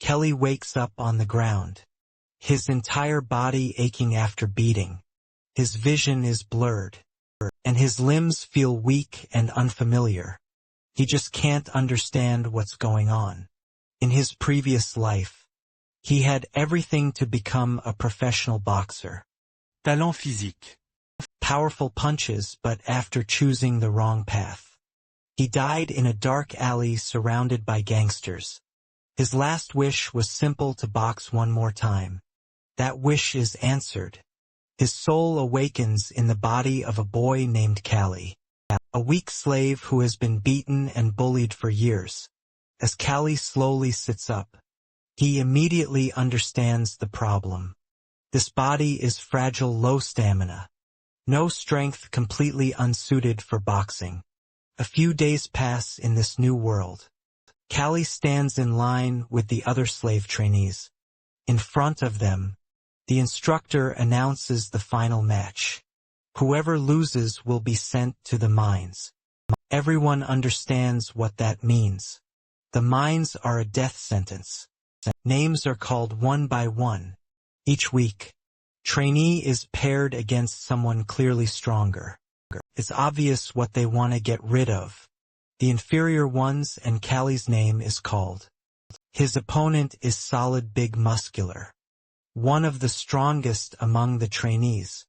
Kelly wakes up on the ground, his entire body aching after beating. His vision is blurred, and his limbs feel weak and unfamiliar. He just can't understand what's going on. In his previous life, he had everything to become a professional boxer. Talent physique. Powerful punches, but after choosing the wrong path, he died in a dark alley surrounded by gangsters. His last wish was simple: to box one more time. That wish is answered. His soul awakens in the body of a boy named Callie, a weak slave who has been beaten and bullied for years. As Callie slowly sits up, he immediately understands the problem. This body is fragile, low stamina. No strength, completely unsuited for boxing. A few days pass in this new world. Callie stands in line with the other slave trainees. In front of them, the instructor announces the final match. Whoever loses will be sent to the mines. Everyone understands what that means. The mines are a death sentence. Names are called one by one. Each week, trainee is paired against someone clearly stronger. It's obvious what they want to get rid of. The inferior ones, and Callie's name is called. His opponent is solid, big, muscular. One of the strongest among the trainees.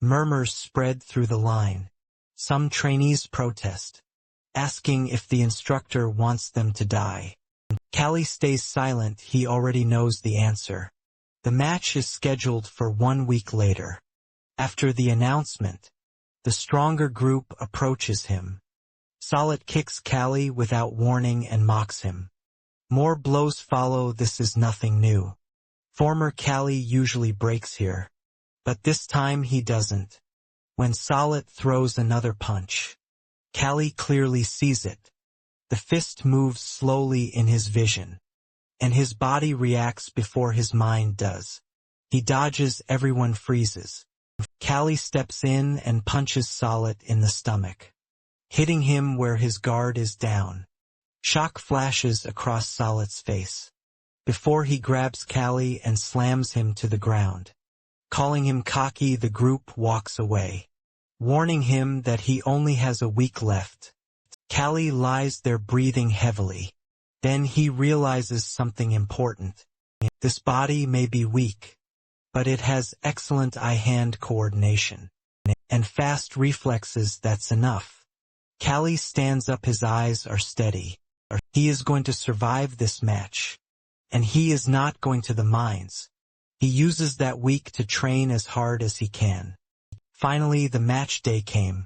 Murmurs spread through the line. Some trainees protest, asking if the instructor wants them to die. Callie stays silent. He already knows the answer. The match is scheduled for 1 week later. After the announcement, the stronger group approaches him. Solid kicks Callie without warning and mocks him. More blows follow. This is nothing new. Former Callie usually breaks here, but this time he doesn't. When Solid throws another punch, Callie clearly sees it. The fist moves slowly in his vision, and his body reacts before his mind does. He dodges, everyone freezes. Callie steps in and punches Solid in the stomach, hitting him where his guard is down. Shock flashes across Solid's face, before he grabs Callie and slams him to the ground. Calling him cocky, the group walks away, warning him that he only has a week left. Callie lies there breathing heavily. Then he realizes something important. This body may be weak, but it has excellent eye-hand coordination and fast reflexes. That's enough. Callie stands up, his eyes are steady. He is going to survive this match, and he is not going to the mines. He uses that week to train as hard as he can. Finally, the match day came,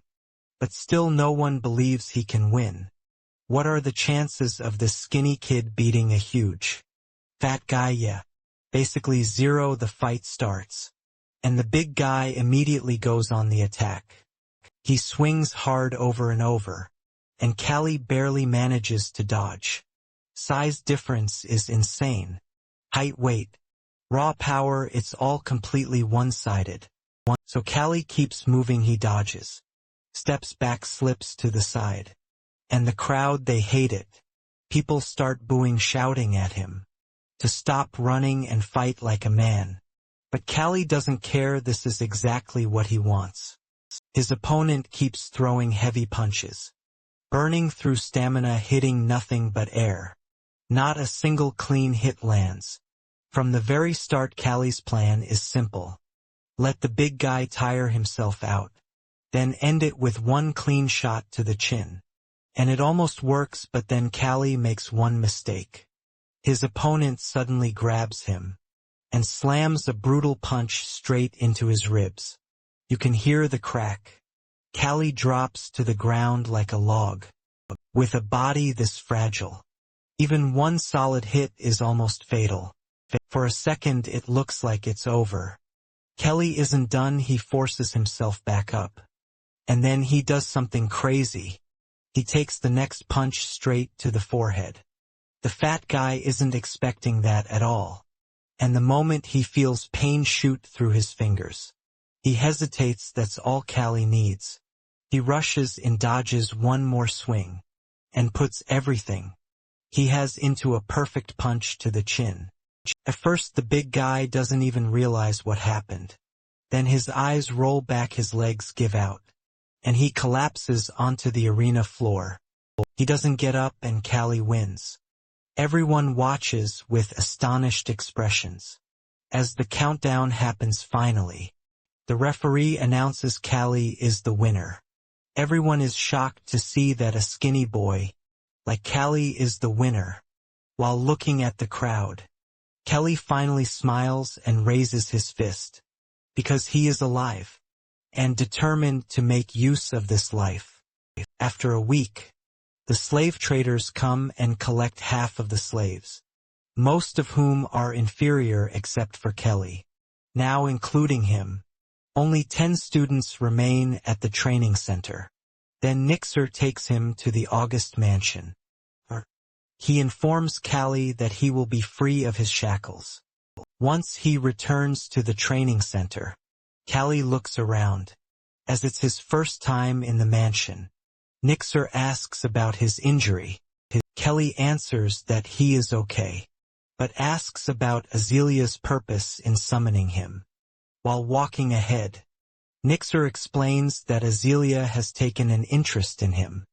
but still no one believes he can win. What are the chances of this skinny kid beating a huge, fat guy? Yeah. Basically zero. The fight starts, and the big guy immediately goes on the attack. He swings hard over and over, and Callie barely manages to dodge. Size difference is insane. Height, weight, raw power, it's all completely one-sided. So Callie keeps moving, he dodges, steps back, slips to the side. And the crowd, they hate it. People start booing, shouting at him to stop running and fight like a man. But Callie doesn't care. This is exactly what he wants. His opponent keeps throwing heavy punches, burning through stamina, hitting nothing but air. Not a single clean hit lands. From the very start, Callie's plan is simple. Let the big guy tire himself out, then end it with one clean shot to the chin. And it almost works, but then Callie makes one mistake. His opponent suddenly grabs him and slams a brutal punch straight into his ribs. You can hear the crack. Callie drops to the ground like a log. With a body this fragile, even one solid hit is almost fatal. For a second it looks like it's over. Callie isn't done. He forces himself back up. And then he does something crazy. He takes the next punch straight to the forehead. The fat guy isn't expecting that at all. And the moment he feels pain shoot through his fingers, he hesitates. That's all Callie needs. He rushes in, dodges one more swing, and puts everything he has into a perfect punch to the chin. At first the big guy doesn't even realize what happened. Then his eyes roll back, his legs give out, and he collapses onto the arena floor. He doesn't get up and Callie wins. Everyone watches with astonished expressions. As the countdown happens finally, the referee announces Callie is the winner. Everyone is shocked to see that a skinny boy, like Callie, is the winner. While looking at the crowd, Kelly finally smiles and raises his fist, because he is alive, and determined to make use of this life. After a week, the slave traders come and collect half of the slaves, most of whom are inferior except for Kelly. Now including him, only 10 students remain at the training center. Then Nixer takes him to the August mansion. He informs Callie that he will be free of his shackles. Once he returns to the training center, Callie looks around. As it's his first time in the mansion, Nixer asks about his injury. Kelly answers that he is okay, but asks about Azalea's purpose in summoning him. While walking ahead, Nixer explains that Azalea has taken an interest in him.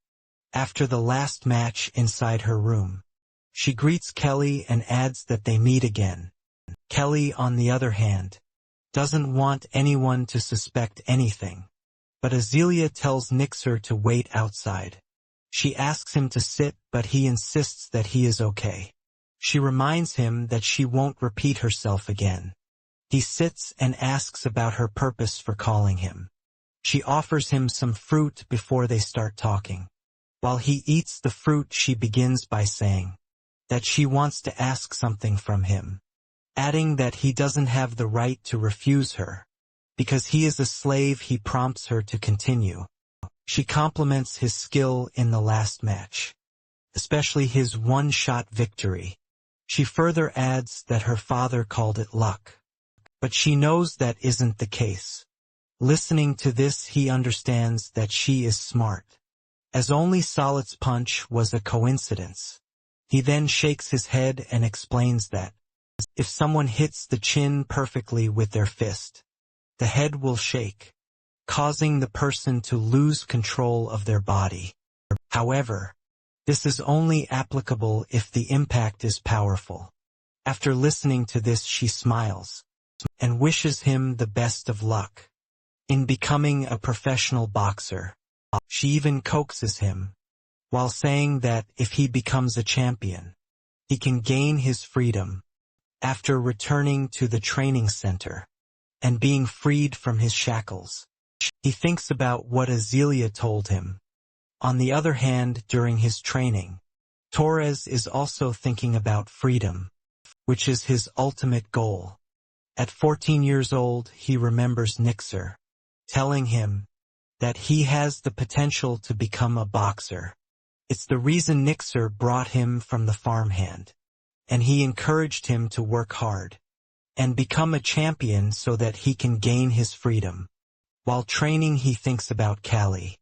After the last match inside her room, she greets Kelly and adds that they meet again. Kelly, on the other hand, doesn't want anyone to suspect anything, but Azalea tells Nixer to wait outside. She asks him to sit, but he insists that he is okay. She reminds him that she won't repeat herself again. He sits and asks about her purpose for calling him. She offers him some fruit before they start talking. While he eats the fruit, she begins by saying that she wants to ask something from him, adding that he doesn't have the right to refuse her. Because he is a slave, he prompts her to continue. She compliments his skill in the last match, especially his one-shot victory. She further adds that her father called it luck, but she knows that isn't the case. Listening to this, he understands that she is smart, as only Solid's punch was a coincidence. He then shakes his head and explains that if someone hits the chin perfectly with their fist, the head will shake, causing the person to lose control of their body. However, this is only applicable if the impact is powerful. After listening to this, she smiles and wishes him the best of luck in becoming a professional boxer. She even coaxes him, while saying that if he becomes a champion, he can gain his freedom. After returning to the training center and being freed from his shackles, he thinks about what Azalea told him. On the other hand, during his training, Torres is also thinking about freedom, which is his ultimate goal. At 14 years old, he remembers Nixer telling him that he has the potential to become a boxer. It's the reason Nixer brought him from the farmhand, and he encouraged him to work hard and become a champion so that he can gain his freedom. While training, he thinks about Callie,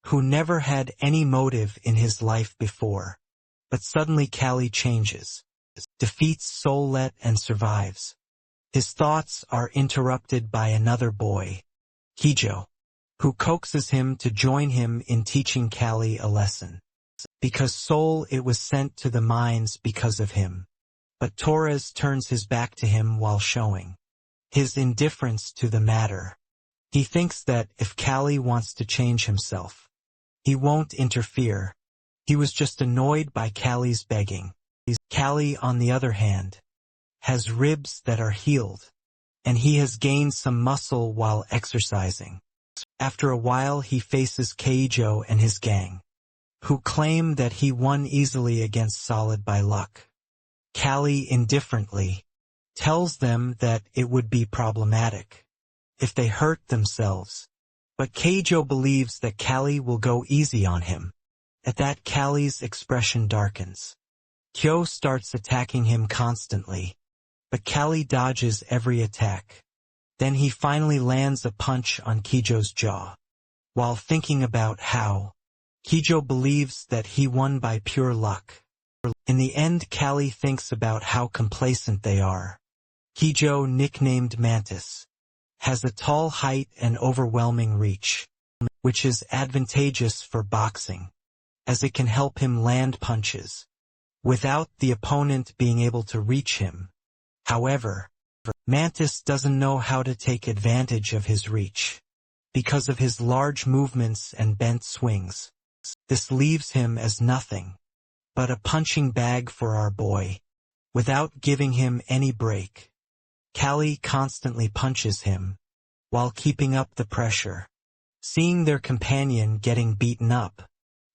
who never had any motive in his life before. But suddenly Callie changes, defeats Solet and survives. His thoughts are interrupted by another boy, Kijo, who coaxes him to join him in teaching Callie a lesson. Because it was sent to the mines because of him. But Torres turns his back to him while showing his indifference to the matter. He thinks that if Callie wants to change himself, he won't interfere. He was just annoyed by Callie's begging. Callie, on the other hand, has ribs that are healed, and he has gained some muscle while exercising. After a while, he faces Keijo and his gang, who claim that he won easily against Solid by luck. Callie indifferently tells them that it would be problematic if they hurt themselves, but Keijo believes that Callie will go easy on him. At that, Callie's expression darkens. Kyo starts attacking him constantly, but Callie dodges every attack. Then he finally lands a punch on Keijo's jaw. While thinking about how Keijo believes that he won by pure luck, In the end, Callie thinks about how complacent they are. Kijo, nicknamed Mantis, has a tall height and overwhelming reach, which is advantageous for boxing, as it can help him land punches, without the opponent being able to reach him. However, Mantis doesn't know how to take advantage of his reach, because of his large movements and bent swings. This leaves him as nothing but a punching bag for our boy, without giving him any break. Callie constantly punches him, while keeping up the pressure. Seeing their companion getting beaten up,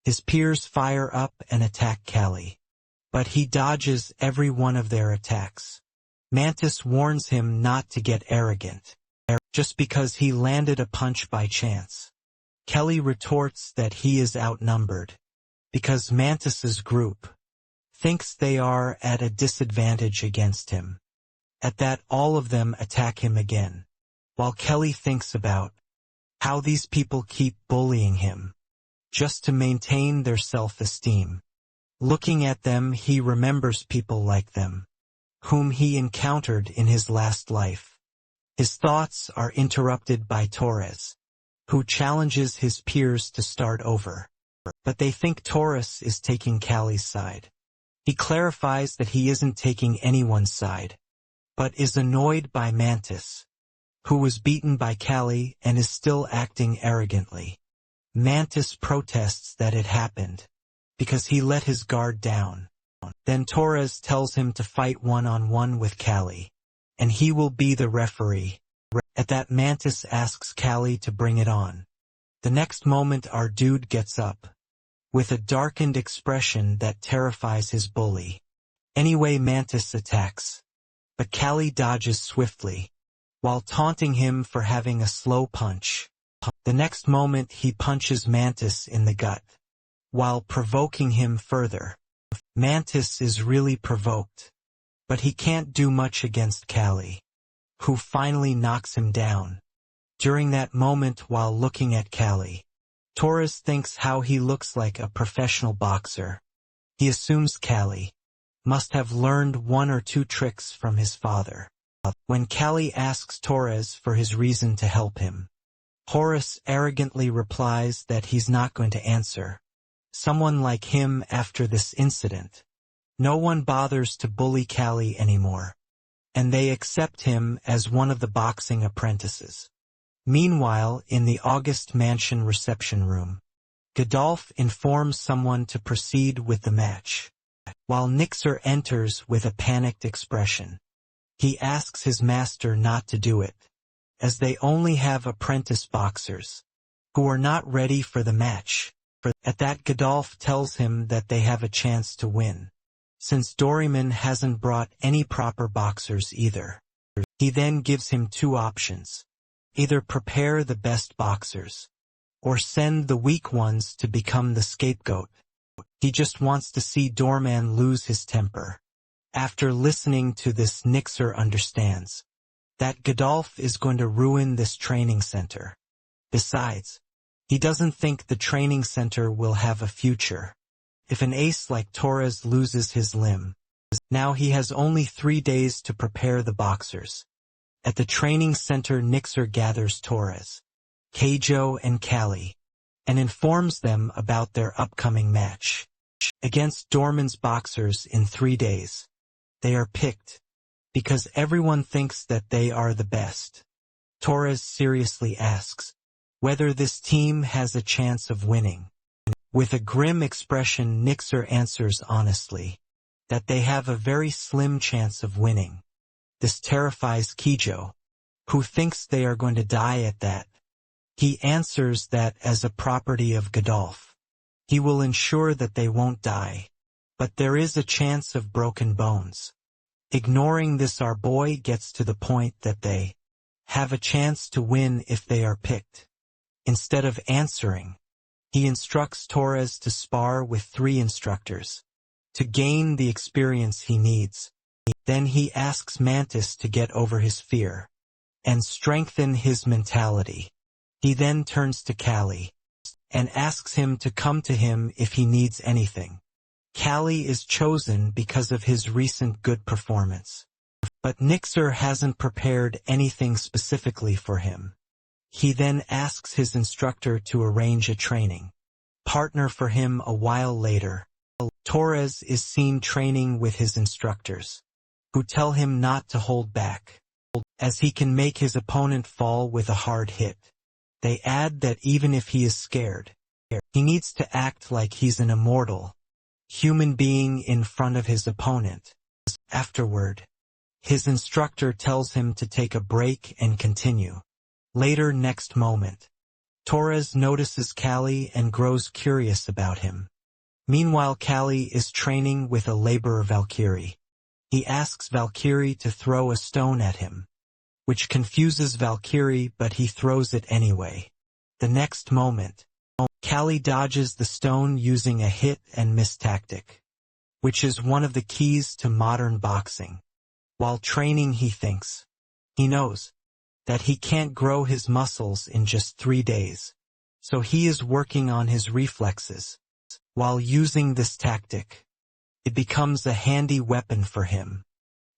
his peers fire up and attack Callie, but he dodges every one of their attacks. Mantis warns him not to get arrogant, just because he landed a punch by chance. Callie retorts that he is outnumbered, because Mantis's group thinks they are at a disadvantage against him. At that, all of them attack him again, while Callie thinks about how these people keep bullying him, just to maintain their self-esteem. Looking at them, he remembers people like them, whom he encountered in his last life. His thoughts are interrupted by Torres, who challenges his peers to start over, but they think Torres is taking Callie's side. He clarifies that he isn't taking anyone's side, but is annoyed by Mantis, who was beaten by Callie and is still acting arrogantly. Mantis protests that it happened, because he let his guard down. Then Torres tells him to fight one-on-one with Callie, and he will be the referee. At that, Mantis asks Callie to bring it on. The next moment, our dude gets up, with a darkened expression that terrifies his bully. Anyway, Mantis attacks, but Callie dodges swiftly, while taunting him for having a slow punch. The next moment, he punches Mantis in the gut, while provoking him further. Mantis is really provoked, but he can't do much against Callie, who finally knocks him down. During that moment, while looking at Callie, Torres thinks how he looks like a professional boxer. He assumes Callie must have learned one or two tricks from his father. When Callie asks Torres for his reason to help him, Horace arrogantly replies that he's not going to answer. Someone like him after this incident. No one bothers to bully Callie anymore, and they accept him as one of the boxing apprentices. Meanwhile, in the August Mansion reception room, Godolph informs someone to proceed with the match, while Nixer enters with a panicked expression. He asks his master not to do it, as they only have apprentice boxers, who are not ready for the match. At that, Godolph tells him that they have a chance to win, since Doryman hasn't brought any proper boxers either. He then gives him two options. Either prepare the best boxers, or send the weak ones to become the scapegoat. He just wants to see Doorman lose his temper. After listening to this, Nixer understands that Godolph is going to ruin this training center. Besides, he doesn't think the training center will have a future if an ace like Torres loses his limb. Now he has only 3 days to prepare the boxers. At the training center, Nixer gathers Torres, Keijo, and Callie, and informs them about their upcoming match against Doorman's boxers in 3 days. They are picked because everyone thinks that they are the best. Torres seriously asks whether this team has a chance of winning. With a grim expression, Nixer answers honestly that they have a very slim chance of winning. This terrifies Keijo, who thinks they are going to die at that. He answers that as a property of Godolph, he will ensure that they won't die, but there is a chance of broken bones. Ignoring this, our boy gets to the point that they have a chance to win if they are picked. Instead of answering, he instructs Torres to spar with 3 instructors to gain the experience he needs. Then he asks Mantis to get over his fear and strengthen his mentality. He then turns to Callie and asks him to come to him if he needs anything. Callie is chosen because of his recent good performance. But Nixer hasn't prepared anything specifically for him. He then asks his instructor to arrange a training partner for him. A while later, Torres is seen training with his instructors, who tell him not to hold back, as he can make his opponent fall with a hard hit. They add that even if he is scared, he needs to act like he's an immortal human being in front of his opponent. Afterward, his instructor tells him to take a break and continue. Later, next moment, Torres notices Callie and grows curious about him. Meanwhile, Callie is training with a laborer Valkyrie. He asks Valkyrie to throw a stone at him, which confuses Valkyrie, but he throws it anyway. The next moment, Callie dodges the stone using a hit and miss tactic, which is one of the keys to modern boxing. While training, he thinks he knows that he can't grow his muscles in just 3 days, so he is working on his reflexes. While using this tactic, it becomes a handy weapon for him.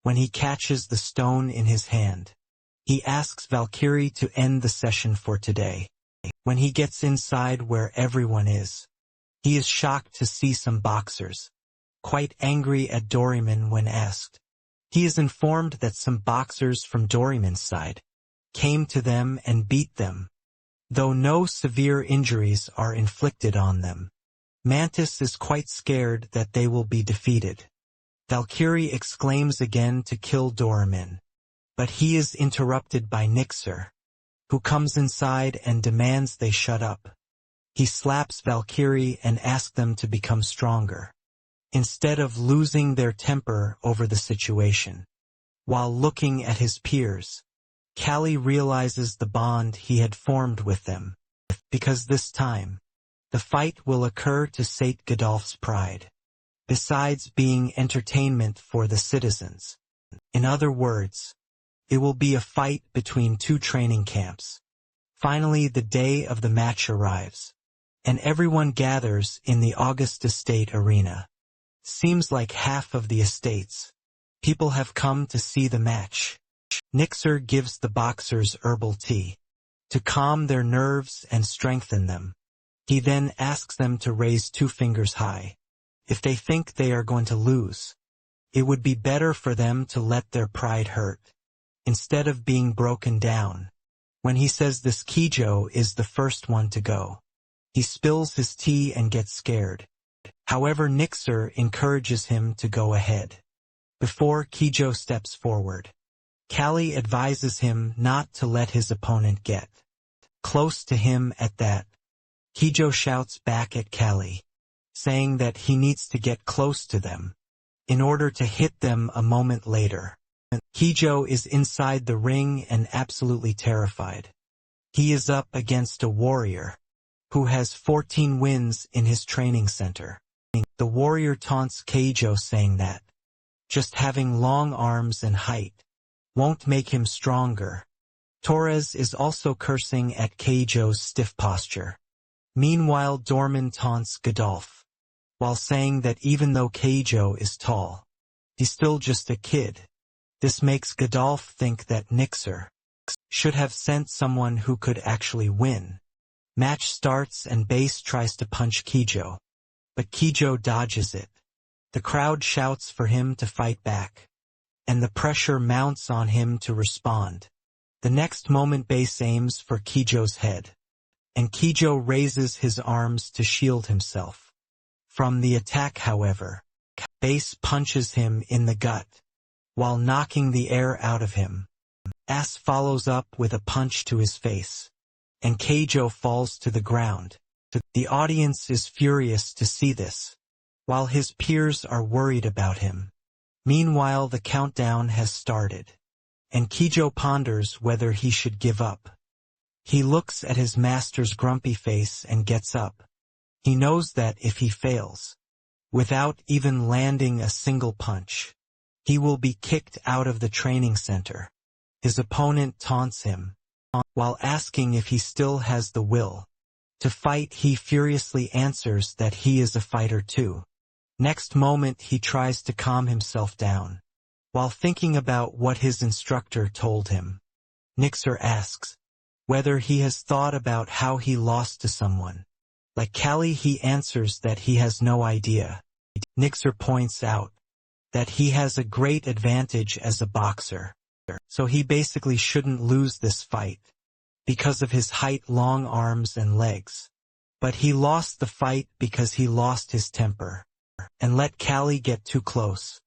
When he catches the stone in his hand, he asks Valkyrie to end the session for today. When he gets inside where everyone is, he is shocked to see some boxers, quite angry at Doraemon when asked. He is informed that some boxers from Doraemon's side came to them and beat them, though no severe injuries are inflicted on them. Mantis is quite scared that they will be defeated. Valkyrie exclaims again to kill Doraemon, but he is interrupted by Nixer, who comes inside and demands they shut up. He slaps Valkyrie and asks them to become stronger, instead of losing their temper over the situation. While looking at his peers, Callie realizes the bond he had formed with them, because this time, the fight will occur to sate Godolph's pride, besides being entertainment for the citizens. In other words, it will be a fight between 2 training camps. Finally, the day of the match arrives, and everyone gathers in the August Estate arena. Seems like half of the estates people have come to see the match. Nixer gives the boxers herbal tea to calm their nerves and strengthen them. He then asks them to raise 2 fingers high. If they think they are going to lose, it would be better for them to let their pride hurt, instead of being broken down. When he says this, Kijo is the first one to go. He spills his tea and gets scared. However, Nixer encourages him to go ahead. Before Kijo steps forward, Callie advises him not to let his opponent get close to him. At that, Kijo shouts back at Callie, saying that he needs to get close to them in order to hit them a moment later. Kijo is inside the ring and absolutely terrified. He is up against a warrior who has 14 wins in his training center. The warrior taunts Kijo, saying that just having long arms and height won't make him stronger. Torres is also cursing at Kijo's stiff posture. Meanwhile, Doraemon taunts Godolph, while saying that even though Kijo is tall, he's still just a kid. This makes Godolph think that Nixer should have sent someone who could actually win. Match starts and Base tries to punch Kijo, but Kijo dodges it. The crowd shouts for him to fight back, and the pressure mounts on him to respond. The next moment, Base aims for Kijo's head, and Kijo raises his arms to shield himself from the attack. However, Base punches him in the gut, while knocking the air out of him. Ass follows up with a punch to his face, and Kijo falls to the ground. The audience is furious to see this, while his peers are worried about him. Meanwhile, the countdown has started, and Kijo ponders whether he should give up. He looks at his master's grumpy face and gets up. He knows that if he fails, without even landing a single punch, he will be kicked out of the training center. His opponent taunts him, while asking if he still has the will to fight. He furiously answers that he is a fighter too. Next moment he tries to calm himself down. While thinking about what his instructor told him, Nixer asks whether he has thought about how he lost to someone. Like Callie, he answers that he has no idea. Nixer points out that he has a great advantage as a boxer, so he basically shouldn't lose this fight because of his height, long arms and legs. But he lost the fight because he lost his temper and let Callie get too close.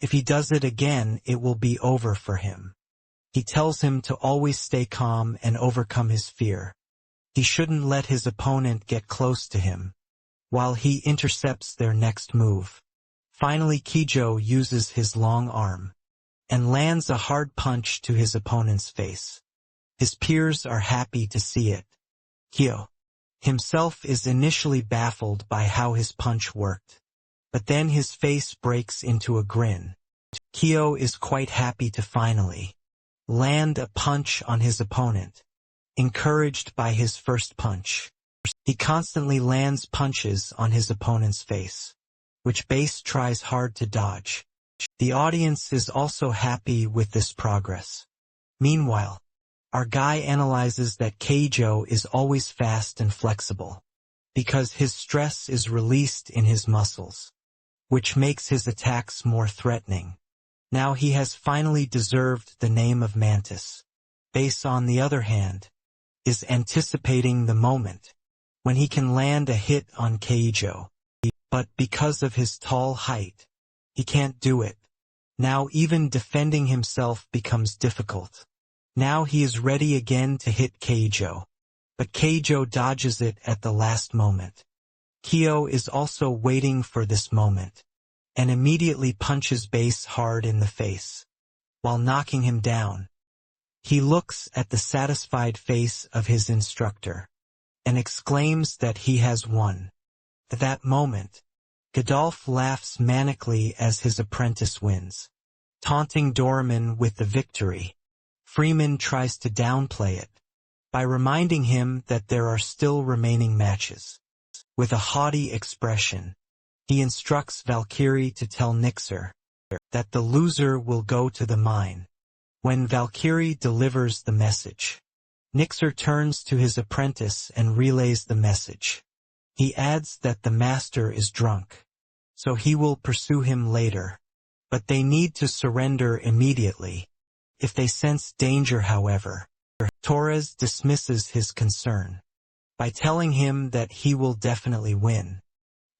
If he does it again, it will be over for him. He tells him to always stay calm and overcome his fear. He shouldn't let his opponent get close to him, while he intercepts their next move. Finally, Kijo uses his long arm and lands a hard punch to his opponent's face. His peers are happy to see it. Kyo himself is initially baffled by how his punch worked, but then his face breaks into a grin. Kyo is quite happy to finally land a punch on his opponent, encouraged by his first punch. He constantly lands punches on his opponent's face, which Base tries hard to dodge. The audience is also happy with this progress. Meanwhile, our guy analyzes that Keijo is always fast and flexible, because his stress is released in his muscles, which makes his attacks more threatening. Now he has finally deserved the name of Mantis. Base, on the other hand, is anticipating the moment when he can land a hit on Keijo. But because of his tall height, he can't do it. Now even defending himself becomes difficult. Now he is ready again to hit Keijo, but Keijo dodges it at the last moment. Kyo is also waiting for this moment, and immediately punches Base hard in the face, while knocking him down. He looks at the satisfied face of his instructor, and exclaims that he has won. At that moment, Godolph laughs manically as his apprentice wins, taunting Doraemon with the victory. Freeman tries to downplay it by reminding him that there are still remaining matches. With a haughty expression, he instructs Valkyrie to tell Nixer that the loser will go to the mine. When Valkyrie delivers the message, Nixer turns to his apprentice and relays the message. He adds that the master is drunk, so he will pursue him later, but they need to surrender immediately. If they sense danger, however, Torres dismisses his concern by telling him that he will definitely win.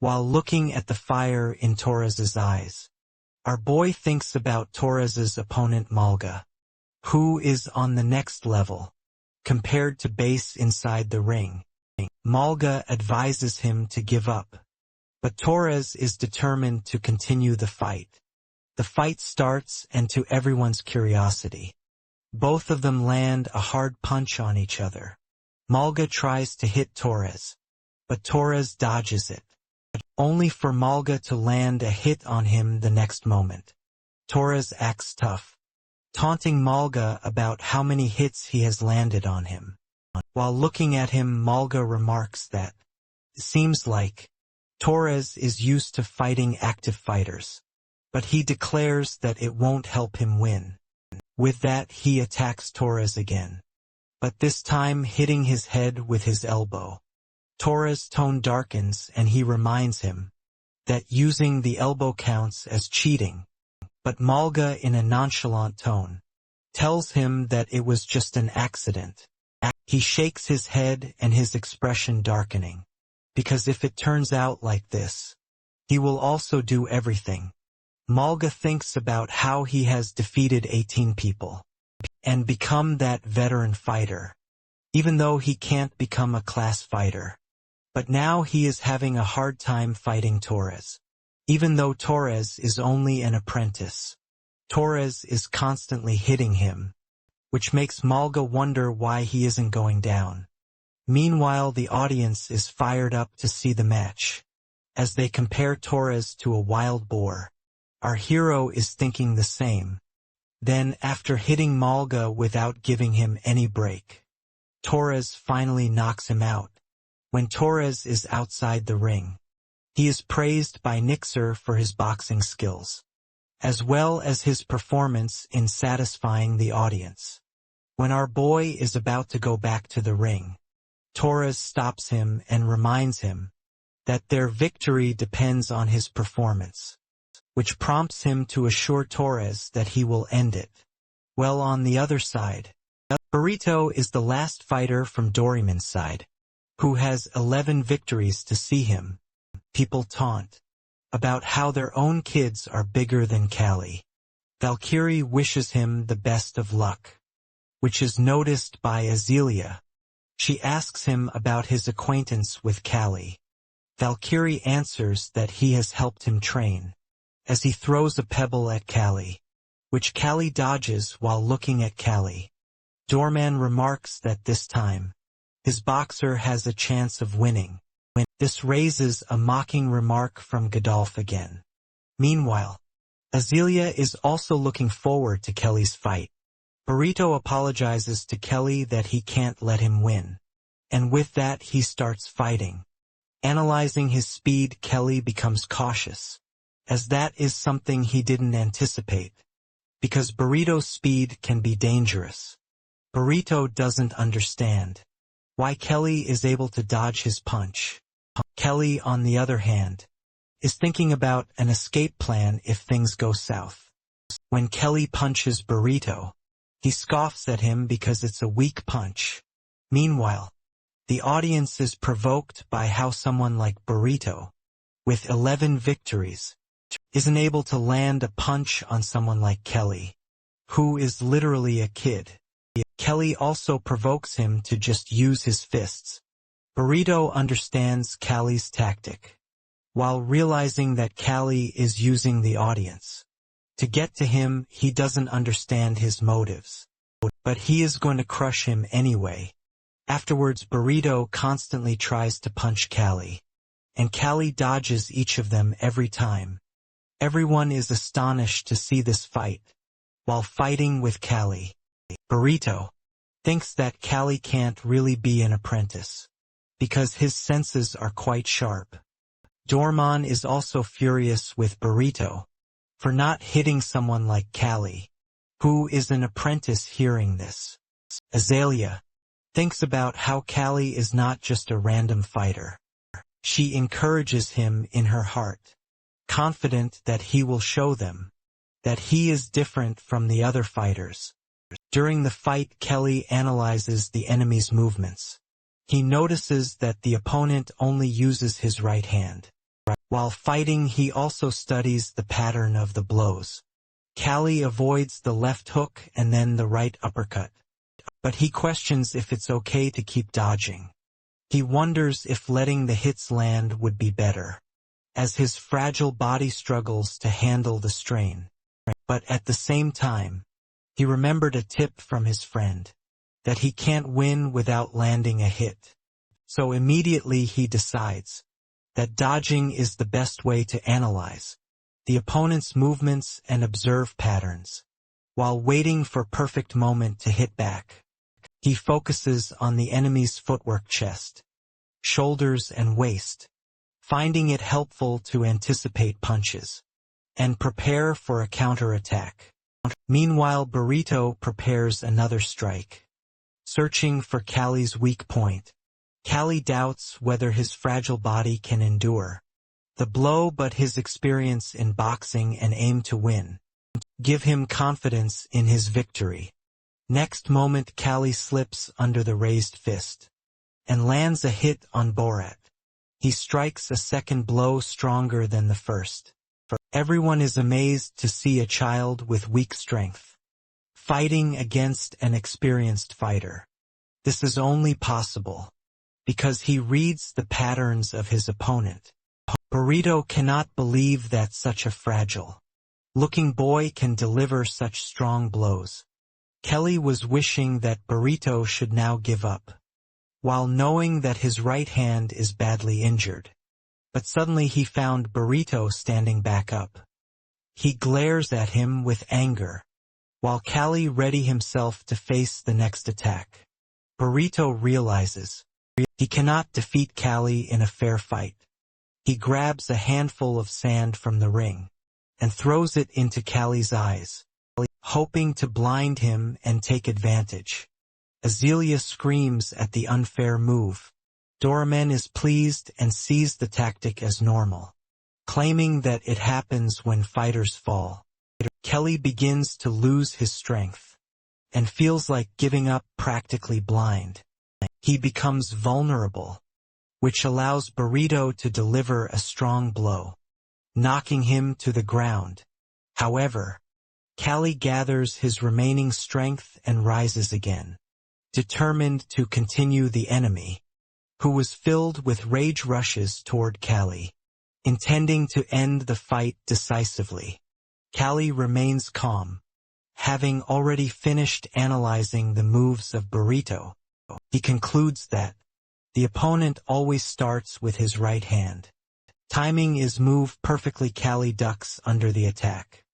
While looking at the fire in Torres's eyes, our boy thinks about Torres's opponent Malga, who is on the next level, compared to Base inside the ring. Malga advises him to give up, but Torres is determined to continue the fight. The fight starts, and to everyone's curiosity, both of them land a hard punch on each other. Malga tries to hit Torres, but Torres dodges it, only for Malga to land a hit on him the next moment. Torres acts tough, taunting Malga about how many hits he has landed on him. While looking at him, Malga remarks that it seems like Torres is used to fighting active fighters, but he declares that it won't help him win. With that, he attacks Torres again, but this time hitting his head with his elbow. Torres' tone darkens and he reminds him that using the elbow counts as cheating, but Malga, in a nonchalant tone, tells him that it was just an accident. He shakes his head and his expression darkening, because if it turns out like this, he will also do everything. Malga thinks about how he has defeated 18 people and become that veteran fighter, even though he can't become a class fighter. But now he is having a hard time fighting Torres. Even though Torres is only an apprentice, Torres is constantly hitting him, which makes Malga wonder why he isn't going down. Meanwhile, the audience is fired up to see the match. As they compare Torres to a wild boar, our hero is thinking the same. Then, after hitting Malga without giving him any break, Torres finally knocks him out. When Torres is outside the ring, He is praised by Nixer for his boxing skills, as well as his performance in satisfying the audience. When our boy is about to go back to the ring, Torres stops him and reminds him that their victory depends on his performance, which prompts him to assure Torres that he will end it. Well, on the other side, Burrito is the last fighter from Doraemon's side, who has 11 victories to see him. People taunt about how their own kids are bigger than Callie. Valkyrie wishes him the best of luck, which is noticed by Azealia. She asks him about his acquaintance with Callie. Valkyrie answers that he has helped him train, as he throws a pebble at Callie, which Callie dodges while looking at Callie. Doorman remarks that this time, his boxer has a chance of winning. This raises a mocking remark from Godolph again. Meanwhile, Azealia is also looking forward to Kelly's fight. Burrito apologizes to Kelly that he can't let him win, and with that he starts fighting. Analyzing his speed, Kelly becomes cautious, as that is something he didn't anticipate, because Burrito's speed can be dangerous. Burrito doesn't understand why Kelly is able to dodge his punch. Kelly, on the other hand, is thinking about an escape plan if things go south. When Kelly punches Burrito, he scoffs at him because it's a weak punch. Meanwhile, the audience is provoked by how someone like Burrito, with 11 victories, isn't able to land a punch on someone like Kelly, who is literally a kid. Kelly also provokes him to just use his fists. Burrito understands Callie's tactic, while realizing that Callie is using the audience. To get to him, he doesn't understand his motives, but he is going to crush him anyway. Afterwards, Burrito constantly tries to punch Callie, and Callie dodges each of them every time. Everyone is astonished to see this fight. While fighting with Callie, Burrito thinks that Callie can't really be an apprentice, because his senses are quite sharp. Doraemon is also furious with Burrito for not hitting someone like Callie, who is an apprentice. Hearing this, Azealia thinks about how Callie is not just a random fighter. She encourages him in her heart, confident that he will show them that he is different from the other fighters. During the fight, Kelly analyzes the enemy's movements. He notices that the opponent only uses his right hand. While fighting, he also studies the pattern of the blows. Callie avoids the left hook and then the right uppercut, but he questions if it's okay to keep dodging. He wonders if letting the hits land would be better, as his fragile body struggles to handle the strain. But at the same time, he remembered a tip from his friend, that he can't win without landing a hit. So immediately he decides that dodging is the best way to analyze the opponent's movements and observe patterns, while waiting for perfect moment to hit back. He focuses on the enemy's footwork, chest, shoulders and waist, finding it helpful to anticipate punches and prepare for a counterattack. Meanwhile, Burrito prepares another strike, searching for Callie's weak point. Callie doubts whether his fragile body can endure the blow, but his experience in boxing and aim to win give him confidence in his victory. Next moment, Callie slips under the raised fist and lands a hit on Borat. He strikes a second blow stronger than the first. Everyone is amazed to see a child with weak strength fighting against an experienced fighter. This is only possible because he reads the patterns of his opponent. Burrito cannot believe that such a fragile-looking boy can deliver such strong blows. Kelly was wishing that Burrito should now give up, while knowing that his right hand is badly injured. But suddenly he found Burrito standing back up. He glares at him with anger, while Callie ready himself to face the next attack. Burrito realizes he cannot defeat Callie in a fair fight. He grabs a handful of sand from the ring and throws it into Callie's eyes, hoping to blind him and take advantage. Azealia screams at the unfair move. Doraemon is pleased and sees the tactic as normal, claiming that it happens when fighters fall. Kelly begins to lose his strength and feels like giving up, practically blind. He becomes vulnerable, which allows Burrito to deliver a strong blow, knocking him to the ground. However, Callie gathers his remaining strength and rises again, determined to continue. The enemy, who was filled with rage, rushes toward Callie, intending to end the fight decisively. Callie remains calm, having already finished analyzing the moves of Burrito. He concludes that the opponent always starts with his right hand. Timing his move perfectly. Callie ducks under the attack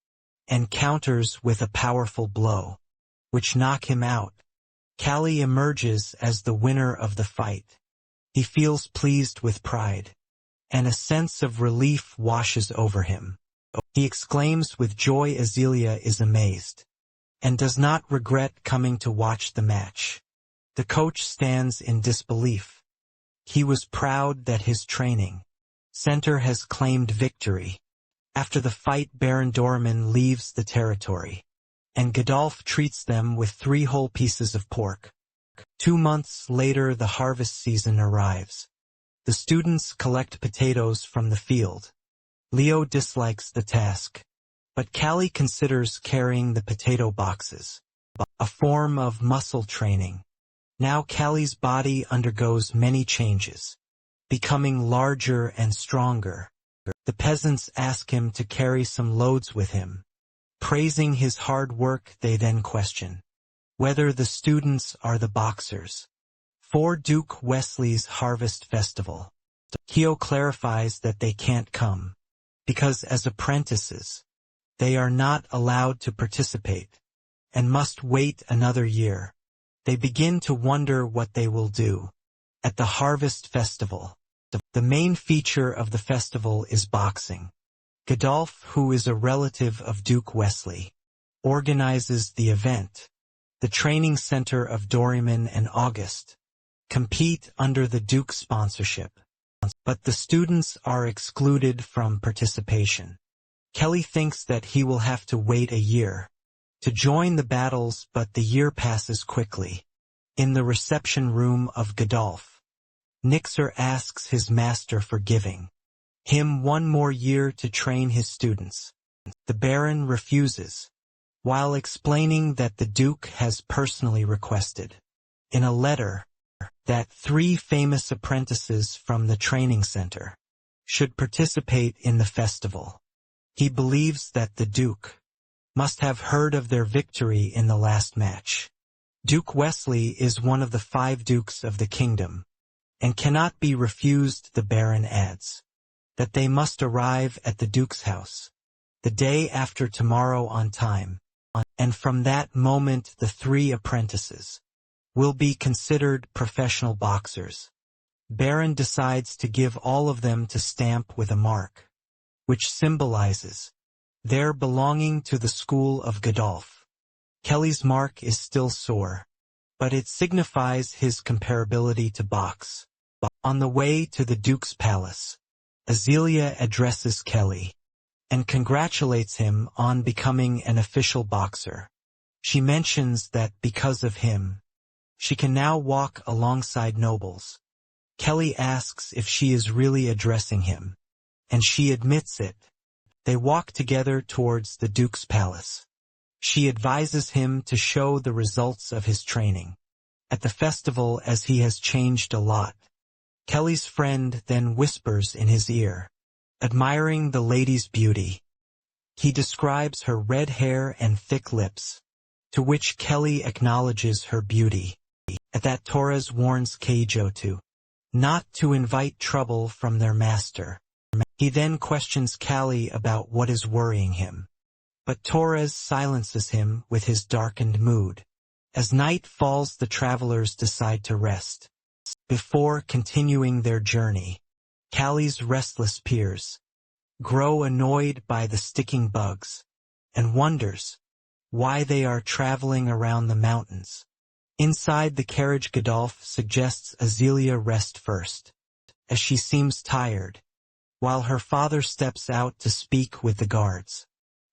and counters with a powerful blow, which knock him out. Callie emerges as the winner of the fight. He feels pleased with pride, and a sense of relief washes over him. He exclaims with joy. Azealia is amazed and does not regret coming to watch the match. The coach stands in disbelief. He was proud that his training center has claimed victory. After the fight, Baron Doraemon leaves the territory, and Godolph treats them with 3 whole pieces of pork. 2 months later, the harvest season arrives. The students collect potatoes from the field. Leo dislikes the task, but Callie considers carrying the potato boxes, a form of muscle training. Now Callie's body undergoes many changes, becoming larger and stronger. The peasants ask him to carry some loads with him. Praising his hard work, they then question whether the students are the boxers for Duke Wesley's Harvest Festival. Kyo clarifies that they can't come because as apprentices, they are not allowed to participate and must wait another year. They begin to wonder what they will do at the Harvest Festival. The main feature of the festival is boxing. Godolph, who is a relative of Duke Wesley, organizes the event. The training center of Doraemon and August compete under the Duke's sponsorship, but the students are excluded from participation. Kelly thinks that he will have to wait a year to join the battles, but the year passes quickly. In the reception room of Godolph, Nixer asks his master for giving him 1 more year to train his students. The Baron refuses, while explaining that the Duke has personally requested, in a letter, that 3 famous apprentices from the training center should participate in the festival. He believes that the Duke must have heard of their victory in the last match. Duke Wesley is one of the 5 dukes of the kingdom, and cannot be refused. The Baron adds that they must arrive at the Duke's house the day after tomorrow on time, and from that moment the 3 apprentices will be considered professional boxers. Baron decides to give all of them to stamp with a mark, which symbolizes their belonging to the school of Godolph. Kelly's mark is still sore, but it signifies his comparability to box. On the way to the Duke's palace, Azealia addresses Kelly and congratulates him on becoming an official boxer. She mentions that because of him, she can now walk alongside nobles. Kelly asks if she is really addressing him, and she admits it. They walk together towards the Duke's palace. She advises him to show the results of his training at the festival, as he has changed a lot. Kelly's friend then whispers in his ear, admiring the lady's beauty. He describes her red hair and thick lips, to which Kelly acknowledges her beauty. At that, Torres warns Keijo not to invite trouble from their master. He then questions Callie about what is worrying him, but Torres silences him with his darkened mood. As night falls, the travelers decide to rest before continuing their journey. Callie's restless peers grow annoyed by the sticking bugs and wonders why they are traveling around the mountains. Inside the carriage, Godolph suggests Azealia rest first, as she seems tired, while her father steps out to speak with the guards.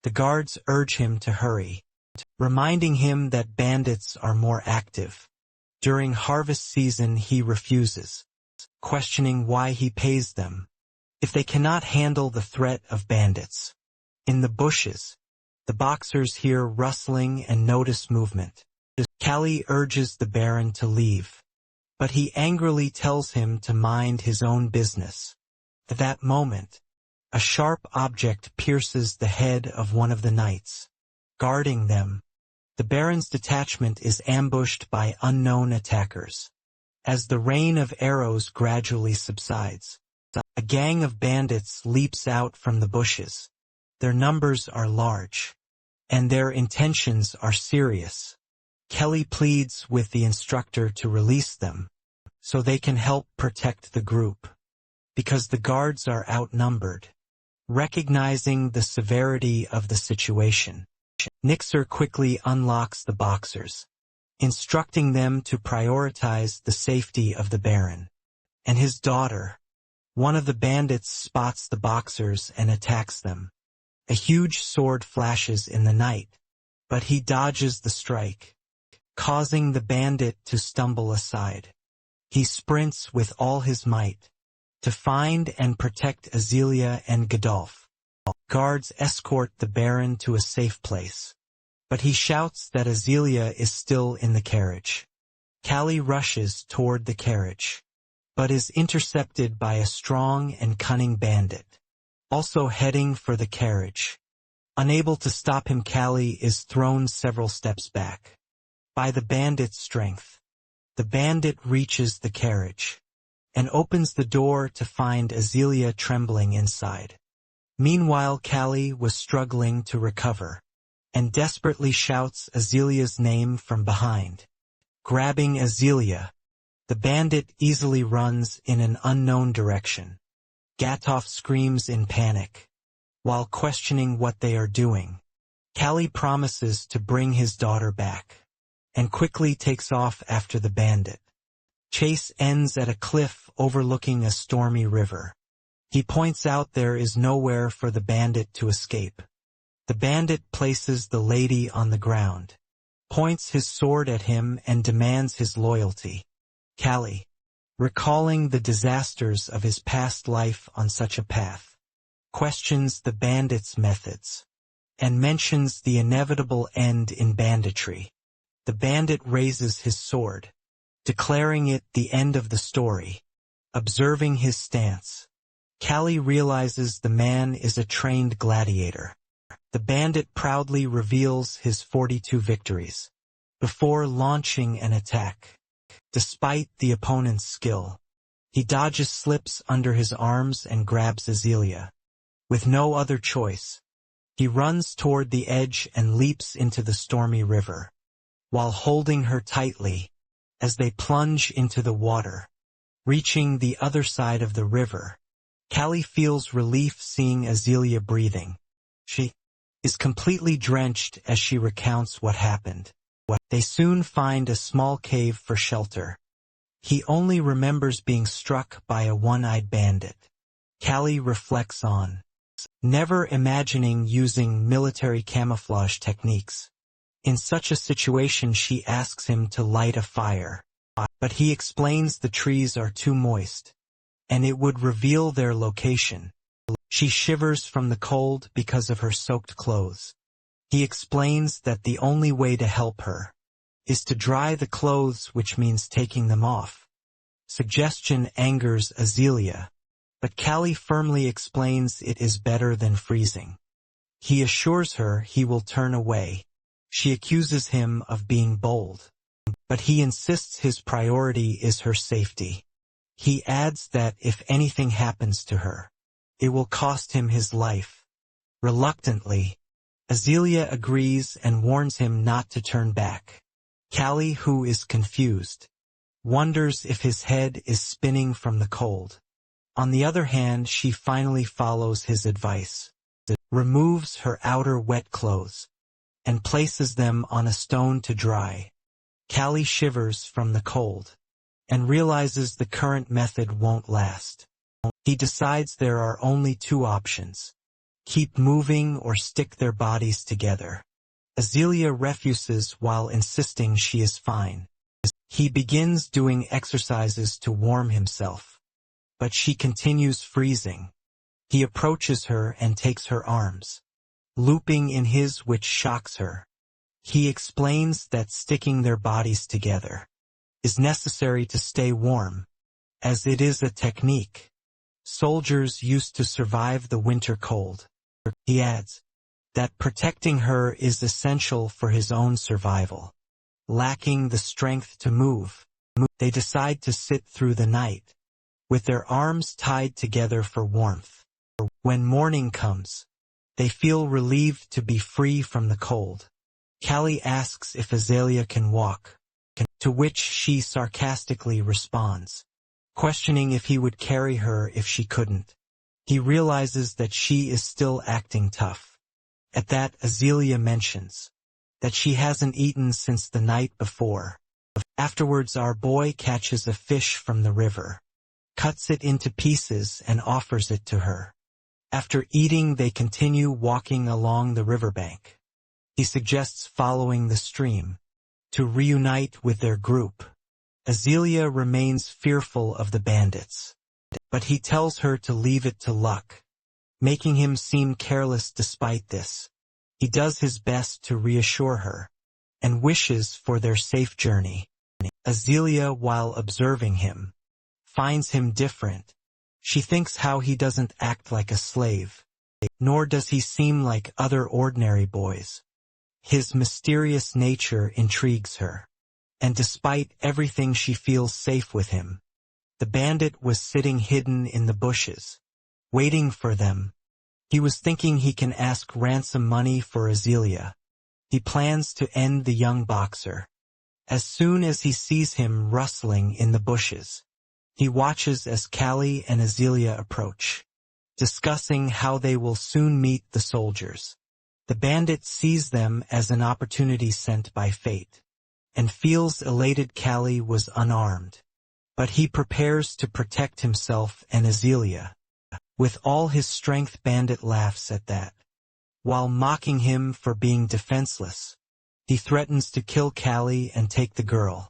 The guards urge him to hurry, reminding him that bandits are more active. During harvest season he refuses, questioning why he pays them if they cannot handle the threat of bandits. In the bushes, the boxers hear rustling and notice movement. Callie urges the Baron to leave, but he angrily tells him to mind his own business. At that moment, a sharp object pierces the head of one of the knights. Guarding them, the Baron's detachment is ambushed by unknown attackers. As the rain of arrows gradually subsides, a gang of bandits leaps out from the bushes. Their numbers are large, and their intentions are serious. Kelly pleads with the instructor to release them, so they can help protect the group, because the guards are outnumbered. Recognizing the severity of the situation, Nixer quickly unlocks the boxers, instructing them to prioritize the safety of the Baron and his daughter. One of the bandits spots the boxers and attacks them. A huge sword flashes in the night, but he dodges the strike, causing the bandit to stumble aside. He sprints with all his might to find and protect Azealia and Godolph. Guards escort the Baron to a safe place, but he shouts that Azealia is still in the carriage. Callie rushes toward the carriage, but is intercepted by a strong and cunning bandit, also heading for the carriage. Unable to stop him, Callie is thrown several steps back by the bandit's strength. The bandit reaches the carriage and opens the door to find Azealia trembling inside. Meanwhile, Callie was struggling to recover and desperately shouts Azelia's name from behind. Grabbing Azealia, the bandit easily runs in an unknown direction. Gatoff screams in panic while questioning what they are doing. Callie promises to bring his daughter back and quickly takes off after the bandit. Chase ends at a cliff overlooking a stormy river. He points out there is nowhere for the bandit to escape. The bandit places the lady on the ground, points his sword at him and demands his loyalty. Callie, recalling the disasters of his past life on such a path, questions the bandit's methods and mentions the inevitable end in banditry. The bandit raises his sword, declaring it the end of the story. Observing his stance, Callie realizes the man is a trained gladiator. The bandit proudly reveals his 42 victories before launching an attack. Despite the opponent's skill, he dodges slips under his arms and grabs Azealia. With no other choice, he runs toward the edge and leaps into the stormy river, while holding her tightly as they plunge into the water. Reaching the other side of the river, Callie feels relief seeing Azealia breathing. She is completely drenched as she recounts what happened. They soon find a small cave for shelter. He only remembers being struck by a one-eyed bandit. Callie reflects on never imagining using military camouflage techniques. In such a situation, she asks him to light a fire, but he explains the trees are too moist, and it would reveal their location. She shivers from the cold because of her soaked clothes. He explains that the only way to help her is to dry the clothes, which means taking them off. Suggestion angers Azealia, but Callie firmly explains it is better than freezing. He assures her he will turn away. She accuses him of being bold, but he insists his priority is her safety. He adds that if anything happens to her, it will cost him his life. Reluctantly, Azealia agrees and warns him not to turn back. Callie, who is confused, wonders if his head is spinning from the cold. On the other hand, she finally follows his advice, removes her outer wet clothes, and places them on a stone to dry. Callie shivers from the cold, and realizes the current method won't last. He decides there are only two options: keep moving or stick their bodies together. Azealia refuses while insisting she is fine. He begins doing exercises to warm himself, but she continues freezing. He approaches her and takes her arms, looping in his, which shocks her. He explains that sticking their bodies together is necessary to stay warm, as it is a technique soldiers used to survive the winter cold. He adds that protecting her is essential for his own survival. Lacking the strength to move, they decide to sit through the night, with their arms tied together for warmth. When morning comes, they feel relieved to be free from the cold. Callie asks if Azealia can walk, to which she sarcastically responds, questioning if he would carry her if she couldn't. He realizes that she is still acting tough. At that, Azealia mentions that she hasn't eaten since the night before. Afterwards, our boy catches a fish from the river, cuts it into pieces and offers it to her. After eating, they continue walking along the riverbank. He suggests following the stream to reunite with their group. Azealia remains fearful of the bandits, but he tells her to leave it to luck, making him seem careless despite this. He does his best to reassure her, and wishes for their safe journey. Azealia, while observing him, finds him different. She thinks how he doesn't act like a slave, nor does he seem like other ordinary boys. His mysterious nature intrigues her, and despite everything she feels safe with him. The bandit was sitting hidden in the bushes, waiting for them. He was thinking he can ask ransom money for Azealia. He plans to end the young boxer. As soon as he sees him rustling in the bushes, he watches as Callie and Azealia approach, discussing how they will soon meet the soldiers. The bandit sees them as an opportunity sent by fate, and feels elated Callie was unarmed. But he prepares to protect himself and Azealia. With all his strength, Bandit laughs at that. While mocking him for being defenseless, he threatens to kill Callie and take the girl,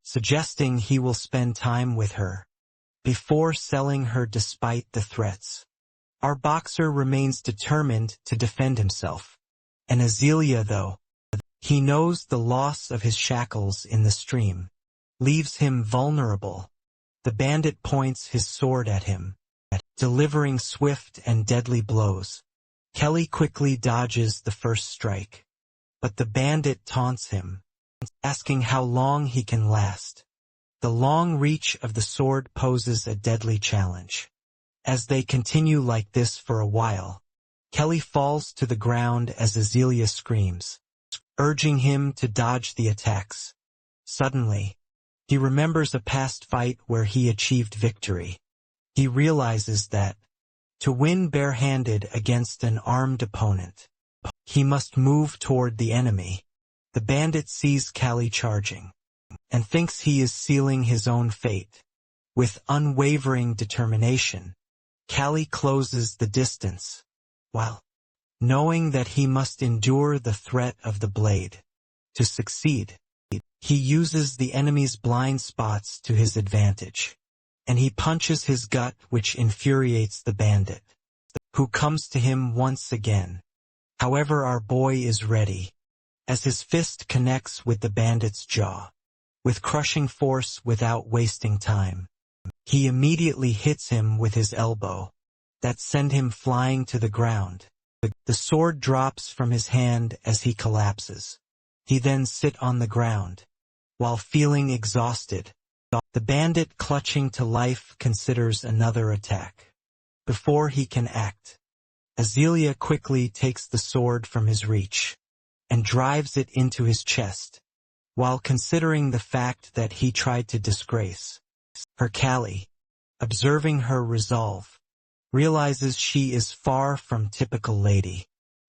suggesting he will spend time with her before selling her despite the threats. Our boxer remains determined to defend himself, and Azealia, though he knows the loss of his shackles in the stream leaves him vulnerable. The bandit points his sword at him, delivering swift and deadly blows. Kelly quickly dodges the first strike, but the bandit taunts him, asking how long he can last. The long reach of the sword poses a deadly challenge. As they continue like this for a while, Kelly falls to the ground as Azealia screams, urging him to dodge the attacks. Suddenly, he remembers a past fight where he achieved victory. He realizes that, to win barehanded against an armed opponent, he must move toward the enemy. The bandit sees Callie charging, and thinks he is sealing his own fate. With unwavering determination, Callie closes the distance, while knowing that he must endure the threat of the blade. To succeed, he uses the enemy's blind spots to his advantage, and he punches his gut, which infuriates the bandit, who comes to him once again. However, our boy is ready, as his fist connects with the bandit's jaw, with crushing force without wasting time. He immediately hits him with his elbow, that sends him flying to the ground. The sword drops from his hand as he collapses. He then sits on the ground, while feeling exhausted. The bandit, clutching to life, considers another attack. Before he can act, Azealia quickly takes the sword from his reach and drives it into his chest, while considering the fact that he tried to disgrace her Callie. Observing her resolve, realizes she is far from typical lady.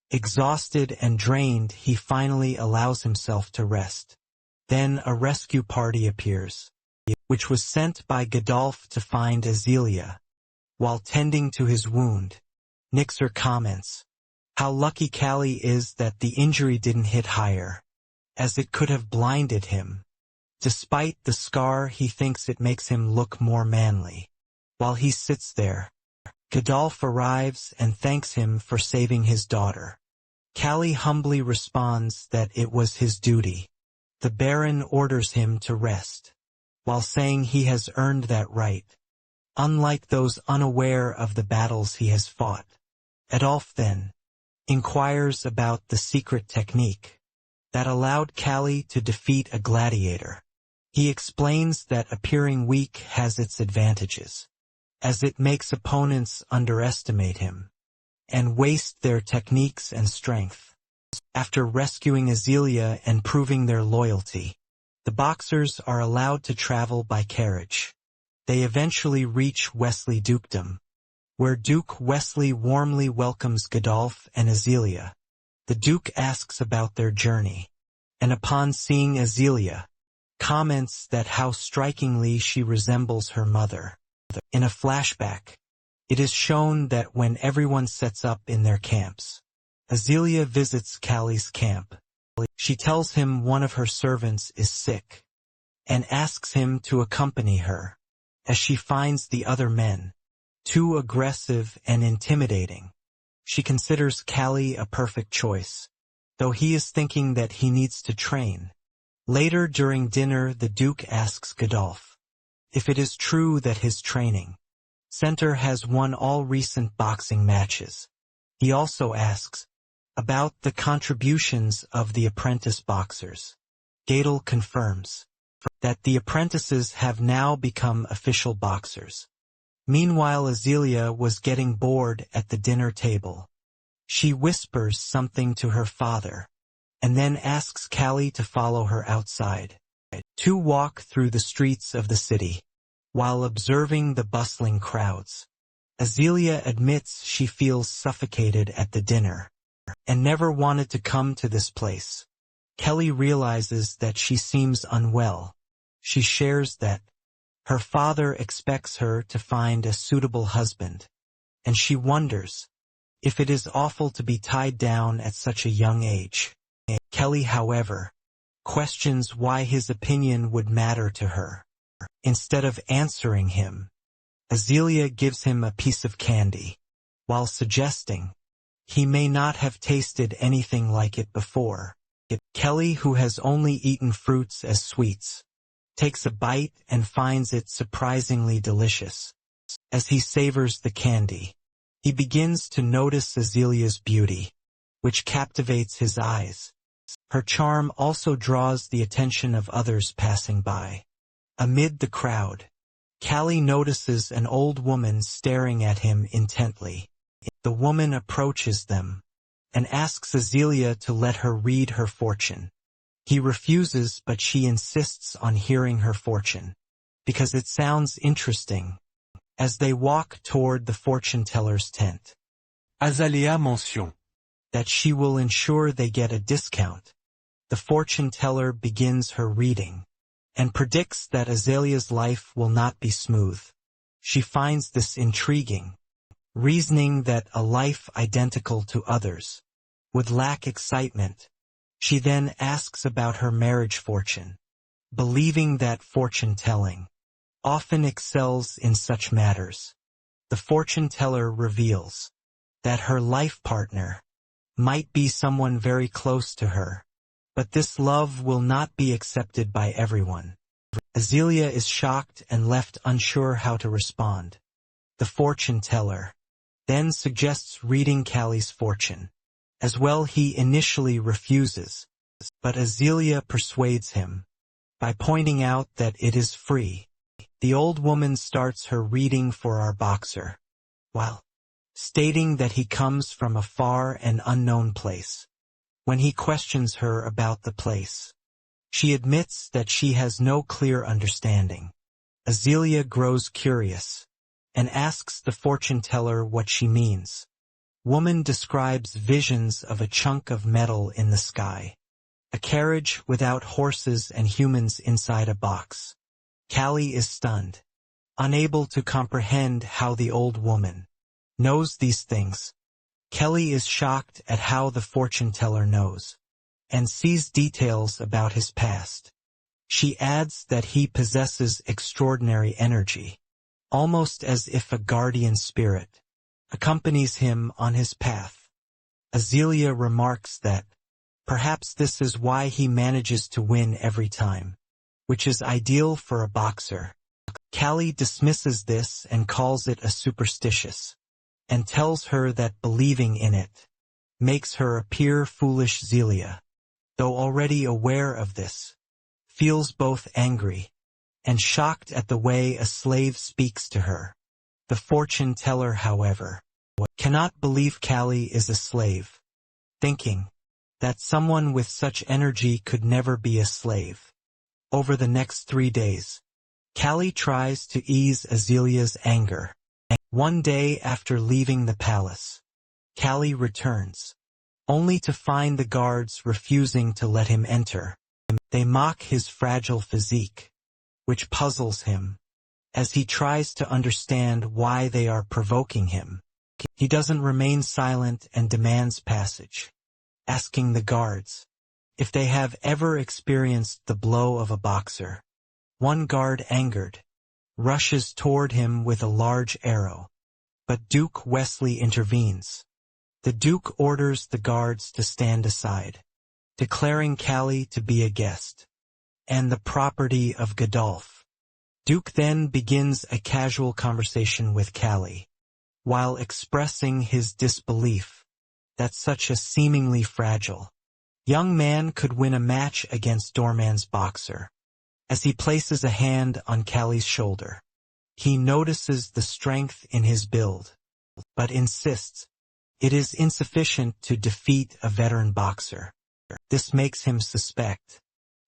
Exhausted and drained, he finally allows himself to rest. Then a rescue party appears, which was sent by Godolph to find Azealia. While tending to his wound, Nixer comments, "How lucky Callie is that the injury didn't hit higher, as it could have blinded him. Despite the scar, he thinks it makes him look more manly." While he sits there, Godolph arrives and thanks him for saving his daughter. Callie humbly responds that it was his duty. The Baron orders him to rest, while saying he has earned that right, unlike those unaware of the battles he has fought. Adolphe then inquires about the secret technique that allowed Callie to defeat a gladiator. He explains that appearing weak has its advantages, as it makes opponents underestimate him and waste their techniques and strength. After rescuing Azealia and proving their loyalty, the boxers are allowed to travel by carriage. They eventually reach Wesley Dukedom, where Duke Wesley warmly welcomes Godolph and Azealia. The Duke asks about their journey, and upon seeing Azealia, comments that how strikingly she resembles her mother. In a flashback, it is shown that when everyone sets up in their camps, Azealia visits Callie's camp. She tells him one of her servants is sick, and asks him to accompany her, as she finds the other men too aggressive and intimidating. She considers Callie a perfect choice, though he is thinking that he needs to train. Later during dinner, the Duke asks Godolph if it is true that his training center has won all recent boxing matches. He also asks about the contributions of the apprentice boxers. Gadel confirms that the apprentices have now become official boxers. Meanwhile, Azealia was getting bored at the dinner table. She whispers something to her father, and then asks Callie to follow her outside. Two walk through the streets of the city, while observing the bustling crowds. Azealia admits she feels suffocated at the dinner, and never wanted to come to this place. Kelly realizes that she seems unwell. She shares that her father expects her to find a suitable husband, and she wonders if it is awful to be tied down at such a young age. Kelly, however, questions why his opinion would matter to her. Instead of answering him, Azealia gives him a piece of candy, while suggesting he may not have tasted anything like it before. Kelly, who has only eaten fruits as sweets, takes a bite and finds it surprisingly delicious. As he savors the candy, he begins to notice Azalea's beauty, which captivates his eyes. Her charm also draws the attention of others passing by. Amid the crowd, Callie notices an old woman staring at him intently. The woman approaches them and asks Azealia to let her read her fortune. He refuses, but she insists on hearing her fortune, because it sounds interesting. As they walk toward the fortune-teller's tent, Azaléa mention that she will ensure they get a discount. The fortune-teller begins her reading, and predicts that Azalea's life will not be smooth. She finds this intriguing, reasoning that a life identical to others would lack excitement. She then asks about her marriage fortune, believing that fortune-telling often excels in such matters. The fortune-teller reveals that her life partner might be someone very close to her, but this love will not be accepted by everyone. Azealia is shocked and left unsure how to respond. The fortune-teller then suggests reading Callie's fortune. As well, he initially refuses, but Azealia persuades him by pointing out that it is free. The old woman starts her reading for our boxer, while stating that he comes from a far and unknown place. When he questions her about the place, she admits that she has no clear understanding. Azealia grows curious and asks the fortune teller what she means. Woman describes visions of a chunk of metal in the sky. A carriage without horses and humans inside a box. Callie is stunned, unable to comprehend how the old woman knows these things. Kelly is shocked at how the fortune teller knows, and sees details about his past. She adds that he possesses extraordinary energy, almost as if a guardian spirit accompanies him on his path. Azealia remarks that perhaps this is why he manages to win every time, which is ideal for a boxer. Callie dismisses this and calls it a superstitious, and tells her that believing in it makes her appear foolish. Zelia, though already aware of this, feels both angry and shocked at the way a slave speaks to her. The fortune teller, however, cannot believe Callie is a slave, thinking that someone with such energy could never be a slave. Over the next 3 days, Callie tries to ease Azelia's anger. One day after leaving the palace, Callie returns, only to find the guards refusing to let him enter. They mock his fragile physique, which puzzles him, as he tries to understand why they are provoking him. He doesn't remain silent and demands passage, asking the guards if they have ever experienced the blow of a boxer. One guard, angered, rushes toward him with a large arrow, but Duke Wesley intervenes. The Duke orders the guards to stand aside, declaring Callie to be a guest and the property of Godolph. Duke then begins a casual conversation with Callie, while expressing his disbelief that such a seemingly fragile young man could win a match against Doorman's boxer. As he places a hand on Callie's shoulder, he notices the strength in his build, but insists it is insufficient to defeat a veteran boxer. This makes him suspect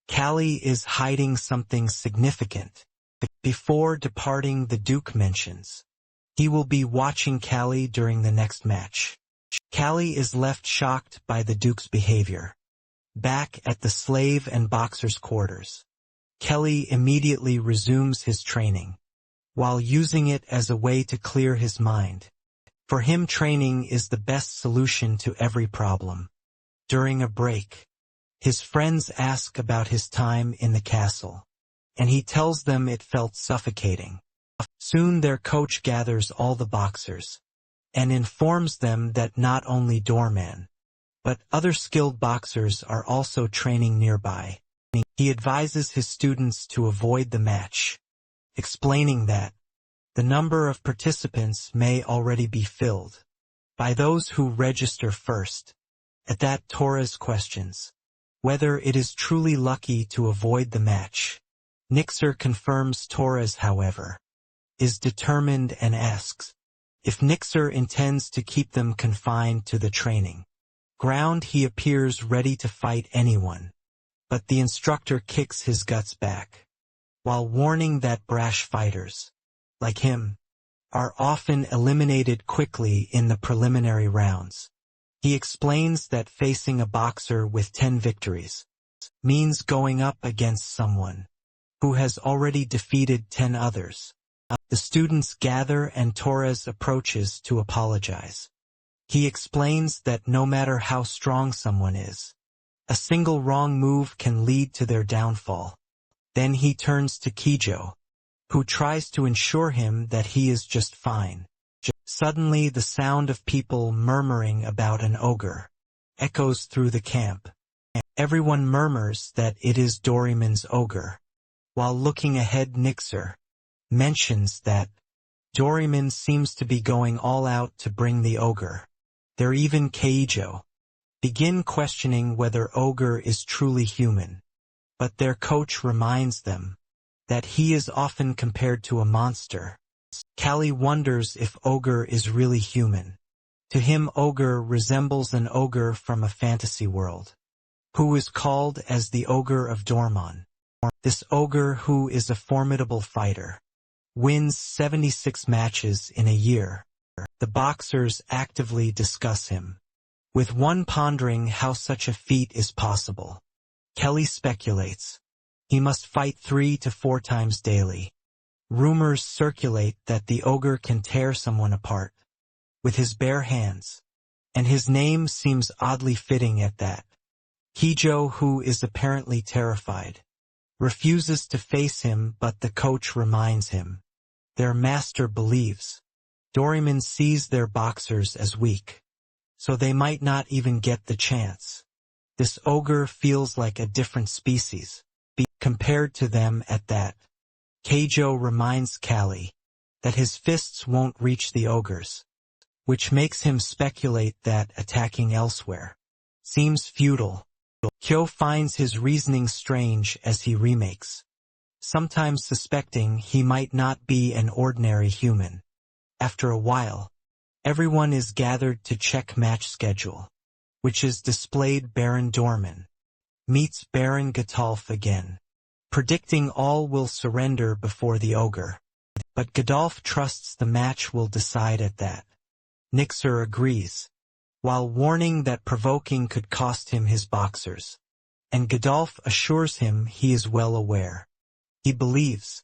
Callie is hiding something significant. Before departing, the Duke mentions he will be watching Callie during the next match. Callie is left shocked by the Duke's behavior. Back at the slave and boxer's quarters, Kelly immediately resumes his training, while using it as a way to clear his mind. For him, training is the best solution to every problem. During a break, his friends ask about his time in the castle, and he tells them it felt suffocating. Soon their coach gathers all the boxers, and informs them that not only Doorman, but other skilled boxers are also training nearby. He advises his students to avoid the match, explaining that the number of participants may already be filled by those who register first. At that, Torres questions whether it is truly lucky to avoid the match. Nixer confirms Torres, however, is determined and asks if Nixer intends to keep them confined to the training ground. He appears ready to fight anyone, but the instructor kicks his guts back, while warning that brash fighters, like him, are often eliminated quickly in the preliminary rounds. He explains that facing a boxer with 10 victories means going up against someone who has already defeated 10 others. The students gather and Torres approaches to apologize. He explains that no matter how strong someone is, a single wrong move can lead to their downfall. Then he turns to Kijo, who tries to assure him that he is just fine. Suddenly, the sound of people murmuring about an ogre echoes through the camp. Everyone murmurs that it is Doryman's ogre. While looking ahead, Nixer mentions that Doryman seems to be going all out to bring the ogre. There, even Keijo begin questioning whether ogre is truly human, but their coach reminds them that he is often compared to a monster. Callie wonders if ogre is really human. To him, ogre resembles an ogre from a fantasy world, who is called as the Ogre of Dormon. This ogre, who is a formidable fighter, wins 76 matches in a year. The boxers actively discuss him, with one pondering how such a feat is possible. Kelly speculates. He must fight 3 to 4 times daily. Rumors circulate that the ogre can tear someone apart with his bare hands, and his name seems oddly fitting at that. Kijo, who is apparently terrified, refuses to face him, but the coach reminds him. Their master believes. Doraemon sees their boxers as weak, so they might not even get the chance. This ogre feels like a different species, compared to them at that. Keijo reminds Callie that his fists won't reach the ogres, which makes him speculate that attacking elsewhere seems futile. Kyo finds his reasoning strange as he remakes, sometimes suspecting he might not be an ordinary human. After a while, everyone is gathered to check match schedule, which is displayed. Baron Dorman meets Baron Gadolf again, predicting all will surrender before the ogre. But Gadolf trusts the match will decide at that. Nixer agrees, while warning that provoking could cost him his boxers, and Gadolf assures him he is well aware. He believes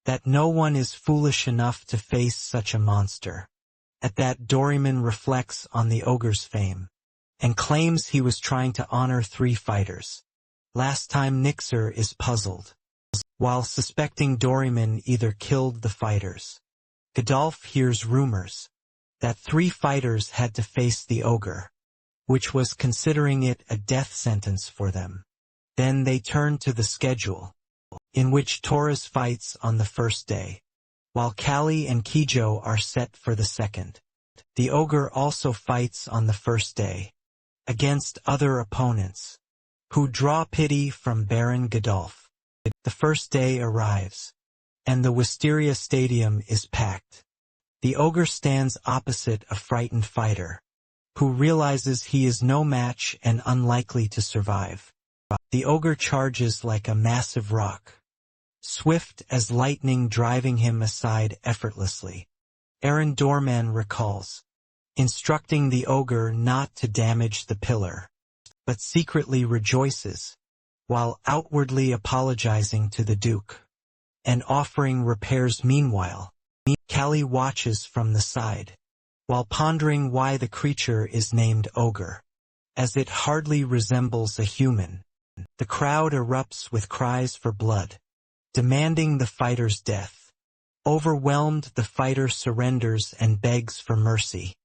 that no one is foolish enough to face such a monster. At that, Doraemon reflects on the ogre's fame, and claims he was trying to honor 3 fighters. Last time Nixer is puzzled, while suspecting Doraemon either killed the fighters. Gadolf hears rumors that 3 fighters had to face the ogre, which was considering it a death sentence for them. Then they turn to the schedule, in which Torres fights on the first day, while Callie and Kijo are set for the second. The ogre also fights on the first day, against other opponents, who draw pity from Baron Gadolf. The first day arrives, and the Wisteria Stadium is packed. The ogre stands opposite a frightened fighter, who realizes he is no match and unlikely to survive. The ogre charges like a massive rock, swift as lightning, driving him aside effortlessly. Aaron Dorman recalls, instructing the ogre not to damage the pillar, but secretly rejoices, while outwardly apologizing to the Duke, and offering repairs. Meanwhile, Callie watches from the side, while pondering why the creature is named ogre, as it hardly resembles a human. The crowd erupts with cries for blood, demanding the fighter's death. Overwhelmed, the fighter surrenders and begs for mercy,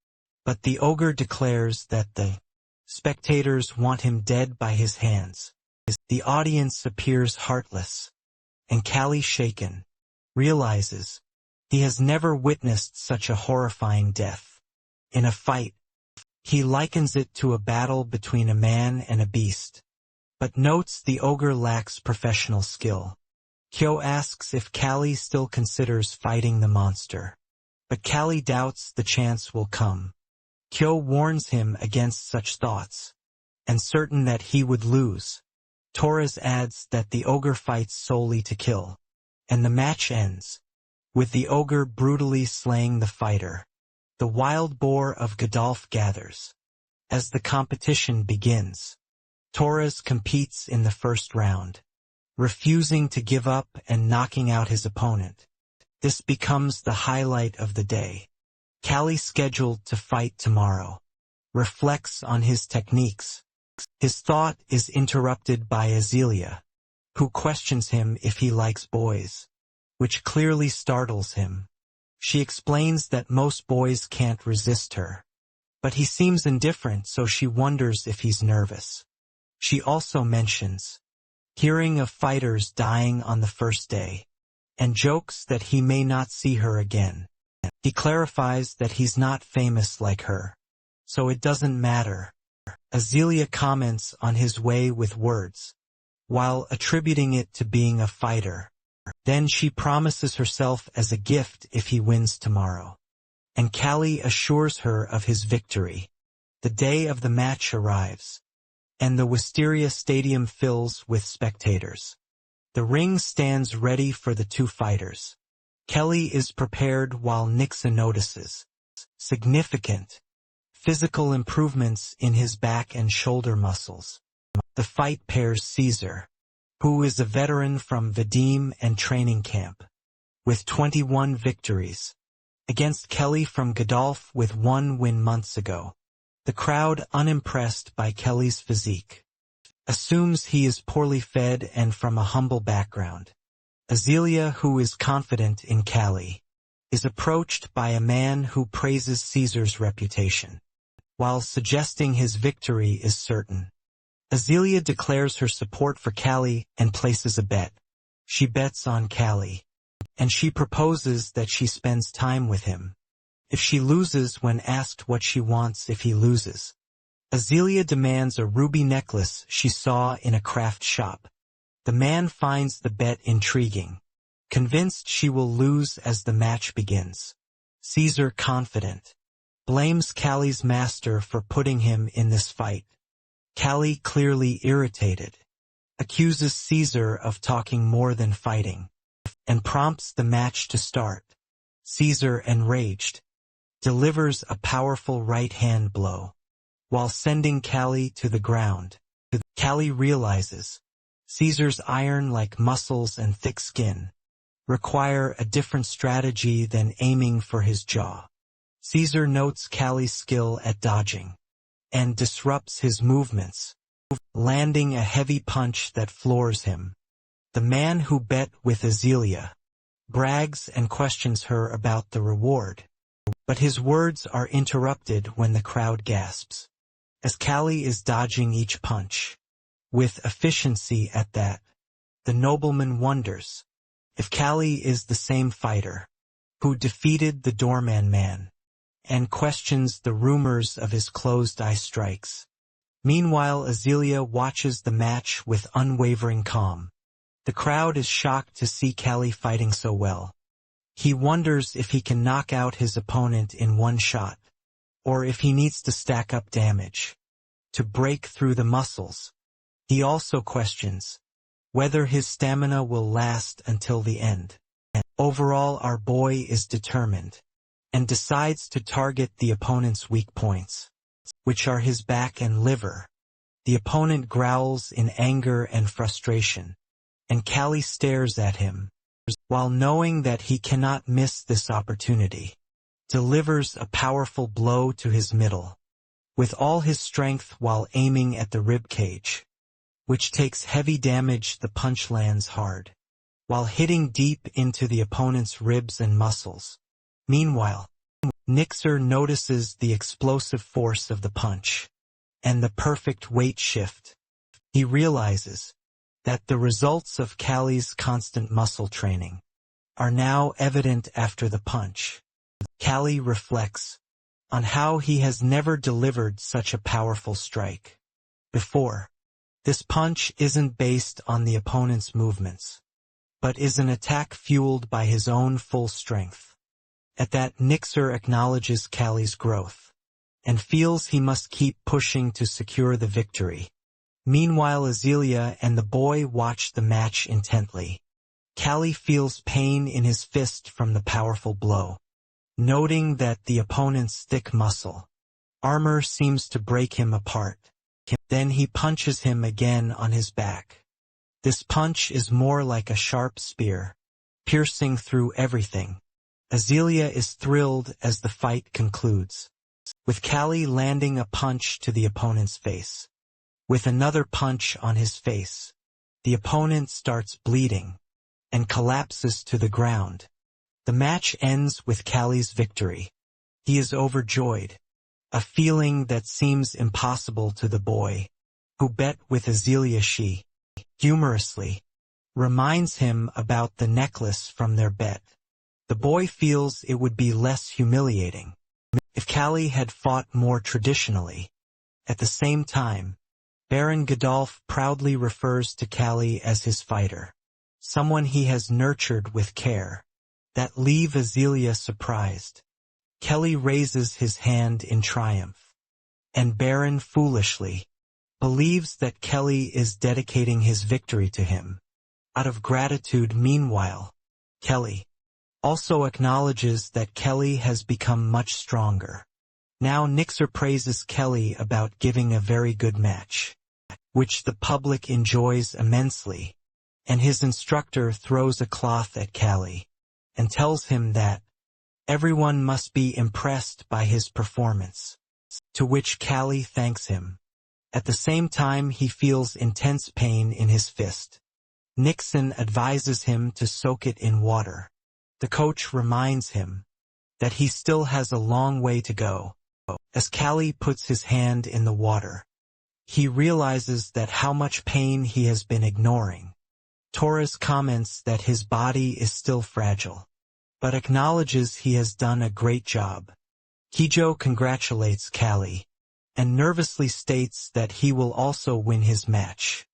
but the ogre declares that the spectators want him dead by his hands. The audience appears heartless, and Callie, shaken, realizes he has never witnessed such a horrifying death. In a fight, he likens it to a battle between a man and a beast, but notes the ogre lacks professional skill. Kyo asks if Callie still considers fighting the monster, but Callie doubts the chance will come. Kyo warns him against such thoughts, and certain that he would lose, Torres adds that the ogre fights solely to kill, and the match ends with the ogre brutally slaying the fighter. The wild boar of Gadolf gathers. As the competition begins, Torres competes in the first round, refusing to give up and knocking out his opponent. This becomes the highlight of the day. Callie, scheduled to fight tomorrow, reflects on his techniques. His thought is interrupted by Azealia, who questions him if he likes boys, which clearly startles him. She explains that most boys can't resist her, but he seems indifferent, so she wonders if he's nervous. She also mentions hearing of fighters dying on the first day, and jokes that he may not see her again. He clarifies that he's not famous like her, so it doesn't matter. Azealia comments on his way with words, while attributing it to being a fighter. Then she promises herself as a gift if he wins tomorrow, and Callie assures her of his victory. The day of the match arrives, and the Wisteria Stadium fills with spectators. The ring stands ready for the 2 fighters. Kelly is prepared while Nixa notices significant physical improvements in his back and shoulder muscles. The fight pairs Caesar, who is a veteran from Vadim and training camp, with 21 victories, against Kelly from Godolph with 1 win months ago. The crowd, unimpressed by Kelly's physique, assumes he is poorly fed and from a humble background. Azealia, who is confident in Callie, is approached by a man who praises Caesar's reputation, while suggesting his victory is certain. Azealia declares her support for Callie and places a bet. She bets on Callie, and she proposes that she spends time with him if she loses when asked what she wants if he loses. Azealia demands a ruby necklace she saw in a craft shop. The man finds the bet intriguing, convinced she will lose as the match begins. Caesar, confident, blames Callie's master for putting him in this fight. Callie, clearly irritated, accuses Caesar of talking more than fighting, and prompts the match to start. Caesar, enraged, delivers a powerful right-hand blow, while sending Callie to the ground. Callie realizes Caesar's iron-like muscles and thick skin require a different strategy than aiming for his jaw. Caesar notes Callie's skill at dodging, and disrupts his movements, landing a heavy punch that floors him. The man who bet with Azealia brags and questions her about the reward, but his words are interrupted when the crowd gasps, as Callie is dodging each punch with efficiency at that. The nobleman wonders if Callie is the same fighter who defeated the doorman man, and questions the rumors of his closed-eye strikes. Meanwhile, Azealia watches the match with unwavering calm. The crowd is shocked to see Callie fighting so well. He wonders if he can knock out his opponent in one shot, or if he needs to stack up damage to break through the muscles. He also questions whether his stamina will last until the end. Overall, our boy is determined, and decides to target the opponent's weak points, which are his back and liver. The opponent growls in anger and frustration, and Callie stares at him, while knowing that he cannot miss this opportunity. Delivers a powerful blow to his middle, with all his strength while aiming at the rib cage, which takes heavy damage. The punch lands hard, while hitting deep into the opponent's ribs and muscles. Meanwhile, Nixa notices the explosive force of the punch, and the perfect weight shift. He realizes that the results of Callie's constant muscle training are now evident after the punch. Callie reflects on how he has never delivered such a powerful strike before. This punch isn't based on the opponent's movements, but is an attack fueled by his own full strength. At that, Nixa acknowledges Callie's growth, and feels he must keep pushing to secure the victory. Meanwhile, Azealia and the boy watch the match intently. Callie feels pain in his fist from the powerful blow, noting that the opponent's thick muscle armor seems to break him apart. Then he punches him again on his back. This punch is more like a sharp spear, piercing through everything. Azealia is thrilled as the fight concludes, with Callie landing a punch to the opponent's face. With another punch on his face, the opponent starts bleeding and collapses to the ground. The match ends with Callie's victory. He is overjoyed, a feeling that seems impossible to the boy, who bet with Azealia. She, humorously, reminds him about the necklace from their bet. The boy feels it would be less humiliating if Callie had fought more traditionally. At the same time, Baron Godolph proudly refers to Callie as his fighter, someone he has nurtured with care, that leave Azealia surprised. Kelly raises his hand in triumph, and Baron foolishly believes that Kelly is dedicating his victory to him out of gratitude. Meanwhile, Kelly, also acknowledges that Kelly has become much stronger. Now Nixer praises Kelly about giving a very good match, which the public enjoys immensely, and his instructor throws a cloth at Kelly and tells him that everyone must be impressed by his performance, to which Kelly thanks him. At the same time he feels intense pain in his fist. Nixon advises him to soak it in water. The coach reminds him that he still has a long way to go. As Kelly puts his hand in the water, he realizes that how much pain he has been ignoring. Torres comments that his body is still fragile, but acknowledges he has done a great job. Kijo congratulates Kelly and nervously states that he will also win his match.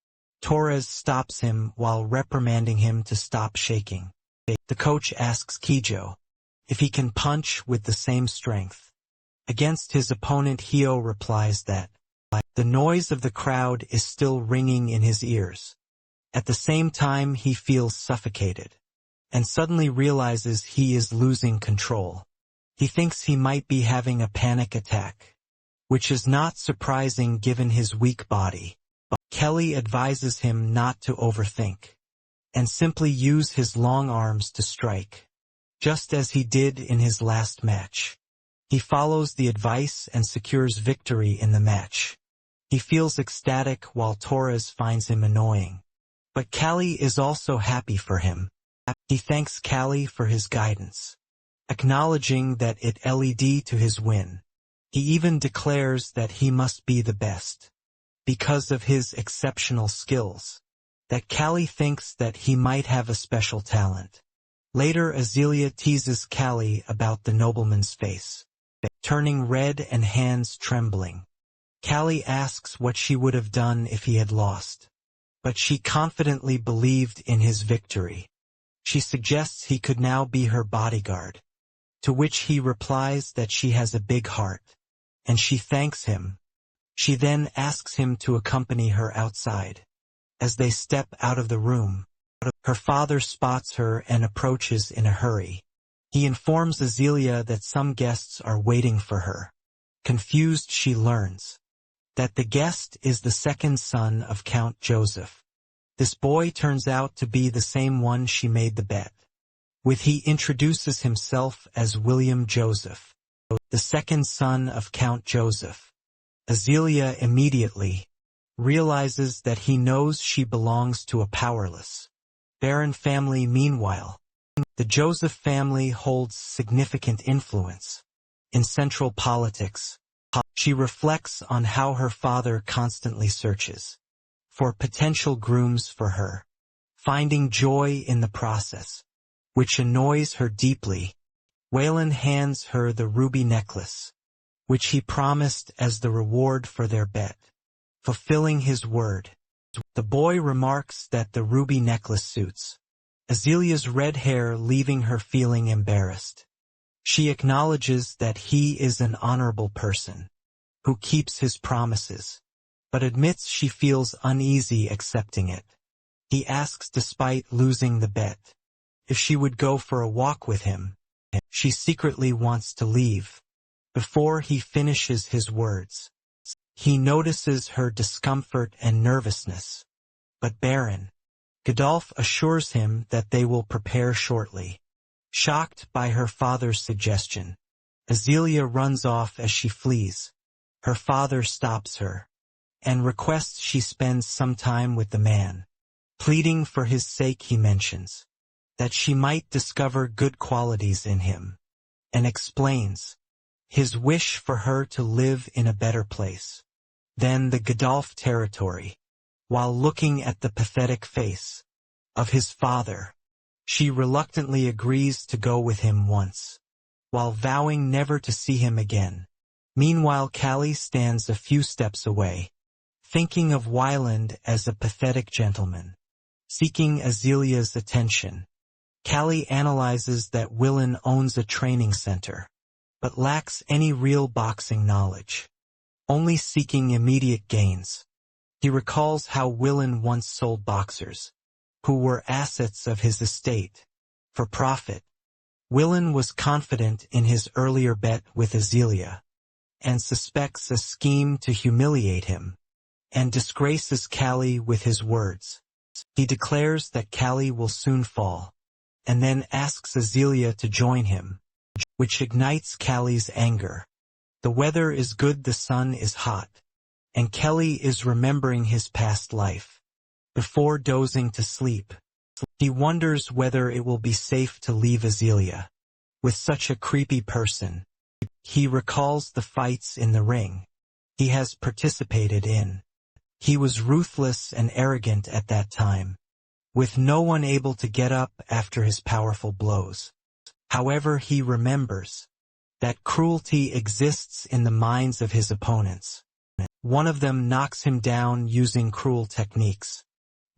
Torres stops him while reprimanding him to stop shaking. The coach asks Kijo if he can punch with the same strength. Against his opponent, Hio replies that the noise of the crowd is still ringing in his ears. At the same time he feels suffocated, and suddenly realizes he is losing control. He thinks he might be having a panic attack, which is not surprising given his weak body. Kelly advises him not to overthink, and simply use his long arms to strike, just as he did in his last match. He follows the advice and secures victory in the match. He feels ecstatic while Torres finds him annoying. But Kelly is also happy for him. He thanks Kelly for his guidance, acknowledging that it led to his win. He even declares that he must be the best, because of his exceptional skills, that Kelly thinks that he might have a special talent. Later Azealia teases Kelly about the nobleman's face, turning red and hands trembling. Kelly asks what she would have done if he had lost, but she confidently believed in his victory. She suggests he could now be her bodyguard, to which he replies that she has a big heart, and she thanks him. She then asks him to accompany her outside. As they step out of the room, her father spots her and approaches in a hurry. He informs Azealia that some guests are waiting for her. Confused, she learns that the guest is the second son of Count Joseph. This boy turns out to be the same one she made the bet with. He introduces himself as William Joseph, the second son of Count Joseph. Azealia immediately realizes that he knows she belongs to a powerless, barren family. Meanwhile, the Joseph family holds significant influence in central politics. She reflects on how her father constantly searches for potential grooms for her, finding joy in the process, which annoys her deeply. Waylon hands her the ruby necklace, which he promised as the reward for their bet, fulfilling his word. The boy remarks that the ruby necklace suits Azalia's red hair, leaving her feeling embarrassed. She acknowledges that he is an honorable person who keeps his promises, but admits she feels uneasy accepting it. He asks, despite losing the bet, if she would go for a walk with him. She secretly wants to leave. Before he finishes his words, he notices her discomfort and nervousness. But Baron Godolph assures him that they will prepare shortly. Shocked by her father's suggestion, Azealia runs off. As she flees, her father stops her and requests she spends some time with the man. Pleading for his sake, he mentions that she might discover good qualities in him, and explains his wish for her to live in a better place than the Godolph territory. While looking at the pathetic face of his father, she reluctantly agrees to go with him once, while vowing never to see him again. Meanwhile, Callie stands a few steps away, thinking of Wyland as a pathetic gentleman, seeking Azalia's attention. Callie analyzes that Willen owns a training center, but lacks any real boxing knowledge, only seeking immediate gains. He recalls how Willen once sold boxers, who were assets of his estate, for profit. Willen was confident in his earlier bet with Azealia, and suspects a scheme to humiliate him, and disgraces Callie with his words. He declares that Callie will soon fall, and then asks Azealia to join him, which ignites Callie's anger. The weather is good, the sun is hot, and Kelly is remembering his past life. Before dozing to sleep, he wonders whether it will be safe to leave Azealia with such a creepy person. He recalls the fights in the ring he has participated in. He was ruthless and arrogant at that time, with no one able to get up after his powerful blows. However, he remembers that cruelty exists in the minds of his opponents. One of them knocks him down using cruel techniques,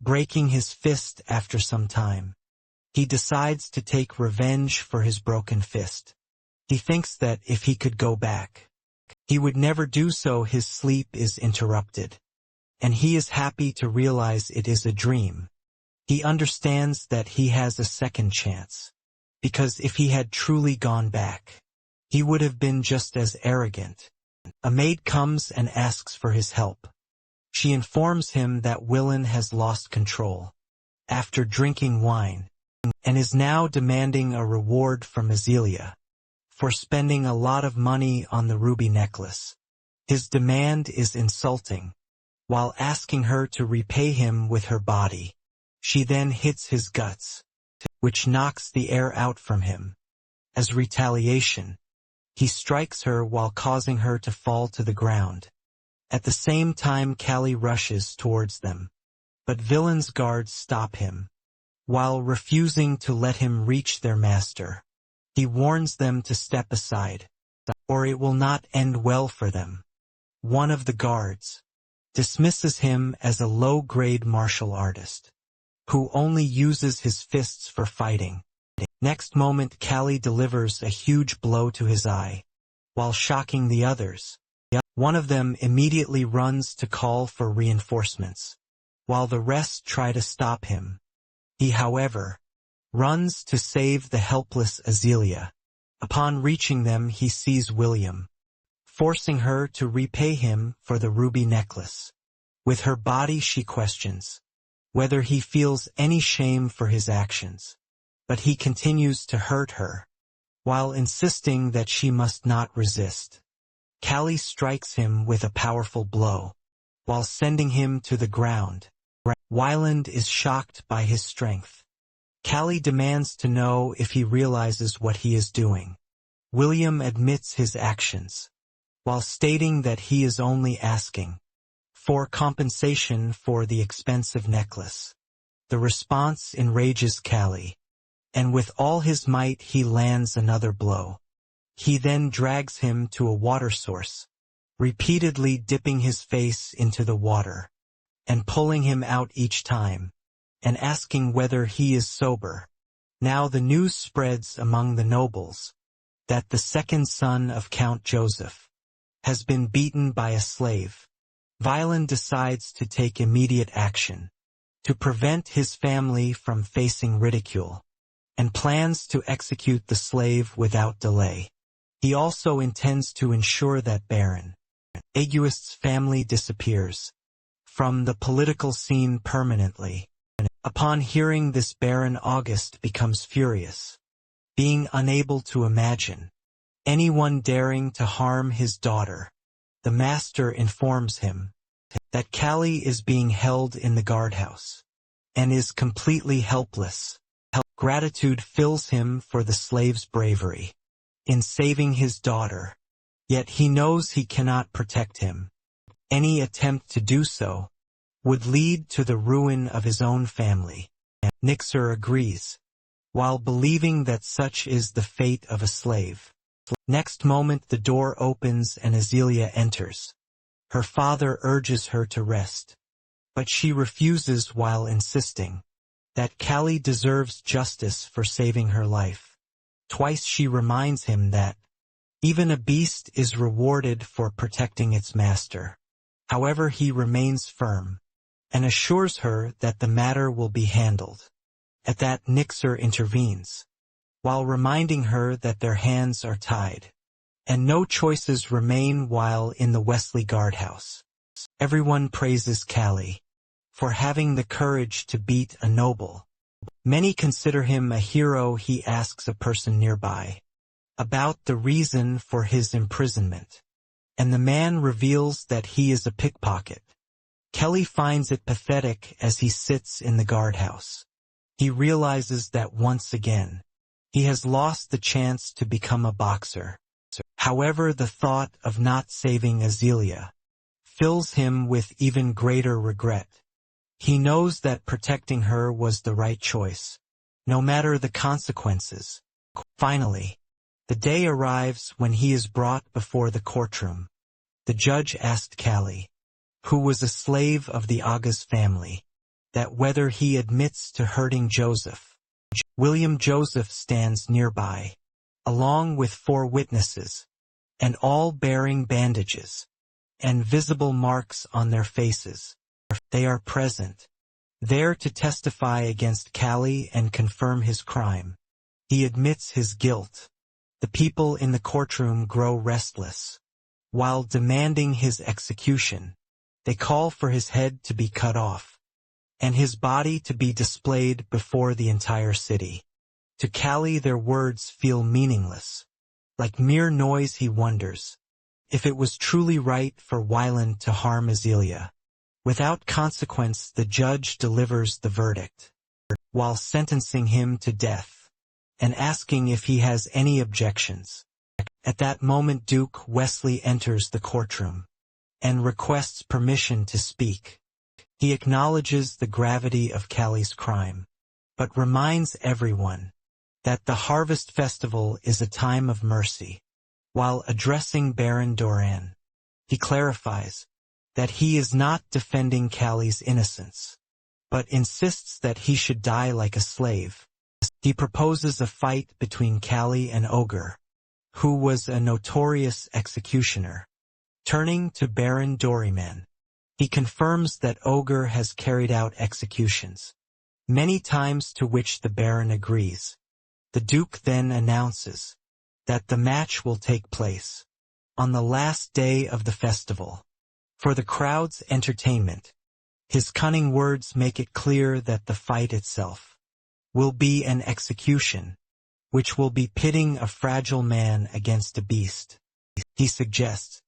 breaking his fist after some time. He decides to take revenge for his broken fist. He thinks that if he could go back, he would never do so. His sleep is interrupted, and he is happy to realize it is a dream. He understands that he has a second chance, because if he had truly gone back, he would have been just as arrogant. A maid comes and asks for his help. She informs him that Willen has lost control after drinking wine, and is now demanding a reward from Azealia for spending a lot of money on the ruby necklace. His demand is insulting. While asking her to repay him with her body, she then hits his guts, which knocks the air out from him. As retaliation, he strikes her while causing her to fall to the ground. At the same time, Callie rushes towards them, but Villain's guards stop him. While refusing to let him reach their master, he warns them to step aside, or it will not end well for them. One of the guards dismisses him as a low-grade martial artist, who only uses his fists for fighting. Next moment, Callie delivers a huge blow to his eye, while shocking the others. One of them immediately runs to call for reinforcements, while the rest try to stop him. He, however, runs to save the helpless Azealia. Upon reaching them, he sees William, forcing her to repay him for the ruby necklace. With her body, she questions whether he feels any shame for his actions, but he continues to hurt her, while insisting that she must not resist. Callie strikes him with a powerful blow, while sending him to the ground. Wyland is shocked by his strength. Callie demands to know if he realizes what he is doing. William admits his actions, while stating that he is only asking for compensation for the expensive necklace. The response enrages Callie, and with all his might he lands another blow. He then drags him to a water source, repeatedly dipping his face into the water, and pulling him out each time, and asking whether he is sober. Now the news spreads among the nobles that the second son of Count Joseph has been beaten by a slave. Violin decides to take immediate action to prevent his family from facing ridicule, and plans to execute the slave without delay. He also intends to ensure that Baron Aguist's family disappears from the political scene permanently. Upon hearing this, Baron August becomes furious, being unable to imagine anyone daring to harm his daughter. The master informs him that Callie is being held in the guardhouse and is completely helpless. Gratitude fills him for the slave's bravery in saving his daughter, yet he knows he cannot protect him. Any attempt to do so would lead to the ruin of his own family. Nixer agrees, while believing that such is the fate of a slave. Next moment, the door opens and Azealia enters. Her father urges her to rest, but she refuses while insisting that Callie deserves justice for saving her life. Twice she reminds him that even a beast is rewarded for protecting its master. However, he remains firm and assures her that the matter will be handled. At that, Nixer intervenes, while reminding her that their hands are tied, and no choices remain while in the Wesley guardhouse. Everyone praises Callie for having the courage to beat a noble. Many consider him a hero. He asks a person nearby about the reason for his imprisonment, and the man reveals that he is a pickpocket. Kelly finds it pathetic as he sits in the guardhouse. He realizes that once again, he has lost the chance to become a boxer. However, the thought of not saving Azealia fills him with even greater regret. He knows that protecting her was the right choice, no matter the consequences. Finally, the day arrives when he is brought before the courtroom. The judge asked Callie, who was a slave of the Aga's family, that whether he admits to hurting Joseph. William Joseph stands nearby, along with 4 witnesses, and all bearing bandages and visible marks on their faces. They are present, there to testify against Callie and confirm his crime. He admits his guilt. The people in the courtroom grow restless. While demanding his execution, they call for his head to be cut off, and his body to be displayed before the entire city. To Callie their words feel meaningless. Like mere noise, he wonders if it was truly right for Wyland to harm Azealia. Without consequence, the judge delivers the verdict, while sentencing him to death, and asking if he has any objections. At that moment, Duke Wesley enters the courtroom, and requests permission to speak. He acknowledges the gravity of Callie's crime, but reminds everyone that the Harvest Festival is a time of mercy. While addressing Baron Doran, he clarifies that he is not defending Callie's innocence, but insists that he should die like a slave. He proposes a fight between Callie and Ogre, who was a notorious executioner. Turning to Baron Doryman, he confirms that Ogre has carried out executions, many times, to which the Baron agrees. The Duke then announces that the match will take place on the last day of the festival. For the crowd's entertainment, his cunning words make it clear that the fight itself will be an execution, which will be pitting a fragile man against a beast. He suggests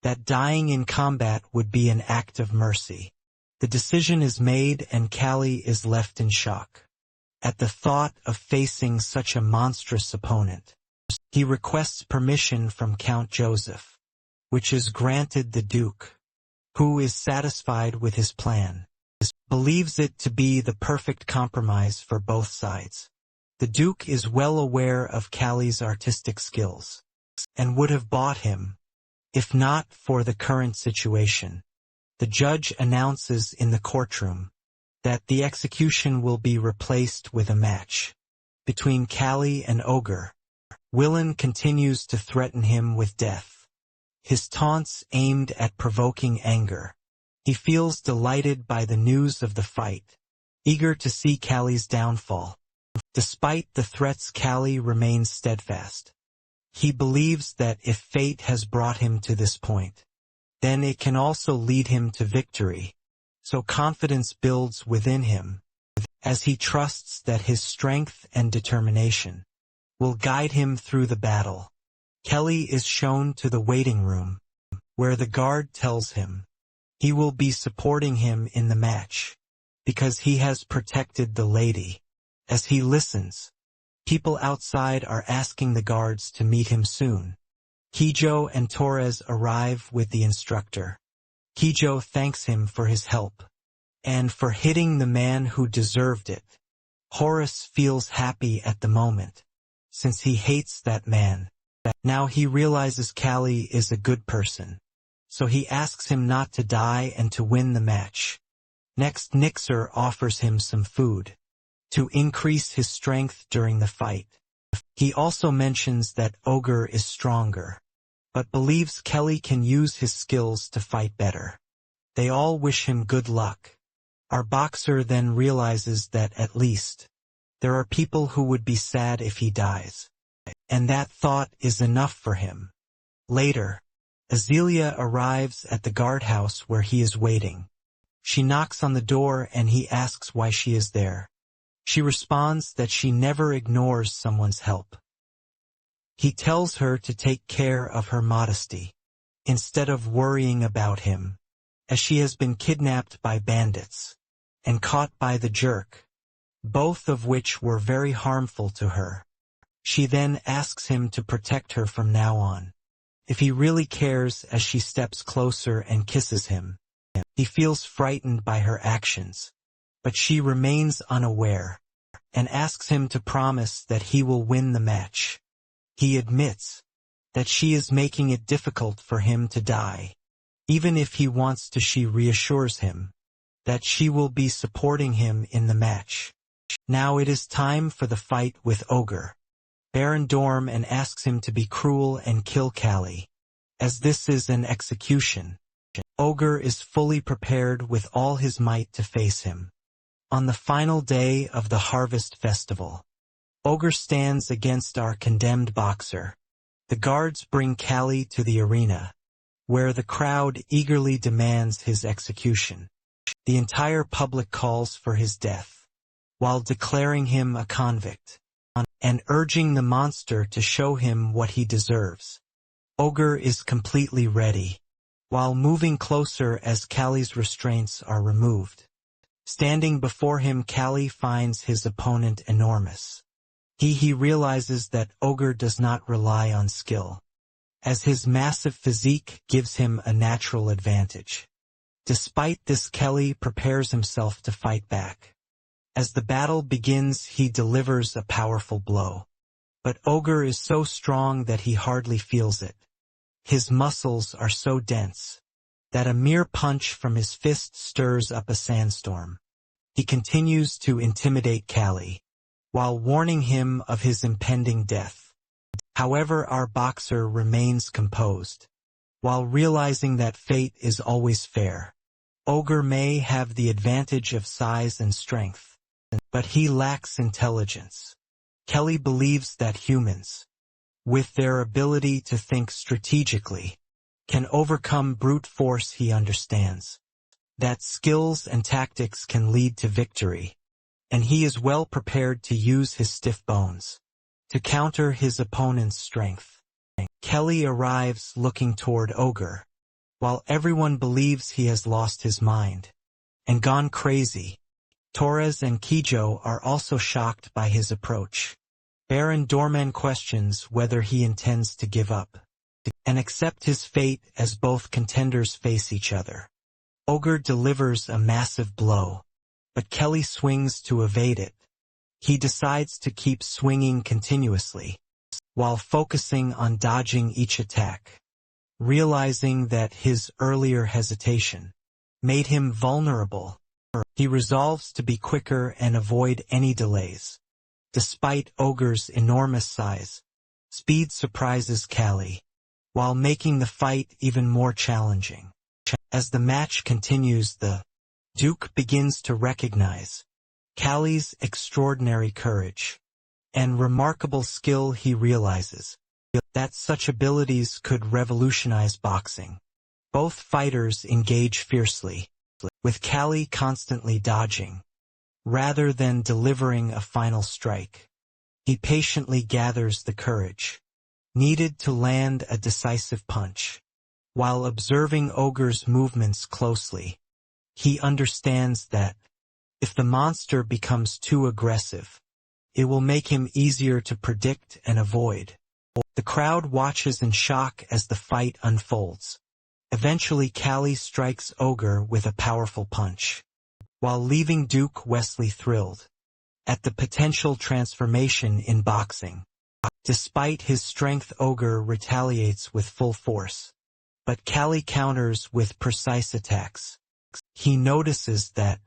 that dying in combat would be an act of mercy. The decision is made and Callie is left in shock at the thought of facing such a monstrous opponent. He requests permission from Count Joseph, which is granted. The Duke, who is satisfied with his plan, believes it to be the perfect compromise for both sides. The Duke is well aware of Callie's artistic skills, and would have bought him, if not for the current situation. The judge announces in the courtroom that the execution will be replaced with a match between Callie and Ogre. Willan continues to threaten him with death, his taunts aimed at provoking anger. He feels delighted by the news of the fight, eager to see Callie's downfall. Despite the threats, Callie remains steadfast. He believes that if fate has brought him to this point, then it can also lead him to victory. So confidence builds within him, as he trusts that his strength and determination will guide him through the battle. Kelly is shown to the waiting room, where the guard tells him he will be supporting him in the match, because he has protected the lady. As he listens, people outside are asking the guards to meet him soon. Kijo and Torres arrive with the instructor. Kijo thanks him for his help, and for hitting the man who deserved it. Horace feels happy at the moment, since he hates that man. Now he realizes Callie is a good person, so he asks him not to die and to win the match. Next, Nixer offers him some food to increase his strength during the fight. He also mentions that Ogre is stronger, but believes Kelly can use his skills to fight better. They all wish him good luck. Our boxer then realizes that at least There are people who would be sad if he dies. And that thought is enough for him. Later, Azealia arrives at the guardhouse where he is waiting. She knocks on the door and he asks why she is there. She responds that she never ignores someone's help. He tells her to take care of her modesty, instead of worrying about him, as she has been kidnapped by bandits, and caught by the jerk, both of which were very harmful to her. She then asks him to protect her from now on, if he really cares, as she steps closer and kisses him. He feels frightened by her actions, but she remains unaware, and asks him to promise that he will win the match. He admits that she is making it difficult for him to die. Even if he wants to, she reassures him that she will be supporting him in the match. Now it is time for the fight with Ogre. Baron Dorm and asks him to be cruel and kill Callie, as this is an execution. Ogre is fully prepared with all his might to face him. On the final day of the Harvest Festival, Ogre stands against our condemned boxer. The guards bring Callie to the arena, where the crowd eagerly demands his execution. The entire public calls for his death, while declaring him a convict, and urging the monster to show him what he deserves. Ogre is completely ready, while moving closer as Callie's restraints are removed. Standing before him, Callie finds his opponent enormous. He realizes that Ogre does not rely on skill, as his massive physique gives him a natural advantage. Despite this, Callie prepares himself to fight back. As the battle begins, he delivers a powerful blow. But Ogre is so strong that he hardly feels it. His muscles are so dense that a mere punch from his fist stirs up a sandstorm. He continues to intimidate Callie, while warning him of his impending death. However, our boxer remains composed, while realizing that fate is always fair. Ogre may have the advantage of size and strength, but he lacks intelligence. Callie believes that humans, with their ability to think strategically, can overcome brute force. He understands that skills and tactics can lead to victory, and he is well prepared to use his stiff bones to counter his opponent's strength. Callie arrives looking toward Ogre, while everyone believes he has lost his mind and gone crazy. Torres and Kijo are also shocked by his approach. Baron Dorman questions whether he intends to give up and accept his fate as both contenders face each other. Ogre delivers a massive blow, but Callie swings to evade it. He decides to keep swinging continuously, while focusing on dodging each attack. Realizing that his earlier hesitation made him vulnerable, he resolves to be quicker and avoid any delays. Despite Ogre's enormous size, speed surprises Callie, while making the fight even more challenging. As the match continues, the Duke begins to recognize Callie's extraordinary courage and remarkable skill. He realizes that such abilities could revolutionize boxing. Both fighters engage fiercely, with Callie constantly dodging, rather than delivering a final strike. He patiently gathers the courage needed to land a decisive punch. While observing Ogre's movements closely, he understands that if the monster becomes too aggressive, it will make him easier to predict and avoid. The crowd watches in shock as the fight unfolds. Eventually, Callie strikes Ogre with a powerful punch, while leaving Duke Wesley thrilled at the potential transformation in boxing. Despite his strength, Ogre retaliates with full force, but Callie counters with precise attacks. He notices that,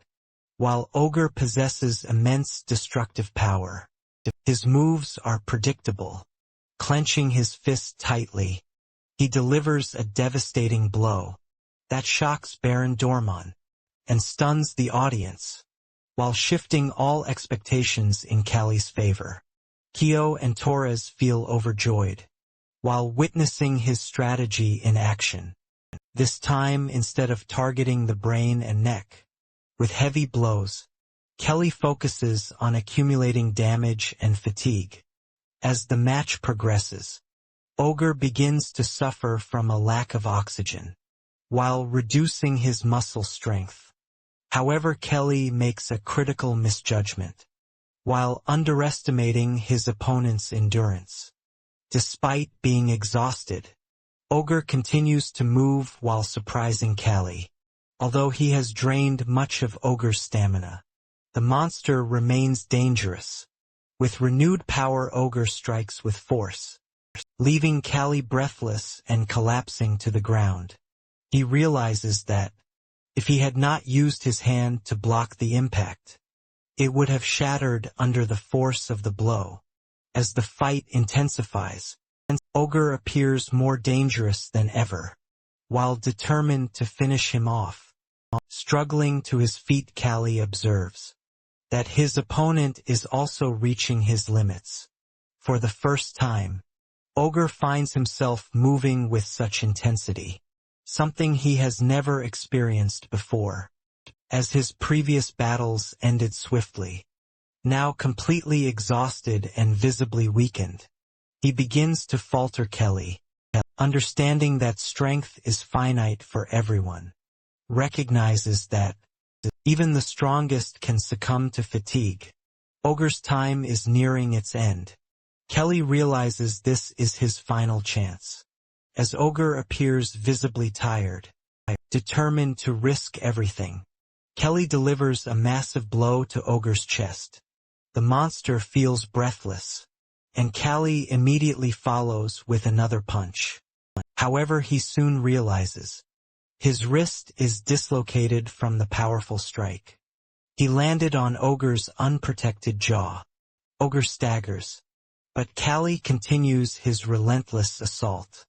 while Ogre possesses immense destructive power, his moves are predictable. Clenching his fist tightly, he delivers a devastating blow that shocks Baron Dorman and stuns the audience. while shifting all expectations in Callie's favor. Kyo and Torres feel overjoyed, while witnessing his strategy in action. This time, instead of targeting the brain and neck with heavy blows, Kelly focuses on accumulating damage and fatigue. As the match progresses, Ogre begins to suffer from a lack of oxygen, while reducing his muscle strength. However, Kelly makes a critical misjudgment, while underestimating his opponent's endurance. Despite being exhausted, Ogre continues to move while surprising Callie. Although he has drained much of Ogre's stamina, the monster remains dangerous. With renewed power, Ogre strikes with force, leaving Callie breathless and collapsing to the ground. He realizes that, if he had not used his hand to block the impact, it would have shattered under the force of the blow. As the fight intensifies, Ogre appears more dangerous than ever. While determined to finish him off, struggling to his feet, Callie observes that his opponent is also reaching his limits. For the first time, Ogre finds himself moving with such intensity, something he has never experienced before. As his previous battles ended swiftly, now completely exhausted and visibly weakened, he begins to falter. Kelly, understanding that strength is finite for everyone, recognizes that even the strongest can succumb to fatigue. Ogre's time is nearing its end. Kelly realizes this is his final chance. As Ogre appears visibly tired, determined to risk everything, Kelly delivers a massive blow to Ogre's chest. The monster feels breathless, and Callie immediately follows with another punch. However, he soon realizes his wrist is dislocated from the powerful strike. He landed on Ogre's unprotected jaw. Ogre staggers, but Callie continues his relentless assault.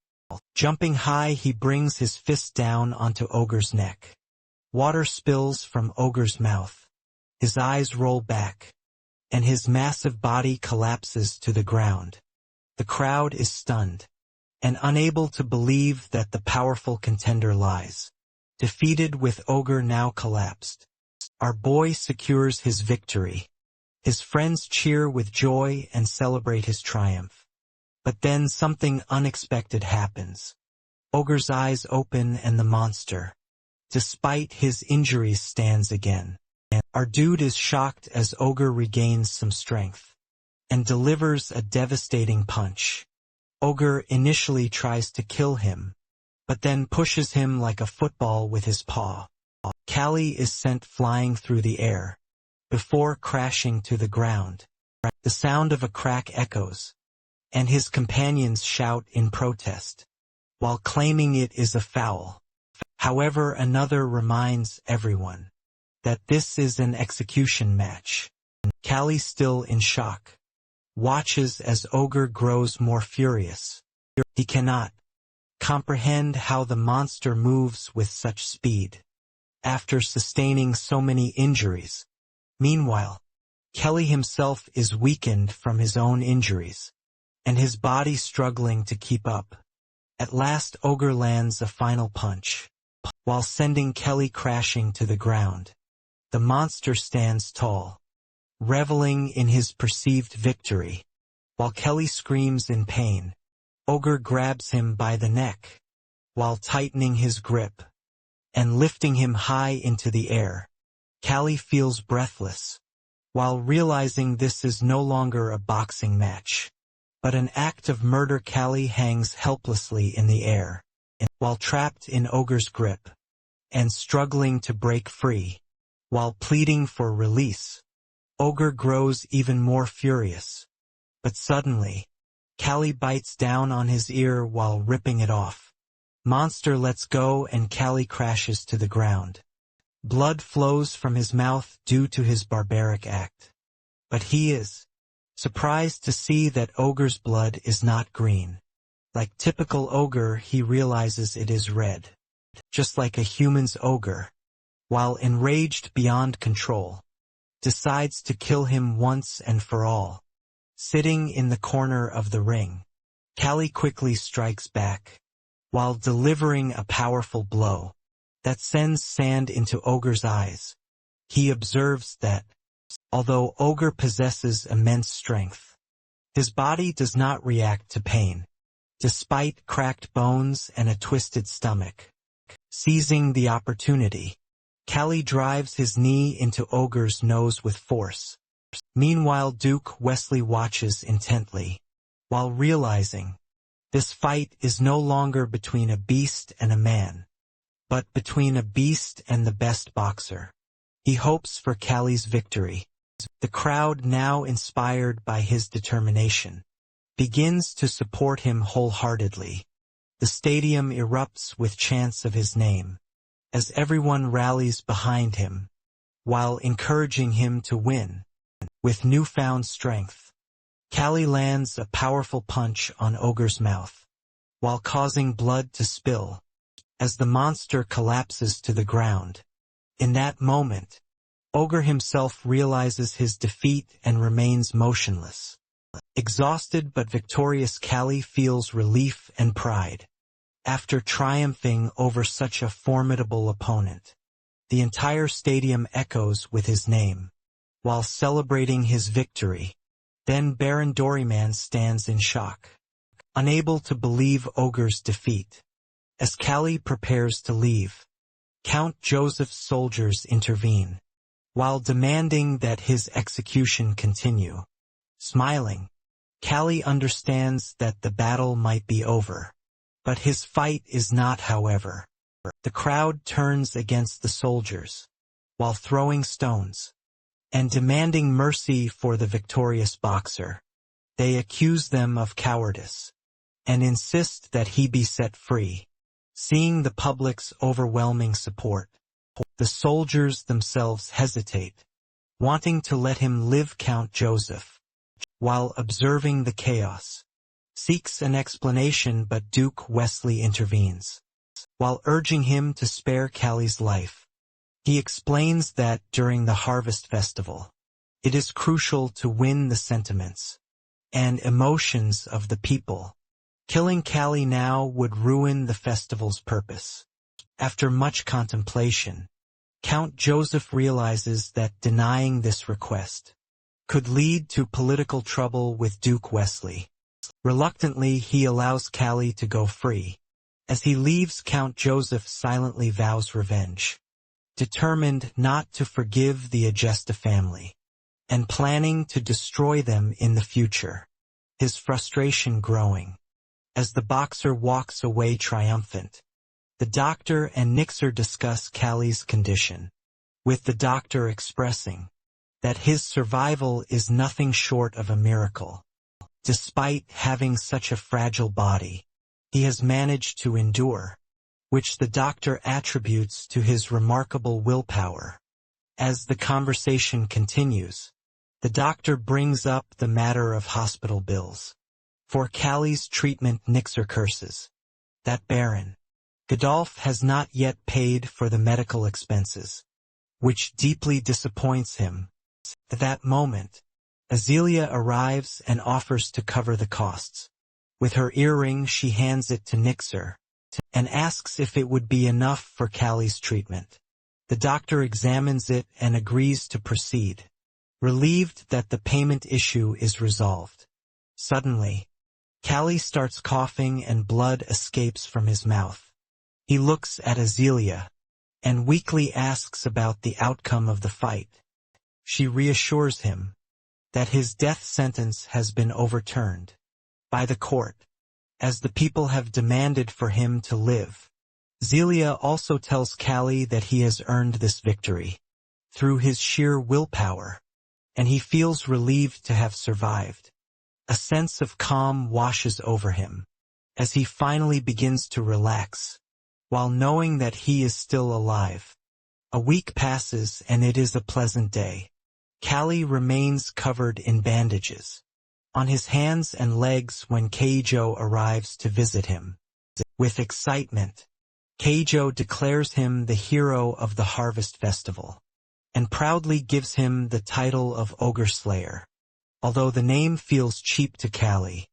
Jumping high, he brings his fist down onto Ogre's neck. Water spills from Ogre's mouth. His eyes roll back, and his massive body collapses to the ground. The crowd is stunned, and unable to believe that the powerful contender lies. Defeated with Ogre now collapsed, our boy secures his victory. His friends cheer with joy and celebrate his triumph. But then something unexpected happens. Ogre's eyes open and the monster, despite his injuries, stands again. Our dude is shocked as Ogre regains some strength and delivers a devastating punch. Ogre initially tries to kill him, but then pushes him like a football with his paw. Callie is sent flying through the air, before crashing to the ground. The sound of a crack echoes, and his companions shout in protest, while claiming it is a foul. However, another reminds everyone that this is an execution match. Callie, still in shock, watches as Ogre grows more furious. He cannot comprehend how the monster moves with such speed, after sustaining so many injuries. Meanwhile, Kelly himself is weakened from his own injuries, and his body struggling to keep up. At last, Ogre lands a final punch, while sending Kelly crashing to the ground. The monster stands tall, reveling in his perceived victory. While Kelly screams in pain, Ogre grabs him by the neck, while tightening his grip and lifting him high into the air. Callie feels breathless, while realizing this is no longer a boxing match, but an act of murder. Callie hangs helplessly in the air, while trapped in Ogre's grip, and struggling to break free. While pleading for release, Ogre grows even more furious. But suddenly, Callie bites down on his ear while ripping it off. Monster lets go and Callie crashes to the ground. Blood flows from his mouth due to his barbaric act. But he is surprised to see that Ogre's blood is not green. Like typical Ogre, he realizes it is red, just like a human's ogre. While enraged beyond control, decides to kill him once and for all. Sitting in the corner of the ring, Callie quickly strikes back, while delivering a powerful blow that sends sand into Ogre's eyes. He observes that, although Ogre possesses immense strength, his body does not react to pain, despite cracked bones and a twisted stomach. Seizing the opportunity, Callie drives his knee into Ogre's nose with force. Meanwhile, Duke Wesley watches intently, while realizing this fight is no longer between a beast and a man, but between a beast and the best boxer. He hopes for Callie's victory. The crowd, now inspired by his determination, begins to support him wholeheartedly. The stadium erupts with chants of his name, as everyone rallies behind him, while encouraging him to win. With newfound strength, Callie lands a powerful punch on Ogre's mouth, while causing blood to spill, as the monster collapses to the ground. In that moment, Ogre himself realizes his defeat and remains motionless. Exhausted but victorious, Callie feels relief and pride. After triumphing over such a formidable opponent, the entire stadium echoes with his name, while celebrating his victory. Then Baron Doryman stands in shock, unable to believe Ogre's defeat. As Callie prepares to leave, Count Joseph's soldiers intervene, while demanding that his execution continue. Smiling, Callie understands that the battle might be over, but his fight is not, however. The crowd turns against the soldiers, while throwing stones and demanding mercy for the victorious boxer. They accuse them of cowardice and insist that he be set free. Seeing the public's overwhelming support, the soldiers themselves hesitate, wanting to let him live. Count Joseph, while observing the chaos, seeks an explanation, but Duke Wesley intervenes, while urging him to spare Callie's life. He explains that during the Harvest Festival, it is crucial to win the sentiments and emotions of the people. Killing Callie now would ruin the festival's purpose. After much contemplation, Count Joseph realizes that denying this request could lead to political trouble with Duke Wesley. Reluctantly, he allows Callie to go free. As he leaves, Count Joseph silently vows revenge, determined not to forgive the Agesta family, and planning to destroy them in the future. His frustration growing as the boxer walks away triumphant. The doctor and Nixer discuss Callie's condition, with the doctor expressing that his survival is nothing short of a miracle. Despite having such a fragile body, he has managed to endure, which the doctor attributes to his remarkable willpower. As the conversation continues, the doctor brings up the matter of hospital bills. For Callie's treatment, Nixer curses that Baron Godolph has not yet paid for the medical expenses, which deeply disappoints him. At that moment, Azealia arrives and offers to cover the costs. With her earring, she hands it to Nixer and asks if it would be enough for Callie's treatment. The doctor examines it and agrees to proceed, relieved that the payment issue is resolved. Suddenly, Callie starts coughing and blood escapes from his mouth. He looks at Azealia and weakly asks about the outcome of the fight. She reassures him that his death sentence has been overturned by the court, as the people have demanded for him to live. Zelia also tells Callie that he has earned this victory through his sheer willpower, and he feels relieved to have survived. A sense of calm washes over him as he finally begins to relax, while knowing that he is still alive. A week passes and it is a pleasant day. Callie remains covered in bandages on his hands and legs when Keijo arrives to visit him. With excitement, Keijo declares him the hero of the Harvest Festival, and proudly gives him the title of Ogre Slayer, although the name feels cheap to Callie,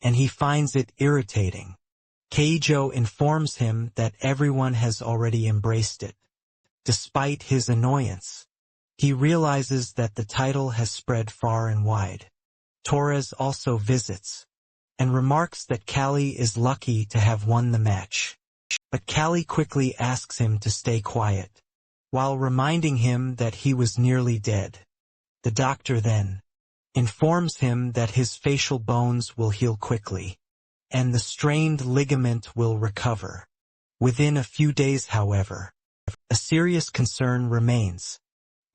and he finds it irritating. Keijo informs him that everyone has already embraced it. Despite his annoyance, he realizes that the title has spread far and wide. Torres also visits, and remarks that Callie is lucky to have won the match. But Callie quickly asks him to stay quiet, while reminding him that he was nearly dead. The doctor then informs him that his facial bones will heal quickly, and the strained ligament will recover. Within a few days, however, a serious concern remains,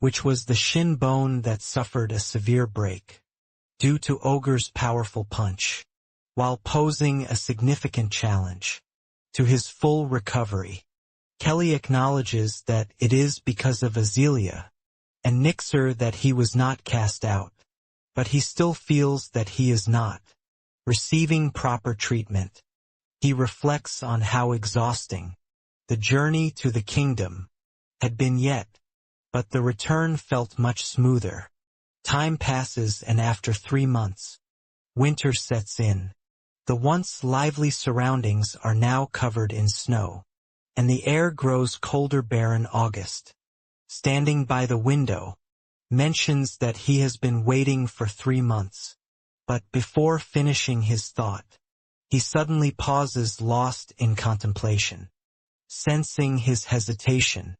which was the shin bone that suffered a severe break due to Ogre's powerful punch, while posing a significant challenge to his full recovery. Kelly acknowledges that it is because of Azealia and Nixer that he was not cast out, but he still feels that he is not receiving proper treatment. He reflects on how exhausting the journey to the kingdom had been yet, but the return felt much smoother. Time passes, and after 3 months, winter sets in. The once lively surroundings are now covered in snow, and the air grows colder. Baron August, standing by the window, mentions that he has been waiting for 3 months, but before finishing his thought, he suddenly pauses, lost in contemplation. Sensing his hesitation,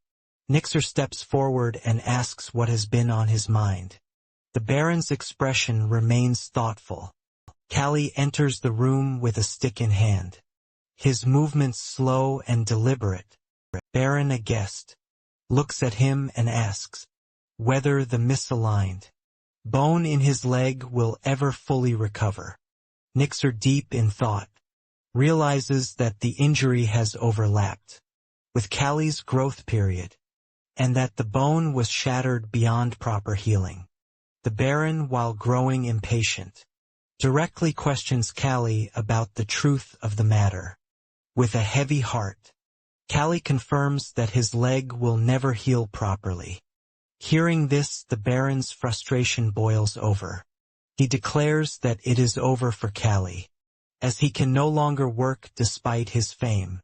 Nixer steps forward and asks what has been on his mind. The Baron's expression remains thoughtful. Callie enters the room with a stick in hand, his movements slow and deliberate. Baron, aghast, looks at him and asks whether the misaligned bone in his leg will ever fully recover. Nixer, deep in thought, realizes that the injury has overlapped with Callie's growth period, and that the bone was shattered beyond proper healing. The Baron, while growing impatient, directly questions Callie about the truth of the matter. With a heavy heart, Callie confirms that his leg will never heal properly. Hearing this, the Baron's frustration boils over. He declares that it is over for Callie, as he can no longer work despite his fame.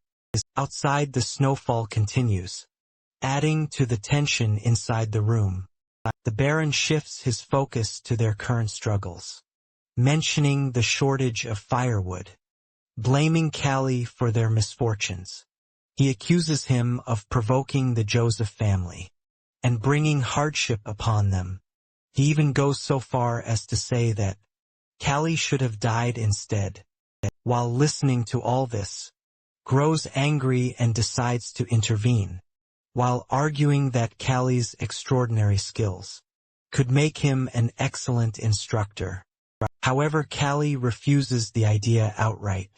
Outside, the snowfall continues, adding to the tension inside the room. The Baron shifts his focus to their current struggles, mentioning the shortage of firewood, blaming Callie for their misfortunes. He accuses him of provoking the Joseph family and bringing hardship upon them. He even goes so far as to say that Callie should have died instead. While listening to all this, grows angry and decides to intervene, while arguing that Callie's extraordinary skills could make him an excellent instructor. However, Callie refuses the idea outright.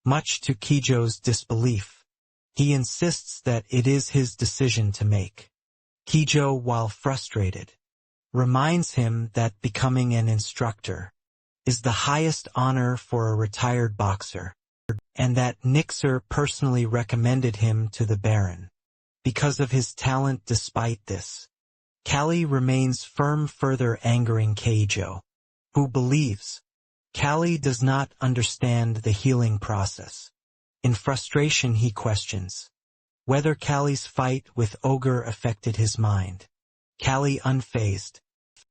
Much to Keijo's disbelief, he insists that it is his decision to make. Keijo, while frustrated, reminds him that becoming an instructor is the highest honor for a retired boxer, and that Nixer personally recommended him to the Baron because of his talent. Despite this, Callie remains firm, further angering Keijo, who believes Callie does not understand the healing process. In frustration, he questions whether Callie's fight with Ogre affected his mind. Callie, unfazed,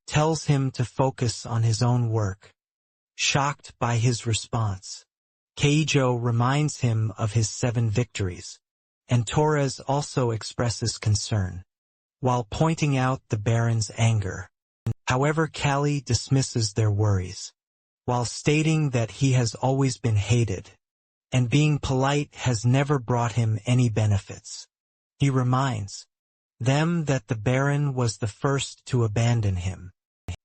tells him to focus on his own work. Shocked by his response, Keijo reminds him of his 7 victories, and Torres also expresses concern, while pointing out the Baron's anger. However, Callie dismisses their worries, while stating that he has always been hated, and being polite has never brought him any benefits. He reminds them that the Baron was the first to abandon him.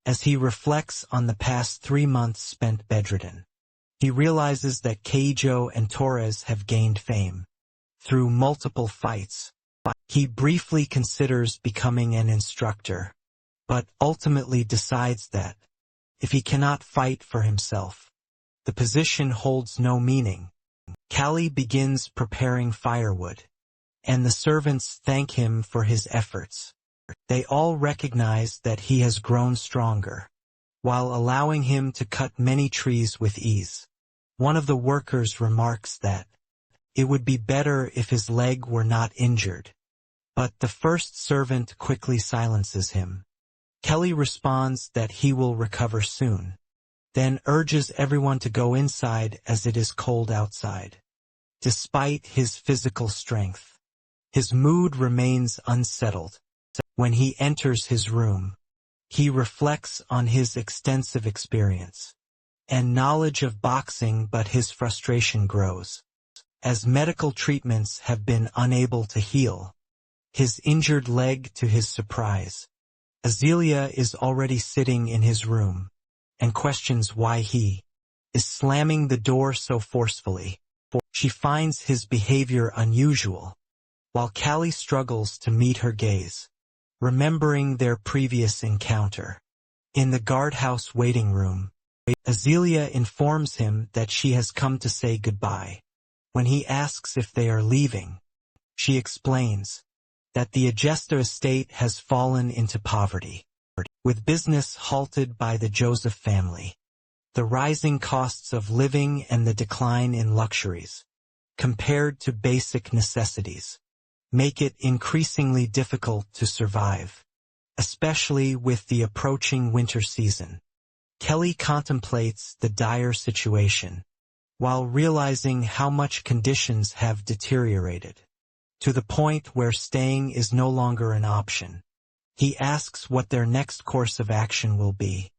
As he reflects on the past 3 months spent bedridden, he realizes that Keijo and Torres have gained fame through multiple fights. He briefly considers becoming an instructor, but ultimately decides that if he cannot fight for himself, the position holds no meaning. Callie begins preparing firewood, and the servants thank him for his efforts. They all recognize that he has grown stronger, while allowing him to cut many trees with ease. One of the workers remarks that it would be better if his leg were not injured, but the first servant quickly silences him. Kelly responds that he will recover soon, then urges everyone to go inside as it is cold outside. Despite his physical strength, his mood remains unsettled. When he enters his room, he reflects on his extensive experience and knowledge of boxing, but his frustration grows, as medical treatments have been unable to heal his injured leg. To his surprise, Azealia is already sitting in his room and questions why he is slamming the door so forcefully. She finds his behavior unusual, while Callie struggles to meet her gaze, remembering their previous encounter. In the guardhouse waiting room, Azealia informs him that she has come to say goodbye. When he asks if they are leaving, she explains that the Agesta estate has fallen into poverty, with business halted by the Joseph family. The rising costs of living and the decline in luxuries, compared to basic necessities, make it increasingly difficult to survive, especially with the approaching winter season. Kelly contemplates the dire situation, while realizing how much conditions have deteriorated, to the point where staying is no longer an option. He asks what their next course of action will be,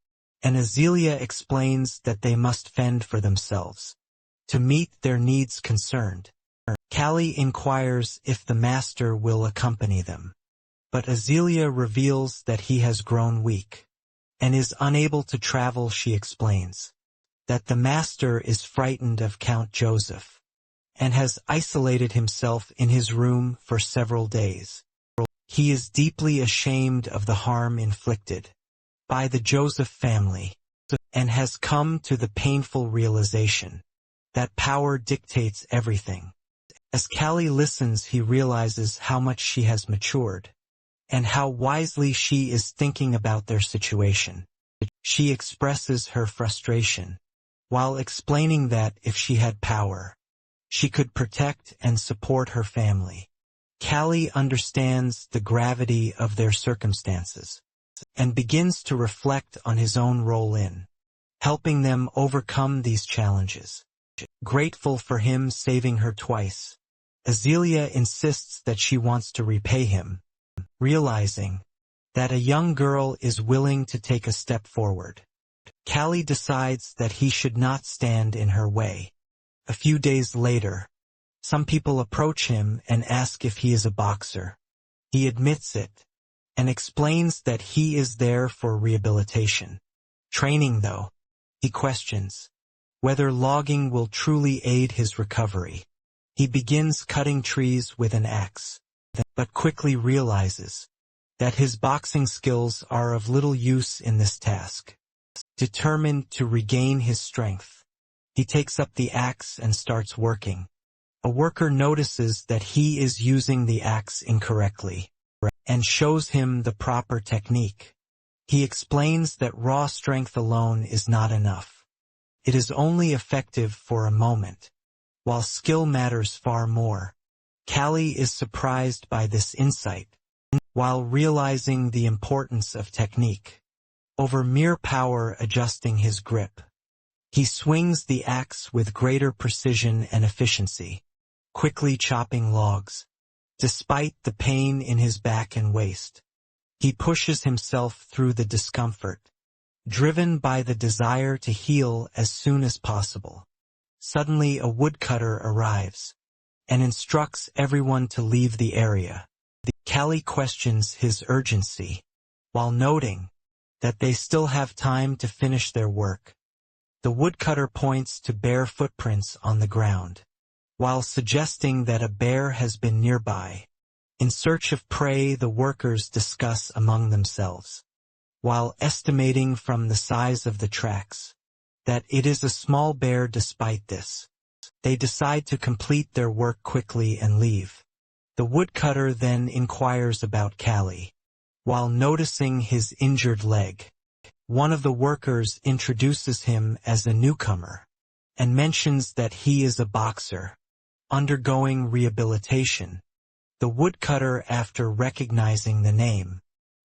and Azealia explains that they must fend for themselves to meet their needs concerned. Callie inquires if the master will accompany them, but Azealia reveals that he has grown weak and is unable to travel. She explains that the master is frightened of Count Joseph and has isolated himself in his room for several days. He is deeply ashamed of the harm inflicted by the Joseph family and has come to the painful realization that power dictates everything. As Callie listens, he realizes how much she has matured and how wisely she is thinking about their situation. She expresses her frustration, while explaining that if she had power, she could protect and support her family. Callie understands the gravity of their circumstances and begins to reflect on his own role in helping them overcome these challenges. Grateful for him saving her twice, Azealia insists that she wants to repay him, realizing that a young girl is willing to take a step forward. Callie decides that he should not stand in her way. A few days later, some people approach him and ask if he is a boxer. He admits it and explains that he is there for rehabilitation. Training, though, he questions whether logging will truly aid his recovery. He begins cutting trees with an axe, but quickly realizes that his boxing skills are of little use in this task. Determined to regain his strength, he takes up the axe and starts working. A worker notices that he is using the axe incorrectly and shows him the proper technique. He explains that raw strength alone is not enough. It is only effective for a moment, while skill matters far more. Callie is surprised by this insight, while realizing the importance of technique over mere power. Adjusting his grip, he swings the axe with greater precision and efficiency, quickly chopping logs. Despite the pain in his back and waist, he pushes himself through the discomfort, driven by the desire to heal as soon as possible. Suddenly a woodcutter arrives and instructs everyone to leave the area. Callie questions his urgency, while noting that they still have time to finish their work. The woodcutter points to bare footprints on the ground, while suggesting that a bear has been nearby. In search of prey, the workers discuss among themselves, while estimating from the size of the tracks that it is a small bear. Despite this, they decide to complete their work quickly and leave. The woodcutter then inquires about Callie, While noticing his injured leg, one of the workers introduces him as a newcomer and mentions that he is a boxer, undergoing rehabilitation. The woodcutter, after recognizing the name,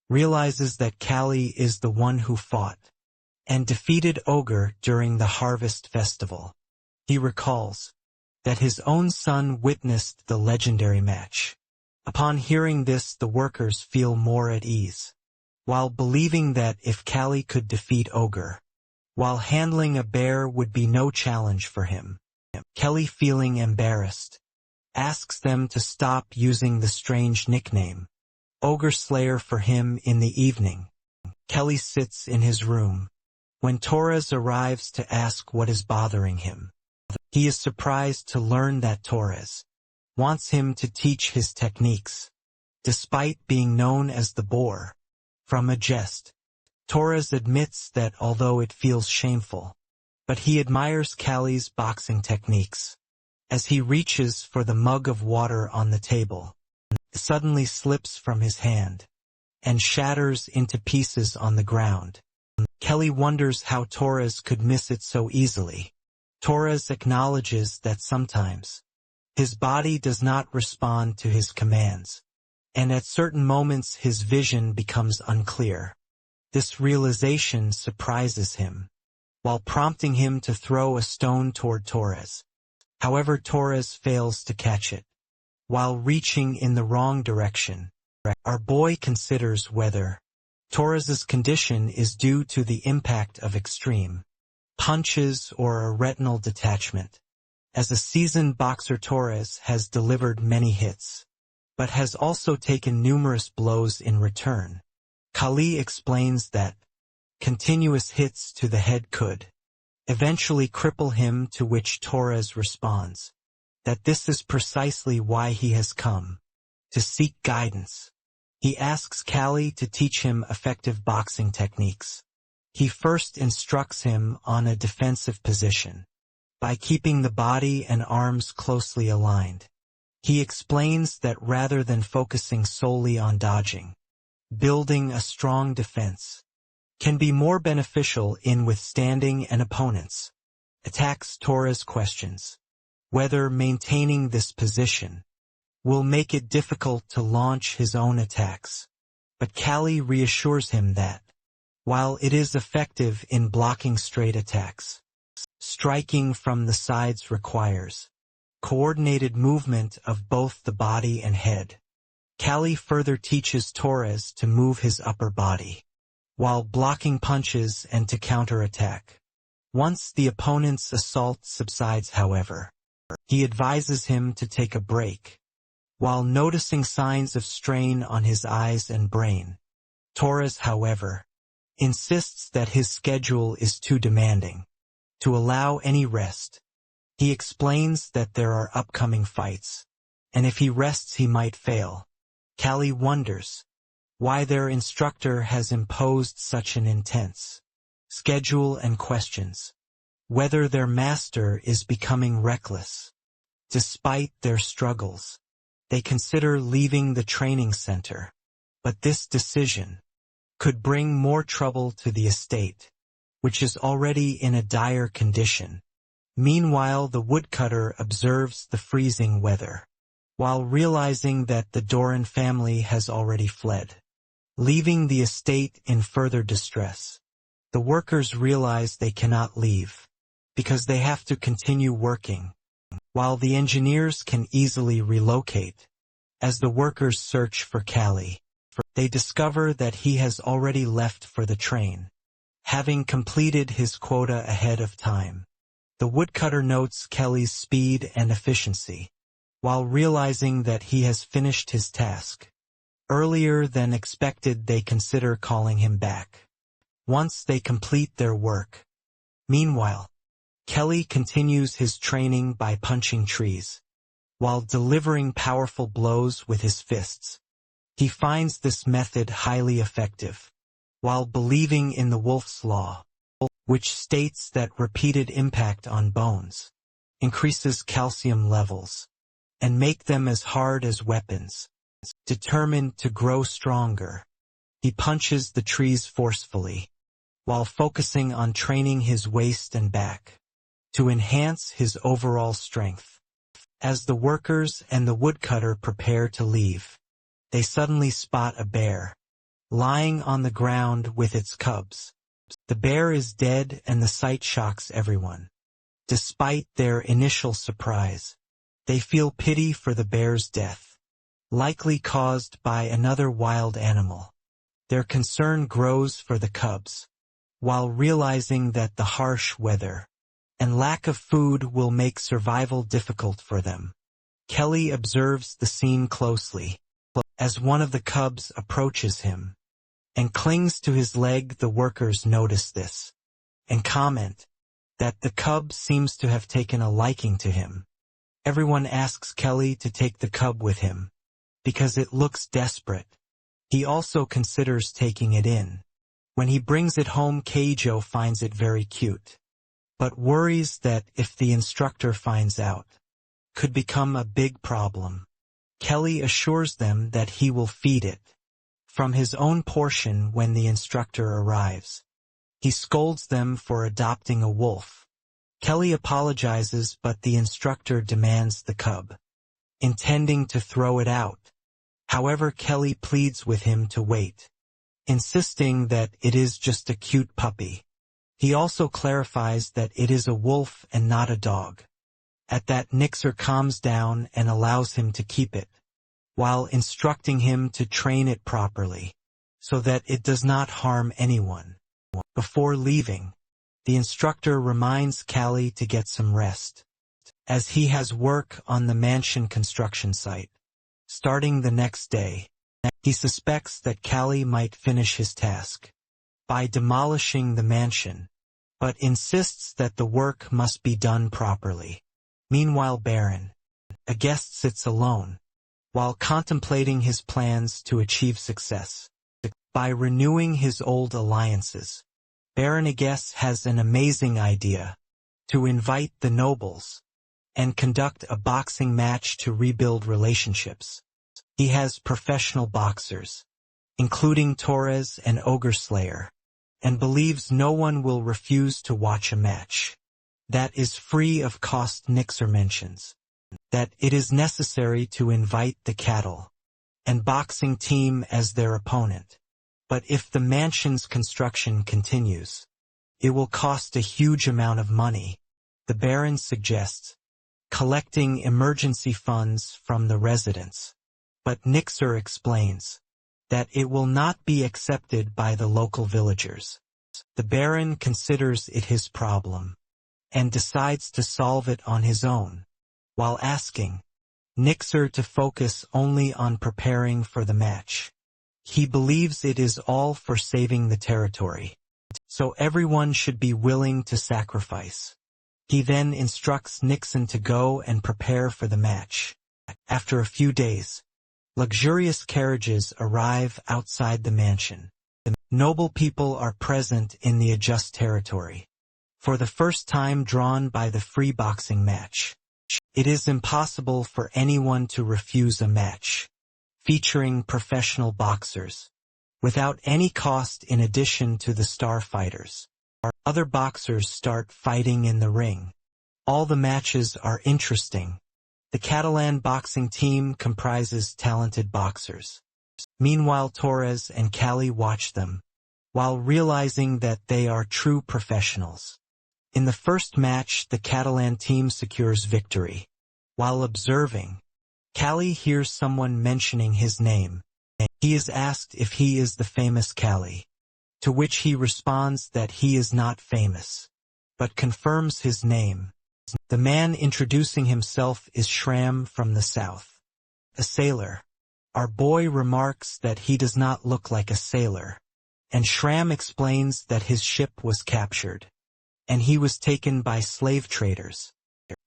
realizes that Callie is the one who fought and defeated Ogre during the Harvest Festival. He recalls that his own son witnessed the legendary match. Upon hearing this, the workers feel more at ease, while believing that if Callie could defeat Ogre, while handling a bear would be no challenge for him. Kelly, feeling embarrassed, asks them to stop using the strange nickname, Ogre Slayer, for him in the evening. Kelly sits in his room when Torres arrives to ask what is bothering him. He is surprised to learn that Torres wants him to teach his techniques, despite being known as the Boar. From a jest, Torres admits that although it feels shameful, but he admires Callie's boxing techniques. As he reaches for the mug of water on the table, it suddenly slips from his hand and shatters into pieces on the ground. Kelly wonders how Torres could miss it so easily. Torres acknowledges that sometimes his body does not respond to his commands, and at certain moments his vision becomes unclear. This realization surprises him, while prompting him to throw a stone toward Torres. However, Torres fails to catch it. While reaching in the wrong direction, our boy considers whether Torres's condition is due to the impact of extreme punches or a retinal detachment. As a seasoned boxer, Torres has delivered many hits, but has also taken numerous blows in return. Kali explains that continuous hits to the head could eventually cripple him, to which Torres responds that this is precisely why he has come to seek guidance. He asks Callie to teach him effective boxing techniques. He first instructs him on a defensive position by keeping the body and arms closely aligned. He explains that rather than focusing solely on dodging, building a strong defense can be more beneficial in withstanding an opponent's attacks. Torres questions whether maintaining this position will make it difficult to launch his own attacks, but Callie reassures him that, while it is effective in blocking straight attacks, striking from the sides requires coordinated movement of both the body and head. Callie further teaches Torres to move his upper body while blocking punches and to counterattack. Once the opponent's assault subsides, however, he advises him to take a break. While noticing signs of strain on his eyes and brain, Torres, however, insists that his schedule is too demanding to allow any rest. He explains that there are upcoming fights, and if he rests he might fail. Callie wonders why their instructor has imposed such an intense schedule and questions whether their master is becoming reckless. Despite their struggles, they consider leaving the training center, but this decision could bring more trouble to the estate, which is already in a dire condition. Meanwhile, the woodcutter observes the freezing weather, while realizing that the Doran family has already fled, leaving the estate in further distress. The workers realize they cannot leave, because they have to continue working, while the engineers can easily relocate. As the workers search for Callie, they discover that he has already left for the train, having completed his quota ahead of time. The woodcutter notes Kelly's speed and efficiency, while realizing that he has finished his task earlier than expected. They consider calling him back once they complete their work. Meanwhile, Kelly continues his training by punching trees, while delivering powerful blows with his fists. He finds this method highly effective, while believing in the Wolf's Law, which states that repeated impact on bones increases calcium levels and make them as hard as weapons. Determined to grow stronger, He punches the trees forcefully, while focusing on training his waist and back to enhance his overall strength. As the workers and the woodcutter prepare to leave, they suddenly spot a bear lying on the ground with its cubs. The bear is dead and the sight shocks everyone. Despite their initial surprise, they feel pity for the bear's death, likely caused by another wild animal. Their concern grows for the cubs, while realizing that the harsh weather and lack of food will make survival difficult for them. Kelly observes the scene closely. As one of the cubs approaches him and clings to his leg, the workers notice this and comment that the cub seems to have taken a liking to him. Everyone asks Kelly to take the cub with him because it looks desperate. He also considers taking it in. When he brings it home, Keijo finds it very cute, but worries that if the instructor finds out, could become a big problem. Kelly assures them that he will feed it from his own portion when the instructor arrives. He scolds them for adopting a wolf. Kelly apologizes, but the instructor demands the cub, intending to throw it out. However, Kelly pleads with him to wait, insisting that it is just a cute puppy. He also clarifies that it is a wolf and not a dog. At that, Nixer calms down and allows him to keep it, while instructing him to train it properly, so that it does not harm anyone. Before leaving, the instructor reminds Callie to get some rest, as he has work on the mansion construction site. Starting the next day, he suspects that Callie might finish his task by demolishing the mansion, but insists that the work must be done properly. Meanwhile, Baron, a guest, sits alone, while contemplating his plans to achieve success. By renewing his old alliances, Baron Agues has an amazing idea to invite the nobles and conduct a boxing match to rebuild relationships. He has professional boxers, including Torres and Ogre Slayer, and believes no one will refuse to watch a match that is free of cost. Nixer mentions that it is necessary to invite the cattle and boxing team as their opponent. But if the mansion's construction continues, it will cost a huge amount of money. The Baron suggests collecting emergency funds from the residents, but Nixer explains that it will not be accepted by the local villagers. The Baron considers it his problem and decides to solve it on his own, while asking Nixer to focus only on preparing for the match. He believes it is all for saving the territory, so everyone should be willing to sacrifice. He then instructs Nixon to go and prepare for the match. After a few days, luxurious carriages arrive outside the mansion. The noble people are present in the adjust territory, for the first time drawn by the free boxing match. It is impossible for anyone to refuse a match featuring professional boxers, without any cost in addition to the star fighters. Other boxers start fighting in the ring. All the matches are interesting. The Catalan boxing team comprises talented boxers. Meanwhile, Torres and Callie watch them, while realizing that they are true professionals. In the first match, the Catalan team secures victory. While observing, Callie hears someone mentioning his name. He is asked if he is the famous Callie, to which he responds that he is not famous, but confirms his name. The man introducing himself is Shram from the south, a sailor. Our boy remarks that he does not look like a sailor, and Shram explains that his ship was captured, and he was taken by slave traders.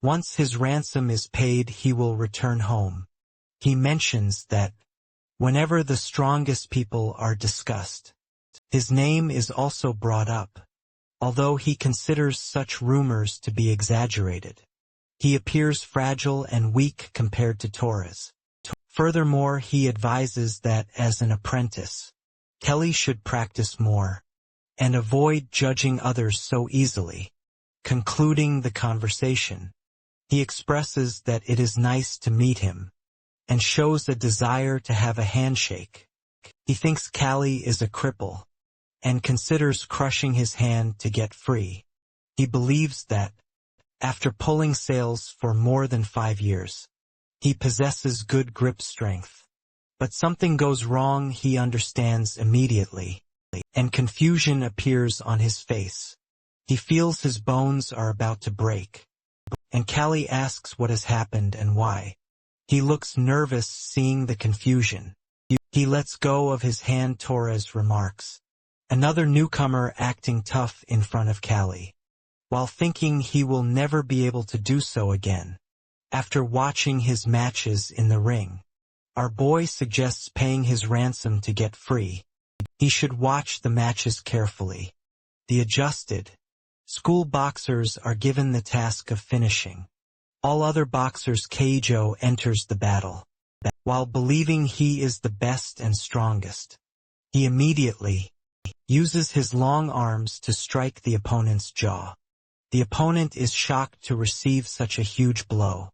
Once his ransom is paid, he will return home. He mentions that whenever the strongest people are discussed, his name is also brought up, although he considers such rumors to be exaggerated. He appears fragile and weak compared to Torres. Furthermore, he advises that as an apprentice, Kelly should practice more and avoid judging others so easily. Concluding the conversation, he expresses that it is nice to meet him and shows a desire to have a handshake. He thinks Callie is a cripple and considers crushing his hand to get free. He believes that, after pulling sails for more than 5 years, he possesses good grip strength. But something goes wrong, he understands immediately, and confusion appears on his face. He feels his bones are about to break, and Callie asks what has happened and why. He looks nervous seeing the confusion. He lets go of his hand. Torres remarks, another newcomer acting tough in front of Callie, while thinking he will never be able to do so again. After watching his matches in the ring, our boy suggests paying his ransom to get free. He should watch the matches carefully. The adjusted school boxers are given the task of finishing all other boxers. Keijo enters the battle. While believing he is the best and strongest, he immediately uses his long arms to strike the opponent's jaw. The opponent is shocked to receive such a huge blow.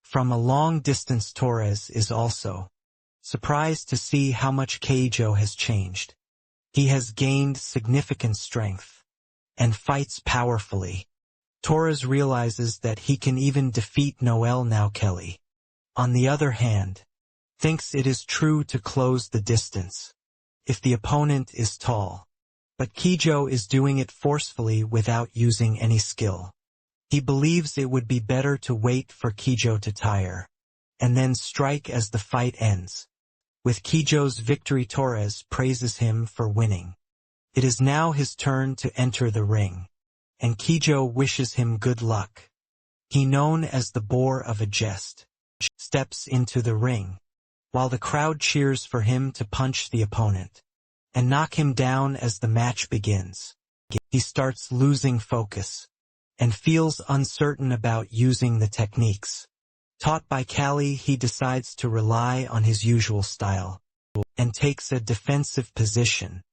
From a long distance, Torres is also surprised to see how much Keijo has changed. He has gained significant strength and fights powerfully. Torres realizes that he can even defeat Noel now. Kelly, on the other hand, thinks it is true to close the distance if the opponent is tall. But Keijo is doing it forcefully without using any skill. He believes it would be better to wait for Keijo to tire and then strike as the fight ends. With Keijo's victory, Torres praises him for winning. It is now his turn to enter the ring, and Keijo wishes him good luck. He, known as the Boar of a Jest, steps into the ring, while the crowd cheers for him to punch the opponent and knock him down. As the match begins, he starts losing focus and feels uncertain about using the techniques taught by Callie. He decides to rely on his usual style and takes a defensive position.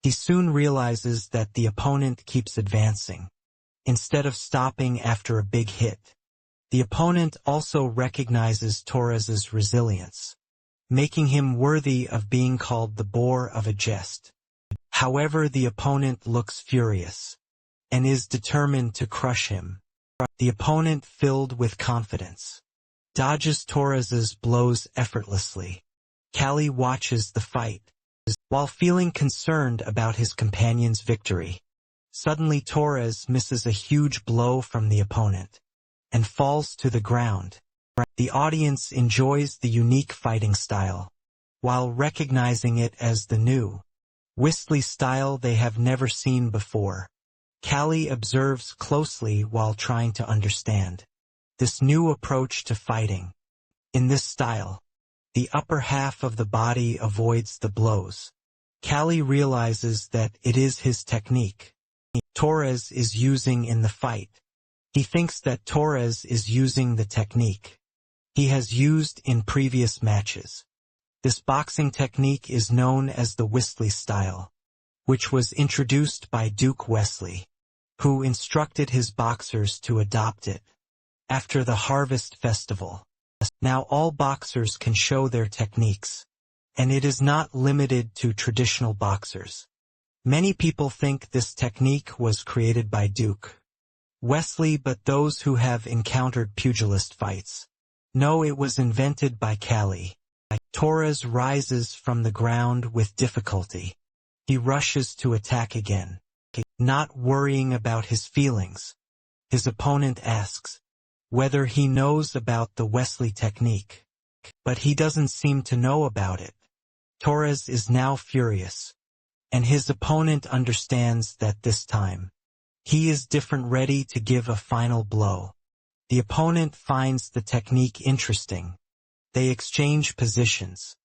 He soon realizes that the opponent keeps advancing instead of stopping after a big hit. The opponent also recognizes Torres's resilience, making him worthy of being called the Boar of a Jest. However, the opponent looks furious and is determined to crush him. The opponent, filled with confidence, dodges Torres's blows effortlessly. Callie watches the fight while feeling concerned about his companion's victory. Suddenly, Torres misses a huge blow from the opponent and falls to the ground. The audience enjoys the unique fighting style, while recognizing it as the new Wesley style they have never seen before. Callie observes closely while trying to understand this new approach to fighting. In this style, the upper half of the body avoids the blows. Callie realizes that it is his technique Torres is using in the fight. He thinks that Torres is using the technique he has used in previous matches. This boxing technique is known as the Wesley style, which was introduced by Duke Wesley, who instructed his boxers to adopt it after the Harvest Festival. Now all boxers can show their techniques, and it is not limited to traditional boxers. Many people think this technique was created by Duke Wesley, but those who have encountered pugilist fights know it was invented by Callie. Torres rises from the ground with difficulty. He rushes to attack again, not worrying about his feelings. His opponent asks whether he knows about the Wesley technique, but he doesn't seem to know about it. Torres is now furious, and his opponent understands that this time he is different, ready to give a final blow. The opponent finds the technique interesting. They exchange positions,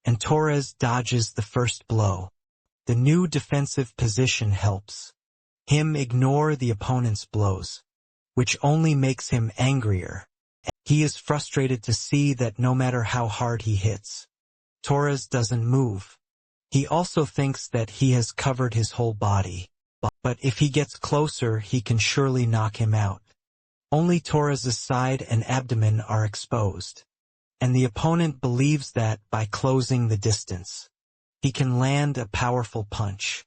and Torres dodges the first blow. The new defensive position helps him ignore the opponent's blows, which only makes him angrier. He is frustrated to see that no matter how hard he hits, Torres doesn't move. He also thinks that he has covered his whole body. But if he gets closer, he can surely knock him out. Only Torres' side and abdomen are exposed. And the opponent believes that, by closing the distance, he can land a powerful punch.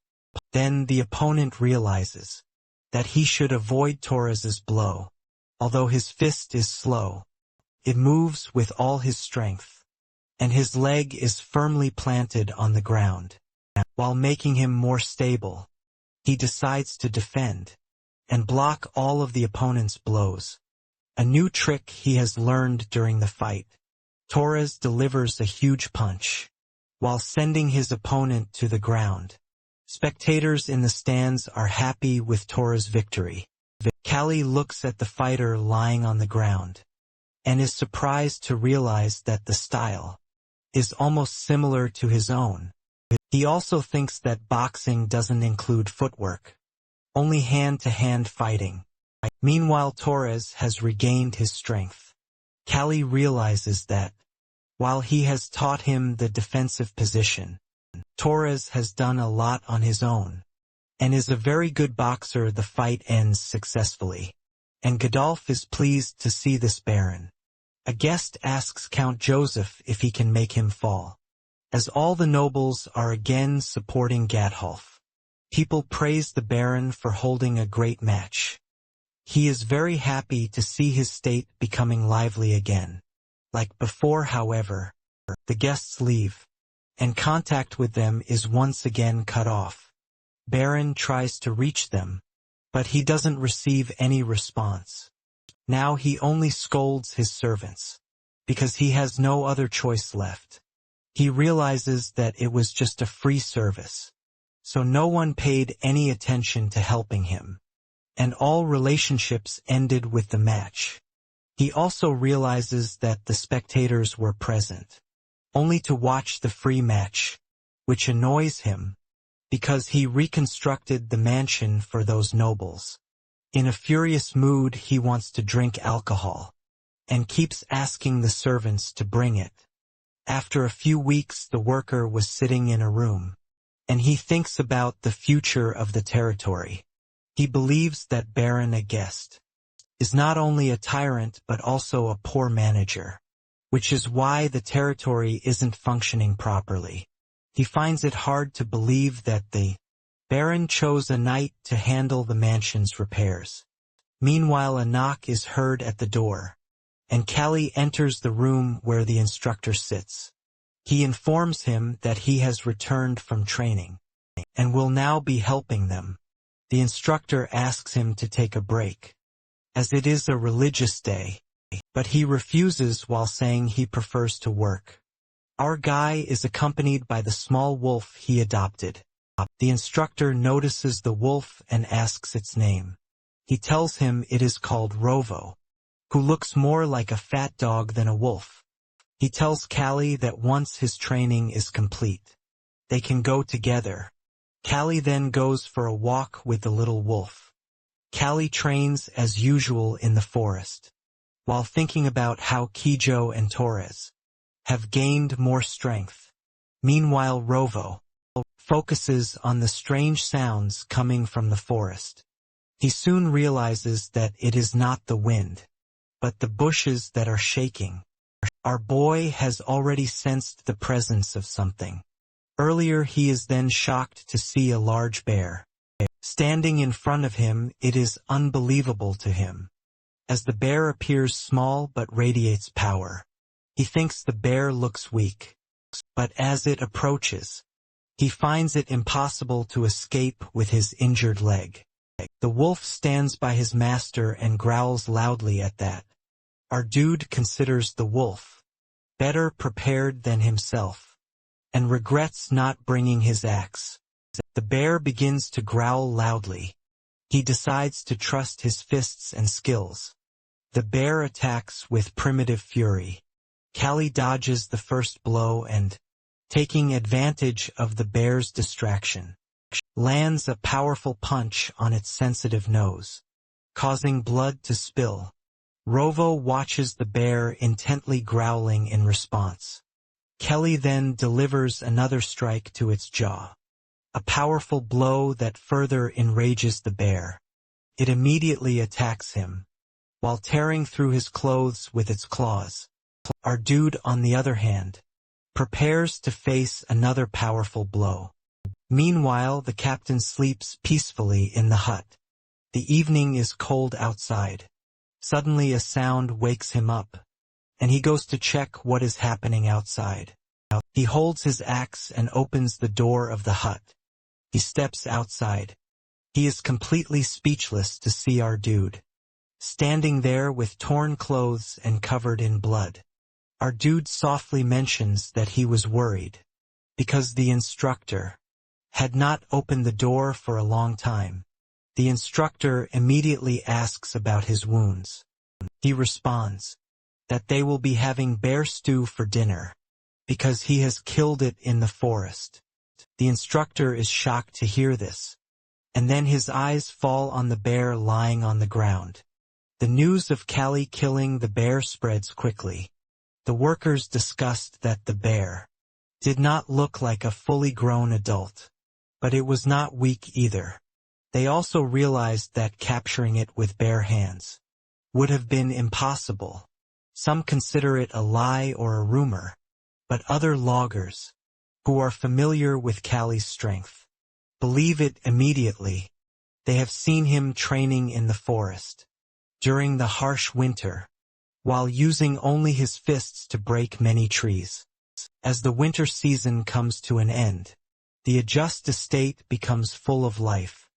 Then the opponent realizes that he should avoid Torres' blow. Although his fist is slow, it moves with all his strength, and his leg is firmly planted on the ground. While making him more stable, he decides to defend and block all of the opponent's blows. A new trick he has learned during the fight. Torres delivers a huge punch while sending his opponent to the ground. Spectators in the stands are happy with Torres' victory. Callie looks at the fighter lying on the ground and is surprised to realize that the style is almost similar to his own. He also thinks that boxing doesn't include footwork, only hand-to-hand fighting. Meanwhile, Torres has regained his strength. Callie realizes that, while he has taught him the defensive position, Torres has done a lot on his own, and is a very good boxer. The fight ends successfully, and Godolph is pleased to see this Baron. A guest asks Count Joseph if he can make him fall. As all the nobles are again supporting Gadolf, people praise the Baron for holding a great match. He is very happy to see his state becoming lively again. Like before, however, the guests leave, and contact with them is once again cut off. Baron tries to reach them, but he doesn't receive any response. Now he only scolds his servants, because he has no other choice left. He realizes that it was just a free service, so no one paid any attention to helping him, and all relationships ended with the match. He also realizes that the spectators were present, only to watch the free match, which annoys him, because he reconstructed the mansion for those nobles. In a furious mood, he wants to drink alcohol, and keeps asking the servants to bring it. After a few weeks, the worker was sitting in a room, and he thinks about the future of the territory. He believes that Baron, a guest, is not only a tyrant but also a poor manager, which is why the territory isn't functioning properly. He finds it hard to believe that the Baron chose a knight to handle the mansion's repairs. Meanwhile, a knock is heard at the door, and Callie enters the room where the instructor sits. He informs him that he has returned from training, and will now be helping them. The instructor asks him to take a break, as it is a religious day, but he refuses while saying he prefers to work. Our guy is accompanied by the small wolf he adopted. The instructor notices the wolf and asks its name. He tells him it is called Rovo, who looks more like a fat dog than a wolf. He tells Callie that once his training is complete, they can go together. Callie then goes for a walk with the little wolf. Callie trains as usual in the forest, while thinking about how Kijo and Torres have gained more strength. Meanwhile, Rovo focuses on the strange sounds coming from the forest. He soon realizes that it is not the wind, but the bushes that are shaking. Our boy has already sensed the presence of something. Earlier, he is then shocked to see a large bear standing in front of him. It is unbelievable to him, as the bear appears small but radiates power. He thinks the bear looks weak, but as it approaches, he finds it impossible to escape with his injured leg. The wolf stands by his master and growls loudly at that. Our dude considers the wolf better prepared than himself, and regrets not bringing his axe. The bear begins to growl loudly. He decides to trust his fists and skills. The bear attacks with primitive fury. Callie dodges the first blow and, taking advantage of the bear's distraction, lands a powerful punch on its sensitive nose, causing blood to spill. Rovo watches the bear intently growling in response. Kelly then delivers another strike to its jaw. A powerful blow that further enrages the bear. It immediately attacks him, while tearing through his clothes with its claws. Our dude, on the other hand, prepares to face another powerful blow. Meanwhile, the captain sleeps peacefully in the hut. The evening is cold outside. Suddenly a sound wakes him up, and he goes to check what is happening outside. He holds his axe and opens the door of the hut. He steps outside. He is completely speechless to see our dude, standing there with torn clothes and covered in blood. Our dude softly mentions that he was worried, because the instructor had not opened the door for a long time. The instructor immediately asks about his wounds. He responds that they will be having bear stew for dinner, because he has killed it in the forest. The instructor is shocked to hear this, and then his eyes fall on the bear lying on the ground. The news of Callie killing the bear spreads quickly. The workers discussed that the bear did not look like a fully grown adult, but it was not weak either. They also realized that capturing it with bare hands would have been impossible. Some consider it a lie or a rumor, but other loggers, who are familiar with Callie's strength, believe it immediately. They have seen him training in the forest during the harsh winter, while using only his fists to break many trees. As the winter season comes to an end, the Adjust estate becomes full of life.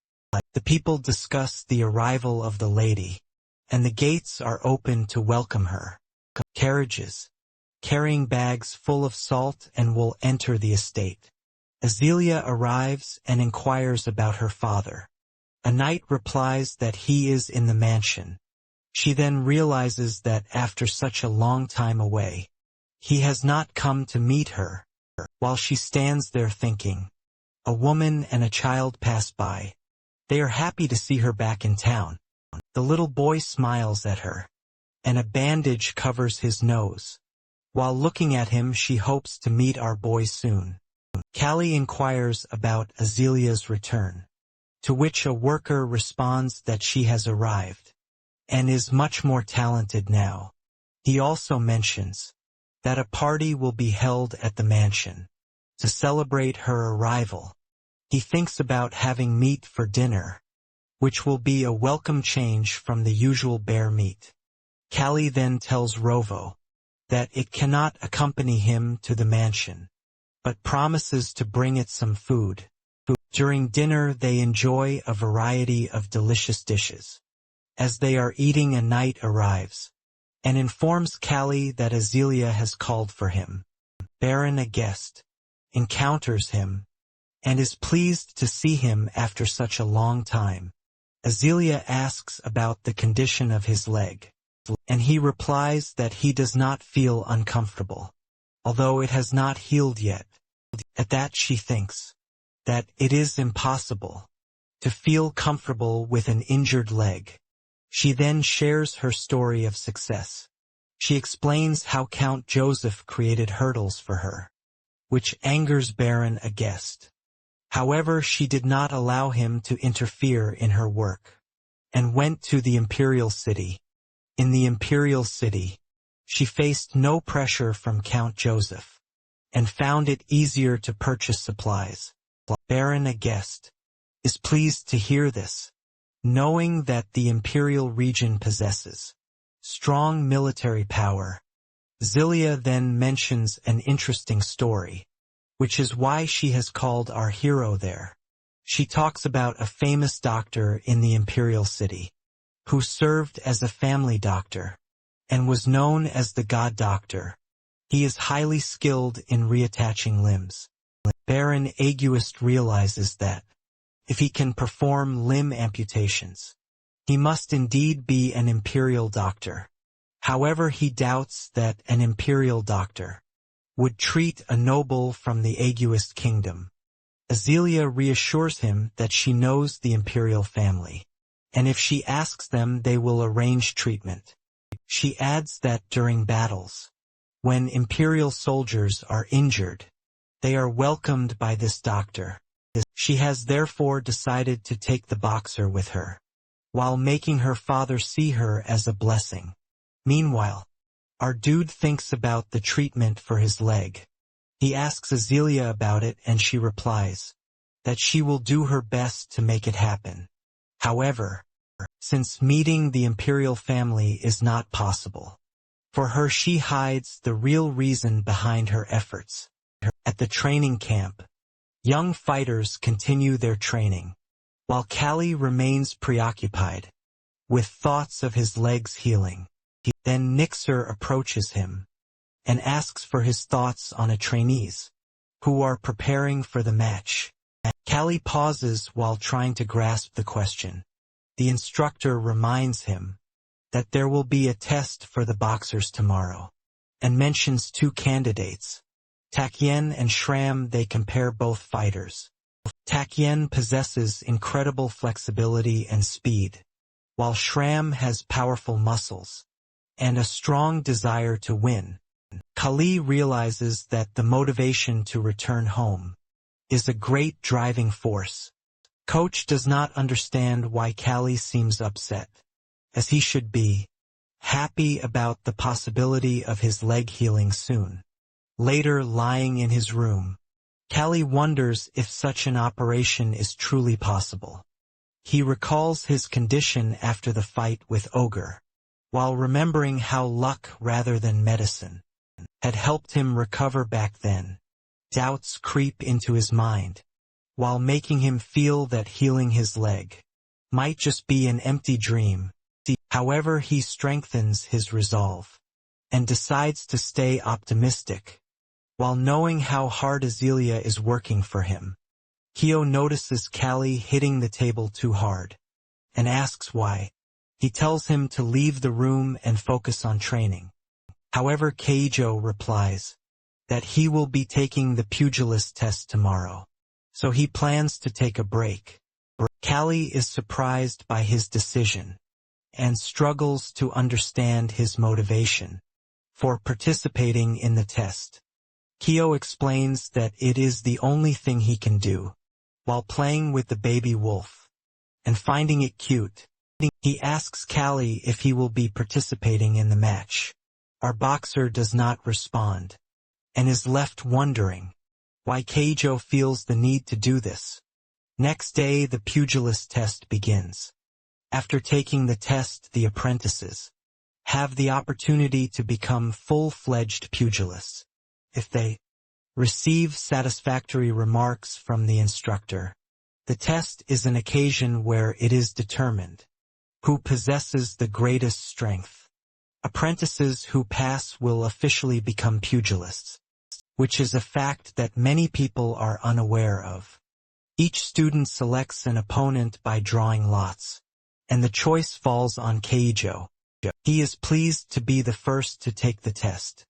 The people discuss the arrival of the lady, and the gates are open to welcome her. Carriages carrying bags full of salt and wool enter the estate. Azealia arrives and inquires about her father. A knight replies that he is in the mansion. She then realizes that after such a long time away, he has not come to meet her. While she stands there thinking, a woman and a child pass by. They are happy to see her back in town. The little boy smiles at her, and a bandage covers his nose. While looking at him, she hopes to meet our boy soon. Callie inquires about Azalea's return, to which a worker responds that she has arrived, and is much more talented now. He also mentions that a party will be held at the mansion to celebrate her arrival. He thinks about having meat for dinner, which will be a welcome change from the usual bear meat. Callie then tells Rovo that it cannot accompany him to the mansion, but promises to bring it some food. During dinner they enjoy a variety of delicious dishes. As they are eating, a knight arrives, and informs Callie that Azealia has called for him. Baron, a guest, encounters him, and is pleased to see him after such a long time. Azealia asks about the condition of his leg, and he replies that he does not feel uncomfortable, although it has not healed yet. At that she thinks that it is impossible to feel comfortable with an injured leg. She then shares her story of success. She explains how Count Joseph created hurdles for her, which angers Baron, a guest. However, she did not allow him to interfere in her work, and went to the Imperial City. In the Imperial City, she faced no pressure from Count Joseph, and found it easier to purchase supplies. Baron, a guest, is pleased to hear this, knowing that the Imperial region possesses strong military power. Zilia then mentions an interesting story, which is why she has called our hero there. She talks about a famous doctor in the Imperial City, who served as a family doctor, and was known as the God Doctor. He is highly skilled in reattaching limbs. Baron Aguist realizes that, if he can perform limb amputations, he must indeed be an imperial doctor. However, he doubts that an imperial doctor would treat a noble from the Aguist kingdom. Azealia reassures him that she knows the imperial family, and if she asks them, they will arrange treatment. She adds that during battles, When Imperial soldiers are injured, they are welcomed by this doctor. She has therefore decided to take the boxer with her, while making her father see her as a blessing. Meanwhile, our dude thinks about the treatment for his leg. He asks Azealia about it and she replies that she will do her best to make it happen. However, since meeting the Imperial family is not possible for her, she hides the real reason behind her efforts. At the training camp, young fighters continue their training, while Callie remains preoccupied with thoughts of his legs healing. Then Nixer approaches him and asks for his thoughts on a trainees who are preparing for the match. Callie pauses while trying to grasp the question. The instructor reminds him that there will be a test for the boxers tomorrow, and mentions two candidates, Takyen and Shram. They compare both fighters. Takyen possesses incredible flexibility and speed, while Shram has powerful muscles and a strong desire to win. Kali realizes that the motivation to return home is a great driving force. Coach does not understand why Callie seems upset, as he should be happy about the possibility of his leg healing soon. Later, lying in his room, Callie wonders if such an operation is truly possible. He recalls his condition after the fight with Ogre, while remembering how luck rather than medicine had helped him recover back then. Doubts creep into his mind, while making him feel that healing his leg might just be an empty dream. However, he strengthens his resolve and decides to stay optimistic, while knowing how hard Azealia is working for him. Kyo notices Callie hitting the table too hard and asks why. He tells him to leave the room and focus on training. However, Keijo replies that he will be taking the pugilist test tomorrow, so he plans to take a break. Callie is surprised by his decision and struggles to understand his motivation for participating in the test. Kyo explains that it is the only thing he can do, while playing with the baby wolf and finding it cute. He asks Callie if he will be participating in the match. Our boxer does not respond, and is left wondering why Keijo feels the need to do this. Next day, the pugilist test begins. After taking the test, the apprentices have the opportunity to become full-fledged pugilists if they receive satisfactory remarks from the instructor. The test is an occasion where it is determined who possesses the greatest strength. Apprentices who pass will officially become pugilists, which is a fact that many people are unaware of. Each student selects an opponent by drawing lots, and the choice falls on Keijo. He is pleased to be the first to take the test.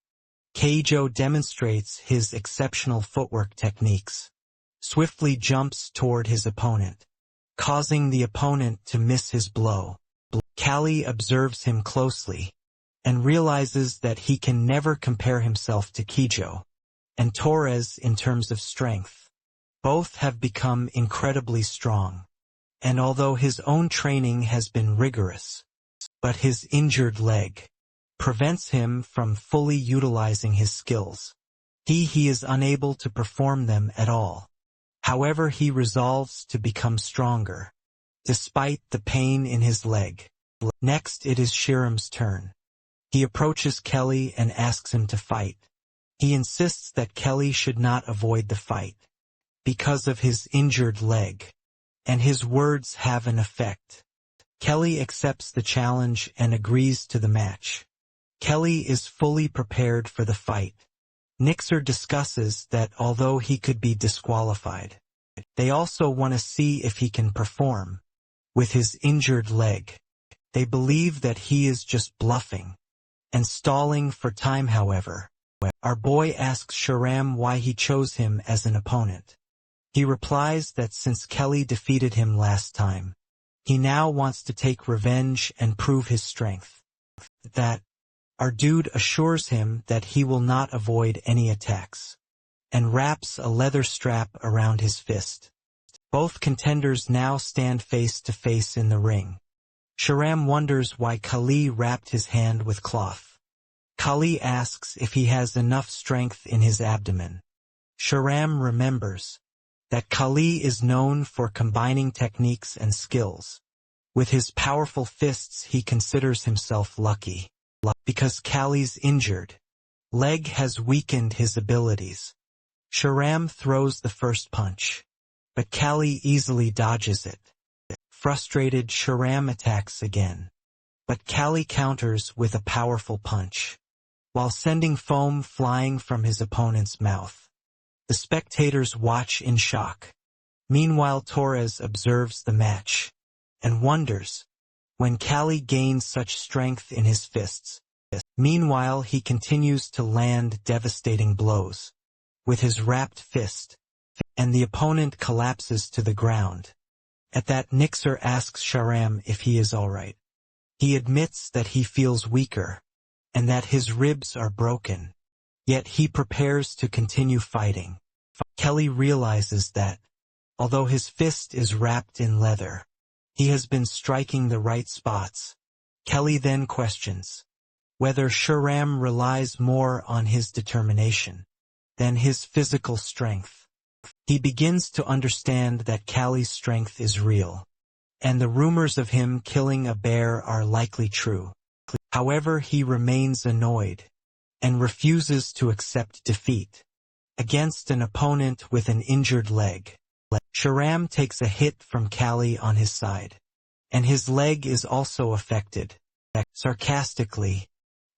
Keijo demonstrates his exceptional footwork techniques, swiftly jumps toward his opponent, causing the opponent to miss his blow. Callie observes him closely and realizes that he can never compare himself to Keijo and Torres in terms of strength. Both have become incredibly strong, and although his own training has been rigorous, but his injured leg prevents him from fully utilizing his skills. He is unable to perform them at all. However, he resolves to become stronger, despite the pain in his leg. Next, it is Shiram's turn. He approaches Kelly and asks him to fight. He insists that Kelly should not avoid the fight because of his injured leg, and his words have an effect. Kelly accepts the challenge and agrees to the match. Kelly is fully prepared for the fight. Nixer discusses that although he could be disqualified, they also want to see if he can perform with his injured leg. They believe that he is just bluffing and stalling for time. However, our boy asks Shiram why he chose him as an opponent. He replies that since Kelly defeated him last time, he now wants to take revenge and prove his strength. That Our dude assures him that he will not avoid any attacks, and wraps a leather strap around his fist. Both contenders now stand face to face in the ring. Sharam wonders why Kali wrapped his hand with cloth. Kali asks if he has enough strength in his abdomen. Sharam remembers that Kali is known for combining techniques and skills. With his powerful fists he considers himself lucky. Because Kali's injured leg has weakened his abilities. Sharam throws the first punch, but Kali easily dodges it. Frustrated, Sharam attacks again, but Kali counters with a powerful punch, while sending foam flying from his opponent's mouth. The spectators watch in shock. Meanwhile, Torres observes the match and wonders when Kali gains such strength in his fists. Meanwhile, he continues to land devastating blows with his wrapped fist, and the opponent collapses to the ground. At that, Nixer asks Sharam if he is alright. He admits that he feels weaker, and that his ribs are broken. Yet he prepares to continue fighting. Kelly realizes that, although his fist is wrapped in leather, he has been striking the right spots. Kelly then questions whether Sharam relies more on his determination than his physical strength. He begins to understand that Kali's strength is real, and the rumors of him killing a bear are likely true. However, he remains annoyed and refuses to accept defeat against an opponent with an injured leg. Sharam takes a hit from Kali on his side, and his leg is also affected. Sarcastically,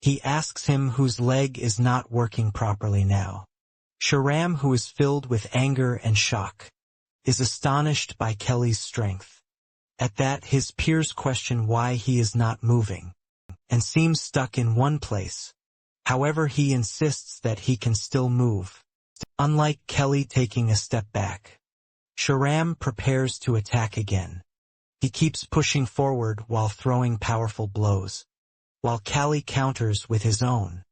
he asks him whose leg is not working properly now. Sharam, who is filled with anger and shock, is astonished by Kelly's strength. At that, his peers question why he is not moving, and seems stuck in one place. However, he insists that he can still move. Unlike Kelly taking a step back, Sharam prepares to attack again. He keeps pushing forward while throwing powerful blows, while Kali counters with his own.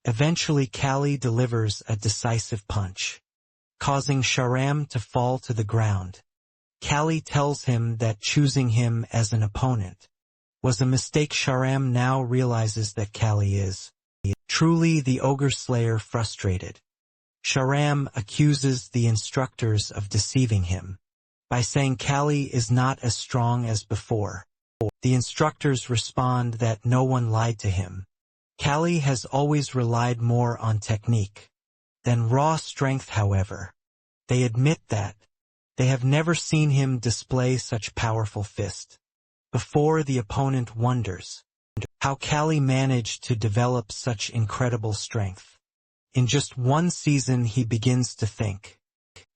Eventually, Kali delivers a decisive punch, causing Sharam to fall to the ground. Kali tells him that choosing him as an opponent was a mistake. Sharam now realizes that Kali is truly the ogre slayer. Frustrated, Sharam accuses the instructors of deceiving him by saying Kali is not as strong as before. The instructors respond that no one lied to him. Kali has always relied more on technique than raw strength. However, they admit that they have never seen him display such powerful fist before. The opponent wonders how Kali managed to develop such incredible strength. In just one season, he begins to think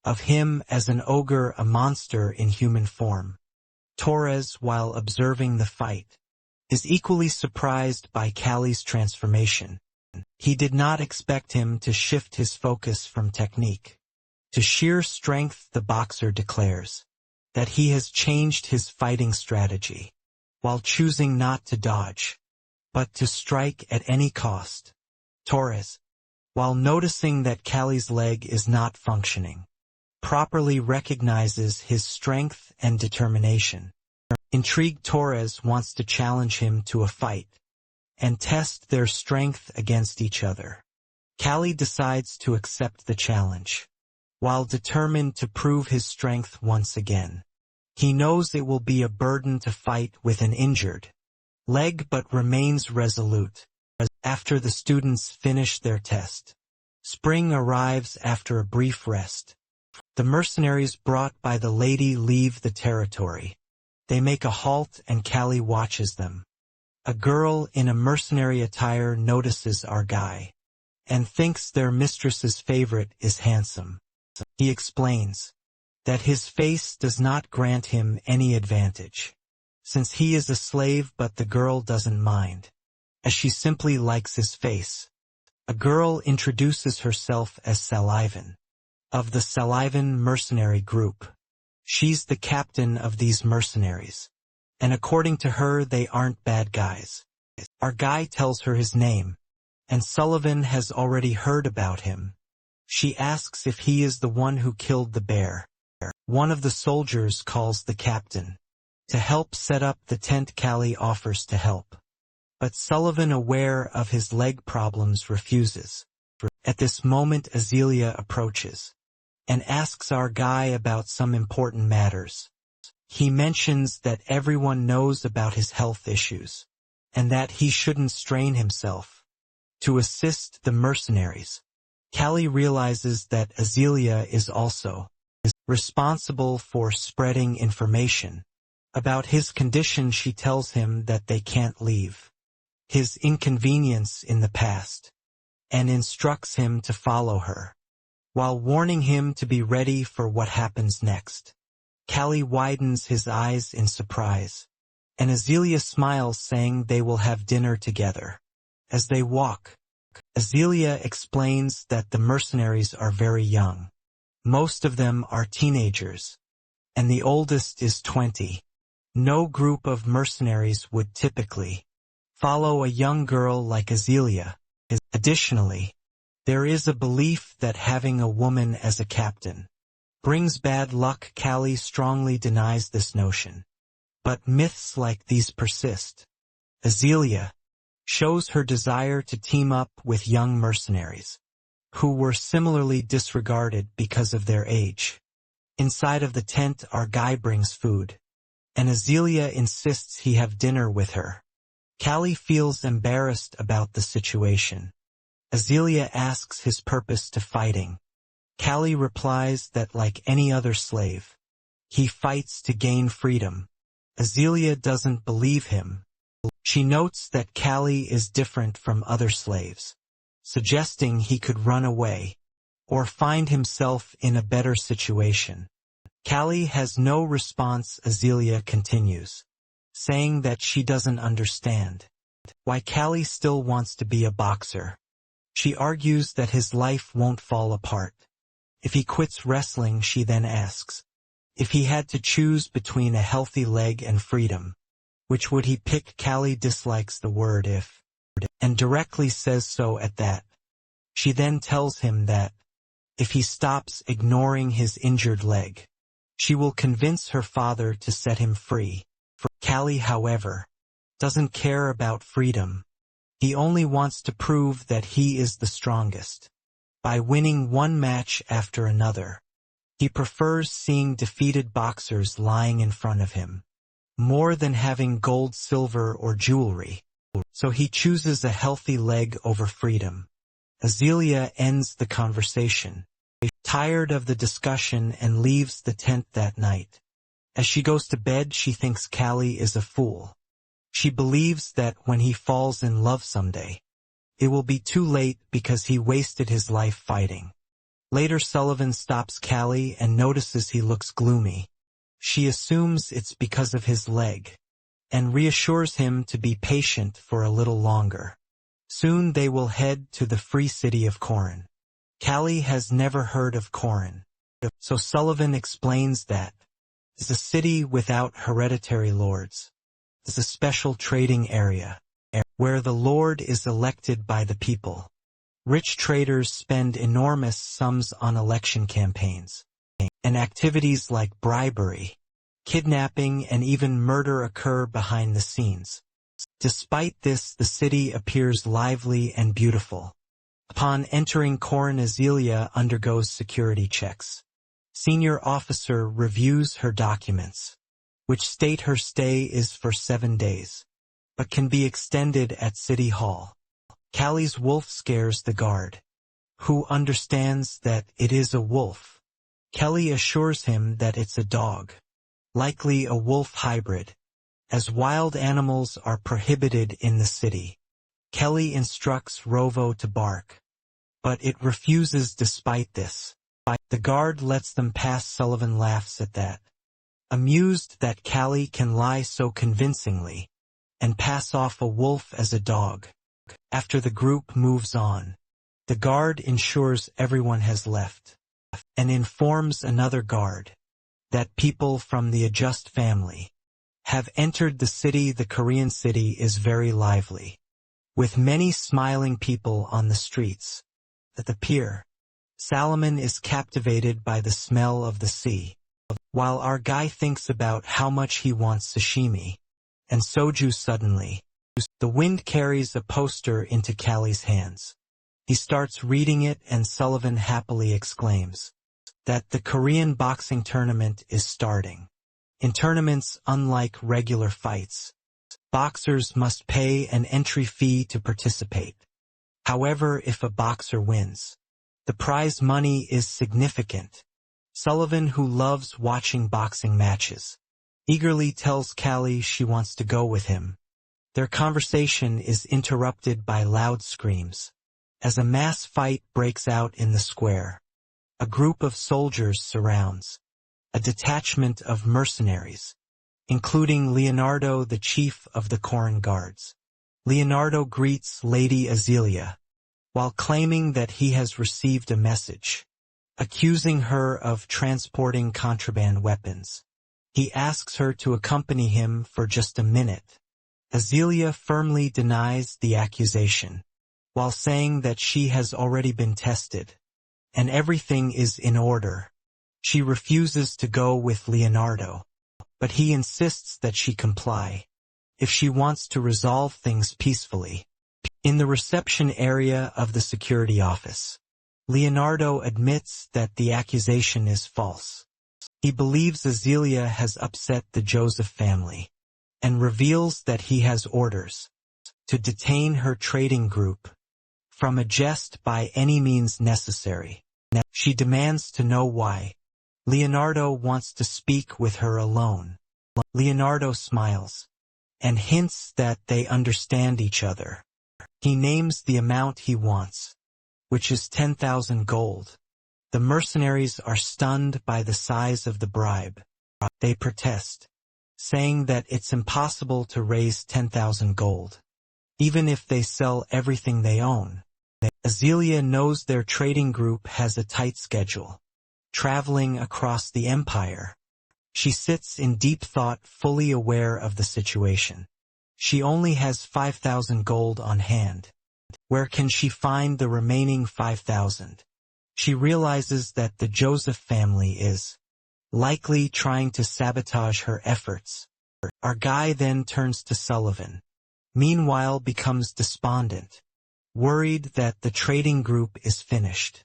of him as an ogre, a monster in human form. Torres, while observing the fight, is equally surprised by Kali's transformation. He did not expect him to shift his focus from technique to sheer strength. The boxer declares that he has changed his fighting strategy, while choosing not to dodge, but to strike at any cost. Torres, while noticing that Kali's leg is not functioning properly, recognizes his strength and determination. Intrigued, Torres wants to challenge him to a fight and test their strength against each other. Kali decides to accept the challenge, while determined to prove his strength once again. He knows it will be a burden to fight with an injured leg, but remains resolute. After the students finish their test, spring arrives after a brief rest. The mercenaries brought by the lady leave the territory. They make a halt and Kali watches them. A girl in a mercenary attire notices our guy and thinks their mistress's favorite is handsome. He explains that his face does not grant him any advantage, since he is a slave, but the girl doesn't mind, as she simply likes his face. A girl introduces herself as Salivan, of the Salivan mercenary group. She's the captain of these mercenaries, and according to her, they aren't bad guys. Our guy tells her his name, and Sullivan has already heard about him. She asks if he is the one who killed the bear. One of the soldiers calls the captain. To help set up the tent, Callie offers to help. But Sullivan, aware of his leg problems, refuses. At this moment, Azealia approaches and asks our guy about some important matters. He mentions that everyone knows about his health issues, and that he shouldn't strain himself to assist the mercenaries. Callie realizes that Azealia is also responsible for spreading information about his condition. She tells him that they can't leave his inconvenience in the past, and instructs him to follow her, while warning him to be ready for what happens next. Callie widens his eyes in surprise, and Azealia smiles, saying they will have dinner together. As they walk, Azealia explains that the mercenaries are very young. Most of them are teenagers, and the oldest is 20. No group of mercenaries would typically follow a young girl like Azealia. Additionally, there is a belief that having a woman as a captain brings bad luck. Callie strongly denies this notion, but myths like these persist. Azealia shows her desire to team up with young mercenaries who were similarly disregarded because of their age. Inside of the tent, our guy brings food, and Azealia insists he have dinner with her. Callie feels embarrassed about the situation. Azealia asks his purpose to fighting. Callie replies that like any other slave, he fights to gain freedom. Azealia doesn't believe him. She notes that Callie is different from other slaves, suggesting he could run away or find himself in a better situation. Callie has no response. Azealia continues, saying that she doesn't understand why Callie still wants to be a boxer. She argues that his life won't fall apart if he quits wrestling. She then asks if he had to choose between a healthy leg and freedom, which would he pick? Callie dislikes the word if, and directly says so at that. She then tells him that if he stops ignoring his injured leg, she will convince her father to set him free. Callie, however, doesn't care about freedom. He only wants to prove that he is the strongest by winning one match after another. He prefers seeing defeated boxers lying in front of him more than having gold, silver, or jewelry. So he chooses a healthy leg over freedom. Azealia ends the conversation, tired of the discussion, and leaves the tent that night. As she goes to bed, she thinks Callie is a fool. She believes that when he falls in love someday, it will be too late because he wasted his life fighting. Later, Sullivan stops Callie and notices he looks gloomy. She assumes it's because of his leg, and reassures him to be patient for a little longer. Soon they will head to the free city of Corin. Callie has never heard of Corin, so Sullivan explains that it's a city without hereditary lords. It's a special trading area, where the lord is elected by the people. Rich traders spend enormous sums on election campaigns, and activities like bribery, kidnapping, and even murder occur behind the scenes. Despite this, the city appears lively and beautiful. Upon entering Corin, Azealia undergoes security checks. Senior officer reviews her documents, which state her stay is for 7 days, but can be extended at City Hall. Callie's wolf scares the guard, who understands that it is a wolf. Kelly assures him that it's a dog, likely a wolf hybrid, as wild animals are prohibited in the city. Kelly instructs Rovo to bark, but it refuses despite this. The guard lets them pass. Sullivan laughs at that, amused that Callie can lie so convincingly and pass off a wolf as a dog. After the group moves on, the guard ensures everyone has left, and informs another guard that people from the Adjust family have entered the city. The Korean city is very lively, with many smiling people on the streets. At the pier, Salomon is captivated by the smell of the sea, while our guy thinks about how much he wants sashimi and soju. Suddenly, the wind carries a poster into Callie's hands. He starts reading it and Sullivan happily exclaims that the Korean boxing tournament is starting. In tournaments, unlike regular fights, boxers must pay an entry fee to participate. However, if a boxer wins, the prize money is significant. Sullivan, who loves watching boxing matches, eagerly tells Callie she wants to go with him. Their conversation is interrupted by loud screams as a mass fight breaks out in the square. A group of soldiers surrounds a detachment of mercenaries, including Leonardo, the chief of the Corn Guards. Leonardo greets Lady Azealia, while claiming that he has received a message, accusing her of transporting contraband weapons. He asks her to accompany him for just a minute. Azealia firmly denies the accusation, while saying that she has already been tested, and everything is in order. She refuses to go with Leonardo, but he insists that she comply if she wants to resolve things peacefully. In the reception area of the security office, Leonardo admits that the accusation is false. He believes Azealia has upset the Joseph family, and reveals that he has orders to detain her trading group from a jest by any means necessary. She demands to know why. Leonardo wants to speak with her alone. Leonardo smiles and hints that they understand each other. He names the amount he wants, which is 10,000 gold. The mercenaries are stunned by the size of the bribe. They protest, saying that it's impossible to raise 10,000 gold, even if they sell everything they own. Azealia knows their trading group has a tight schedule, traveling across the empire. She sits in deep thought, fully aware of the situation. She only has 5,000 gold on hand. Where can she find the remaining 5,000? She realizes that the Joseph family is likely trying to sabotage her efforts. Our guy then turns to Sullivan. Meanwhile, becomes despondent, worried that the trading group is finished,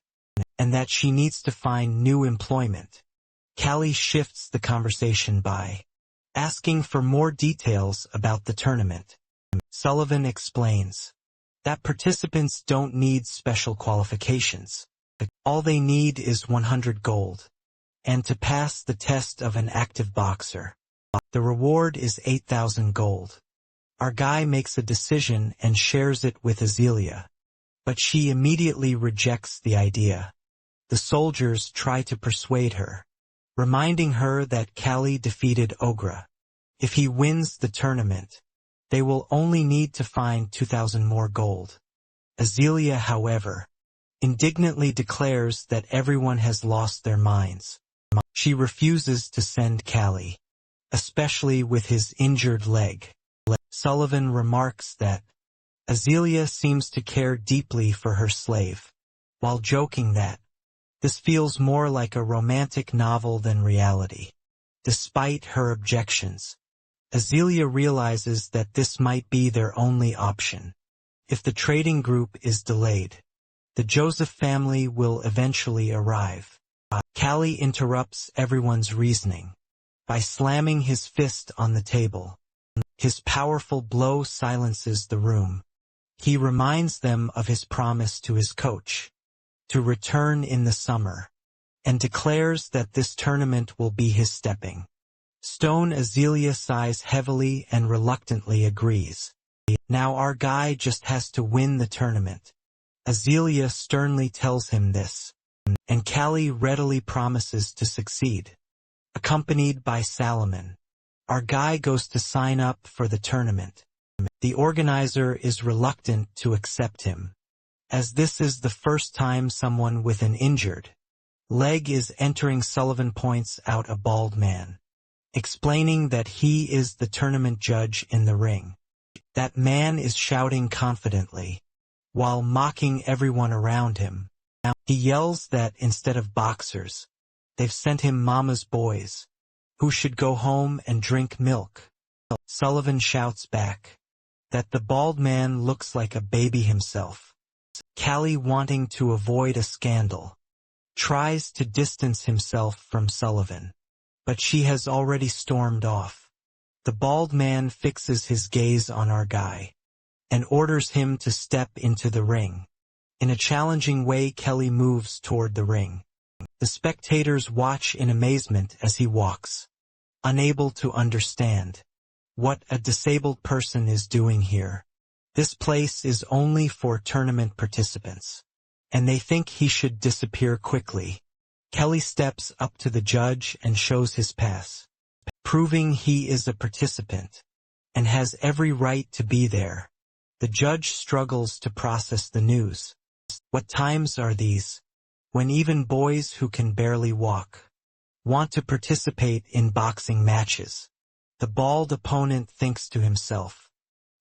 and that she needs to find new employment. Callie shifts the conversation by asking for more details about the tournament. Sullivan explains that participants don't need special qualifications. All they need is 100 gold, and to pass the test of an active boxer. The reward is 8,000 gold. Our guy makes a decision and shares it with Azealia, but she immediately rejects the idea. The soldiers try to persuade her, reminding her that Callie defeated Ogra. If he wins the tournament, they will only need to find 2,000 more gold. Azealia, however, indignantly declares that everyone has lost their minds. She refuses to send Callie, especially with his injured leg. Sullivan remarks that Azealia seems to care deeply for her slave, while joking that this feels more like a romantic novel than reality. Despite her objections, Azealia realizes that this might be their only option. If the trading group is delayed, the Joseph family will eventually arrive. Callie interrupts everyone's reasoning by slamming his fist on the table. His powerful blow silences the room. He reminds them of his promise to his coach to return in the summer, and declares that this tournament will be his stepping stone. Azealia sighs heavily and reluctantly agrees. Now our guy just has to win the tournament. Azealia sternly tells him this, and Callie readily promises to succeed. Accompanied by Salomon, our guy goes to sign up for the tournament. The organizer is reluctant to accept him, as this is the first time someone with an injured leg is entering. Sullivan points out a bald man, explaining that he is the tournament judge in the ring. That man is shouting confidently, while mocking everyone around him. He yells that instead of boxers, they've sent him mama's boys, who should go home and drink milk. Sullivan shouts back that the bald man looks like a baby himself. Callie, wanting to avoid a scandal, tries to distance himself from Sullivan, but she has already stormed off. The bald man fixes his gaze on our guy and orders him to step into the ring. In a challenging way, Kelly moves toward the ring. The spectators watch in amazement as he walks, unable to understand what a disabled person is doing here. This place is only for tournament participants, and they think he should disappear quickly. Kelly steps up to the judge and shows his pass, proving he is a participant and has every right to be there. The judge struggles to process the news. What times are these, when even boys who can barely walk want to participate in boxing matches? The bald opponent thinks to himself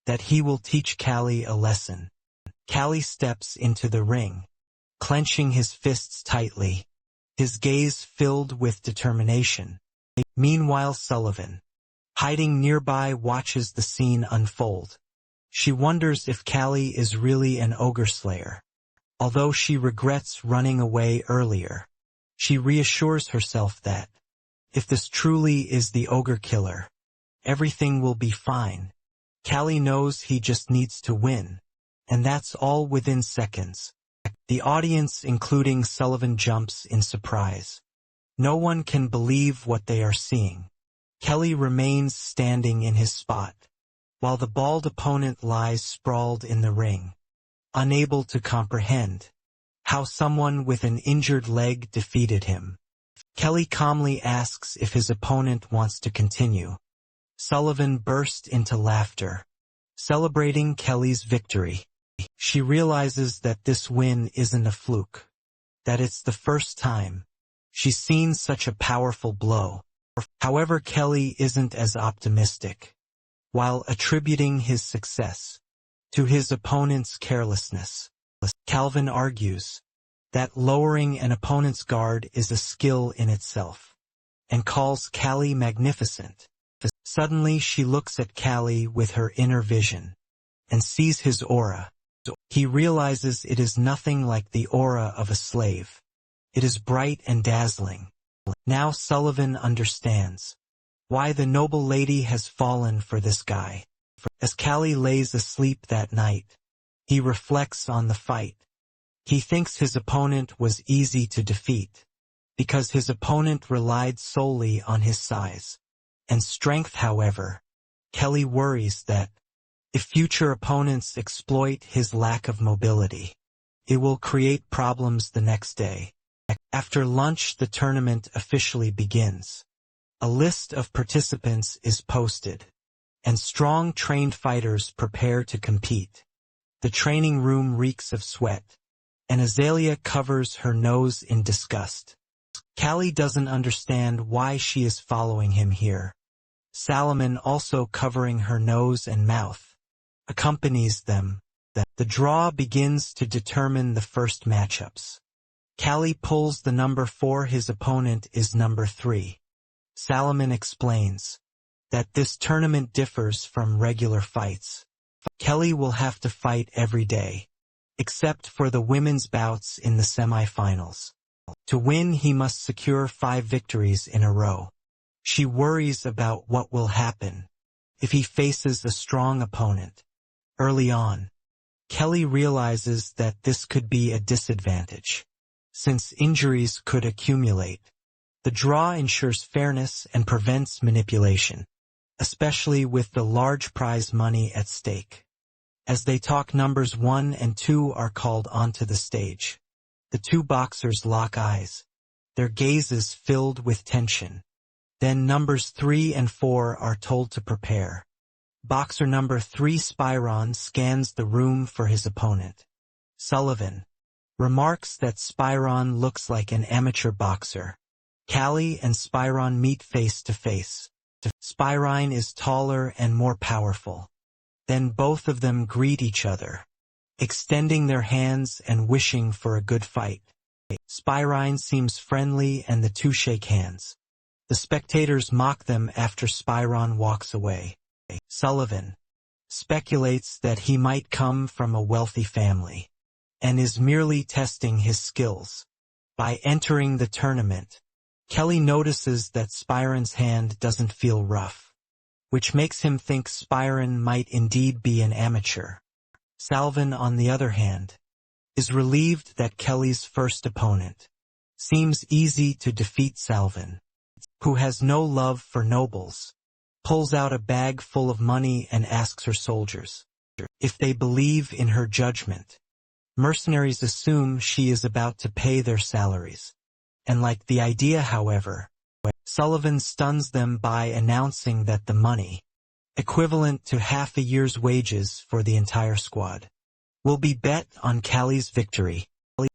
that he will teach Callie a lesson. Callie steps into the ring, clenching his fists tightly, his gaze filled with determination. Meanwhile, Sullivan, hiding nearby, watches the scene unfold. She wonders if Callie is really an ogre slayer. Although she regrets running away earlier, she reassures herself that, if this truly is the ogre killer, everything will be fine. Callie knows he just needs to win, and that's all within seconds. The audience, including Sullivan, jumps in surprise. No one can believe what they are seeing. Kelly remains standing in his spot, while the bald opponent lies sprawled in the ring, unable to comprehend how someone with an injured leg defeated him. Kelly calmly asks if his opponent wants to continue. Sullivan burst into laughter, celebrating Kelly's victory. She realizes that this win isn't a fluke, that it's the first time she's seen such a powerful blow. However, Kelly isn't as optimistic, while attributing his success to his opponent's carelessness. Calvin argues that lowering an opponent's guard is a skill in itself, and calls Callie magnificent. Suddenly she looks at Callie with her inner vision, and sees his aura. He realizes it is nothing like the aura of a slave. It is bright and dazzling. Now Sullivan understands why the noble lady has fallen for this guy. As Callie lays asleep that night, he reflects on the fight. He thinks his opponent was easy to defeat, because his opponent relied solely on his size and strength. However, Kelly worries that if future opponents exploit his lack of mobility, it will create problems the next day. After lunch, the tournament officially begins. A list of participants is posted, and strong, trained fighters prepare to compete. The training room reeks of sweat, and Azalea covers her nose in disgust. Callie doesn't understand why she is following him here. Salomon, also covering her nose and mouth, accompanies them. The draw begins to determine the first matchups. Callie pulls the number 4. His opponent is number 3. Salomon explains that this tournament differs from regular fights. Kelly will have to fight every day, except for the women's bouts in the semifinals. To win, he must secure 5 victories in a row. She worries about what will happen if he faces a strong opponent. Early on, Kelly realizes that this could be a disadvantage, since injuries could accumulate. The draw ensures fairness and prevents manipulation, especially with the large prize money at stake. As they talk, numbers 1 and 2 are called onto the stage. The 2 boxers lock eyes, their gazes filled with tension. Then numbers 3 and 4 are told to prepare. Boxer number 3, Spyron, scans the room for his opponent. Sullivan remarks that Spyron looks like an amateur boxer. Callie and Spyron meet face to face. Spyron is taller and more powerful, Then both of them greet each other, extending their hands and wishing for a good fight. Spirine seems friendly and the two shake hands. The spectators mock them after Spirine walks away. Sullivan speculates that he might come from a wealthy family and is merely testing his skills. By entering the tournament, Kelly notices that Spirine's hand doesn't feel rough, which makes him think Spirine might indeed be an amateur. Salvin, on the other hand, is relieved that Kelly's first opponent seems easy to defeat. Salvin, who has no love for nobles, pulls out a bag full of money and asks her soldiers if they believe in her judgment. Mercenaries assume she is about to pay their salaries, and like the idea. However, Sullivan stuns them by announcing that the money, equivalent to half a year's wages for the entire squad, will be bet on Callie's victory.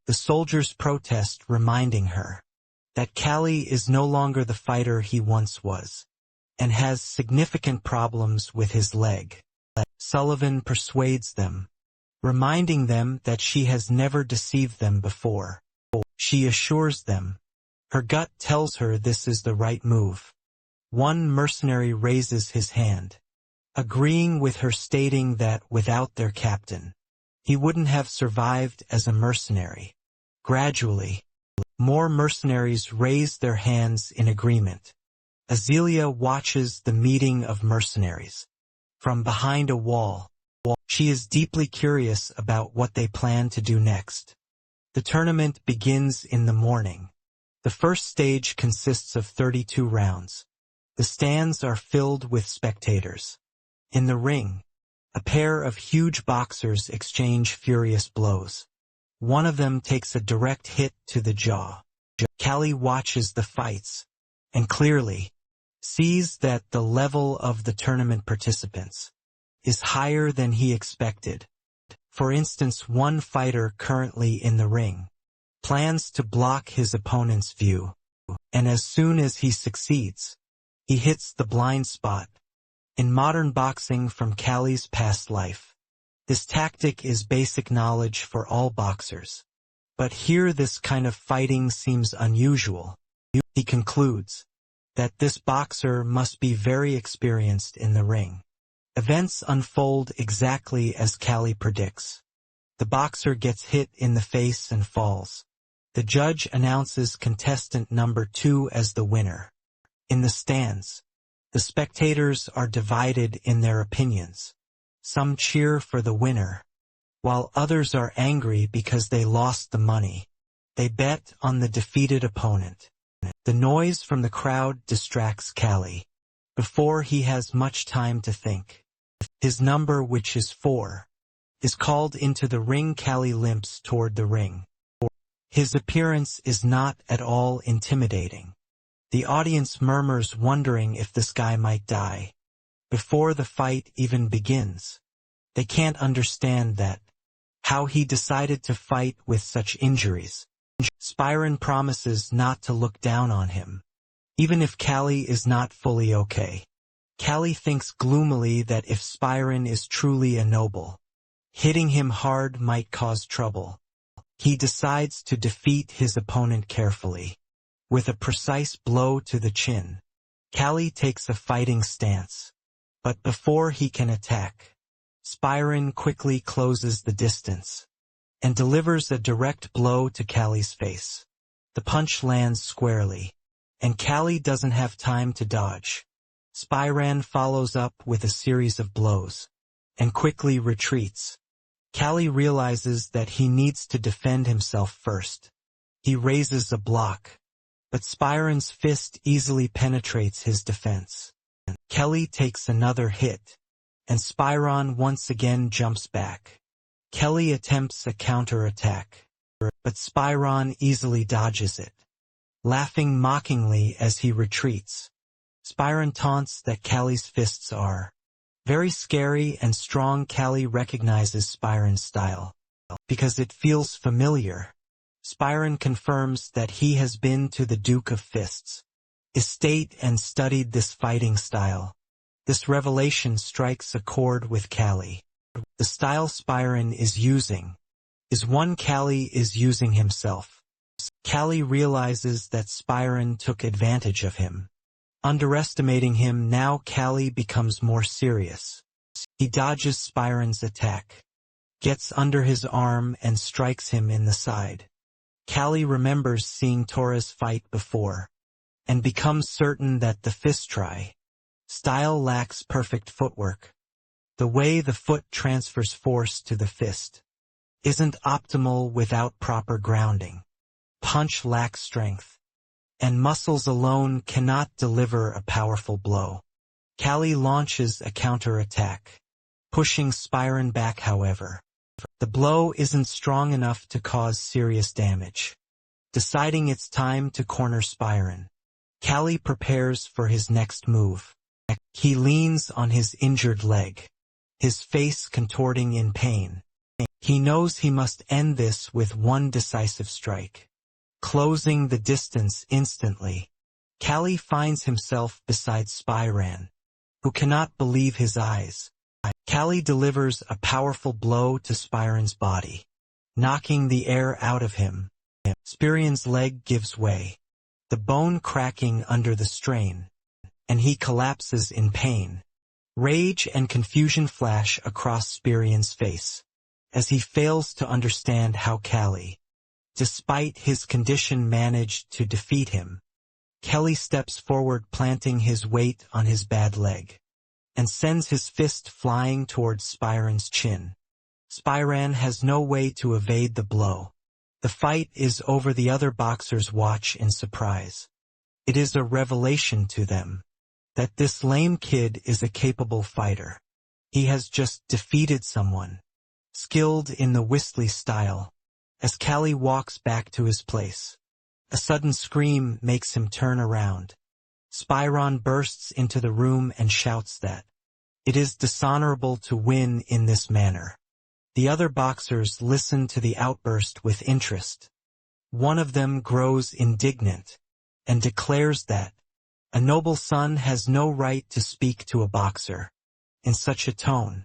The soldiers protest, reminding her that Callie is no longer the fighter he once was, and has significant problems with his leg. Sullivan persuades them, reminding them that she has never deceived them before. She assures them her gut tells her this is the right move. One mercenary raises his hand, agreeing with her, stating that without their captain, he wouldn't have survived as a mercenary. Gradually, more mercenaries raise their hands in agreement. Azealia watches the meeting of mercenaries from behind a wall. She is deeply curious about what they plan to do next. The tournament begins in the morning. The first stage consists of 32 rounds. The stands are filled with spectators. In the ring, a pair of huge boxers exchange furious blows. One of them takes a direct hit to the jaw. Callie watches the fights, and clearly sees that the level of the tournament participants is higher than he expected. For instance, one fighter currently in the ring plans to block his opponent's view, and as soon as he succeeds, he hits the blind spot. In modern boxing from Callie's past life, this tactic is basic knowledge for all boxers. But here this kind of fighting seems unusual. He concludes that this boxer must be very experienced in the ring. Events unfold exactly as Callie predicts. The boxer gets hit in the face and falls. The judge announces contestant number 2 as the winner. In the stands, the spectators are divided in their opinions. Some cheer for the winner, while others are angry because they lost the money. They bet on the defeated opponent. The noise from the crowd distracts Callie before he has much time to think. His number, which is 4, is called into the ring. Callie limps toward the ring. His appearance is not at all intimidating. The audience murmurs, wondering if this guy might die before the fight even begins. They can't understand that, how he decided to fight with such injuries. Spirine promises not to look down on him, even if Callie is not fully okay. Callie thinks gloomily that if Spirine is truly a noble, hitting him hard might cause trouble. He decides to defeat his opponent carefully, with a precise blow to the chin. Callie takes a fighting stance, but before he can attack, Spirine quickly closes the distance and delivers a direct blow to Callie's face. The punch lands squarely, and Callie doesn't have time to dodge. Spirine follows up with a series of blows and quickly retreats. Callie realizes that he needs to defend himself first. He raises a block, but Spirine's fist easily penetrates his defense. Kelly takes another hit, and Spirine once again jumps back. Kelly attempts a counter-attack, but Spirine easily dodges it, laughing mockingly as he retreats. Spirine taunts that Callie's fists are very scary and strong. Callie recognizes Spirine's style because it feels familiar. Spirine confirms that he has been to the Duke of Fists' estate and studied this fighting style. This revelation strikes a chord with Callie. The style Spyron is using is one Callie is using himself. Callie realizes that Spyron took advantage of him. Underestimating him, now Callie becomes more serious. He dodges Spyron's attack, gets under his arm and strikes him in the side. Callie remembers seeing Torres fight before, and becomes certain that the fist try style lacks perfect footwork. The way the foot transfers force to the fist isn't optimal without proper grounding. Punch lacks strength, and muscles alone cannot deliver a powerful blow. Callie launches a counter-attack, pushing Spyron back. However, the blow isn't strong enough to cause serious damage. Deciding it's time to corner Spyron, Callie prepares for his next move. He leans on his injured leg, his face contorting in pain. He knows he must end this with one decisive strike, closing the distance instantly. Callie finds himself beside Spyron, who cannot believe his eyes. Callie delivers a powerful blow to Spyron's body, knocking the air out of him. Spyron's leg gives way, the bone cracking under the strain, and he collapses in pain. Rage and confusion flash across Spyron's face, as he fails to understand how Callie, despite his condition, managed to defeat him. Callie steps forward, planting his weight on his bad leg, and sends his fist flying towards Spyron's chin. Spyron has no way to evade the blow. The fight is over. The other boxers watch in surprise. It is a revelation to them that this lame kid is a capable fighter. He has just defeated someone skilled in the Whistly style. As Callie walks back to his place, a sudden scream makes him turn around. Spyron bursts into the room and shouts that it is dishonorable to win in this manner. The other boxers listen to the outburst with interest. One of them grows indignant and declares that a noble son has no right to speak to a boxer in such a tone.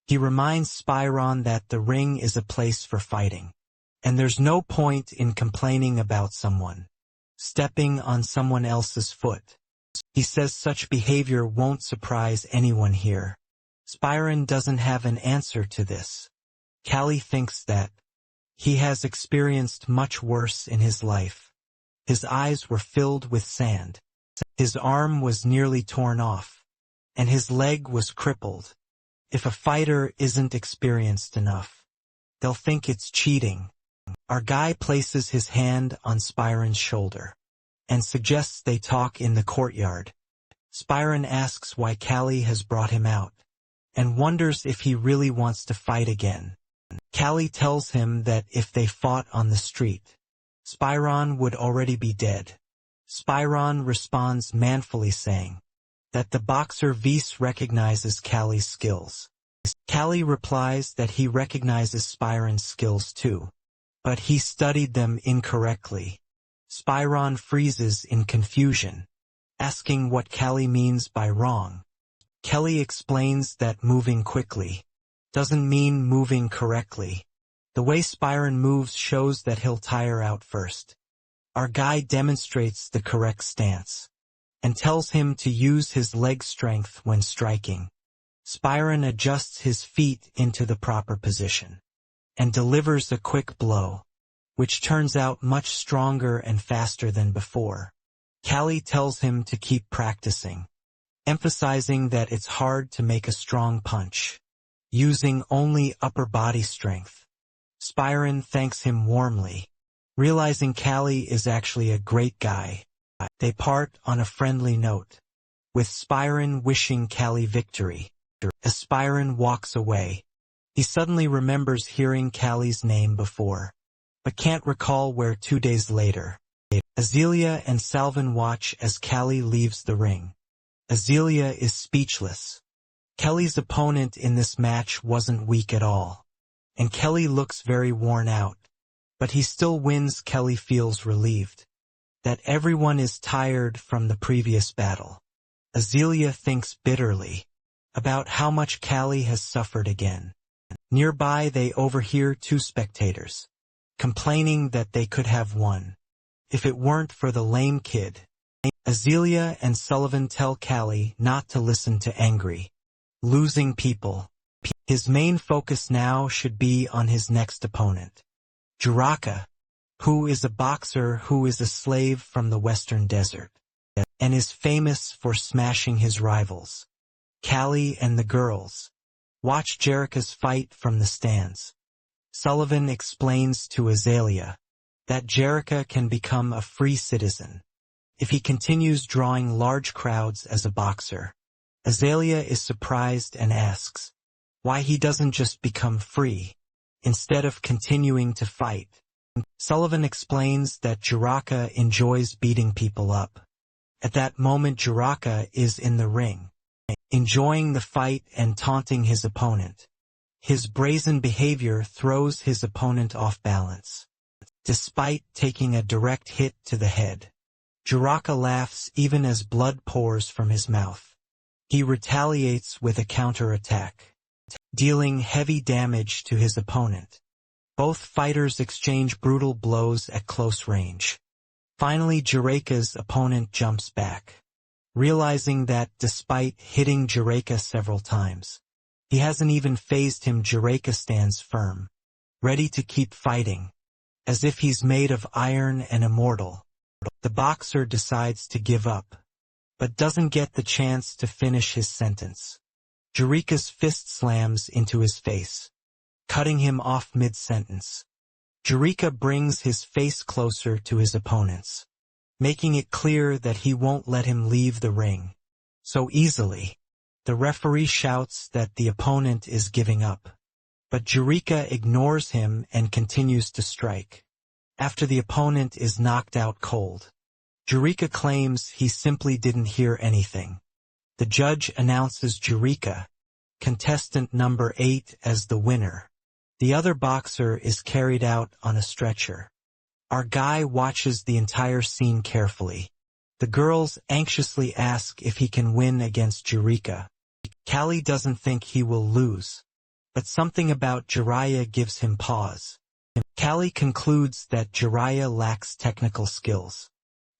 He reminds Spyron that the ring is a place for fighting, and there's no point in complaining about someone stepping on someone else's foot. He says such behavior won't surprise anyone here. Spyron doesn't have an answer to this. Callie thinks that he has experienced much worse in his life. His eyes were filled with sand. His arm was nearly torn off, and his leg was crippled. If a fighter isn't experienced enough, they'll think it's cheating. Our guy places his hand on Spyron's shoulder and suggests they talk in the courtyard. Spyron asks why Callie has brought him out, and wonders if he really wants to fight again. Callie tells him that if they fought on the street, Spyron would already be dead. Spyron responds manfully, saying that the boxer Vice recognizes Callie's skills. Callie replies that he recognizes Spyron's skills too, but he studied them incorrectly. Spyron freezes in confusion, asking what Callie means by wrong. Callie explains that moving quickly doesn't mean moving correctly. The way Spyron moves shows that he'll tire out first. Our guy demonstrates the correct stance and tells him to use his leg strength when striking. Spyron adjusts his feet into the proper position and delivers a quick blow, which turns out much stronger and faster than before. Callie tells him to keep practicing, emphasizing that it's hard to make a strong punch using only upper body strength. Spyron thanks him warmly, realizing Callie is actually a great guy. They part on a friendly note, with Spyron wishing Callie victory. As Spyron walks away, he suddenly remembers hearing Callie's name before, but can't recall where. 2 days later, Azealia and Salvin watch as Callie leaves the ring. Azealia is speechless. Kelly's opponent in this match wasn't weak at all, and Kelly looks very worn out, but he still wins. Kelly feels relieved that everyone is tired from the previous battle. Azealia thinks bitterly about how much Callie has suffered again. Nearby they overhear two spectators complaining that they could have won if it weren't for the lame kid. Azealia and Sullivan tell Callie not to listen to angry, losing people. His main focus now should be on his next opponent, Jiraka, who is a boxer who is a slave from the Western Desert and is famous for smashing his rivals. Callie and the girls watch Jiraka's fight from the stands. Sullivan explains to Azealia that Jiraka can become a free citizen if he continues drawing large crowds as a boxer. Azealia is surprised and asks why he doesn't just become free instead of continuing to fight. Sullivan explains that Jiraka enjoys beating people up. At that moment Jiraka is in the ring, enjoying the fight and taunting his opponent. His brazen behavior throws his opponent off balance. Despite taking a direct hit to the head, Jiraka laughs even as blood pours from his mouth. He retaliates with a counterattack, dealing heavy damage to his opponent. Both fighters exchange brutal blows at close range. Finally, Jiraka's opponent jumps back, realizing that despite hitting Jiraka several times, he hasn't even fazed him. Jiraka stands firm, ready to keep fighting, as if he's made of iron and immortal. The boxer decides to give up, but doesn't get the chance to finish his sentence. Jiraka's fist slams into his face, cutting him off mid-sentence. Jiraka brings his face closer to his opponent's, making it clear that he won't let him leave the ring so easily. The referee shouts that the opponent is giving up, but Jiraka ignores him and continues to strike. After the opponent is knocked out cold, Jiraka claims he simply didn't hear anything. The judge announces Jiraka, contestant number 8, as the winner. The other boxer is carried out on a stretcher. Our guy watches the entire scene carefully. The girls anxiously ask if he can win against Jiraka. Callie doesn't think he will lose, but something about Jiraiya gives him pause. Callie concludes that Jiraiya lacks technical skills,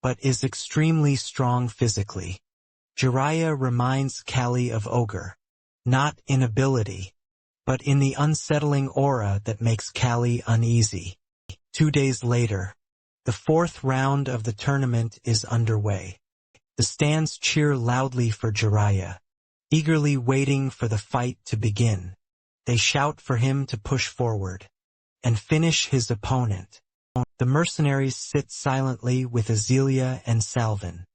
but is extremely strong physically. Jiraiya reminds Callie of Ogre, not in ability, but in the unsettling aura that makes Callie uneasy. 2 days later, the 4th round of the tournament is underway. The stands cheer loudly for Jiraiya, eagerly waiting for the fight to begin. They shout for him to push forward and finish his opponent. The mercenaries sit silently with Azealia and Salvin.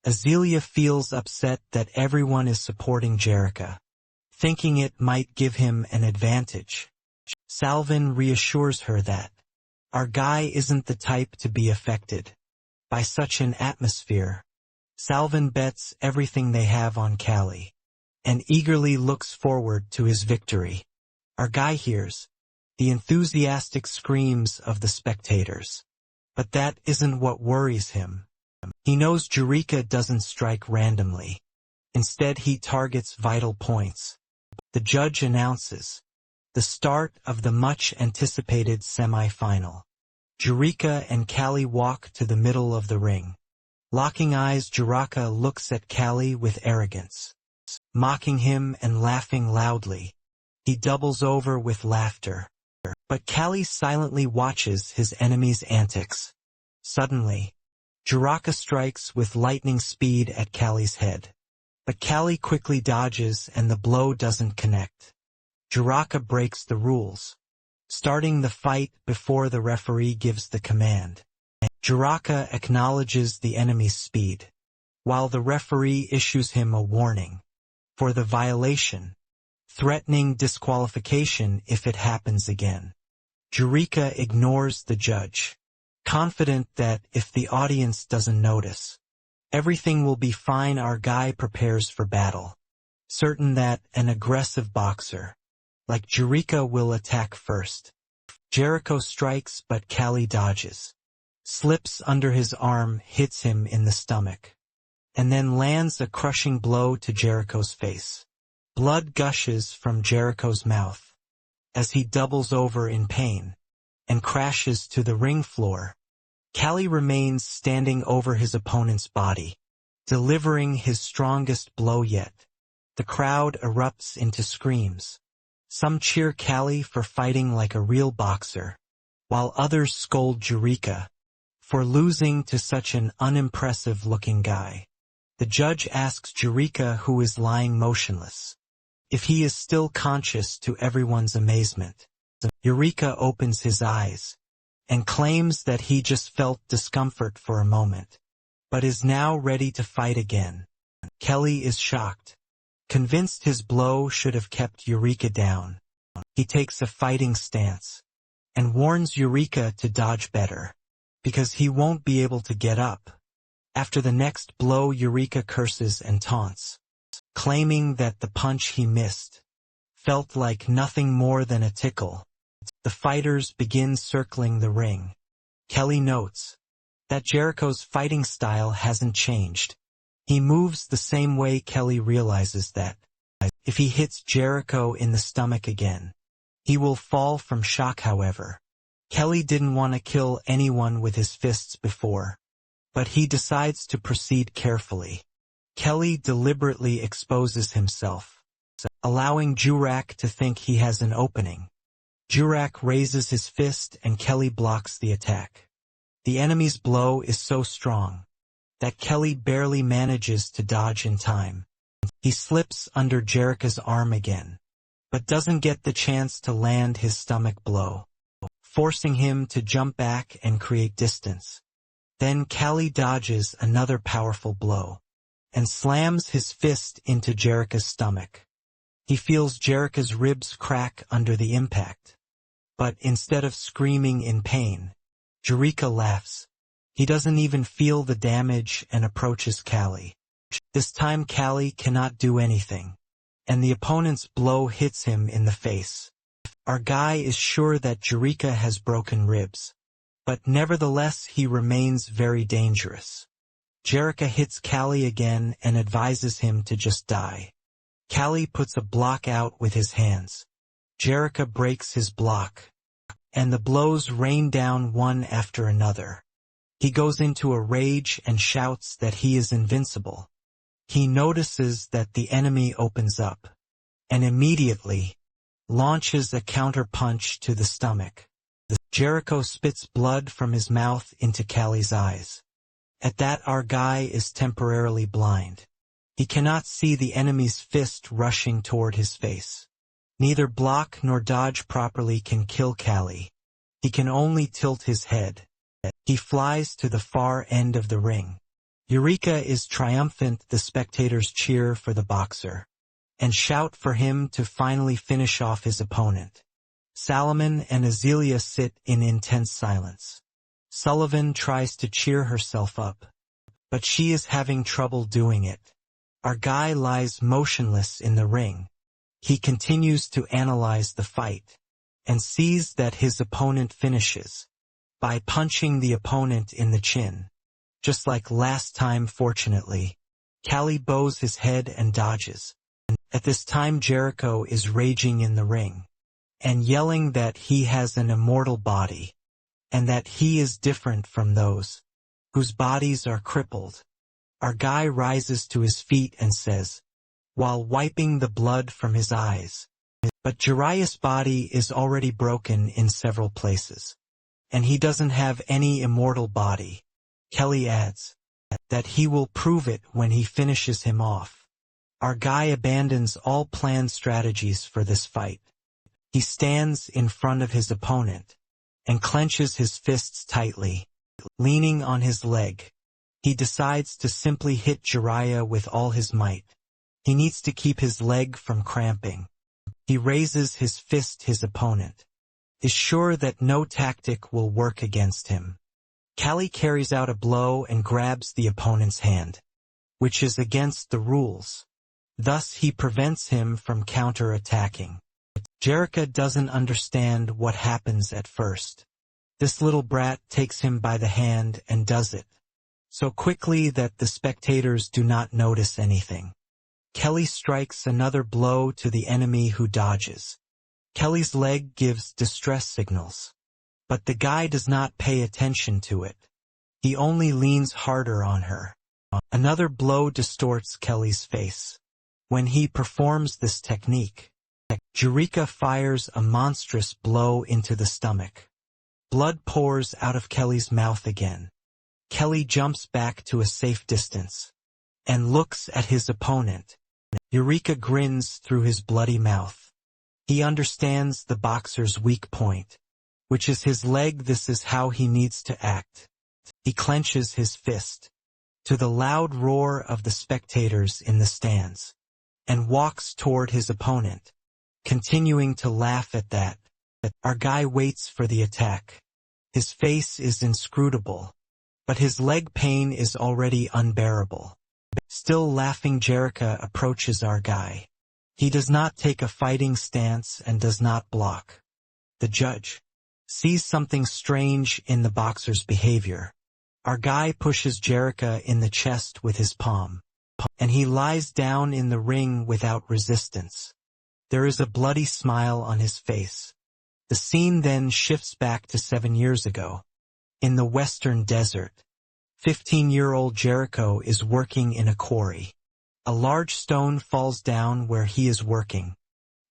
Azealia feels upset that everyone is supporting Jiraka, thinking it might give him an advantage. Salvin reassures her that our guy isn't the type to be affected by such an atmosphere. Salvin bets everything they have on Callie and eagerly looks forward to his victory. Our guy hears the enthusiastic screams of the spectators, but that isn't what worries him. He knows Jiraka doesn't strike randomly. Instead, he targets vital points. The judge announces the start of the much-anticipated semi-final. Jiraka and Callie walk to the middle of the ring. Locking eyes, Jiraka looks at Callie with arrogance, mocking him and laughing loudly. He doubles over with laughter, but Callie silently watches his enemy's antics. Suddenly, Jiraka strikes with lightning speed at Callie's head, but Callie quickly dodges and the blow doesn't connect. Jiraka breaks the rules, starting the fight before the referee gives the command. Jiraka acknowledges the enemy's speed, while the referee issues him a warning for the violation, threatening disqualification if it happens again. Jiraka ignores the judge, confident that if the audience doesn't notice, everything will be fine. Our guy prepares for battle, certain that an aggressive boxer like Jiraka will attack first. Jericho strikes, but Callie dodges, slips under his arm, hits him in the stomach. and then lands a crushing blow to Jericho's face. Blood gushes from Jericho's mouth as he doubles over in pain and crashes to the ring floor. Callie remains standing over his opponent's body, delivering his strongest blow yet. The crowd erupts into screams. Some cheer Callie for fighting like a real boxer, while others scold Eureka for losing to such an unimpressive-looking guy. The judge asks Eureka, who is lying motionless, if he is still conscious, to everyone's amazement. Eureka opens his eyes and claims that he just felt discomfort for a moment, but is now ready to fight again. Kelly is shocked, convinced his blow should have kept Eureka down. He takes a fighting stance and warns Eureka to dodge better, because he won't be able to get up. After the next blow, Eureka curses and taunts, claiming that the punch he missed felt like nothing more than a tickle. The fighters begin circling the ring. Kelly notes that Jericho's fighting style hasn't changed. He moves the same way. Kelly realizes that if he hits Jericho in the stomach again, he will fall from shock. However, Kelly didn't want to kill anyone with his fists before, but he decides to proceed carefully. Kelly deliberately exposes himself, allowing Jurak to think he has an opening. Jurak raises his fist and Kelly blocks the attack. The enemy's blow is so strong that Kelly barely manages to dodge in time. He slips under Jericho's arm again, but doesn't get the chance to land his stomach blow, forcing him to jump back and create distance. Then Kelly dodges another powerful blow and slams his fist into Jericho's stomach. He feels Jericho's ribs crack under the impact, but instead of screaming in pain, Jericho laughs. He doesn't even feel the damage and approaches Callie. This time Callie cannot do anything, and the opponent's blow hits him in the face. Our guy is sure that Jericho has broken ribs, but nevertheless he remains very dangerous. Jericho hits Callie again and advises him to just die. Callie puts a block out with his hands. Jericho breaks his block, and the blows rain down one after another. He goes into a rage and shouts that he is invincible. He notices that the enemy opens up, and immediately launches a counter-punch to the stomach. Jericho spits blood from his mouth into Callie's eyes. At that, our guy is temporarily blind. He cannot see the enemy's fist rushing toward his face. Neither block nor dodge properly can kill Callie. He can only tilt his head. He flies to the far end of the ring. Eureka is triumphant. The spectators cheer for the boxer and shout for him to finally finish off his opponent. Salomon and Azealia sit in intense silence. Sullivan tries to cheer herself up, but she is having trouble doing it. Our guy lies motionless in the ring. He continues to analyze the fight and sees that his opponent finishes by punching the opponent in the chin. Just like last time, fortunately, Callie bows his head and dodges. At this time, Jericho is raging in the ring and yelling that he has an immortal body and that he is different from those whose bodies are crippled. Our guy rises to his feet and says, while wiping the blood from his eyes, but Jiraiya's body is already broken in several places, and he doesn't have any immortal body. Kelly adds that he will prove it when he finishes him off. Our guy abandons all planned strategies for this fight. He stands in front of his opponent and clenches his fists tightly, leaning on his leg. He decides to simply hit Jiraiya with all his might. He needs to keep his leg from cramping. He raises his fist. His opponent is sure that no tactic will work against him. Callie carries out a blow and grabs the opponent's hand, which is against the rules. Thus he prevents him from counter-attacking. Jericho doesn't understand what happens at first. This little brat takes him by the hand and does it so quickly that the spectators do not notice anything. Kelly strikes another blow to the enemy who dodges. Kelly's leg gives distress signals. But the guy does not pay attention to it. He only leans harder on her. Another blow distorts Kelly's face. When he performs this technique, Eureka fires a monstrous blow into the stomach. Blood pours out of Kelly's mouth again. Kelly jumps back to a safe distance and looks at his opponent. Eureka grins through his bloody mouth. He understands the boxer's weak point, which is his leg. This is how he needs to act. He clenches his fist to the loud roar of the spectators in the stands and walks toward his opponent, continuing to laugh at that. Our guy waits for the attack. His face is inscrutable, but his leg pain is already unbearable. Still laughing, Jerica approaches our guy. He does not take a fighting stance and does not block. The judge sees something strange in the boxer's behavior. Our guy pushes Jerica in the chest with his palm, and he lies down in the ring without resistance. There is a bloody smile on his face. The scene then shifts back to 7 years ago. In the western desert, 15-year-old Jericho is working in a quarry. A large stone falls down where he is working,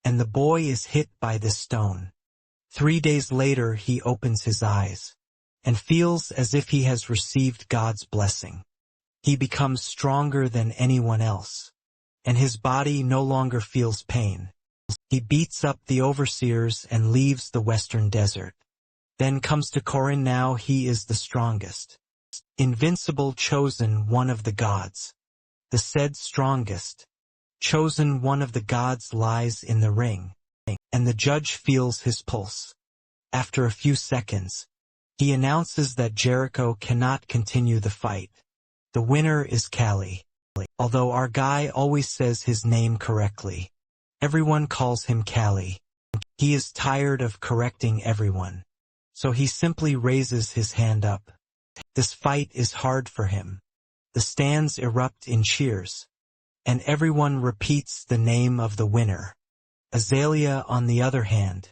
and the boy is hit by this stone. 3 days later he opens his eyes, and feels as if he has received God's blessing. He becomes stronger than anyone else, and his body no longer feels pain. He beats up the overseers and leaves the western desert. Then comes to Corin. Now he is the strongest, invincible, chosen one of the gods. The said strongest, chosen one of the gods lies in the ring, and the judge feels his pulse. After a few seconds, he announces that Jericho cannot continue the fight. The winner is Callie. Although our guy always says his name correctly, everyone calls him Callie. He is tired of correcting everyone, so he simply raises his hand up. This fight is hard for him. The stands erupt in cheers, and everyone repeats the name of the winner. Azalea, on the other hand,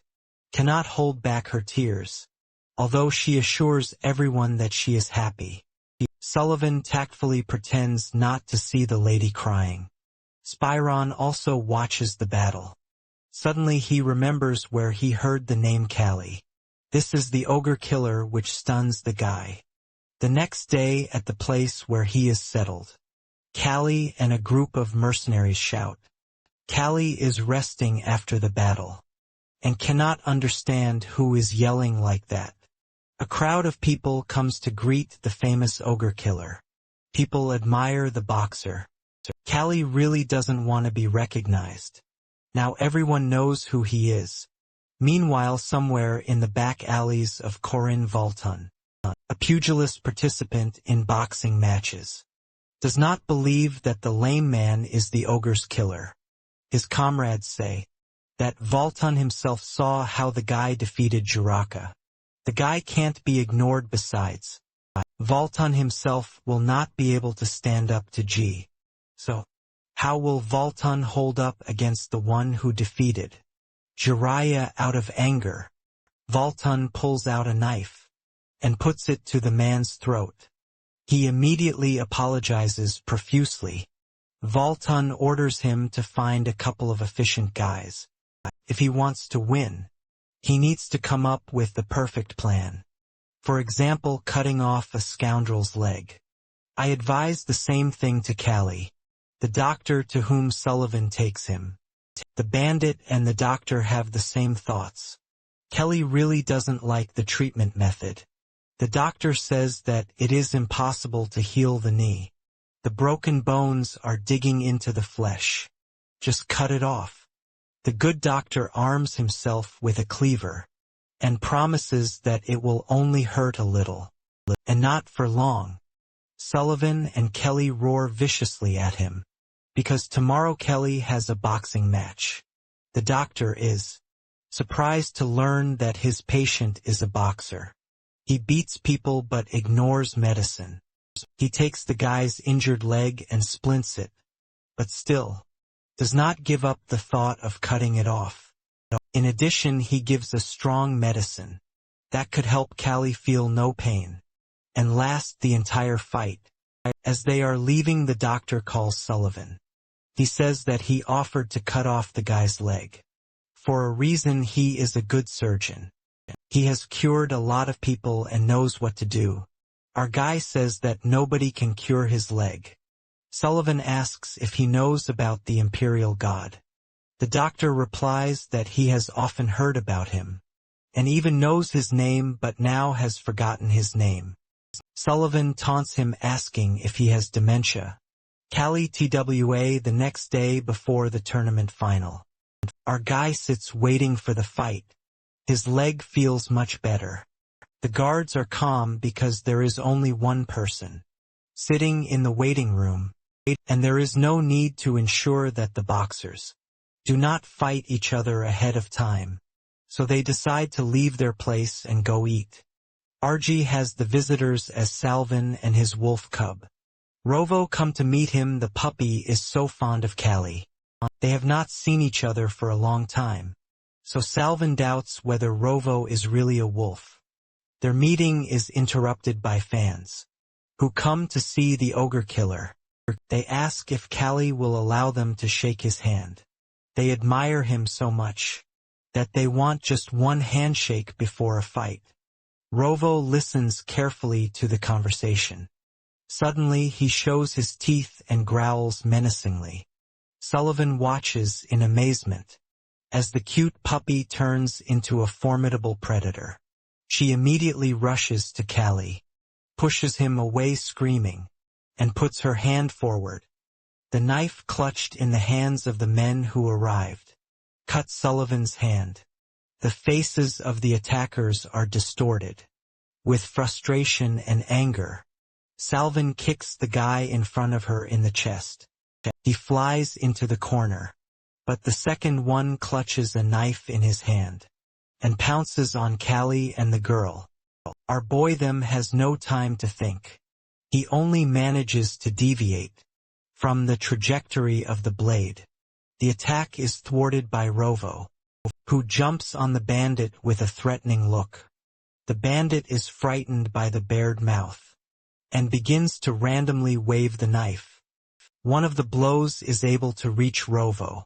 cannot hold back her tears, although she assures everyone that she is happy. Sullivan tactfully pretends not to see the lady crying. Spyron also watches the battle. Suddenly he remembers where he heard the name Callie. This is the ogre killer, which stuns the guy. The next day, at the place where he is settled, Callie and a group of mercenaries shout. Callie is resting after the battle, and cannot understand who is yelling like that. A crowd of people comes to greet the famous ogre killer. People admire the boxer. Callie really doesn't want to be recognized. Now everyone knows who he is. Meanwhile, somewhere in the back alleys of Corin Volton, a pugilist participant in boxing matches, does not believe that the lame man is the ogre's killer. His comrades say that Volton himself saw how the guy defeated Jiraka. The guy can't be ignored. Besides, Volton himself will not be able to stand up to G. So, how will Volton hold up against the one who defeated Jiraiya? Out of anger, Volton pulls out a knife and puts it to the man's throat. He immediately apologizes profusely. Volton orders him to find a couple of efficient guys. If he wants to win, he needs to come up with the perfect plan. For example, cutting off a scoundrel's leg. I advise the same thing to Callie, the doctor to whom Sullivan takes him. The bandit and the doctor have the same thoughts. Kelly really doesn't like the treatment method. The doctor says that it is impossible to heal the knee. The broken bones are digging into the flesh. Just cut it off. The good doctor arms himself with a cleaver and promises that it will only hurt a little, and not for long. Sullivan and Kelly roar viciously at him, because tomorrow Kelly has a boxing match. The doctor is surprised to learn that his patient is a boxer. He beats people but ignores medicine. He takes the guy's injured leg and splints it, but still does not give up the thought of cutting it off. In addition, he gives a strong medicine that could help Callie feel no pain and last the entire fight. As they are leaving, the doctor calls Sullivan. He says that he offered to cut off the guy's leg. For a reason, he is a good surgeon. He has cured a lot of people and knows what to do. Our guy says that nobody can cure his leg. Sullivan asks if he knows about the Imperial God. The doctor replies that he has often heard about him, and even knows his name but now has forgotten his name. Sullivan taunts him, asking if he has dementia. Callie TWA the next day before the tournament final. Our guy sits waiting for the fight. His leg feels much better. The guards are calm because there is only one person sitting in the waiting room, and there is no need to ensure that the boxers do not fight each other ahead of time, so they decide to leave their place and go eat. RG has the visitors as Salvin and his wolf cub. Rovo come to meet him. The puppy is so fond of Callie. They have not seen each other for a long time, so Salvin doubts whether Rovo is really a wolf. Their meeting is interrupted by fans who come to see the ogre killer. They ask if Callie will allow them to shake his hand. They admire him so much that they want just one handshake before a fight. Rovo listens carefully to the conversation. Suddenly he shows his teeth and growls menacingly. Sullivan watches in amazement as the cute puppy turns into a formidable predator. She immediately rushes to Callie, pushes him away screaming, and puts her hand forward. The knife clutched in the hands of the men who arrived cut Sullivan's hand. The faces of the attackers are distorted. With frustration and anger, Salvin kicks the guy in front of her in the chest. He flies into the corner, but the second one clutches a knife in his hand and pounces on Callie and the girl. Our boy them has no time to think. He only manages to deviate from the trajectory of the blade. The attack is thwarted by Rovo, who jumps on the bandit with a threatening look. The bandit is frightened by the bared mouth and begins to randomly wave the knife. One of the blows is able to reach Rovo.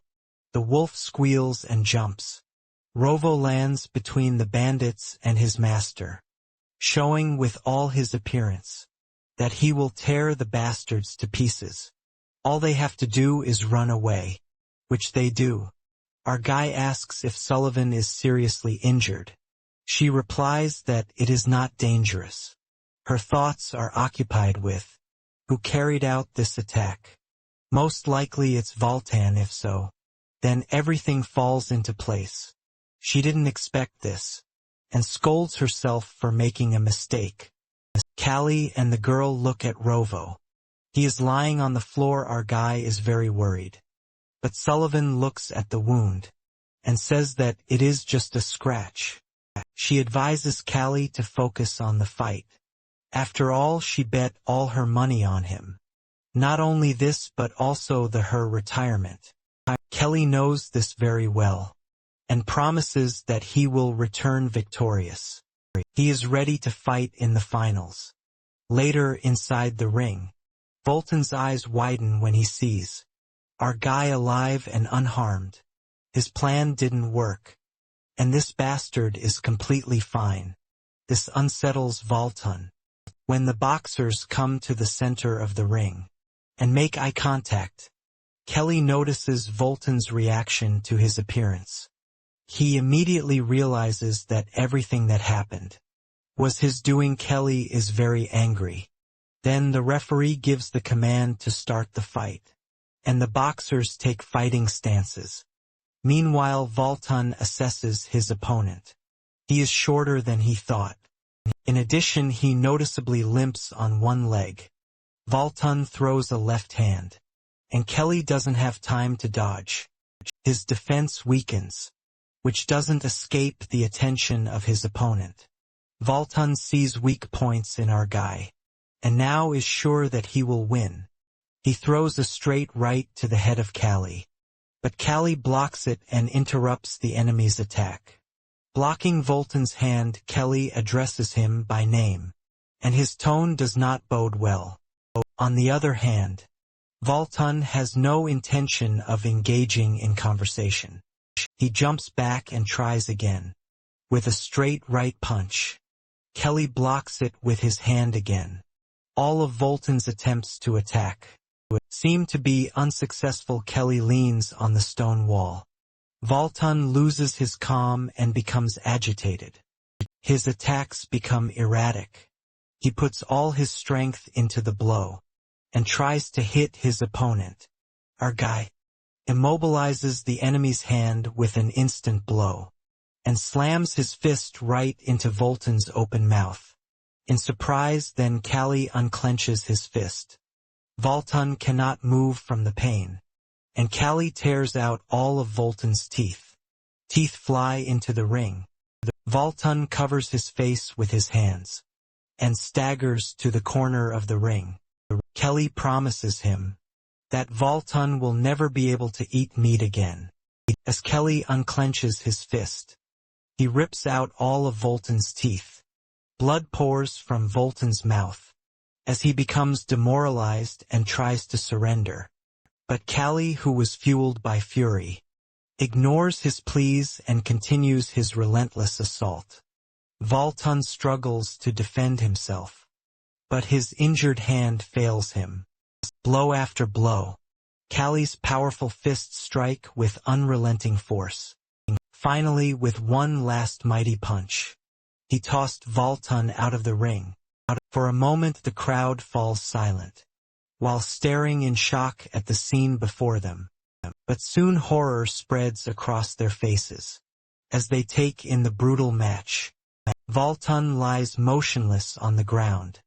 The wolf squeals and jumps. Rovo lands between the bandits and his master, showing with all his appearance that he will tear the bastards to pieces. All they have to do is run away, which they do. Our guy asks if Sullivan is seriously injured. She replies that it is not dangerous. Her thoughts are occupied with who carried out this attack. Most likely it's Voltan. If so, then everything falls into place. She didn't expect this, and scolds herself for making a mistake. Callie and the girl look at Rovo. He is lying on the floor. Our guy is very worried. But Sullivan looks at the wound and says that it is just a scratch. She advises Callie to focus on the fight. After all, she bet all her money on him. Not only this but also her retirement. Kelly knows this very well and promises that he will return victorious. He is ready to fight in the finals. Later, inside the ring, Voltan's eyes widen when he sees our guy alive and unharmed. His plan didn't work, and this bastard is completely fine. This unsettles Voltan. When the boxers come to the center of the ring and make eye contact, Kelly notices Voltan's reaction to his appearance. He immediately realizes that everything that happened was his doing. Kelly is very angry. Then the referee gives the command to start the fight, and the boxers take fighting stances. Meanwhile, Voltan assesses his opponent. He is shorter than he thought. In addition, he noticeably limps on one leg. Voltan throws a left hand, and Kelly doesn't have time to dodge. His defense weakens, which doesn't escape the attention of his opponent. Voltan sees weak points in our guy and now is sure that he will win. He throws a straight right to the head of Callie. But Callie blocks it and interrupts the enemy's attack. Blocking Voltan's hand, Kelly addresses him by name, and his tone does not bode well. On the other hand, Voltan has no intention of engaging in conversation. He jumps back and tries again. With a straight right punch, Kelly blocks it with his hand again. All of Voltan's attempts to attack seem to be unsuccessful. Kelly leans on the stone wall. Voltan loses his calm and becomes agitated. His attacks become erratic. He puts all his strength into the blow and tries to hit his opponent. Our guy immobilizes the enemy's hand with an instant blow and slams his fist right into Voltan's open mouth. In surprise, then Callie unclenches his fist. Voltan cannot move from the pain, and Callie tears out all of Voltan's teeth. Teeth fly into the ring. Voltan covers his face with his hands and staggers to the corner of the ring. Kelly promises him that Voltan will never be able to eat meat again. As Kelly unclenches his fist, he rips out all of Voltan's teeth. Blood pours from Voltan's mouth as he becomes demoralized and tries to surrender. But Callie, who was fueled by fury, ignores his pleas and continues his relentless assault. Voltan struggles to defend himself, but his injured hand fails him. Blow after blow, Callie's powerful fists strike with unrelenting force. Finally, with one last mighty punch, he tossed Voltan out of the ring. For a moment the crowd falls silent, while staring in shock at the scene before them. But soon horror spreads across their faces as they take in the brutal match. Voltan lies motionless on the ground,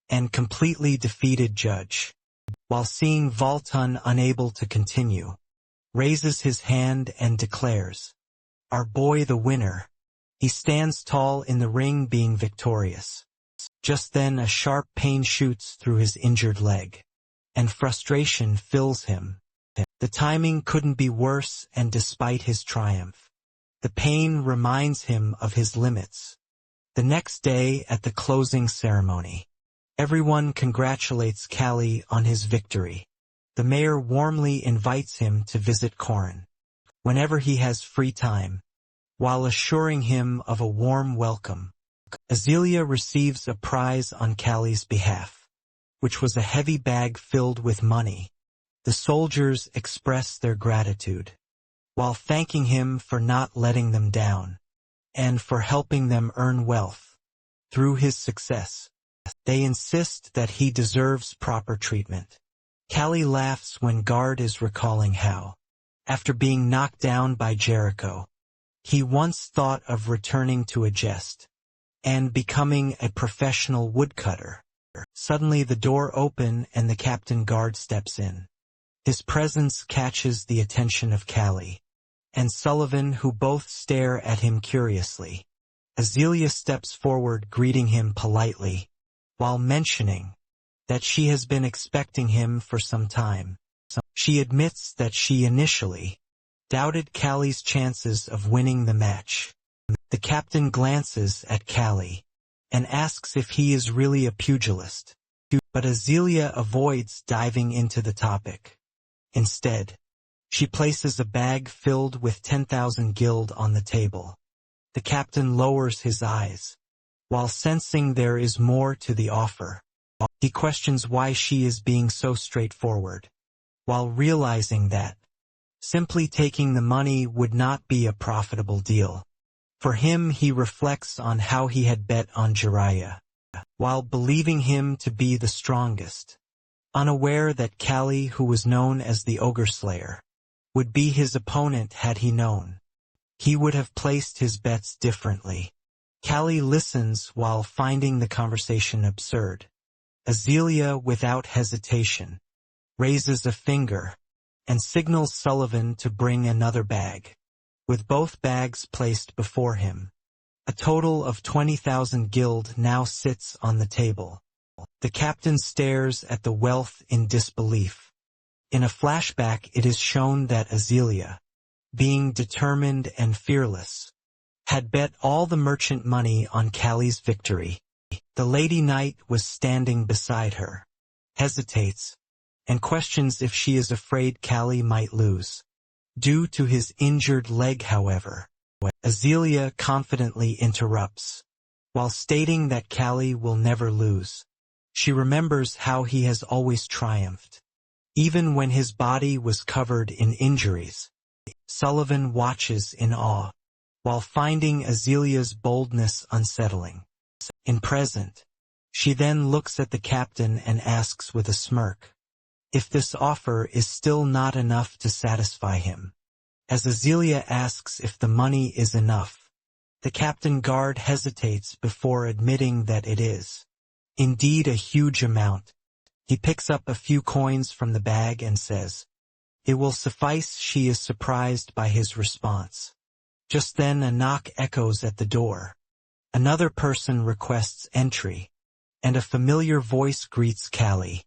and completely defeated Judge, while seeing Voltan unable to continue, raises his hand and declares, "Our boy the winner." He stands tall in the ring, being victorious. Just then a sharp pain shoots through his injured leg, and frustration fills him. The timing couldn't be worse, and despite his triumph, the pain reminds him of his limits. The next day, at the closing ceremony, everyone congratulates Callie on his victory. The mayor warmly invites him to visit Corin whenever he has free time, while assuring him of a warm welcome. Azealia receives a prize on Callie's behalf, which was a heavy bag filled with money. The soldiers express their gratitude, while thanking him for not letting them down, and for helping them earn wealth through his success. They insist that he deserves proper treatment. Callie laughs when Guard is recalling how, after being knocked down by Jericho, he once thought of returning to a jest and becoming a professional woodcutter. Suddenly the door opens and the Captain Guard steps in. His presence catches the attention of Callie and Sullivan, who both stare at him curiously. Azealia steps forward, greeting him politely, while mentioning that she has been expecting him for some time. She admits that she initially doubted Callie's chances of winning the match. The captain glances at Callie and asks if he is really a pugilist, but Azealia avoids diving into the topic. Instead, she places a bag filled with 10,000 guild on the table. The captain lowers his eyes, while sensing there is more to the offer. He questions why she is being so straightforward, while realizing that simply taking the money would not be a profitable deal. For him, he reflects on how he had bet on Jiraiya, while believing him to be the strongest, unaware that Callie, who was known as the Ogre Slayer, would be his opponent. Had he known, he would have placed his bets differently. Callie listens while finding the conversation absurd. Azealia, without hesitation, raises a finger and signals Sullivan to bring another bag. With both bags placed before him, a total of 20,000 guild now sits on the table. The captain stares at the wealth in disbelief. In a flashback it is shown that Azealia, being determined and fearless, had bet all the merchant money on Callie's victory. The Lady Knight was standing beside her, hesitates, and questions if she is afraid Callie might lose. Due to his injured leg, however, Azealia confidently interrupts, while stating that Callie will never lose. She remembers how he has always triumphed, even when his body was covered in injuries. Sullivan watches in awe, while finding Azelia's boldness unsettling. In present, she then looks at the captain and asks with a smirk if this offer is still not enough to satisfy him. As Azealia asks if the money is enough, the captain guard hesitates before admitting that it is indeed a huge amount. He picks up a few coins from the bag and says, "It will suffice." She is surprised by his response. Just then a knock echoes at the door. Another person requests entry, and a familiar voice greets Callie.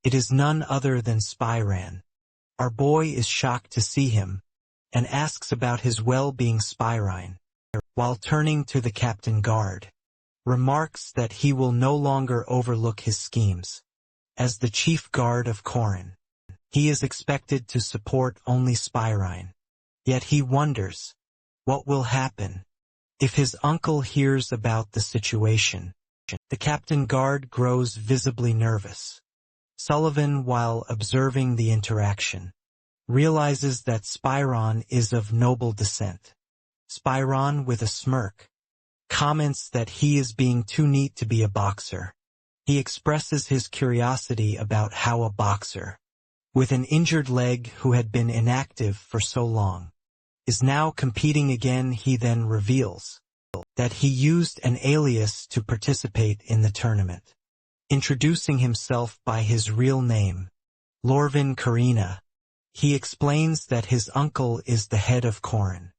It is none other than Spyran. Our boy is shocked to see him, and asks about his well-being. Spyran, while turning to the captain guard, remarks that he will no longer overlook his schemes. As the chief guard of Corin, he is expected to support only Spyran. Yet he wonders, what will happen if his uncle hears about the situation? The captain guard grows visibly nervous. Sullivan, while observing the interaction, realizes that Spyron is of noble descent. Spyron, with a smirk, comments that he is being too neat to be a boxer. He expresses his curiosity about how a boxer, with an injured leg who had been inactive for so long, is now competing again. He then reveals that he used an alias to participate in the tournament, introducing himself by his real name, Lorvin Karina. He explains that his uncle is the head of Corin.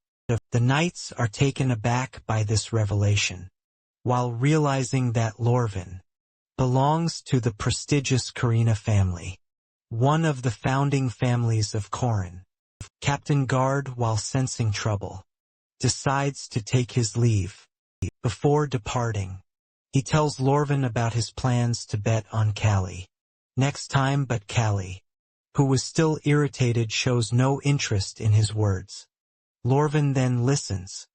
The knights are taken aback by this revelation, while realizing that Lorvin belongs to the prestigious Karina family, one of the founding families of Corin. Captain Guard, while sensing trouble, decides to take his leave. Before departing, he tells Lorvin about his plans to bet on Callie next time, but Callie, who was still irritated, shows no interest in his words. Lorvin then listens,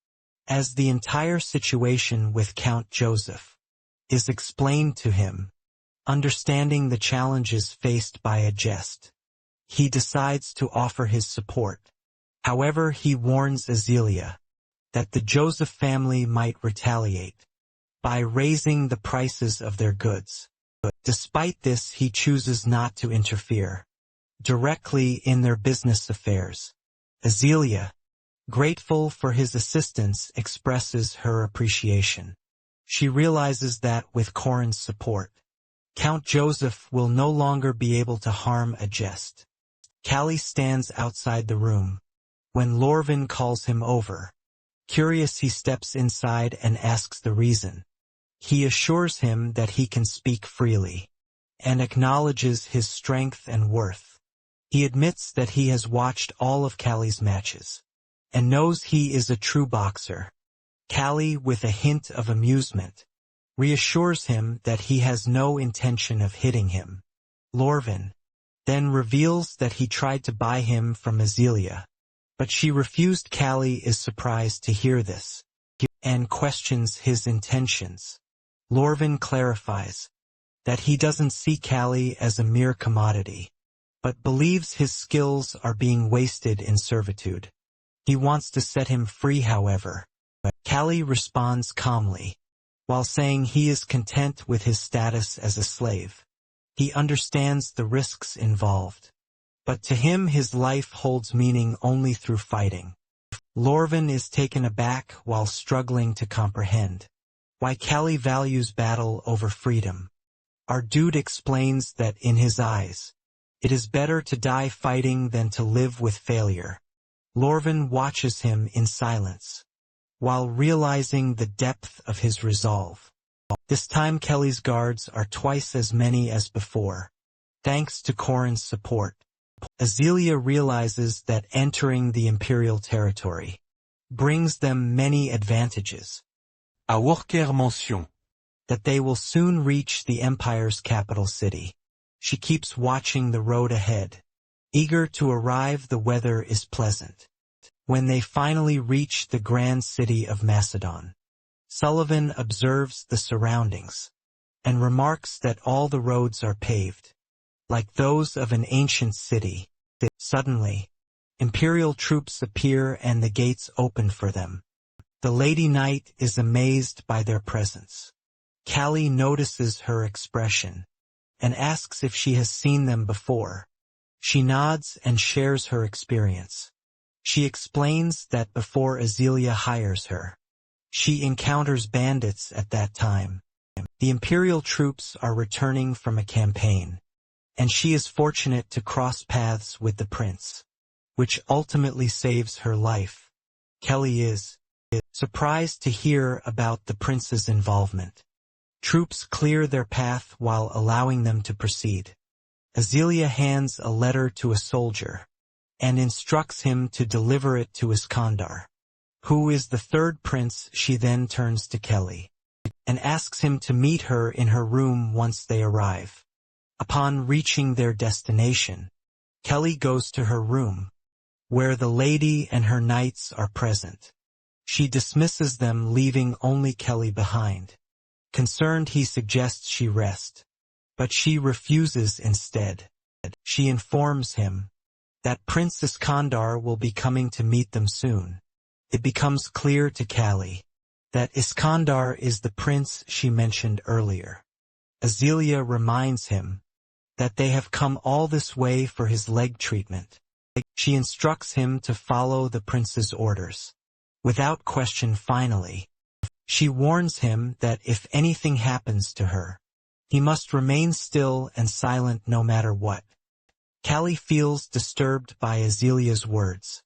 as the entire situation with Count Joseph is explained to him. Understanding the challenges faced by a jest, he decides to offer his support. However, he warns Azealia that the Joseph family might retaliate by raising the prices of their goods. But despite this, he chooses not to interfere directly in their business affairs. Azealia, grateful for his assistance, expresses her appreciation. She realizes that with Corin's support, Count Joseph will no longer be able to harm a jest. Callie stands outside the room when Lorvin calls him over. Curious, he steps inside and asks the reason. He assures him that he can speak freely, and acknowledges his strength and worth. He admits that he has watched all of Callie's matches, and knows he is a true boxer. Callie, with a hint of amusement, reassures him that he has no intention of hitting him. Lorvin then reveals that he tried to buy him from Azealia, but she refused. Callie is surprised to hear this, and questions his intentions. Lorvin clarifies that he doesn't see Callie as a mere commodity, but believes his skills are being wasted in servitude. He wants to set him free, however. Callie responds calmly, while saying he is content with his status as a slave. He understands the risks involved, but to him his life holds meaning only through fighting. Lorvin is taken aback while struggling to comprehend why Callie values battle over freedom. Our dude explains that in his eyes, it is better to die fighting than to live with failure. Lorvin watches him in silence, while realizing the depth of his resolve. This time Kelly's guards are twice as many as before, thanks to Corin's support. Azealia realizes that entering the Imperial territory brings them many advantages. A worker mention. That they will soon reach the Empire's capital city. She keeps watching the road ahead. Eager to arrive, the weather is pleasant. When they finally reach the grand city of Macedon, Sullivan observes the surroundings and remarks that all the roads are paved, like those of an ancient city. Suddenly, Imperial troops appear and the gates open for them. The Lady Knight is amazed by their presence. Callie notices her expression and asks if she has seen them before. She nods and shares her experience. She explains that before Azealia hires her, she encounters bandits at that time. The Imperial troops are returning from a campaign, and she is fortunate to cross paths with the prince, which ultimately saves her life. Kelly is surprised to hear about the prince's involvement. Troops clear their path while allowing them to proceed. Azealia hands a letter to a soldier and instructs him to deliver it to Iskandar, who is the third prince. She then turns to Kelly and asks him to meet her in her room once they arrive. Upon reaching their destination, Kelly goes to her room, where the lady and her knights are present. She dismisses them, leaving only Kelly behind. Concerned, he suggests she rest, but she refuses instead. She informs him that Prince Iskandar will be coming to meet them soon. It becomes clear to Callie that Iskandar is the prince she mentioned earlier. Azealia reminds him that they have come all this way for his leg treatment. She instructs him to follow the prince's orders. Without question, finally, she warns him that if anything happens to her, he must remain still and silent no matter what. Callie feels disturbed by Azelia's words.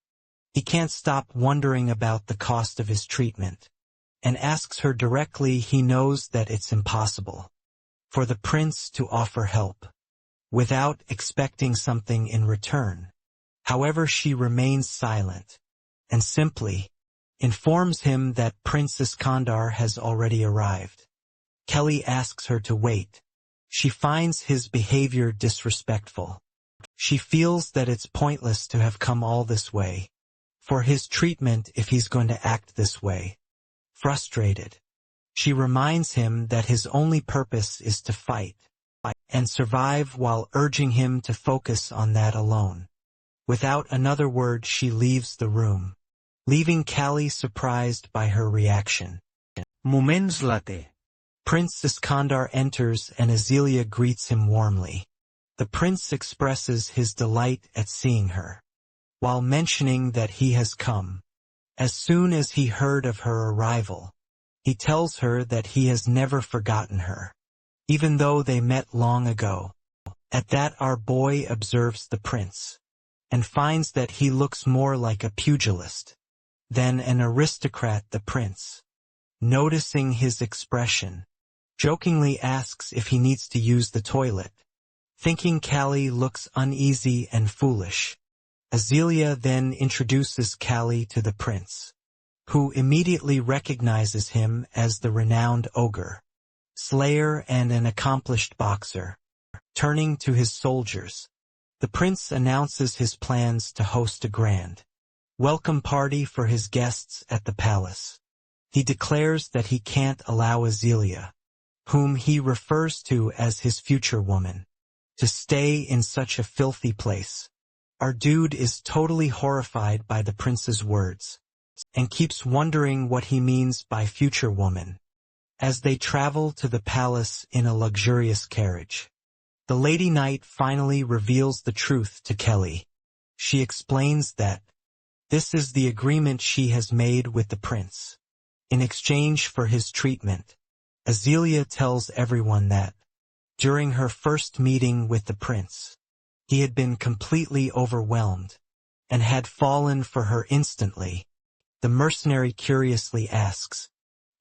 He can't stop wondering about the cost of his treatment, and asks her directly. He knows that it's impossible for the prince to offer help without expecting something in return. However, she remains silent and simply informs him that Prince Iskandar has already arrived. Kelly asks her to wait. She finds his behavior disrespectful. She feels that it's pointless to have come all this way for his treatment if he's going to act this way. Frustrated, she reminds him that his only purpose is to fight and survive, while urging him to focus on that alone. Without another word, she leaves the room, leaving Callie surprised by her reaction. Moments later. Prince Iskandar enters and Azealia greets him warmly. The prince expresses his delight at seeing her, while mentioning that he has come. As soon as he heard of her arrival, he tells her that he has never forgotten her, even though they met long ago. At that, our boy observes the prince, and finds that he looks more like a pugilist than an aristocrat. The prince, noticing his expression, jokingly asks if he needs to use the toilet. Thinking Callie looks uneasy and foolish, Azealia then introduces Callie to the prince, who immediately recognizes him as the renowned ogre, slayer and an accomplished boxer. Turning to his soldiers, the prince announces his plans to host a grand welcome party for his guests at the palace. He declares that he can't allow Azealia, whom he refers to as his future woman, to stay in such a filthy place. Our dude is totally horrified by the prince's words, and keeps wondering what he means by future woman. As they travel to the palace in a luxurious carriage, the Lady Knight finally reveals the truth to Kelly. She explains that this is the agreement she has made with the prince. In exchange for his treatment, Azealia tells everyone that, during her first meeting with the prince, he had been completely overwhelmed and had fallen for her instantly. The mercenary curiously asks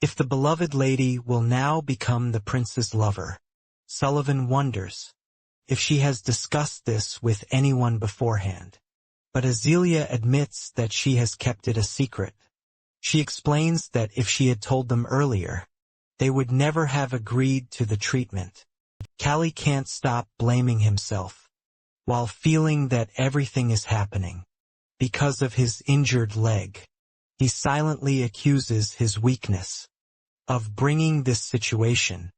If the beloved lady will now become the prince's lover, Sullivan wonders if she has discussed this with anyone beforehand. But Azealia admits that she has kept it a secret. She explains that if she had told them earlier, they would never have agreed to the treatment. Callie can't stop blaming himself, while feeling that everything is happening because of his injured leg. He silently accuses his weakness of bringing this situation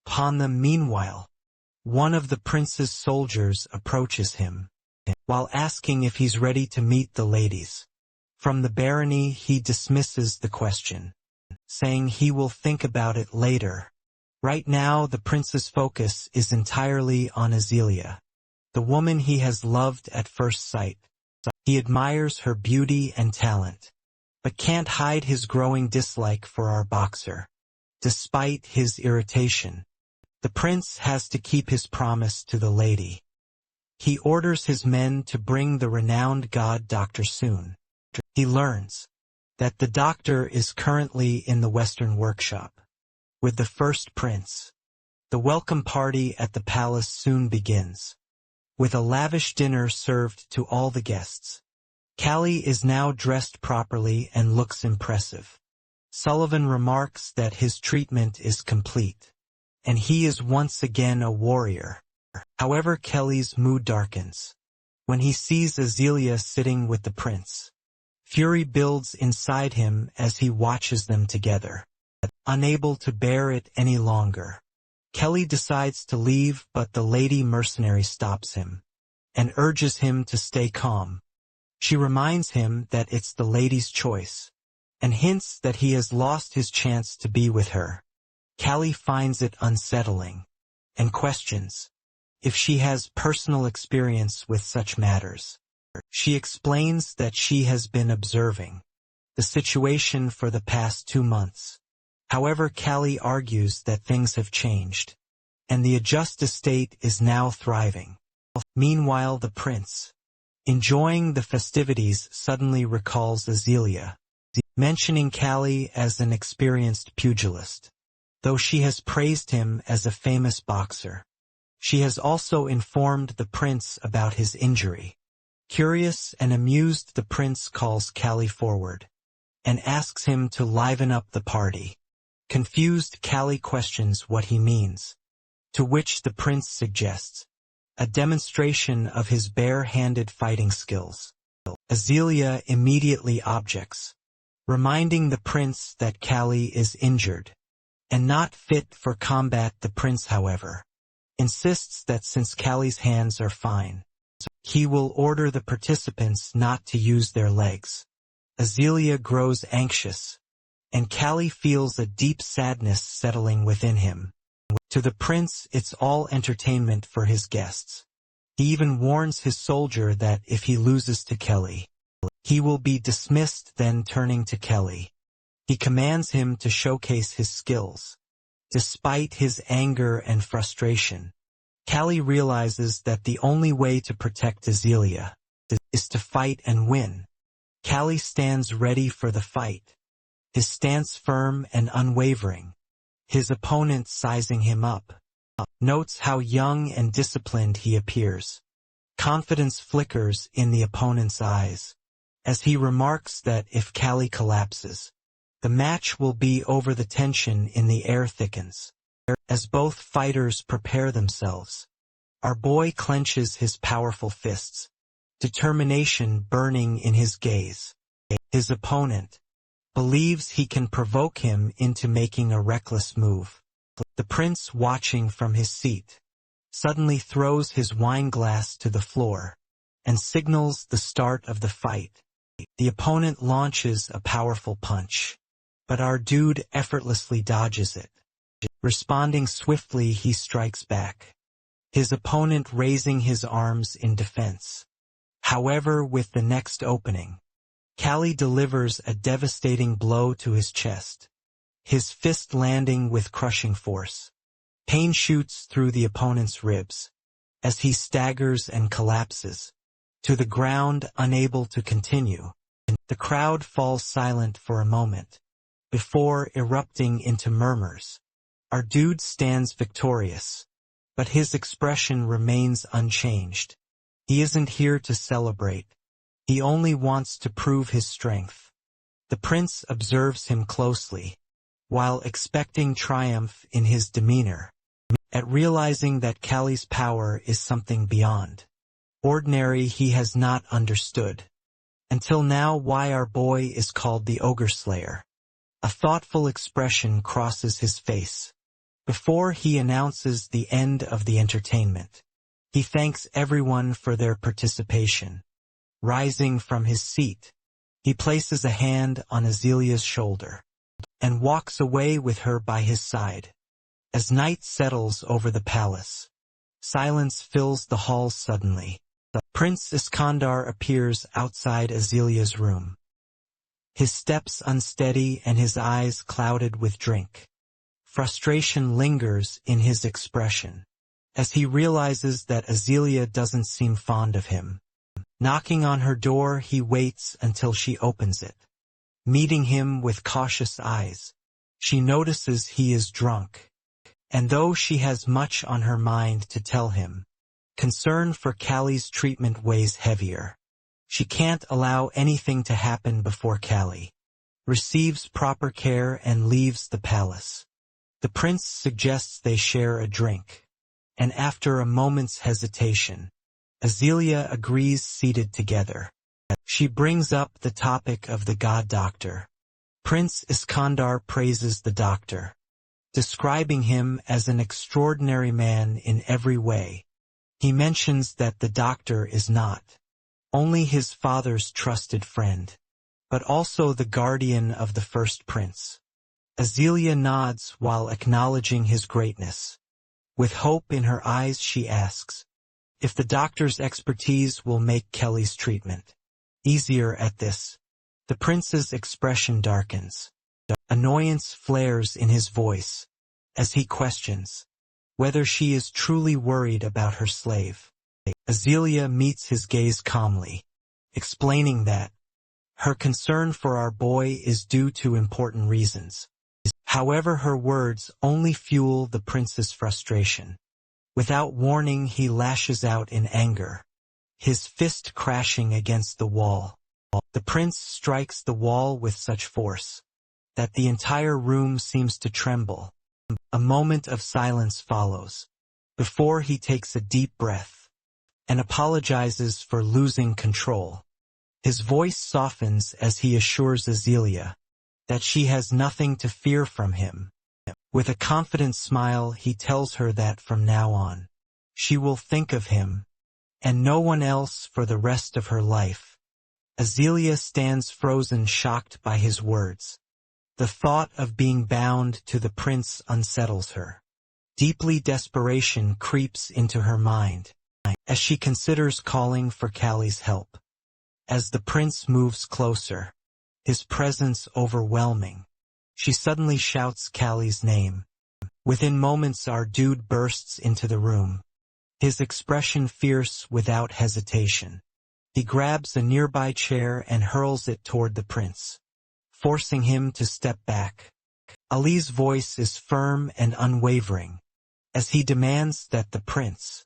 upon them. Meanwhile, one of the prince's soldiers approaches him, while asking if he's ready to meet the ladies. From the barony, he dismisses the question, saying he will think about it later. Right now, the prince's focus is entirely on Azealia, the woman he has loved at first sight. He admires her beauty and talent, but can't hide his growing dislike for our boxer. Despite his irritation, the prince has to keep his promise to the lady. He orders his men to bring the renowned god doctor soon. He learns that the doctor is currently in the Western workshop with the first prince. The welcome party at the palace soon begins, with a lavish dinner served to all the guests. Callie is now dressed properly and looks impressive. Sullivan remarks that his treatment is complete, and he is once again a warrior. However, Kelly's mood darkens when he sees Azealia sitting with the prince. Fury builds inside him as he watches them together. Unable to bear it any longer, Kelly decides to leave, but the lady mercenary stops him and urges him to stay calm. She reminds him that it's the lady's choice and hints that he has lost his chance to be with her. Callie finds it unsettling and questions if she has personal experience with such matters. She explains that she has been observing the situation for the past 2 months. However, Callie argues that things have changed, and the Adjust estate is now thriving. Meanwhile, the prince, enjoying the festivities, suddenly recalls Azealia, mentioning Callie as an experienced pugilist. Though she has praised him as a famous boxer, she has also informed the prince about his injury. Curious and amused, the prince calls Callie forward and asks him to liven up the party. Confused, Callie questions what he means, to which the prince suggests a demonstration of his bare-handed fighting skills. Azealia immediately objects, reminding the prince that Callie is injured and not fit for combat. The prince, however, insists that since Callie's hands are fine, he will order the participants not to use their legs. Azealia grows anxious, and Callie feels a deep sadness settling within him. To the prince, it's all entertainment for his guests. He even warns his soldier that if he loses to Kelly, he will be dismissed. Then, turning to Kelly, he commands him to showcase his skills. Despite his anger and frustration, Callie realizes that the only way to protect Azealia is to fight and win. Callie stands ready for the fight, his stance firm and unwavering. His opponent, sizing him up, notes how young and disciplined he appears. Confidence flickers in the opponent's eyes as he remarks that if Callie collapses, the match will be over. The tension in the air thickens as both fighters prepare themselves. Our boy clenches his powerful fists, determination burning in his gaze. His opponent believes he can provoke him into making a reckless move. The prince, watching from his seat, suddenly throws his wine glass to the floor and signals the start of the fight. The opponent launches a powerful punch, but our dude effortlessly dodges it. Responding swiftly, he strikes back, his opponent raising his arms in defense. However, with the next opening, Callie delivers a devastating blow to his chest, his fist landing with crushing force. Pain shoots through the opponent's ribs as he staggers and collapses to the ground, unable to continue. The crowd falls silent for a moment, before erupting into murmurs. Our dude stands victorious, but his expression remains unchanged. He isn't here to celebrate. He only wants to prove his strength. The prince observes him closely, while expecting triumph in his demeanor, at realizing that Kali's power is something beyond ordinary. He has not understood until now why our boy is called the Ogre Slayer. A thoughtful expression crosses his face. Before he announces the end of the entertainment, he thanks everyone for their participation. Rising from his seat, he places a hand on Azalea's shoulder and walks away with her by his side. As night settles over the palace, silence fills the hall suddenly. Prince Iskandar appears outside Azalea's room, his steps unsteady and his eyes clouded with drink. Frustration lingers in his expression, as he realizes that Azalea doesn't seem fond of him. Knocking on her door, he waits until she opens it. Meeting him with cautious eyes, she notices he is drunk, and though she has much on her mind to tell him, concern for Kali's treatment weighs heavier. She can't allow anything to happen before Kali receives proper care and leaves the palace. The prince suggests they share a drink, and after a moment's hesitation, Azalea agrees. Seated together, she brings up the topic of the god doctor. Prince Iskandar praises the doctor, describing him as an extraordinary man in every way. He mentions that the doctor is not only his father's trusted friend, but also the guardian of the first prince. Azalea nods while acknowledging his greatness. With hope in her eyes, she asks if the doctor's expertise will make Kelly's treatment easier. At this, the prince's expression darkens. Annoyance flares in his voice as he questions whether she is truly worried about her slave. Azalea meets his gaze calmly, explaining that her concern for our boy is due to important reasons. However, her words only fuel the prince's frustration. Without warning, he lashes out in anger, his fist crashing against the wall. The prince strikes the wall with such force that the entire room seems to tremble. A moment of silence follows, before he takes a deep breath and apologizes for losing control. His voice softens as he assures Azalea that she has nothing to fear from him. With a confident smile, he tells her that from now on, she will think of him and no one else for the rest of her life. Azalea stands frozen, shocked by his words. The thought of being bound to the prince unsettles her. Deeply, desperation creeps into her mind as she considers calling for Kali's help. As the prince moves closer, his presence overwhelming, she suddenly shouts Kali's name. Within moments, our dude bursts into the room, his expression fierce without hesitation. He grabs a nearby chair and hurls it toward the prince, forcing him to step back. Ali's voice is firm and unwavering, as he demands that the prince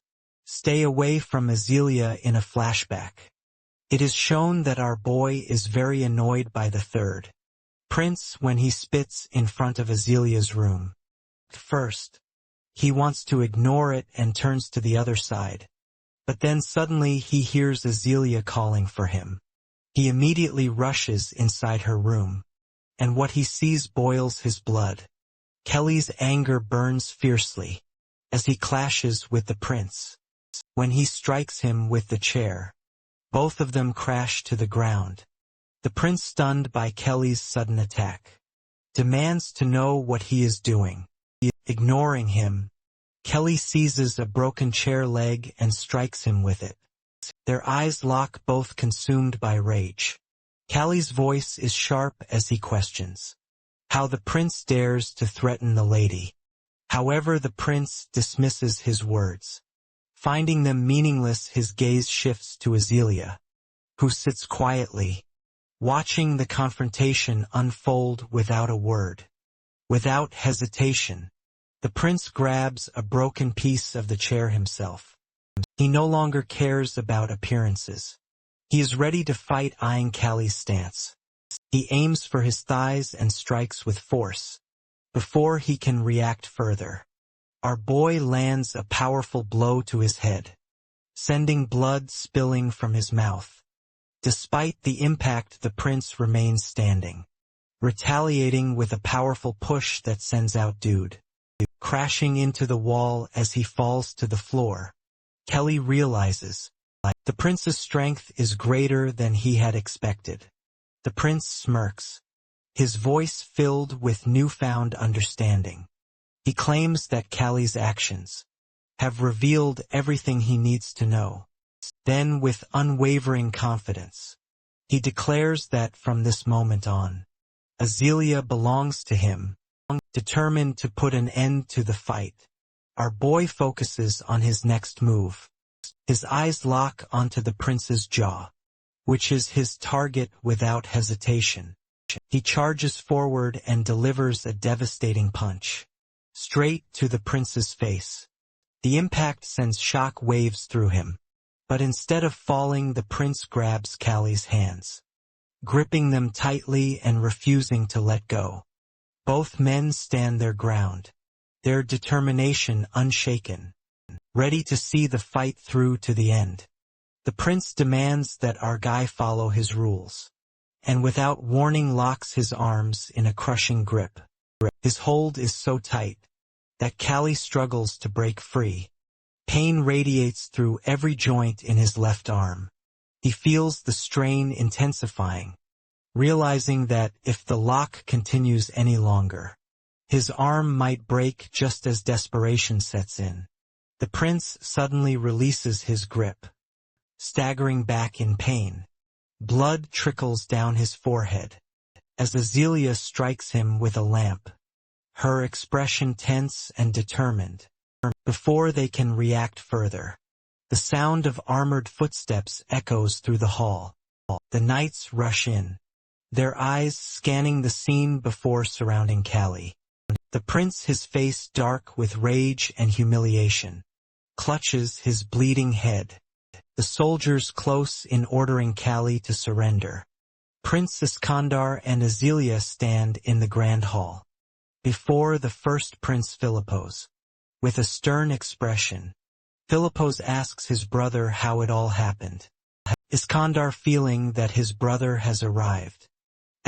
stay away from Azalea. In a flashback, it is shown that our boy is very annoyed by the third prince when he spits in front of Azalea's room. First, he wants to ignore it and turns to the other side, but then suddenly he hears Azalea calling for him. He immediately rushes inside her room, and what he sees boils his blood. Kelly's anger burns fiercely as he clashes with the prince. When he strikes him with the chair, both of them crash to the ground. The prince, stunned by Kelly's sudden attack, demands to know what he is doing. Ignoring him, Kelly seizes a broken chair leg and strikes him with it. Their eyes lock, both consumed by rage. Kelly's voice is sharp as he questions how the prince dares to threaten the lady. However, the prince dismisses his words. Finding them meaningless, his gaze shifts to Azalea, who sits quietly, watching the confrontation unfold without a word. Without hesitation, the prince grabs a broken piece of the chair himself. He no longer cares about appearances. He is ready to fight, eyeing Callie's stance. He aims for his thighs and strikes with force. Before he can react further, our boy lands a powerful blow to his head, sending blood spilling from his mouth. Despite the impact, the prince remains standing, retaliating with a powerful push that sends out Dude crashing into the wall. As he falls to the floor, Kelly realizes the prince's strength is greater than he had expected. The prince smirks, his voice filled with newfound understanding. He claims that Callie's actions have revealed everything he needs to know. Then, with unwavering confidence, he declares that from this moment on, Azealia belongs to him. Determined to put an end to the fight, our boy focuses on his next move. His eyes lock onto the prince's jaw, which is his target. Without hesitation, he charges forward and delivers a devastating punch, straight to the prince's face. The impact sends shock waves through him, but instead of falling, the prince grabs Callie's hands, gripping them tightly and refusing to let go. Both men stand their ground, their determination unshaken, ready to see the fight through to the end. The prince demands that our guy follow his rules, and without warning locks his arms in a crushing grip. His hold is so tight that Callie struggles to break free. Pain radiates through every joint in his left arm. He feels the strain intensifying, realizing that if the lock continues any longer, his arm might break. Just as desperation sets in, the prince suddenly releases his grip, staggering back in pain. Blood trickles down his forehead as Azealia strikes him with a lamp, her expression tense and determined. Before they can react further, the sound of armored footsteps echoes through the hall. The knights rush in, their eyes scanning the scene before surrounding Callie. The prince, his face dark with rage and humiliation, clutches his bleeding head. The soldiers close in, ordering Callie to surrender. Prince Iskandar and Azealia stand in the grand hall, before the first Prince Philippos. With a stern expression, Philippos asks his brother how it all happened. Iskandar, feeling that his brother has arrived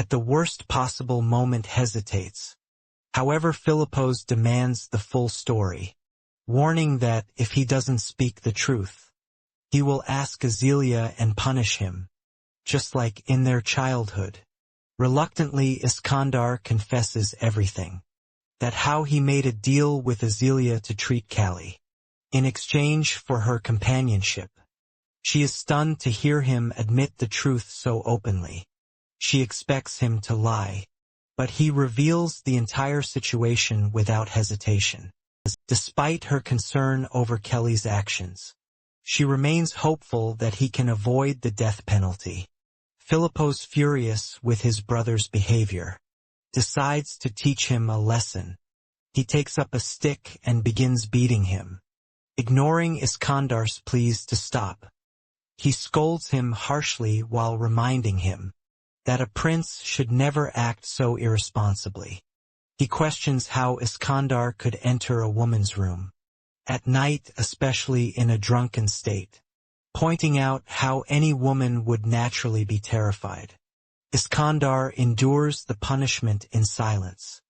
at the worst possible moment, hesitates. However, Philippos demands the full story, warning that if he doesn't speak the truth, he will ask Azealia and punish him, just like in their childhood. Reluctantly, Iskandar confesses everything, that how he made a deal with Azealia to treat Callie in exchange for her companionship. She is stunned to hear him admit the truth so openly. She expects him to lie, but he reveals the entire situation without hesitation. Despite her concern over Kelly's actions, she remains hopeful that he can avoid the death penalty. Philippos, furious with his brother's behavior, decides to teach him a lesson. He takes up a stick and begins beating him, ignoring Iskandar's pleas to stop. He scolds him harshly while reminding him that a prince should never act so irresponsibly. He questions how Iskandar could enter a woman's room at night, especially in a drunken state, pointing out how any woman would naturally be terrified. Iskandar endures the punishment in silence,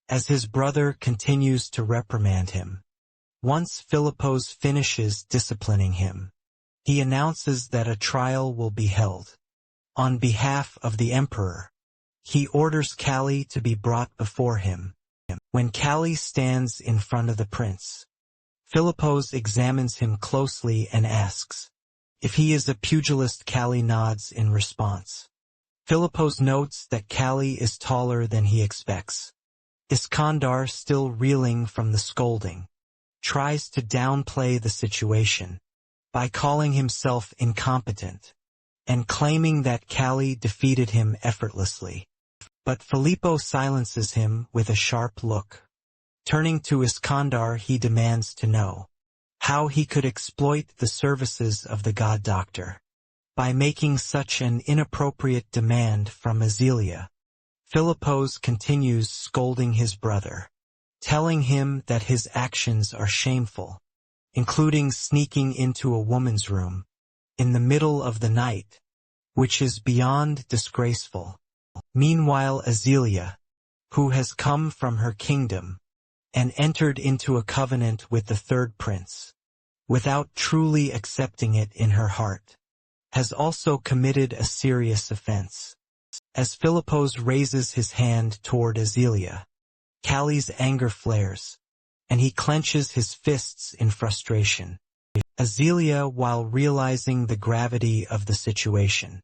as his brother continues to reprimand him. Once Philippos finishes disciplining him, he announces that a trial will be held. On behalf of the emperor, he orders Callie to be brought before him. When Callie stands in front of the prince, Philippos examines him closely and asks if he is a pugilist. Callie nods in response. Philippos notes that Callie is taller than he expects. Iskandar, still reeling from the scolding, tries to downplay the situation by calling himself incompetent. and claiming that Callie defeated him effortlessly. But Filippo silences him with a sharp look. Turning to Iskandar, he demands to know how he could exploit the services of the god doctor by making such an inappropriate demand from Azelia. Philippos continues scolding his brother, telling him that his actions are shameful, including sneaking into a woman's room in the middle of the night, which is beyond disgraceful. Meanwhile, Azelia, who has come from her kingdom and entered into a covenant with the third prince, without truly accepting it in her heart, has also committed a serious offense. As Philippos raises his hand toward Azelia, Callie's anger flares, and he clenches his fists in frustration. Azelia, while realizing the gravity of the situation,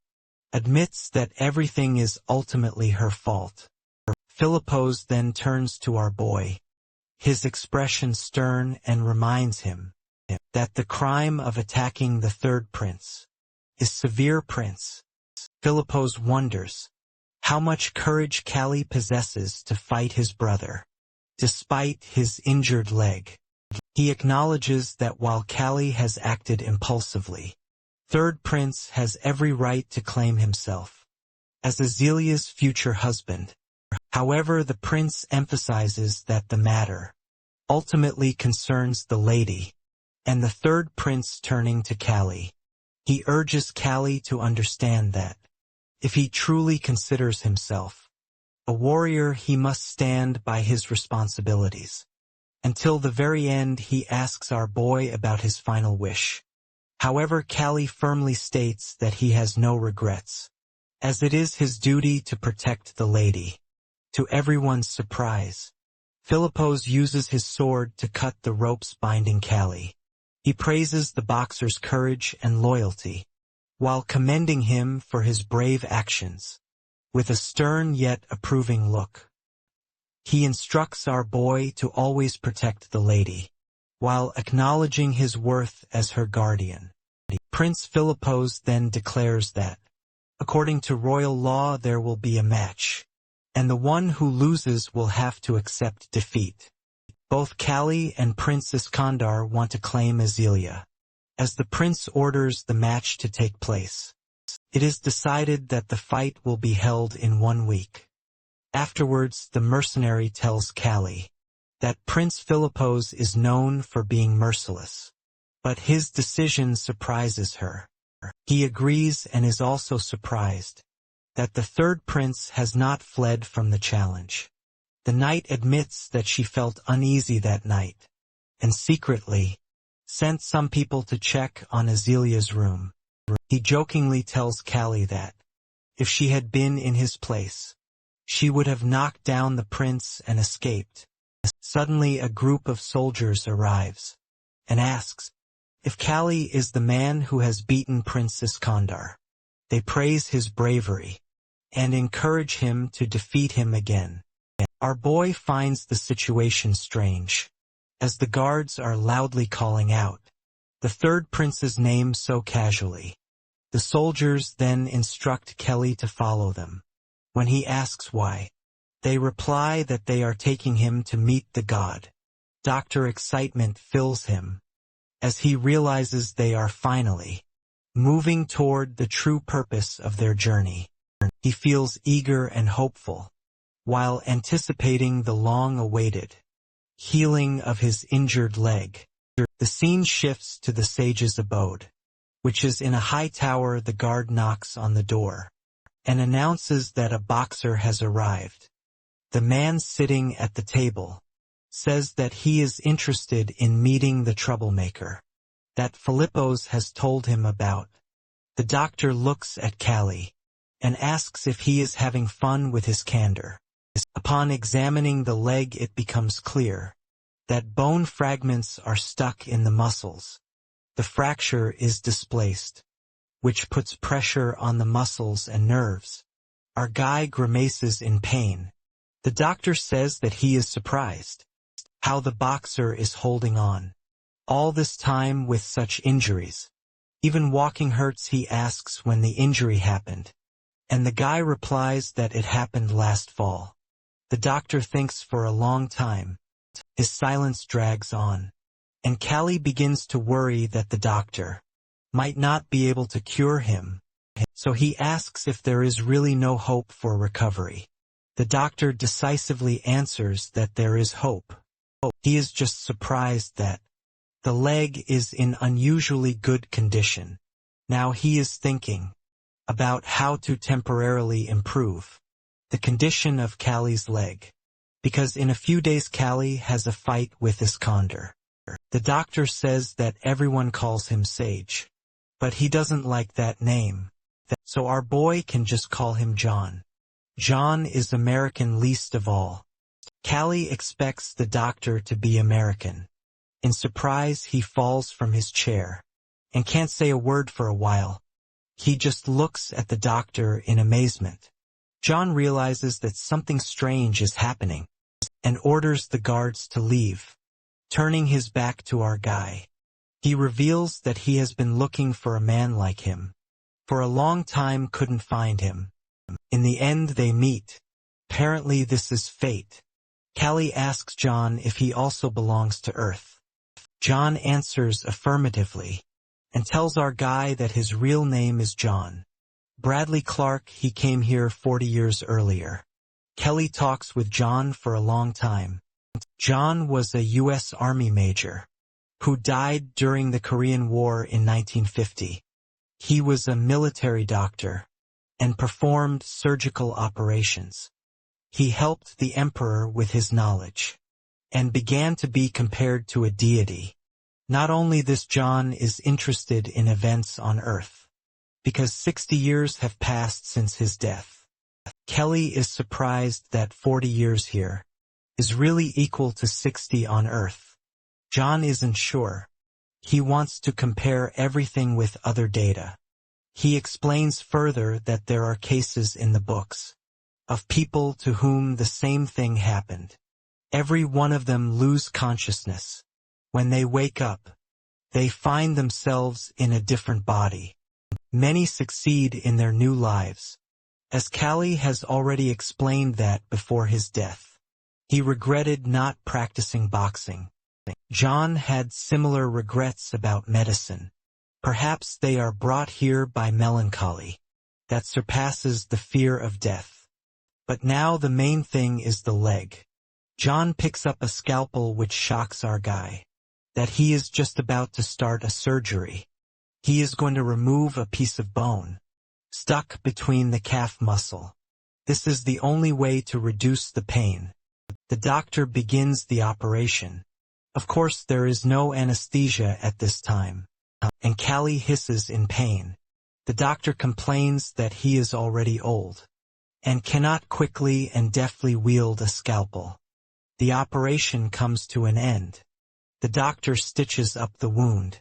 admits that everything is ultimately her fault. Philippos then turns to our boy, his expression stern, and reminds him that the crime of attacking the third prince is severe. Prince Philippos wonders how much courage Callie possesses to fight his brother, despite his injured leg. He acknowledges that while Callie has acted impulsively, third prince has every right to claim himself as Azelia's future husband. However, the prince emphasizes that the matter ultimately concerns the lady and the third prince. Turning to Callie, he urges Callie to understand that if he truly considers himself a warrior, he must stand by his responsibilities. Until the very end, he asks our boy about his final wish. However, Callie firmly states that he has no regrets, as it is his duty to protect the lady. To everyone's surprise, Philippos uses his sword to cut the ropes binding Callie. He praises the boxer's courage and loyalty, while commending him for his brave actions, with a stern yet approving look. He instructs our boy to always protect the lady, while acknowledging his worth as her guardian. Prince Philippos then declares that, according to royal law, there will be a match, and the one who loses will have to accept defeat. Both Callie and Prince Iskandar want to claim Azelia, as the prince orders the match to take place. It is decided that the fight will be held in 1 week. Afterwards, the mercenary tells Callie that Prince Philippos is known for being merciless, but his decision surprises her. He agrees and is also surprised that the third prince has not fled from the challenge. The knight admits that she felt uneasy that night, and secretly sent some people to check on Azelia's room. He jokingly tells Callie that, if she had been in his place, she would have knocked down the prince and escaped. Suddenly a group of soldiers arrives, and asks if Callie is the man who has beaten Prince Iskandar. They praise his bravery, and encourage him to defeat him again. Our boy finds the situation strange, as the guards are loudly calling out the third prince's name so casually. The soldiers then instruct Callie to follow them. When he asks why, they reply that they are taking him to meet the god. Doctor excitement fills him, as he realizes they are finally moving toward the true purpose of their journey. He feels eager and hopeful, while anticipating the long-awaited healing of his injured leg. The scene shifts to the sage's abode, which is in a high tower. The guard knocks on the door and announces that a boxer has arrived. The man sitting at the table says that he is interested in meeting the troublemaker that Philippos has told him about. The doctor looks at Callie and asks if he is having fun with his candor. Upon examining the leg, it becomes clear that bone fragments are stuck in the muscles. The fracture is displaced, which puts pressure on the muscles and nerves. Our guy grimaces in pain. The doctor says that he is surprised how the boxer is holding on all this time with such injuries. Even walking hurts, he asks when the injury happened. And the guy replies that it happened last fall. The doctor thinks for a long time. His silence drags on. And Callie begins to worry that the doctor might not be able to cure him. So he asks if there is really no hope for recovery. The doctor decisively answers that there is hope. He is just surprised that the leg is in unusually good condition. Now he is thinking about how to temporarily improve the condition of Callie's leg. Because in a few days Callie has a fight with Iskander. The doctor says that everyone calls him Sage. But he doesn't like that name. So our boy can just call him John. John is American least of all. Callie expects the doctor to be American. In surprise, he falls from his chair and can't say a word for a while. He just looks at the doctor in amazement. John realizes that something strange is happening and orders the guards to leave, turning his back to our guy. He reveals that he has been looking for a man like him. For a long time couldn't find him. In the end they meet. Apparently this is fate. Callie asks John if he also belongs to Earth. John answers affirmatively and tells our guy that his real name is John Bradley Clark. He came here 40 years earlier. Kelly talks with John for a long time. John was a U.S. Army major who died during the Korean War in 1950. He was a military doctor and performed surgical operations. He helped the emperor with his knowledge and began to be compared to a deity. Not only this, John is interested in events on Earth, because 60 years have passed since his death. Kelly is surprised that 40 years here is really equal to 60 on Earth. John isn't sure. He wants to compare everything with other data. He explains further that there are cases in the books of people to whom the same thing happened. Every one of them lose consciousness. When they wake up, they find themselves in a different body. Many succeed in their new lives. As Callie has already explained that before his death, he regretted not practicing boxing. John had similar regrets about medicine. Perhaps they are brought here by melancholy that surpasses the fear of death. But now the main thing is the leg. John picks up a scalpel which shocks our guy. That he is just about to start a surgery. He is going to remove a piece of bone stuck between the calf muscle. This is the only way to reduce the pain. The doctor begins the operation. Of course there is no anesthesia at this time. And Callie hisses in pain. The doctor complains that he is already old and cannot quickly and deftly wield a scalpel. The operation comes to an end. The doctor stitches up the wound,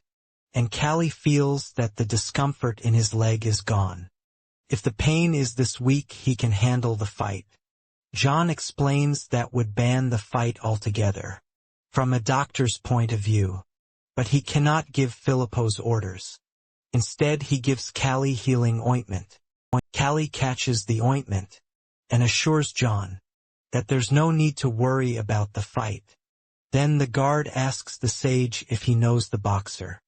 and Callie feels that the discomfort in his leg is gone. If the pain is this weak, he can handle the fight. John explains that would ban the fight altogether, from a doctor's point of view. But he cannot give Filippo's orders. Instead he gives Callie healing ointment. Callie catches the ointment and assures John that there's no need to worry about the fight. Then the guard asks the sage if he knows the boxer.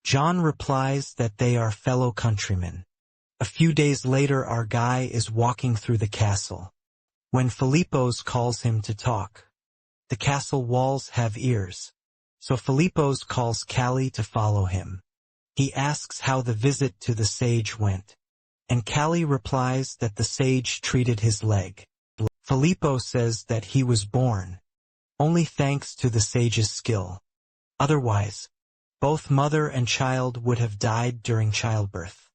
John replies that they are fellow countrymen. A few days later our guy is walking through the castle when Filippo's calls him to talk. The castle walls have ears, so Filippo's calls Callie to follow him. He asks how the visit to the sage went, and Callie replies that the sage treated his leg. Filippo says that he was born only thanks to the sage's skill. Otherwise, both mother and child would have died during childbirth.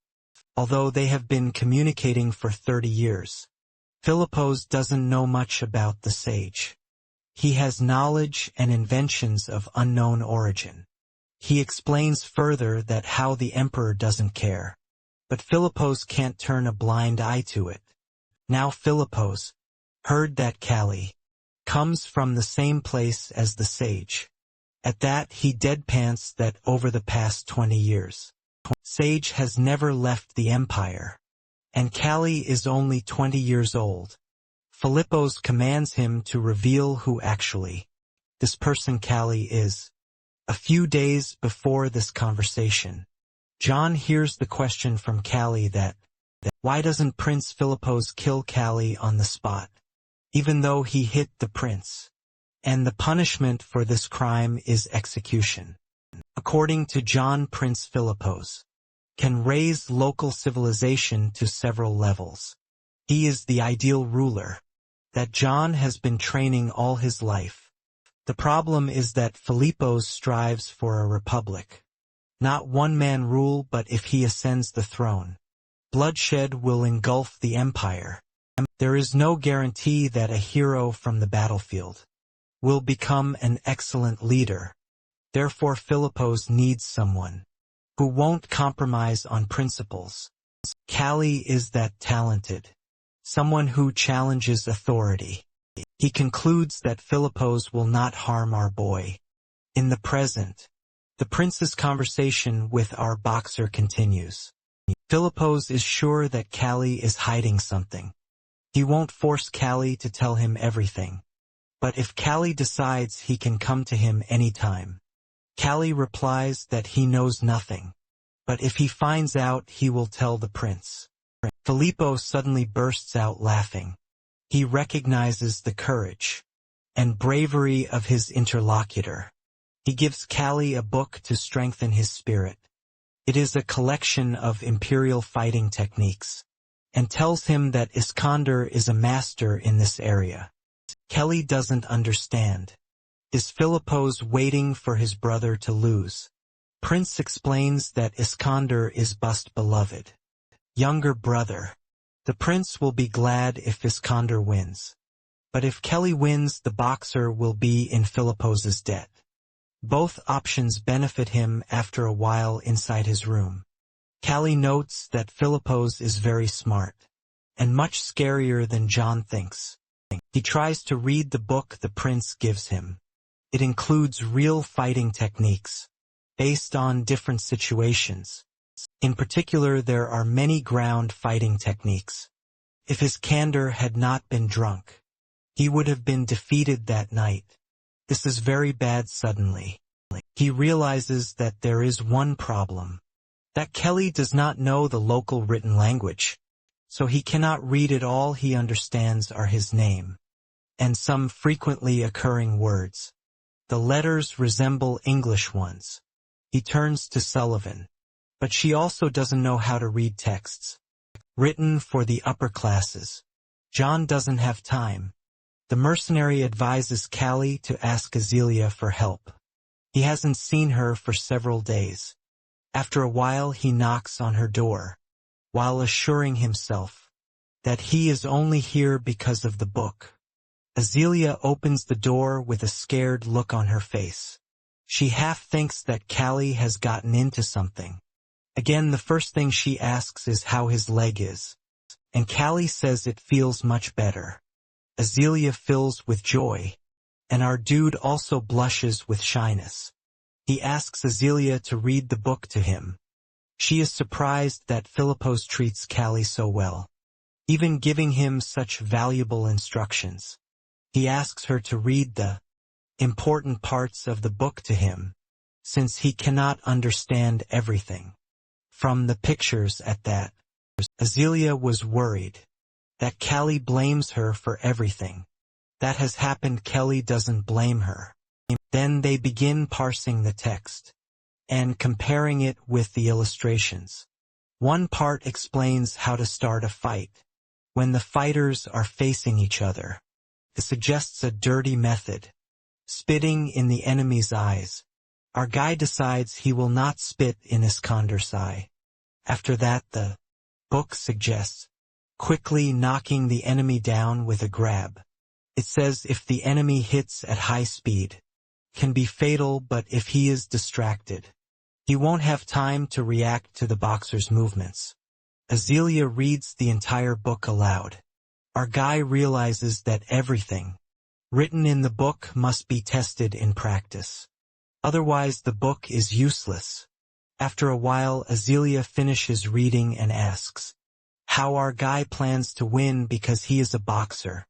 Although they have been communicating for 30 years, Filippo's doesn't know much about the sage. He has knowledge and inventions of unknown origin. He explains further that how the emperor doesn't care. But Filippo's can't turn a blind eye to it. Now Filippo's heard that Callie comes from the same place as the sage. At that he deadpans that over the past 20 years, Sage has never left the Empire, and Callie is only 20 years old. Philippos commands him to reveal who actually this person Callie is. A few days before this conversation, John hears the question from Callie that why doesn't Prince Philippos kill Callie on the spot, even though he hit the prince? And the punishment for this crime is execution. According to John, Prince Philippos can raise local civilization to several levels. He is the ideal ruler that John has been training all his life. The problem is that Philippos strives for a republic. Not one-man rule, but if he ascends the throne, bloodshed will engulf the empire. There is no guarantee that a hero from the battlefield will become an excellent leader. Therefore Philippos needs someone who won't compromise on principles. Callie is that talented. Someone who challenges authority. He concludes that Philippos will not harm our boy. In the present, the prince's conversation with our boxer continues. Philippos is sure that Callie is hiding something. He won't force Callie to tell him everything. But if Callie decides he can come to him anytime, Callie replies that he knows nothing. But if he finds out, he will tell the prince. Philippos suddenly bursts out laughing. He recognizes the courage and bravery of his interlocutor. He gives Callie a book to strengthen his spirit. It is a collection of imperial fighting techniques, and tells him that Iskander is a master in this area. Callie doesn't understand. Is Philippos waiting for his brother to lose? Prince explains that Iskander is Bust beloved younger brother. The prince will be glad if Iskander wins. But if Callie wins, the boxer will be in Philippos's debt. Both options benefit him after a while inside his room. Callie notes that Philippos is very smart, and much scarier than John thinks. He tries to read the book the prince gives him. It includes real fighting techniques, based on different situations. In particular, there are many ground fighting techniques. If his candor had not been drunk, he would have been defeated that night. This is very bad. Suddenly, he realizes that there is one problem. That Callie does not know the local written language, so he cannot read it. All he understands are his name, and some frequently occurring words. The letters resemble English ones. He turns to Sullivan, but she also doesn't know how to read texts written for the upper classes. John doesn't have time. The mercenary advises Callie to ask Azealia for help. He hasn't seen her for several days. After a while he knocks on her door, while assuring himself that he is only here because of the book. Azealia opens the door with a scared look on her face. She half thinks that Callie has gotten into something. Again, the first thing she asks is how his leg is, and Callie says it feels much better. Azealia fills with joy, and our dude also blushes with shyness. He asks Azealia to read the book to him. She is surprised that Philippos treats Callie so well, even giving him such valuable instructions. He asks her to read the important parts of the book to him, since he cannot understand everything. From the pictures at that, Azealia was worried that Callie blames her for everything that has happened. Callie doesn't blame her. Then they begin parsing the text and comparing it with the illustrations. One part explains how to start a fight when the fighters are facing each other. It suggests a dirty method, spitting in the enemy's eyes. Our guy decides he will not spit in Iskander's eye. After that, the book suggests quickly knocking the enemy down with a grab. It says if the enemy hits at high speed, can be fatal, but if he is distracted, he won't have time to react to the boxer's movements. Azealia reads the entire book aloud. Our guy realizes that everything written in the book must be tested in practice. Otherwise the book is useless. After a while, Azealia finishes reading and asks how our guy plans to win because he is a boxer,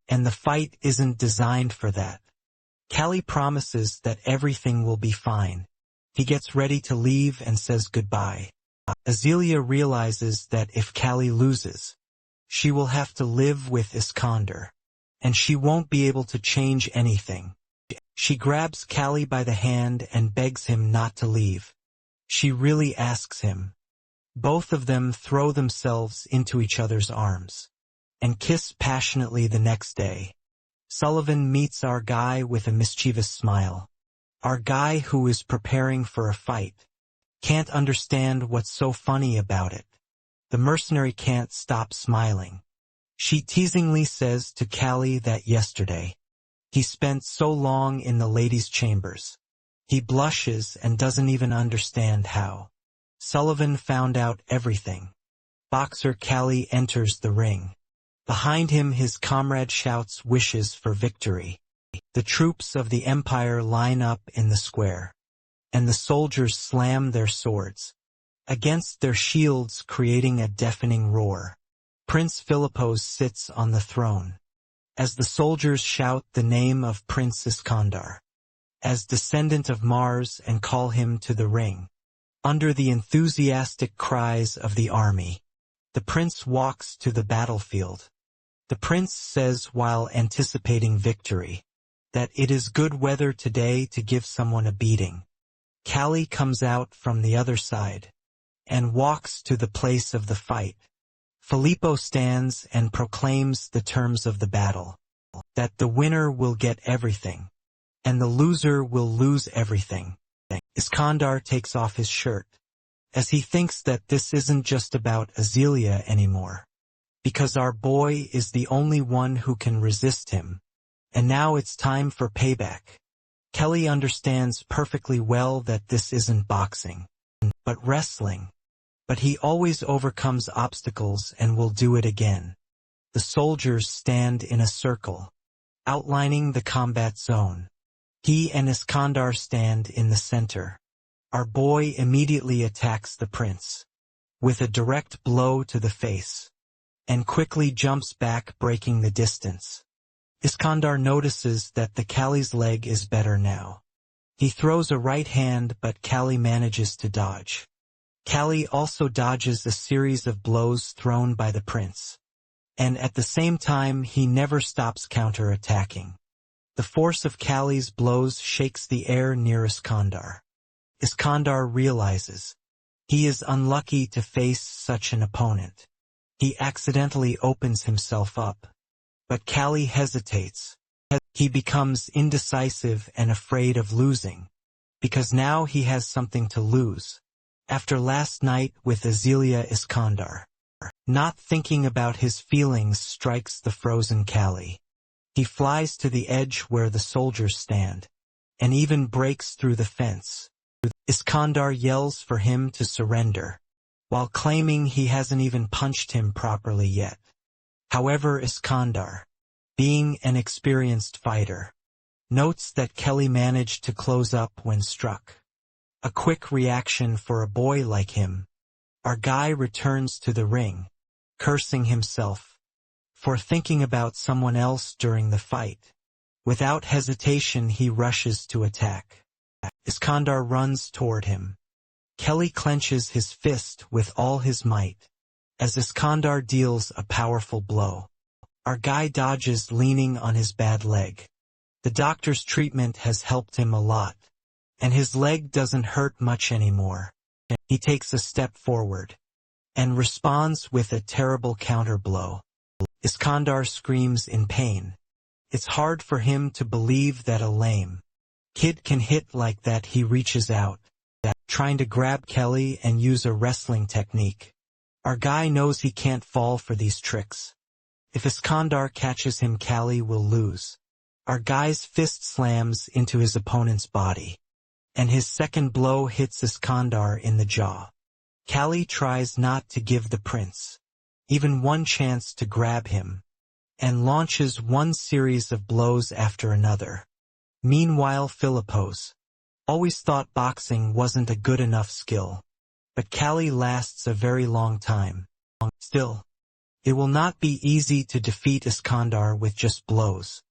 and the fight isn't designed for that. Callie promises that everything will be fine. He gets ready to leave and says goodbye. Azealia realizes that if Callie loses, she will have to live with Iskander, and she won't be able to change anything. She grabs Callie by the hand and begs him not to leave. She really asks him. Both of them throw themselves into each other's arms and kiss passionately the next day. Sullivan meets our guy with a mischievous smile. Our guy, who is preparing for a fight, can't understand what's so funny about it. The mercenary can't stop smiling. She teasingly says to Callie that yesterday he spent so long in the ladies' chambers. He blushes and doesn't even understand how. Sullivan found out everything. Boxer Callie enters the ring. Behind him, his comrade shouts wishes for victory. The troops of the Empire line up in the square, and the soldiers slam their swords against their shields, creating a deafening roar. Prince Philippos sits on the throne. As the soldiers shout the name of Prince Iskandar as descendant of Mars and call him to the ring, under the enthusiastic cries of the army, the prince walks to the battlefield. The prince says, while anticipating victory, that it is good weather today to give someone a beating. Callie comes out from the other side and walks to the place of the fight. Filippo stands and proclaims the terms of the battle, that the winner will get everything, and the loser will lose everything. Iskandar takes off his shirt, as he thinks that this isn't just about Azealia anymore, because our boy is the only one who can resist him, and now it's time for payback. Kelly understands perfectly well that this isn't boxing, but wrestling. But he always overcomes obstacles and will do it again. The soldiers stand in a circle, outlining the combat zone. He and Iskandar stand in the center. Our boy immediately attacks the prince with a direct blow to the face, and quickly jumps back, breaking the distance. Iskandar notices that the Callie's leg is better now. He throws a right hand, but Callie manages to dodge. Callie also dodges a series of blows thrown by the prince, and at the same time he never stops counter-attacking. The force of Callie's blows shakes the air near Iskandar. Iskandar realizes he is unlucky to face such an opponent. He accidentally opens himself up, but Callie hesitates. He becomes indecisive and afraid of losing, because now he has something to lose. After last night with Azealia, Iskandar, not thinking about his feelings, strikes the frozen Callie. He flies to the edge where the soldiers stand, and even breaks through the fence. Iskandar yells for him to surrender, while claiming he hasn't even punched him properly yet. However, Iskandar, being an experienced fighter, notes that Kelly managed to close up when struck. A quick reaction for a boy like him. Our guy returns to the ring, cursing himself for thinking about someone else during the fight. Without hesitation, he rushes to attack. Iskandar runs toward him. Kelly clenches his fist with all his might, as Iskandar deals a powerful blow. Our guy dodges, leaning on his bad leg. The doctor's treatment has helped him a lot, and his leg doesn't hurt much anymore. He takes a step forward and responds with a terrible counter blow. Iskandar screams in pain. It's hard for him to believe that a lame kid can hit like that. He reaches out, trying to grab Kelly and use a wrestling technique. Our guy knows he can't fall for these tricks. If Iskandar catches him, Callie will lose. Our guy's fist slams into his opponent's body, and his second blow hits Iskandar in the jaw. Callie tries not to give the prince even one chance to grab him, and launches one series of blows after another. Meanwhile, Philippos, Always thought boxing wasn't a good enough skill. But Kali lasts a very long time. Still, it will not be easy to defeat Iskandar with just blows.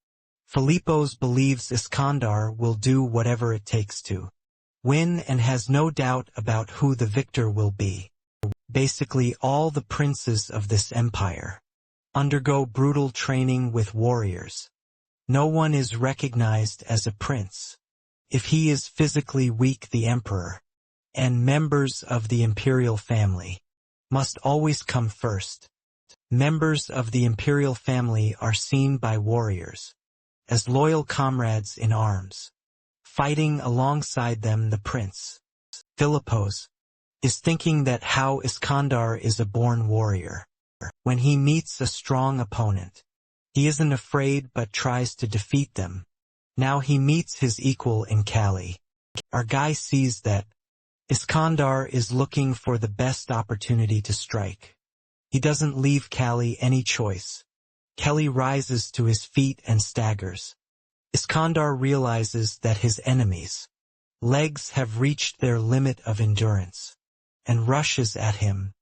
Filipos believes Iskandar will do whatever it takes to win and has no doubt about who the victor will be. Basically all the princes of this empire undergo brutal training with warriors. No one is recognized as a prince if he is physically weak. The emperor and members of the imperial family must always come first. Members of the imperial family are seen by warriors as loyal comrades in arms. Fighting alongside them, the prince, Filipos, is thinking that how Iskandar is a born warrior. When he meets a strong opponent, he isn't afraid but tries to defeat them. Now he meets his equal in Kali. Our guy sees that Iskandar is looking for the best opportunity to strike. He doesn't leave Kali any choice. Kali rises to his feet and staggers. Iskandar realizes that his enemy's legs have reached their limit of endurance and rushes at him.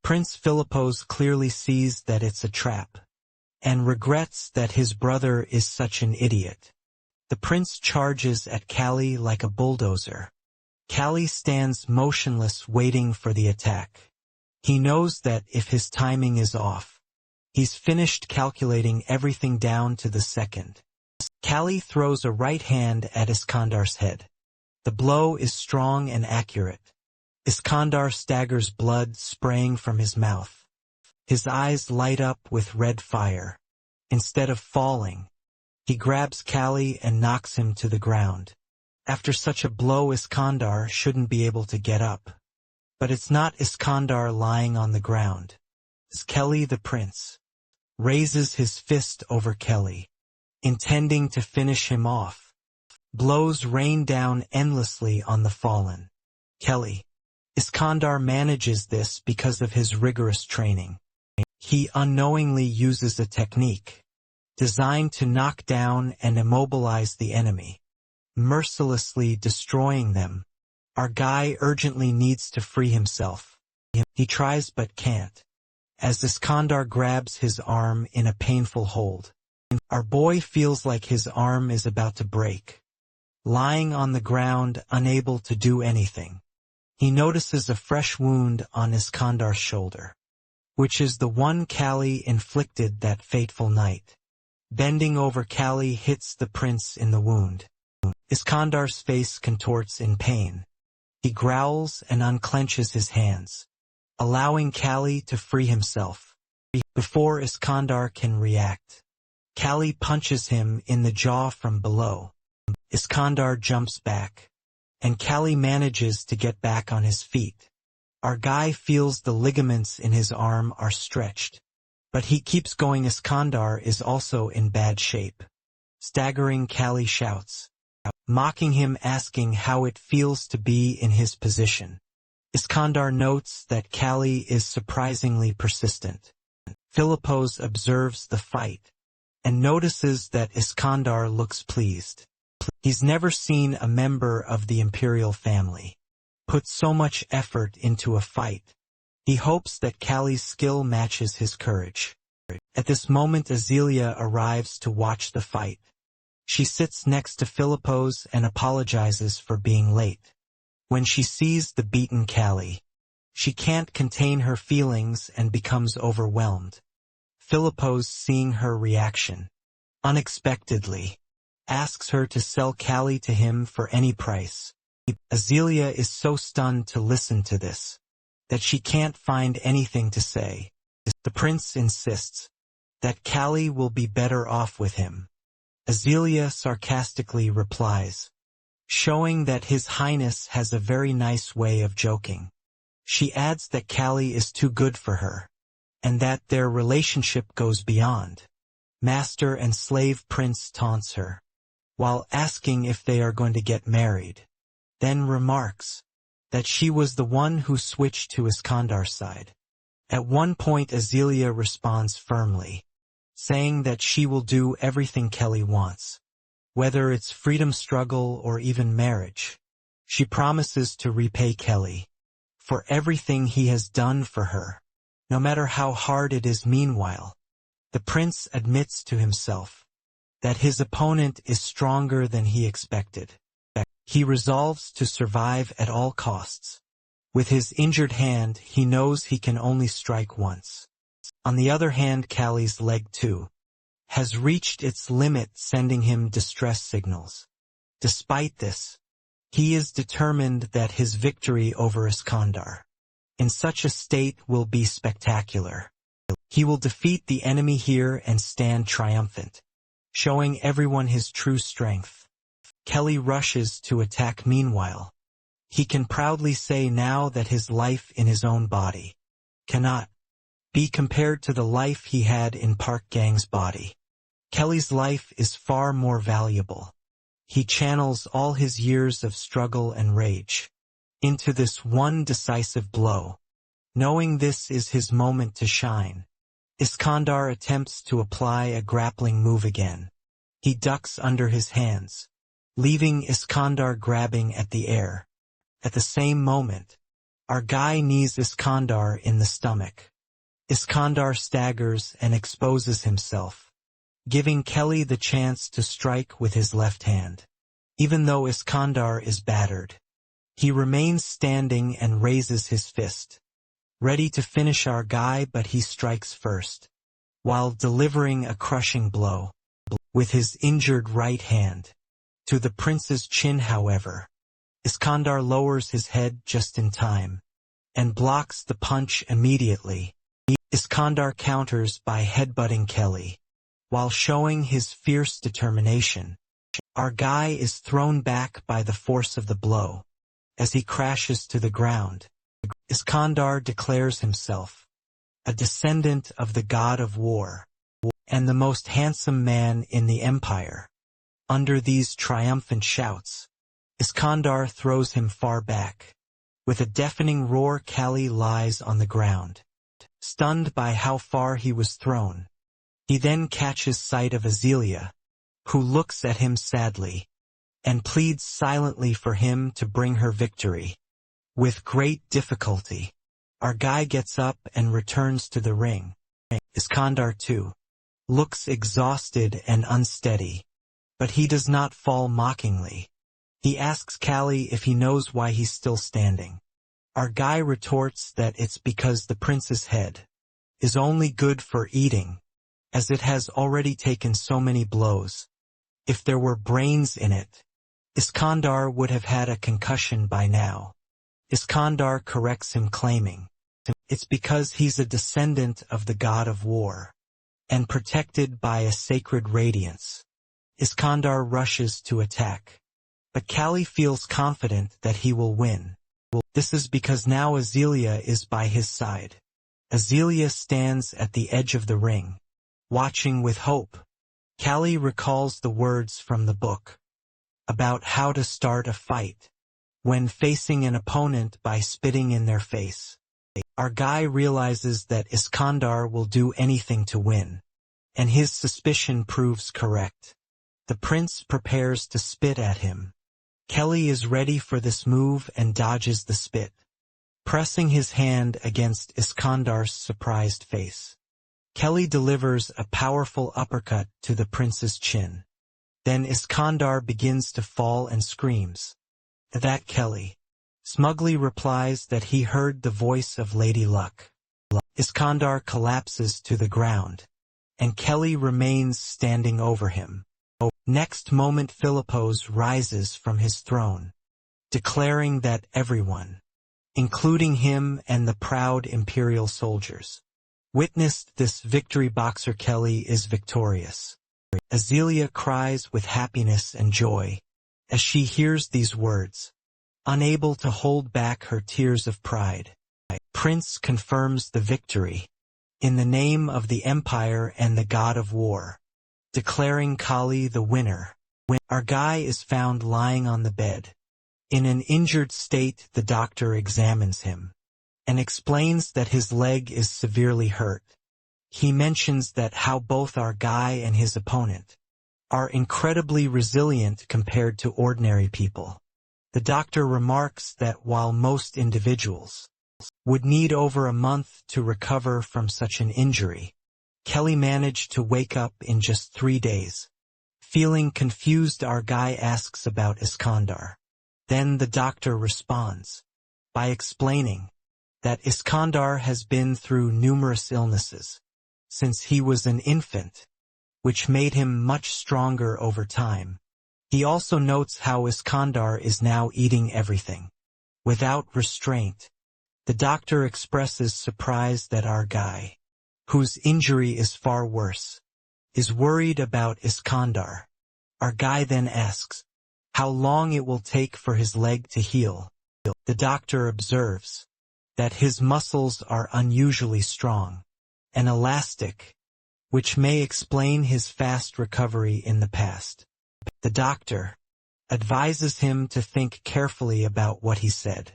Prince Filipos clearly sees that it's a trap and regrets that his brother is such an idiot. The prince charges at Kali like a bulldozer. Kali stands motionless waiting for the attack. He knows that if his timing is off, he's finished calculating everything down to the second. Kali throws a right hand at Iskandar's head. The blow is strong and accurate. Iskandar staggers, blood spraying from his mouth. His eyes light up with red fire. Instead of falling, he grabs Kali and knocks him to the ground. After such a blow, Iskandar shouldn't be able to get up. But it's not Iskandar lying on the ground. It's Kali the prince. Raises his fist over Kali, intending to finish him off. Blows rain down endlessly on the fallen Kali. Iskandar manages this because of his rigorous training. He unknowingly uses a technique designed to knock down and immobilize the enemy, mercilessly destroying them. Our guy urgently needs to free himself. He tries but can't, as Iskandar grabs his arm in a painful hold. Our boy feels like his arm is about to break. Lying on the ground, unable to do anything, he notices a fresh wound on Iskandar's shoulder, which is the one Kali inflicted that fateful night. Bending over, Kali hits the prince in the wound. Iskandar's face contorts in pain. He growls and unclenches his hands, allowing Kali to free himself. Before Iskandar can react, Kali punches him in the jaw from below. Iskandar jumps back, and Kali manages to get back on his feet. Our guy feels the ligaments in his arm are stretched, but he keeps going. Iskandar is also in bad shape. Staggering, Kali shouts, mocking him, asking how it feels to be in his position. Iskandar notes that Kali is surprisingly persistent. Filipos observes the fight and notices that Iskandar looks pleased. He's never seen a member of the imperial family put so much effort into a fight. He hopes that Kali's skill matches his courage. At this moment, Azelia arrives to watch the fight. She sits next to Filipos and apologizes for being late. When she sees the beaten Kali, she can't contain her feelings and becomes overwhelmed. Filipos, seeing her reaction, unexpectedly asks her to sell Kali to him for any price. Azelia is so stunned to listen to this that she can't find anything to say. The prince insists that Kali will be better off with him. Azelia sarcastically replies, showing that His Highness has a very nice way of joking. She adds that Kali is too good for her, and that their relationship goes beyond master and slave. Prince taunts her, while asking if they are going to get married, then remarks that she was the one who switched to Iskandar's side. At one point, Azelia responds firmly, saying that she will do everything Kali wants, whether it's freedom struggle or even marriage. She promises to repay Kelly for everything he has done for her, no matter how hard it is. Meanwhile, the prince admits to himself that his opponent is stronger than he expected. He resolves to survive at all costs. With his injured hand, he knows he can only strike once. On the other hand, Callie's leg too has reached its limit, sending him distress signals. Despite this, he is determined that his victory over Iskandar in such a state will be spectacular. He will defeat the enemy here and stand triumphant, showing everyone his true strength. Kelly rushes to attack. Meanwhile, he can proudly say now that his life in his own body cannot be compared to the life he had in Park Gang's body. Kelly's life is far more valuable. He channels all his years of struggle and rage into this one decisive blow. Knowing this is his moment to shine, Iskandar attempts to apply a grappling move again. He ducks under his hands, leaving Iskandar grabbing at the air. At the same moment, our guy knees Iskandar in the stomach. Iskandar staggers and exposes himself, giving Kelly the chance to strike with his left hand. Even though Iskandar is battered, he remains standing and raises his fist, ready to finish our guy, but he strikes first, while delivering a crushing blow with his injured right hand to the prince's chin. However, Iskandar lowers his head just in time and blocks the punch immediately. Iskandar counters by headbutting Kelly. While showing his fierce determination, our guy is thrown back by the force of the blow. As he crashes to the ground, Iskandar declares himself a descendant of the god of war and the most handsome man in the empire. Under these triumphant shouts, Iskandar throws him far back. With a deafening roar, Kelly lies on the ground, stunned by how far he was thrown. He then catches sight of Azealia, who looks at him sadly and pleads silently for him to bring her victory. With great difficulty, our guy gets up and returns to the ring. Iskandar too looks exhausted and unsteady, but he does not fall mockingly. He asks Callie if he knows why he's still standing. Our guy retorts that it's because the prince's head is only good for eating, as it has already taken so many blows. If there were brains in it, Iskandar would have had a concussion by now. Iskandar corrects him, claiming it's because he's a descendant of the god of war and protected by a sacred radiance. Iskandar rushes to attack, but Callie feels confident that he will win. This is because now Azealia is by his side. Azealia stands at the edge of the ring, watching with hope. Callie recalls the words from the book about how to start a fight when facing an opponent by spitting in their face. Our guy realizes that Iskandar will do anything to win, and his suspicion proves correct. The prince prepares to spit at him. Kelly is ready for this move and dodges the spit, pressing his hand against Iskandar's surprised face. Kelly delivers a powerful uppercut to the prince's chin. Then Iskandar begins to fall and screams. At that, Kelly smugly replies that he heard the voice of Lady Luck. Iskandar collapses to the ground, and Kelly remains standing over him. Next moment, Philippos rises from his throne, declaring that everyone, including him and the proud imperial soldiers, witnessed this victory. Boxer Kelly is victorious. Azealia cries with happiness and joy as she hears these words, unable to hold back her tears of pride. Prince confirms the victory in the name of the empire and the god of war, declaring Kali the winner. Our guy is found lying on the bed. In an injured state, the doctor examines him and explains that his leg is severely hurt. He mentions that how both our guy and his opponent are incredibly resilient compared to ordinary people. The doctor remarks that while most individuals would need over a month to recover from such an injury, Kelly managed to wake up in just 3 days. Feeling confused, our guy asks about Iskandar. Then the doctor responds by explaining that Iskandar has been through numerous illnesses since he was an infant, which made him much stronger over time. He also notes how Iskandar is now eating everything without restraint. The doctor expresses surprise that our guy, whose injury is far worse, is worried about Iskandar. Our guy then asks how long it will take for his leg to heal. The doctor observes that his muscles are unusually strong and elastic, which may explain his fast recovery in the past. The doctor advises him to think carefully about what he said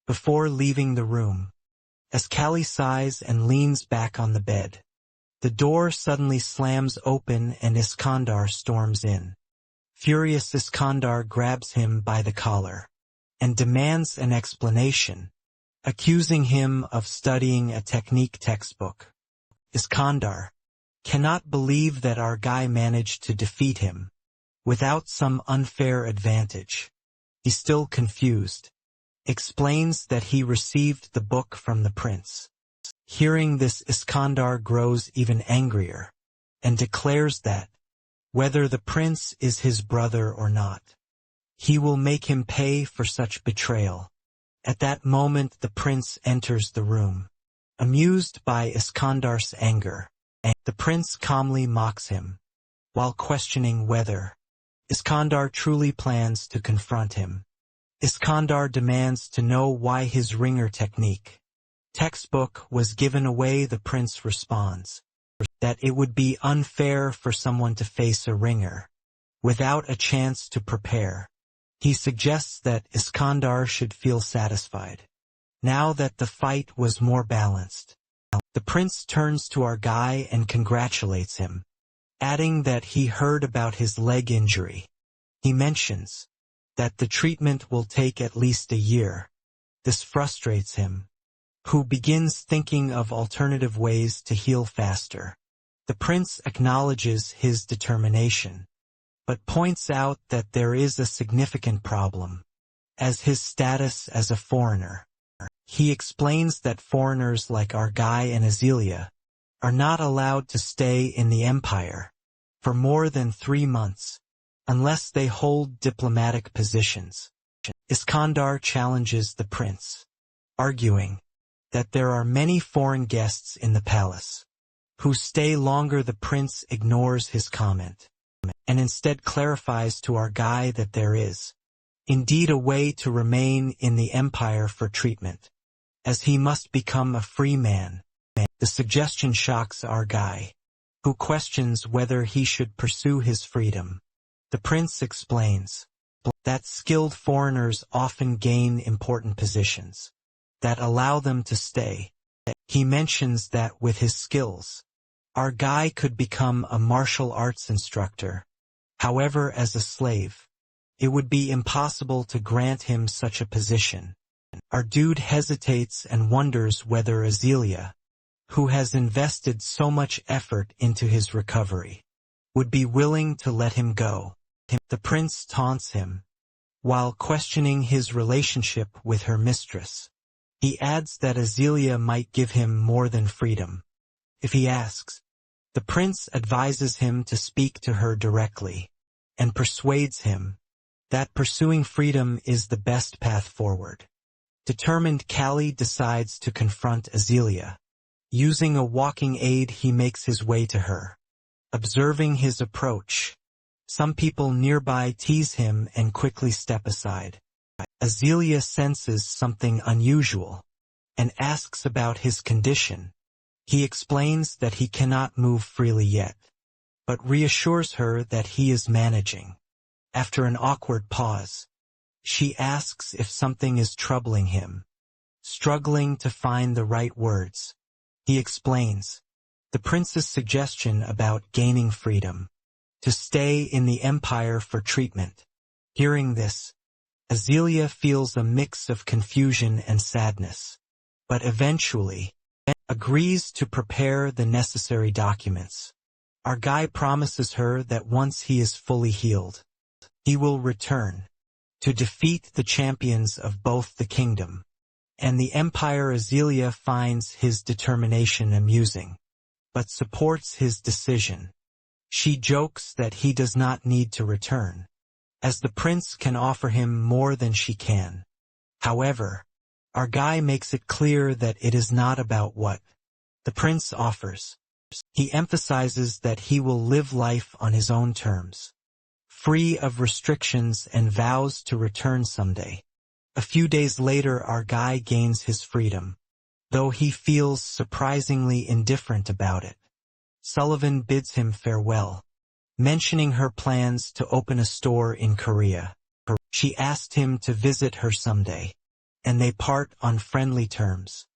before leaving the room. As Callie sighs and leans back on the bed, the door suddenly slams open and Iskandar storms in. Furious, Iskandar grabs him by the collar and demands an explanation, accusing him of studying a technique textbook. Iskandar cannot believe that our guy managed to defeat him without some unfair advantage. He's still confused, explains that he received the book from the prince. Hearing this, Iskandar grows even angrier and declares that, whether the prince is his brother or not, he will make him pay for such betrayal. At that moment the prince enters the room. Amused by Iskandar's anger, the prince calmly mocks him, while questioning whether Iskandar truly plans to confront him. Iskandar demands to know why his ringer technique textbook was given away. The prince responds that it would be unfair for someone to face a ringer without a chance to prepare. He suggests that Iskandar should feel satisfied now that the fight was more balanced. The prince turns to our guy and congratulates him, adding that he heard about his leg injury. He mentions that the treatment will take at least a year. This frustrates him, who begins thinking of alternative ways to heal faster. The prince acknowledges his determination, but points out that there is a significant problem, as his status as a foreigner. He explains that foreigners like our guy and Azealia are not allowed to stay in the empire for more than 3 months, unless they hold diplomatic positions. Iskandar challenges the prince, arguing that there are many foreign guests in the palace who stay longer. The prince ignores his comment and instead clarifies to our guy that there is indeed a way to remain in the empire for treatment, as he must become a free man. The suggestion shocks our guy, who questions whether he should pursue his freedom. The prince explains that skilled foreigners often gain important positions that allow them to stay. He mentions that with his skills, our guy could become a martial arts instructor. However, as a slave, it would be impossible to grant him such a position. Our dude hesitates and wonders whether Azealia, who has invested so much effort into his recovery, would be willing to let him go. The prince taunts him, while questioning his relationship with her mistress. He adds that Azealia might give him more than freedom if he asks. The prince advises him to speak to her directly, and persuades him that pursuing freedom is the best path forward. Determined, Callie decides to confront Azealia. Using a walking aid, he makes his way to her. Observing his approach, some people nearby tease him and quickly step aside. Azealia senses something unusual and asks about his condition. He explains that he cannot move freely yet, but reassures her that he is managing. After an awkward pause, she asks if something is troubling him. Struggling to find the right words, he explains the prince's suggestion about gaining freedom, to stay in the empire for treatment. Hearing this, Azealia feels a mix of confusion and sadness, but eventually agrees to prepare the necessary documents. Our guy promises her that once he is fully healed, he will return to defeat the champions of both the kingdom and the empire. Azealia finds his determination amusing, but supports his decision. She jokes that he does not need to return, as the prince can offer him more than she can. However, our guy makes it clear that it is not about what the prince offers. He emphasizes that he will live life on his own terms, free of restrictions, and vows to return someday. A few days later, our guy gains his freedom, though he feels surprisingly indifferent about it. Sullivan bids him farewell, mentioning her plans to open a store in Korea. She asked him to visit her someday, and they part on friendly terms.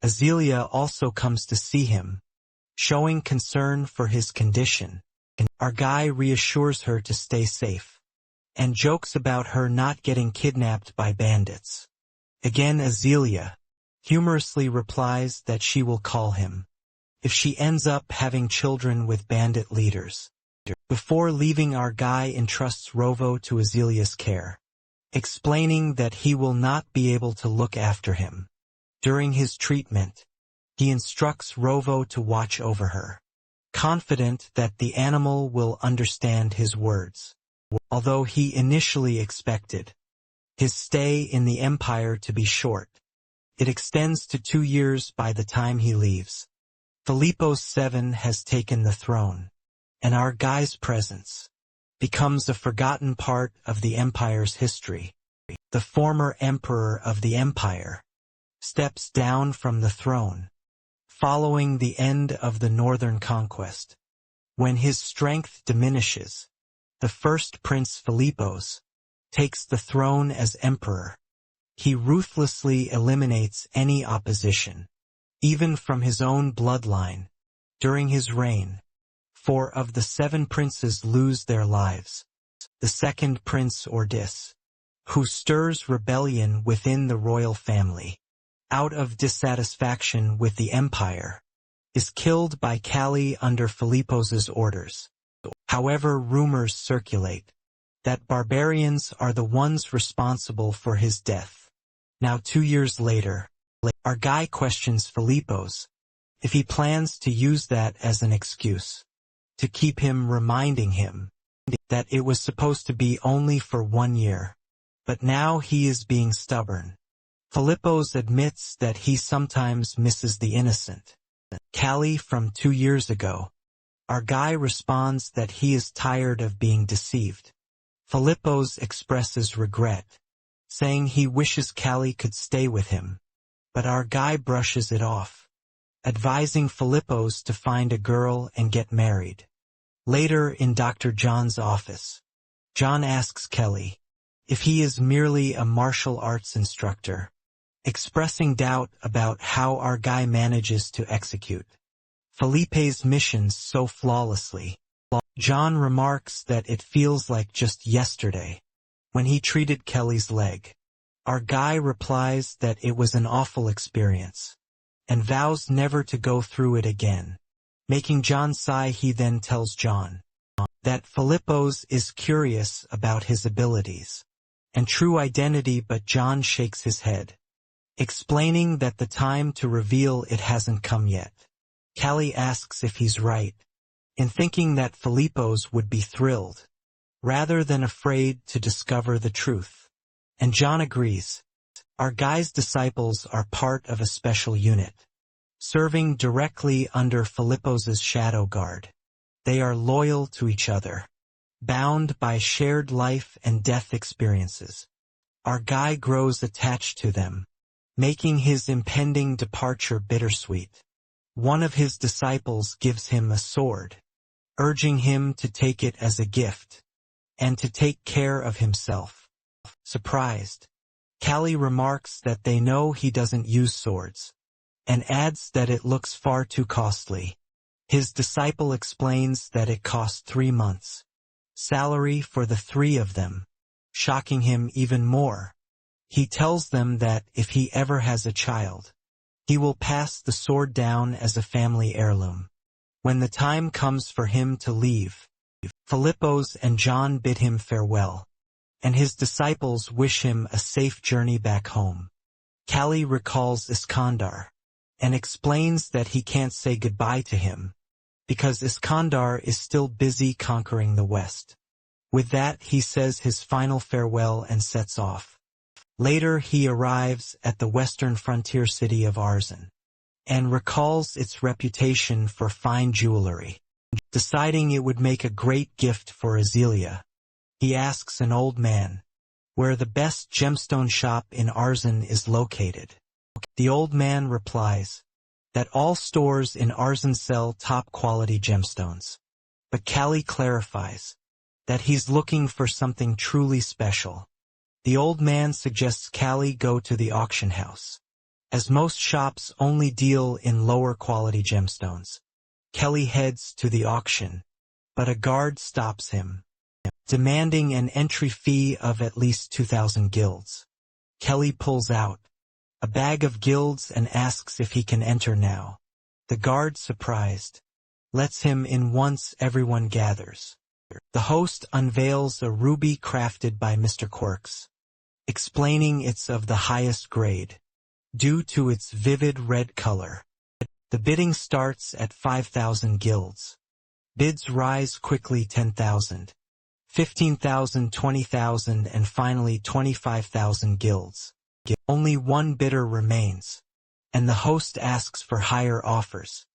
Azealia also comes to see him, showing concern for his condition. Our guy reassures her to stay safe, and jokes about her not getting kidnapped by bandits. Again, Azealia humorously replies that she will call him if she ends up having children with bandit leaders. Before leaving, our guy entrusts Rovo to Azelia's care, explaining that he will not be able to look after him during his treatment. He instructs Rovo to watch over her, confident that the animal will understand his words. Although he initially expected his stay in the empire to be short, it extends to 2 years by the time he leaves. Filippo's 7 has taken the throne, and our guy's presence becomes a forgotten part of the empire's history. The former emperor of the empire steps down from the throne following the end of the northern conquest. When his strength diminishes, the first prince, Filippos, takes the throne as emperor. He ruthlessly eliminates any opposition, even from his own bloodline. During his reign, 4 of the 7 princes lose their lives. The second prince, Ordis, who stirs rebellion within the royal family, out of dissatisfaction with the empire, is killed by Callie under Filippos's orders. However, rumors circulate that barbarians are the ones responsible for his death. Now 2 years later, our guy questions Filippos if he plans to use that as an excuse to keep him, reminding him that it was supposed to be only for 1 year. But now he is being stubborn. Filippos admits that he sometimes misses the innocent Callie from 2 years ago. Our guy responds that he is tired of being deceived. Filippos expresses regret, saying he wishes Callie could stay with him, but our guy brushes it off, advising Filippos to find a girl and get married. Later, in Dr. John's office, John asks Kelly if he is merely a martial arts instructor, expressing doubt about how our guy manages to execute Felipe's missions so flawlessly. John remarks that it feels like just yesterday when he treated Kelly's leg. Our guy replies that it was an awful experience and vows never to go through it again, making John sigh. He then tells John that Filippos is curious about his abilities and true identity, but John shakes his head, explaining that the time to reveal it hasn't come yet. Callie asks if he's right in thinking that Filippos would be thrilled rather than afraid to discover the truth, and John agrees. Our guy's disciples are part of a special unit, serving directly under Filippos's shadow guard. They are loyal to each other, bound by shared life and death experiences. Our guy grows attached to them, making his impending departure bittersweet. One of his disciples gives him a sword, urging him to take it as a gift and to take care of himself. Surprised, Callie remarks that they know he doesn't use swords, and adds that it looks far too costly. His disciple explains that it cost 3 months' salary for the 3 of them, shocking him even more. He tells them that if he ever has a child, he will pass the sword down as a family heirloom. When the time comes for him to leave, Philippos and John bid him farewell, and his disciples wish him a safe journey back home. Callie recalls Iskandar, and explains that he can't say goodbye to him, because Iskandar is still busy conquering the West. With that, he says his final farewell and sets off. Later he arrives at the western frontier city of Arzen, and recalls its reputation for fine jewelry. Deciding it would make a great gift for Azelia, he asks an old man where the best gemstone shop in Arzen is located. The old man replies that all stores in Arzen sell top-quality gemstones, but Callie clarifies that he's looking for something truly special. The old man suggests Callie go to the auction house, as most shops only deal in lower-quality gemstones. Kelly heads to the auction, but a guard stops him, demanding an entry fee of at least 2,000 guilds. Kelly pulls out a bag of guilds and asks if he can enter now. The guard, surprised, lets him in once everyone gathers. The host unveils a ruby crafted by Mr. Quirks, explaining it's of the highest grade, due to its vivid red color. The bidding starts at 5,000 guilds. Bids rise quickly: 10,000, 15,000, 20,000, and finally 25,000 guilds. Only one bidder remains, and the host asks for higher offers.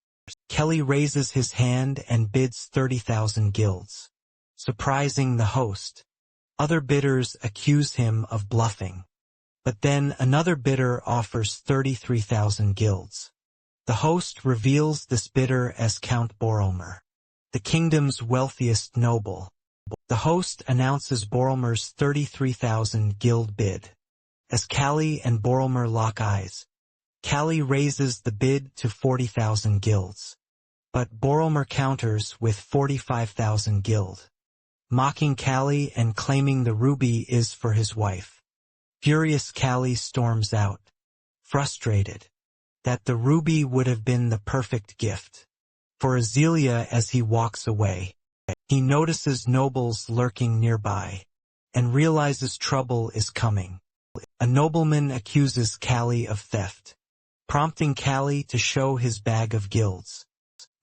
Kelly raises his hand and bids 30,000 guilds, surprising the host. Other bidders accuse him of bluffing, but then another bidder offers 33,000 guilds. The host reveals this bidder as Count Boromir, the kingdom's wealthiest noble. The host announces Boromir's 33,000 guild bid. As Callie and Boromir lock eyes, Callie raises the bid to 40,000 guilds, but Boromir counters with 45,000 guild, mocking Callie and claiming the ruby is for his wife. Furious, Callie storms out, frustrated that the ruby would have been the perfect gift for Azelia. As he walks away, he notices nobles lurking nearby and realizes trouble is coming. A nobleman accuses Callie of theft, prompting Callie to show his bag of guilds.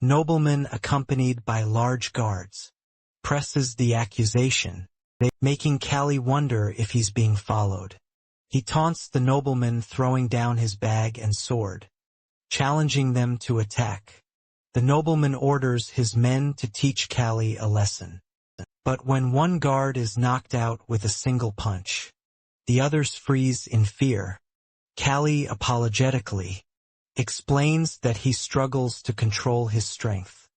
Nobleman, accompanied by large guards, presses the accusation, making Callie wonder if he's being followed. He taunts the nobleman, throwing down his bag and sword, challenging them to attack. The nobleman orders his men to teach Callie a lesson. But when one guard is knocked out with a single punch, the others freeze in fear. Callie apologetically explains that he struggles to control his strength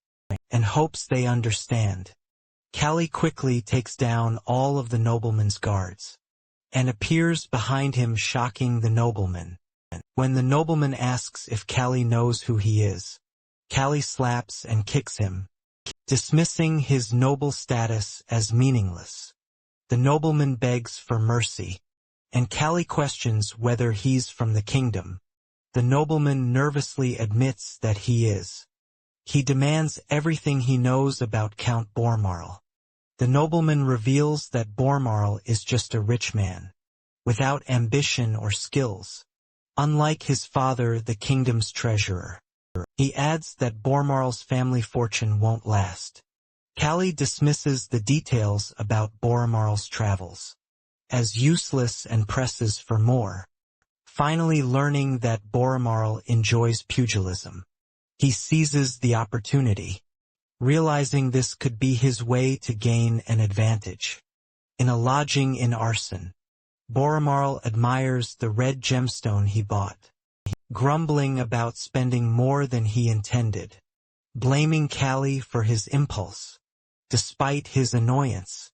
and hopes they understand. Callie quickly takes down all of the nobleman's guards and appears behind him, shocking the nobleman. When the nobleman asks if Callie knows who he is, Callie slaps and kicks him, dismissing his noble status as meaningless. The nobleman begs for mercy, and Callie questions whether he's from the kingdom. The nobleman nervously admits that he is. He demands everything he knows about Count Bormarl. The nobleman reveals that Bormarl is just a rich man, without ambition or skills, unlike his father, the kingdom's treasurer. He adds that Bormarl's family fortune won't last. Callie dismisses the details about Bormarl's travels as useless and presses for more. Finally learning that Bormarl enjoys pugilism, he seizes the opportunity, realizing this could be his way to gain an advantage. In a lodging in Arsen, Bormarl admires the red gemstone he bought, grumbling about spending more than he intended, blaming Callie for his impulse. Despite his annoyance,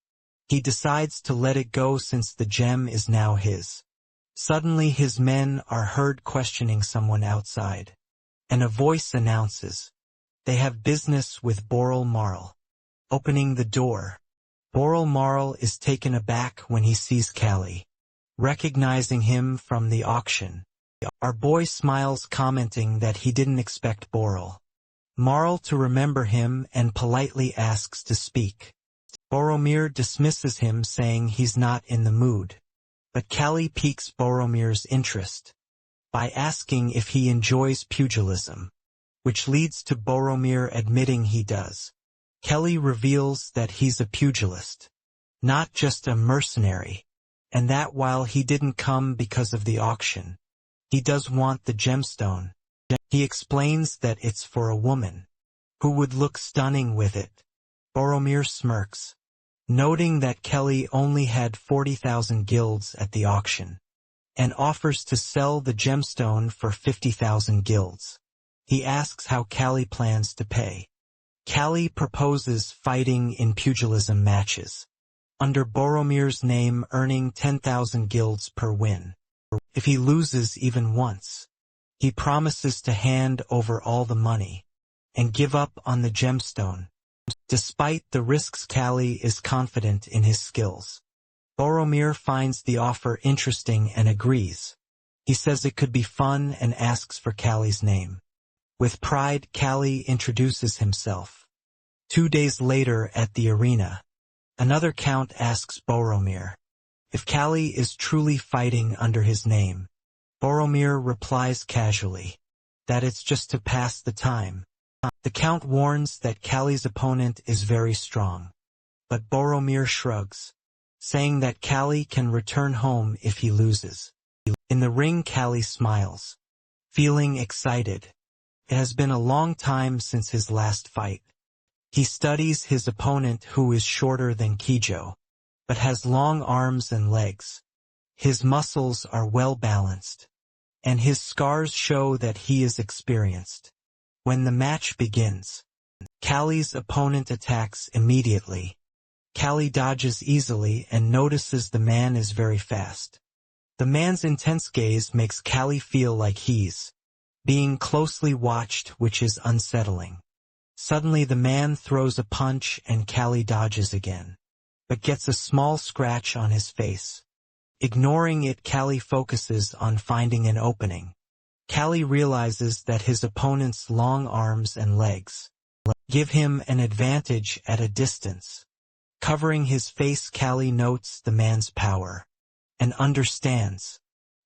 he decides to let it go since the gem is now his. Suddenly his men are heard questioning someone outside, and a voice announces they have business with Bormarl. Opening the door, Boral Marl is taken aback when he sees Callie, recognizing him from the auction. Our boy smiles, commenting that he didn't expect Boral Marl to remember him and politely asks to speak. Boromir dismisses him, saying he's not in the mood. But Callie piques Boromir's interest by asking if he enjoys pugilism, which leads to Boromir admitting he does. Kelly reveals that he's a pugilist, not just a mercenary, and that while he didn't come because of the auction, he does want the gemstone. He explains that it's for a woman who would look stunning with it. Boromir smirks, noting that Kelly only had 40,000 guilds at the auction, and offers to sell the gemstone for 50,000 guilds. He asks how Callie plans to pay. Callie proposes fighting in pugilism matches, under Boromir's name, earning 10,000 guilds per win. If he loses even once, he promises to hand over all the money and give up on the gemstone. Despite the risks, Callie is confident in his skills. Boromir finds the offer interesting and agrees. He says it could be fun and asks for Callie's name. With pride, Callie introduces himself. 2 days later at the arena, another count asks Boromir if Callie is truly fighting under his name. Boromir replies casually that it's just to pass the time. The count warns that Callie's opponent is very strong, but Boromir shrugs, saying that Callie can return home if he loses. In the ring, Callie smiles, feeling excited. It has been a long time since his last fight. He studies his opponent, who is shorter than Kijo, but has long arms and legs. His muscles are well balanced, and his scars show that he is experienced. When the match begins, Callie's opponent attacks immediately. Callie dodges easily and notices the man is very fast. The man's intense gaze makes Callie feel like he's being closely watched, which is unsettling. Suddenly the man throws a punch and Callie dodges again, but gets a small scratch on his face. Ignoring it, Callie focuses on finding an opening. Callie realizes that his opponent's long arms and legs give him an advantage at a distance. Covering his face, Callie notes the man's power and understands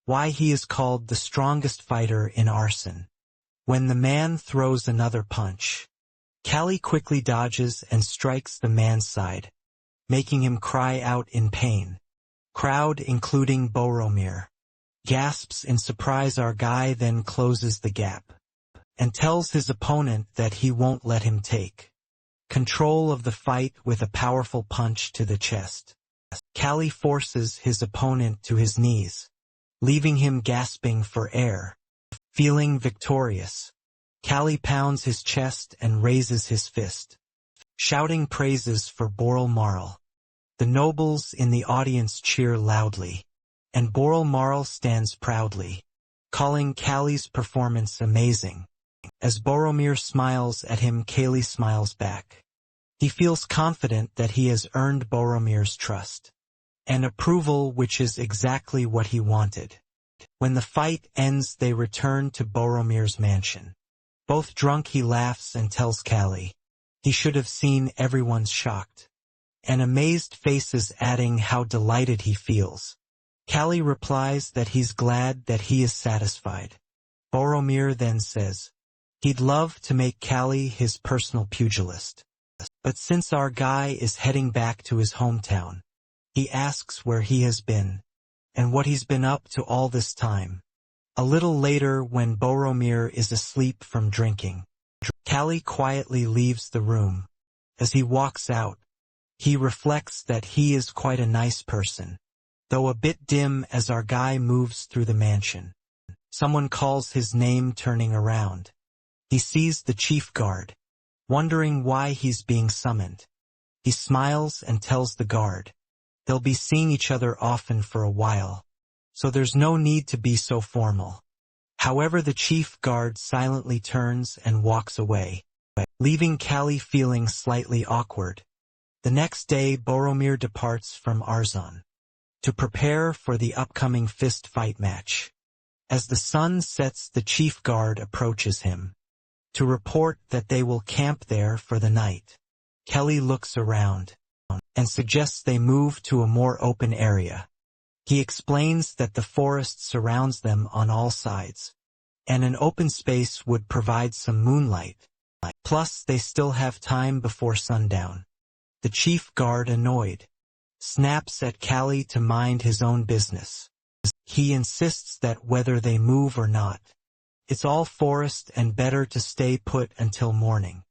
why he is called the strongest fighter in Arson. When the man throws another punch, Callie quickly dodges and strikes the man's side, making him cry out in pain. Crowd, including Boromir, gasps in surprise. Our guy then closes the gap and tells his opponent that he won't let him take control of the fight with a powerful punch to the chest. Callie forces his opponent to his knees, leaving him gasping for air. Feeling victorious, Callie pounds his chest and raises his fist, shouting praises for Boral Marl. The nobles in the audience cheer loudly, and Boral Marl stands proudly, calling Callie's performance amazing. As Boromir smiles at him, Callie smiles back. He feels confident that he has earned Boromir's trust and approval, which is exactly what he wanted. When the fight ends, they return to Boromir's mansion. Both drunk, he laughs and tells Callie he should have seen everyone's shocked and amazed faces, adding how delighted he feels. Callie replies that he's glad that he is satisfied. Boromir then says he'd love to make Callie his personal pugilist, but since our guy is heading back to his hometown, he asks where he has been and what he's been up to all this time. A little later, when Boromir is asleep from drinking, Callie quietly leaves the room. As he walks out, he reflects that he is quite a nice person, though a bit dim as our guy moves through the mansion. Someone calls his name. Turning around, he sees the chief guard, wondering why he's being summoned. He smiles and tells the guard they'll be seeing each other often for a while, so there's no need to be so formal. However, the chief guard silently turns and walks away, leaving Callie feeling slightly awkward. The next day Boromir departs from Arzon to prepare for the upcoming fist fight match. As the sun sets, the chief guard approaches him to report that they will camp there for the night. Kelly looks around and suggests they move to a more open area. He explains that the forest surrounds them on all sides, and an open space would provide some moonlight. Plus, they still have time before sundown. The chief guard, annoyed, snaps at Callie to mind his own business. He insists that whether they move or not, it's all forest and better to stay put until morning.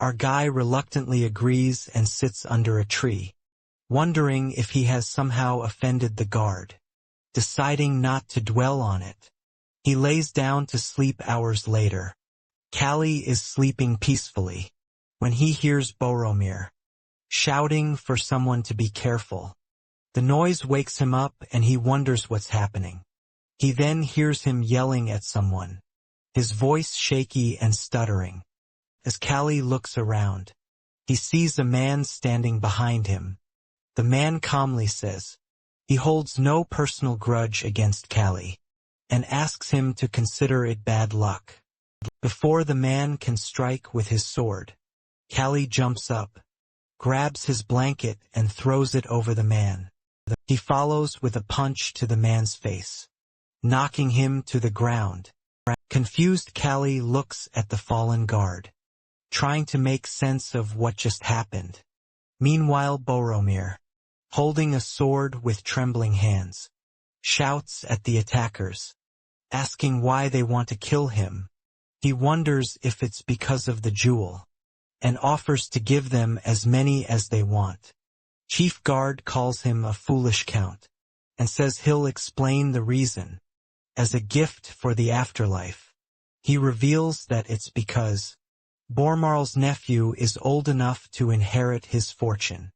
Our guy reluctantly agrees and sits under a tree, wondering if he has somehow offended the guard. Deciding not to dwell on it, he lays down to sleep. Hours later, Callie is sleeping peacefully when he hears Boromir shouting for someone to be careful. The noise wakes him up and he wonders what's happening. He then hears him yelling at someone, his voice shaky and stuttering. As Callie looks around, he sees a man standing behind him. The man calmly says he holds no personal grudge against Callie and asks him to consider it bad luck. Before the man can strike with his sword, Callie jumps up, grabs his blanket and throws it over the man. He follows with a punch to the man's face, knocking him to the ground. Confused, Callie looks at the fallen guard, trying to make sense of what just happened. Meanwhile, Boromir, holding a sword with trembling hands, shouts at the attackers, asking why they want to kill him. He wonders if it's because of the jewel, and offers to give them as many as they want. Chief Guard calls him a foolish count, and says he'll explain the reason. As a gift for the afterlife, he reveals that it's because Bormarl's nephew is old enough to inherit his fortune.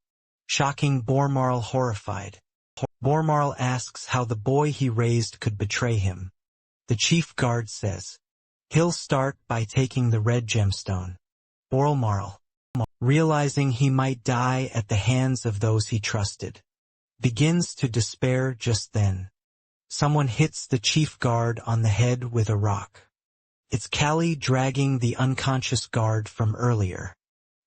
Shocking Bormarl horrified. Bormarl asks how the boy he raised could betray him. The chief guard says he'll start by taking the red gemstone. Bormarl, realizing he might die at the hands of those he trusted, begins to despair. Just then, someone hits the chief guard on the head with a rock. It's Callie, dragging the unconscious guard from earlier.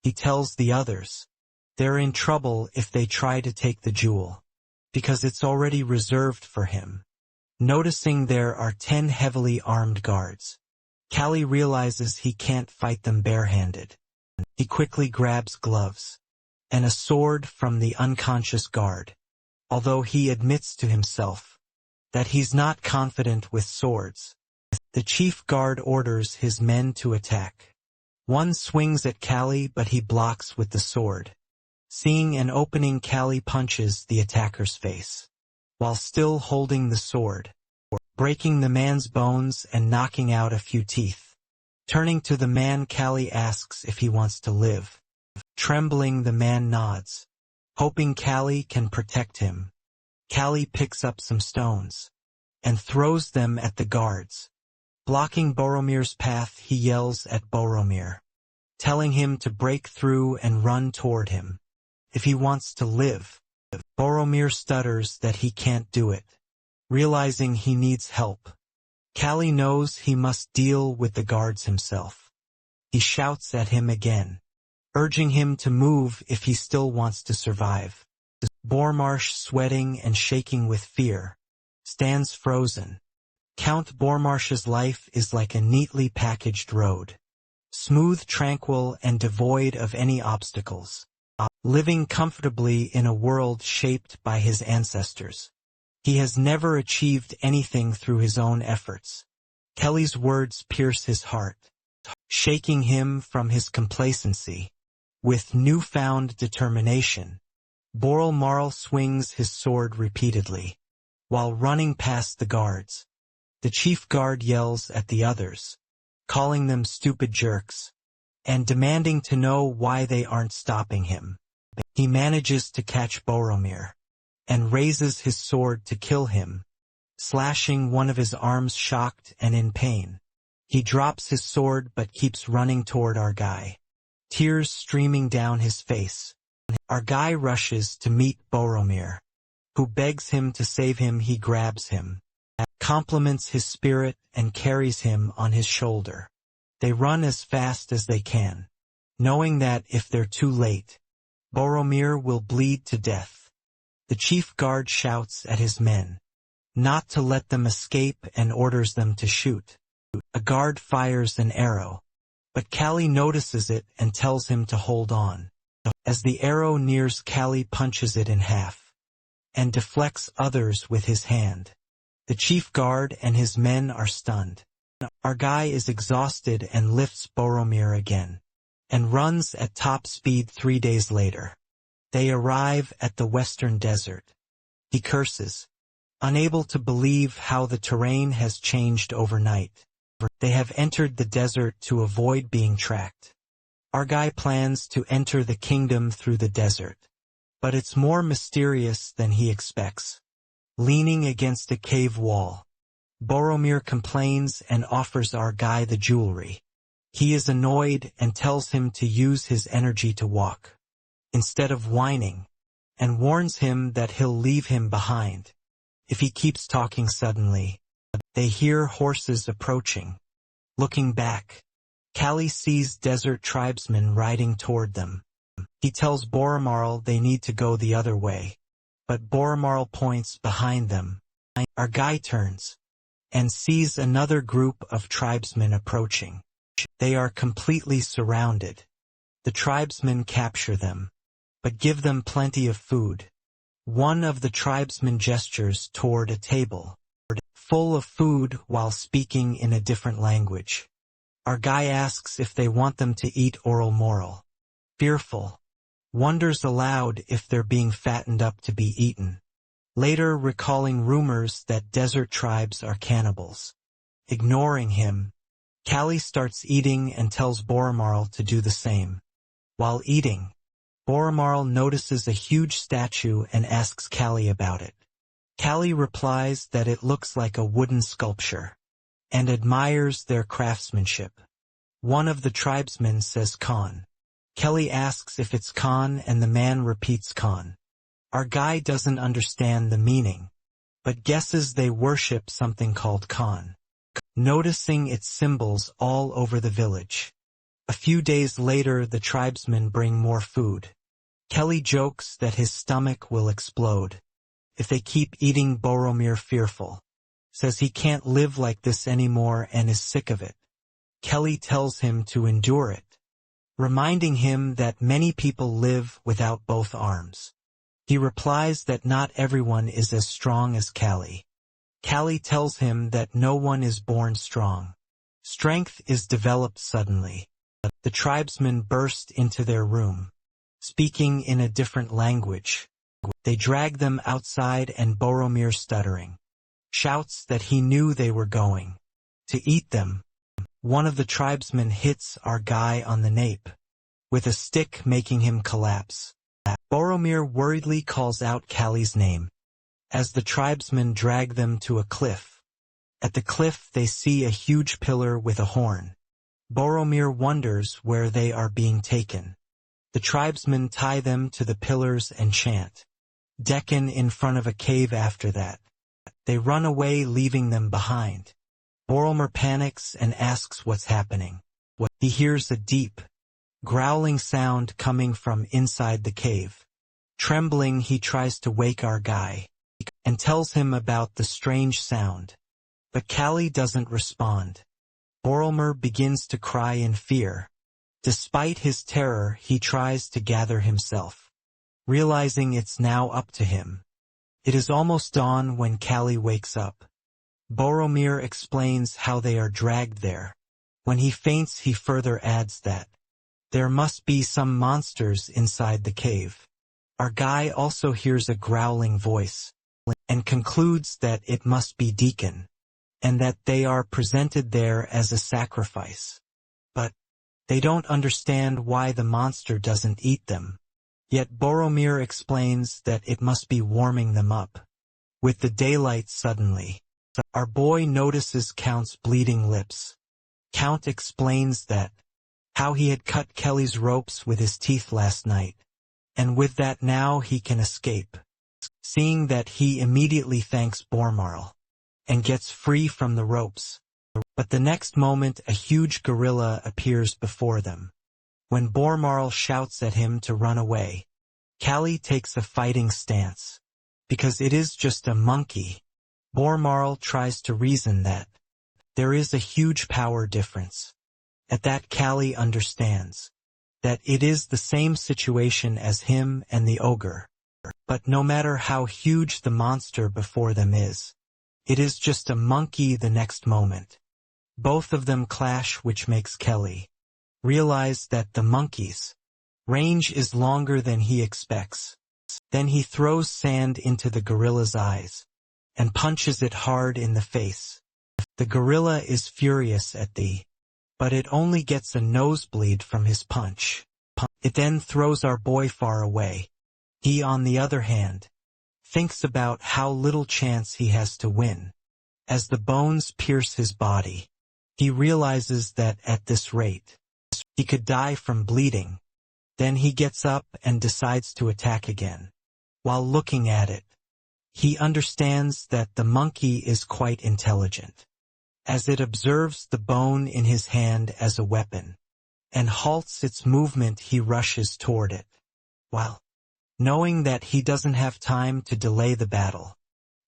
He tells the others they're in trouble if they try to take the jewel, because it's already reserved for him. Noticing there are 10 heavily armed guards, Callie realizes he can't fight them barehanded. He quickly grabs gloves and a sword from the unconscious guard, although he admits to himself that he's not confident with swords. The chief guard orders his men to attack. One swings at Callie, but he blocks with the sword. Seeing an opening, Callie punches the attacker's face, while still holding the sword, breaking the man's bones and knocking out a few teeth. Turning to the man, Callie asks if he wants to live. Trembling, the man nods, hoping Callie can protect him. Callie picks up some stones and throws them at the guards. Blocking Boromir's path, he yells at Boromir, telling him to break through and run toward him if he wants to live. Boromir stutters that he can't do it, realizing he needs help. Callie knows he must deal with the guards himself. He shouts at him again, urging him to move if he still wants to survive. Boromir, sweating and shaking with fear, stands frozen. Count Bormarsh's life is like a neatly packaged road, smooth, tranquil, and devoid of any obstacles, living comfortably in a world shaped by his ancestors. He has never achieved anything through his own efforts. Kelly's words pierce his heart, shaking him from his complacency. With newfound determination, Boromir swings his sword repeatedly, while running past the guards. The chief guard yells at the others, calling them stupid jerks, and demanding to know why they aren't stopping him. He manages to catch Boromir, and raises his sword to kill him, slashing one of his arms. Shocked and in pain, he drops his sword but keeps running toward our guy, tears streaming down his face. Our guy rushes to meet Boromir, who begs him to save him. He grabs him, compliments his spirit, and carries him on his shoulder. They run as fast as they can, knowing that if they're too late, Boromir will bleed to death. The chief guard shouts at his men not to let them escape and orders them to shoot. A guard fires an arrow, but Callie notices it and tells him to hold on. As the arrow nears, Callie punches it in half and deflects others with his hand. The chief guard and his men are stunned. Our guy is exhausted and lifts Boromir again, and runs at top speed. 3 days later, they arrive at the western desert. He curses, unable to believe how the terrain has changed overnight. They have entered the desert to avoid being tracked. Our guy plans to enter the kingdom through the desert, but it's more mysterious than he expects. Leaning against a cave wall, Boromir complains and offers our guy the jewelry. He is annoyed and tells him to use his energy to walk, instead of whining, and warns him that he'll leave him behind if he keeps talking. Suddenly, they hear horses approaching. Looking back, Callie sees desert tribesmen riding toward them. He tells Boromir they need to go the other way, but Boromir points behind them. Our guy turns and sees another group of tribesmen approaching. They are completely surrounded. The tribesmen capture them, but give them plenty of food. One of the tribesmen gestures toward a table full of food while speaking in a different language. Our guy asks if they want them to eat oral moral. Fearful, wonders aloud if they're being fattened up to be eaten. Later, recalling rumors that desert tribes are cannibals. Ignoring him, Callie starts eating and tells Boromir to do the same. While eating, Boromir notices a huge statue and asks Callie about it. Callie replies that it looks like a wooden sculpture, and admires their craftsmanship. One of the tribesmen says Khan. Kelly asks if it's Khan, and the man repeats Khan. Our guy doesn't understand the meaning, but guesses they worship something called Khan, noticing its symbols all over the village. A few days later, the tribesmen bring more food. Kelly jokes that his stomach will explode if they keep eating. Boromir, fearful, says he can't live like this anymore and is sick of it. Kelly tells him to endure it, reminding him that many people live without both arms. He replies that not everyone is as strong as Callie. Callie tells him that no one is born strong. Strength is developed suddenly. The tribesmen burst into their room, speaking in a different language. They drag them outside, and Boromir, stuttering, shouts that he knew they were going to eat them. One of the tribesmen hits our guy on the nape with a stick, making him collapse. Boromir worriedly calls out Callie's name as the tribesmen drag them to a cliff. At the cliff, they see a huge pillar with a horn. Boromir wonders where they are being taken. The tribesmen tie them to the pillars and chant Deccan in front of a cave. After that, they run away, leaving them behind. Boromir panics and asks what's happening. He hears a deep, growling sound coming from inside the cave. Trembling, he tries to wake our guy and tells him about the strange sound, but Callie doesn't respond. Boromir begins to cry in fear. Despite his terror, he tries to gather himself, realizing it's now up to him. It is almost dawn when Callie wakes up. Boromir explains how they are dragged there. When he faints, he further adds that there must be some monsters inside the cave. Our guy also hears a growling voice and concludes that it must be Deacon, and that they are presented there as a sacrifice. But they don't understand why the monster doesn't eat them. Yet Boromir explains that it must be warming them up. With the daylight, suddenly, our boy notices Count's bleeding lips. Count explains that how he had cut Kelly's ropes with his teeth last night, and with that now he can escape. Seeing that, he immediately thanks Bormarl and gets free from the ropes. But the next moment a huge gorilla appears before them. When Bormarl shouts at him to run away, Callie takes a fighting stance. Because it is just a monkey, Bormarl tries to reason that there is a huge power difference. At that, Callie understands that it is the same situation as him and the ogre. But no matter how huge the monster before them is, it is just a monkey the next moment. Both of them clash, which makes Kelly realize that the monkey's range is longer than he expects. Then he throws sand into the gorilla's eyes and punches it hard in the face. The gorilla is furious at but it only gets a nosebleed from his punch. It then throws our boy far away. He, on the other hand, thinks about how little chance he has to win. As the bones pierce his body, he realizes that at this rate, he could die from bleeding. Then he gets up and decides to attack again. While looking at it, he understands that the monkey is quite intelligent, as it observes the bone in his hand as a weapon, and halts its movement. He rushes toward it, while knowing that he doesn't have time to delay the battle.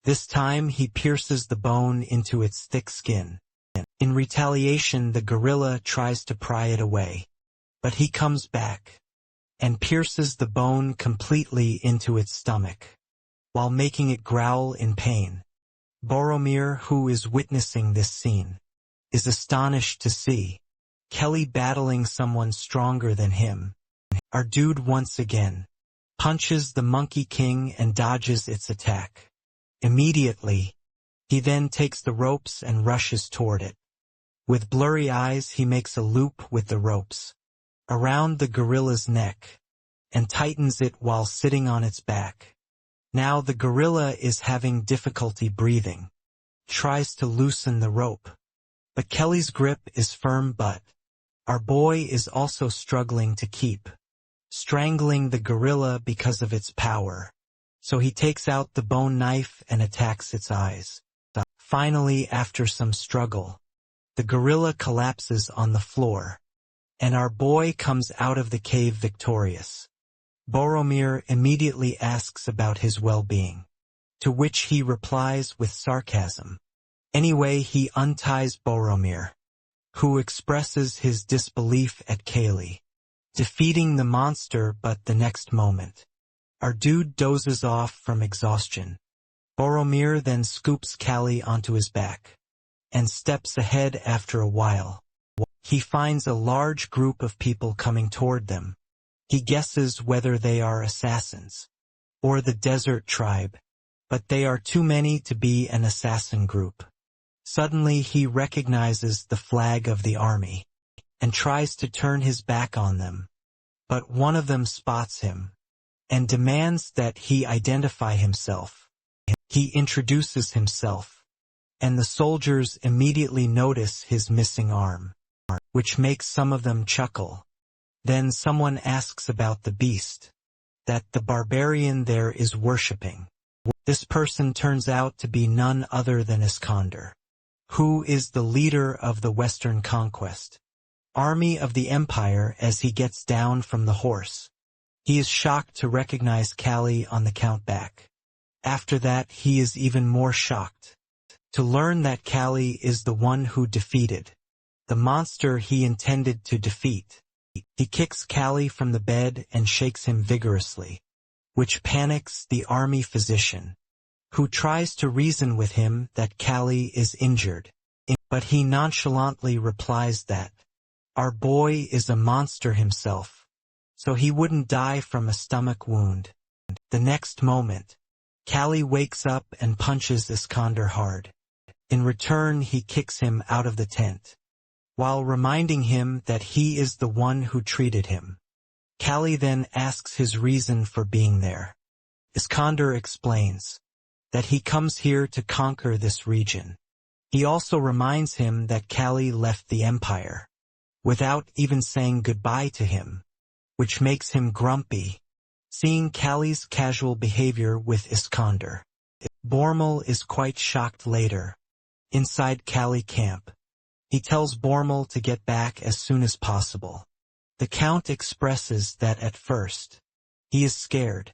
This time he pierces the bone into its thick skin. In retaliation, the gorilla tries to pry it away, but he comes back and pierces the bone completely into its stomach, while making it growl in pain. Boromir, who is witnessing this scene, is astonished to see Kelly battling someone stronger than him. Our dude once again punches the Monkey King and dodges its attack. Immediately, he then takes the ropes and rushes toward it. With blurry eyes, he makes a loop with the ropes around the gorilla's neck and tightens it while sitting on its back. Now the gorilla is having difficulty breathing, tries to loosen the rope, but Kelly's grip is firm. But our boy is also struggling to keep strangling the gorilla because of its power, so he takes out the bone knife and attacks its eyes. Finally, after some struggle, the gorilla collapses on the floor, and our boy comes out of the cave victorious. Boromir immediately asks about his well-being, to which he replies with sarcasm. Anyway, he unties Boromir, who expresses his disbelief at Kaylee defeating the monster. But the next moment, our dude dozes off from exhaustion. Boromir then scoops Callie onto his back and steps ahead. After a while, he finds a large group of people coming toward them. He guesses whether they are assassins or the desert tribe, but they are too many to be an assassin group. Suddenly he recognizes the flag of the army and tries to turn his back on them, but one of them spots him and demands that he identify himself. He introduces himself, and the soldiers immediately notice his missing arm, which makes some of them chuckle. Then someone asks about the beast that the barbarian there is worshipping. This person turns out to be none other than Iskander, who is the leader of the Western Conquest army of the Empire. As he gets down from the horse, he is shocked to recognize Callie on the count back. After that, he is even more shocked to learn that Callie is the one who defeated the monster he intended to defeat. He kicks Callie from the bed and shakes him vigorously, which panics the army physician, who tries to reason with him that Callie is injured. But he nonchalantly replies that our boy is a monster himself, so he wouldn't die from a stomach wound. The next moment, Callie wakes up and punches Iskander hard. In return, he kicks him out of the tent, while reminding him that he is the one who treated him. Callie then asks his reason for being there. Iskander explains that he comes here to conquer this region. He also reminds him that Callie left the Empire without even saying goodbye to him, which makes him grumpy. Seeing Callie's casual behavior with Iskander, Bormal is quite shocked later. Inside Callie camp, he tells Bormal to get back as soon as possible. The Count expresses that at first, he is scared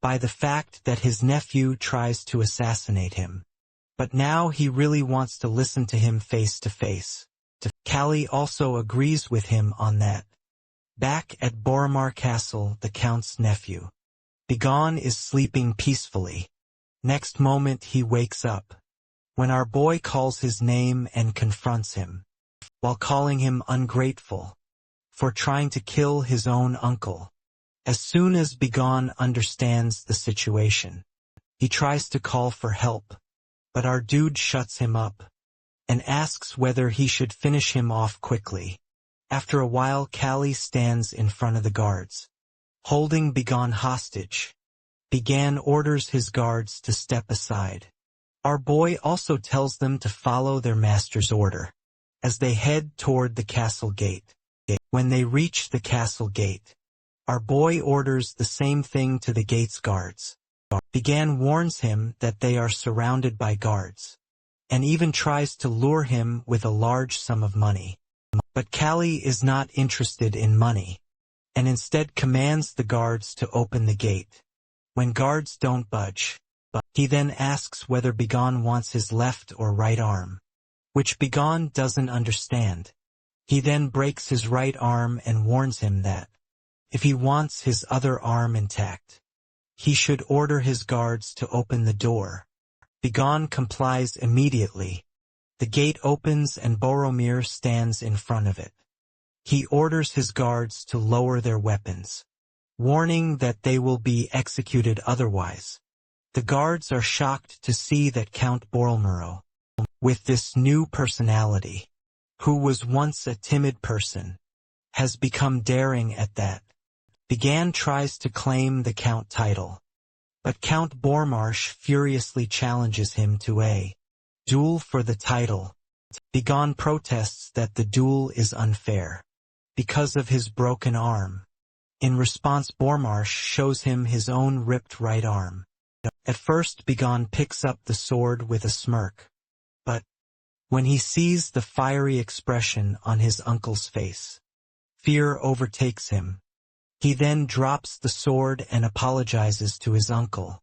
by the fact that his nephew tries to assassinate him. But now he really wants to listen to him face to face. Callie also agrees with him on that. Back at Boromar Castle, the Count's nephew, Bigon, is sleeping peacefully. Next moment he wakes up, when our boy calls his name and confronts him, while calling him ungrateful for trying to kill his own uncle. As soon as Bigon understands the situation, he tries to call for help, but our dude shuts him up and asks whether he should finish him off quickly. After a while, Callie stands in front of the guards, holding Bigon hostage. Bigon orders his guards to step aside. Our boy also tells them to follow their master's order as they head toward the castle gate. When they reach the castle gate, our boy orders the same thing to the gate's guards. Bigon warns him that they are surrounded by guards, and even tries to lure him with a large sum of money. But Callie is not interested in money, and instead commands the guards to open the gate. When guards don't budge, he then asks whether Bigon wants his left or right arm, which Bigon doesn't understand. He then breaks his right arm and warns him that, if he wants his other arm intact, he should order his guards to open the door. Bigon complies immediately. The gate opens and Boromir stands in front of it. He orders his guards to lower their weapons, warning that they will be executed otherwise. The guards are shocked to see that Count Boromir, with this new personality, who was once a timid person, has become daring at that. Bigon tries to claim the Count title, but Count Boromir furiously challenges him to a duel for the title. Bigon protests that the duel is unfair because of his broken arm. In response, Boromir shows him his own ripped right arm. At first, Bigon picks up the sword with a smirk, but when he sees the fiery expression on his uncle's face, fear overtakes him. He then drops the sword and apologizes to his uncle.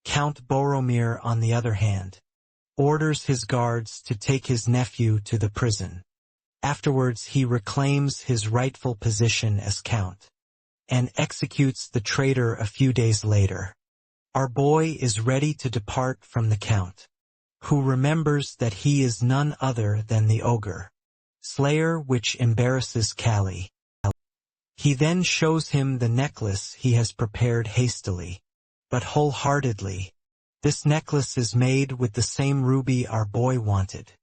Count Boromir, on the other hand, orders his guards to take his nephew to the prison. Afterwards, he reclaims his rightful position as Count and executes the traitor a few days later. Our boy is ready to depart from the Count, who remembers that he is none other than the ogre Slayer, which embarrasses Callie. He then shows him the necklace he has prepared hastily, but wholeheartedly. This necklace is made with the same ruby our boy wanted.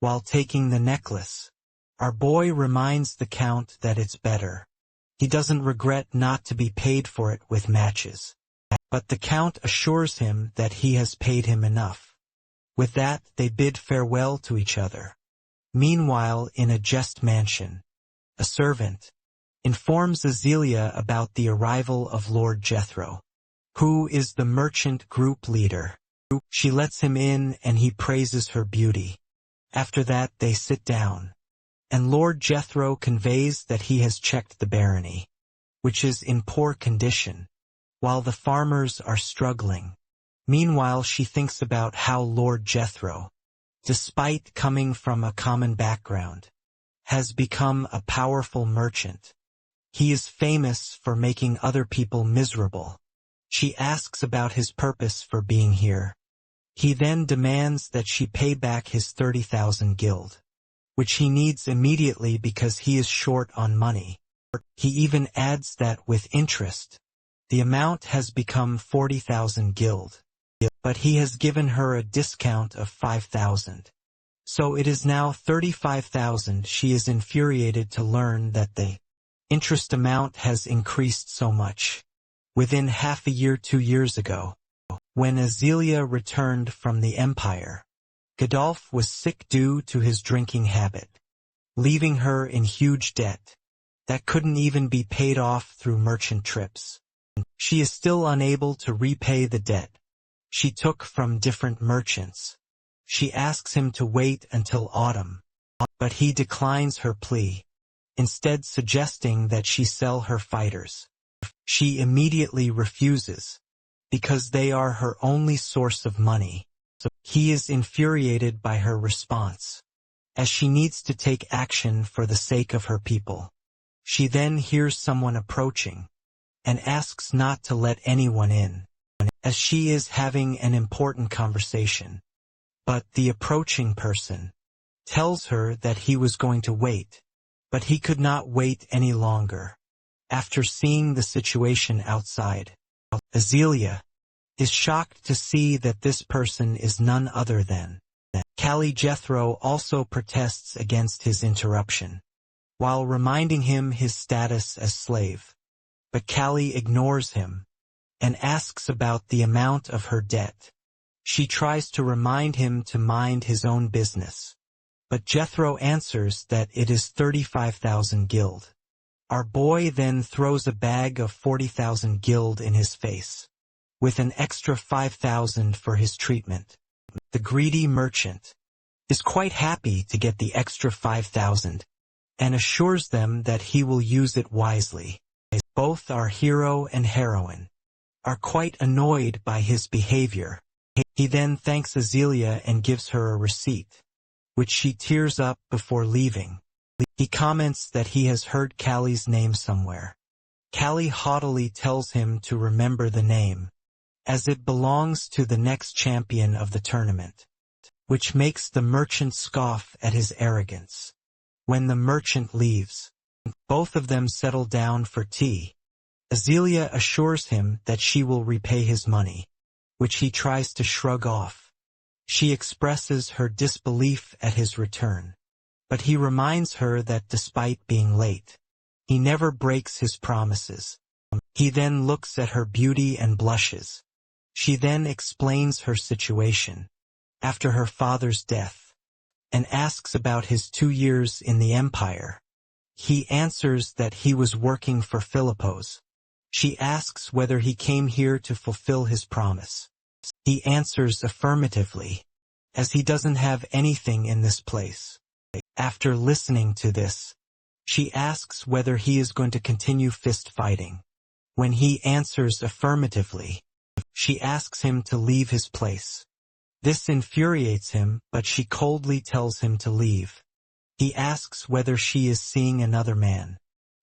While taking the necklace, our boy reminds the Count that it's better. He doesn't regret not to be paid for it with matches. But the Count assures him that he has paid him enough. With that, they bid farewell to each other. Meanwhile, in a jest mansion, a servant informs Azelia about the arrival of Lord Jethro, who is the merchant group leader. She lets him in and he praises her beauty. After that, they sit down, and Lord Jethro conveys that he has checked the barony, which is in poor condition, while the farmers are struggling. Meanwhile, she thinks about how Lord Jethro, despite coming from a common background, has become a powerful merchant. He is famous for making other people miserable. She asks about his purpose for being here. He then demands that she pay back his 30,000 guild, which he needs immediately because he is short on money. He even adds that with interest, the amount has become 40,000 guild, but he has given her a discount of 5,000. So it is now 35,000. She is infuriated to learn that the interest amount has increased so much. Within half a year 2 years ago, when Azelia returned from the Empire, Godolph was sick due to his drinking habit, leaving her in huge debt that couldn't even be paid off through merchant trips. She is still unable to repay the debt she took from different merchants. She asks him to wait until autumn, but he declines her plea, instead suggesting that she sell her fighters. She immediately refuses, because they are her only source of money. He is infuriated by her response, as she needs to take action for the sake of her people. She then hears someone approaching, and asks not to let anyone in, as she is having an important conversation. But the approaching person tells her that he was going to wait, but he could not wait any longer. After seeing the situation outside, Azealia is shocked to see that this person is none other than Callie. Jethro also protests against his interruption, while reminding him his status as slave. But Callie ignores him, and asks about the amount of her debt. She tries to remind him to mind his own business, but Jethro answers that it is 35,000 guild. Our boy then throws a bag of 40,000 guild in his face, with an extra 5,000 for his treatment. The greedy merchant is quite happy to get the extra 5,000, and assures them that he will use it wisely. Both our hero and heroine are quite annoyed by his behavior. He then thanks Azealia and gives her a receipt, which she tears up before leaving. He comments that he has heard Callie's name somewhere. Callie haughtily tells him to remember the name, as it belongs to the next champion of the tournament, which makes the merchant scoff at his arrogance. When the merchant leaves, both of them settle down for tea. Azealia assures him that she will repay his money, which he tries to shrug off. She expresses her disbelief at his return, but he reminds her that despite being late, he never breaks his promises. He then looks at her beauty and blushes. She then explains her situation after her father's death, and asks about his 2 years in the empire. He answers that he was working for Philippos. She asks whether he came here to fulfill his promise. He answers affirmatively, as he doesn't have anything in this place. After listening to this, she asks whether he is going to continue fist fighting. When he answers affirmatively, she asks him to leave his place. This infuriates him, but she coldly tells him to leave. He asks whether she is seeing another man,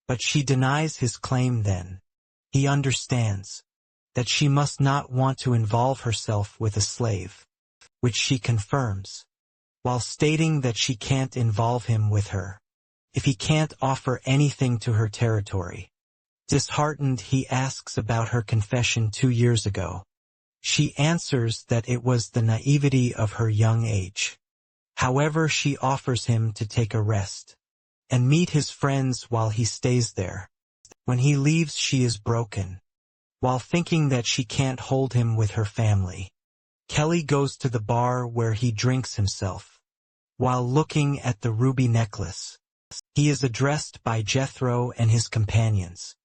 but she denies his claim. Then he understands that she must not want to involve herself with a slave, which she confirms, while stating that she can't involve him with her if he can't offer anything to her territory. Disheartened, he asks about her confession 2 years ago. She answers that it was the naivety of her young age. However, she offers him to take a rest and meet his friends while he stays there. When he leaves, she is broken. While thinking that she can't hold him with her family, Kelly goes to the bar where he drinks himself. While looking at the ruby necklace, he is addressed by Jethro and his companions.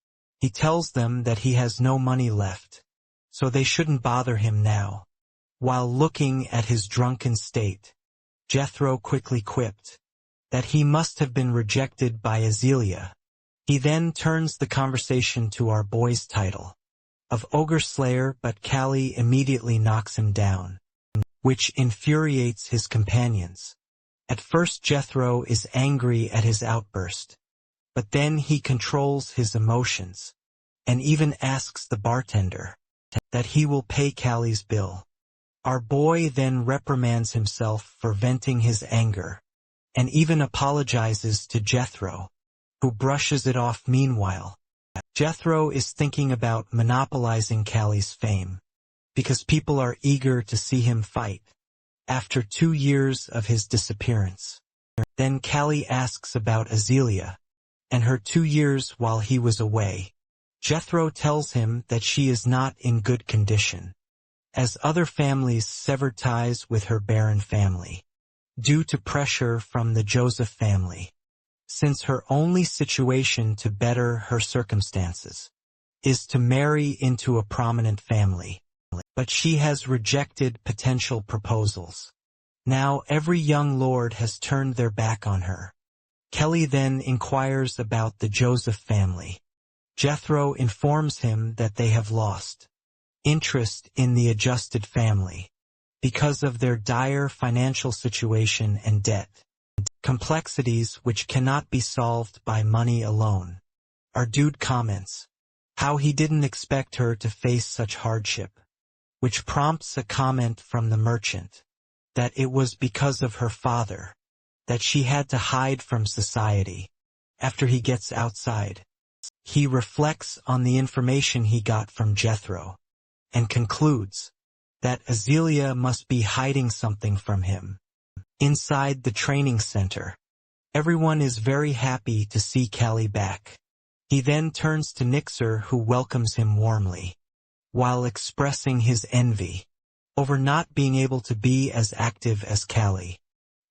He tells them that he has no money left, so they shouldn't bother him now. While looking at his drunken state, Jethro quickly quipped that he must have been rejected by Azealia. He then turns the conversation to our boy's title of Ogre Slayer, but Callie immediately knocks him down, which infuriates his companions. At first, Jethro is angry at his outburst, but then he controls his emotions and even asks the bartender that he will pay Callie's bill. Our boy then reprimands himself for venting his anger and even apologizes to Jethro, who brushes it off. Meanwhile, Jethro is thinking about monopolizing Callie's fame, because people are eager to see him fight after 2 years of his disappearance. Then Callie asks about Azealia and her 2 years while he was away. Jethro tells him that she is not in good condition, as other families severed ties with her barren family due to pressure from the Joseph family, since her only situation to better her circumstances is to marry into a prominent family. But she has rejected potential proposals. Now every young lord has turned their back on her. Kelly then inquires about the Joseph family. Jethro informs him that they have lost interest in the adjusted family because of their dire financial situation and debt. Complexities which cannot be solved by money alone. Our dude comments how he didn't expect her to face such hardship, which prompts a comment from the merchant that it was because of her father that she had to hide from society. After he gets outside, he reflects on the information he got from Jethro and concludes that Azealia must be hiding something from him. Inside the training center, everyone is very happy to see Callie back. He then turns to Nixer, who welcomes him warmly, while expressing his envy over not being able to be as active as Callie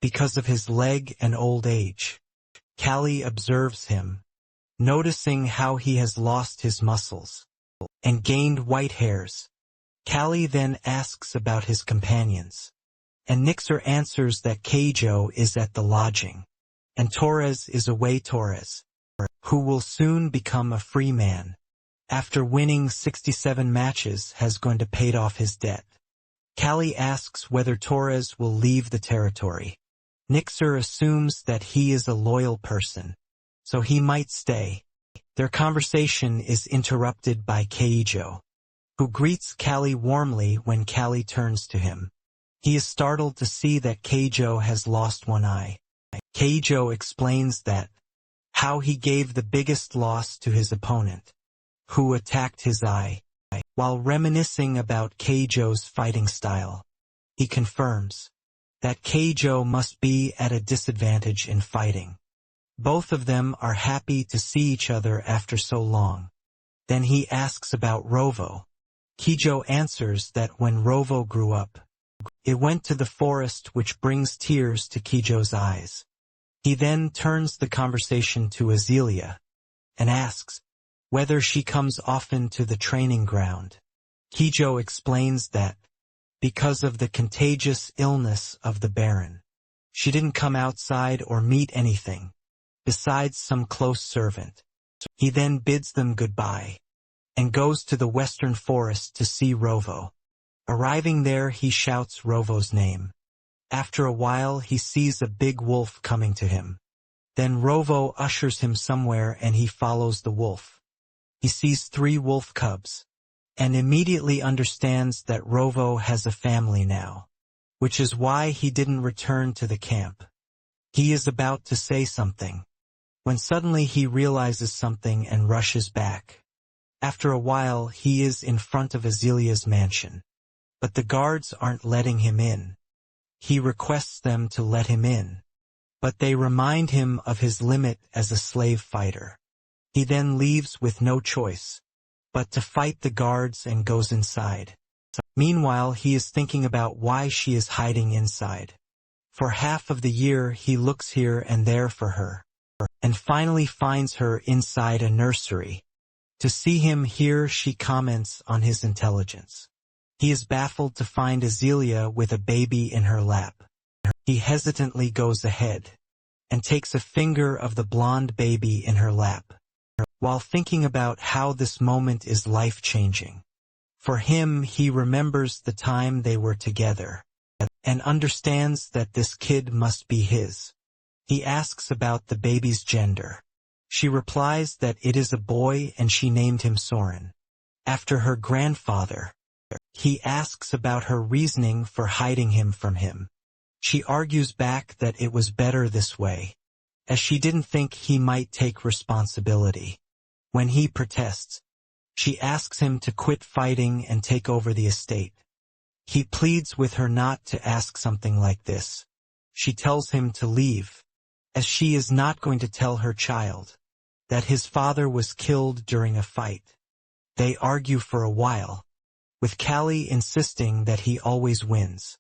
because of his leg and old age. Callie observes him, noticing how he has lost his muscles and gained white hairs. Callie then asks about his companions, and Nixer answers that Keijo is at the lodging, and Torres is away. Torres, who will soon become a free man after winning 67 matches, has going to pay off his debt. Callie asks whether Torres will leave the territory. Nixer assumes that he is a loyal person, so he might stay. Their conversation is interrupted by Keijo, who greets Callie warmly when Callie turns to him. He is startled to see that Keijo has lost one eye. Keijo explains that how he gave the biggest loss to his opponent, who attacked his eye. While reminiscing about Keijo's fighting style, he confirms that Keijo must be at a disadvantage in fighting. Both of them are happy to see each other after so long. Then he asks about Rovo. Keijo answers that when Rovo grew up, it went to the forest, which brings tears to Keijo's eyes. He then turns the conversation to Azealia and asks whether she comes often to the training ground. Keijo explains that because of the contagious illness of the Baron, she didn't come outside or meet anything besides some close servant. He then bids them goodbye and goes to the western forest to see Rovo. Arriving there, he shouts Rovo's name. After a while, he sees a big wolf coming to him. Then Rovo ushers him somewhere and he follows the wolf. He sees 3 wolf cubs and immediately understands that Rovo has a family now, which is why he didn't return to the camp. He is about to say something when suddenly he realizes something and rushes back. After a while, he is in front of Azealia's mansion, but the guards aren't letting him in. He requests them to let him in, but they remind him of his limit as a slave fighter. He then leaves with no choice but to fight the guards and goes inside. Meanwhile, he is thinking about why she is hiding inside. For half of the year, he looks here and there for her, and finally finds her inside a nursery. To see him here, she comments on his intelligence. He is baffled to find Azealia with a baby in her lap. He hesitantly goes ahead and takes a finger of the blonde baby in her lap, while thinking about how this moment is life-changing. For him, he remembers the time they were together and understands that this kid must be his. He asks about the baby's gender. She replies that it is a boy and she named him Soren, after her grandfather. He asks about her reasoning for hiding him from him. She argues back that it was better this way, as she didn't think he might take responsibility. When he protests, she asks him to quit fighting and take over the estate. He pleads with her not to ask something like this. She tells him to leave, as she is not going to tell her child that his father was killed during a fight. They argue for a while, with Callie insisting that he always wins.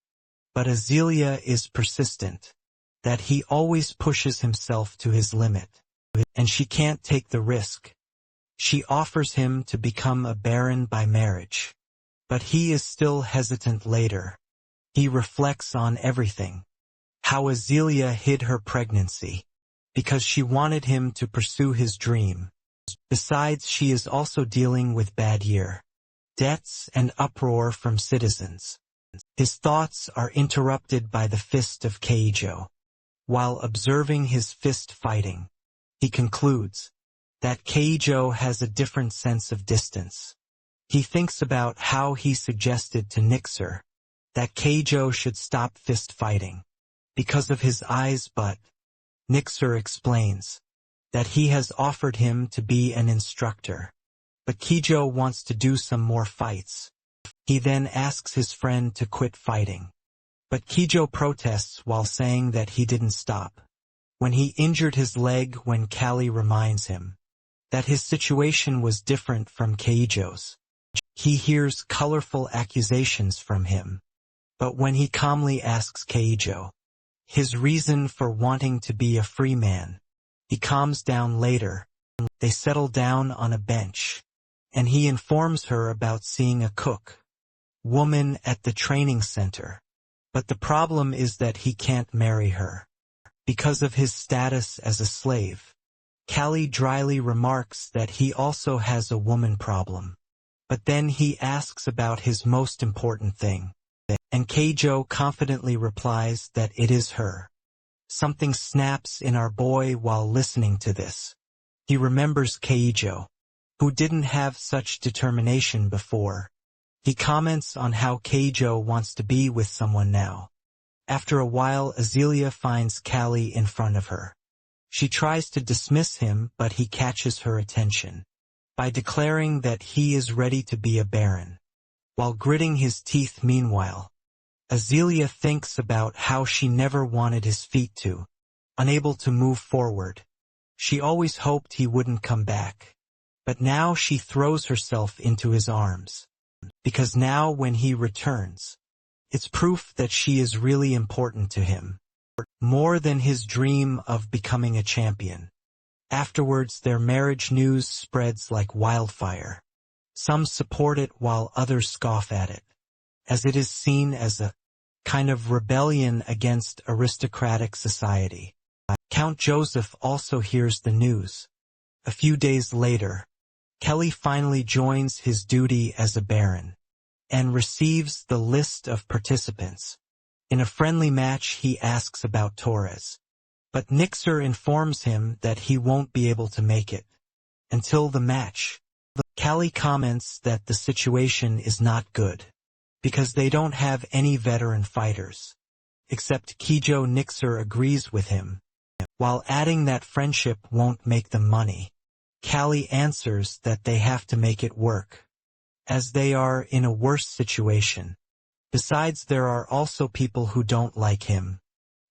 But Azealia is persistent, that he always pushes himself to his limit, and she can't take the risk. She offers him to become a baron by marriage. But he is still hesitant later. He reflects on everything. How Azealia hid her pregnancy. Because she wanted him to pursue his dream. Besides, she is also dealing with bad year. Debts and uproar from citizens. His thoughts are interrupted by the fist of Keijo. While observing his fist fighting, he concludes that Keijo has a different sense of distance. He thinks about how he suggested to Nixer that Keijo should stop fist fighting because of his eyes, but Nixer explains that he has offered him to be an instructor. But Keijo wants to do some more fights. He then asks his friend to quit fighting. But Keijo protests while saying that he didn't stop. When he injured his leg, when Callie reminds him that his situation was different from Keijo's. He hears colorful accusations from him. But when he calmly asks Keijo his reason for wanting to be a free man, he calms down later. They settle down on a bench, and he informs her about seeing a woman at the training center. But the problem is that he can't marry her because of his status as a slave. Callie dryly remarks that he also has a woman problem. But then he asks about his most important thing. And Keijo confidently replies that it is her. Something snaps in our boy while listening to this. He remembers Keijo, who didn't have such determination before. He comments on how Keijo wants to be with someone now. After a while, Azealia finds Callie in front of her. She tries to dismiss him, but he catches her attention by declaring that he is ready to be a baron. While gritting his teeth meanwhile, Azealia thinks about how she never wanted his feet to, unable to move forward. She always hoped he wouldn't come back. But now she throws herself into his arms. Because now when he returns, it's proof that she is really important to him. More than his dream of becoming a champion. Afterwards, their marriage news spreads like wildfire. Some support it while others scoff at it, as it is seen as a kind of rebellion against aristocratic society. Count Joseph also hears the news. A few days later, Kelly finally joins his duty as a baron and receives the list of participants. In a friendly match, he asks about Torres, but Nixer informs him that he won't be able to make it until the match. Callie comments that the situation is not good because they don't have any veteran fighters. Except Keijo. Nixer agrees with him, while adding that friendship won't make them money. Callie answers that they have to make it work, as they are in a worse situation. Besides, there are also people who don't like him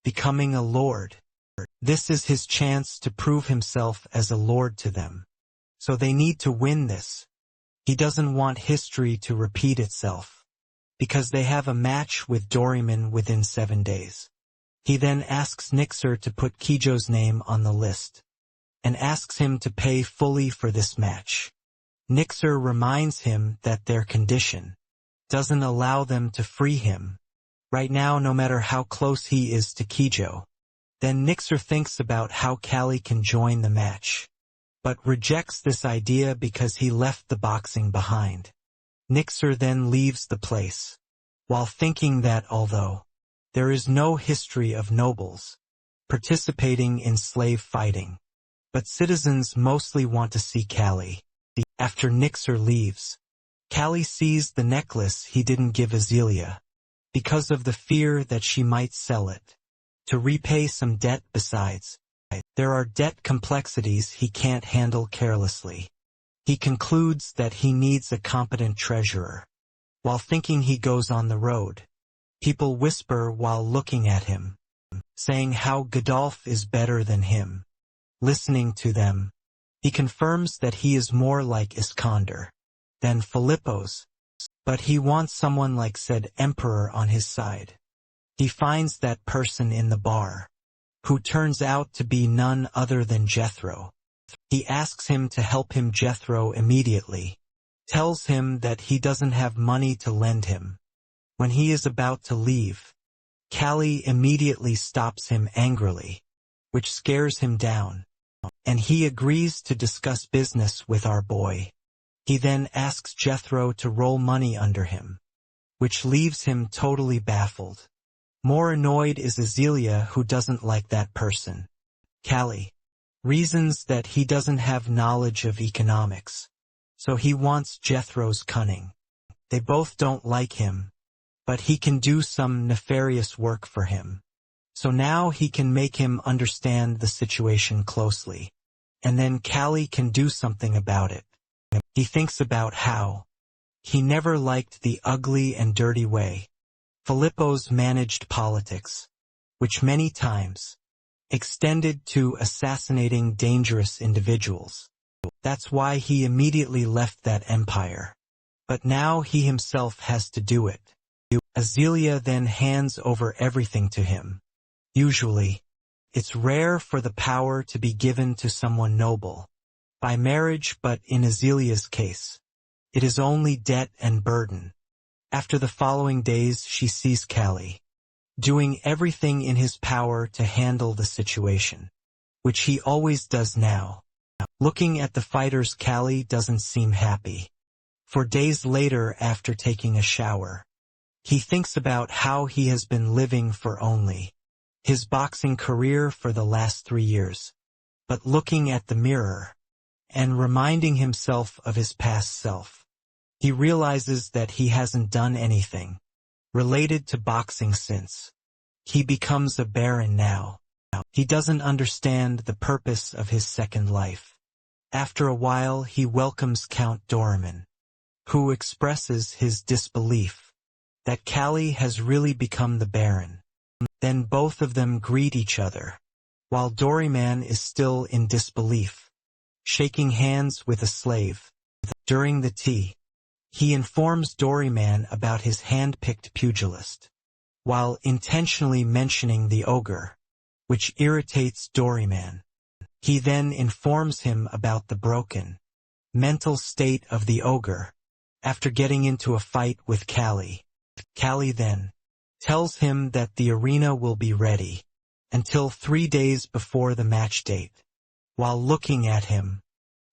becoming a lord. This is his chance to prove himself as a lord to them. So they need to win this. He doesn't want history to repeat itself, because they have a match with Doraemon within 7 days. He then asks Nixer to put Keijo's name on the list, and asks him to pay fully for this match. Nixer reminds him that their condition doesn't allow them to free him right now, no matter how close he is to Keijo. Then Nixer thinks about how Callie can join the match, but rejects this idea because he left the boxing behind. Nixer then leaves the place, while thinking that although there is no history of nobles participating in slave fighting, but citizens mostly want to see Callie. After Nixer leaves, Callie sees the necklace he didn't give Azealia, because of the fear that she might sell it to repay some debt. Besides, there are debt complexities he can't handle carelessly. He concludes that he needs a competent treasurer. While thinking, he goes on the road. People whisper while looking at him, saying how Godolph is better than him. Listening to them, he confirms that he is more like Iskander than Philippos, but he wants someone like said emperor on his side. He finds that person in the bar, who turns out to be none other than Jethro. He asks him to help him Jethro immediately, tells him that he doesn't have money to lend him. When he is about to leave, Callie immediately stops him angrily, which scares him down, and he agrees to discuss business with our boy. He then asks Jethro to roll money under him, which leaves him totally baffled. More annoyed is Azealia, who doesn't like that person. Callie reasons that he doesn't have knowledge of economics, so he wants Jethro's cunning. They both don't like him, but he can do some nefarious work for him. So now he can make him understand the situation closely, and then Callie can do something about it. He thinks about how he never liked the ugly and dirty way Filippo's managed politics, which many times extended to assassinating dangerous individuals. That's why he immediately left that empire. But now he himself has to do it. Azealia then hands over everything to him. Usually, it's rare for the power to be given to someone noble by marriage, but in Azelia's case, it is only debt and burden. After the following days, she sees Callie doing everything in his power to handle the situation, which he always does now. Looking at the fighters, Callie doesn't seem happy. For days later, after taking a shower, he thinks about how he has been living for only his boxing career for the last 3 years. But looking at the mirror and reminding himself of his past self, he realizes that he hasn't done anything related to boxing since he becomes a baron now. He doesn't understand the purpose of his second life. After a while, he welcomes Count Doraemon, who expresses his disbelief that Callie has really become the baron. Then both of them greet each other, while Doraemon is still in disbelief, shaking hands with a slave. During the tea, he informs Doraemon about his hand-picked pugilist, while intentionally mentioning the ogre, which irritates Doraemon. He then informs him about the broken mental state of the ogre after getting into a fight with Callie. Callie then tells him that the arena will be ready until 3 days before the match date. While looking at him,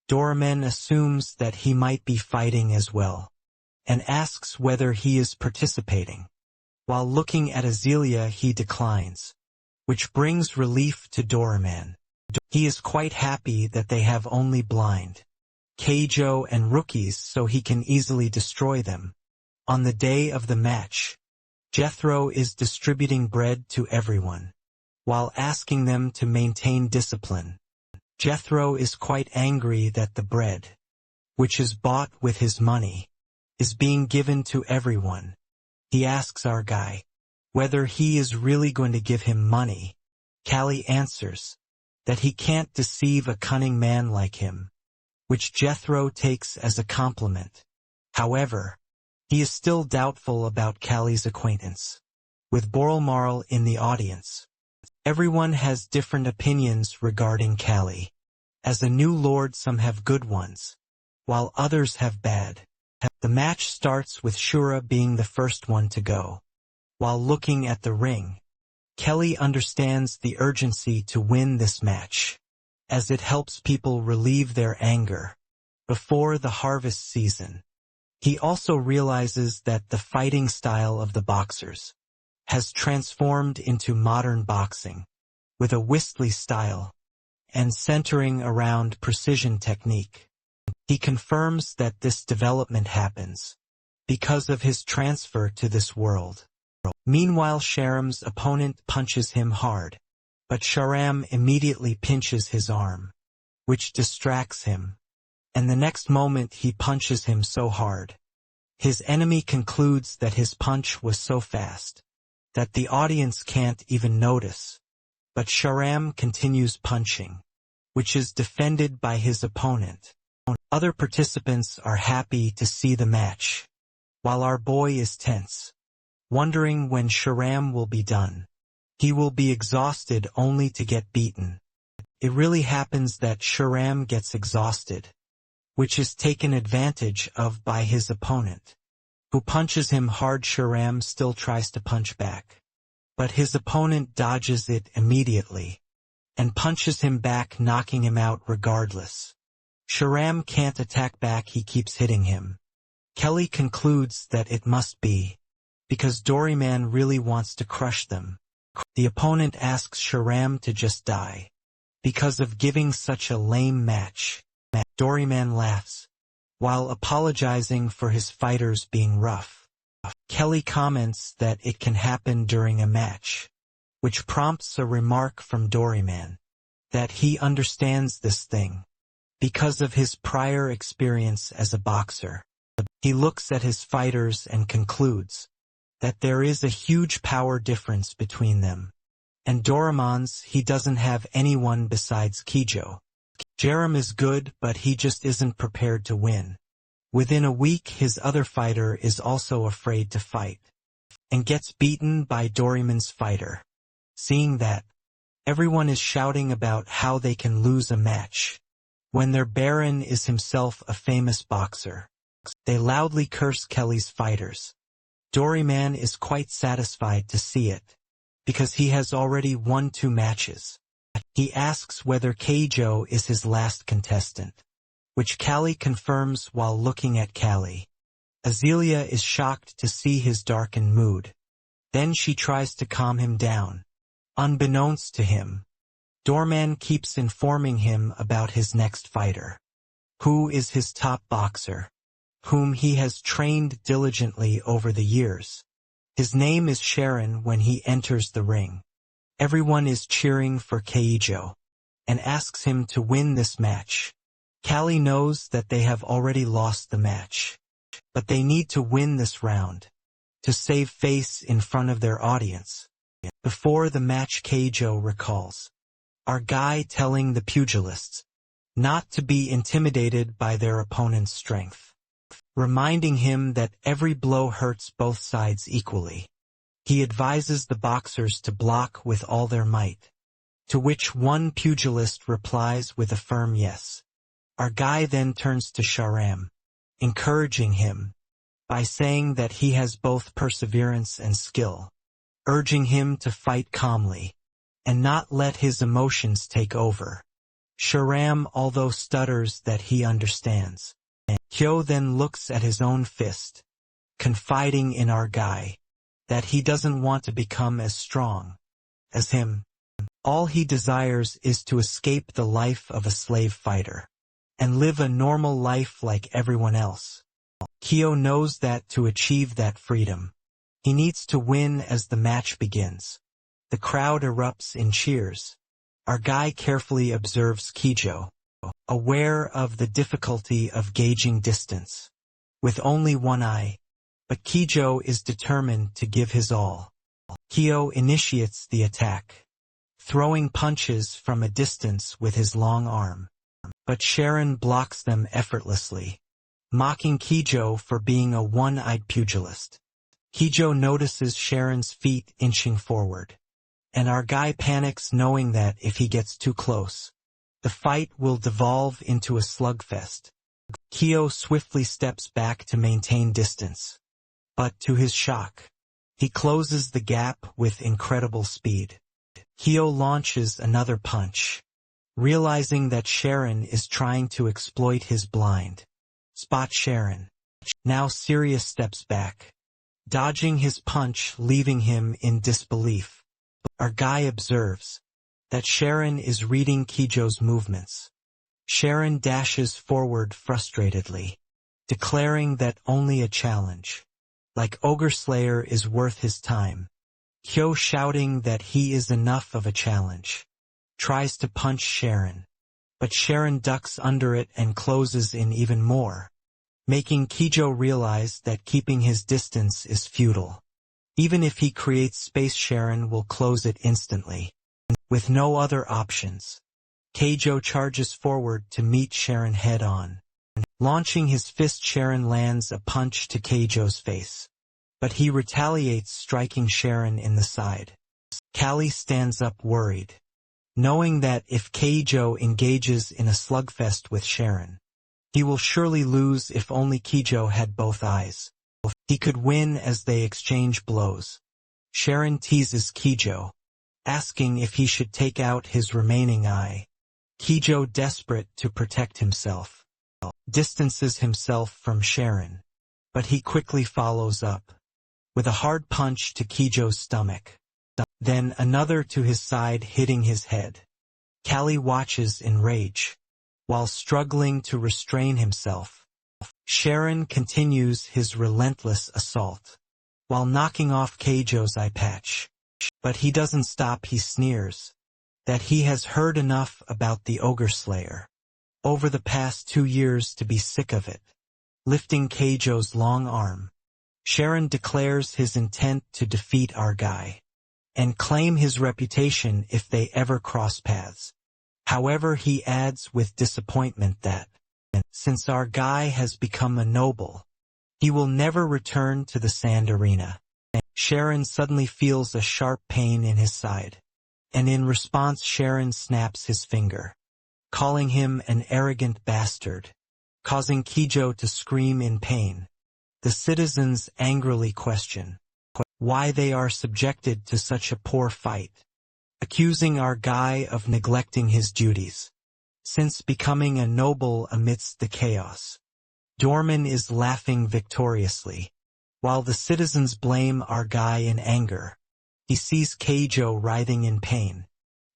Doraemon assumes that he might be fighting as well, and asks whether he is participating. While looking at Azealia, he declines, which brings relief to Doraemon. He is quite happy that they have only blind Keijo and rookies, so he can easily destroy them. On the day of the match, Jethro is distributing bread to everyone, while asking them to maintain discipline. Jethro is quite angry that the bread, which is bought with his money, is being given to everyone. He asks our guy whether he is really going to give him money. Callie answers that he can't deceive a cunning man like him, which Jethro takes as a compliment. However, he is still doubtful about Callie's acquaintance with Borelmarl in the audience. Everyone has different opinions regarding Callie. As a new lord, some have good ones, while others have bad. The match starts with Shura being the first one to go. While looking at the ring, Kelly understands the urgency to win this match, as it helps people relieve their anger before the harvest season. He also realizes that the fighting style of the boxers has transformed into modern boxing, with a Whistly style and centering around precision technique. He confirms that this development happens because of his transfer to this world. Meanwhile, Sharam's opponent punches him hard, but Sharam immediately pinches his arm, which distracts him, and the next moment he punches him so hard. His enemy concludes that his punch was so fast that the audience can't even notice, but Sharam continues punching, which is defended by his opponent. Other participants are happy to see the match, while our boy is tense, wondering when Sharam will be done. He will be exhausted only to get beaten. It really happens that Sharam gets exhausted, which is taken advantage of by his opponent, who punches him hard. Sharam still tries to punch back, but his opponent dodges it immediately and punches him back, knocking him out regardless. Sharam can't attack back, he keeps hitting him. Kelly concludes that it must be because Doryman really wants to crush them. The opponent asks Sharam to just die because of giving such a lame match. Doryman laughs, while apologizing for his fighters being rough. Kelly comments that it can happen during a match, which prompts a remark from Doryman, that he understands this thing because of his prior experience as a boxer. He looks at his fighters and concludes that there is a huge power difference between them. And Doraemon's, he doesn't have anyone besides Kijo. Jerem is good, but he just isn't prepared to win. Within a week, his other fighter is also afraid to fight and gets beaten by Doryman's fighter. Seeing that, everyone is shouting about how they can lose a match when their Baron is himself a famous boxer. They loudly curse Kelly's fighters. Doryman is quite satisfied to see it, because he has already won 2 matches. He asks whether Keijo is his last contestant, which Callie confirms while looking at Callie. Azealia is shocked to see his darkened mood. Then she tries to calm him down. Unbeknownst to him, Doorman keeps informing him about his next fighter, who is his top boxer, whom he has trained diligently over the years. His name is Sharon. When he enters the ring, everyone is cheering for Keijo and asks him to win this match. Callie knows that they have already lost the match, but they need to win this round to save face in front of their audience. Before the match, Keijo recalls our guy telling the pugilists not to be intimidated by their opponent's strength, reminding him that every blow hurts both sides equally. He advises the boxers to block with all their might, to which one pugilist replies with a firm yes. Our guy then turns to Sharam, encouraging him by saying that he has both perseverance and skill, urging him to fight calmly and not let his emotions take over. Sharam although stutters that he understands. Kyo then looks at his own fist, confiding in our guy that he doesn't want to become as strong as him. All he desires is to escape the life of a slave fighter and live a normal life like everyone else. Kyo knows that to achieve that freedom, he needs to win. As the match begins, the crowd erupts in cheers. Our guy carefully observes Keijo, aware of the difficulty of gauging distance with only one eye, but Keijo is determined to give his all. Kyo initiates the attack, throwing punches from a distance with his long arm, but Sharon blocks them effortlessly, mocking Keijo for being a one-eyed pugilist. Keijo notices Sharon's feet inching forward, and our guy panics, knowing that if he gets too close, the fight will devolve into a slugfest. Kyo swiftly steps back to maintain distance, but to his shock, he closes the gap with incredible speed. Kyo launches another punch, realizing that Sharon is trying to exploit his blind spot. Sharon, now serious, steps back, dodging his punch, leaving him in disbelief. Our guy observes that Sharon is reading Keijo's movements. Sharon dashes forward frustratedly, declaring that only a challenge, like Ogre Slayer, is worth his time. Kyo, shouting that he is enough of a challenge, tries to punch Sharon, but Sharon ducks under it and closes in even more, making Keijo realize that keeping his distance is futile. Even if he creates space, Sharon will close it instantly. With no other options, Keijo charges forward to meet Sharon head-on. Launching his fist, Sharon lands a punch to Keijo's face, but he retaliates, striking Sharon in the side. Callie stands up worried, knowing that if Keijo engages in a slugfest with Sharon, he will surely lose. If only Keijo had both eyes, he could win. As they exchange blows, Sharon teases Keijo, asking if he should take out his remaining eye. Keijo, desperate to protect himself, distances himself from Sharon, but he quickly follows up with a hard punch to Keijo's stomach, then another to his side, hitting his head. Callie watches in rage, while struggling to restrain himself. Sharon continues his relentless assault, while knocking off Keijo's eye patch. But he doesn't stop. He sneers that he has heard enough about the Ogre Slayer over the past 2 years to be sick of it. Lifting Keijo's long arm, Sharon declares his intent to defeat our guy and claim his reputation if they ever cross paths. However, he adds with disappointment that, since our guy has become a noble, he will never return to the sand arena. Sharon suddenly feels a sharp pain in his side, and in response Sharon snaps his finger, calling him an arrogant bastard, causing Keijo to scream in pain. The citizens angrily question why they are subjected to such a poor fight, accusing our guy of neglecting his duties since becoming a noble amidst the chaos. Dorman is laughing victoriously, while the citizens blame our guy in anger. He sees Keijo writhing in pain,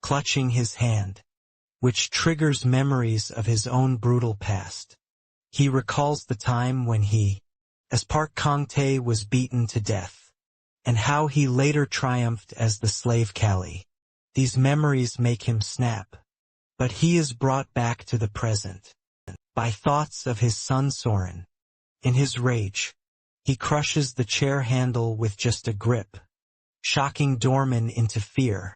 clutching his hand, which triggers memories of his own brutal past. He recalls the time when he, as Park Kang-tae, was beaten to death, and how he later triumphed as the slave Callie. These memories make him snap, but he is brought back to the present by thoughts of his son Soren. In his rage, he crushes the chair handle with just a grip, shocking Dorman into fear.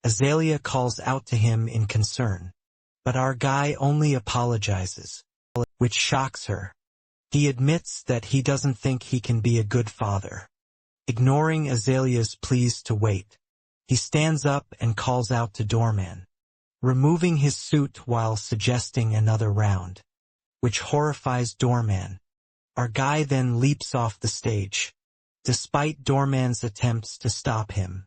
Azalea calls out to him in concern, but our guy only apologizes, which shocks her. He admits that he doesn't think he can be a good father. Ignoring Azalea's pleas to wait, he stands up and calls out to Dorman, removing his suit while suggesting another round, which horrifies Dorman. Our guy then leaps off the stage, despite Dorman's attempts to stop him,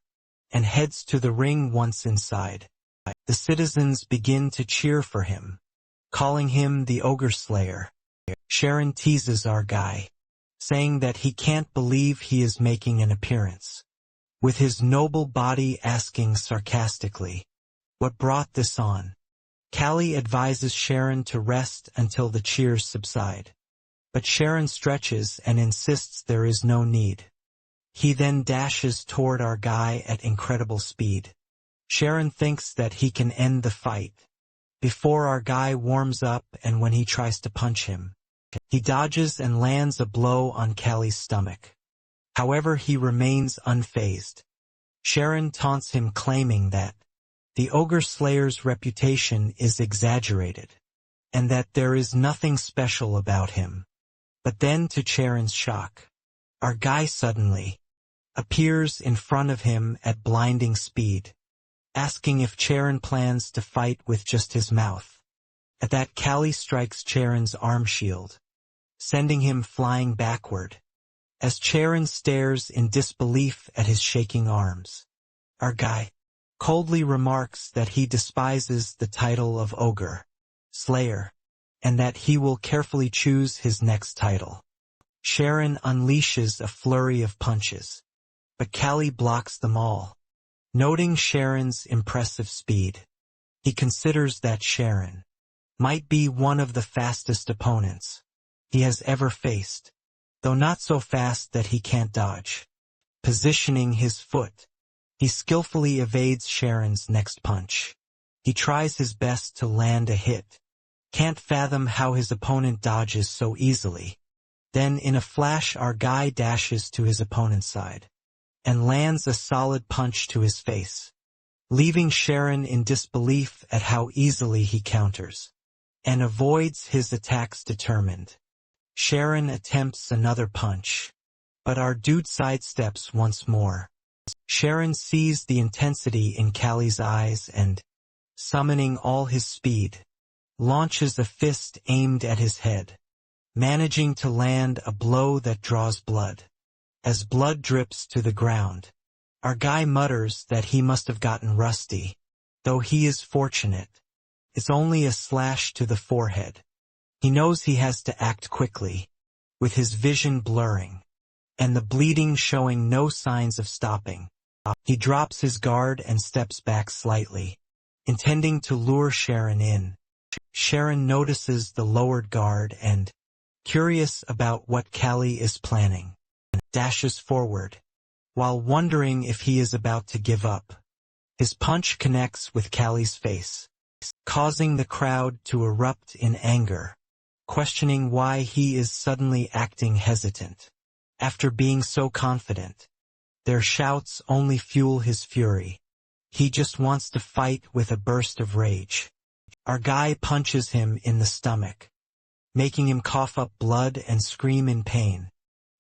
and heads to the ring. Once inside, the citizens begin to cheer for him, calling him the Ogre Slayer. Sharon teases our guy, saying that he can't believe he is making an appearance, with his noble body, asking sarcastically, what brought this on? Callie advises Sharon to rest until the cheers subside, but Sharon stretches and insists there is no need. He then dashes toward our guy at incredible speed. Sharon thinks that he can end the fight before our guy warms up, and when he tries to punch him, he dodges and lands a blow on Callie's stomach. However, he remains unfazed. Sharon taunts him, claiming that the Ogre Slayer's reputation is exaggerated, and that there is nothing special about him. But then, to Sharon's shock, our guy suddenly appears in front of him at blinding speed, asking if Sharon plans to fight with just his mouth. At that, Callie strikes Sharon's arm shield, sending him flying backward. As Sharon stares in disbelief at his shaking arms, our guy coldly remarks that he despises the title of Ogre Slayer, and that he will carefully choose his next title. Sharon unleashes a flurry of punches, but Callie blocks them all. Noting Sharon's impressive speed, he considers that Sharon might be one of the fastest opponents he has ever faced, though not so fast that he can't dodge. Positioning his foot, he skillfully evades Sharon's next punch. He tries his best to land a hit, can't fathom how his opponent dodges so easily. Then in a flash, our guy dashes to his opponent's side and lands a solid punch to his face, leaving Sharon in disbelief at how easily he counters and avoids his attacks. Determined, Sharon attempts another punch, but our dude sidesteps once more. Sharon sees the intensity in Callie's eyes and summoning all his speed, launches a fist aimed at his head, managing to land a blow that draws blood. As blood drips to the ground, our guy mutters that he must have gotten rusty, though he is fortunate. It's only a slash to the forehead. He knows he has to act quickly, with his vision blurring, and the bleeding showing no signs of stopping. He drops his guard and steps back slightly, intending to lure Sharon in. Sharon notices the lowered guard and, curious about what Callie is planning, dashes forward, while wondering if he is about to give up. His punch connects with Callie's face, causing the crowd to erupt in anger, questioning why he is suddenly acting hesitant. After being so confident, their shouts only fuel his fury. He just wants to fight with a burst of rage. Our guy punches him in the stomach, making him cough up blood and scream in pain.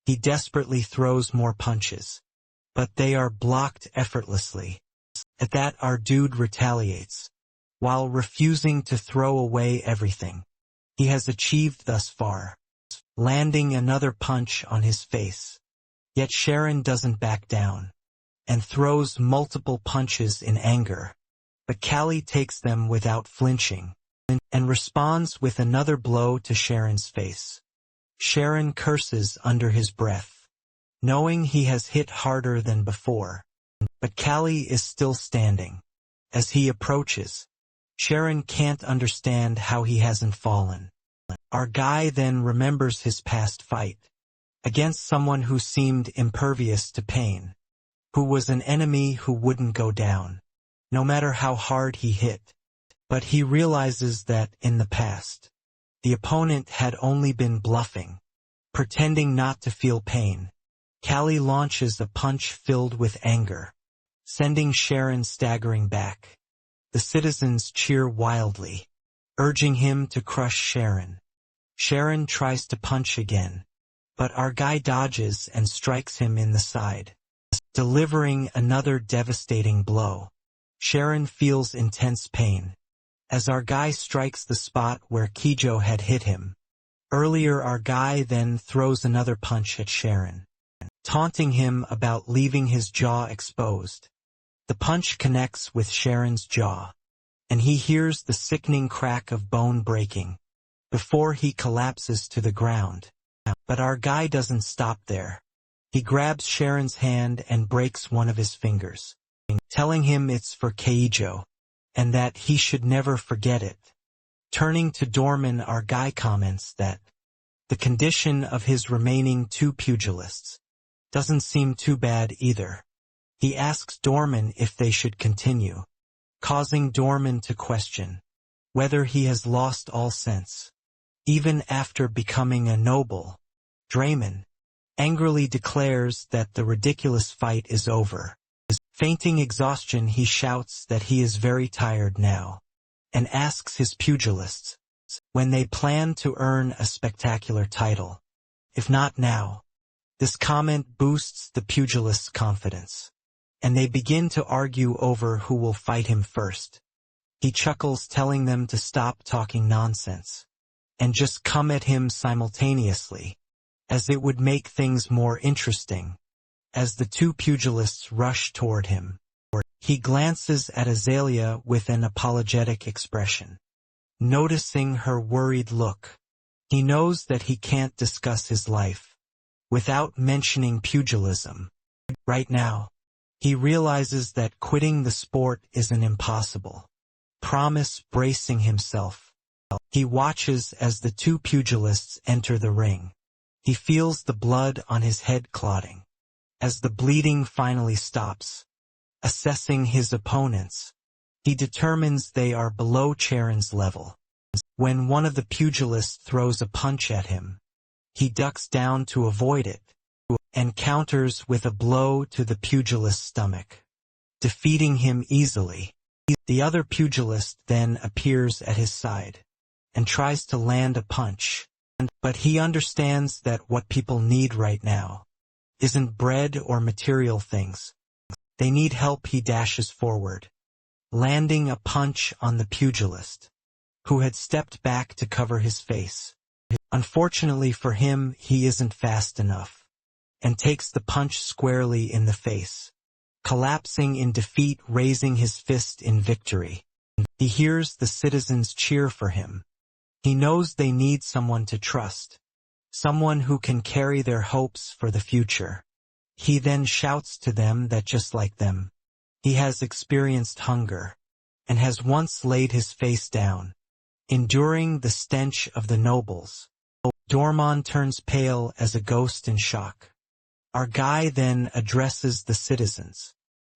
He desperately throws more punches, but they are blocked effortlessly. At that, our dude retaliates, while refusing to throw away everything he has achieved thus far, landing another punch on his face. Yet Sharon doesn't back down, and throws multiple punches in anger. But Callie takes them without flinching, and responds with another blow to Sharon's face. Sharon curses under his breath, knowing he has hit harder than before. But Callie is still standing. As he approaches, Sharon can't understand how he hasn't fallen. Our guy then remembers his past fight, against someone who seemed impervious to pain, who was an enemy who wouldn't go down, no matter how hard he hit. But he realizes that, in the past, the opponent had only been bluffing, pretending not to feel pain. Callie launches a punch filled with anger, sending Sharon staggering back. The citizens cheer wildly, urging him to crush Sharon. Sharon tries to punch again, but our guy dodges and strikes him in the side, delivering another devastating blow. Sharon feels intense pain, as our guy strikes the spot where Kijo had hit him. Earlier, our guy then throws another punch at Sharon, taunting him about leaving his jaw exposed. The punch connects with Sharon's jaw, and he hears the sickening crack of bone breaking, before he collapses to the ground. But our guy doesn't stop there. He grabs Sharon's hand and breaks one of his fingers, telling him it's for Keijo, and that he should never forget it. Turning to Dorman, our guy comments that the condition of his remaining two pugilists doesn't seem too bad either. He asks Dorman if they should continue, causing Dorman to question whether he has lost all sense. Even after becoming a noble, Draymond angrily declares that the ridiculous fight is over. Fainting exhaustion, he shouts that he is very tired now, and asks his pugilists when they plan to earn a spectacular title. If not now. This comment boosts the pugilist's confidence, and they begin to argue over who will fight him first. He chuckles, telling them to stop talking nonsense, and just come at him simultaneously, as it would make things more interesting. As the two pugilists rush toward him, he glances at Azalea with an apologetic expression. Noticing her worried look, he knows that he can't discuss his life without mentioning pugilism. Right now, he realizes that quitting the sport is an impossible promise. Bracing himself, he watches as the two pugilists enter the ring. He feels the blood on his head clotting. As the bleeding finally stops, assessing his opponents, he determines they are below Sharon's level. When one of the pugilists throws a punch at him, he ducks down to avoid it, and counters with a blow to the pugilist's stomach, defeating him easily. The other pugilist then appears at his side, and tries to land a punch, but he understands that what people need right now isn't bread or material things. They need help. He dashes forward, landing a punch on the pugilist, who had stepped back to cover his face. Unfortunately for him, he isn't fast enough, and takes the punch squarely in the face, collapsing in defeat, raising his fist in victory. He hears the citizens cheer for him. He knows they need someone to trust, someone who can carry their hopes for the future. He then shouts to them that just like them, he has experienced hunger, and has once laid his face down, enduring the stench of the nobles. Dormon turns pale as a ghost in shock. Our guy then addresses the citizens,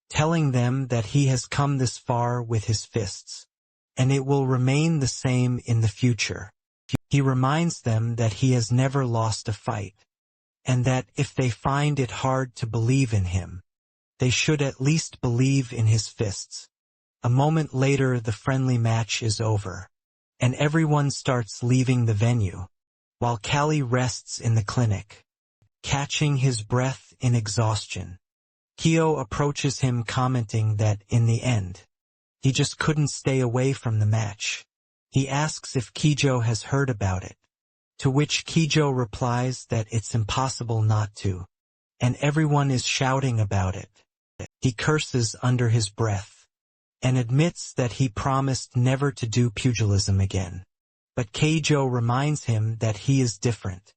telling them that he has come this far with his fists, and it will remain the same in the future. He reminds them that he has never lost a fight, and that if they find it hard to believe in him, they should at least believe in his fists. A moment later, the friendly match is over, and everyone starts leaving the venue, while Callie rests in the clinic, catching his breath in exhaustion. Kyo approaches him, commenting that, in the end, he just couldn't stay away from the match. He asks if Kijo has heard about it, to which Kijo replies that it's impossible not to, and everyone is shouting about it. He curses under his breath, and admits that he promised never to do pugilism again. But Keijo reminds him that he is different,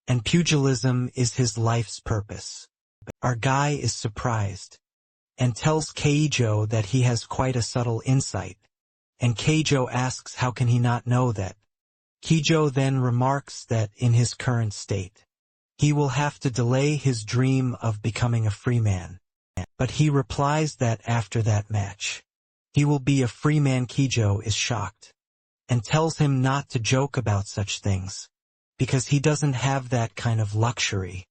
and pugilism is his life's purpose. Our guy is surprised, and tells Keijo that he has quite a subtle insight, and Keijo asks how can he not know that. Keijo then remarks that in his current state, he will have to delay his dream of becoming a free man. But he replies that after that match, he will be a free man. Keijo is shocked, and tells him not to joke about such things, because he doesn't have that kind of luxury.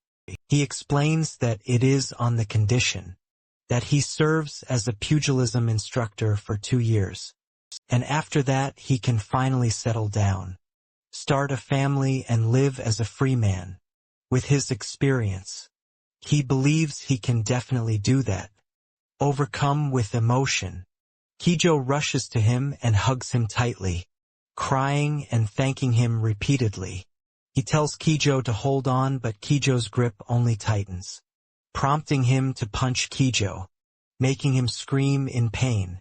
He explains that it is on the condition that he serves as a pugilism instructor for 2 years, and after that he can finally settle down, start a family and live as a free man. With his experience, he believes he can definitely do that. Overcome with emotion, Keijo rushes to him and hugs him tightly, crying and thanking him repeatedly. He tells Keijo to hold on, but Keijo's grip only tightens, prompting him to punch Keijo, making him scream in pain.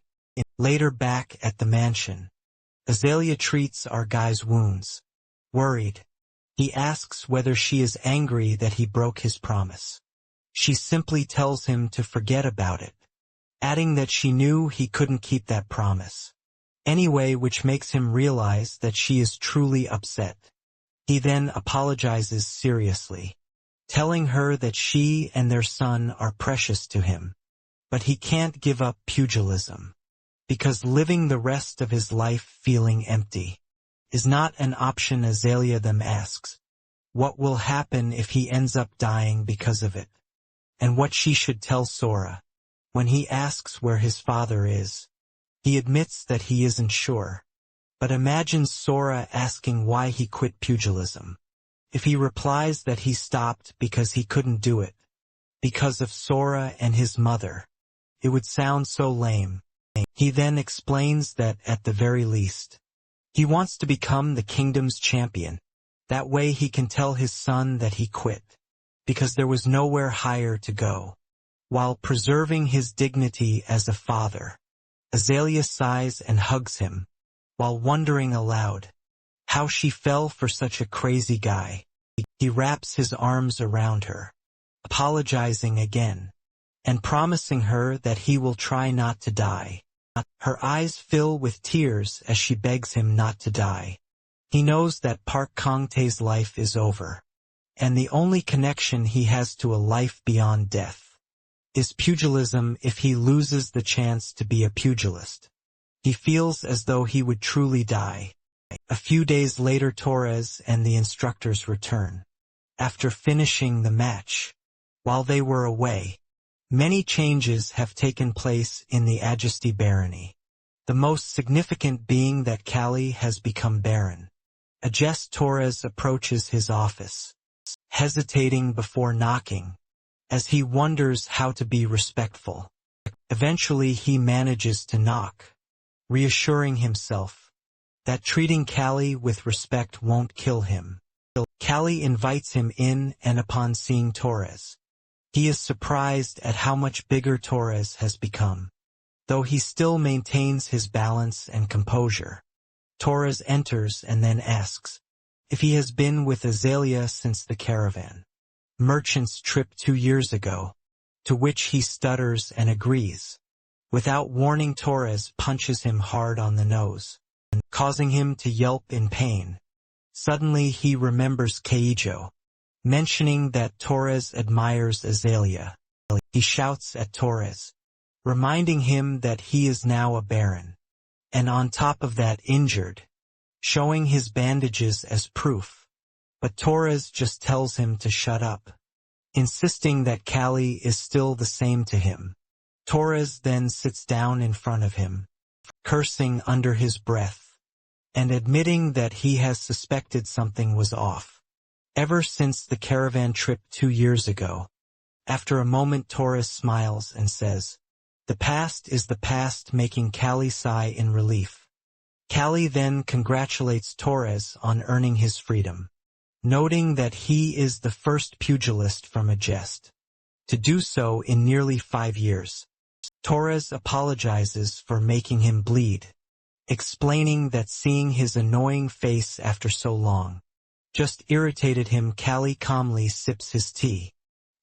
Later, back at the mansion, Azalea treats our guy's wounds. Worried, he asks whether she is angry that he broke his promise. She simply tells him to forget about it, adding that she knew he couldn't keep that promise anyway, which makes him realize that she is truly upset. He then apologizes seriously, telling her that she and their son are precious to him, but he can't give up pugilism, because living the rest of his life feeling empty is not an option. Azalea then asks what will happen if he ends up dying because of it, and what she should tell Sora. When he asks where his father is, he admits that he isn't sure, but imagines Sora asking why he quit pugilism. If he replies that he stopped because he couldn't do it, because of Sora and his mother, it would sound so lame. He then explains that at the very least, he wants to become the kingdom's champion. That way he can tell his son that he quit, because there was nowhere higher to go, while preserving his dignity as a father. Azalea sighs and hugs him, while wondering aloud how she fell for such a crazy guy. He wraps his arms around her, apologizing again, and promising her that he will try not to die. Her eyes fill with tears as she begs him not to die. He knows that Park Kang-tae's life is over, and the only connection he has to a life beyond death is pugilism. If he loses the chance to be a pugilist, he feels as though he would truly die. A few days later, Torres and the instructors return. After finishing the match, while they were away, many changes have taken place in the Agesty barony, the most significant being that Callie has become Baron. Agest Torres approaches his office, hesitating before knocking, as he wonders how to be respectful. Eventually he manages to knock, reassuring himself that treating Callie with respect won't kill him. Callie invites him in, and upon seeing Torres, he is surprised at how much bigger Torres has become. Though he still maintains his balance and composure, Torres enters and then asks if he has been with Azalea since the caravan merchant's trip 2 years ago, to which he stutters and agrees. Without warning, Torres punches him hard on the nose, causing him to yelp in pain. Suddenly he remembers Keijo mentioning that Torres admires Azalea. He shouts at Torres, reminding him that he is now a baron, and on top of that injured, showing his bandages as proof. But Torres just tells him to shut up, insisting that Callie is still the same to him. Torres then sits down in front of him, cursing under his breath, and admitting that he has suspected something was off ever since the caravan trip 2 years ago. After a moment, Torres smiles and says, "The past is the past," making Callie sigh in relief. Callie then congratulates Torres on earning his freedom, noting that he is the first pugilist from a jest to do so in nearly 5 years. Torres apologizes for making him bleed, explaining that seeing his annoying face after so long just irritated him. Callie calmly sips his tea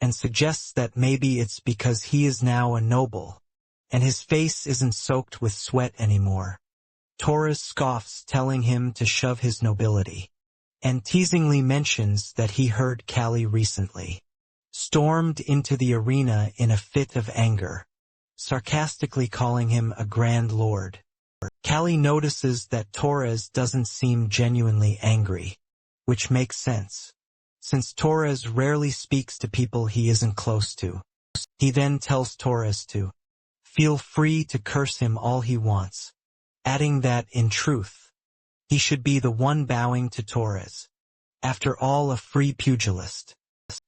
and suggests that maybe it's because he is now a noble and his face isn't soaked with sweat anymore. Torres scoffs, telling him to shove his nobility, and teasingly mentions that he heard Callie recently stormed into the arena in a fit of anger, sarcastically calling him a grand lord. Callie notices that Torres doesn't seem genuinely angry, which makes sense, since Torres rarely speaks to people he isn't close to. He then tells Torres to feel free to curse him all he wants, adding that, in truth, he should be the one bowing to Torres. After all, a free pugilist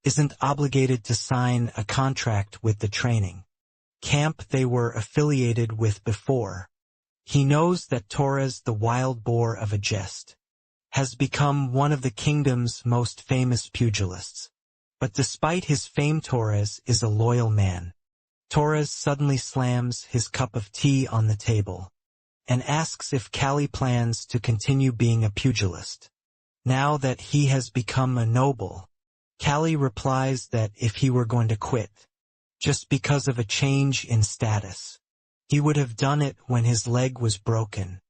isn't obligated to sign a contract with the training camp they were affiliated with before. He knows that Torres, the wild boar of a jest, has become one of the kingdom's most famous pugilists. But despite his fame, Torres is a loyal man. Torres suddenly slams his cup of tea on the table and asks if Callie plans to continue being a pugilist now that he has become a noble. Callie replies that if he were going to quit just because of a change in status, he would have done it when his leg was broken.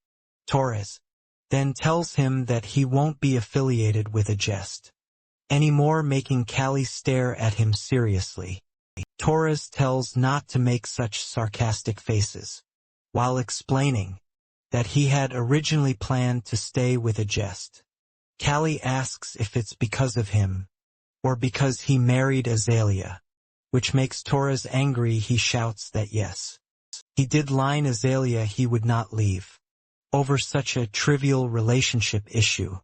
Torres then tells him that he won't be affiliated with a jest anymore, making Callie stare at him seriously. Torres tells not to make such sarcastic faces, while explaining that he had originally planned to stay with a jest. Callie asks if it's because of him, or because he married Azalea, which makes Torres angry. He shouts that yes, he did lie Azalea he would not leave over such a trivial relationship issue.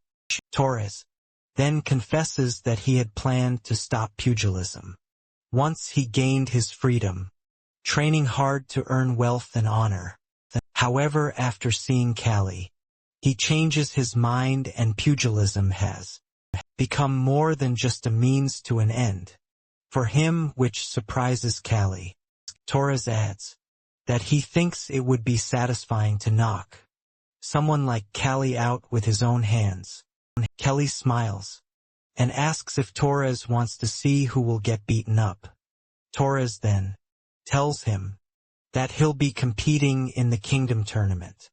Torres then confesses that he had planned to stop pugilism once he gained his freedom, training hard to earn wealth and honor. However, after seeing Callie, he changes his mind, and pugilism has become more than just a means to an end for him, which surprises Callie. Torres adds that he thinks it would be satisfying to knock someone like Callie out with his own hands. Kelly smiles and asks if Torres wants to see who will get beaten up. Torres then tells him that he'll be competing in the Kingdom tournament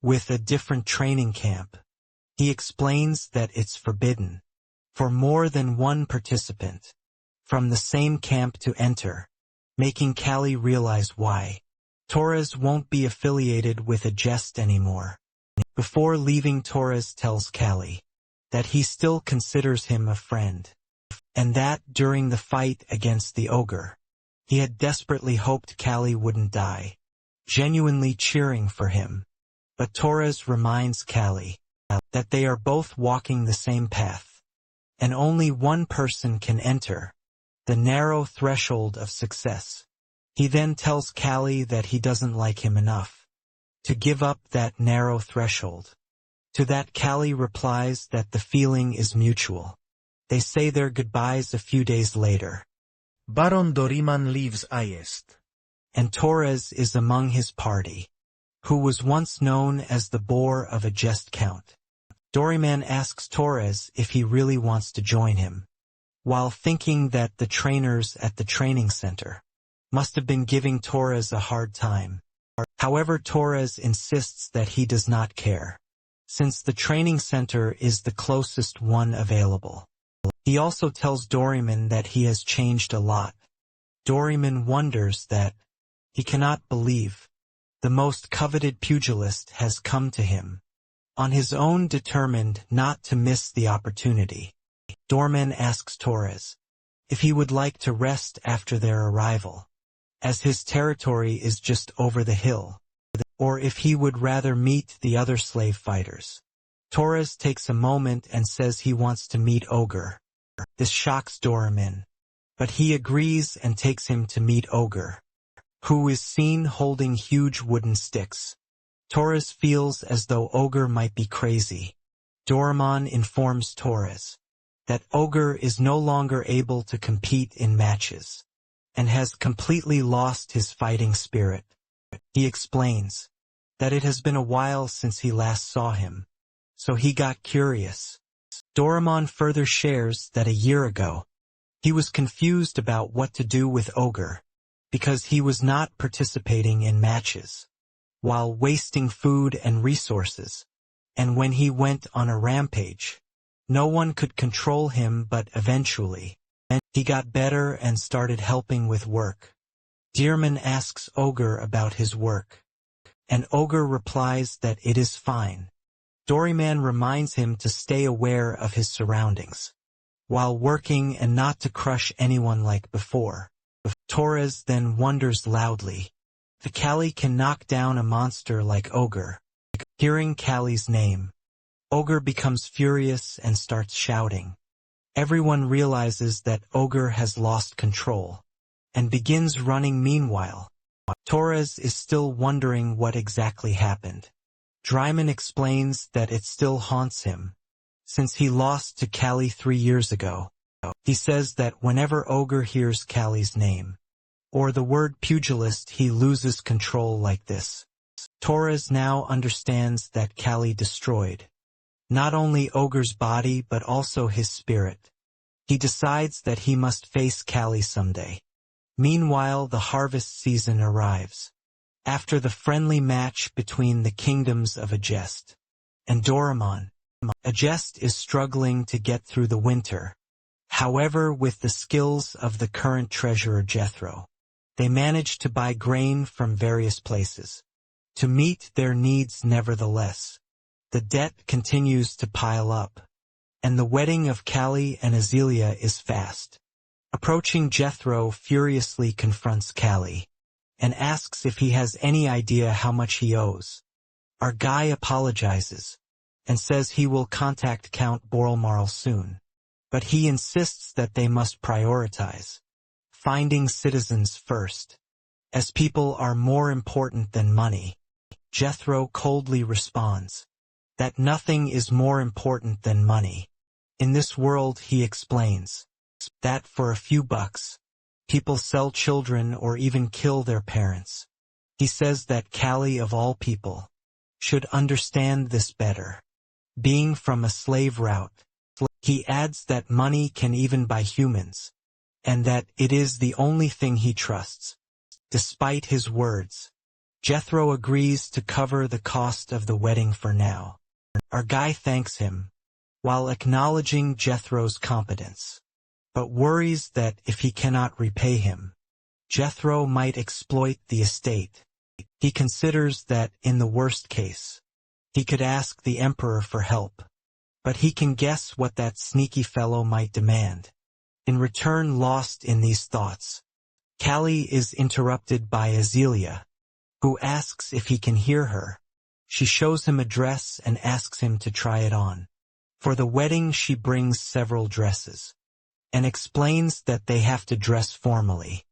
with a different training camp. He explains that it's forbidden for more than one participant from the same camp to enter, making Callie realize why Torres won't be affiliated with a jest anymore. Before leaving, Torres tells Callie that he still considers him a friend, and that during the fight against the ogre, he had desperately hoped Callie wouldn't die, genuinely cheering for him. But Torres reminds Callie that they are both walking the same path, and only one person can enter the narrow threshold of success. He then tells Callie that he doesn't like him enough to give up that narrow threshold. To that Callie replies that the feeling is mutual. They say their goodbyes a few days later. Baron Doriman leaves Ayest. And Torres is among his party, who was once known as the boar of a jest count. Doriman asks Torres if he really wants to join him, while thinking that the trainers at the training center must have been giving Torres a hard time. However, Torres insists that he does not care, since the training center is the closest one available. He also tells Doriman that he has changed a lot. Doriman wonders that he cannot believe the most coveted pugilist has come to him, on his own, determined not to miss the opportunity. Doriman asks Torres if he would like to rest after their arrival, as his territory is just over the hill, or if he would rather meet the other slave fighters. Torres takes a moment and says he wants to meet Ogre. This shocks Doriman, but he agrees and takes him to meet Ogre, who is seen holding huge wooden sticks. Torres feels as though Ogre might be crazy. Doriman informs Torres that Ogre is no longer able to compete in matches, and has completely lost his fighting spirit. He explains that it has been a while since he last saw him, so he got curious. Doriman further shares that a year ago, he was confused about what to do with Ogre, because he was not participating in matches, while wasting food and resources, and when he went on a rampage, no one could control him, but eventually, he got better and started helping with work. Doriman asks Ogre about his work, and Ogre replies that it is fine. Doriman reminds him to stay aware of his surroundings while working and not to crush anyone like before. Torres then wonders loudly if Callie can knock down a monster like Ogre. Hearing Callie's name, Ogre becomes furious and starts shouting. Everyone realizes that Ogre has lost control and begins running. Meanwhile, Torres is still wondering what exactly happened. Dryman explains that it still haunts him, since he lost to Callie 3 years ago. He says that whenever Ogre hears Callie's name, or the word pugilist, he loses control like this. Torres now understands that Callie destroyed not only Ogre's body but also his spirit. He decides that he must face Callie someday. Meanwhile, the harvest season arrives. After the friendly match between the kingdoms of Agest and Doriman, Agest is struggling to get through the winter. However, with the skills of the current treasurer Jethro, they manage to buy grain from various places to meet their needs. Nevertheless, the debt continues to pile up, and the wedding of Callie and Azealia is fast approaching. Jethro furiously confronts Callie and asks if he has any idea how much he owes. Our guy apologizes and says he will contact Count Borelmarl soon, but he insists that they must prioritize finding citizens first, as people are more important than money. Jethro coldly responds that nothing is more important than money. In this world, he explains, that for a few bucks, people sell children or even kill their parents. He says that Callie, of all people, should understand this better. Being from a slave route, he adds that money can even buy humans, and that it is the only thing he trusts. Despite his words, Jethro agrees to cover the cost of the wedding for now. Our guy thanks him, while acknowledging Jethro's competence, but worries that if he cannot repay him, Jethro might exploit the estate. He considers that, in the worst case, he could ask the emperor for help, but he can guess what that sneaky fellow might demand. In return, lost in these thoughts, Callie is interrupted by Azealia, who asks if he can hear her. She shows him a dress and asks him to try it on. For the wedding, she brings several dresses, and explains that they have to dress formally,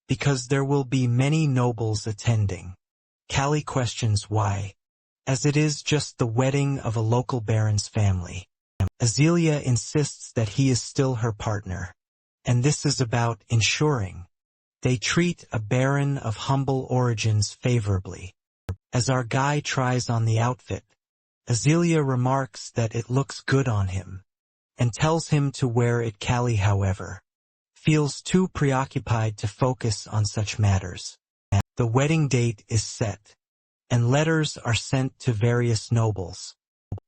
because there will be many nobles attending. Callie questions why, as it is just the wedding of a local baron's family. Azealia insists that he is still her partner, and this is about ensuring they treat a baron of humble origins favorably. As our guy tries on the outfit, Azealia remarks that it looks good on him, and tells him to wear it. Callie, however, feels too preoccupied to focus on such matters. The wedding date is set, and letters are sent to various nobles.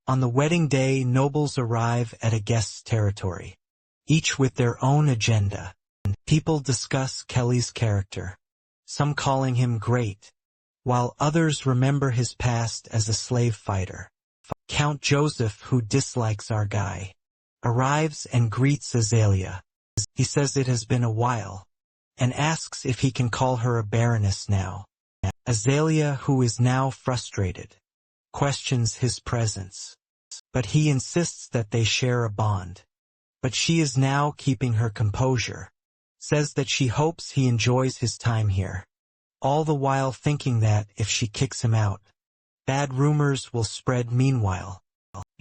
On the wedding day, nobles arrive at a guest's territory, each with their own agenda. People discuss Kelly's character, some calling him great, while others remember his past as a slave fighter. Count Joseph, who dislikes our guy, arrives and greets Azealia. He says it has been a while, and asks if he can call her a baroness now. Azealia, who is now frustrated, questions his presence, but he insists that they share a bond. But she is now keeping her composure, says that she hopes he enjoys his time here, all the while thinking that if she kicks him out, bad rumors will spread. Meanwhile,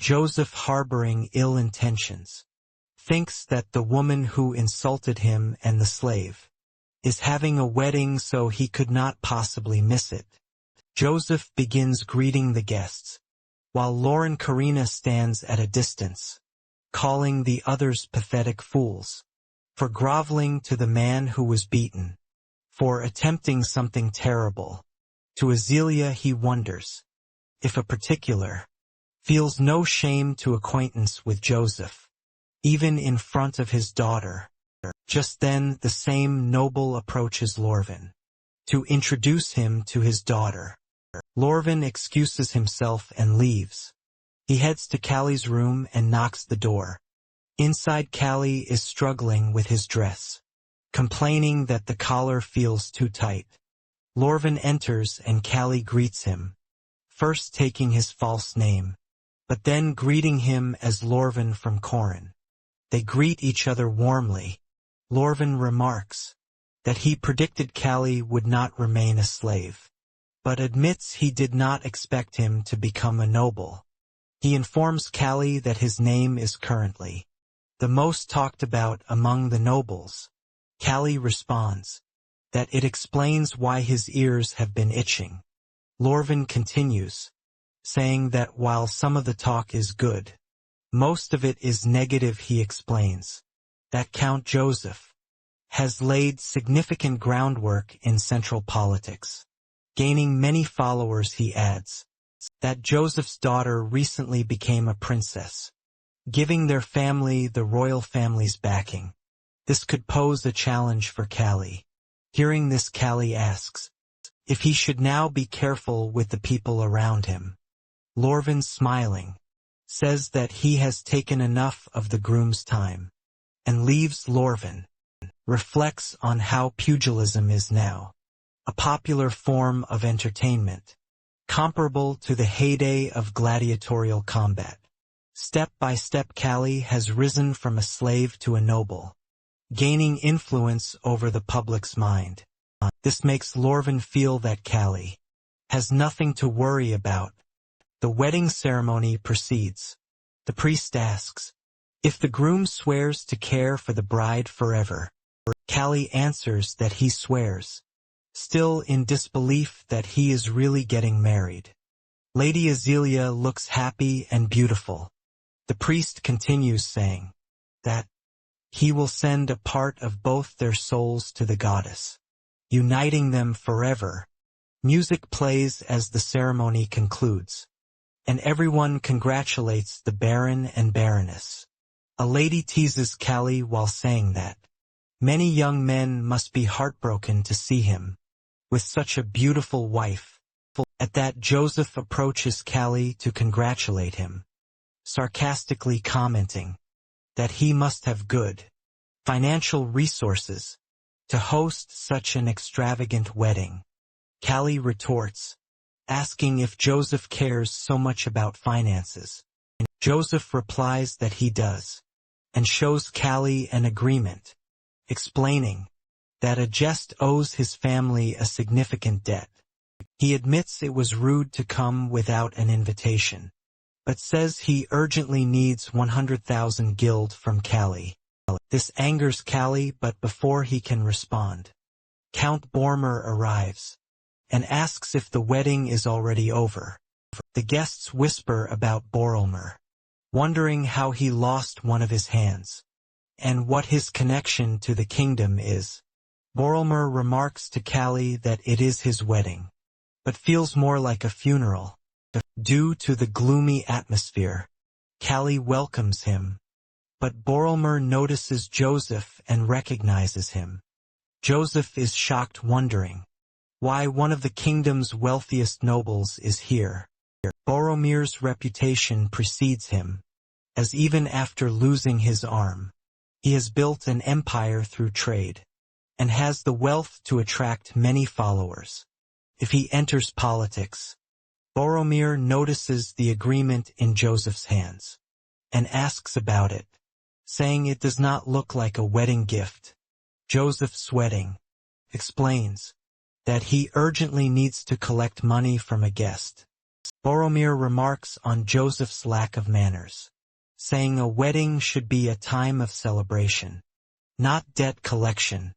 Joseph, harboring ill intentions, thinks that the woman who insulted him and the slave is having a wedding, so he could not possibly miss it. Joseph begins greeting the guests, while Lauren Karina stands at a distance, calling the others pathetic fools for groveling to the man who was beaten, for attempting something terrible. To Azealia, he wonders if a particular feels no shame to acquaintance with Joseph, even in front of his daughter. Just then, the same noble approaches Lorvin to introduce him to his daughter. Lorvin excuses himself and leaves. He heads to Callie's room and knocks the door. Inside, Callie is struggling with his dress, complaining that the collar feels too tight. Lorvin enters and Callie greets him, first taking his false name, but then greeting him as Lorvin from Corin. They greet each other warmly. Lorvin remarks that he predicted Callie would not remain a slave, but admits he did not expect him to become a noble. He informs Callie that his name is currently the most talked about among the nobles. Callie responds that it explains why his ears have been itching. Lorvin continues, saying that while some of the talk is good, most of it is negative. He explains that Count Joseph has laid significant groundwork in central politics, gaining many followers. He adds that Joseph's daughter recently became a princess, giving their family the royal family's backing. This could pose a challenge for Callie. Hearing this, Callie asks if he should now be careful with the people around him. Lorvin, smiling, says that he has taken enough of the groom's time, and leaves. Lorvin reflects on how pugilism is now a popular form of entertainment, comparable to the heyday of gladiatorial combat. Step by step, Callie has risen from a slave to a noble, gaining influence over the public's mind. This makes Lorvin feel that Callie has nothing to worry about. The wedding ceremony proceeds. The priest asks if the groom swears to care for the bride forever. Callie answers that he swears, still in disbelief that he is really getting married. Lady Azealia looks happy and beautiful. The priest continues, saying that he will send a part of both their souls to the goddess, uniting them forever. Music plays as the ceremony concludes, and everyone congratulates the baron and baroness. A lady teases Callie while saying that many young men must be heartbroken to see him with such a beautiful wife. At that, Joseph approaches Callie to congratulate him, sarcastically commenting that he must have good financial resources to host such an extravagant wedding. Callie retorts, asking if Joseph cares so much about finances. Joseph replies that he does, and shows Callie an agreement, explaining that a guest owes his family a significant debt. He admits it was rude to come without an invitation, but says he urgently needs 100,000 guild from Callie. This angers Callie, but before he can respond, Count Bormer arrives and asks if the wedding is already over. The guests whisper about Borelmer, wondering how he lost one of his hands, and what his connection to the kingdom is. Borelmer remarks to Callie that it is his wedding, but feels more like a funeral. Due to the gloomy atmosphere, Callie welcomes him, but Borelmer notices Joseph and recognizes him. Joseph is shocked, wondering why one of the kingdom's wealthiest nobles is here. Boromir's reputation precedes him, as even after losing his arm, he has built an empire through trade, and has the wealth to attract many followers. If he enters politics, Boromir notices the agreement in Joseph's hands, and asks about it, saying it does not look like a wedding gift. Joseph, sweating, explains that he urgently needs to collect money from a guest. Boromir remarks on Joseph's lack of manners, saying a wedding should be a time of celebration, not debt collection.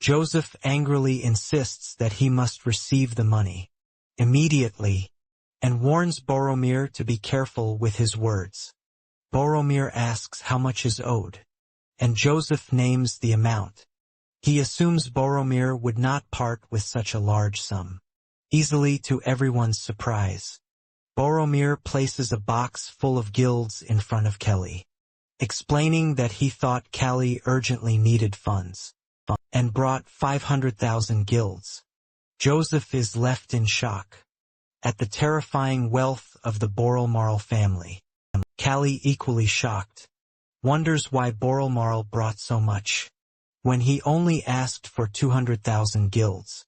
Joseph angrily insists that he must receive the money immediately, and warns Boromir to be careful with his words. Boromir asks how much is owed, and Joseph names the amount. He assumes Boromir would not part with such a large sum easily, to everyone's surprise. Boromir places a box full of guilds in front of Kelly, explaining that he thought Callie urgently needed funds, and brought 500,000 guilds. Joseph is left in shock at the terrifying wealth of the Borelmarl family. Callie, equally shocked, wonders why Borelmarl brought so much, when he only asked for 200,000 guilds.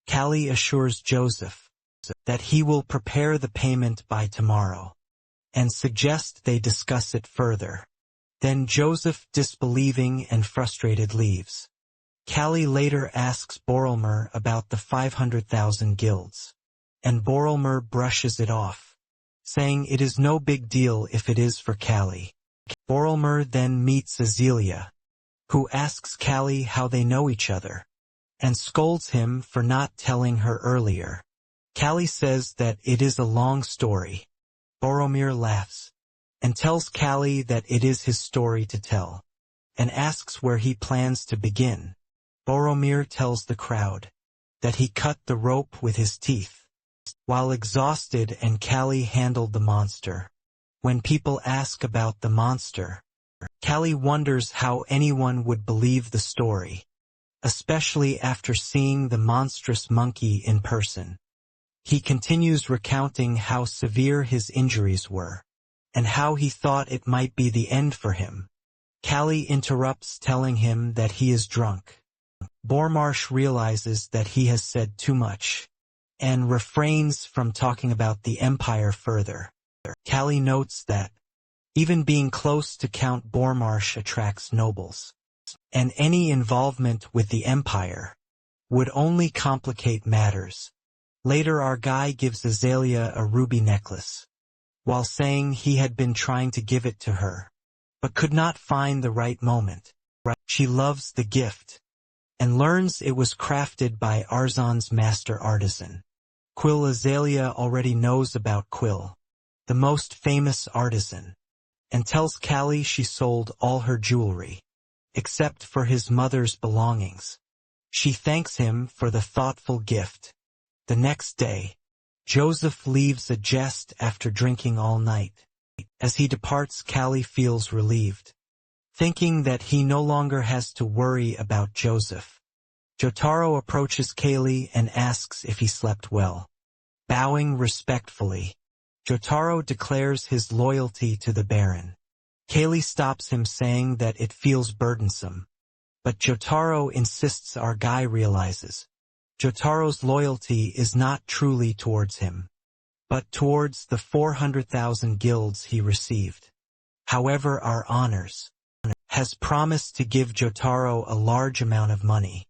Callie assures Joseph that he will prepare the payment by tomorrow, and suggest they discuss it further. Then Joseph, disbelieving and frustrated, leaves. Callie later asks Borelmer about the 500,000 guilds, and Borelmer brushes it off, saying it is no big deal if it is for Callie. Borelmer then meets Azelia, who asks Callie how they know each other, and scolds him for not telling her earlier. Callie says that it is a long story. Boromir laughs, and tells Callie that it is his story to tell, and asks where he plans to begin. Boromir tells the crowd that he cut the rope with his teeth, while exhausted, and Callie handled the monster. When people ask about the monster, Callie wonders how anyone would believe the story, especially after seeing the monstrous monkey in person. He continues recounting how severe his injuries were, and how he thought it might be the end for him. Callie interrupts, telling him that he is drunk. Bormarsh realizes that he has said too much, and refrains from talking about the Empire further. Callie notes that even being close to Count Bormarsh attracts nobles, and any involvement with the Empire would only complicate matters. Later, our guy gives Azalea a ruby necklace, while saying he had been trying to give it to her, but could not find the right moment. She loves the gift, and learns it was crafted by Arzon's master artisan. Quill Azalea already knows about Quill, the most famous artisan, and tells Callie she sold all her jewelry, except for his mother's belongings. She thanks him for the thoughtful gift. The next day, Joseph leaves a jest after drinking all night. As he departs, Callie feels relieved, thinking that he no longer has to worry about Joseph. Jotaro approaches Callie and asks if he slept well. Bowing respectfully, Jotaro declares his loyalty to the Baron. Callie stops him, saying that it feels burdensome, but Jotaro insists our guy realizes Jotaro's loyalty is not truly towards him, but towards the 400,000 guilds he received. However, our honors has promised to give Jotaro a large amount of money.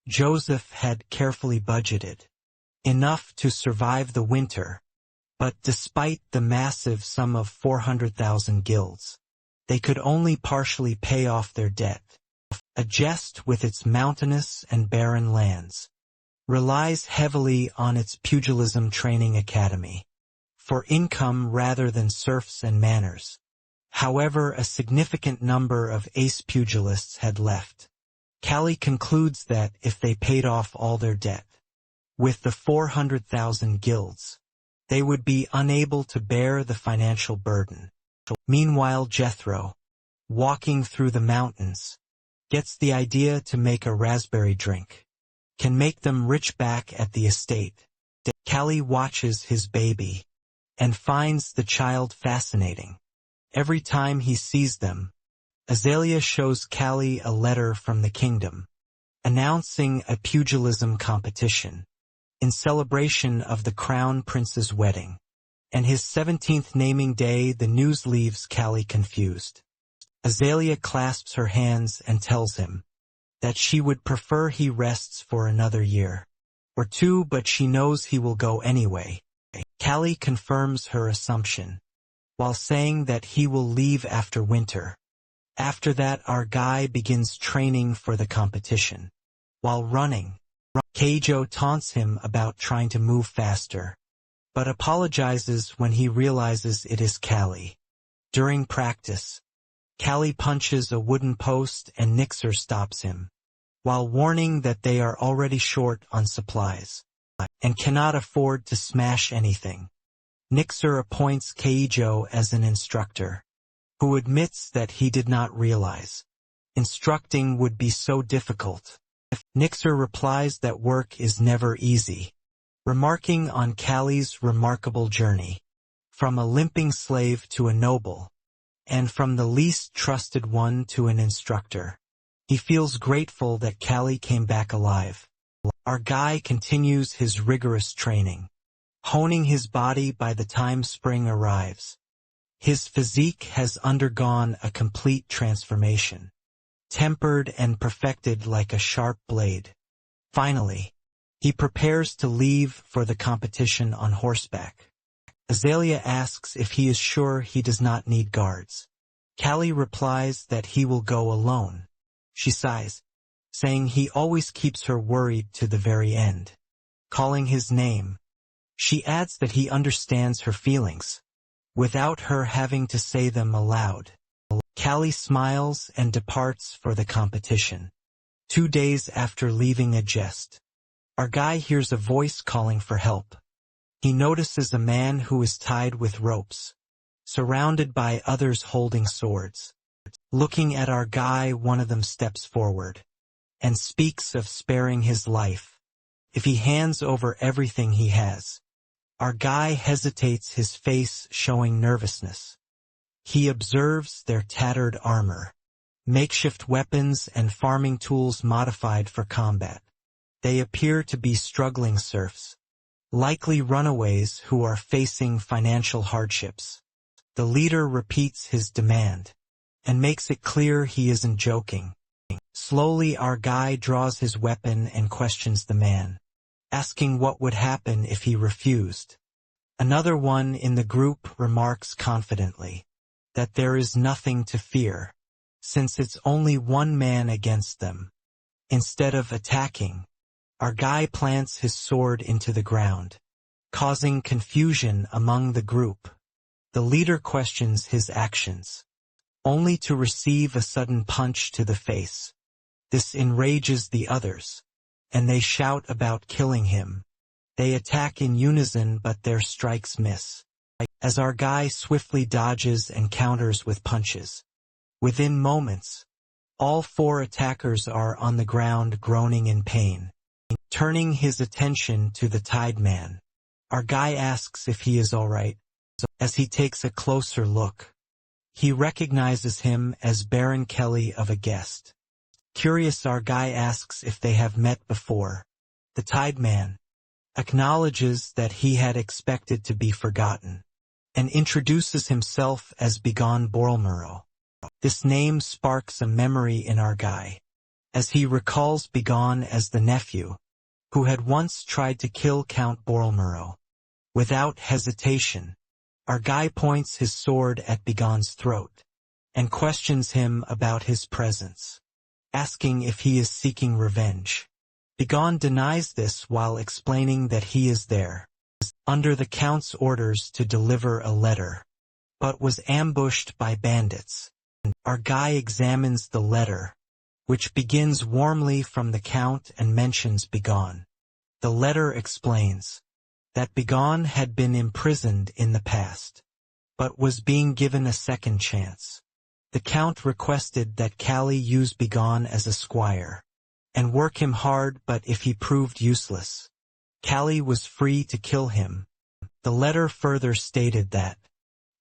Joseph had carefully budgeted enough to survive the winter. But despite the massive sum of 400,000 guilds, they could only partially pay off their debt. A jest with its mountainous and barren lands relies heavily on its pugilism training academy for income rather than serfs and manors. However, a significant number of ace pugilists had left. Callie concludes that if they paid off all their debt with the 400,000 guilds, they would be unable to bear the financial burden. Meanwhile, Jethro, walking through the mountains, gets the idea to make a raspberry drink, can make them rich back at the estate. Callie watches his baby and finds the child fascinating. Every time he sees them, Azalea shows Callie a letter from the kingdom, announcing a pugilism competition in celebration of the crown prince's wedding. And his 17th naming day, the news leaves Callie confused. Azalea clasps her hands and tells him that she would prefer he rests for another year or two, but she knows he will go anyway. Callie confirms her assumption, while saying that he will leave after winter. After that, our guy begins training for the competition. While running, Keijo taunts him about trying to move faster, but apologizes when he realizes it is Callie. During practice, Callie punches a wooden post and Nixer stops him, while warning that they are already short on supplies and cannot afford to smash anything. Nixer appoints Keijo as an instructor, who admits that he did not realize instructing would be so difficult. Nixer replies that work is never easy, remarking on Callie's remarkable journey, from a limping slave to a noble, and from the least trusted one to an instructor. He feels grateful that Callie came back alive. Our guy continues his rigorous training, honing his body by the time spring arrives. His physique has undergone a complete transformation, tempered and perfected like a sharp blade. Finally, he prepares to leave for the competition on horseback. Azalea asks if he is sure he does not need guards. Callie replies that he will go alone. She sighs, saying he always keeps her worried to the very end. Calling his name, she adds that he understands her feelings, without her having to say them aloud. Callie smiles and departs for the competition. 2 days after leaving a jest, our guy hears a voice calling for help. He notices a man who is tied with ropes, surrounded by others holding swords. Looking at our guy, one of them steps forward and speaks of sparing his life if he hands over everything he has. Our guy hesitates, his face showing nervousness. He observes their tattered armor, makeshift weapons and farming tools modified for combat. They appear to be struggling serfs, likely runaways who are facing financial hardships. The leader repeats his demand and makes it clear he isn't joking. Slowly, our guy draws his weapon and questions the man, asking what would happen if he refused. Another one in the group remarks confidently that there is nothing to fear, since it's only one man against them. Instead of attacking, our guy plants his sword into the ground, causing confusion among the group. The leader questions his actions, only to receive a sudden punch to the face. This enrages the others, and they shout about killing him. They attack in unison, but their strikes miss, as our guy swiftly dodges and counters with punches. Within moments, all 4 attackers are on the ground groaning in pain. Turning his attention to the tied man, our guy asks if he is all right. As he takes a closer look, he recognizes him as Baron Kelly of a guest. Curious, our guy asks if they have met before. The tied man acknowledges that he had expected to be forgotten, and introduces himself as Begone Borlmuro. This name sparks a memory in our guy, as he recalls Begone as the nephew who had once tried to kill Count Boromuro. Without hesitation, our guy points his sword at Begon's throat and questions him about his presence, asking if he is seeking revenge. Begon denies this while explaining that he is there, under the Count's orders to deliver a letter, but was ambushed by bandits. Our guy examines the letter, which begins warmly from the Count and mentions Begon. The letter explains that Begon had been imprisoned in the past, but was being given a second chance. The Count requested that Callie use Begon as a squire, and work him hard, but if he proved useless, Callie was free to kill him. The letter further stated that,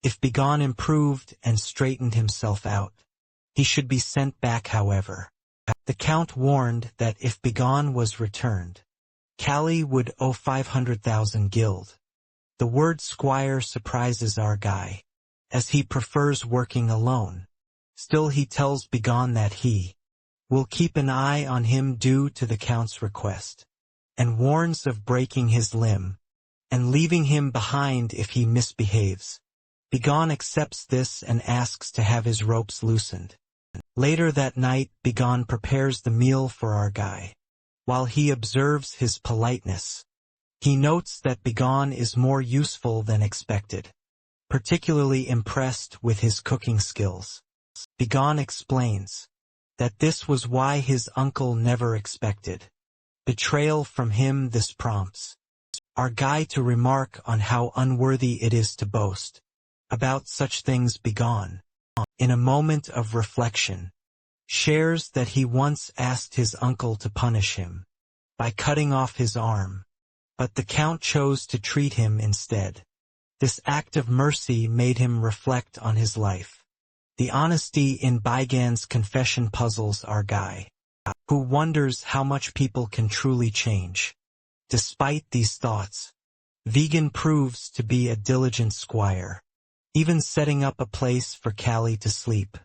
if Begon improved and straightened himself out, he should be sent back however. The Count warned that if Begon was returned, Callie would owe 500,000 guild. The word squire surprises our guy, as he prefers working alone. Still he tells Begon that he will keep an eye on him due to the Count's request, and warns of breaking his limb and leaving him behind if he misbehaves. Begon accepts this and asks to have his ropes loosened. Later that night, Begon prepares the meal for our guy. While he observes his politeness, he notes that Begon is more useful than expected, particularly impressed with his cooking skills. Begon explains that this was why his uncle never expected betrayal from him. This prompts our guy to remark on how unworthy it is to boast about such things. Begon, in a moment of reflection, shares that he once asked his uncle to punish him by cutting off his arm, but the Count chose to treat him instead. This act of mercy made him reflect on his life. The honesty in Begon's confession puzzles our guy, who wonders how much people can truly change. Despite these thoughts, Vegan proves to be a diligent squire, even setting up a place for Callie to sleep.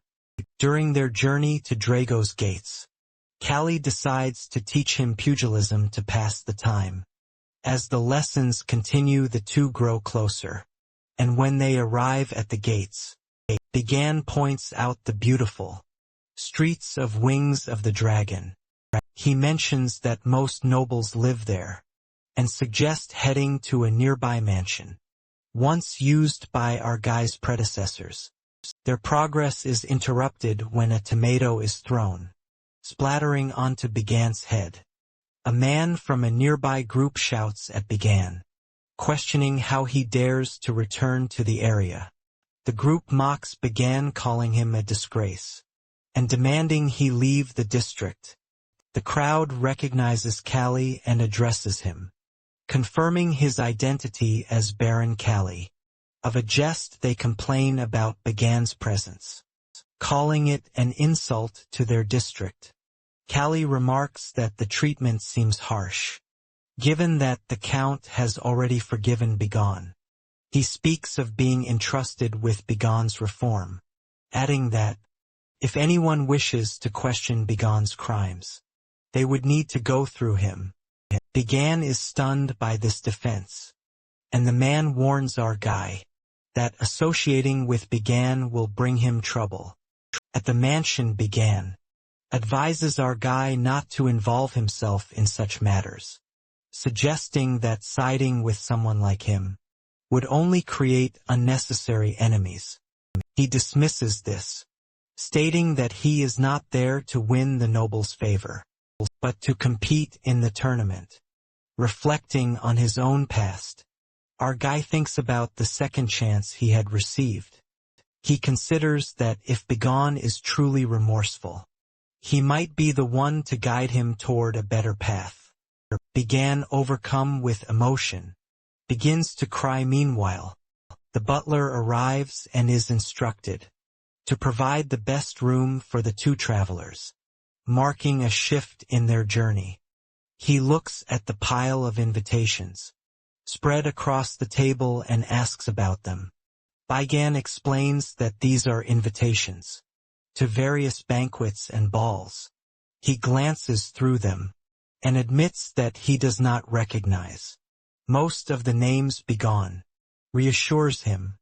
During their journey to Drago's gates, Callie decides to teach him pugilism to pass the time. As the lessons continue, the two grow closer, and when they arrive at the gates, Began points out the beautiful streets of Wings of the Dragon. He mentions that most nobles live there, and suggests heading to a nearby mansion, once used by our guy's predecessors. Their progress is interrupted when a tomato is thrown, splattering onto Began's head. A man from a nearby group shouts at Began, questioning how he dares to return to the area. The group mocks Began, calling him a disgrace, and demanding he leave the district. The crowd recognizes Callie and addresses him, confirming his identity as Baron Callie. Of a jest, they complain about Began's presence, calling it an insult to their district. Callie remarks that the treatment seems harsh, given that the Count has already forgiven Begon. He speaks of being entrusted with Begon's reform, adding that, if anyone wishes to question Begon's crimes, they would need to go through him. Began is stunned by this defense, and the man warns our guy that associating with Began will bring him trouble. At the mansion, Began advises our guy not to involve himself in such matters, suggesting that siding with someone like him would only create unnecessary enemies. He dismisses this, stating that he is not there to win the noble's favor, but to compete in the tournament. Reflecting on his own past, our guy thinks about the second chance he had received. He considers that if Begon is truly remorseful, he might be the one to guide him toward a better path. Began, overcome with emotion, begins to cry. Meanwhile, the butler arrives and is instructed to provide the best room for the two travelers, marking a shift in their journey. He looks at the pile of invitations spread across the table and asks about them. Began explains that these are invitations to various banquets and balls. He glances through them, and admits that he does not recognize most of the names. Begone reassures him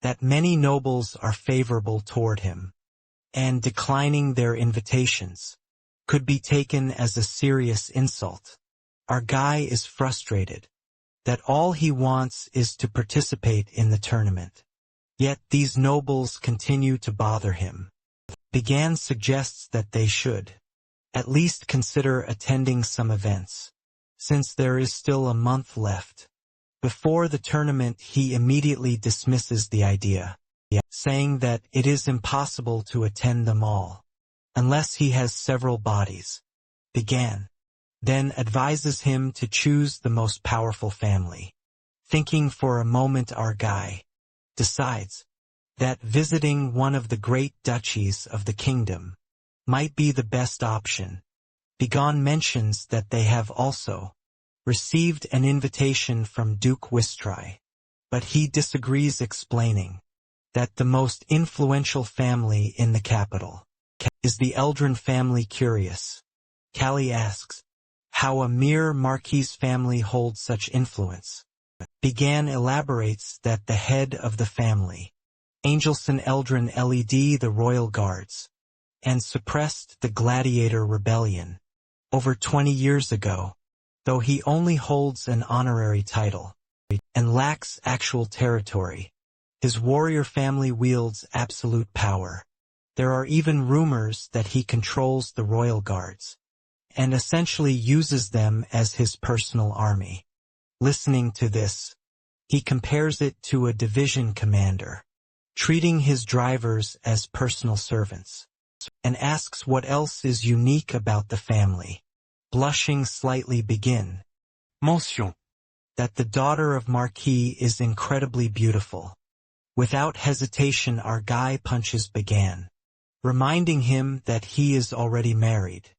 that many nobles are favorable toward him, and declining their invitations could be taken as a serious insult. Our guy is frustrated that all he wants is to participate in the tournament. Yet these nobles continue to bother him. Begane suggests that they should at least consider attending some events, since there is still a month left before the tournament. He immediately dismisses the idea, saying that it is impossible to attend them all unless he has several bodies. Begane then advises him to choose the most powerful family. Thinking for a moment, our guy decides that visiting one of the great duchies of the kingdom might be the best option. Begane mentions that they have also received an invitation from Duke Wistrai, but he disagrees, explaining that the most influential family in the capital is the Eldrin family. Curious, Callie asks how a mere marquis family holds such influence. Begane elaborates that the head of the family, Angelson Eldrin Led the royal guards, and suppressed the gladiator rebellion over 20 years ago, though he only holds an honorary title and lacks actual territory. His warrior family wields absolute power. There are even rumors that he controls the royal guards and essentially uses them as his personal army. Listening to this, he compares it to a division commander, treating his drivers as personal servants, and asks what else is unique about the family. Blushing slightly, Begane mentions that the daughter of Marquis is incredibly beautiful. Without hesitation, our guy punches Begane, reminding him that he is already married.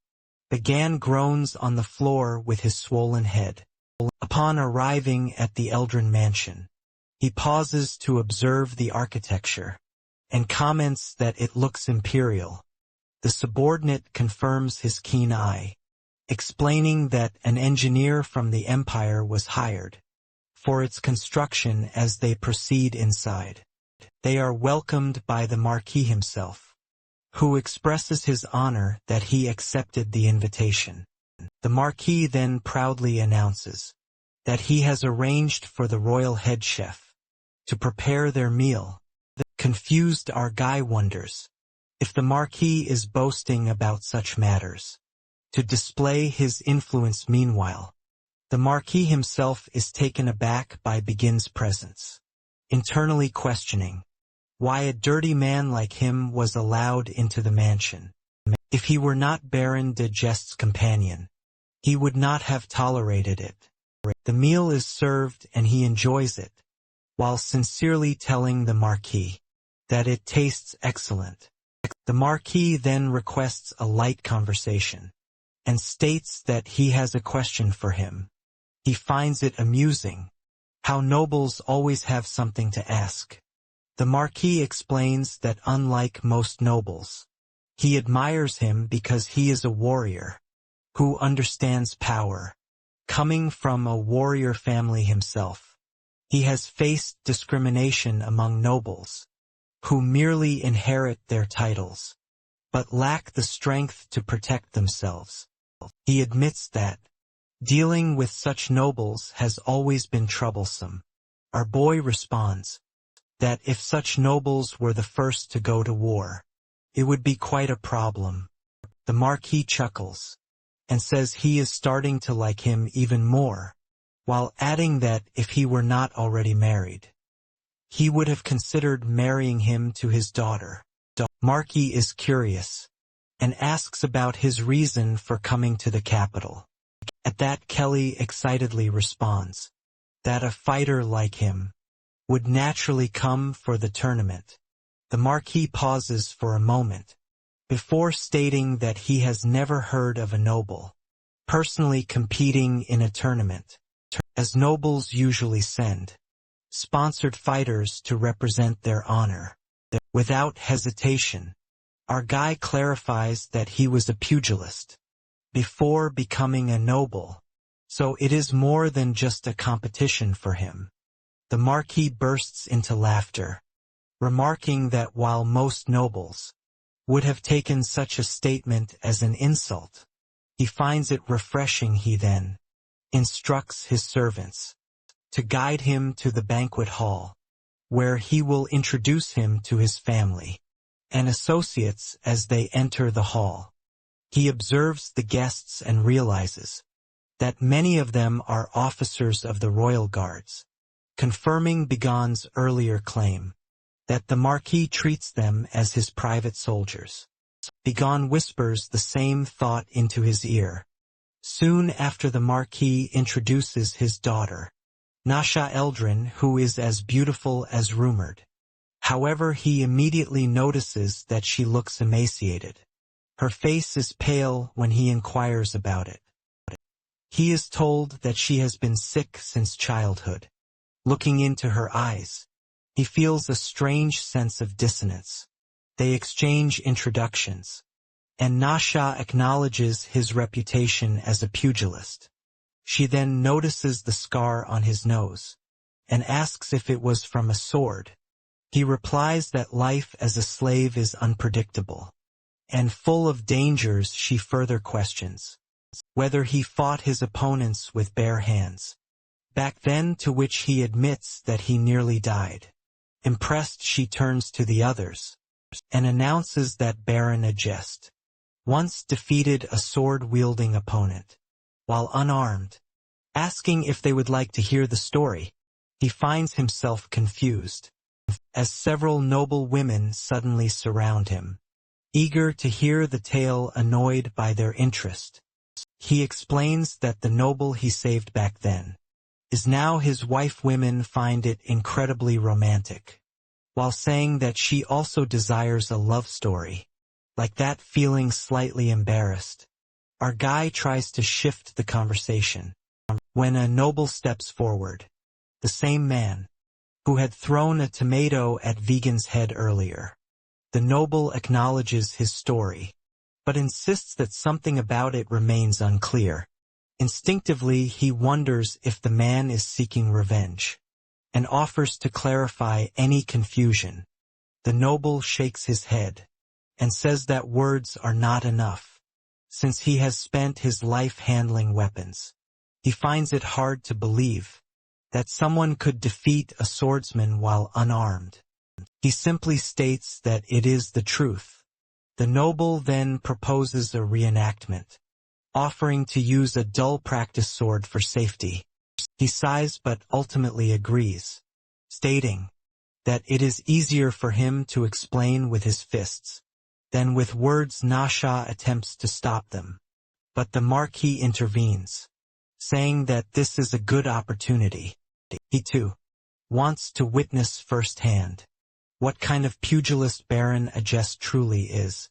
Begane groans on the floor with his swollen head. Upon arriving at the Eldrin mansion, he pauses to observe the architecture and comments that it looks imperial. The subordinate confirms his keen eye, explaining that an engineer from the Empire was hired for its construction. As they proceed inside, they are welcomed by the Marquis himself, who expresses his honor that he accepted the invitation. The Marquis then proudly announces that he has arranged for the royal head chef to prepare their meal. The confused our guy wonders if the Marquis is boasting about such matters to display his influence. Meanwhile, the Marquis himself is taken aback by Begane's presence, internally questioning why a dirty man like him was allowed into the mansion. If he were not Baron de Jest's companion, he would not have tolerated it. The meal is served and he enjoys it, while sincerely telling the Marquis that it tastes excellent. The Marquis then requests a light conversation and states that he has a question for him. He finds it amusing how nobles always have something to ask. The Marquis explains that unlike most nobles, he admires him because he is a warrior who understands power. Coming from a warrior family himself, he has faced discrimination among nobles who merely inherit their titles, but lack the strength to protect themselves. He admits that dealing with such nobles has always been troublesome. Our boy responds that if such nobles were the first to go to war, it would be quite a problem. The Marquis chuckles and says he is starting to like him even more, while adding that if he were not already married, he would have considered marrying him to his daughter. Marquis is curious and asks about his reason for coming to the capital. At that, Kelly excitedly responds that a fighter like him would naturally come for the tournament. The Marquis pauses for a moment before stating that he has never heard of a noble personally competing in a tournament, as nobles usually send sponsored fighters to represent their honor. Without hesitation, our guy clarifies that he was a pugilist. before becoming a noble, so it is more than just a competition for him. The Marquis bursts into laughter, remarking that while most nobles would have taken such a statement as an insult, he finds it refreshing. He then instructs his servants to guide him to the banquet hall, where he will introduce him to his family and associates as they enter the hall. He observes the guests and realizes that many of them are officers of the royal guards, confirming Bigon's earlier claim that the Marquis treats them as his private soldiers. Bigon whispers the same thought into his ear. Soon after, the Marquis introduces his daughter, Nasha Eldrin, who is as beautiful as rumored. However, he immediately notices that she looks emaciated. Her face is pale when he inquires about it. He is told that she has been sick since childhood. Looking into her eyes, he feels a strange sense of dissonance. They exchange introductions, and Nasha acknowledges his reputation as a pugilist. She then notices the scar on his nose, and asks if it was from a sword. He replies that life as a slave is unpredictable and full of dangers. She further questions whether he fought his opponents with bare hands back then, to which he admits that he nearly died. Impressed, she turns to the others and announces that Baron Agest once defeated a sword-wielding opponent while unarmed. Asking if they would like to hear the story, he finds himself confused, as several noble women suddenly surround him, eager to hear the tale. Annoyed by their interest, he explains that the noble he saved back then is now his wife. Women find it incredibly romantic, while saying that she also desires a love story like that. Feeling slightly embarrassed, our guy tries to shift the conversation when a noble steps forward, the same man who had thrown a tomato at Vegan's head earlier. The noble acknowledges his story, but insists that something about it remains unclear. Instinctively, he wonders if the man is seeking revenge, and offers to clarify any confusion. The noble shakes his head, and says that words are not enough, since he has spent his life handling weapons. He finds it hard to believe that someone could defeat a swordsman while unarmed. He simply states that it is the truth. The noble then proposes a reenactment, offering to use a dull practice sword for safety. He sighs but ultimately agrees, stating that it is easier for him to explain with his fists than with words. Nasha attempts to stop them, but the Marquis intervenes, saying that this is a good opportunity. He too wants to witness firsthand what kind of pugilist Baron Agest truly is.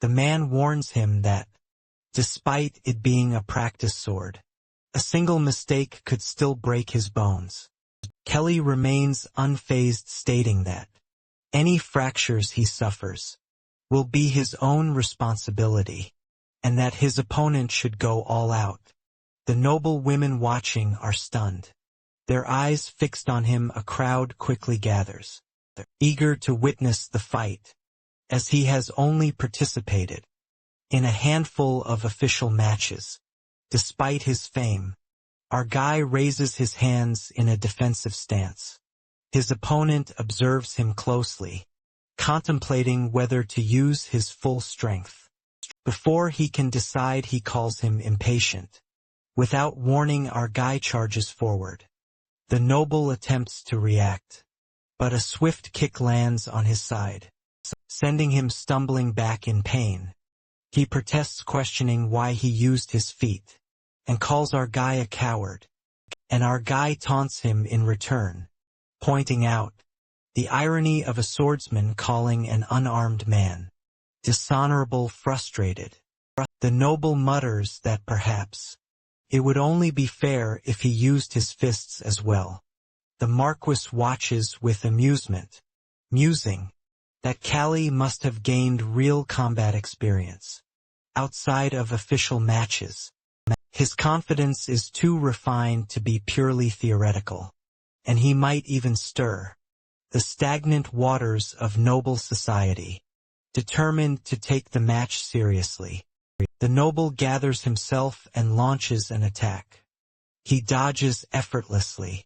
The man warns him that, despite it being a practice sword, a single mistake could still break his bones. Kelly remains unfazed, stating that any fractures he suffers will be his own responsibility, and that his opponent should go all out. The noble women watching are stunned, their eyes fixed on him. A crowd quickly gathers, eager to witness the fight, as he has only participated in a handful of official matches. Despite his fame, our guy raises his hands in a defensive stance. His opponent observes him closely, contemplating whether to use his full strength. Before he can decide, he calls him impatient. Without warning, our guy charges forward. The noble attempts to react, but a swift kick lands on his side, sending him stumbling back in pain. He protests, questioning why he used his feet, and calls our guy a coward. And our guy taunts him in return, pointing out the irony of a swordsman calling an unarmed man dishonorable. Frustrated, the noble mutters that perhaps it would only be fair if he used his fists as well. The Marquis watches with amusement, musing that Callie must have gained real combat experience. outside of official matches. His confidence is too refined to be purely theoretical, and he might even stir the stagnant waters of noble society. Determined to take the match seriously, the noble gathers himself and launches an attack. He dodges effortlessly.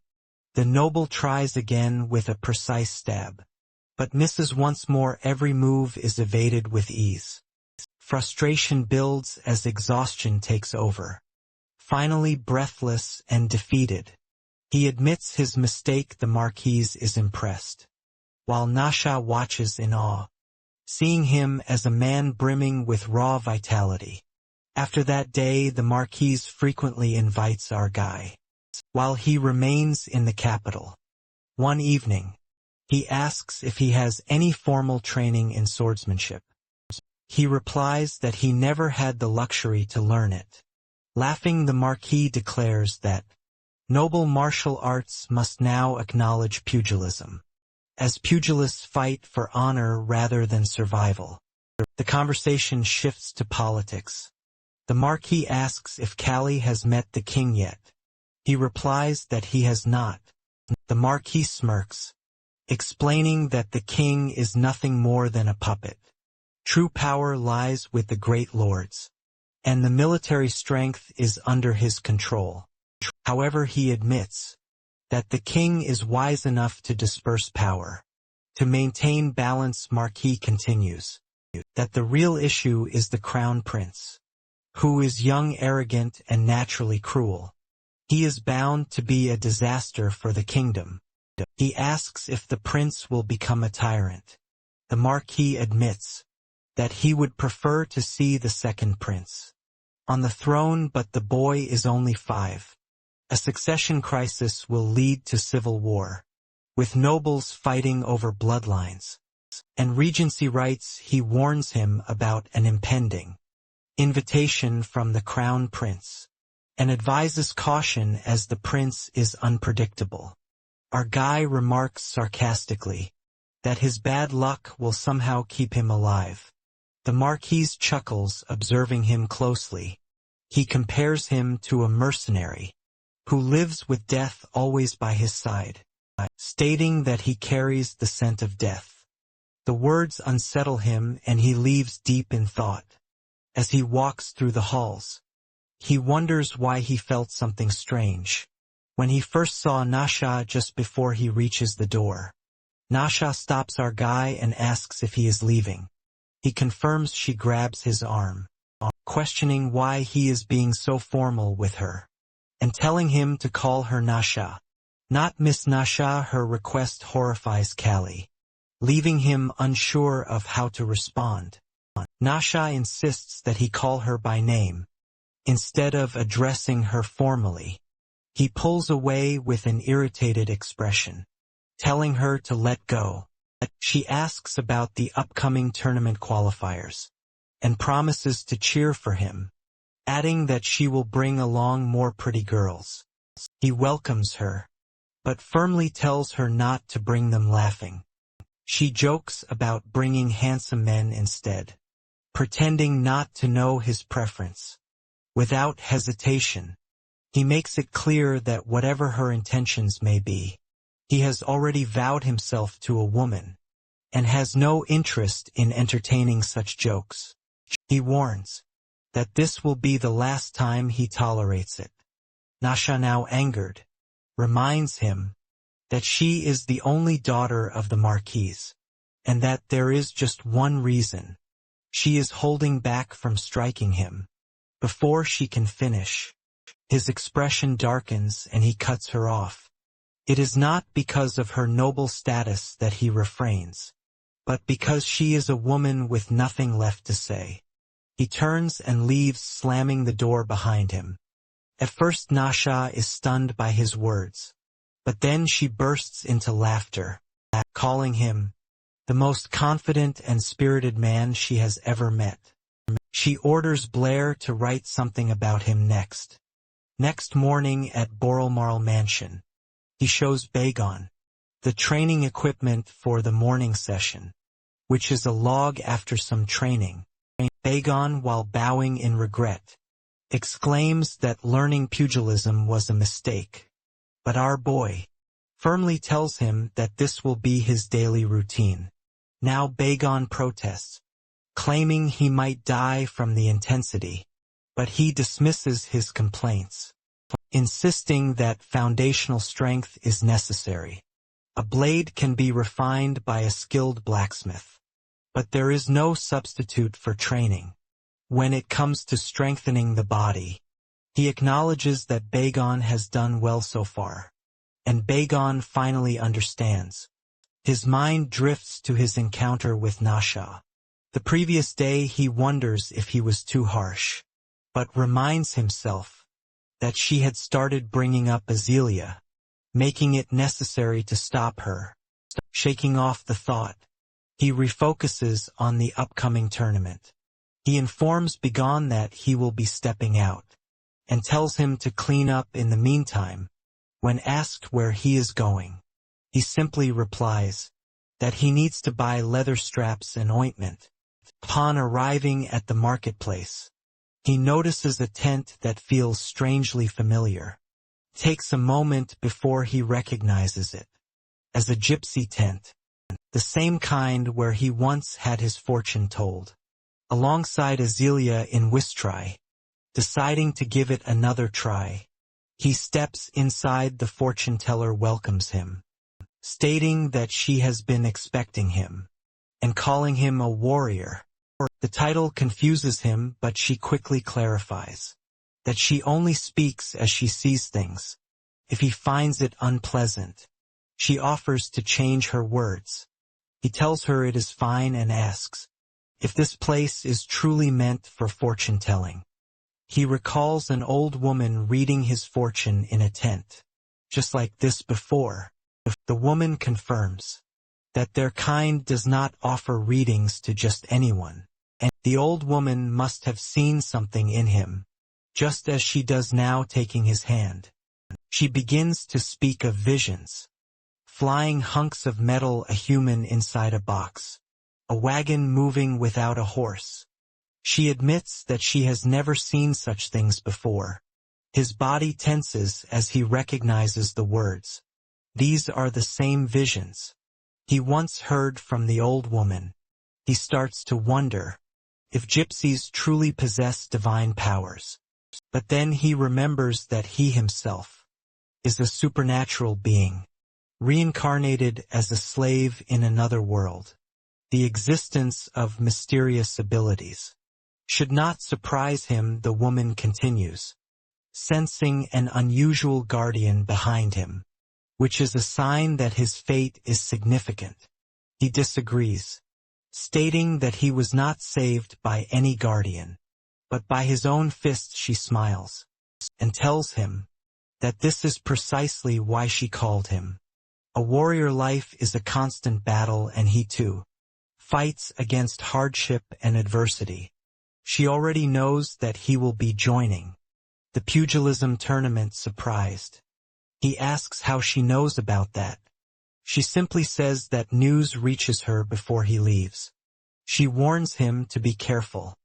The noble tries again with a precise stab, but misses once more. Every move is evaded with ease. Frustration builds as exhaustion takes over. Finally, breathless and defeated, he admits his mistake. The Marquise is impressed, while Nasha watches in awe, seeing him as a man brimming with raw vitality. After that day, the Marquise frequently invites our guy, while he remains in the capital. One evening, he asks if he has any formal training in swordsmanship. He replies that he never had the luxury to learn it. Laughing, the Marquis declares that noble martial arts must now acknowledge pugilism, as pugilists fight for honor rather than survival. The conversation shifts to politics. The Marquis asks if Callie has met the king yet. He replies that he has not. The Marquis smirks, explaining that the king is nothing more than a puppet. True power lies with the great lords, and the military strength is under his control. However, he admits that the king is wise enough to disperse power. To maintain balance, Marquis continues that the real issue is the crown prince, who is young, arrogant, and naturally cruel. He is bound to be a disaster for the kingdom. He asks if the prince will become a tyrant. The Marquis admits that he would prefer to see the second prince on the throne, but the boy is only 5. A succession crisis will lead to civil war, with nobles fighting over bloodlines and regency rights. He warns him about an impending invitation from the crown prince, and advises caution as the prince is unpredictable. Our guy remarks sarcastically that his bad luck will somehow keep him alive. The Marquis chuckles, observing him closely. He compares him to a mercenary who lives with death always by his side, stating that he carries the scent of death. The words unsettle him, and he leaves deep in thought. As he walks through the halls, he wonders why he felt something strange when he first saw Nasha just before he reaches the door. Nasha stops our guy and asks if he is leaving. He confirms. She grabs his arm, questioning why he is being so formal with her, and telling him to call her Nasha, not Miss Nasha. Her request horrifies Callie, leaving him unsure of how to respond. Nasha insists that he call her by name, instead of addressing her formally. He pulls away with an irritated expression, telling her to let go. She asks about the upcoming tournament qualifiers, and promises to cheer for him, adding that she will bring along more pretty girls. He welcomes her, but firmly tells her not to bring them, laughing. She jokes about bringing handsome men instead, pretending not to know his preference. Without hesitation, he makes it clear that whatever her intentions may be, he has already vowed himself to a woman, and has no interest in entertaining such jokes. He warns that this will be the last time he tolerates it. Nasha, now angered, reminds him that she is the only daughter of the Marquise, and that there is just one reason she is holding back from striking him. Before she can finish, his expression darkens and he cuts her off. It is not because of her noble status that he refrains, but because she is a woman with nothing left to say. He turns and leaves, slamming the door behind him. At first Nasha is stunned by his words, but then she bursts into laughter, calling him the most confident and spirited man she has ever met. She orders Blair to write something about him next. Next morning at Boralmarl Mansion, he shows Bagon the training equipment for the morning session, which is a log after some training. Bagon, while bowing in regret, exclaims that learning pugilism was a mistake. But our boy firmly tells him that this will be his daily routine. Now Bagon protests, claiming he might die from the intensity, but he dismisses his complaints, insisting that foundational strength is necessary. A blade can be refined by a skilled blacksmith, but there is no substitute for training. When it comes to strengthening the body, he acknowledges that Bagon has done well so far, and Bagon finally understands. His mind drifts to his encounter with Nasha. The previous day he wonders if he was too harsh, but reminds himself that she had started bringing up Azealia, making it necessary to stop her. Shaking off the thought, he refocuses on the upcoming tournament. He informs Bagon that he will be stepping out, and tells him to clean up in the meantime. When asked where he is going, he simply replies that he needs to buy leather straps and ointment. Upon arriving at the marketplace, he notices a tent that feels strangely familiar. It takes a moment before he recognizes it as a gypsy tent, the same kind where he once had his fortune told. Alongside Azealia in Wistrai, deciding to give it another try, he steps inside. The fortune teller welcomes him, stating that she has been expecting him, and calling him a warrior. The title confuses him, but she quickly clarifies that she only speaks as she sees things. If he finds it unpleasant, she offers to change her words. He tells her it is fine and asks if this place is truly meant for fortune-telling. He recalls an old woman reading his fortune in a tent, just like this before. The woman confirms that their kind does not offer readings to just anyone, and the old woman must have seen something in him, just as she does now, taking his hand. She begins to speak of visions, flying hunks of metal, a human inside a box, a wagon moving without a horse. She admits that she has never seen such things before. His body tenses as he recognizes the words. These are the same visions he once heard from the old woman. He starts to wonder if gypsies truly possess divine powers. But then he remembers that he himself is a supernatural being, reincarnated as a slave in another world. The existence of mysterious abilities should not surprise him. The woman continues, sensing an unusual guardian behind him, which is a sign that his fate is significant. He disagrees, stating that he was not saved by any guardian, but by his own fist. She smiles and tells him that this is precisely why she called him. A warrior life is a constant battle, and he too fights against hardship and adversity. She already knows that he will be joining the pugilism tournament. Surprised, he asks how she knows about that. She simply says that news reaches her before he leaves. She warns him to be careful,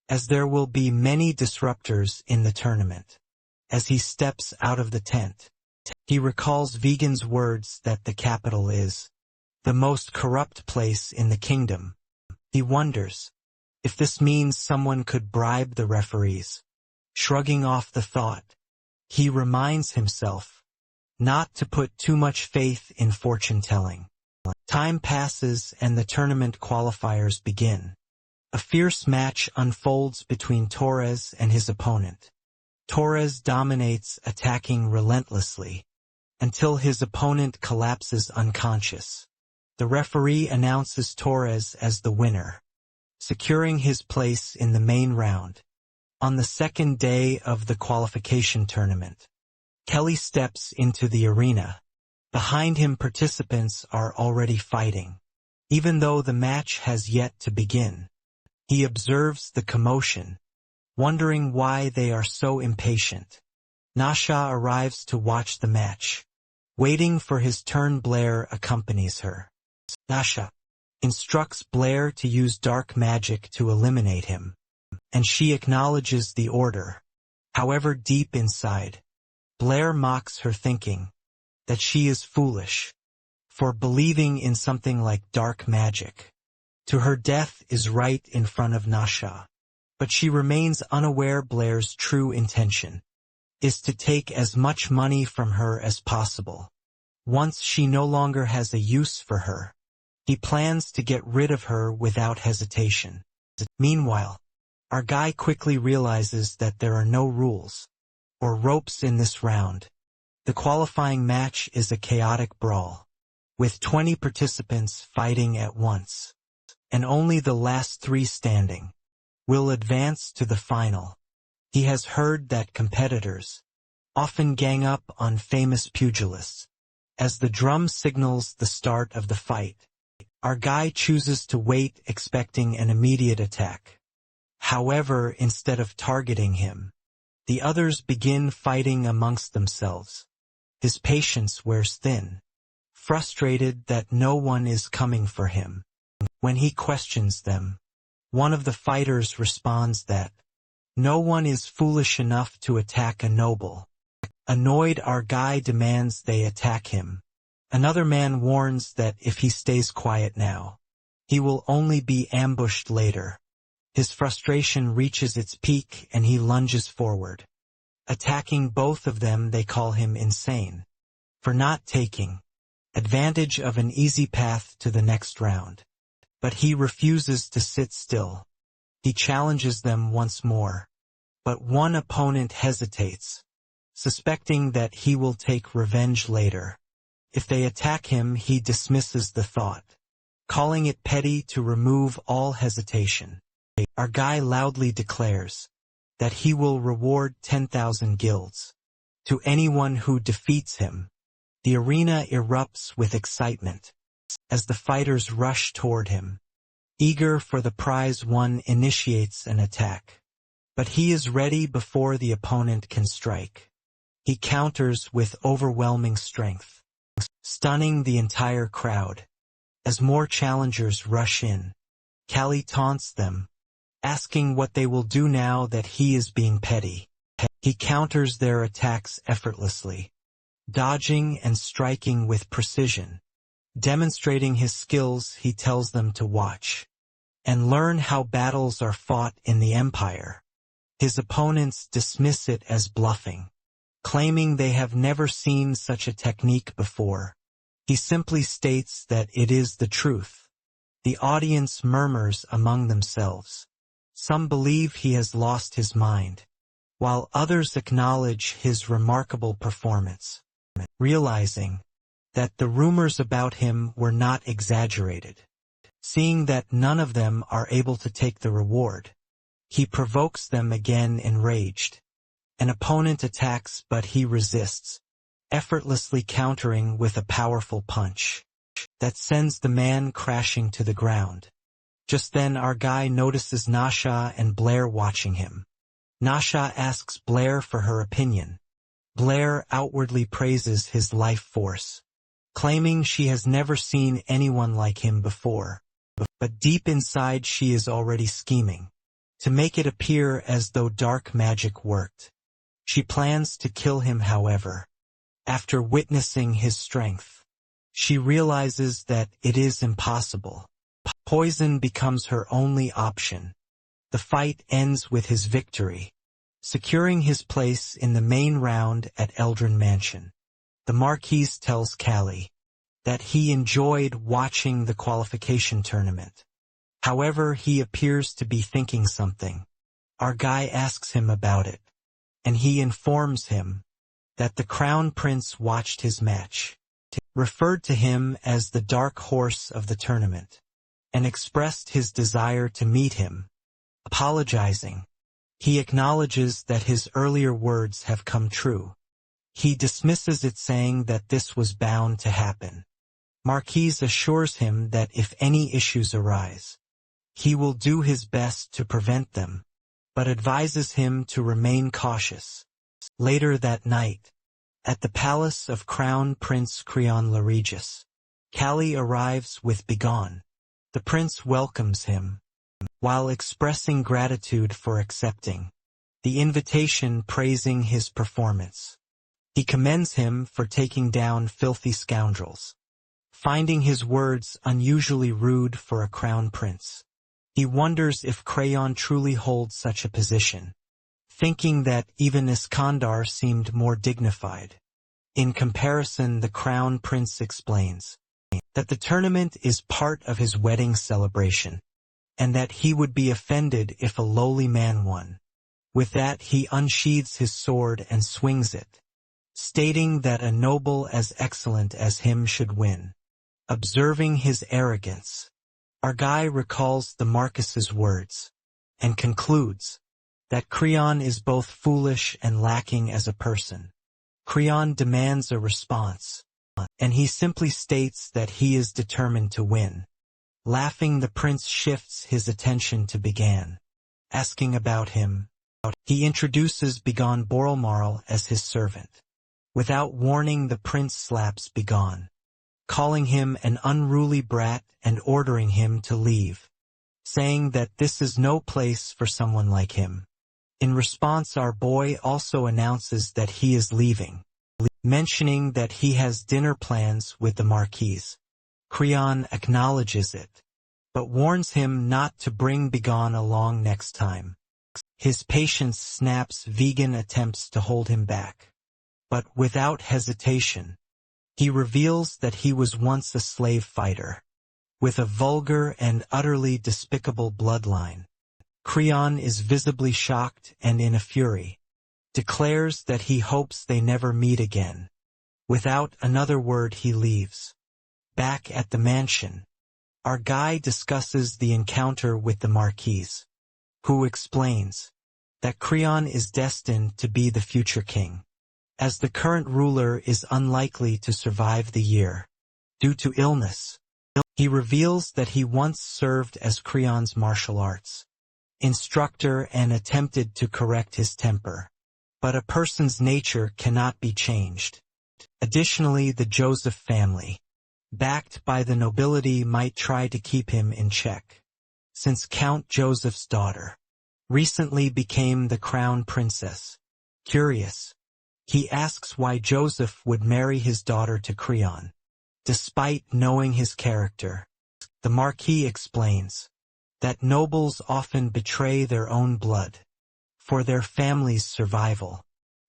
as there will be many disruptors in the tournament. As he steps out of the tent, he recalls Vegan's words that the capital is the most corrupt place in the kingdom. He wonders if this means someone could bribe the referees. Shrugging off the thought, he reminds himself not to put too much faith in fortune-telling. Time passes and the tournament qualifiers begin. A fierce match unfolds between Torres and his opponent. Torres dominates, attacking relentlessly, until his opponent collapses unconscious. The referee announces Torres as the winner, securing his place in the main round. On the second day of the qualification tournament, Kelly steps into the arena. Behind him, participants are already fighting, even though the match has yet to begin. He observes the commotion, wondering why they are so impatient. Nasha arrives to watch the match. Waiting for his turn, Blair accompanies her. Nasha, instructs Blair to use dark magic to eliminate him, and she acknowledges the order. However, deep inside, Blair mocks her, thinking that she is foolish for believing in something like dark magic. To her, death is right in front of Nasha, but she remains unaware Blair's true intention is to take as much money from her as possible. Once she no longer has a use for her, he plans to get rid of her without hesitation. Meanwhile, our guy quickly realizes that there are no rules or ropes in this round. The qualifying match is a chaotic brawl, with 20 participants fighting at once, and only the last 3 standing will advance to the final. He has heard that competitors often gang up on famous pugilists. As the drum signals the start of the fight, our guy chooses to wait, expecting an immediate attack. However, instead of targeting him, the others begin fighting amongst themselves. His patience wears thin, frustrated that no one is coming for him. When he questions them, one of the fighters responds that no one is foolish enough to attack a noble. Annoyed, our guy demands they attack him. Another man warns that if he stays quiet now, he will only be ambushed later. His frustration reaches its peak and he lunges forward. Attacking both of them, they call him insane for not taking advantage of an easy path to the next round. But he refuses to sit still. He challenges them once more. But one opponent hesitates, suspecting that he will take revenge later. If they attack him, he dismisses the thought, calling it petty to remove all hesitation. Our guy loudly declares that he will reward 10,000 guilds to anyone who defeats him. The arena erupts with excitement as the fighters rush toward him. Eager for the prize, one initiates an attack, but he is ready before the opponent can strike. He counters with overwhelming strength, stunning the entire crowd. As more challengers rush in, Callie taunts them, asking what they will do now that he is being petty. He counters their attacks effortlessly, dodging and striking with precision. Demonstrating his skills, he tells them to watch and learn how battles are fought in the Empire. His opponents dismiss it as bluffing, claiming they have never seen such a technique before. He simply states that it is the truth. The audience murmurs among themselves. Some believe he has lost his mind, while others acknowledge his remarkable performance, realizing that the rumors about him were not exaggerated. Seeing that none of them are able to take the reward, he provokes them again, enraged. An opponent attacks, but he resists, effortlessly countering with a powerful punch that sends the man crashing to the ground. Just then, our guy notices Nasha and Blair watching him. Nasha asks Blair for her opinion. Blair outwardly praises his life force, claiming she has never seen anyone like him before. But deep inside, she is already scheming to make it appear as though dark magic worked. She plans to kill him, however. After witnessing his strength, she realizes that it is impossible. Poison becomes her only option. The fight ends with his victory, securing his place in the main round at Eldrin Mansion. The Marquis tells Callie that he enjoyed watching the qualification tournament. However, he appears to be thinking something. Our guy asks him about it, and he informs him that the Crown Prince watched his match, referred to him as the dark horse of the tournament, and expressed his desire to meet him. Apologizing, he acknowledges that his earlier words have come true. He dismisses it, saying that this was bound to happen. Marquis assures him that if any issues arise, he will do his best to prevent them, but advises him to remain cautious. Later that night, at the palace of Crown Prince Creon Le Regis, Callie arrives with Begone, The prince welcomes him, while expressing gratitude for accepting the invitation, praising his performance. He commends him for taking down filthy scoundrels, finding his words unusually rude for a crown prince. He wonders if Crayon truly holds such a position, thinking that even Iskandar seemed more dignified. In comparison, the crown prince explains that the tournament is part of his wedding celebration, and that he would be offended if a lowly man won. With that, he unsheathes his sword and swings it, stating that a noble as excellent as him should win. Observing his arrogance, our guy recalls the Marcus's words, and concludes that Creon is both foolish and lacking as a person. Creon demands a response, and he simply states that he is determined to win. Laughing, the prince shifts his attention to Began, asking about him. He introduces Began Borelmarl as his servant. Without warning, the prince slaps Began, calling him an unruly brat and ordering him to leave, saying that this is no place for someone like him. In response, our boy also announces that he is leaving, mentioning that he has dinner plans with the Marquise. Creon acknowledges it, but warns him not to bring Began along next time. His patience snaps. Vegan attempts to hold him back, but without hesitation, he reveals that he was once a slave fighter, with a vulgar and utterly despicable bloodline. Creon is visibly shocked and in a fury, declares that he hopes they never meet again. Without another word, he leaves. Back at the mansion, our guy discusses the encounter with the Marquise, who explains that Creon is destined to be the future king, as the current ruler is unlikely to survive the year due to illness. He reveals that he once served as Creon's martial arts instructor and attempted to correct his temper, but a person's nature cannot be changed. Additionally, the Joseph family, backed by the nobility, might try to keep him in check, since Count Joseph's daughter recently became the crown princess. Curious, he asks why Joseph would marry his daughter to Creon, despite knowing his character. The Marquis explains that nobles often betray their own blood for their family's survival,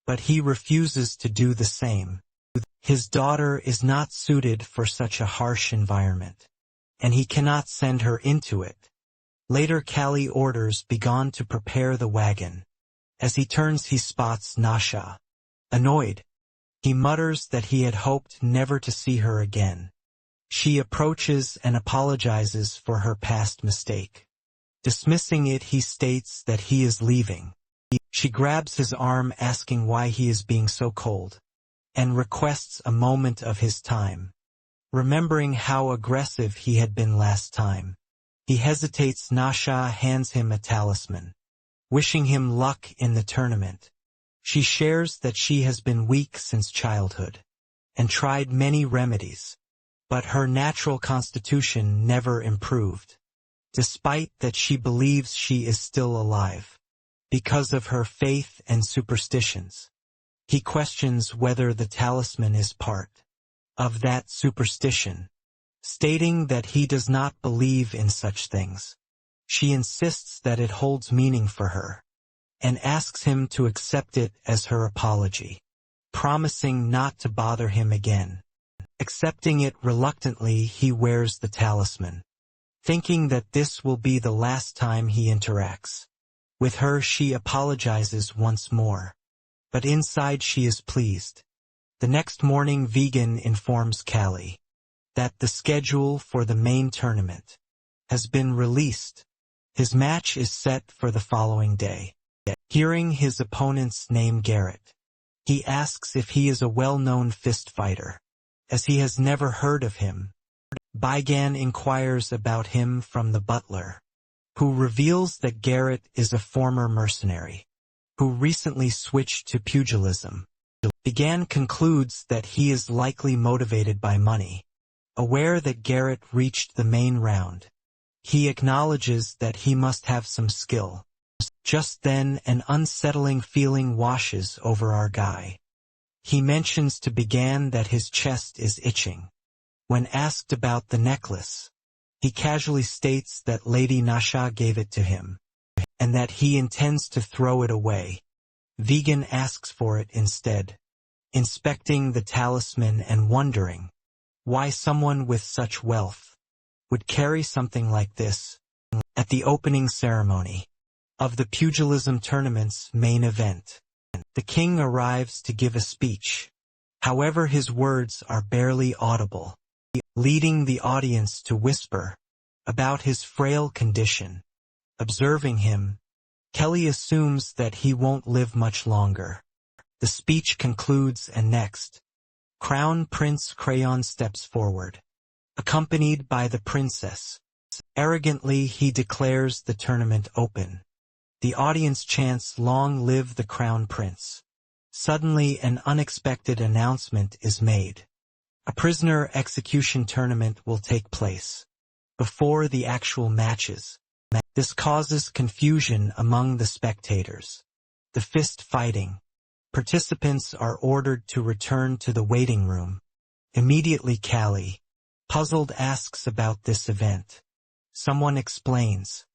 but he refuses to do the same. His daughter is not suited for such a harsh environment, and he cannot send her into it. Later, Callie orders Began to prepare the wagon. As he turns, he spots Nasha. Annoyed, he mutters that he had hoped never to see her again. She approaches and apologizes for her past mistake. Dismissing it, he states that he is leaving. She grabs his arm, asking why he is being so cold, and requests a moment of his time. Remembering how aggressive he had been last time, he hesitates. Nasha hands him a talisman, wishing him luck in the tournament. She shares that she has been weak since childhood, and tried many remedies, but her natural constitution never improved, despite that she believes she is still alive, because of her faith and superstitions. He questions whether the talisman is part of that superstition, stating that he does not believe in such things. She insists that it holds meaning for her, and asks him to accept it as her apology, promising not to bother him again. Accepting it reluctantly, he wears the talisman, thinking that this will be the last time he interacts with her. She apologizes once more, but inside she is pleased. The next morning, Vegan informs Callie that the schedule for the main tournament has been released. His match is set for the following day. Hearing his opponent's name, Garrett, he asks if he is a well-known fist fighter, as he has never heard of him. Began inquires about him from the butler, who reveals that Garrett is a former mercenary, who recently switched to pugilism. Began concludes that he is likely motivated by money. Aware that Garrett reached the main round, He acknowledges that he must have some skill. Just then an unsettling feeling washes over our guy. He mentions to Began that his chest is itching. When asked about the necklace, he casually states that Lady Nasha gave it to him, and that he intends to throw it away. Vegan asks for it instead, inspecting the talisman and wondering why someone with such wealth would carry something like this. At the opening ceremony of the pugilism tournament's main event, the king arrives to give a speech. However, his words are barely audible, leading the audience to whisper about his frail condition. Observing him, Kelly assumes that he won't live much longer. The speech concludes and next, Crown Prince Crayon steps forward, accompanied by the princess. Arrogantly, he declares the tournament open. The audience chants, "Long live the Crown Prince." Suddenly, an unexpected announcement is made. A prisoner execution tournament will take place before the actual matches. This causes confusion among the spectators. The fist fighting. Participants are ordered to return to the waiting room. Immediately Callie, puzzled, asks about this event. Someone explains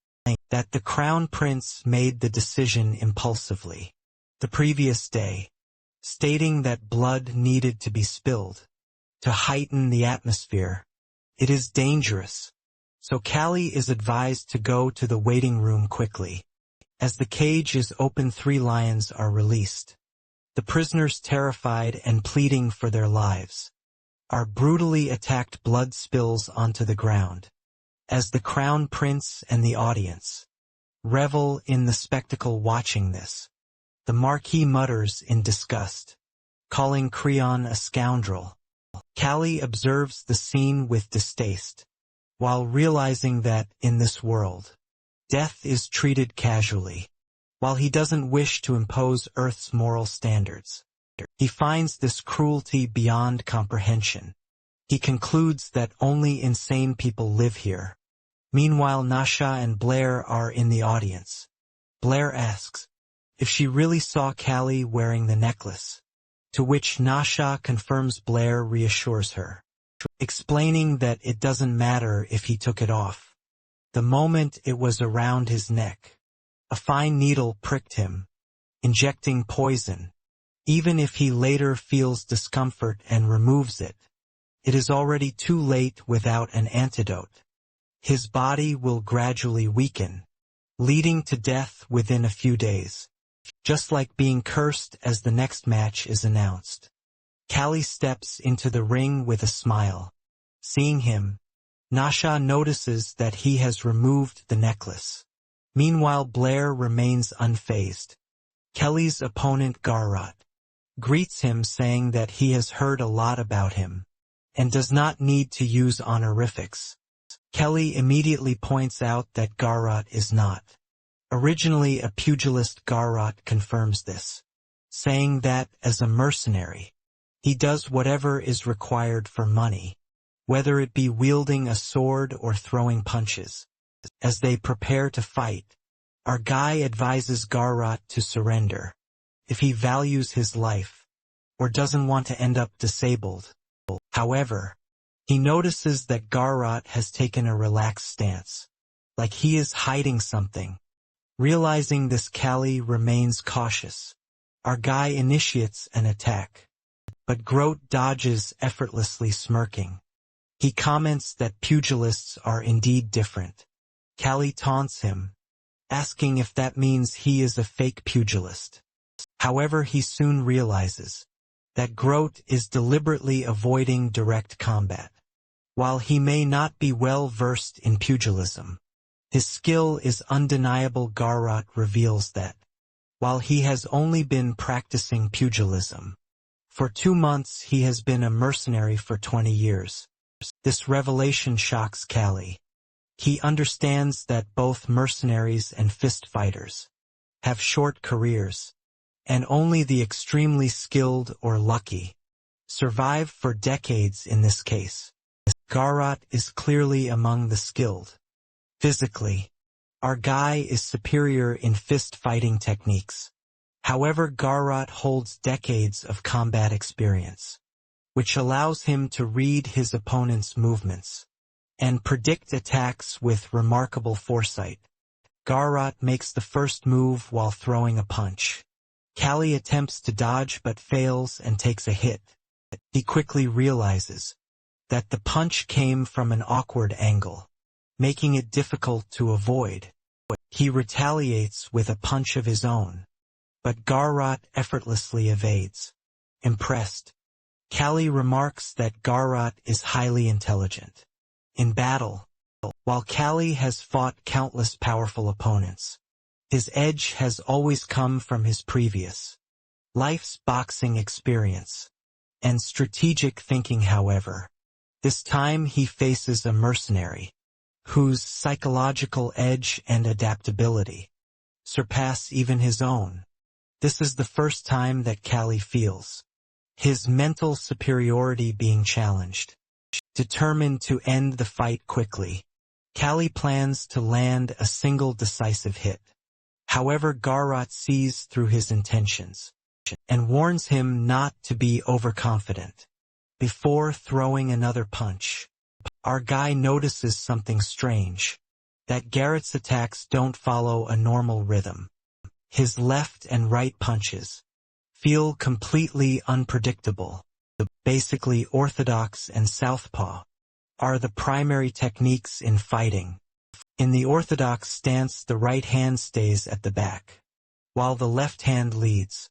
that the Crown Prince made the decision impulsively the previous day, stating that blood needed to be spilled to heighten the atmosphere. It is dangerous, so Callie is advised to go to the waiting room quickly. As the cage is open, 3 lions are released. The prisoners, terrified and pleading for their lives, are brutally attacked. Blood spills onto the ground. As the Crown Prince and the audience revel in the spectacle watching this, the Marquis mutters in disgust, calling Creon a scoundrel. Callie observes the scene with distaste, while realizing that, in this world, death is treated casually. While he doesn't wish to impose Earth's moral standards, he finds this cruelty beyond comprehension. He concludes that only insane people live here. Meanwhile, Nasha and Blair are in the audience. Blair asks if she really saw Callie wearing the necklace, to which Nasha confirms. Blair reassures her, explaining that it doesn't matter if he took it off. The moment it was around his neck, a fine needle pricked him, injecting poison. Even if he later feels discomfort and removes it, it is already too late without an antidote. His body will gradually weaken, leading to death within a few days, just like being cursed. As the next match is announced, Callie steps into the ring with a smile. Seeing him, Nasha notices that he has removed the necklace. Meanwhile, Blair remains unfazed. Kelly's opponent, Garrot, greets him, saying that he has heard a lot about him and does not need to use honorifics. Kelly immediately points out that Garrot is not originally a pugilist. Garrot confirms this, saying that, as a mercenary, he does whatever is required for money, whether it be wielding a sword or throwing punches. As they prepare to fight, our guy advises Garrot to surrender if he values his life or doesn't want to end up disabled. However, he notices that Garrot has taken a relaxed stance, like he is hiding something. Realizing this, Callie remains cautious. Our guy initiates an attack, but Grote dodges effortlessly, smirking. He comments that pugilists are indeed different. Callie taunts him, asking if that means he is a fake pugilist. However, he soon realizes that Grote is deliberately avoiding direct combat. While he may not be well versed in pugilism, his skill is undeniable. Garrot reveals that, while he has only been practicing pugilism for 2 months, he has been a mercenary for 20 years. This revelation shocks Callie. He understands that both mercenaries and fist fighters have short careers, and only the extremely skilled or lucky survive for decades in this case. Garrot is clearly among the skilled. Physically, our guy is superior in fist-fighting techniques. However, Garrot holds decades of combat experience, which allows him to read his opponent's movements and predict attacks with remarkable foresight. Garrot makes the first move while throwing a punch. Callie attempts to dodge but fails and takes a hit. He quickly realizes that the punch came from an awkward angle, making it difficult to avoid. He retaliates with a punch of his own, but Garrot effortlessly evades. Impressed, Callie remarks that Garrot is highly intelligent. In battle, while Callie has fought countless powerful opponents, his edge has always come from his previous life's boxing experience and strategic thinking. However, this time he faces a mercenary whose psychological edge and adaptability surpass even his own. This is the first time that Callie feels his mental superiority being challenged. Determined to end the fight quickly, Callie plans to land a single decisive hit. However, Garrot sees through his intentions and warns him not to be overconfident. Before throwing another punch, our guy notices something strange, that Garrot's attacks don't follow a normal rhythm. His left and right punches feel completely unpredictable. Basically, orthodox and southpaw are the primary techniques in fighting. In the orthodox stance, the right hand stays at the back, while the left hand leads.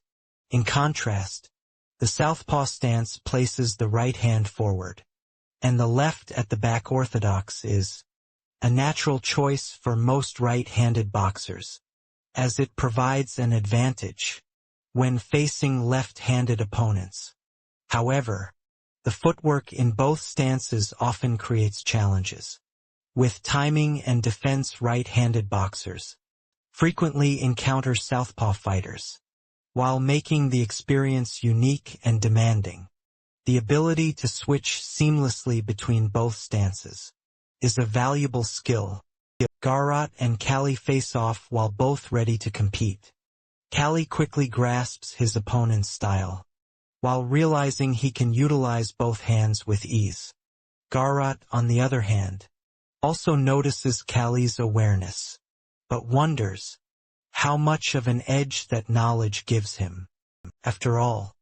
In contrast, the southpaw stance places the right hand forward, and the left at the back. Orthodox is a natural choice for most right-handed boxers, as it provides an advantage when facing left-handed opponents. However, the footwork in both stances often creates challenges. With timing and defense, right-handed boxers frequently encounter southpaw fighters, while making the experience unique and demanding. The ability to switch seamlessly between both stances is a valuable skill. Garrot and Callie face off while both ready to compete. Callie quickly grasps his opponent's style, while realizing he can utilize both hands with ease. Garrot, on the other hand, also notices Callie's awareness, but wonders how much of an edge that knowledge gives him. After all,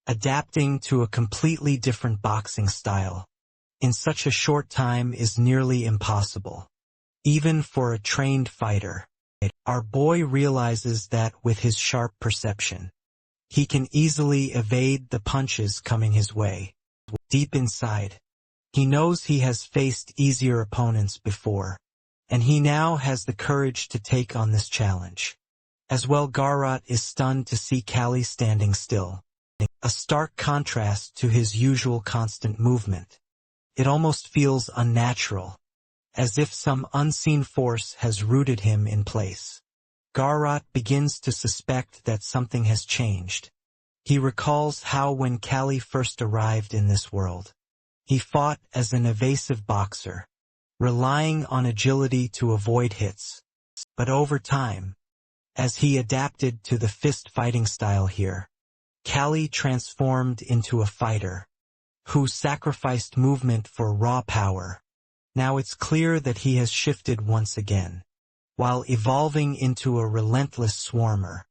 adapting to a completely different boxing style in such a short time is nearly impossible, even for a trained fighter. Our boy realizes that with his sharp perception, he can easily evade the punches coming his way. Deep inside, he knows he has faced easier opponents before, and he now has the courage to take on this challenge. As well, Garrot is stunned to see Callie standing still, a stark contrast to his usual constant movement. It almost feels unnatural, as if some unseen force has rooted him in place. Garrot begins to suspect that something has changed. He recalls how when Callie first arrived in this world, he fought as an evasive boxer, relying on agility to avoid hits. But over time, as he adapted to the fist-fighting style here, Callie transformed into a fighter who sacrificed movement for raw power. Now it's clear that he has shifted once again, while evolving into a relentless swarmer.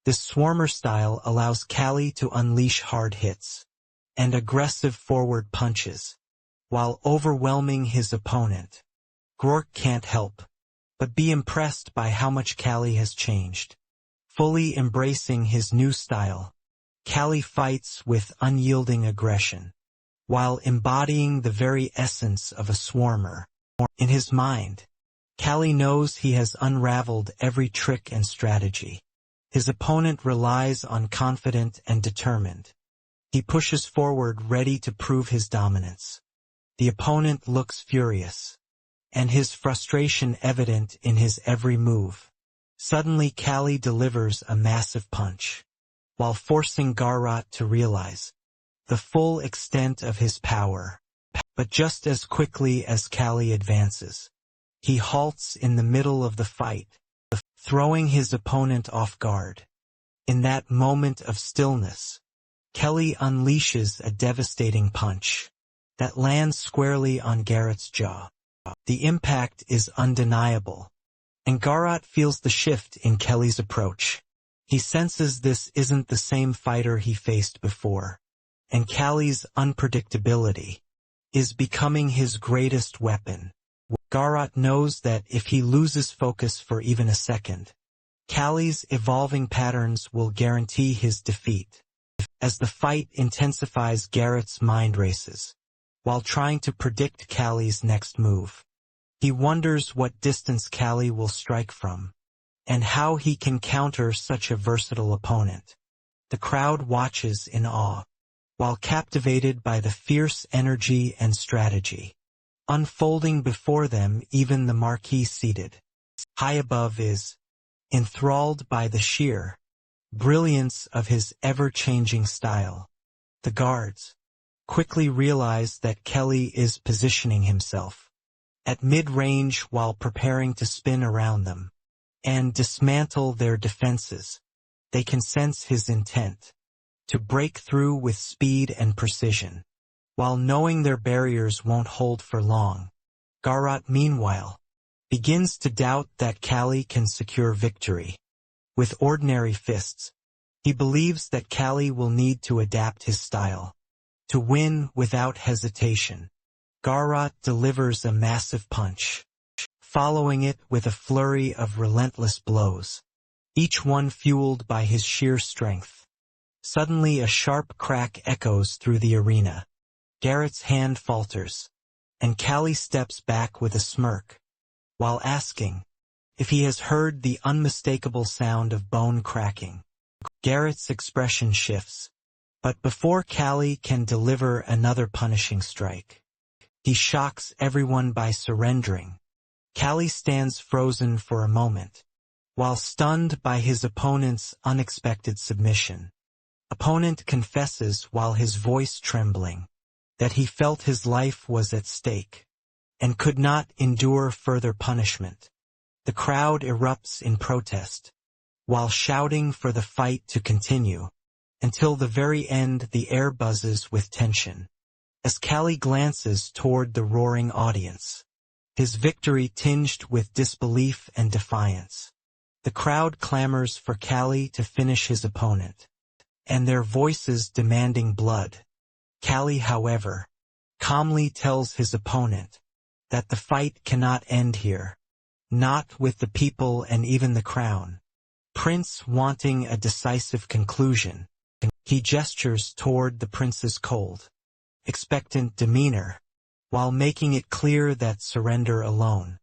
This swarmer style allows Callie to unleash hard hits and aggressive forward punches, while overwhelming his opponent. Gork can't help but be impressed by how much Callie has changed. Fully embracing his new style, Callie fights with unyielding aggression, while embodying the very essence of a swarmer. In his mind, Callie knows he has unraveled every trick and strategy. His opponent relies on confident and determined. He pushes forward, ready to prove his dominance. The opponent looks furious, and his frustration evident in his every move. Suddenly, Callie delivers a massive punch, while forcing Garrot to realize the full extent of his power. But just as quickly as Callie advances, He halts in the middle of the fight, throwing his opponent off guard. In that moment of stillness, Kelly unleashes a devastating punch that lands squarely on Garrett's jaw. The impact is undeniable, and Garrett feels the shift in Kelly's approach. He senses this isn't the same fighter he faced before, and Kelly's unpredictability is becoming his greatest weapon. Garrett knows that if he loses focus for even a second, Kelly's evolving patterns will guarantee his defeat. As the fight intensifies, Garrett's mind races, while trying to predict Kelly's next move. He wonders what distance Kelly will strike from, and how he can counter such a versatile opponent. The crowd watches in awe, while captivated by the fierce energy and strategy unfolding before them. Even the marquee seated high above is enthralled by the sheer brilliance of his ever-changing style. The guards quickly realize that Kelly is positioning himself at mid-range while preparing to spin around them and dismantle their defenses. They can sense his intent to break through with speed and precision, while knowing their barriers won't hold for long. Garrett, meanwhile, begins to doubt that Kelly can secure victory with ordinary fists. He believes that Kelly will need to adapt his style to win without hesitation. Garrett delivers a massive punch, following it with a flurry of relentless blows, each one fueled by his sheer strength. Suddenly a sharp crack echoes through the arena. Garrett's hand falters, and Kelly steps back with a smirk, while asking if he has heard the unmistakable sound of bone cracking. Garrett's expression shifts, but before Kelly can deliver another punishing strike, he shocks everyone by surrendering. Kelly stands frozen for a moment, while stunned by his opponent's unexpected submission. Opponent confesses while his voice trembling that he felt his life was at stake and could not endure further punishment. The crowd erupts in protest, while shouting for the fight to continue. Until the very end, the air buzzes with tension as Kelly glances toward the roaring audience, his victory tinged with disbelief and defiance. The crowd clamors for Kelly to finish his opponent, and their voices demanding blood. Kelly, however, calmly tells his opponent that the fight cannot end here, not with the people and even the crown prince wanting a decisive conclusion. He gestures toward the prince's cold, expectant demeanor, while making it clear that surrender alone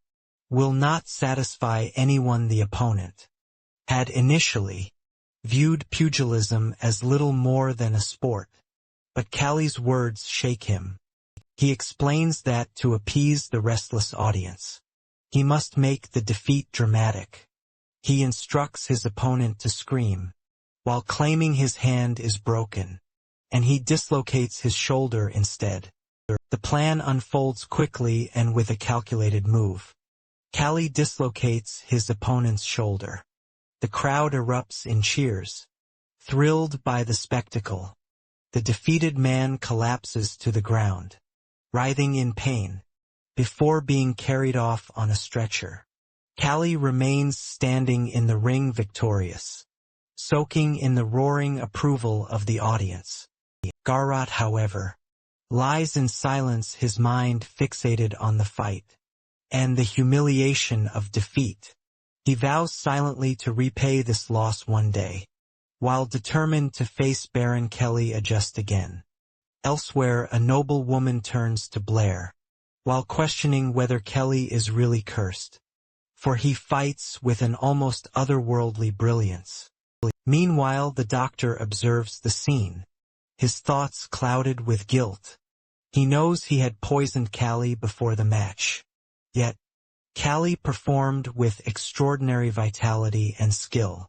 will not satisfy anyone. The opponent had initially viewed pugilism as little more than a sport, but Kelly's words shake him. He explains that to appease the restless audience, he must make the defeat dramatic. He instructs his opponent to scream, while claiming his hand is broken, and he dislocates his shoulder instead. The plan unfolds quickly and with a calculated move. Kelly dislocates his opponent's shoulder. The crowd erupts in cheers, thrilled by the spectacle. The defeated man collapses to the ground, writhing in pain, before being carried off on a stretcher. Kelly remains standing in the ring victorious, soaking in the roaring approval of the audience. Garrett, however, lies in silence, his mind fixated on the fight and the humiliation of defeat. He vows silently to repay this loss one day, while determined to face Baron Kelly just again. Elsewhere, a noble woman turns to Blair, while questioning whether Kelly is really cursed, for he fights with an almost otherworldly brilliance. Meanwhile, the doctor observes the scene, his thoughts clouded with guilt. He knows he had poisoned Kelly before the match, yet Kelly performed with extraordinary vitality and skill,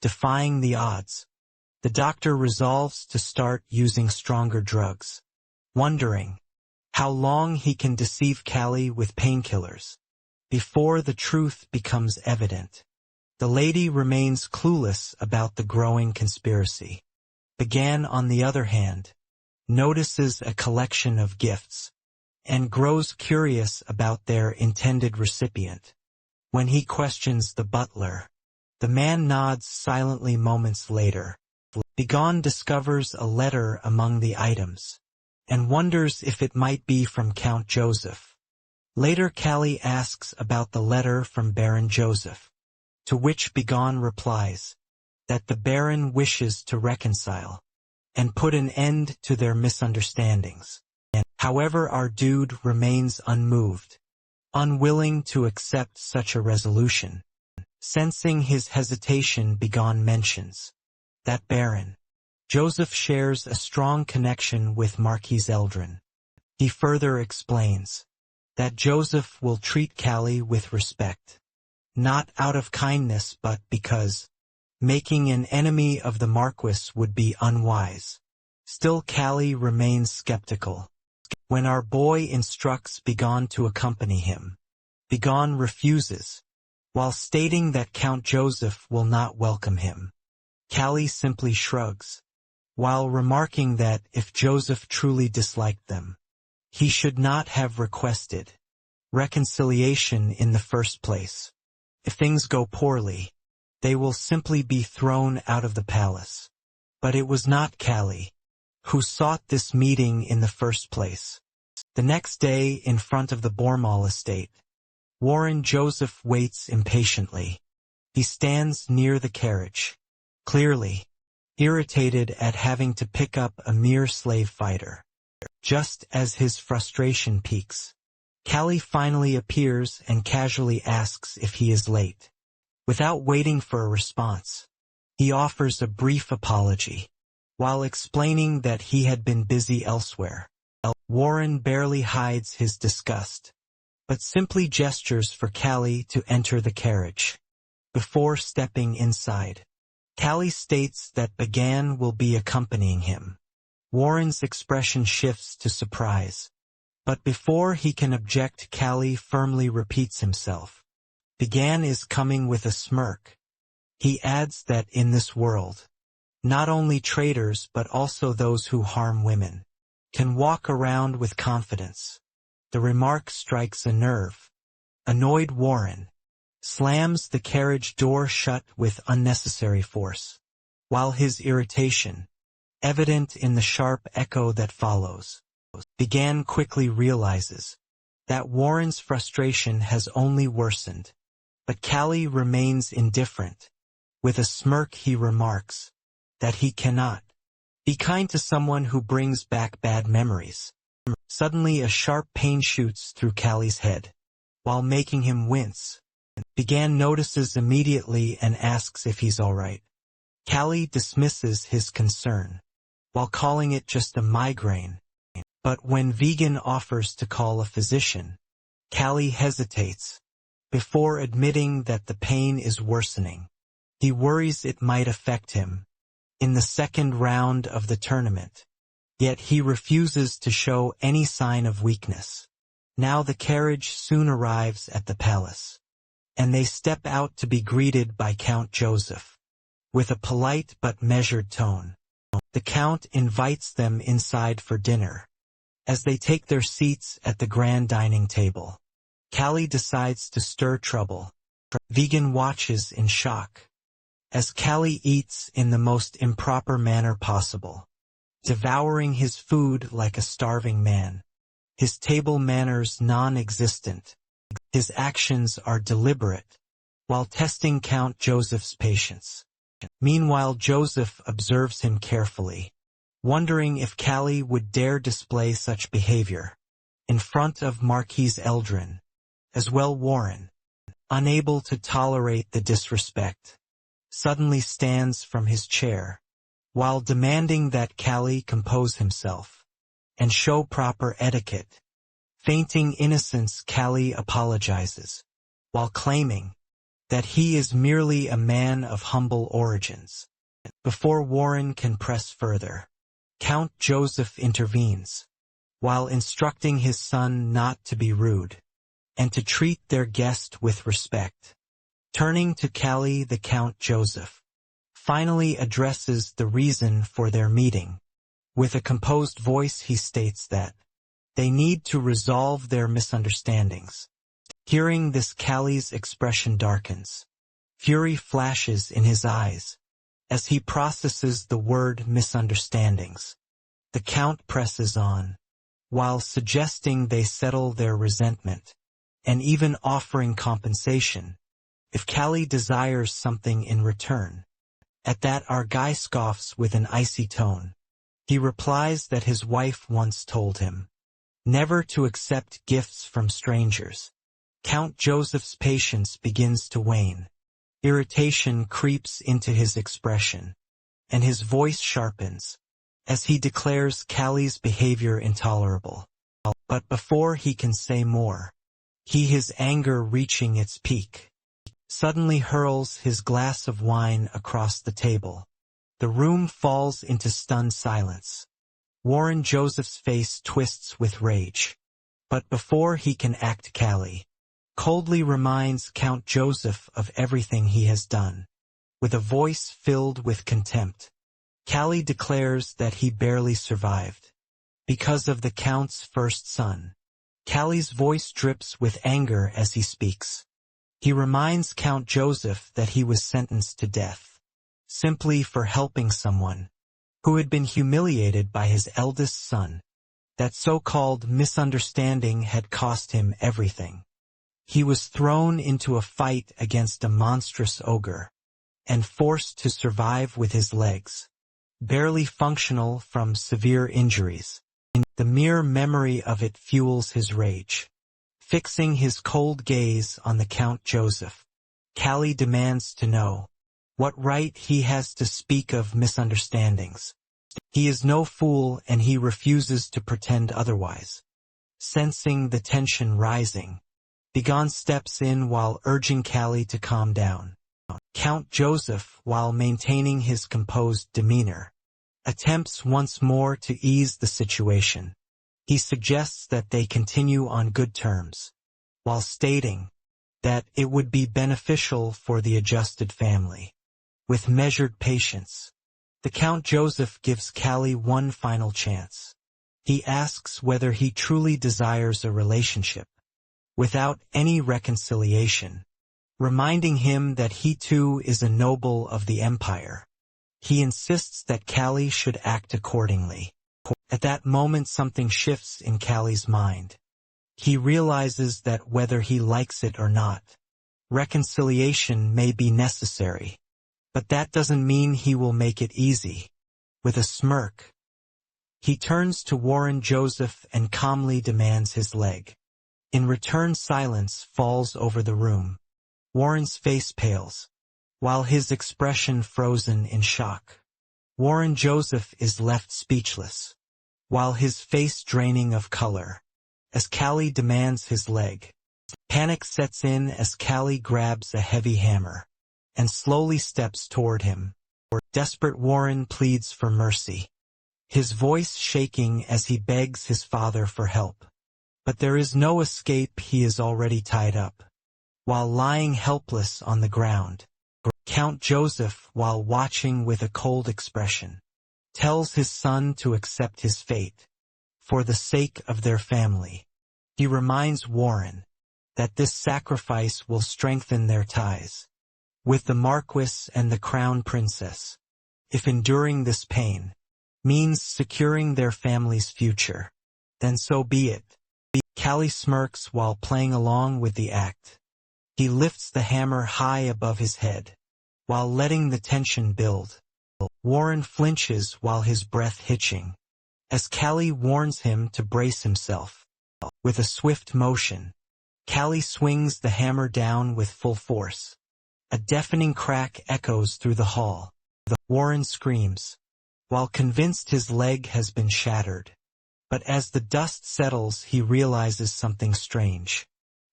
defying the odds. The doctor resolves to start using stronger drugs, wondering how long he can deceive Kelly with painkillers. before the truth becomes evident. The lady remains clueless about the growing conspiracy. Bagan, on the other hand, notices a collection of gifts and grows curious about their intended recipient. When he questions the butler, the man nods silently moments later. Bagan discovers a letter among the items and wonders if it might be from Count Joseph. Later, Callie asks about the letter from Baron Joseph, to which Bagan replies that the Baron wishes to reconcile and put an end to their misunderstandings. However, our dude remains unmoved, unwilling to accept such a resolution. Sensing his hesitation, Bagan mentions that Baron Joseph shares a strong connection with Marquis Eldrin. He further explains that Joseph will treat Callie with respect, not out of kindness but because making an enemy of the Marquis would be unwise. Still, Callie remains skeptical. When our boy instructs Bagan to accompany him, Bagan refuses, while stating that Count Joseph will not welcome him. Callie simply shrugs, while remarking that if Joseph truly disliked them, he should not have requested reconciliation in the first place. If things go poorly, they will simply be thrown out of the palace. But it was not Callie who sought this meeting in the first place. The next day, in front of the Bormal estate, Warren Joseph waits impatiently. He stands near the carriage, clearly irritated at having to pick up a mere slave fighter. Just as his frustration peaks, Callie finally appears and casually asks if he is late. Without waiting for a response, he offers a brief apology, while explaining that he had been busy elsewhere. Warren barely hides his disgust, but simply gestures for Callie to enter the carriage. Before stepping inside, Callie states that Bagan will be accompanying him. Warren's expression shifts to surprise, but before he can object, Callie firmly repeats himself. Bagan is coming with a smirk. He adds that in this world, not only traitors but also those who harm women can walk around with confidence. The remark strikes a nerve. Annoyed, Warren slams the carriage door shut with unnecessary force, while his irritation, evident in the sharp echo that follows. Bagan quickly realizes that Warren's frustration has only worsened, but Callie remains indifferent. With a smirk, he remarks that he cannot be kind to someone who brings back bad memories. Suddenly, a sharp pain shoots through Callie's head, while making him wince. Bagan notices immediately and asks if he's alright. Callie dismisses his concern, while calling it just a migraine. But when Vegan offers to call a physician, Callie hesitates, before admitting that the pain is worsening. He worries it might affect him in the second round of the tournament, yet he refuses to show any sign of weakness. Now the carriage soon arrives at the palace, and they step out to be greeted by Count Joseph. With a polite but measured tone, the Count invites them inside for dinner. As they take their seats at the grand dining table, Callie decides to stir trouble. Vegan watches in shock as Callie eats in the most improper manner possible, devouring his food like a starving man. His table manners non-existent. His actions are deliberate, while testing Count Joseph's patience. Meanwhile, Joseph observes him carefully, wondering if Callie would dare display such behavior in front of Marquis Eldrin. As well, Warren, unable to tolerate the disrespect, suddenly stands from his chair, while demanding that Callie compose himself and show proper etiquette. Feigning innocence, Callie apologizes, while claiming that he is merely a man of humble origins. Before Warren can press further, Count Joseph intervenes, while instructing his son not to be rude and to treat their guest with respect. Turning to Callie, the Count Joseph finally addresses the reason for their meeting. With a composed voice he states that they need to resolve their misunderstandings. Hearing this, Callie's expression darkens. Fury flashes in his eyes as he processes the word misunderstandings. The Count presses on, while suggesting they settle their resentment, and even offering compensation if Callie desires something in return. At that, our guy scoffs with an icy tone. He replies that his wife once told him never to accept gifts from strangers. Count Joseph's patience begins to wane. Irritation creeps into his expression, and his voice sharpens as he declares Callie's behavior intolerable. But before he can say more, his anger reaching its peak, suddenly hurls his glass of wine across the table. The room falls into stunned silence. Warren Joseph's face twists with rage. But before he can act, Callie coldly reminds Count Joseph of everything he has done. With a voice filled with contempt, Callie declares that he barely survived because of the Count's first son. Callie's voice drips with anger as he speaks. He reminds Count Joseph that he was sentenced to death simply for helping someone who had been humiliated by his eldest son. That so-called misunderstanding had cost him everything. He was thrown into a fight against a monstrous ogre and forced to survive with his legs barely functional from severe injuries. The mere memory of it fuels his rage. Fixing his cold gaze on the Count Joseph, Callie demands to know what right he has to speak of misunderstandings. He is no fool, and he refuses to pretend otherwise. Sensing the tension rising, Dagon steps in while urging Callie to calm down. Count Joseph, while maintaining his composed demeanor, attempts once more to ease the situation. He suggests that they continue on good terms, while stating that it would be beneficial for the adjusted family. With measured patience, the Count Joseph gives Callie one final chance. He asks whether he truly desires a relationship, without any reconciliation, reminding him that he too is a noble of the empire. He insists that Callie should act accordingly. At that moment, something shifts in Callie's mind. He realizes that whether he likes it or not, reconciliation may be necessary. But that doesn't mean he will make it easy. With a smirk, he turns to Warren Joseph and calmly demands his leg. In return, silence falls over the room. Warren's face pales, while his expression frozen in shock. Warren Joseph is left speechless, while his face draining of color, as Callie demands his leg. Panic sets in as Callie grabs a heavy hammer and slowly steps toward him. Desperate, Warren pleads for mercy, his voice shaking as he begs his father for help. But there is no escape. He is already tied up, while lying helpless on the ground. Count Joseph, while watching with a cold expression, tells his son to accept his fate for the sake of their family. He reminds Warren that this sacrifice will strengthen their ties with the Marquis and the Crown Princess. If enduring this pain means securing their family's future, then so be it. Callie smirks while playing along with the act. He lifts the hammer high above his head, while letting the tension build. Warren flinches while his breath hitching, as Callie warns him to brace himself. With a swift motion, Callie swings the hammer down with full force. A deafening crack echoes through the hall. Warren screams, while convinced his leg has been shattered. But as the dust settles, he realizes something strange,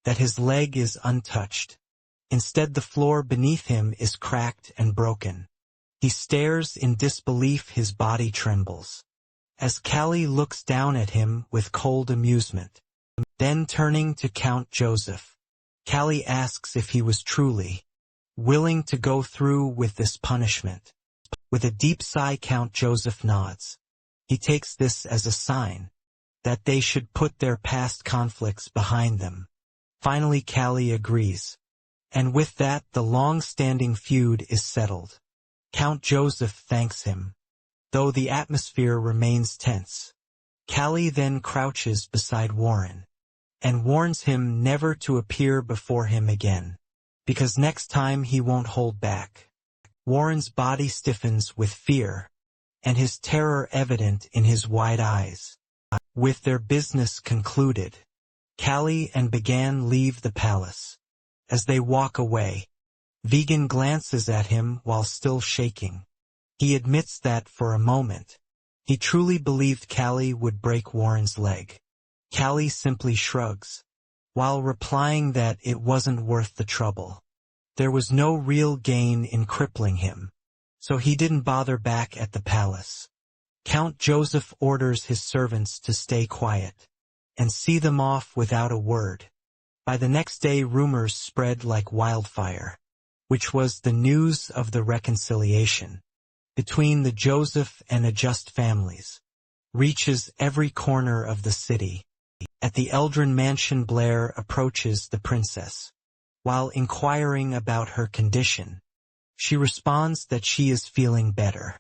that his leg is untouched. Instead, the floor beneath him is cracked and broken. He stares in disbelief, his body trembles, as Callie looks down at him with cold amusement. Then turning to Count Joseph, Callie asks if he was truly willing to go through with this punishment. With a deep sigh, Count Joseph nods. He takes this as a sign that they should put their past conflicts behind them. Finally, Callie agrees. And with that, the long-standing feud is settled. Count Joseph thanks him, though the atmosphere remains tense. Callie then crouches beside Warren and warns him never to appear before him again, because next time he won't hold back. Warren's body stiffens with fear, and his terror evident in his wide eyes. With their business concluded, Callie and Began leave the palace. As they walk away, Vegan glances at him while still shaking. He admits that for a moment, he truly believed Callie would break Warren's leg. Callie simply shrugs, while replying that it wasn't worth the trouble. There was no real gain in crippling him, so he didn't bother back at the palace. Count Joseph orders his servants to stay quiet and see them off without a word. By the next day, rumors spread like wildfire, which was the news of the reconciliation between the Joseph and Adjust families, reaches every corner of the city. At the Eldrin mansion, Blair approaches the princess. While inquiring about her condition, she responds that she is feeling better,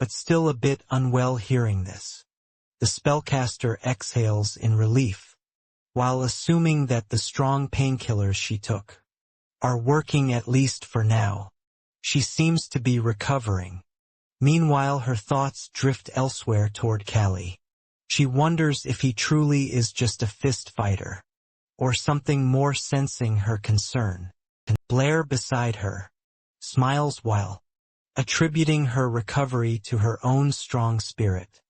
but still a bit unwell. Hearing this, the spellcaster exhales in relief, while assuming that the strong painkillers she took are working, at least for now. She seems to be recovering. Meanwhile, her thoughts drift elsewhere toward Callie. She wonders if he truly is just a fist fighter, or something more. Sensing her concern, Blair beside her smiles while attributing her recovery to her own strong spirit.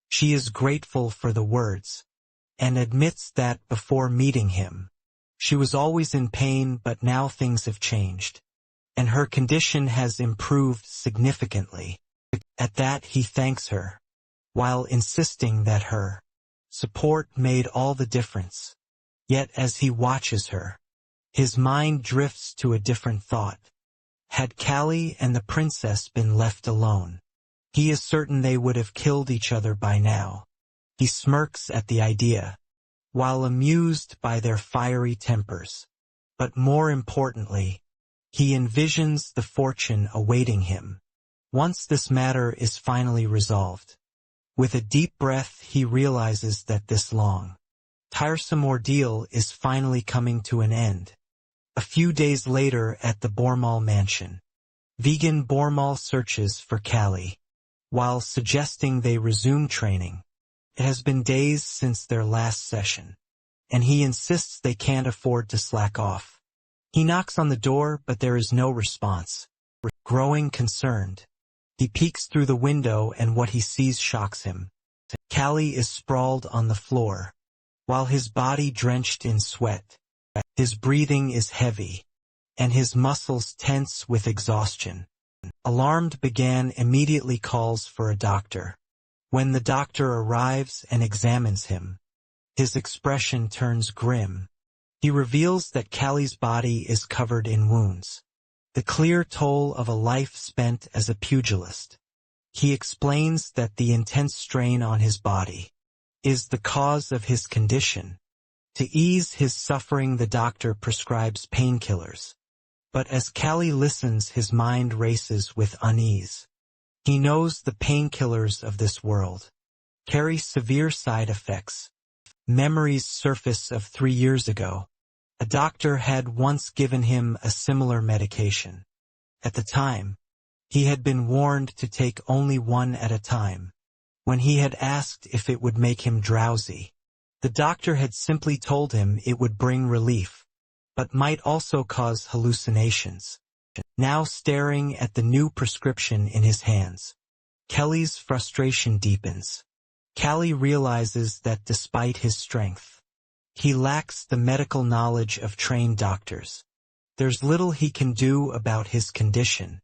She is grateful for the words, and admits that before meeting him, she was always in pain, but now things have changed, and her condition has improved significantly. At that, he thanks her, while insisting that her support made all the difference. Yet as he watches her, his mind drifts to a different thought. Had Callie and the princess been left alone, he is certain they would have killed each other by now. He smirks at the idea, while amused by their fiery tempers. But more importantly, he envisions the fortune awaiting him once this matter is finally resolved. With a deep breath, he realizes that this long, tiresome ordeal is finally coming to an end. A few days later at the Bormal mansion, Vegan Bormal searches for Callie, while suggesting they resume training. It has been days since their last session, and he insists they can't afford to slack off. He knocks on the door, but there is no response. Growing concerned, he peeks through the window, and what he sees shocks him. Callie is sprawled on the floor, while his body drenched in sweat. His breathing is heavy, and his muscles tense with exhaustion. Alarmed, Began immediately calls for a doctor. When the doctor arrives and examines him, his expression turns grim. He reveals that Callie's body is covered in wounds, the clear toll of a life spent as a pugilist. He explains that the intense strain on his body is the cause of his condition. To ease his suffering, the doctor prescribes painkillers. But as Callie listens, his mind races with unease. He knows the painkillers of this world carry severe side effects. Memories surface of 3 years ago. A doctor had once given him a similar medication. At the time, he had been warned to take only one at a time. When he had asked if it would make him drowsy, the doctor had simply told him it would bring relief, but might also cause hallucinations. Now staring at the new prescription in his hands, Kelly's frustration deepens. Callie realizes that despite his strength, he lacks the medical knowledge of trained doctors. There's little he can do about his condition,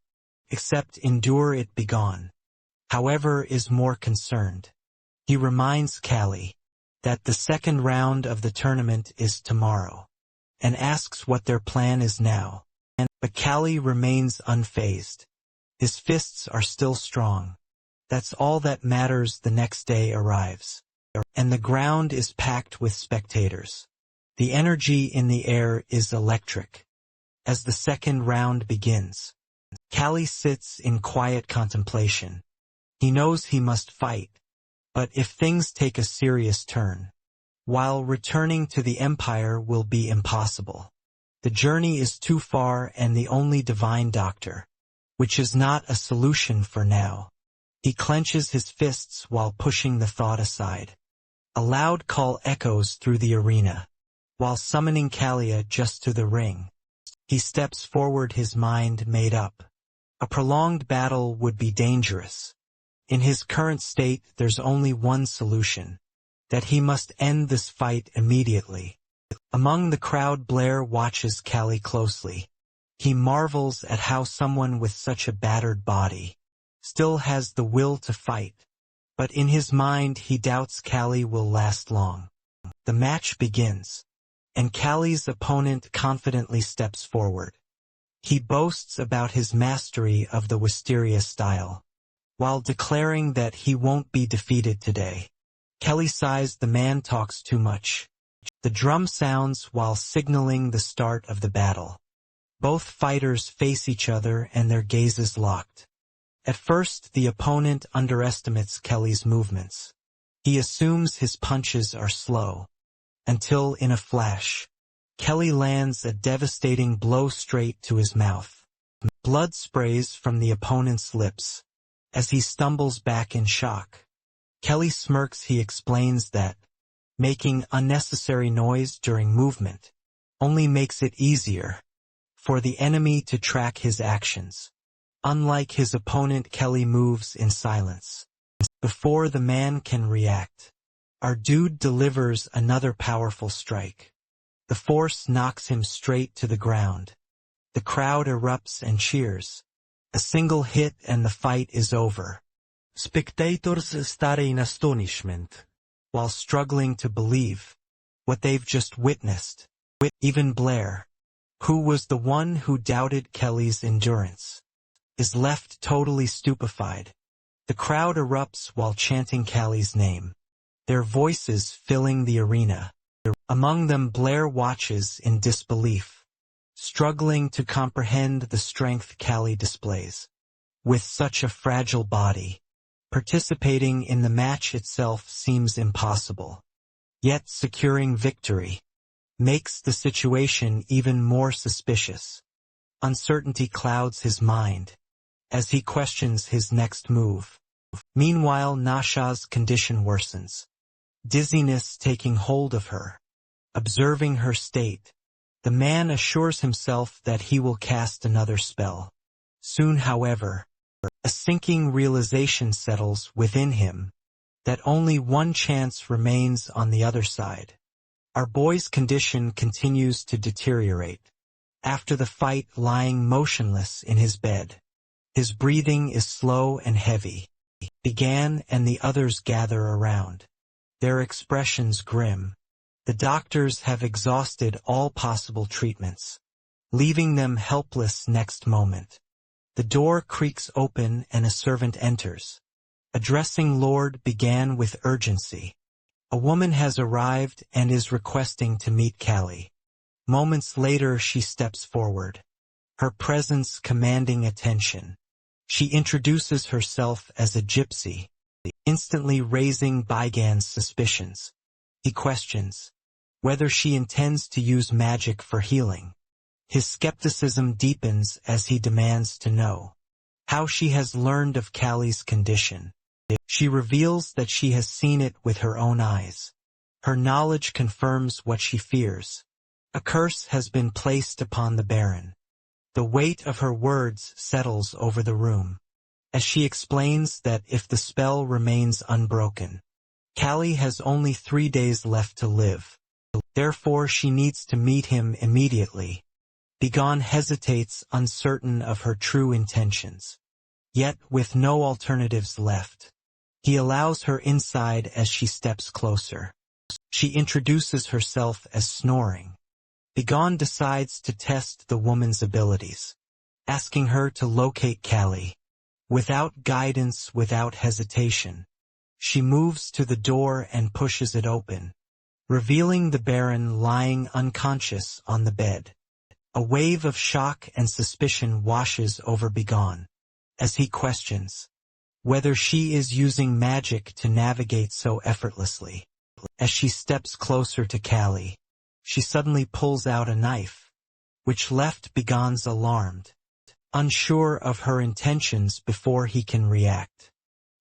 except endure it. Begone, however, is more concerned. He reminds Callie that the second round of the tournament is tomorrow, and asks what their plan is now. But Callie remains unfazed. His fists are still strong. That's all that matters. The next day arrives, and the ground is packed with spectators. The energy in the air is electric. As the second round begins, Callie sits in quiet contemplation. He knows he must fight, but if things take a serious turn, while returning to the Empire will be impossible. The journey is too far, and the only divine doctor, which is not a solution for now. He clenches his fists while pushing the thought aside. A loud call echoes through the arena. While summoning Kalia just to the ring, he steps forward, his mind made up. A prolonged battle would be dangerous. In his current state, there's only one solution: that he must end this fight immediately. Among the crowd, Blair watches Callie closely. He marvels at how someone with such a battered body still has the will to fight. But in his mind he doubts Callie will last long. The match begins, and Callie's opponent confidently steps forward. He boasts about his mastery of the Wisteria style, while declaring that he won't be defeated today. Kelly sighs. The man talks too much. The drum sounds while signaling the start of the battle. Both fighters face each other and their gazes locked. At first, the opponent underestimates Kelly's movements. He assumes his punches are slow, until in a flash, Kelly lands a devastating blow straight to his mouth. Blood sprays from the opponent's lips as he stumbles back in shock. Kelly smirks. He explains that making unnecessary noise during movement only makes it easier for the enemy to track his actions. Unlike his opponent, Kelly moves in silence. Before the man can react, our dude delivers another powerful strike. The force knocks him straight to the ground. The crowd erupts and cheers. A single hit and the fight is over. Spectators stare in astonishment, while struggling to believe what they've just witnessed. Even Blair, who was the one who doubted Kelly's endurance, is left totally stupefied. The crowd erupts while chanting Kelly's name, their voices filling the arena. Among them, Blair watches in disbelief, struggling to comprehend the strength Kelly displays. With such a fragile body, participating in the match itself seems impossible. Yet securing victory makes the situation even more suspicious. Uncertainty clouds his mind as he questions his next move. Meanwhile, Nasha's condition worsens, dizziness taking hold of her. Observing her state, the man assures himself that he will cast another spell. Soon, however, a sinking realization settles within him that only one chance remains on the other side. Our boy's condition continues to deteriorate. After the fight, lying motionless in his bed, his breathing is slow and heavy. Began and the others gather around, their expressions grim. The doctors have exhausted all possible treatments, leaving them helpless. Next moment, the door creaks open and a servant enters. Addressing Lord Began with urgency. A woman has arrived and is requesting to meet Callie. Moments later, she steps forward, her presence commanding attention. She introduces herself as a gypsy, instantly raising Began's suspicions. He questions whether she intends to use magic for healing. His skepticism deepens as he demands to know how she has learned of Callie's condition. She reveals that she has seen it with her own eyes. Her knowledge confirms what she fears. A curse has been placed upon the Baron. The weight of her words settles over the room, as she explains that if the spell remains unbroken, Callie has only 3 days left to live. Therefore, she needs to meet him immediately. Began hesitates, uncertain of her true intentions. Yet, with no alternatives left, he allows her inside as she steps closer. She introduces herself as Snoring. Begone decides to test the woman's abilities, asking her to locate Callie. Without guidance, without hesitation, she moves to the door and pushes it open, revealing the Baron lying unconscious on the bed. A wave of shock and suspicion washes over Begone, as he questions whether she is using magic to navigate so effortlessly. As she steps closer to Callie, she suddenly pulls out a knife, which left Begone's alarmed, unsure of her intentions before he can react.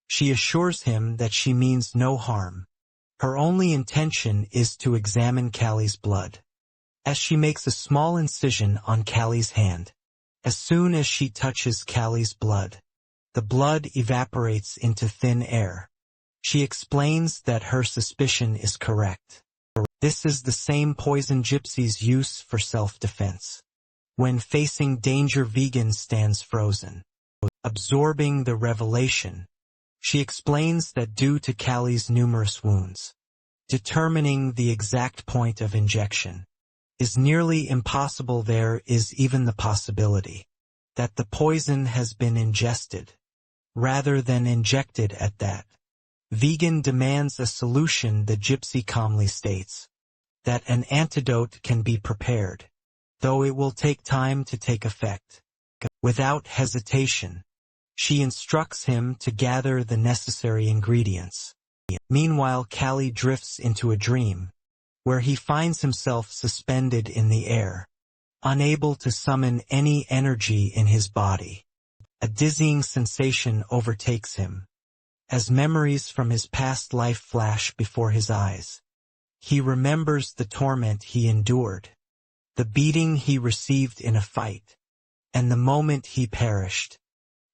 She assures him that she means no harm. Her only intention is to examine Callie's blood. As she makes a small incision on Callie's hand, as soon as she touches Callie's blood, the blood evaporates into thin air. She explains that her suspicion is correct. This is the same poison Gypsy's use for self-defense. When facing danger, Vegan stands frozen. Absorbing the revelation, she explains that due to Callie's numerous wounds, determining the exact point of injection is nearly impossible. There is even the possibility that the poison has been ingested, rather than injected at that. Vegan demands a solution. The Gypsy calmly states that an antidote can be prepared, though it will take time to take effect. Without hesitation, she instructs him to gather the necessary ingredients. Meanwhile, Callie drifts into a dream, where he finds himself suspended in the air, unable to summon any energy in his body. A dizzying sensation overtakes him, as memories from his past life flash before his eyes. He remembers the torment he endured, the beating he received in a fight, and the moment he perished.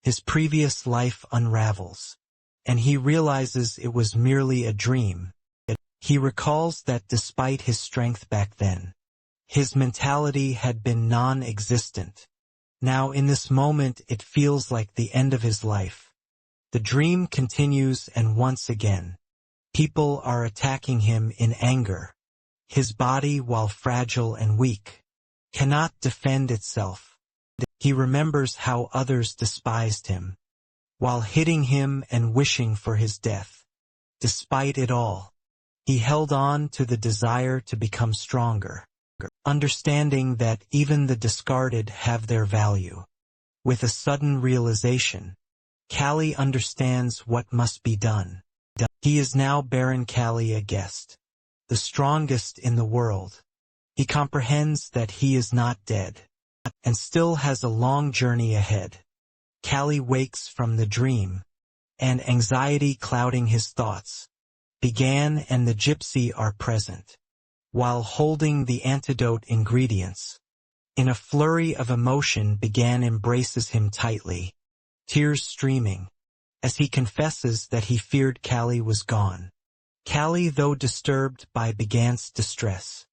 His previous life unravels, and he realizes it was merely a dream. He recalls that despite his strength back then, his mentality had been non-existent. Now in this moment it feels like the end of his life. The dream continues, and once again, people are attacking him in anger. His body, while fragile and weak, cannot defend itself. He remembers how others despised him, while hitting him and wishing for his death. Despite it all, he held on to the desire to become stronger, understanding that even the discarded have their value. With a sudden realization, Callie understands what must be done. He is now Baron Callie, a guest, the strongest in the world. He comprehends that he is not dead, and still has a long journey ahead. Callie wakes from the dream, and anxiety clouding his thoughts. Begane and the Gypsy are present, while holding the antidote ingredients. In a flurry of emotion, Begane embraces him tightly, tears streaming, as he confesses that he feared Callie was gone. Callie, though disturbed by Begane's distress,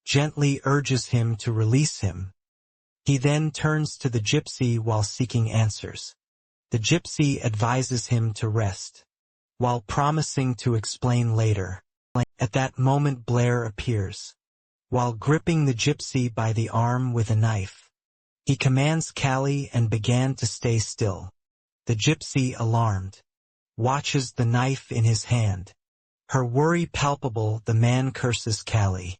gently urges him to release him. He then turns to the Gypsy while seeking answers. The Gypsy advises him to rest, while promising to explain later. At that moment, Blair appears, while gripping the Gypsy by the arm with a knife. He commands Callie and Begane to stay still. The Gypsy, alarmed, watches the knife in his hand. Her worry palpable, the man curses Callie,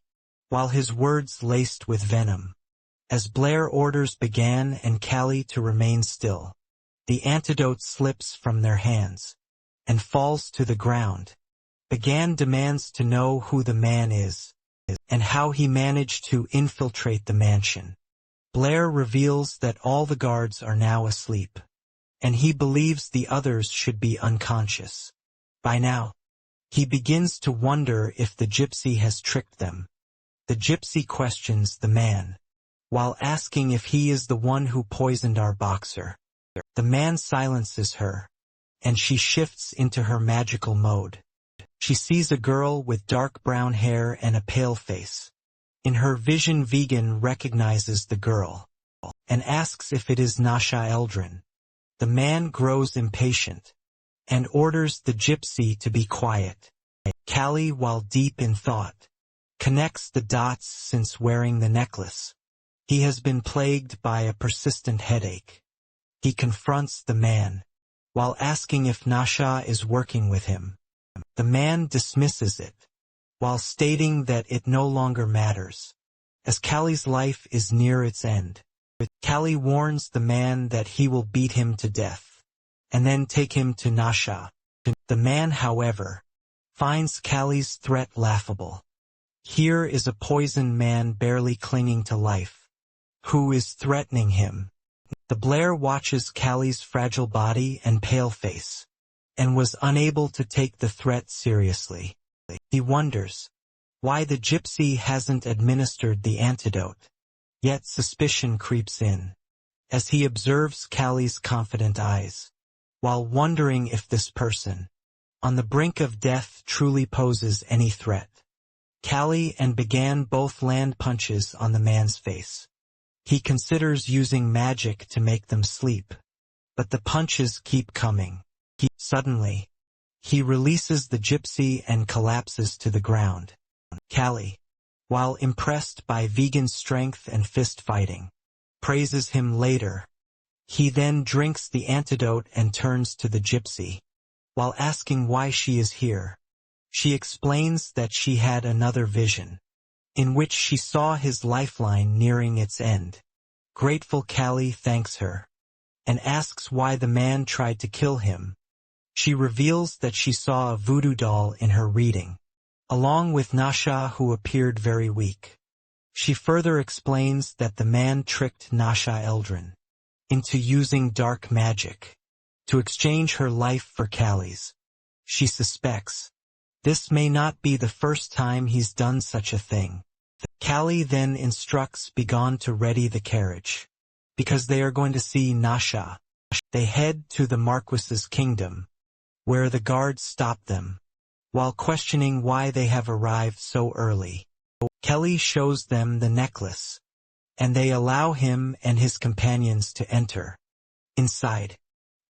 while his words laced with venom. As Blair orders Begane and Callie to remain still, the antidote slips from their hands and falls to the ground. Begane demands to know who the man is and how he managed to infiltrate the mansion. Blair reveals that all the guards are now asleep, and he believes the others should be unconscious. By now, he begins to wonder if the Gypsy has tricked them. The Gypsy questions the man, while asking if he is the one who poisoned our boxer. The man silences her, and she shifts into her magical mode. She sees a girl with dark brown hair and a pale face. In her vision, Vegan recognizes the girl, and asks if it is Nasha Eldrin. The man grows impatient, and orders the Gypsy to be quiet. Callie, while deep in thought, connects the dots since wearing the necklace. He has been plagued by a persistent headache. He confronts the man, while asking if Nasha is working with him. The man dismisses it, while stating that it no longer matters, as Callie's life is near its end. Callie warns the man that he will beat him to death, and then take him to Nasha. The man, however, finds Callie's threat laughable. Here is a poisoned man barely clinging to life, who is threatening him. The Blair watches Callie's fragile body and pale face, and was unable to take the threat seriously. He wonders why the gypsy hasn't administered the antidote. Yet suspicion creeps in, as he observes Callie's confident eyes, while wondering if this person, on the brink of death, truly poses any threat. Callie and Began both land punches on the man's face. He considers using magic to make them sleep, but the punches keep coming. Suddenly, he releases the gypsy and collapses to the ground. Callie, while impressed by Vegan's strength and fist fighting, praises him later. He then drinks the antidote and turns to the gypsy. While asking why she is here, she explains that she had another vision, in which she saw his lifeline nearing its end. Grateful, Callie thanks her, and asks why the man tried to kill him. She reveals that she saw a voodoo doll in her reading, along with Nasha, who appeared very weak. She further explains that the man tricked Nasha Eldrin into using dark magic to exchange her life for Callie's. She suspects this may not be the first time he's done such a thing. Callie then instructs Began to ready the carriage, because they are going to see Nasha. They head to the Marquis's kingdom, where the guards stop them, while questioning why they have arrived so early. Kelly shows them the necklace, and they allow him and his companions to enter. Inside,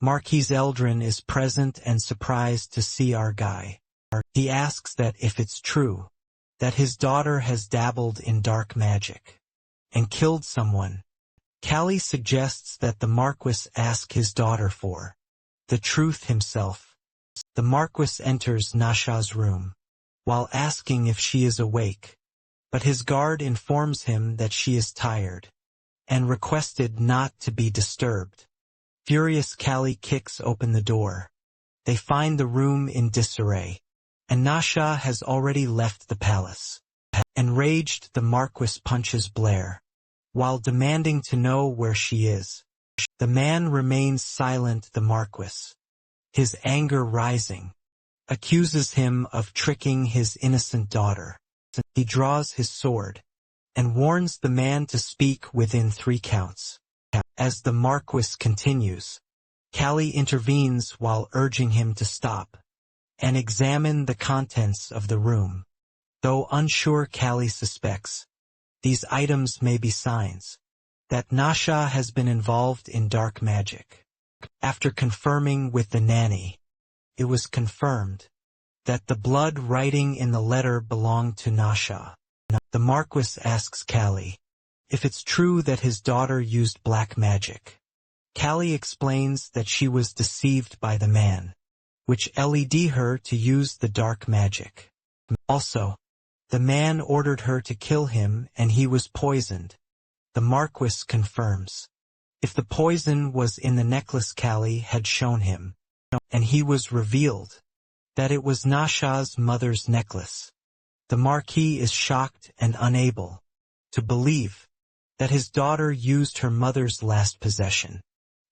Marquis Eldrin is present and surprised to see our guy. He asks that if it's true, that his daughter has dabbled in dark magic and killed someone. Callie suggests that the Marquis ask his daughter for the truth himself. The Marquis enters Nasha's room, while asking if she is awake, but his guard informs him that she is tired, and requested not to be disturbed. Furious, Callie kicks open the door. They find the room in disarray, and Nasha has already left the palace. Enraged, the Marquis punches Blair, while demanding to know where she is. The man remains silent. The Marquis, his anger rising, accuses him of tricking his innocent daughter. He draws his sword, and warns the man to speak within 3 counts. As the Marquis continues, Callie intervenes while urging him to stop and examine the contents of the room. Though unsure, Callie suspects these items may be signs that Nasha has been involved in dark magic. After confirming with the nanny, it was confirmed that the blood writing in the letter belonged to Nasha. The Marquis asks Callie if it's true that his daughter used black magic. Callie explains that she was deceived by the man, which led her to use the dark magic. Also, the man ordered her to kill him and he was poisoned. The Marquis confirms if the poison was in the necklace Callie had shown him, and he was revealed that it was Nasha's mother's necklace. The Marquis is shocked and unable to believe that his daughter used her mother's last possession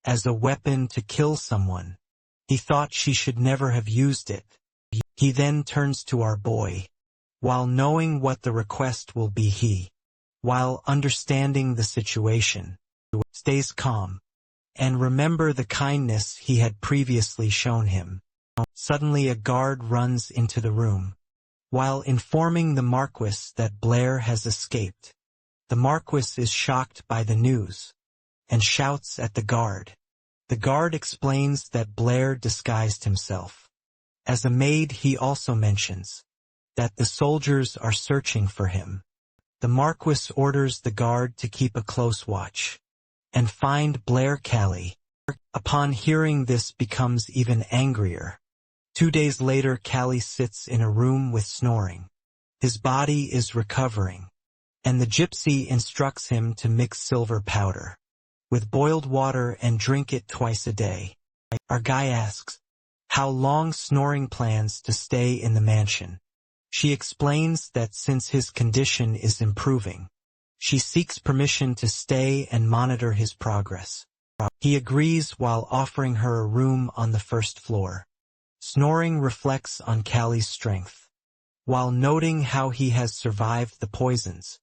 as a weapon to kill someone. He thought she should never have used it. He then turns to our boy, while knowing what the request will be. He, while understanding the situation, stays calm and remember the kindness he had previously shown him. Suddenly a guard runs into the room, while informing the Marquis that Blair has escaped. The Marquis is shocked by the news and shouts at the guard. The guard explains that Blair disguised himself As a maid, he also mentions that the soldiers are searching for him. The Marquis orders the guard to keep a close watch and find Blair Callie. Upon hearing this, becomes even angrier. 2 days later, Callie sits in a room with snoring. His body is recovering, and the gypsy instructs him to mix silver powder with boiled water and drink it twice a day. Our guy asks how long Snoring plans to stay in the mansion. She explains that since his condition is improving, she seeks permission to stay and monitor his progress. He agrees while offering her a room on the first floor. Snoring reflects on Callie's strength, while noting how he has survived the poisons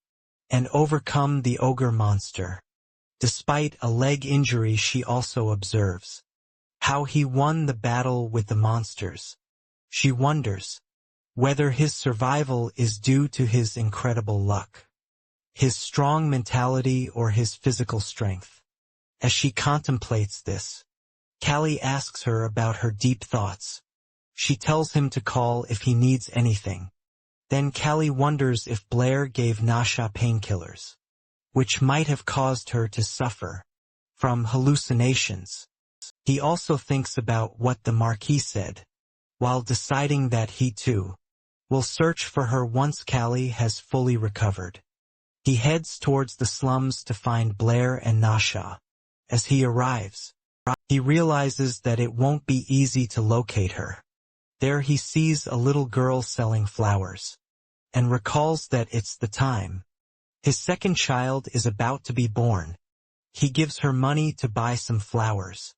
and overcome the ogre monster. Despite a leg injury, she also observes how he won the battle with the monsters. She wonders whether his survival is due to his incredible luck, his strong mentality, or his physical strength. As she contemplates this, Callie asks her about her deep thoughts. She tells him to call if he needs anything. Then Callie wonders if Blair gave Nasha painkillers, which might have caused her to suffer from hallucinations. He also thinks about what the Marquis said, while deciding that he too will search for her once Callie has fully recovered. He heads towards the slums to find Blair and Nasha. As he arrives, he realizes that it won't be easy to locate her. There he sees a little girl selling flowers, and recalls that it's the time his second child is about to be born. He gives her money to buy some flowers.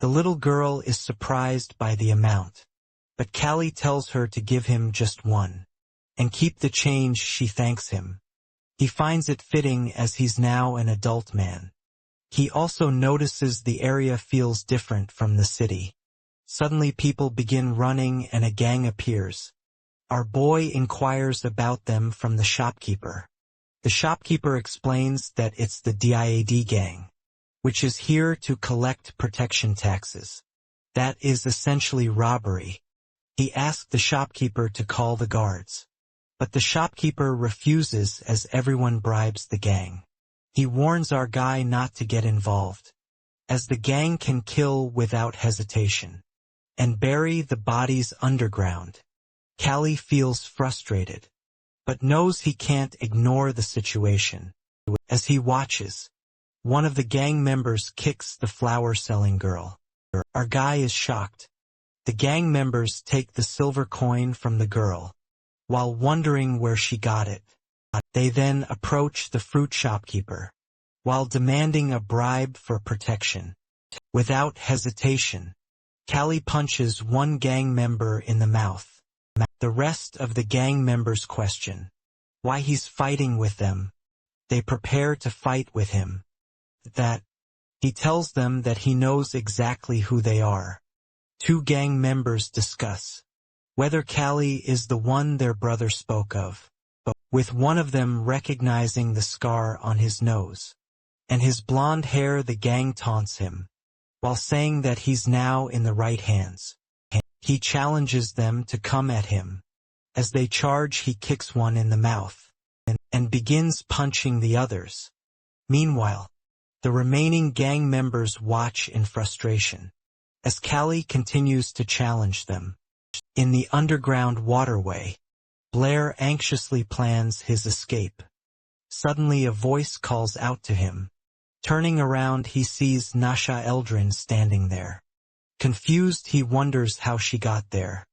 The little girl is surprised by the amount, but Callie tells her to give him just one, and keep the change. She thanks him. He finds it fitting as he's now an adult man. He also notices the area feels different from the city. Suddenly people begin running and a gang appears. Our boy inquires about them from the shopkeeper. The shopkeeper explains that it's the DIAD gang, which is here to collect protection taxes. That is essentially robbery. He asked the shopkeeper to call the guards, but the shopkeeper refuses as everyone bribes the gang. He warns our guy not to get involved, as the gang can kill without hesitation and bury the bodies underground. Callie feels frustrated, but knows he can't ignore the situation. As he watches, one of the gang members kicks the flower-selling girl. Our guy is shocked. The gang members take the silver coin from the girl, while wondering where she got it. They then approach the fruit shopkeeper, while demanding a bribe for protection. Without hesitation, Callie punches one gang member in the mouth. The rest of the gang members question why he's fighting with them. They prepare to fight with him. He tells them that he knows exactly who they are. Two gang members discuss whether Callie is the one their brother spoke of, with one of them recognizing the scar on his nose and his blonde hair. The gang taunts him, while saying that he's now in the right hands. He challenges them to come at him. As they charge, he kicks one in the mouth and begins punching the others. Meanwhile, the remaining gang members watch in frustration as Callie continues to challenge them. In the underground waterway, Blair anxiously plans his escape. Suddenly a voice calls out to him. Turning around, he sees Nasha Eldrin standing there. Confused, he wonders how she got there.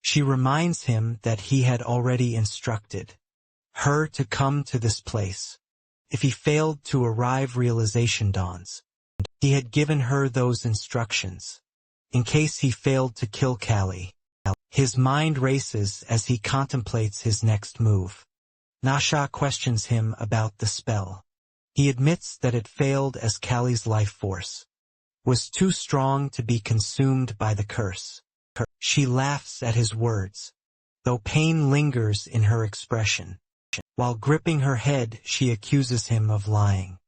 She reminds him that he had already instructed her to come to this place. If he failed to arrive, realization dawns. He had given her those instructions in case he failed to kill Callie. His mind races as he contemplates his next move. Nasha questions him about the spell. He admits that it failed as Callie's life force was too strong to be consumed by the curse. She laughs at his words, though pain lingers in her expression. While gripping her head, she accuses him of lying.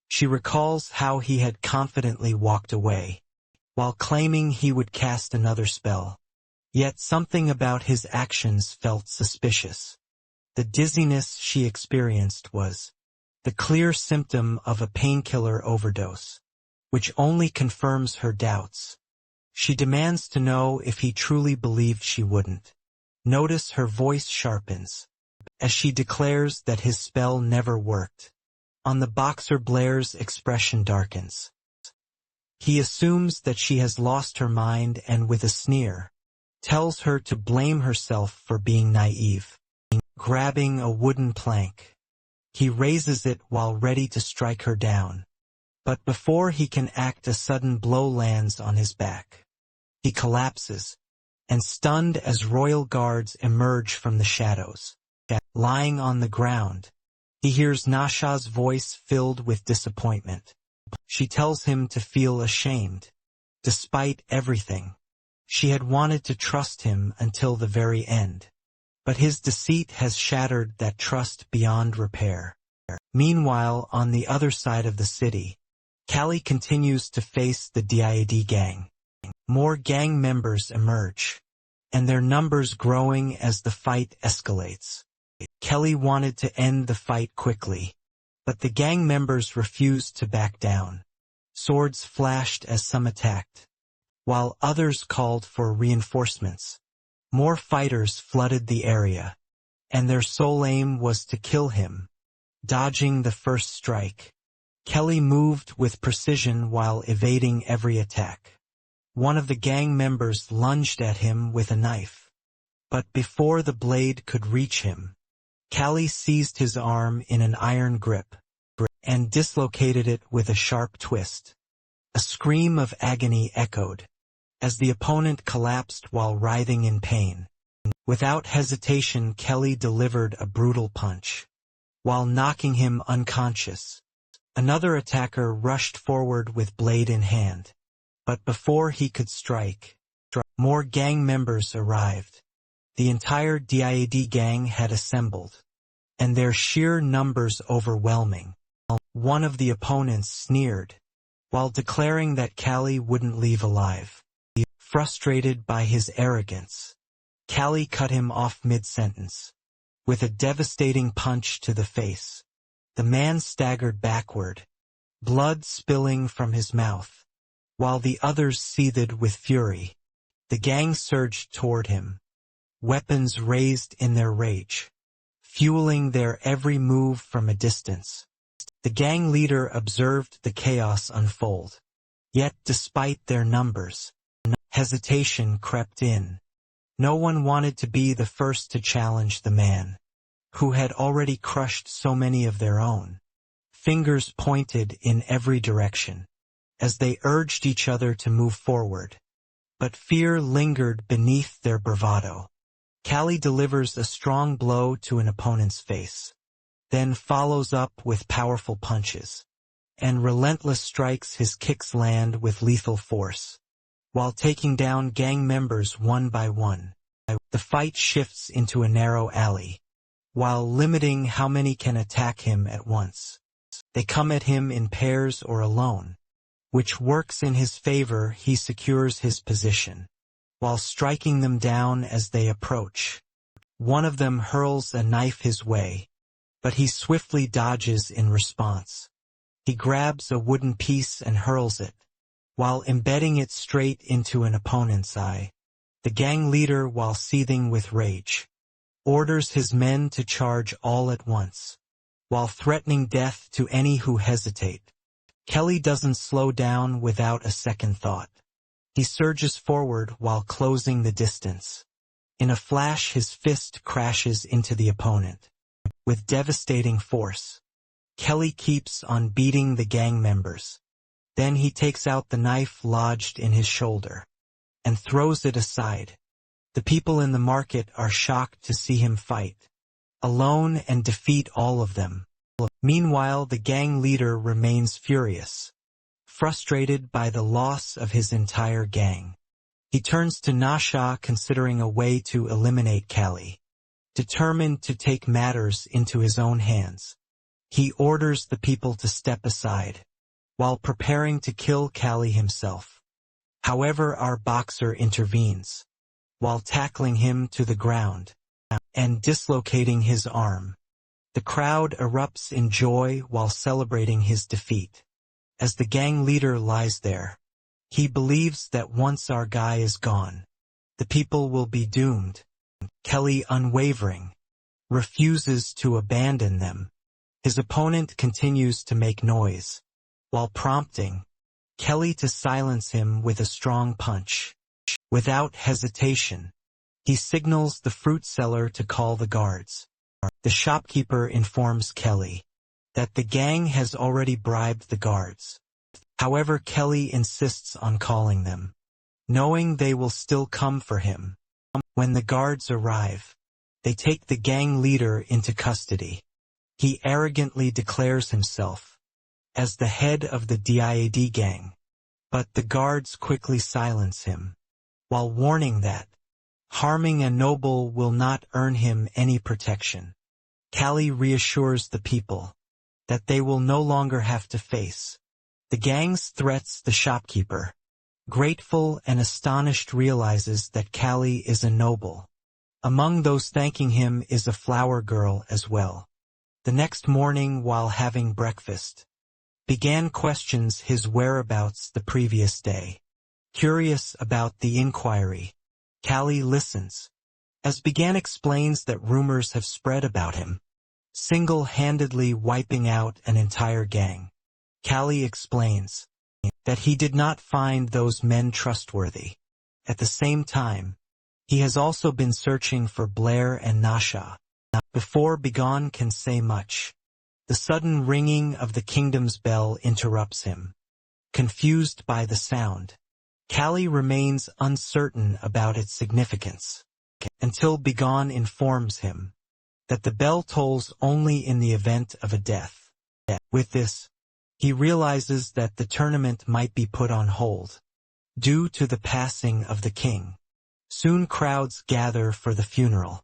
She recalls how he had confidently walked away, while claiming he would cast another spell. Yet something about his actions felt suspicious. The dizziness she experienced was the clear symptom of a painkiller overdose, which only confirms her doubts. She demands to know if he truly believed she wouldn't. Notice her voice sharpens, as she declares that his spell never worked. On the boxer Blair's expression darkens. He assumes that she has lost her mind and with a sneer, tells her to blame herself for being naive. Grabbing a wooden plank, he raises it while ready to strike her down. But before he can act, a sudden blow lands on his back. He collapses, and stunned as royal guards emerge from the shadows. Lying on the ground, he hears Nasha's voice filled with disappointment. She tells him to feel ashamed. Despite everything, she had wanted to trust him until the very end. But his deceit has shattered that trust beyond repair. Meanwhile, on the other side of the city, Callie continues to face the DIAD gang. More gang members emerge, and their numbers growing as the fight escalates. Kelly wanted to end the fight quickly, but the gang members refused to back down. Swords flashed as some attacked, while others called for reinforcements. More fighters flooded the area, and their sole aim was to kill him. Dodging the first strike, Kelly moved with precision while evading every attack. One of the gang members lunged at him with a knife, but before the blade could reach him, Callie seized his arm in an iron grip and dislocated it with a sharp twist. A scream of agony echoed as the opponent collapsed while writhing in pain. Without hesitation, Kelly delivered a brutal punch, while knocking him unconscious. Another attacker rushed forward with blade in hand, but before he could strike, more gang members arrived. The entire DIAD gang had assembled, and their sheer numbers overwhelming. One of the opponents sneered, while declaring that Callie wouldn't leave alive. Frustrated by his arrogance, Callie cut him off mid-sentence, with a devastating punch to the face. The man staggered backward, blood spilling from his mouth, while the others seethed with fury. The gang surged toward him, weapons raised in their rage, fueling their every move from a distance. The gang leader observed the chaos unfold. Yet despite their numbers, hesitation crept in. No one wanted to be the first to challenge the man, who had already crushed so many of their own. Fingers pointed in every direction, as they urged each other to move forward. But fear lingered beneath their bravado. Callie delivers a strong blow to an opponent's face, then follows up with powerful punches, and relentless strikes. His kicks land with lethal force, while taking down gang members one by one. The fight shifts into a narrow alley, while limiting how many can attack him at once. They come at him in pairs or alone, which works in his favor. He secures his position, while striking them down as they approach. One of them hurls a knife his way, but he swiftly dodges in response. He grabs a wooden piece and hurls it, while embedding it straight into an opponent's eye. The gang leader, while seething with rage, orders his men to charge all at once, while threatening death to any who hesitate. Kelly doesn't slow down without a second thought. He surges forward while closing the distance. In a flash, his fist crashes into the opponent. With devastating force, Kelly keeps on beating the gang members. Then he takes out the knife lodged in his shoulder and throws it aside. The people in the market are shocked to see him fight alone and defeat all of them. Meanwhile, the gang leader remains furious, frustrated by the loss of his entire gang. He turns to Nasha, considering a way to eliminate Callie. Determined to take matters into his own hands, he orders the people to step aside, while preparing to kill Callie himself. However, our boxer intervenes. while tackling him to the ground and dislocating his arm. The crowd erupts in joy while celebrating his defeat. As the gang leader lies there, he believes that once our guy is gone, the people will be doomed. Kelly, unwavering, refuses to abandon them. His opponent continues to make noise, while prompting Kelly to silence him with a strong punch. Without hesitation, he signals the fruit seller to call the guards. The shopkeeper informs Kelly that the gang has already bribed the guards. However, Kelly insists on calling them, knowing they will still come for him. When the guards arrive, they take the gang leader into custody. He arrogantly declares himself as the head of the DIAD gang, but the guards quickly silence him, while warning that harming a noble will not earn him any protection. Callie reassures the people that they will no longer have to face the gang's threats. The shopkeeper, grateful and astonished, realizes that Callie is a noble. Among those thanking him is a flower girl as well. The next morning, while having breakfast, Began questions his whereabouts the previous day. Curious about the inquiry, Callie listens, as Began explains that rumors have spread about him, single-handedly wiping out an entire gang. Callie explains that he did not find those men trustworthy. At the same time, he has also been searching for Blair and Nasha. Before Began can say much, the sudden ringing of the kingdom's bell interrupts him. Confused by the sound, Callie remains uncertain about its significance, until Began informs him that the bell tolls only in the event of a death. With this, he realizes that the tournament might be put on hold, due to the passing of the king. Soon crowds gather for the funeral.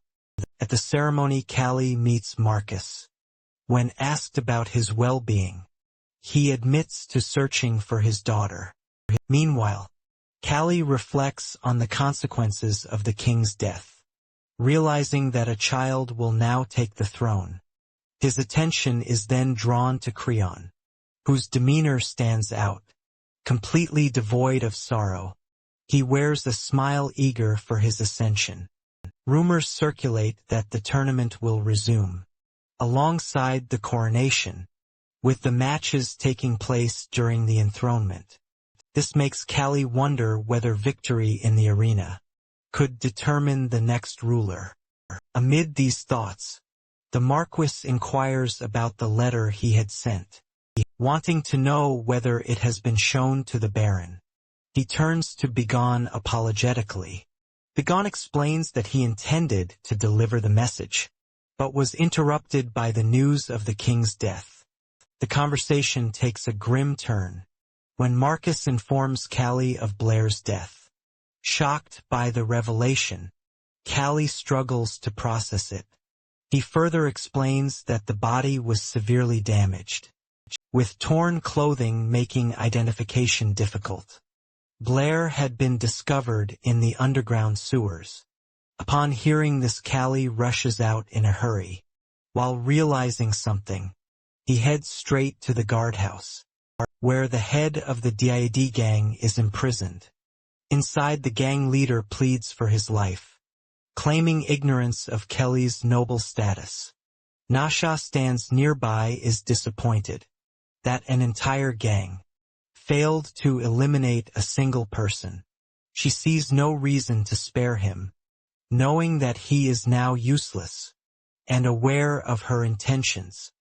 At the ceremony, Callie meets Marcus. When asked about his well-being, he admits to searching for his daughter. Meanwhile, Callie reflects on the consequences of the king's death, realizing that a child will now take the throne. His attention is then drawn to Creon, whose demeanor stands out, completely devoid of sorrow. He wears a smile, eager for his ascension. Rumors circulate that the tournament will resume, alongside the coronation, with the matches taking place during the enthronement. This makes Callie wonder whether victory in the arena could determine the next ruler. Amid these thoughts, the Marquis inquires about the letter he had sent, wanting to know whether it has been shown to the Baron. He turns to Began apologetically. Began explains that he intended to deliver the message, but was interrupted by the news of the king's death. The conversation takes a grim turn when Marcus informs Callie of Blair's death. Shocked by the revelation, Callie struggles to process it. He further explains that the body was severely damaged, with torn clothing making identification difficult. Blair had been discovered in the underground sewers. Upon hearing this, Callie rushes out in a hurry. While realizing something, he heads straight to the guardhouse, where the head of the DID gang is imprisoned. Inside, the gang leader pleads for his life, claiming ignorance of Kelly's noble status. Nasha stands nearby, is disappointed that an entire gang failed to eliminate a single person. She sees no reason to spare him, knowing that he is now useless, and aware of her intentions.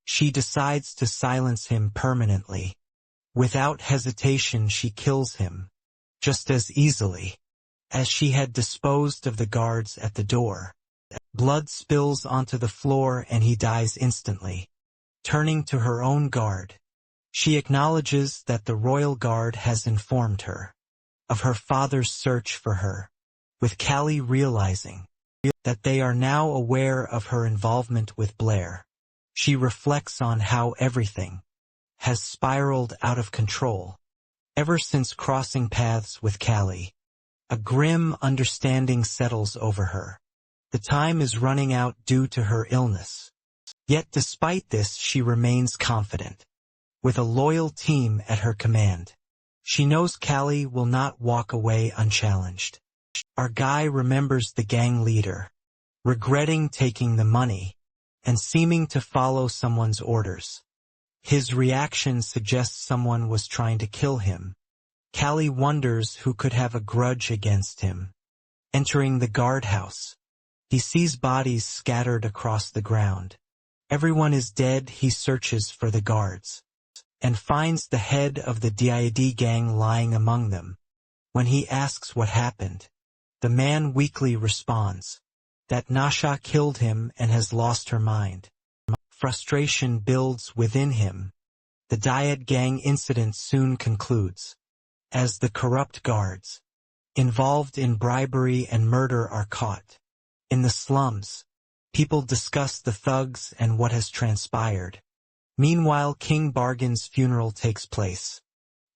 She decides to silence him permanently. Without hesitation, she kills him, just as easily as she had disposed of the guards at the door. Blood spills onto the floor and he dies instantly. Turning to her own guard, she acknowledges that the royal guard has informed her of her father's search for her, with Callie realizing that they are now aware of her involvement with Blair. She reflects on how everything has spiraled out of control ever since crossing paths with Callie. A grim understanding settles over her. The time is running out due to her illness. Yet despite this, she remains confident. With a loyal team at her command, she knows Callie will not walk away unchallenged. Our guy remembers the gang leader, regretting taking the money, and seeming to follow someone's orders. His reaction suggests someone was trying to kill him. Callie wonders who could have a grudge against him. Entering the guardhouse, he sees bodies scattered across the ground. Everyone is dead. He searches for the guards, and finds the head of the DID gang lying among them. When he asks what happened, the man weakly responds that Nasha killed him and has lost her mind. Frustration builds within him. The DID gang incident soon concludes, as the corrupt guards, involved in bribery and murder, are caught. In the slums, people discuss the thugs and what has transpired. Meanwhile, King Bargain's funeral takes place.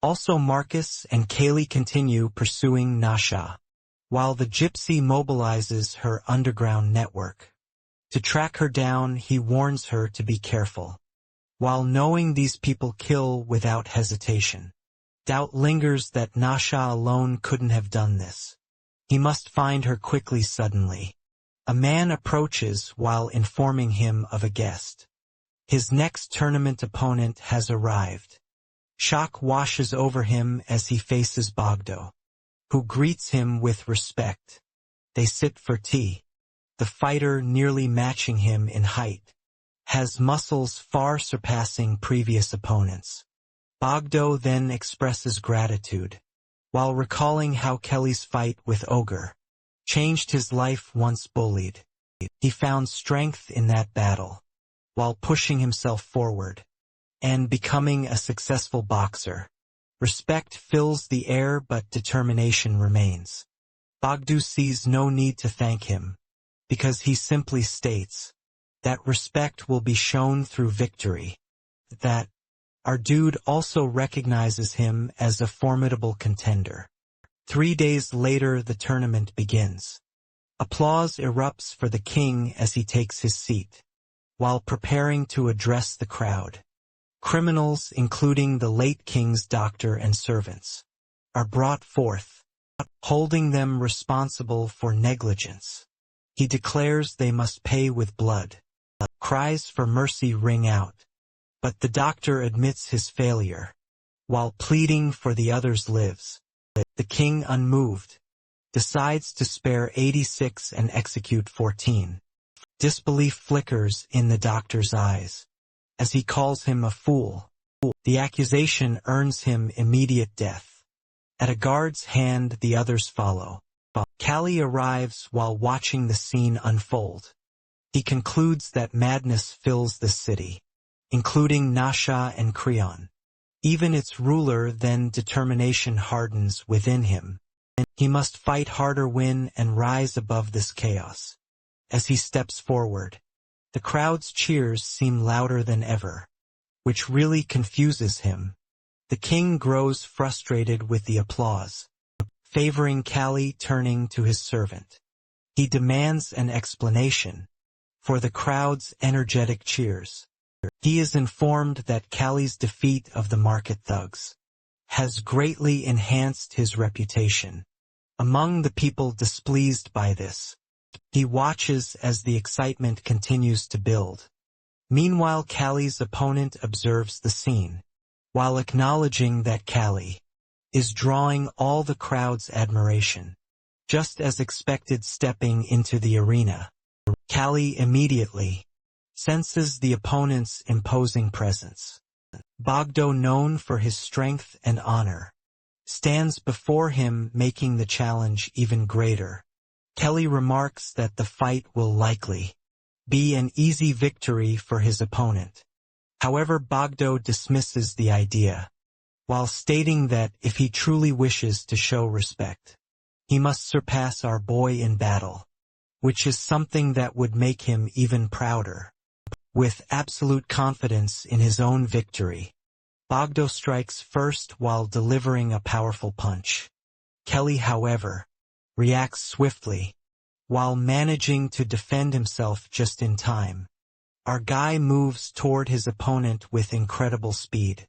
Also, Marcus and Kaylee continue pursuing Nasha, while the gypsy mobilizes her underground network. To track her down, he warns her to be careful. While knowing these people kill without hesitation, doubt lingers that Nasha alone couldn't have done this. He must find her quickly. Suddenly, a man approaches while informing him of a guest. His next tournament opponent has arrived. Shock washes over him as he faces Bogdo, who greets him with respect. They sit for tea. The fighter, nearly matching him in height, has muscles far surpassing previous opponents. Bogdo then expresses gratitude, while recalling how Kelly's fight with Ogre changed his life. Once bullied, he found strength in that battle, while pushing himself forward and becoming a successful boxer. Respect fills the air, but determination remains. Bogdo sees no need to thank him, because he simply states that respect will be shown through victory. That our dude also recognizes him as a formidable contender. 3 days later, the tournament begins. Applause erupts for the king as he takes his seat. While preparing to address the crowd, criminals, including the late king's doctor and servants, are brought forth, holding them responsible for negligence. He declares they must pay with blood. Cries for mercy ring out, but the doctor admits his failure, while pleading for the others' lives. The king, unmoved, decides to spare 86 and execute 14. Disbelief flickers in the doctor's eyes, as he calls him a fool. The accusation earns him immediate death. At a guard's hand, the others follow. Callie arrives while watching the scene unfold. He concludes that madness fills the city, including Nasha and Creon. Even its ruler. Then determination hardens within him. He must fight harder, win, and rise above this chaos. As he steps forward, the crowd's cheers seem louder than ever, which really confuses him. The king grows frustrated with the applause, favoring Callie. Turning to his servant, he demands an explanation for the crowd's energetic cheers. He is informed that Callie's defeat of the market thugs has greatly enhanced his reputation among the people. Displeased by this, he watches as the excitement continues to build. Meanwhile, Callie's opponent observes the scene, while acknowledging that Callie is drawing all the crowd's admiration. Just as expected, stepping into the arena, Callie immediately senses the opponent's imposing presence. Bogdo, known for his strength and honor, stands before him, making the challenge even greater. Kelly remarks that the fight will likely be an easy victory for his opponent. However, Bogdo dismisses the idea, while stating that if he truly wishes to show respect, he must surpass our boy in battle, which is something that would make him even prouder. With absolute confidence in his own victory, Bogdo strikes first while delivering a powerful punch. Kelly, however, reacts swiftly, while managing to defend himself just in time. Our guy moves toward his opponent with incredible speed.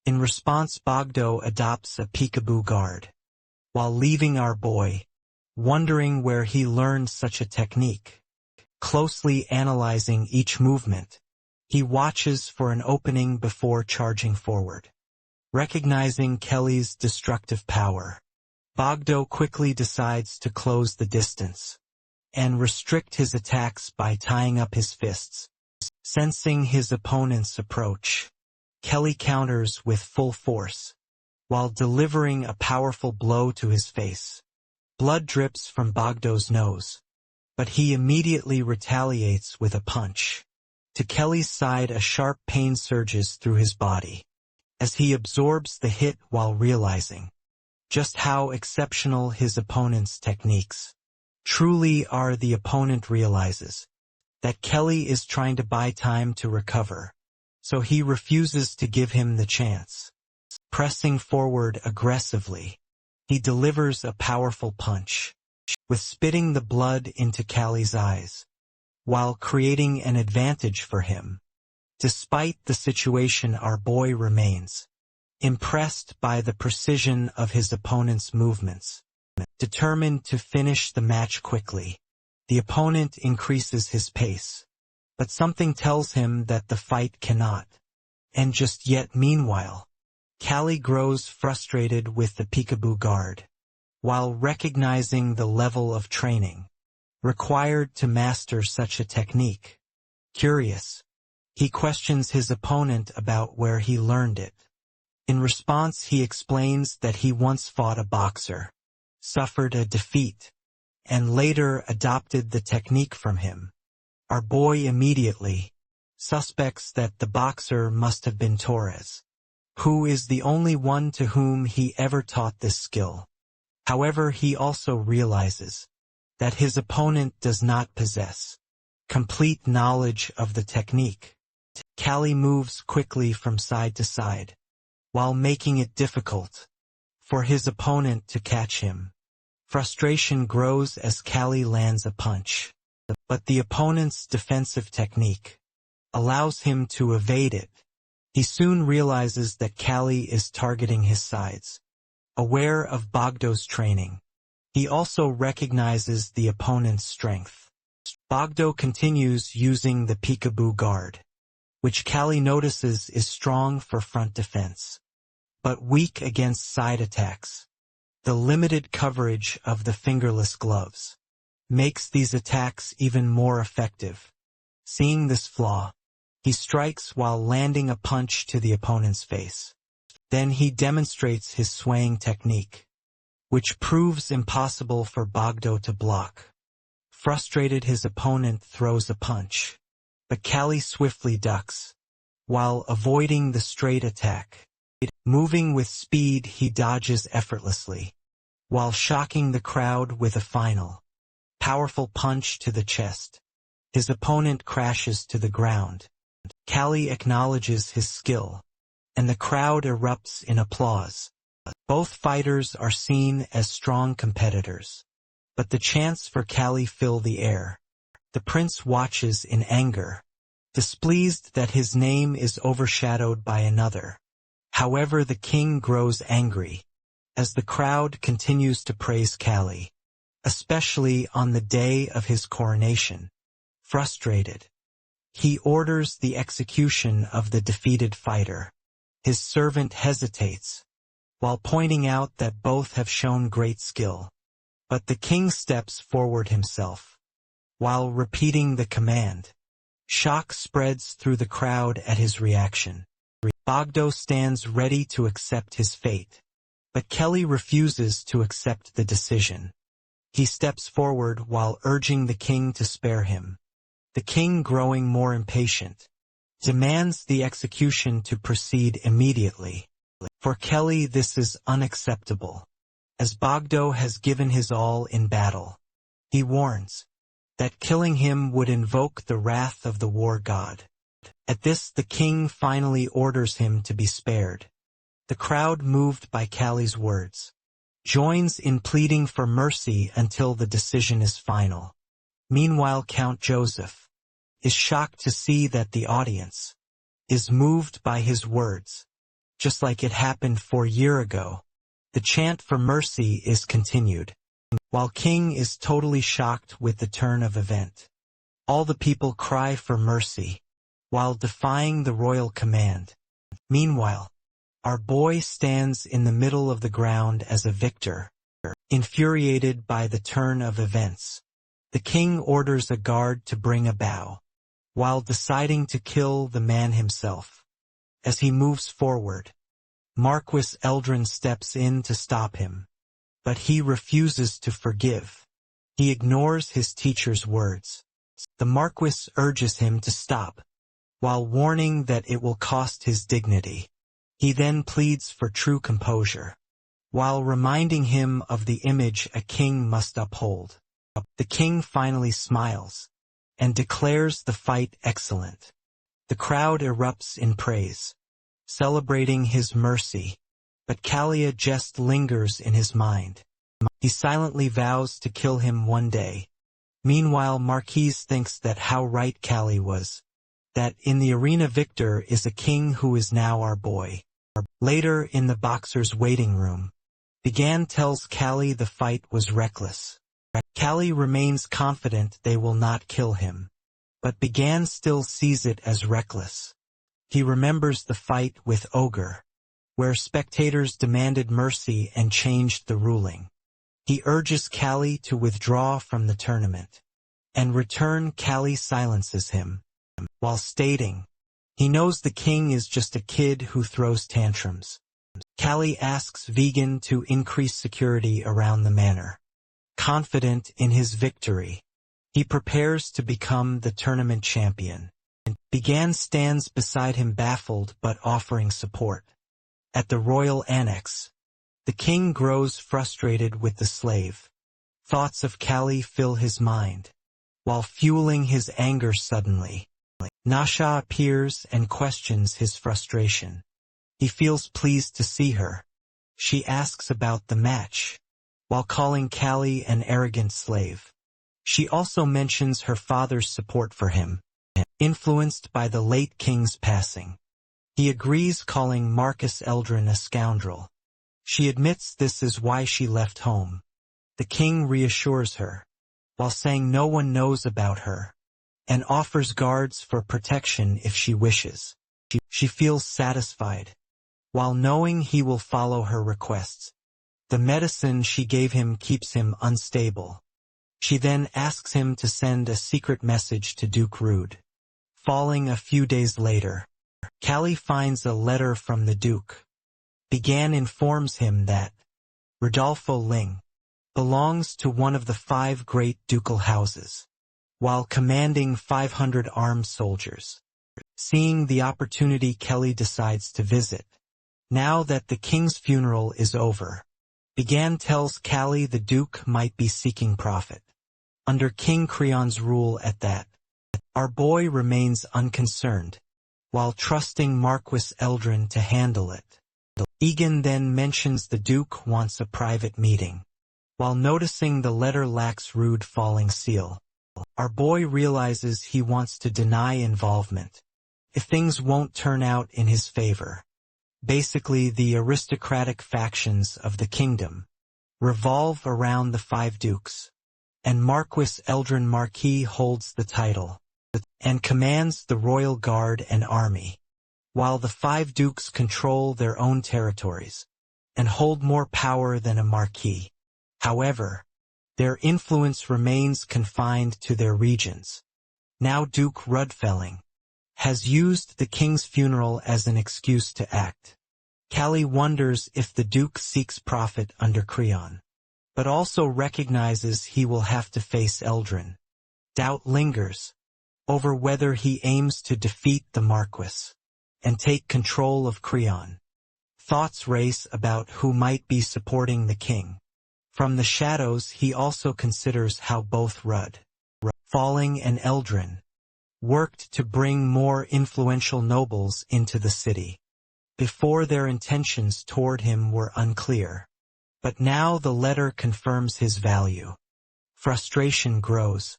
In response, Bogdo adopts a peekaboo guard, while leaving our boy wondering where he learned such a technique. Closely analyzing each movement, he watches for an opening before charging forward. Recognizing Kelly's destructive power, Bogdo quickly decides to close the distance and restrict his attacks by tying up his fists. Sensing his opponent's approach, Kelly counters with full force, while delivering a powerful blow to his face. Blood drips from Bogdo's nose, but he immediately retaliates with a punch. To Kelly's side, a sharp pain surges through his body, as he absorbs the hit while realizing just how exceptional his opponent's techniques truly are. The opponent realizes that Kelly is trying to buy time to recover, so he refuses to give him the chance. Pressing forward aggressively, he delivers a powerful punch, with spitting the blood into Kelly's eyes, while creating an advantage for him. Despite the situation, our boy remains impressed by the precision of his opponent's movements. Determined to finish the match quickly, the opponent increases his pace, but something tells him that the fight cannot end just yet. Meanwhile, Kelly grows frustrated with the peekaboo guard, while recognizing the level of training required to master such a technique. Curious, he questions his opponent about where he learned it. In response, he explains that he once fought a boxer, suffered a defeat, and later adopted the technique from him. Our boy immediately suspects that the boxer must have been Torres, who is the only one to whom he ever taught this skill. However, he also realizes that his opponent does not possess complete knowledge of the technique. Kelly moves quickly from side to side, while making it difficult for his opponent to catch him. Frustration grows as Kelly lands a punch, but the opponent's defensive technique allows him to evade it. He soon realizes that Kelly is targeting his sides. Aware of Bogdo's training, he also recognizes the opponent's strength. Bogdo continues using the peekaboo guard, which Kelly notices is strong for front defense, but weak against side attacks. The limited coverage of the fingerless gloves makes these attacks even more effective. Seeing this flaw, he strikes while landing a punch to the opponent's face. Then he demonstrates his swaying technique, which proves impossible for Bogdo to block. Frustrated, his opponent throws a punch, but Kelly swiftly ducks, while avoiding the straight attack. Moving with speed, he dodges effortlessly, while shocking the crowd with a final, powerful punch to the chest. His opponent crashes to the ground. Kelly acknowledges his skill, and the crowd erupts in applause. Both fighters are seen as strong competitors, but the chants for Kelly fill the air. The prince watches in anger, displeased that his name is overshadowed by another. However, the king grows angry as the crowd continues to praise Kelly, especially on the day of his coronation. Frustrated, he orders the execution of the defeated fighter. His servant hesitates, while pointing out that both have shown great skill. But the king steps forward himself, while repeating the command. Shock spreads through the crowd at his reaction. Bogdo stands ready to accept his fate, but Kelly refuses to accept the decision. He steps forward while urging the king to spare him. The king, growing more impatient, demands the execution to proceed immediately. For Kelly, this is unacceptable, as Bogdo has given his all in battle. He warns that killing him would invoke the wrath of the war god. At this, the king finally orders him to be spared. The crowd, moved by Kelly's words, joins in pleading for mercy until the decision is final. Meanwhile, Count Joseph is shocked to see that the audience is moved by his words. Just like it happened 4 years ago, the chant for mercy is continued. While King is totally shocked with the turn of event, all the people cry for mercy, while defying the royal command. Meanwhile, our boy stands in the middle of the ground as a victor, infuriated by the turn of events. The king orders a guard to bring a bow, while deciding to kill the man himself. As he moves forward, Marquis Eldrin steps in to stop him, but he refuses to forgive. He ignores his teacher's words. The Marquis urges him to stop, while warning that it will cost his dignity. He then pleads for true composure, while reminding him of the image a king must uphold. The king finally smiles, and declares the fight excellent. The crowd erupts in praise, celebrating his mercy, but Kalia just lingers in his mind. He silently vows to kill him one day. Meanwhile, Marquise thinks that how right Callie was, that in the arena victor is a king who is now our boy. Later in the boxer's waiting room, Began tells Callie the fight was reckless. Callie remains confident they will not kill him, but Began still sees it as reckless. He remembers the fight with Ogre, where spectators demanded mercy and changed the ruling. He urges Callie to withdraw from the tournament and return. Callie silences him, while stating, he knows the king is just a kid who throws tantrums. Callie asks Vegan to increase security around the manor. Confident in his victory, he prepares to become the tournament champion. Began stands beside him, baffled but offering support. At the royal annex, the king grows frustrated with the slave. Thoughts of Callie fill his mind, while fueling his anger. Suddenly, Nasha appears and questions his frustration. He feels pleased to see her. She asks about the match, while calling Callie an arrogant slave. She also mentions her father's support for him, influenced by the late king's passing. He agrees, calling Marcus Eldrin a scoundrel. She admits this is why she left home. The king reassures her, while saying no one knows about her, and offers guards for protection if she wishes. She feels satisfied, while knowing he will follow her requests. The medicine she gave him keeps him unstable. She then asks him to send a secret message to Duke Rude. Falling a few days later, Callie finds a letter from the Duke. Began informs him that Rodolfo Ling belongs to one of the 5 great ducal houses, while commanding 500 armed soldiers. Seeing the opportunity, Kelly decides to visit. Now that the king's funeral is over, Began tells Callie the Duke might be seeking profit under King Creon's rule. At that, our boy remains unconcerned, while trusting Marquis Eldrin to handle it. Egan then mentions the Duke wants a private meeting, while noticing the letter lacks Rude falling seal. Our boy realizes he wants to deny involvement if things won't turn out in his favor. Basically, the aristocratic factions of the kingdom revolve around the 5 dukes, and Marquis Eldrin Marquis holds the title and commands the royal guard and army, while the 5 dukes control their own territories and hold more power than a marquis. However, their influence remains confined to their regions. Now Duke Rudfelling has used the king's funeral as an excuse to act. Callie wonders if the Duke seeks profit under Creon, but also recognizes he will have to face Eldrin. Doubt lingers over whether he aims to defeat the Marquis and take control of Creon. Thoughts race about who might be supporting the king. From the shadows, he also considers how both Falling and Eldrin worked to bring more influential nobles into the city. Before, their intentions toward him were unclear. But now the letter confirms his value. Frustration grows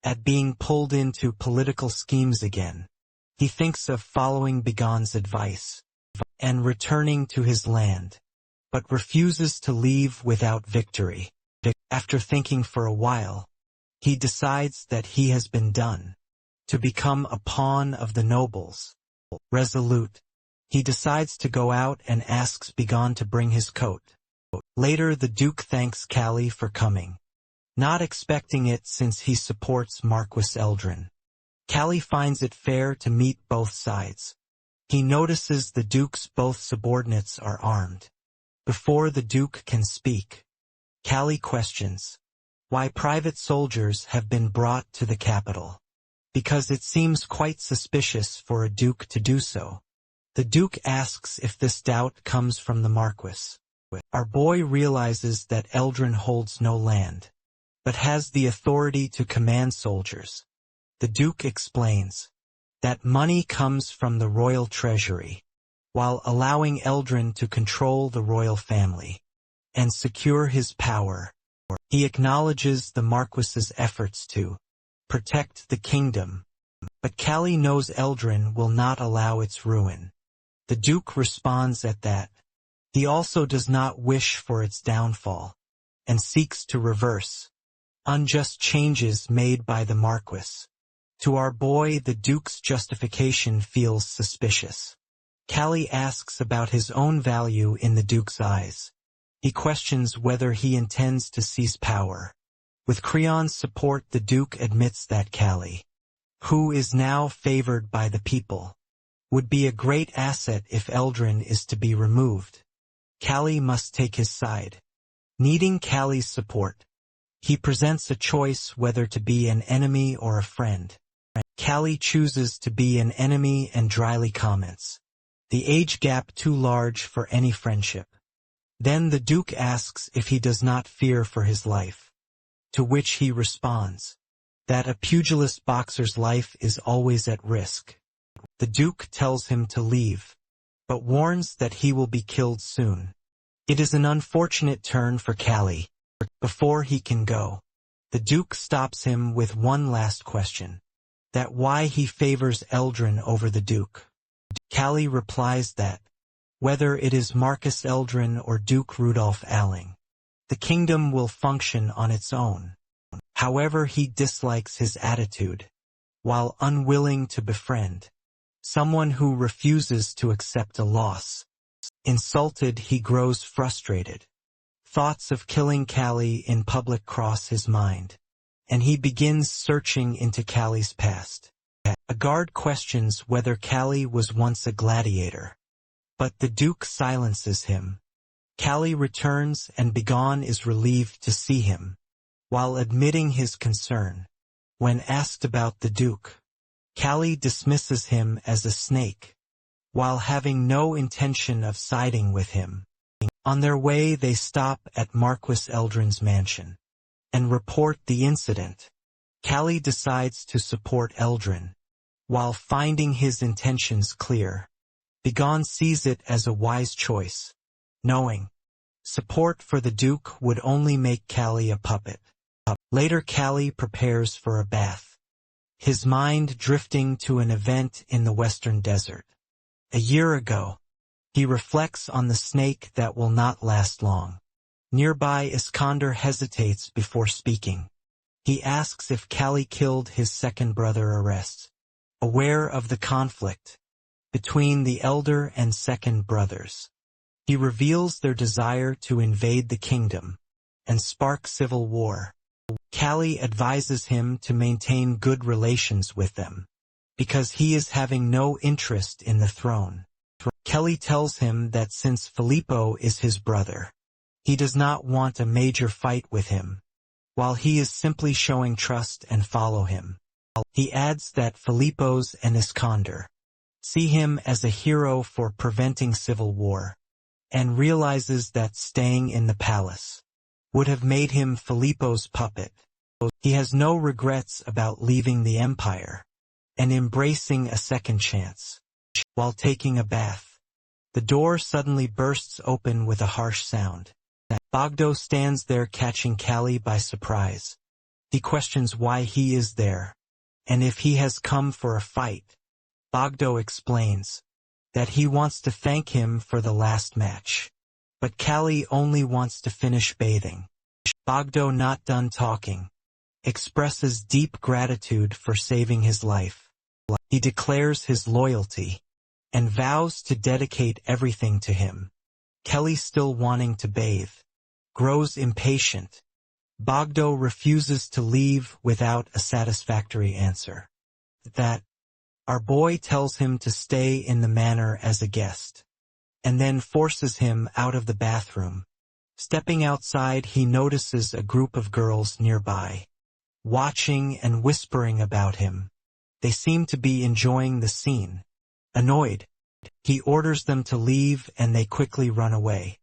at being pulled into political schemes again. He thinks of following Begon's advice and returning to his land, but refuses to leave without victory. After thinking for a while, he decides that he has been done, to become a pawn of the nobles. Resolute, he decides to go out and asks Begon to bring his coat. Later the Duke thanks Callie for coming, not expecting it since he supports Marquis Eldrin. Callie finds it fair to meet both sides. He notices the Duke's both subordinates are armed. Before the Duke can speak, Callie questions why private soldiers have been brought to the capital, because it seems quite suspicious for a Duke to do so. The Duke asks if this doubt comes from the Marquis. Our boy realizes that Eldrin holds no land, but has the authority to command soldiers. The Duke explains that money comes from the royal treasury, while allowing Eldrin to control the royal family and secure his power. He acknowledges the Marquis's efforts to protect the kingdom, but Callie knows Eldrin will not allow its ruin. The Duke responds at that. He also does not wish for its downfall, and seeks to reverse unjust changes made by the Marquis. To our boy, the Duke's justification feels suspicious. Callie asks about his own value in the Duke's eyes. He questions whether he intends to seize power. With Creon's support, the Duke admits that Callie, who is now favored by the people, would be a great asset if Eldrin is to be removed. Callie must take his side. Needing Callie's support, he presents a choice whether to be an enemy or a friend. Callie chooses to be an enemy and dryly comments, the age gap too large for any friendship. Then the Duke asks if he does not fear for his life, to which he responds that a pugilist boxer's life is always at risk. The Duke tells him to leave, but warns that he will be killed soon. It is an unfortunate turn for Callie. Before he can go, the Duke stops him with one last question, that why he favors Eldrin over the Duke. Callie replies that, whether it is Marcus Eldrin or Duke Rudolph Alling, the kingdom will function on its own. However, he dislikes his attitude, while unwilling to befriend someone who refuses to accept a loss. Insulted, he grows frustrated. Thoughts of killing Callie in public cross his mind, and he begins searching into Callie's past. A guard questions whether Callie was once a gladiator, but the Duke silences him. Callie returns and Begon is relieved to see him, while admitting his concern. When asked about the Duke, Callie dismisses him as a snake, while having no intention of siding with him. On their way they stop at Marquis Eldrin's mansion and report the incident. Callie decides to support Eldrin, while finding his intentions clear. Begon sees it as a wise choice, knowing support for the Duke would only make Callie a puppet. Later Callie prepares for a bath, his mind drifting to an event in the western desert. A year ago, he reflects on the snake that will not last long. Nearby, Iskander hesitates before speaking. He asks if Callie killed his second brother Arrest, aware of the conflict between the elder and second brothers. He reveals their desire to invade the kingdom and spark civil war. Callie advises him to maintain good relations with them, because he is having no interest in the throne. Kelly tells him that since Filippo is his brother, he does not want a major fight with him, while he is simply showing trust and follow him. He adds that Filippo's and Iskander see him as a hero for preventing civil war, and realizes that staying in the palace would have made him Filippo's puppet. He has no regrets about leaving the empire and embracing a second chance. While taking a bath, the door suddenly bursts open with a harsh sound. Bogdo stands there catching Callie by surprise. He questions why he is there, and if he has come for a fight. Bogdo explains that he wants to thank him for the last match. But Callie only wants to finish bathing. Bogdo, not done talking, expresses deep gratitude for saving his life. He declares his loyalty and vows to dedicate everything to him. Kelly, still wanting to bathe, grows impatient. Bogdo refuses to leave without a satisfactory answer. That our boy tells him to stay in the manor as a guest, and then forces him out of the bathroom. Stepping outside, he notices a group of girls nearby, watching and whispering about him. They seem to be enjoying the scene. Annoyed, he orders them to leave and they quickly run away.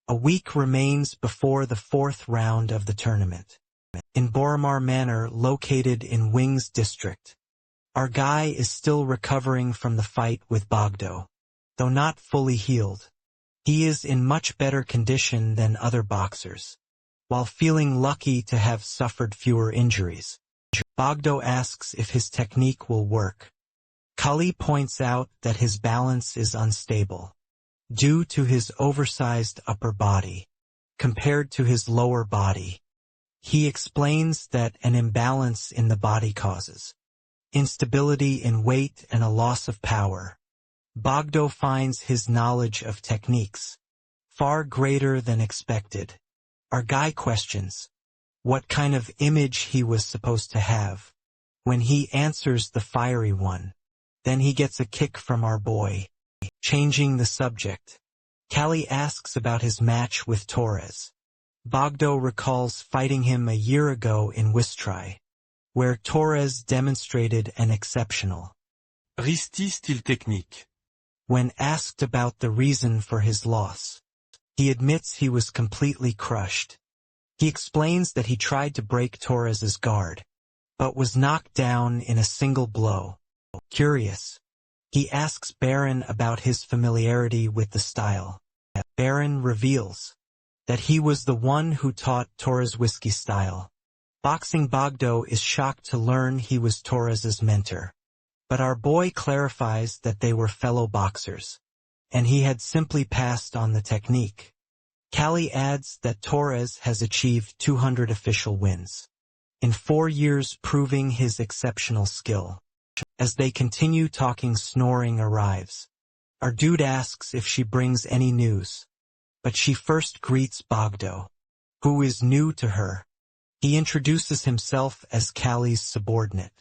A week remains before the fourth round of the tournament. In Boromar Manor, located in Wings District, our guy is still recovering from the fight with Bogdo. Though not fully healed, he is in much better condition than other boxers, while feeling lucky to have suffered fewer injuries. Bogdo asks if his technique will work. Kali points out that his balance is unstable, due to his oversized upper body, compared to his lower body. He explains that an imbalance in the body causes instability in weight and a loss of power. Bogdo finds his knowledge of techniques far greater than expected. Our guy questions what kind of image he was supposed to have. When he answers the fiery one, then he gets a kick from our boy. Changing the subject, Callie asks about his match with Torres. Bogdo recalls fighting him a year ago in Wistrai, where Torres demonstrated an exceptional Risti style technique. When asked about the reason for his loss, he admits he was completely crushed. He explains that he tried to break Torres's guard, but was knocked down in a single blow. Curious, he asks Baron about his familiarity with the style. Baron reveals that he was the one who taught Torres whiskey style. Boxing Bogdo is shocked to learn he was Torres's mentor. But our boy clarifies that they were fellow boxers, and he had simply passed on the technique. Callie adds that Torres has achieved 200 official wins in 4 years, proving his exceptional skill. As they continue talking, Snoring arrives. Our dude asks if she brings any news, but she first greets Bogdo, who is new to her. He introduces himself as Callie's subordinate.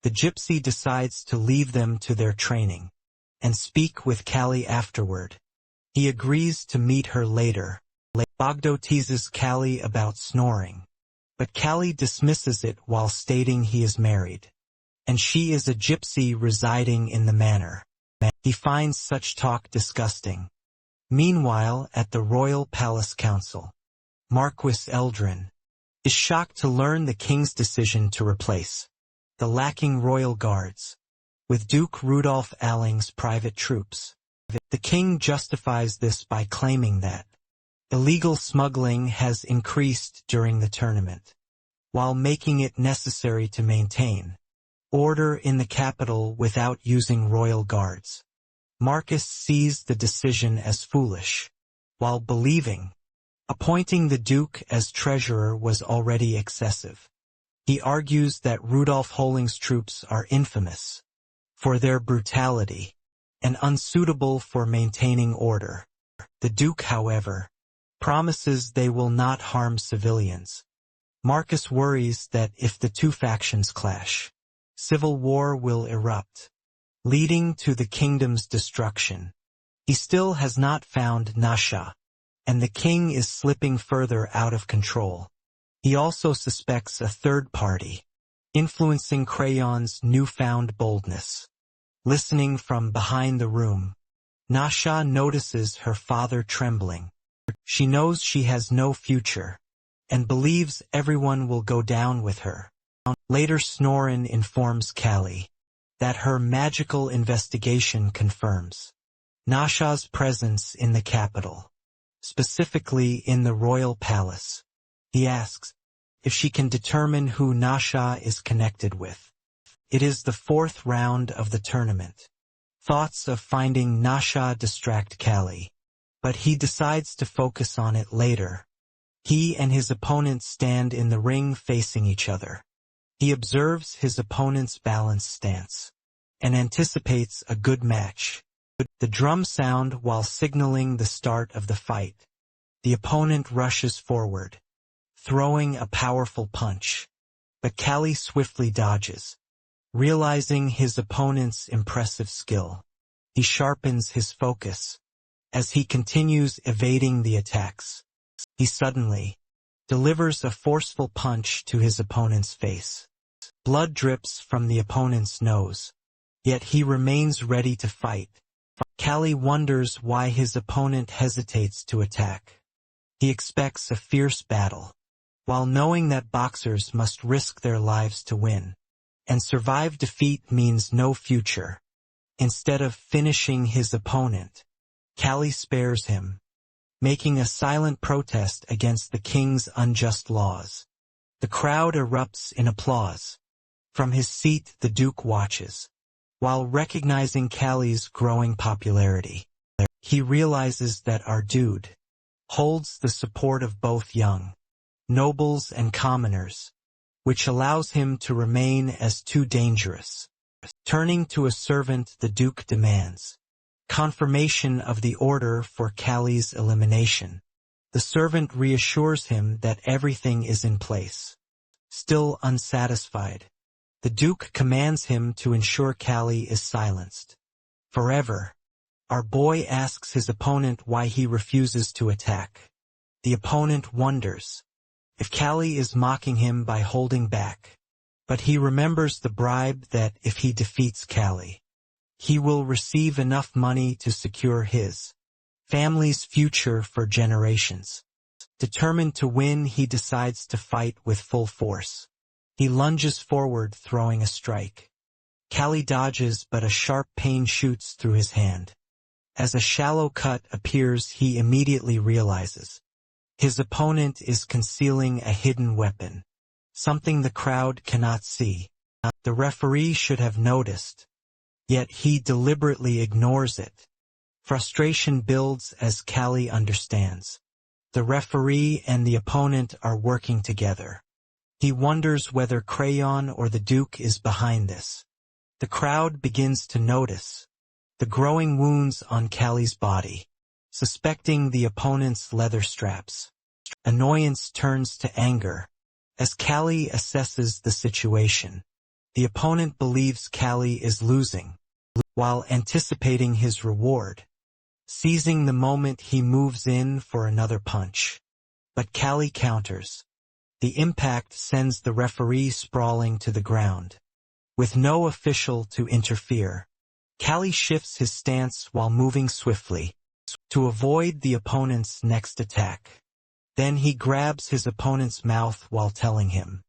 The gypsy decides to leave them to their training and speak with Callie afterward. He agrees to meet her later. Bogdo teases Callie about snoring, but Callie dismisses it while stating he is married, and she is a gypsy residing in the manor. He finds such talk disgusting. Meanwhile, at the Royal Palace Council, Marquis Eldrin is shocked to learn the king's decision to replace the lacking royal guards with Duke Rudolph Alling's private troops. The king justifies this by claiming that illegal smuggling has increased during the tournament, while making it necessary to maintain order in the capital without using royal guards. Marcus sees the decision as foolish, while believing appointing the Duke as treasurer was already excessive. He argues that Rudolph Holling's troops are infamous for their brutality and unsuitable for maintaining order. The Duke, however, promises they will not harm civilians. Marcus worries that if the two factions clash, civil war will erupt, leading to the kingdom's destruction. He still has not found Nasha, and the king is slipping further out of control. He also suspects a third party, influencing Crayon's newfound boldness. Listening from behind the room, Nasha notices her father trembling. She knows she has no future, and believes everyone will go down with her. Later, Snorin informs Callie that her magical investigation confirms Nasha's presence in the capital. specifically in the royal palace. He asks if she can determine who Nasha is connected with. It is the fourth round of the tournament. Thoughts of finding Nasha distract Callie, but he decides to focus on it later. He and his opponent stand in the ring facing each other. He observes his opponent's balanced stance and anticipates a good match. The drum sound while signaling the start of the fight. The opponent rushes forward, throwing a powerful punch, but Callie swiftly dodges. Realizing his opponent's impressive skill, he sharpens his focus. As he continues evading the attacks, he suddenly delivers a forceful punch to his opponent's face. Blood drips from the opponent's nose, yet he remains ready to fight. Callie wonders why his opponent hesitates to attack. He expects a fierce battle, while knowing that boxers must risk their lives to win. And survive defeat means no future. Instead of finishing his opponent, Callie spares him, making a silent protest against the king's unjust laws. The crowd erupts in applause. From his seat the Duke watches, while recognizing Callie's growing popularity. He realizes that our dude holds the support of both young nobles and commoners, which allows him to remain as too dangerous. Turning to a servant, the Duke demands confirmation of the order for Callie's elimination. The servant reassures him that everything is in place. Still unsatisfied, the Duke commands him to ensure Callie is silenced forever. Our boy asks his opponent why he refuses to attack. The opponent wonders if Callie is mocking him by holding back, but he remembers the bribe that if he defeats Callie, he will receive enough money to secure his family's future for generations. Determined to win, he decides to fight with full force. He lunges forward, throwing a strike. Callie dodges, but a sharp pain shoots through his hand. As a shallow cut appears, he immediately realizes his opponent is concealing a hidden weapon, something the crowd cannot see. The referee should have noticed, yet he deliberately ignores it. Frustration builds as Callie understands. The referee and the opponent are working together. He wonders whether Crayon or the Duke is behind this. The crowd begins to notice the growing wounds on Callie's body, suspecting the opponent's leather straps. Annoyance turns to anger as Callie assesses the situation. The opponent believes Callie is losing, while anticipating his reward. Seizing the moment, he moves in for another punch. But Callie counters. The impact sends the referee sprawling to the ground. With no official to interfere, Callie shifts his stance while moving swiftly to avoid the opponent's next attack. Then he grabs his opponent's mouth while telling him,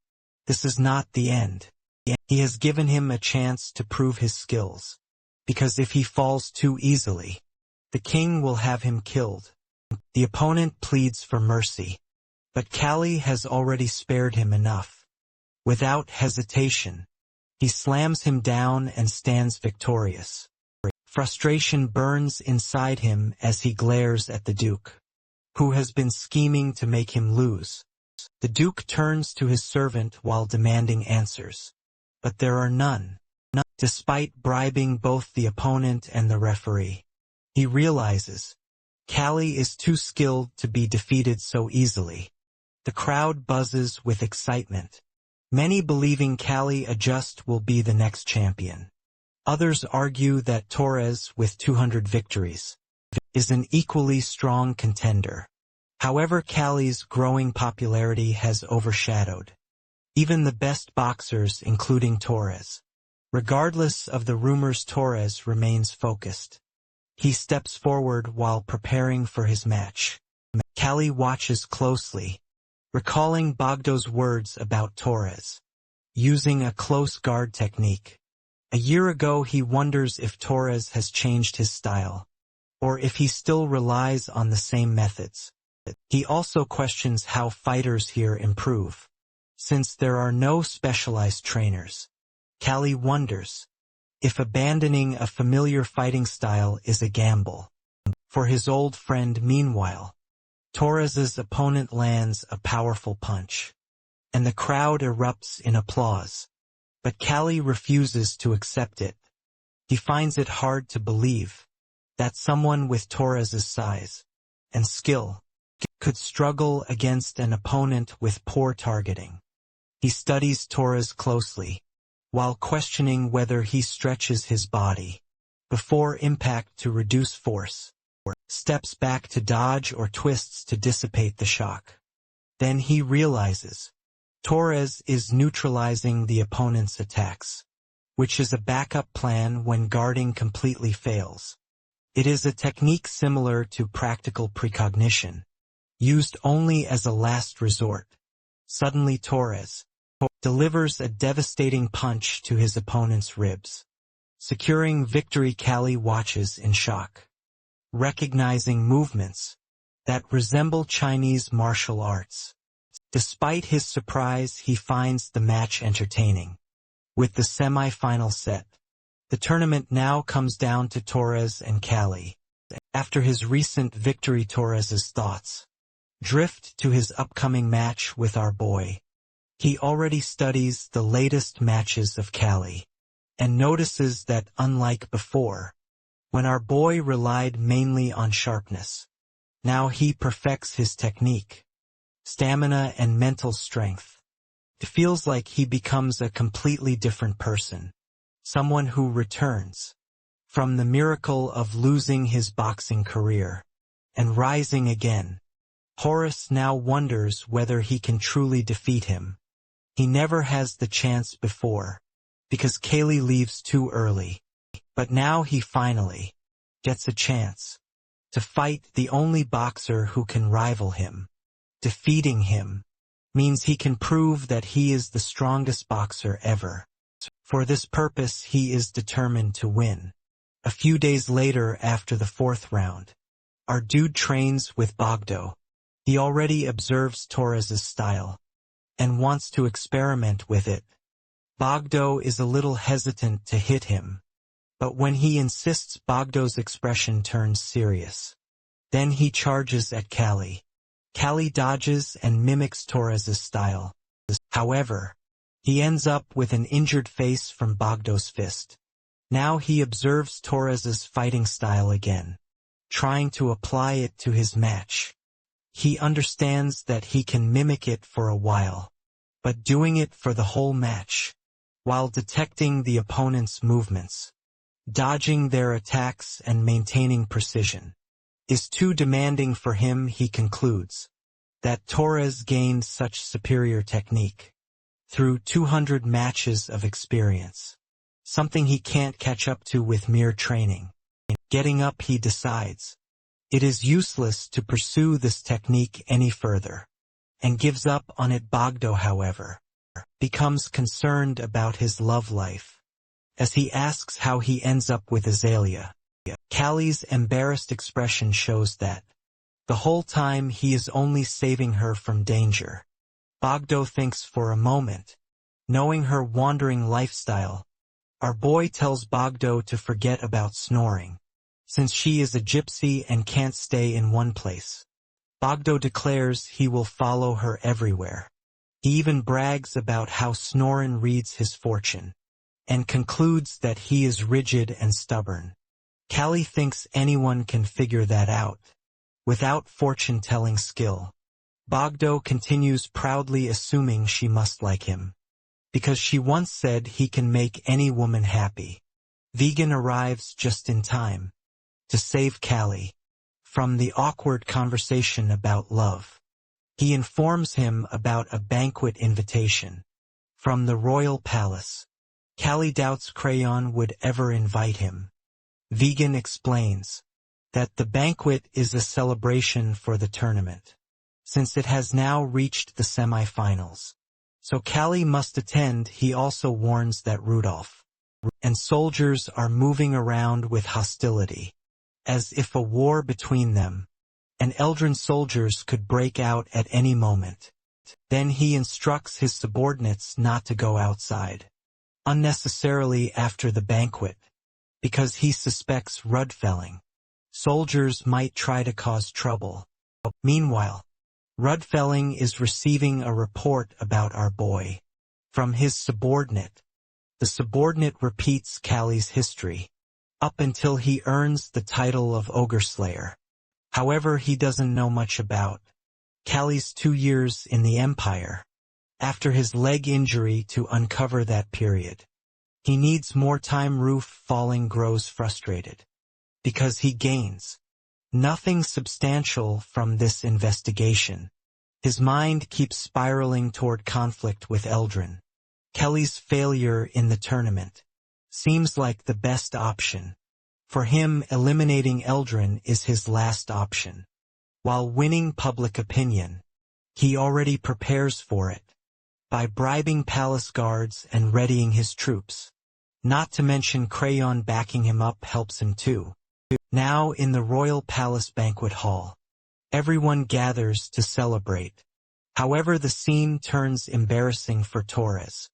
"This is not the end." He has given him a chance to prove his skills, because if he falls too easily, the king will have him killed. The opponent pleads for mercy, but Callie has already spared him enough. Without hesitation, he slams him down and stands victorious. Frustration burns inside him as he glares at the Duke, who has been scheming to make him lose. The Duke turns to his servant while demanding answers, but there are none. Despite bribing both the opponent and the referee, he realizes Callie is too skilled to be defeated so easily. The crowd buzzes with excitement, many believing Callie Adjust will be the next champion. Others argue that Torres, with 200 victories, is an equally strong contender. However, Callie's growing popularity has overshadowed even the best boxers, including Torres. Regardless of the rumors, Torres remains focused. He steps forward while preparing for his match. Callie watches closely, recalling Bogdo's words about Torres, using a close guard technique. A year ago, he wonders if Torres has changed his style, or if he still relies on the same methods. He also questions how fighters here improve. Since there are no specialized trainers, Callie wonders if abandoning a familiar fighting style is a gamble. For his old friend, meanwhile, Torres's opponent lands a powerful punch, and the crowd erupts in applause. But Callie refuses to accept it. He finds it hard to believe that someone with Torres's size and skill could struggle against an opponent with poor targeting. He studies Torres closely, while questioning whether he stretches his body before impact to reduce force, or steps back to dodge or twists to dissipate the shock. Then he realizes Torres is neutralizing the opponent's attacks, which is a backup plan when guarding completely fails. It is a technique similar to practical precognition, used only as a last resort. Suddenly Torres delivers a devastating punch to his opponent's ribs. Securing victory, Callie watches in shock, recognizing movements that resemble Chinese martial arts. Despite his surprise, he finds the match entertaining. With the semi-final set, the tournament now comes down to Torres and Callie. After his recent victory, Torres's thoughts drift to his upcoming match with our boy. He already studies the latest matches of Callie, and notices that unlike before, when our boy relied mainly on sharpness, now he perfects his technique, stamina and mental strength. It feels like he becomes a completely different person, someone who returns from the miracle of losing his boxing career and rising again. Horace now wonders whether he can truly defeat him. He never has the chance before, because Callie leaves too early. But now he finally gets a chance to fight the only boxer who can rival him. Defeating him means he can prove that he is the strongest boxer ever. For this purpose, he is determined to win. A few days later, after the fourth round, our dude trains with Bogdo. He already observes Torres's style and wants to experiment with it. Bogdo is a little hesitant to hit him, but when he insists, Bogdo's expression turns serious. Then he charges at Callie. Callie dodges and mimics Torres's style. However, he ends up with an injured face from Bogdo's fist. Now he observes Torres's fighting style again, trying to apply it to his match. He understands that he can mimic it for a while, but doing it for the whole match, while detecting the opponent's movements, dodging their attacks and maintaining precision, is too demanding for him. He concludes that Torres gained such superior technique through 200 matches of experience, something he can't catch up to with mere training. Getting up, he decides it is useless to pursue this technique any further, and gives up on it. Bogdo, however, becomes concerned about his love life, as he asks how he ends up with Azalea. Callie's embarrassed expression shows that the whole time he is only saving her from danger. Bogdo thinks for a moment, knowing her wandering lifestyle. Our boy tells Bogdo to forget about snoring, since she is a gypsy and can't stay in one place. Bogdo declares he will follow her everywhere. He even brags about how Snorin reads his fortune, and concludes that he is rigid and stubborn. Callie thinks anyone can figure that out, without fortune-telling skill. Bogdo continues proudly, assuming she must like him, because she once said he can make any woman happy. Vegan arrives just in time to save Callie from the awkward conversation about love. He informs him about a banquet invitation from the royal palace. Callie doubts Crayon would ever invite him. Vegan explains that the banquet is a celebration for the tournament, since it has now reached the semi-finals. So Callie must attend. He also warns that Rudolph and soldiers are moving around with hostility, as if a war between them and Eldrin soldiers could break out at any moment. Then he instructs his subordinates not to go outside unnecessarily after the banquet, because he suspects Rudfelling. Soldiers might try to cause trouble. Meanwhile, Rudfelling is receiving a report about our boy from his subordinate. The subordinate repeats Callie's history up until he earns the title of Ogre Slayer. However, he doesn't know much about Callie's 2 years in the Empire after his leg injury to uncover that period. He needs more time. Roof Falling grows frustrated because he gains nothing substantial from this investigation. His mind keeps spiraling toward conflict with Eldrin. Kelly's failure in the tournament seems like the best option. For him, eliminating Eldrin is his last option. While winning public opinion, he already prepares for it by bribing palace guards and readying his troops. Not to mention Crayon backing him up helps him too. Now in the royal palace banquet hall, everyone gathers to celebrate. However, the scene turns embarrassing for Torres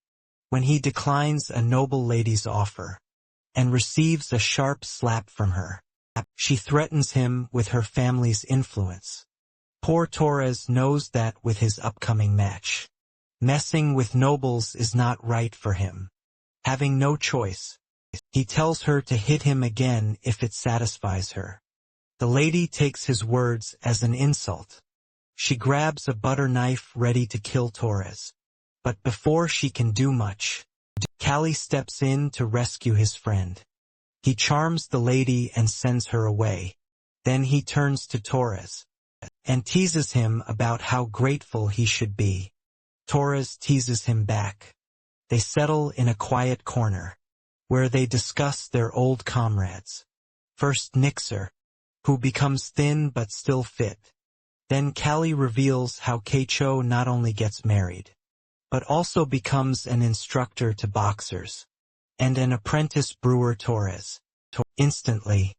when he declines a noble lady's offer and receives a sharp slap from her. She threatens him with her family's influence. Poor Torres knows that with his upcoming match, messing with nobles is not right for him. Having no choice, he tells her to hit him again if it satisfies her. The lady takes his words as an insult. She grabs a butter knife ready to kill Torres. But before she can do much, Callie steps in to rescue his friend. He charms the lady and sends her away. Then he turns to Torres and teases him about how grateful he should be. Torres teases him back. They settle in a quiet corner, where they discuss their old comrades. First Nixer, who becomes thin but still fit. Then Callie reveals how Keicho not only gets married, but also becomes an instructor to boxers, and an apprentice brewer. Torres instantly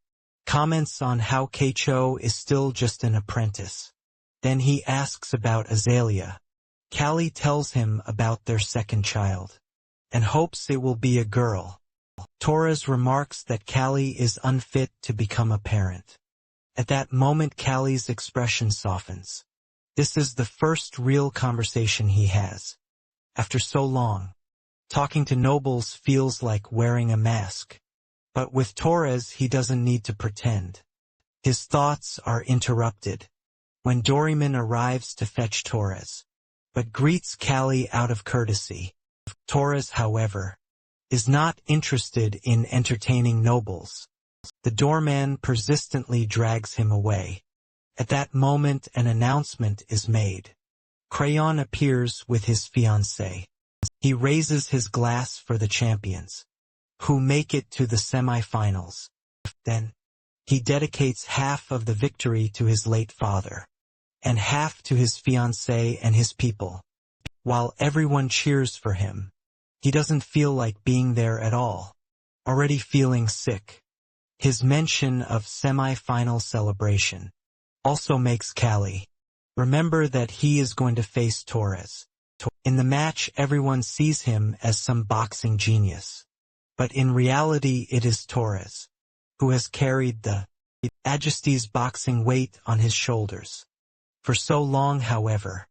comments on how Keicho is still just an apprentice. Then he asks about Azalea. Callie tells him about their second child, and hopes it will be a girl. Torres remarks that Callie is unfit to become a parent. At that moment Callie's expression softens. This is the first real conversation he has after so long. Talking to nobles feels like wearing a mask. But with Torres he doesn't need to pretend. His thoughts are interrupted when Doryman arrives to fetch Torres, but greets Callie out of courtesy. Torres, however, is not interested in entertaining nobles. The doorman persistently drags him away. At that moment an announcement is made. Crayon appears with his fiancée. He raises his glass for the champions, who make it to the semi-finals. Then, he dedicates half of the victory to his late father, and half to his fiancée and his people. While everyone cheers for him, he doesn't feel like being there at all, already feeling sick. His mention of semi-final celebration also makes Callie remember that he is going to face Torres. In the match everyone sees him as some boxing genius, but in reality it is Torres, who has carried the Majesty's boxing weight on his shoulders. For so long, however,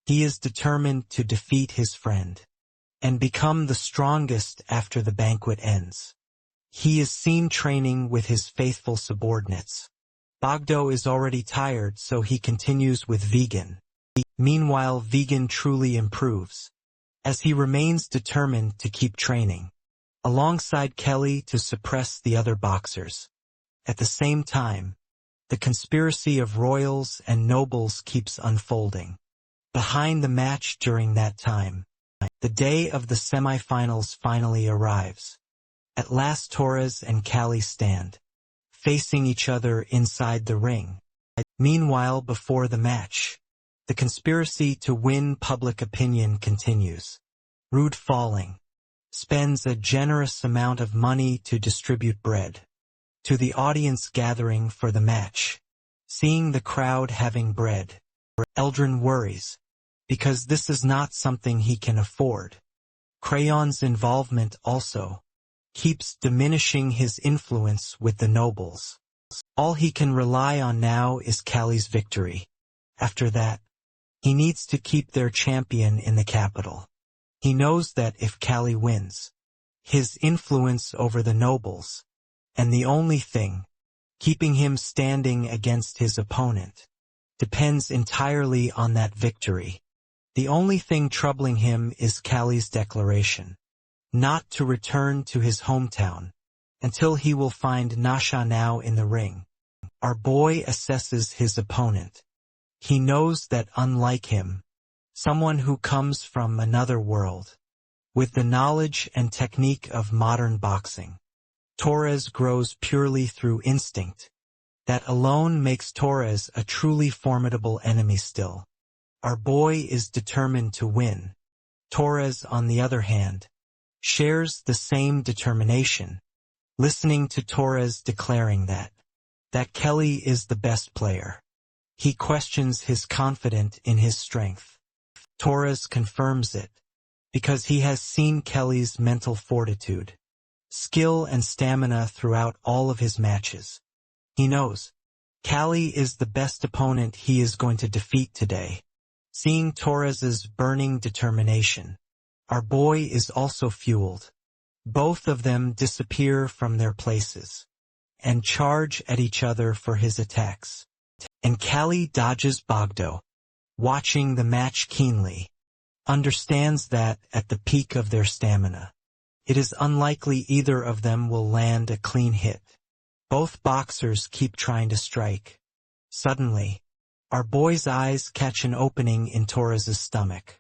he is determined to defeat his friend and become the strongest after the banquet ends. He is seen training with his faithful subordinates. Bogdo is already tired, so he continues with Vegan. Meanwhile, Vegan truly improves, as he remains determined to keep training, alongside Kelly to suppress the other boxers. At the same time, the conspiracy of royals and nobles keeps unfolding. Behind the match during that time, the day of the semifinals finally arrives. At last Torres and Callie stand, facing each other inside the ring. Meanwhile, before the match, the conspiracy to win public opinion continues. Rude Falling spends a generous amount of money to distribute bread to the audience gathering for the match. Seeing the crowd having bread, Eldrin worries, because this is not something he can afford. Crayon's involvement also keeps diminishing his influence with the nobles. All he can rely on now is Callie's victory. After that, he needs to keep their champion in the capital. He knows that if Callie wins, his influence over the nobles, and the only thing keeping him standing against his opponent, depends entirely on that victory. The only thing troubling him is Callie's declaration not to return to his hometown until he will find Nasha now in the ring. Our boy assesses his opponent. He knows that unlike him, someone who comes from another world, with the knowledge and technique of modern boxing, Torres grows purely through instinct. That alone makes Torres a truly formidable enemy still. Our boy is determined to win. Torres, on the other hand, shares the same determination, listening to Torres declaring that Kelly is the best player. He questions his confidence in his strength. Torres confirms it, because he has seen Kelly's mental fortitude, skill and stamina throughout all of his matches. He knows Callie is the best opponent he is going to defeat today. Seeing Torres's burning determination, our boy is also fueled. Both of them disappear from their places and charge at each other for his attacks. And Callie dodges Bogdo, watching the match keenly, understands that at the peak of their stamina, it is unlikely either of them will land a clean hit. Both boxers keep trying to strike. Suddenly, our boy's eyes catch an opening in Torres's stomach.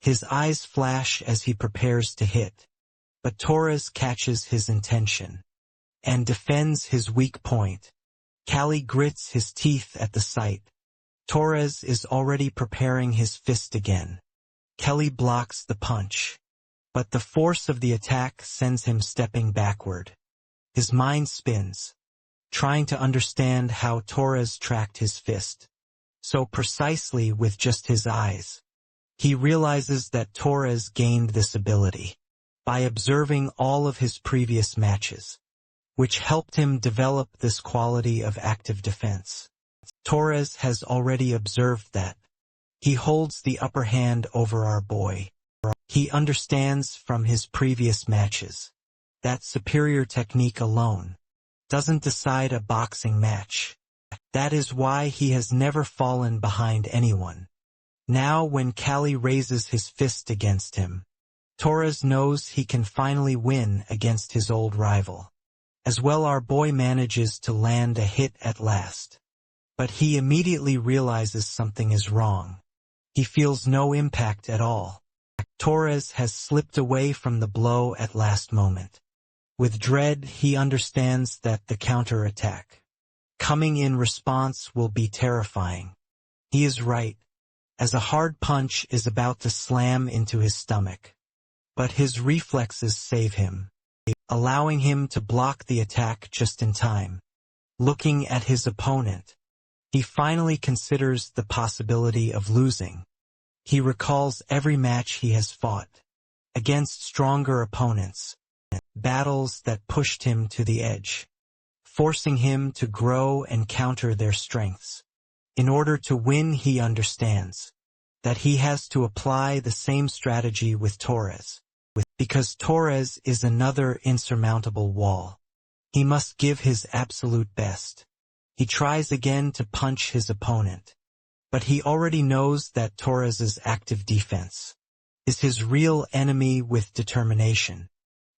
His eyes flash as he prepares to hit, but Torres catches his intention and defends his weak point. Callie grits his teeth at the sight. Torres is already preparing his fist again. Kelly blocks the punch, but the force of the attack sends him stepping backward. His mind spins, trying to understand how Torres tracked his fist so precisely with just his eyes. He realizes that Torres gained this ability by observing all of his previous matches, which helped him develop this quality of active defense. Torres has already observed that he holds the upper hand over our boy. He understands from his previous matches that superior technique alone doesn't decide a boxing match. That is why he has never fallen behind anyone. Now when Callie raises his fist against him, Torres knows he can finally win against his old rival. As well, our boy manages to land a hit at last. But he immediately realizes something is wrong. He feels no impact at all. Torres has slipped away from the blow at last moment. With dread, he understands that the counter-attack coming in response will be terrifying. He is right, as a hard punch is about to slam into his stomach. But his reflexes save him, allowing him to block the attack just in time. Looking at his opponent, he finally considers the possibility of losing. He recalls every match he has fought against stronger opponents, battles that pushed him to the edge, forcing him to grow and counter their strengths. In order to win, he understands that he has to apply the same strategy with Torres. Because Torres is another insurmountable wall, he must give his absolute best. He tries again to punch his opponent, but he already knows that Torres's active defense is his real enemy. With determination,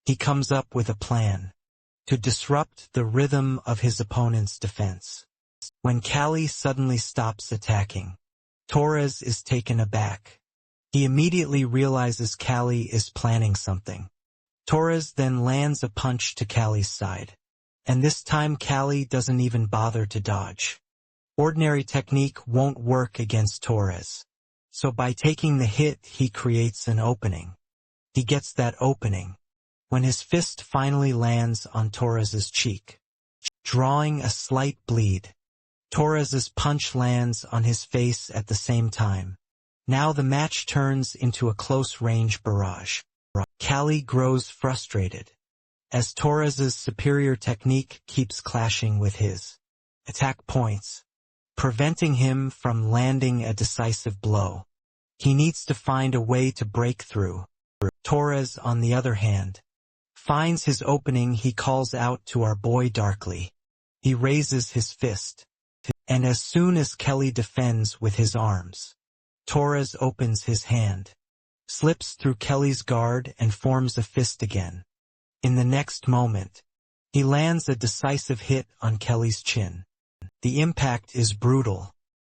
he comes up with a plan to disrupt the rhythm of his opponent's defense. When Callie suddenly stops attacking, Torres is taken aback. He immediately realizes Callie is planning something. Torres then lands a punch to Callie's side, and this time Callie doesn't even bother to dodge. Ordinary technique won't work against Torres, so by taking the hit he creates an opening. He gets that opening when his fist finally lands on Torres's cheek. drawing a slight bleed. Torres's punch lands on his face at the same time. Now the match turns into a close-range barrage. Callie grows frustrated, as Torres's superior technique keeps clashing with his attack points, preventing him from landing a decisive blow. He needs to find a way to break through. Torres, on the other hand, finds his opening. He calls out to our boy darkly. He raises his fist, and as soon as Kelly defends with his arms, Torres opens his hand, slips through Kelly's guard and forms a fist again. In the next moment, he lands a decisive hit on Kelly's chin. The impact is brutal,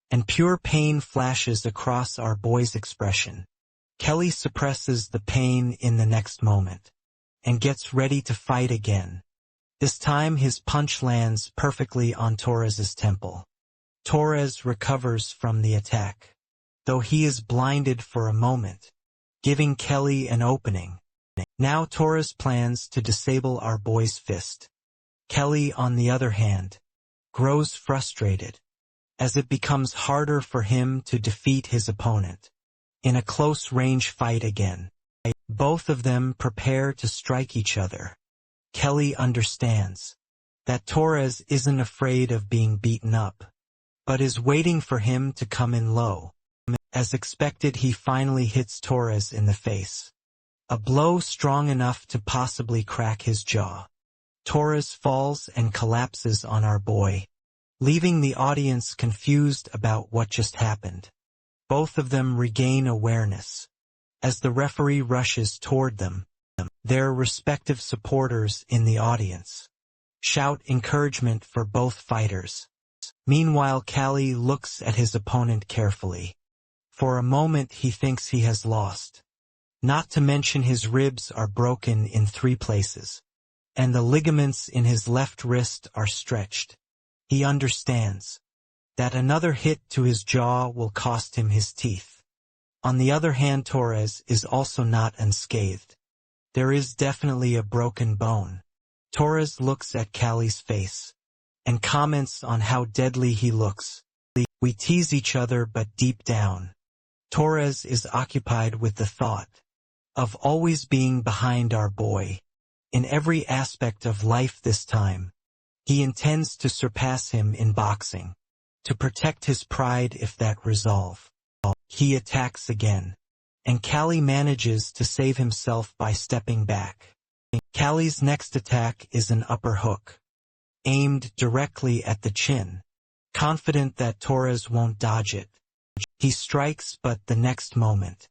and pure pain flashes across our boy's expression. Kelly suppresses the pain in the next moment, and gets ready to fight again. This time his punch lands perfectly on Torres's temple. Torres recovers from the attack, though he is blinded for a moment, giving Kelly an opening. Now Torres plans to disable our boy's fist. Kelly, on the other hand, grows frustrated, as it becomes harder for him to defeat his opponent. In a close-range fight again, both of them prepare to strike each other. Kelly understands that Torres isn't afraid of being beaten up, but is waiting for him to come in low. As expected, he finally hits Torres in the face, a blow strong enough to possibly crack his jaw. Torres falls and collapses on our boy, leaving the audience confused about what just happened. Both of them regain awareness as the referee rushes toward them. Their respective supporters in the audience shout encouragement for both fighters. Meanwhile, Callie looks at his opponent carefully. For a moment he thinks he has lost. Not to mention his ribs are broken in 3 places, and the ligaments in his left wrist are stretched. He understands that another hit to his jaw will cost him his teeth. On the other hand, Torres is also not unscathed. There is definitely a broken bone. Torres looks at Callie's face and comments on how deadly he looks. We tease each other, but deep down, Torres is occupied with the thought of always being behind our boy. In every aspect of life this time, he intends to surpass him in boxing, to protect his pride if that resolve. He attacks again, and Callie manages to save himself by stepping back. Callie's next attack is an upper hook, aimed directly at the chin. Confident that Torres won't dodge it, he strikes, but the next moment,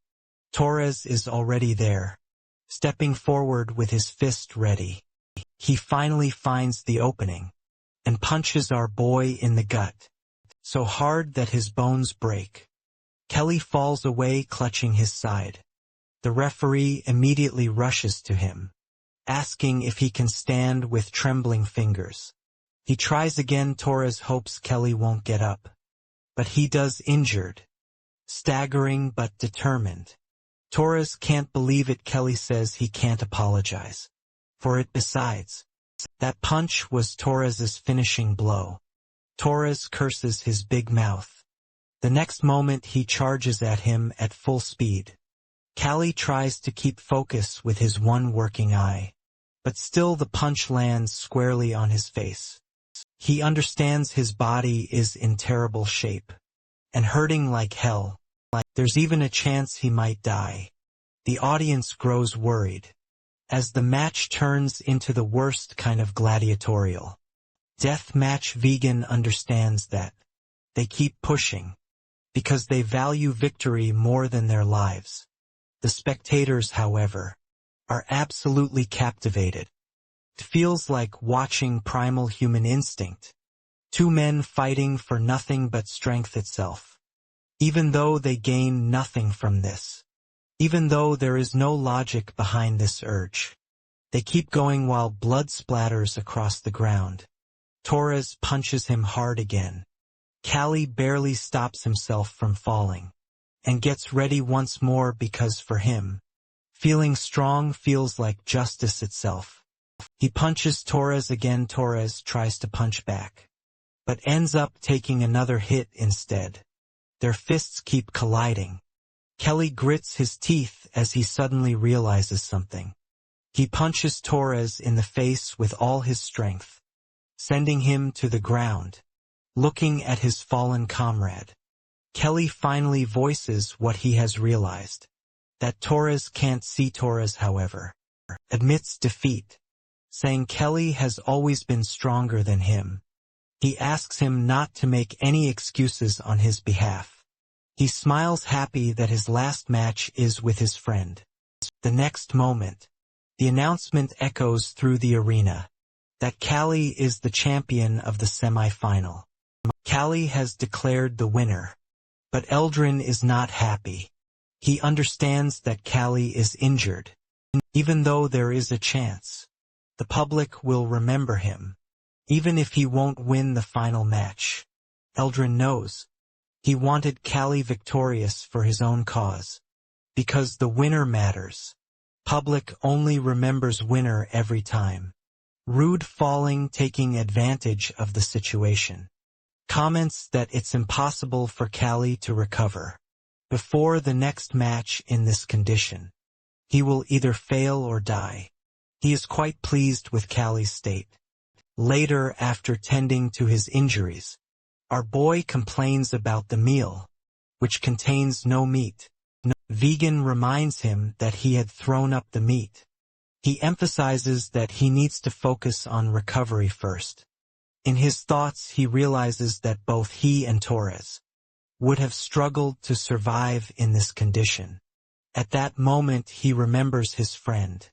Torres is already there, stepping forward with his fist ready. He finally finds the opening and punches our boy in the gut, so hard that his bones break. Kelly falls away clutching his side. The referee immediately rushes to him, asking if he can stand with trembling fingers. He tries again. Torres hopes Kelly won't get up, but he does, injured, staggering but determined. Torres can't believe it. Kelly says he can't apologize for it. Besides, that punch was Torres's finishing blow. Torres curses his big mouth. The next moment he charges at him at full speed. Callie tries to keep focus with his one working eye, but still the punch lands squarely on his face. He understands his body is in terrible shape and hurting like hell. There's even a chance he might die. The audience grows worried as the match turns into the worst kind of gladiatorial death match. Vegan understands that. They keep pushing because they value victory more than their lives. The spectators, however, are absolutely captivated. It feels like watching primal human instinct. 2 men fighting for nothing but strength itself. Even though they gain nothing from this, even though there is no logic behind this urge, they keep going while blood splatters across the ground. Torres punches him hard again. Callie barely stops himself from falling, and gets ready once more because for him, feeling strong feels like justice itself. He punches Torres again. Torres tries to punch back, but ends up taking another hit instead. Their fists keep colliding. Kelly grits his teeth as he suddenly realizes something. He punches Torres in the face with all his strength, sending him to the ground. Looking at his fallen comrade, Kelly finally voices what he has realized. That Torres can't see. Torres, however, admits defeat, saying Kelly has always been stronger than him. He asks him not to make any excuses on his behalf. He smiles, happy that his last match is with his friend. The next moment, the announcement echoes through the arena that Callie is the champion of the semi-final. Callie has declared the winner, but Eldrin is not happy. He understands that Callie is injured. Even though there is a chance, the public will remember him, even if he won't win the final match. Eldrin knows. He wanted Callie victorious for his own cause. Because the winner matters. Public only remembers winner every time. Rude falling, taking advantage of the situation. Comments that it's impossible for Callie to recover. Before the next match in this condition, he will either fail or die. He is quite pleased with Callie's state. Later, after tending to his injuries, our boy complains about the meal, which contains no meat. Vegan reminds him that he had thrown up the meat. He emphasizes that he needs to focus on recovery first. In his thoughts, he realizes that both he and Torres would have struggled to survive in this condition. At that moment, he remembers his friend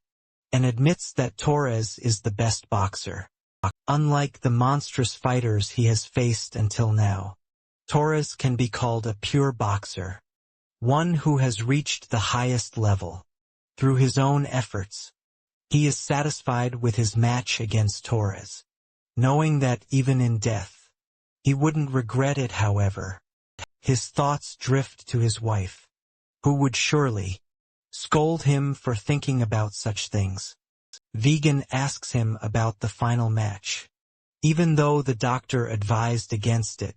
and admits that Torres is the best boxer. Unlike the monstrous fighters he has faced until now, Torres can be called a pure boxer, one who has reached the highest level through his own efforts. He is satisfied with his match against Torres, knowing that even in death, he wouldn't regret it. However, his thoughts drift to his wife, who would surely scold him for thinking about such things. Vegan asks him about the final match, even though the doctor advised against it.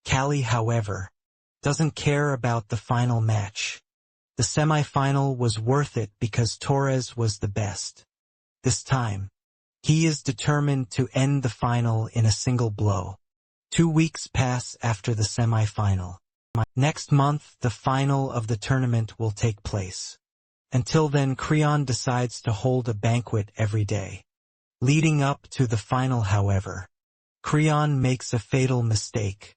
Callie, however, doesn't care about the final match. The semi-final was worth it because Torres was the best. This time, he is determined to end the final in a single blow. 2 weeks pass after the semi-final. Next month, the final of the tournament will take place. Until then, Creon decides to hold a banquet every day. Leading up to the final, however, Creon makes a fatal mistake.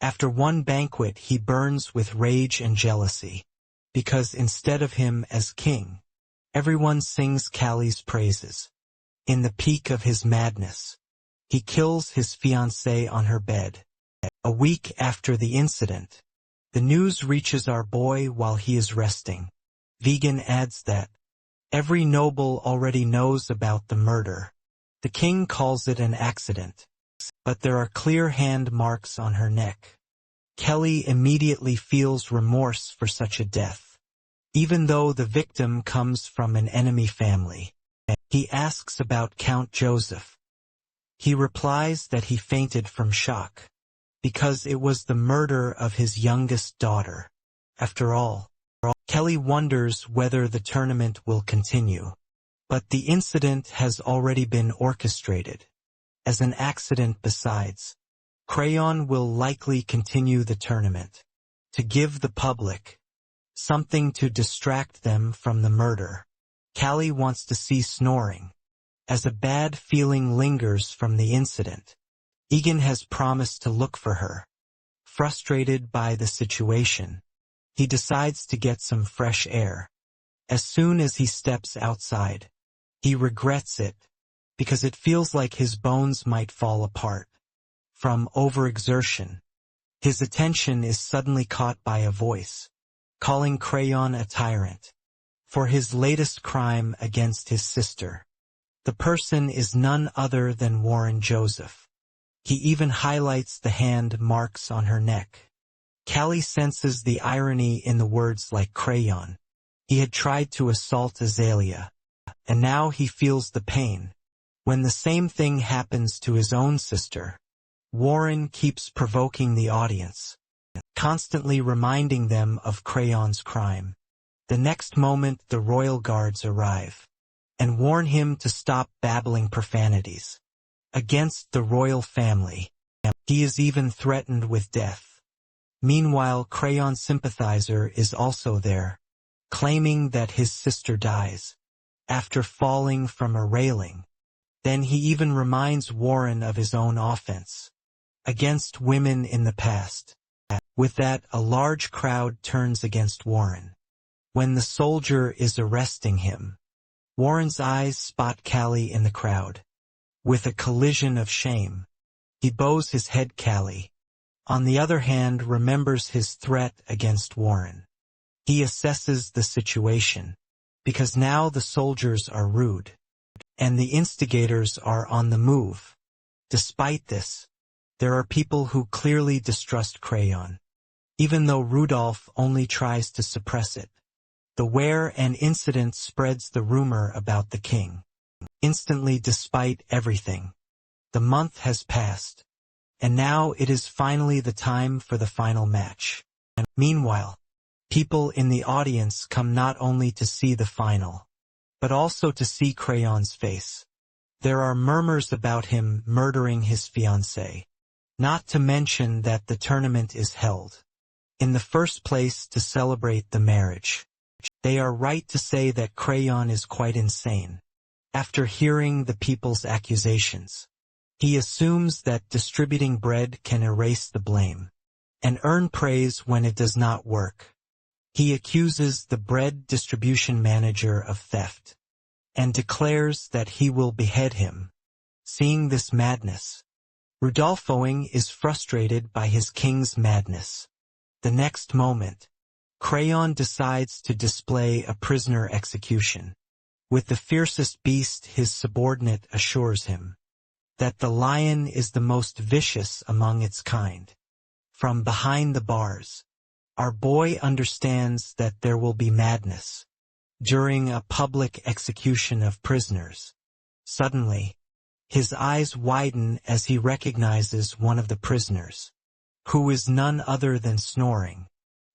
After one banquet, he burns with rage and jealousy, because instead of him as king, everyone sings Callie's praises. In the peak of his madness, he kills his fiancée on her bed. A week after the incident, the news reaches our boy while he is resting. Vegan adds that every noble already knows about the murder. The king calls it an accident, but there are clear hand marks on her neck. Kelly immediately feels remorse for such a death, even though the victim comes from an enemy family. He asks about Count Joseph. He replies that he fainted from shock, because it was the murder of his youngest daughter. After all, Kelly wonders whether the tournament will continue. But the incident has already been orchestrated as an accident. Besides, Crayon will likely continue the tournament to give the public something to distract them from the murder. Callie wants to see snoring, as a bad feeling lingers from the incident. Egan has promised to look for her. Frustrated by the situation, he decides to get some fresh air. As soon as he steps outside, he regrets it, because it feels like his bones might fall apart. From overexertion, his attention is suddenly caught by a voice, calling Crayon a tyrant for his latest crime against his sister. The person is none other than Warren Joseph. He even highlights the hand marks on her neck. Callie senses the irony in the words like Crayon. He had tried to assault Azalea, and now he feels the pain When the same thing happens to his own sister, Warren keeps provoking the audience, constantly reminding them of Crayon's crime. The next moment the royal guards arrive and warn him to stop babbling profanities against the royal family. He is even threatened with death. Meanwhile, Crayon's sympathizer is also there, claiming that his sister dies after falling from a railing. Then he even reminds Warren of his own offense against women in the past. With that, a large crowd turns against Warren. When the soldier is arresting him, Warren's eyes spot Callie in the crowd. With a collision of shame, he bows his head. Callie, on the other hand, remembers his threat against Warren. He assesses the situation, because now the soldiers are rude, and the instigators are on the move. Despite this, there are people who clearly distrust Crayon, even though Rudolph only tries to suppress it. The where an incident spreads the rumor about the king. Instantly, despite everything, the month has passed, and now it is finally the time for the final match. And meanwhile, people in the audience come not only to see the final, but also to see Crayon's face. There are murmurs about him murdering his fiancée, not to mention that the tournament is held, in the first place, to celebrate the marriage. They are right to say that Crayon is quite insane. After hearing the people's accusations, he assumes that distributing bread can erase the blame and earn praise when it does not work. He accuses the bread distribution manager of theft and declares that he will behead him. Seeing this madness, Rudolphoing is frustrated by his king's madness. The next moment, Crayon decides to display a prisoner execution. With the fiercest beast, his subordinate assures him that the lion is the most vicious among its kind. From behind the bars, our boy understands that there will be madness during a public execution of prisoners. Suddenly, his eyes widen as he recognizes one of the prisoners, who is none other than Snoring.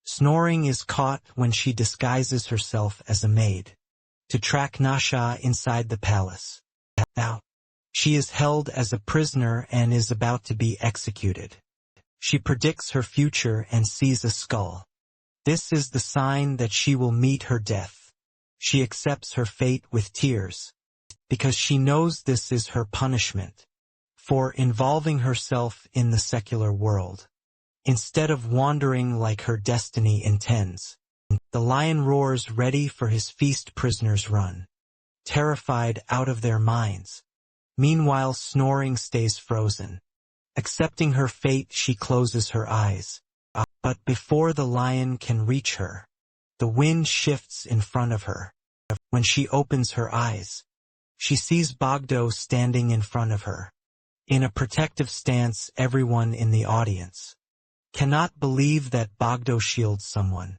Snoring is caught when she disguises herself as a maid to track Nasha inside the palace. Now, she is held as a prisoner and is about to be executed. She predicts her future and sees a skull. This is the sign that she will meet her death. She accepts her fate with tears, because she knows this is her punishment for involving herself in the secular world, instead of wandering like her destiny intends. The lion roars, ready for his feast. Prisoners run, terrified out of their minds. Meanwhile, Snoring stays frozen. Accepting her fate, she closes her eyes. But before the lion can reach her, the wind shifts in front of her. When she opens her eyes, she sees Bogdo standing in front of her. In a protective stance, everyone in the audience cannot believe that Bogdo shields someone.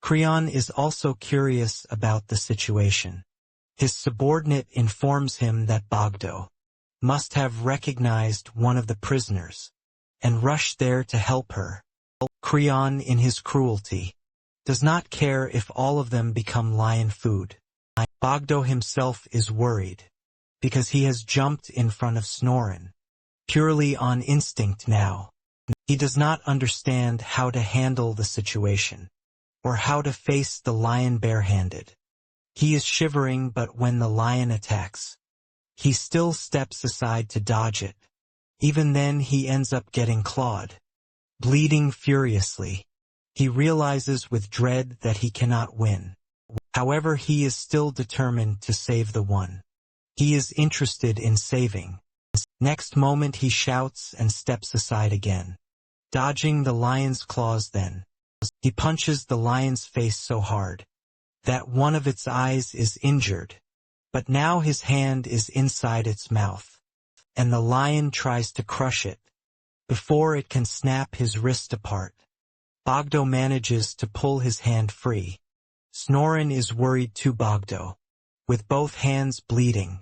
Crayon is also curious about the situation. His subordinate informs him that Bogdo must have recognized one of the prisoners and rushed there to help her. Crayon, in his cruelty, does not care if all of them become lion food. Bogdo himself is worried because he has jumped in front of Snorin, purely on instinct now. He does not understand how to handle the situation or how to face the lion barehanded. He is shivering, but when the lion attacks, he still steps aside to dodge it. Even then, he ends up getting clawed. Bleeding furiously, he realizes with dread that he cannot win. However, he is still determined to save the one he is interested in saving. Next moment, he shouts and steps aside again, dodging the lion's claws. Then he punches the lion's face so hard that one of its eyes is injured, but now his hand is inside its mouth, and the lion tries to crush it before it can snap his wrist apart. Bogdo manages to pull his hand free. Snorin is worried too. Bogdo, with both hands bleeding,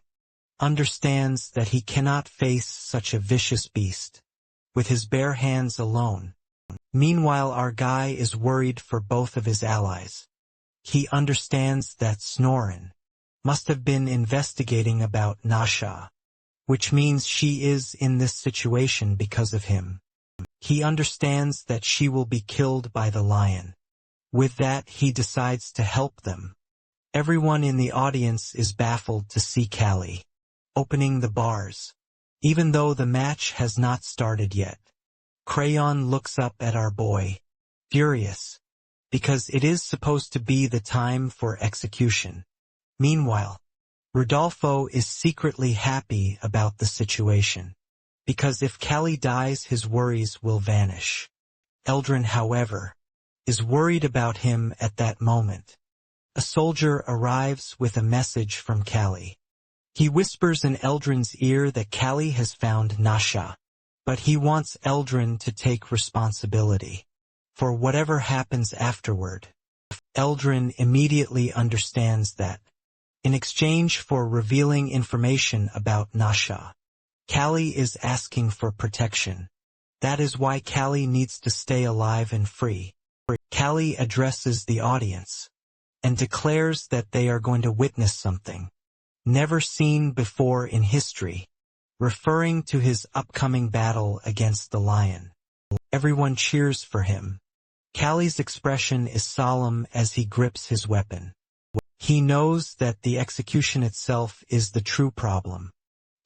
understands that he cannot face such a vicious beast with his bare hands alone. Meanwhile, our guy is worried for both of his allies. He understands that Snoren must have been investigating about Nasha, which means she is in this situation because of him. He understands that she will be killed by the lion. With that, he decides to help them. Everyone in the audience is baffled to see Callie opening the bars, even though the match has not started yet. Crayon looks up at our boy, furious, because it is supposed to be the time for execution. Meanwhile, Rodolfo is secretly happy about the situation, because if Callie dies, his worries will vanish. Eldrin, however, is worried about him at that moment. A soldier arrives with a message from Callie. He whispers in Eldrin's ear that Callie has found Nasha, but he wants Eldrin to take responsibility for whatever happens afterward. Eldrin immediately understands that, in exchange for revealing information about Nasha, Callie is asking for protection. That is why Callie needs to stay alive and free. Callie addresses the audience and declares that they are going to witness something never seen before in history, referring to his upcoming battle against the lion. Everyone cheers for him. Callie's expression is solemn as he grips his weapon. He knows that the execution itself is the true problem.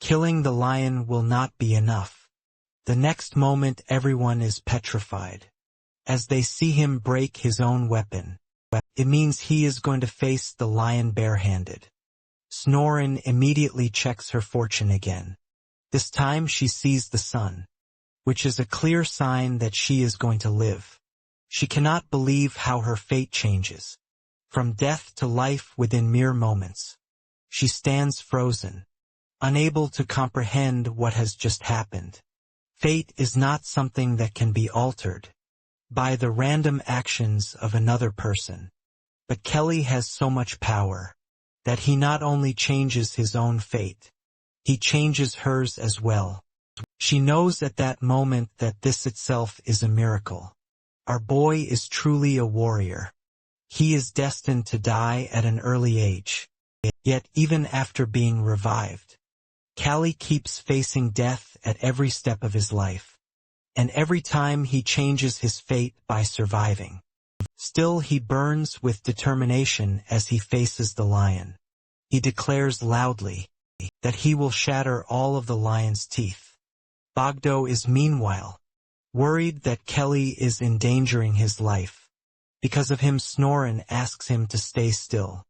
Killing the lion will not be enough. The next moment, everyone is petrified as they see him break his own weapon. It means he is going to face the lion barehanded. Snoren immediately checks her fortune again. This time she sees the sun, which is a clear sign that she is going to live. She cannot believe how her fate changes, from death to life within mere moments. She stands frozen, unable to comprehend what has just happened. Fate is not something that can be altered by the random actions of another person. But Kelly has so much power that he not only changes his own fate, he changes hers as well. She knows at that moment that this itself is a miracle. Our boy is truly a warrior. He is destined to die at an early age. Yet even after being revived, Callie keeps facing death at every step of his life. And every time he changes his fate by surviving. Still he burns with determination as he faces the lion. He declares loudly that he will shatter all of the lion's teeth. Bogdo is meanwhile worried that Kelly is endangering his life. Because of him, Snoren asks him to stay still.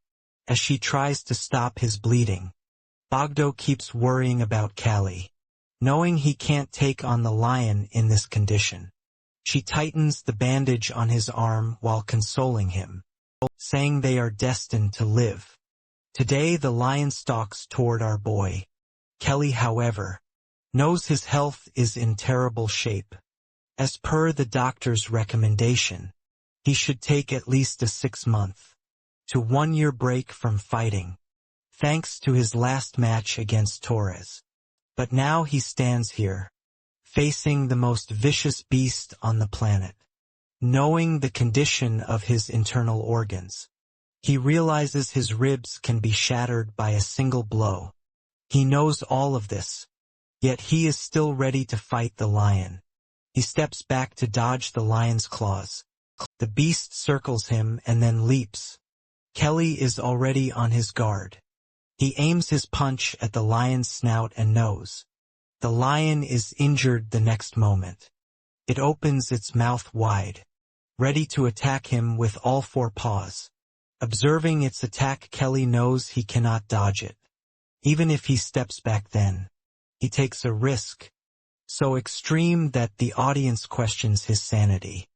As she tries to stop his bleeding, Bogdo keeps worrying about Callie, knowing he can't take on the lion in this condition. She tightens the bandage on his arm while consoling him, saying they are destined to live. Today the lion stalks toward our boy. Kelly, however, knows his health is in terrible shape. As per the doctor's recommendation, he should take at least a 6-month to 1-year break from fighting, thanks to his last match against Torres. But now he stands here, facing the most vicious beast on the planet. Knowing the condition of his internal organs, he realizes his ribs can be shattered by a single blow. He knows all of this, yet he is still ready to fight the lion. He steps back to dodge the lion's claws. The beast circles him and then leaps. Kelly is already on his guard. He aims his punch at the lion's snout and nose. The lion is injured the next moment. It opens its mouth wide, ready to attack him with all 4 paws. Observing its attack, Kelly knows he cannot dodge it. Even if he steps back then, he takes a risk so extreme that the audience questions his sanity.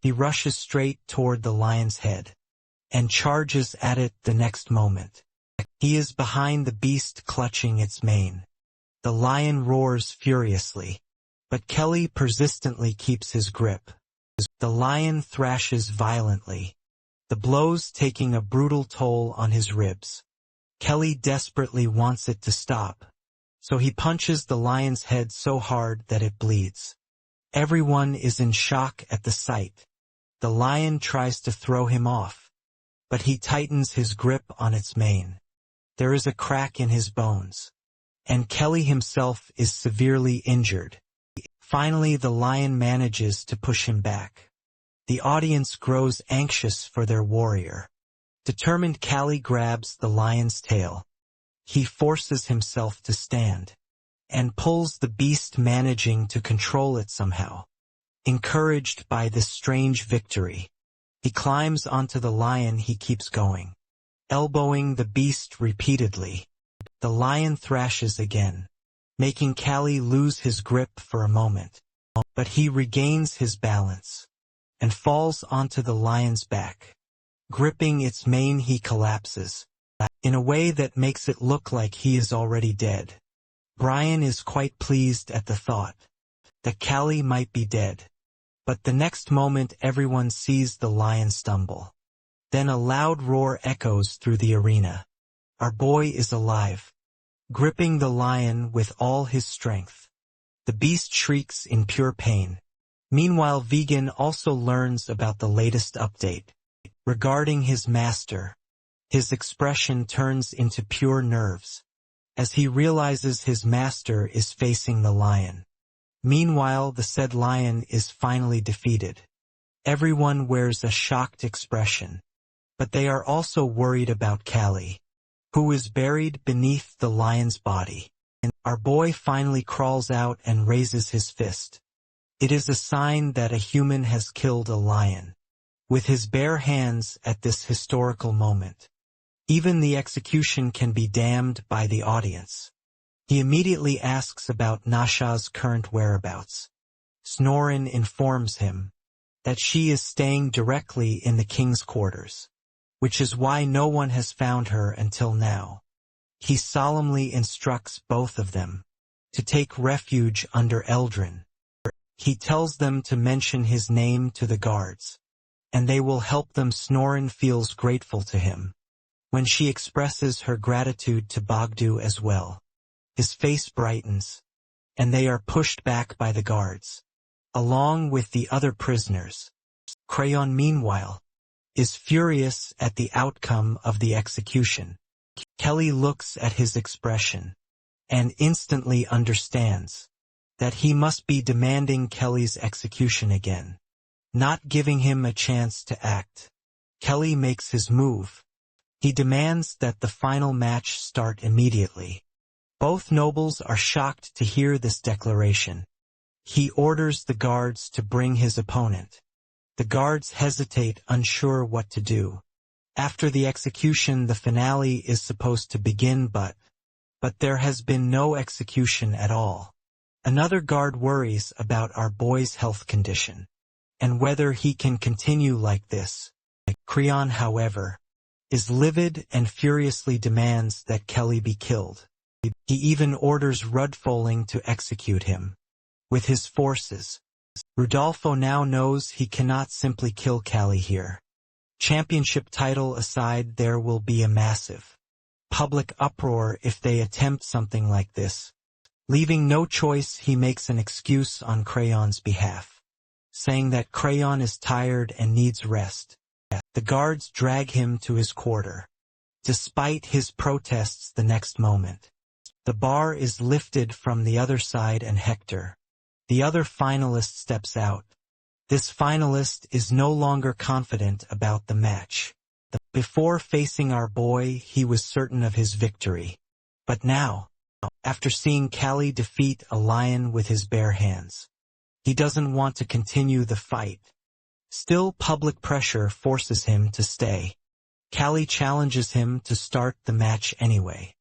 He rushes straight toward the lion's head and charges at it the next moment. He is behind the beast, clutching its mane. The lion roars furiously, but Kelly persistently keeps his grip. The lion thrashes violently, the blows taking a brutal toll on his ribs. Kelly desperately wants it to stop, So he punches the lion's head so hard that it bleeds. Everyone is in shock at the sight. The lion tries to throw him off, but he tightens his grip on its mane. There is a crack in his bones, and Kelly himself is severely injured. Finally, the lion manages to push him back. The audience grows anxious for their warrior. Determined, Callie grabs the lion's tail. He forces himself to stand, and pulls the beast, managing to control it somehow. Encouraged by this strange victory, he climbs onto the lion. He keeps going, elbowing the beast repeatedly. The lion thrashes again, making Callie lose his grip for a moment. But he regains his balance, and falls onto the lion's back. Gripping its mane, he collapses, in a way that makes it look like he is already dead. Brian is quite pleased at the thought that Callie might be dead. But the next moment everyone sees the lion stumble. Then a loud roar echoes through the arena. Our boy is alive. Gripping the lion with all his strength, the beast shrieks in pure pain. Meanwhile, Vegan also learns about the latest update regarding his master. His expression turns into pure nerves as he realizes his master is facing the lion. Meanwhile, the said lion is finally defeated. Everyone wears a shocked expression, but they are also worried about Callie, who is buried beneath the lion's body. Our boy finally crawls out and raises his fist. It is a sign that a human has killed a lion with his bare hands at this historical moment. Even the execution can be damned by the audience. He immediately asks about Nasha's current whereabouts. Snorin informs him that she is staying directly in the king's quarters, which is why no one has found her until now. He solemnly instructs both of them to take refuge under Eldrin. He tells them to mention his name to the guards, and they will help them. Snorin feels grateful to him when she expresses her gratitude to Bogdu as well. His face brightens, and they are pushed back by the guards, along with the other prisoners. Crayon, meanwhile, is furious at the outcome of the execution. Kelly looks at his expression, and instantly understands that he must be demanding Kelly's execution again, not giving him a chance to act. Kelly makes his move. He demands that the final match start immediately. Both nobles are shocked to hear this declaration. He orders the guards to bring his opponent. The guards hesitate, unsure what to do. After the execution, the finale is supposed to begin, but there has been no execution at all. Another guard worries about our boy's health condition, and whether he can continue like this. Creon, however, is livid and furiously demands that Kelly be killed. He even orders Rudfoling to execute him with his forces. Rudolfo now knows he cannot simply kill Callie here. Championship title aside, there will be a massive public uproar if they attempt something like this. Leaving no choice, he makes an excuse on Crayon's behalf, saying that Crayon is tired and needs rest. The guards drag him to his quarter. Despite his protests, the next moment, the bar is lifted from the other side and Hector, the other finalist, steps out. This finalist is no longer confident about the match. Before facing our boy, he was certain of his victory. But now, after seeing Callie defeat a lion with his bare hands, he doesn't want to continue the fight. Still, public pressure forces him to stay. Callie challenges him to start the match anyway,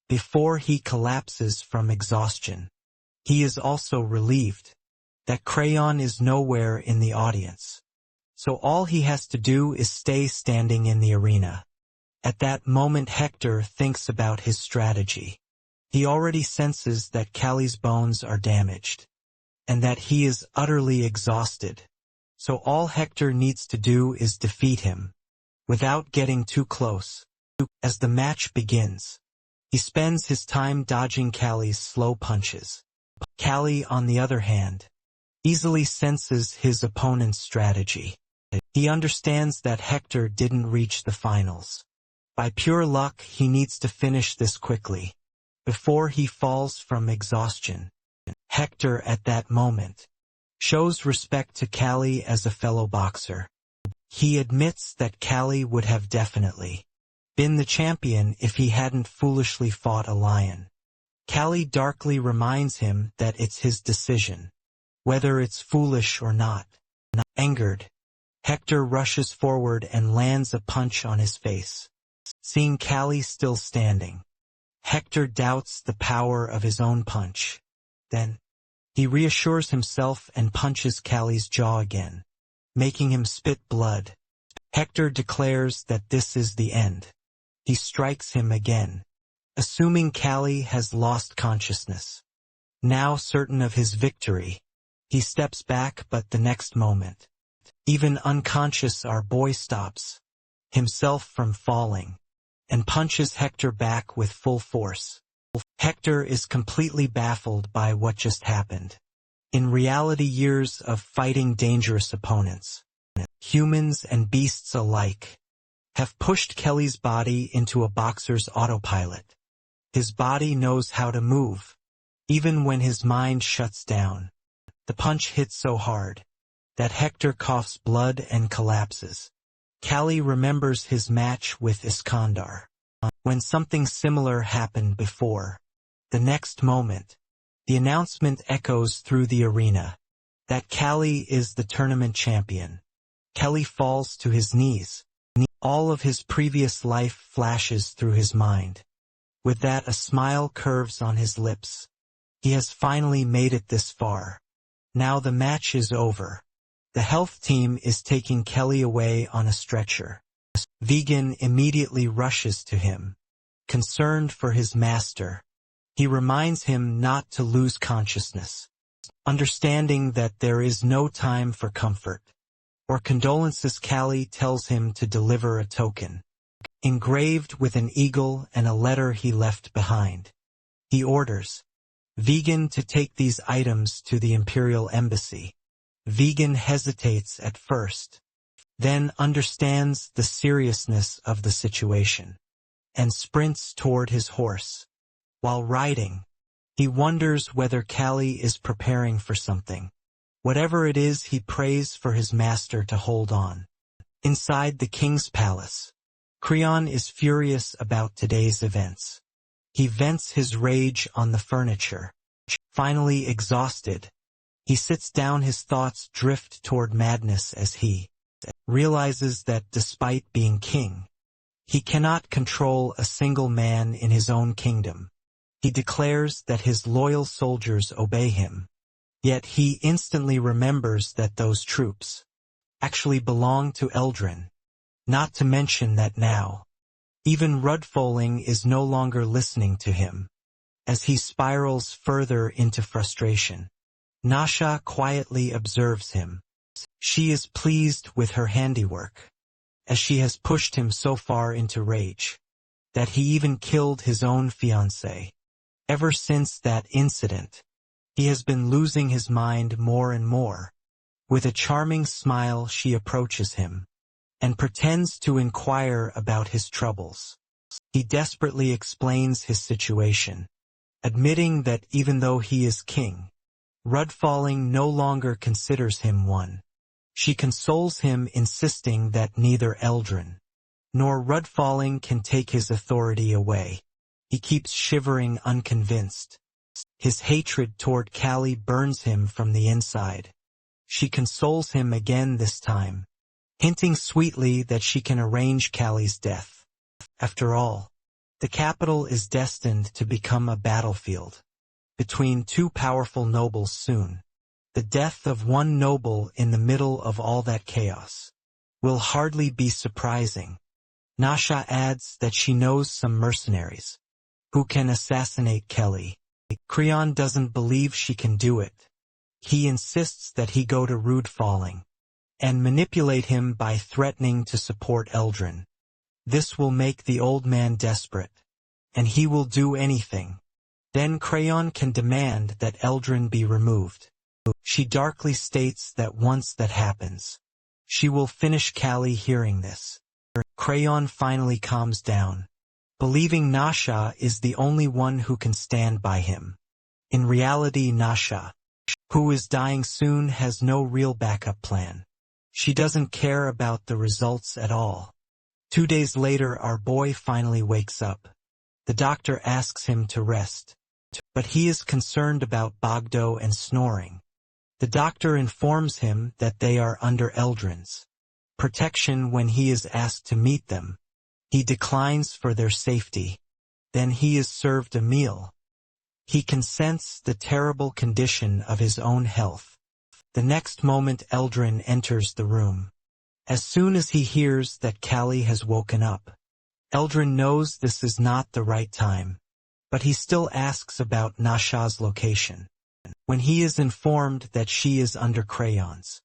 before he collapses from exhaustion. He is also relieved that Crayon is nowhere in the audience, so all he has to do is stay standing in the arena. At that moment, Hector thinks about his strategy. He already senses that Callie's bones are damaged, and that he is utterly exhausted. So all Hector needs to do is defeat him, without getting too close. As the match begins, He spends his time dodging Callie's slow punches. Callie, on the other hand, easily senses his opponent's strategy. He understands that Hector didn't reach the finals. By pure luck, he needs to finish this quickly, before he falls from exhaustion. Hector, at that moment, shows respect to Callie as a fellow boxer. He admits that Callie would have definitely been the champion if he hadn't foolishly fought a lion. Callie darkly reminds him that it's his decision, whether it's foolish or not. Angered, Hector rushes forward and lands a punch on his face. Seeing Callie still standing, Hector doubts the power of his own punch. Then, he reassures himself and punches Callie's jaw again, making him spit blood. Hector declares that this is the end. He strikes him again, assuming Callie has lost consciousness. Now certain of his victory, he steps back, but the next moment, even unconscious, our boy stops himself from falling and punches Hector back with full force. Hector is completely baffled by what just happened. In reality, years of fighting dangerous opponents, humans and beasts alike, have pushed Kelly's body into a boxer's autopilot. His body knows how to move, even when his mind shuts down. The punch hits so hard that Hector coughs blood and collapses. Callie remembers his match with Iskandar, when something similar happened before. The next moment, the announcement echoes through the arena that Callie is the tournament champion. Kelly falls to his knees. All of his previous life flashes through his mind. With that, a smile curves on his lips. He has finally made it this far. Now the match is over. The health team is taking Kelly away on a stretcher. Vegan immediately rushes to him, concerned for his master. He reminds him not to lose consciousness, understanding that there is no time for comfort or condolences. Callie tells him to deliver a token, engraved with an eagle and a letter he left behind. He orders Vegan to take these items to the Imperial Embassy. Vegan hesitates at first, then understands the seriousness of the situation, and sprints toward his horse. While riding, he wonders whether Callie is preparing for something. Whatever it is, he prays for his master to hold on. Inside the king's palace, Creon is furious about today's events. He vents his rage on the furniture. Finally exhausted, he sits down. His thoughts drift toward madness as he realizes that despite being king, he cannot control a single man in his own kingdom. He declares that his loyal soldiers obey him, yet he instantly remembers that those troops actually belong to Eldrin. Not to mention that now, even Rudfoling is no longer listening to him. As he spirals further into frustration, Nasha quietly observes him. She is pleased with her handiwork, as she has pushed him so far into rage that he even killed his own fiancée. Ever since that incident, he has been losing his mind more and more. With a charming smile, she approaches him and pretends to inquire about his troubles. He desperately explains his situation, admitting that even though he is king, Rudfoling no longer considers him one. She consoles him, insisting that neither Eldrin nor Rudfoling can take his authority away. He keeps shivering, unconvinced. His hatred toward Callie burns him from the inside. She consoles him again, this time hinting sweetly that she can arrange Callie's death. After all, the capital is destined to become a battlefield between two powerful nobles soon. The death of one noble in the middle of all that chaos will hardly be surprising. Nasha adds that she knows some mercenaries who can assassinate Kelly. Creon doesn't believe she can do it. He insists that he go to Rudfoling and manipulate him by threatening to support Eldrin. This will make the old man desperate. and he will do anything. Then Crayon can demand that Eldrin be removed. She darkly states that once that happens, she will finish Callie hearing this. Crayon finally calms down, believing Nasha is the only one who can stand by him. In reality, Nasha, who is dying soon, has no real backup plan. She doesn't care about the results at all. 2 days later, our boy finally wakes up. The doctor asks him to rest, but he is concerned about Bogdo and snoring. The doctor informs him that they are under Eldrin's protection when he is asked to meet them. He declines for their safety. Then he is served a meal. He can sense the terrible condition of his own health. The next moment Eldrin enters the room. As soon as he hears that Callie has woken up, Eldrin knows this is not the right time, but he still asks about Nasha's location. When he is informed that she is under Crayon's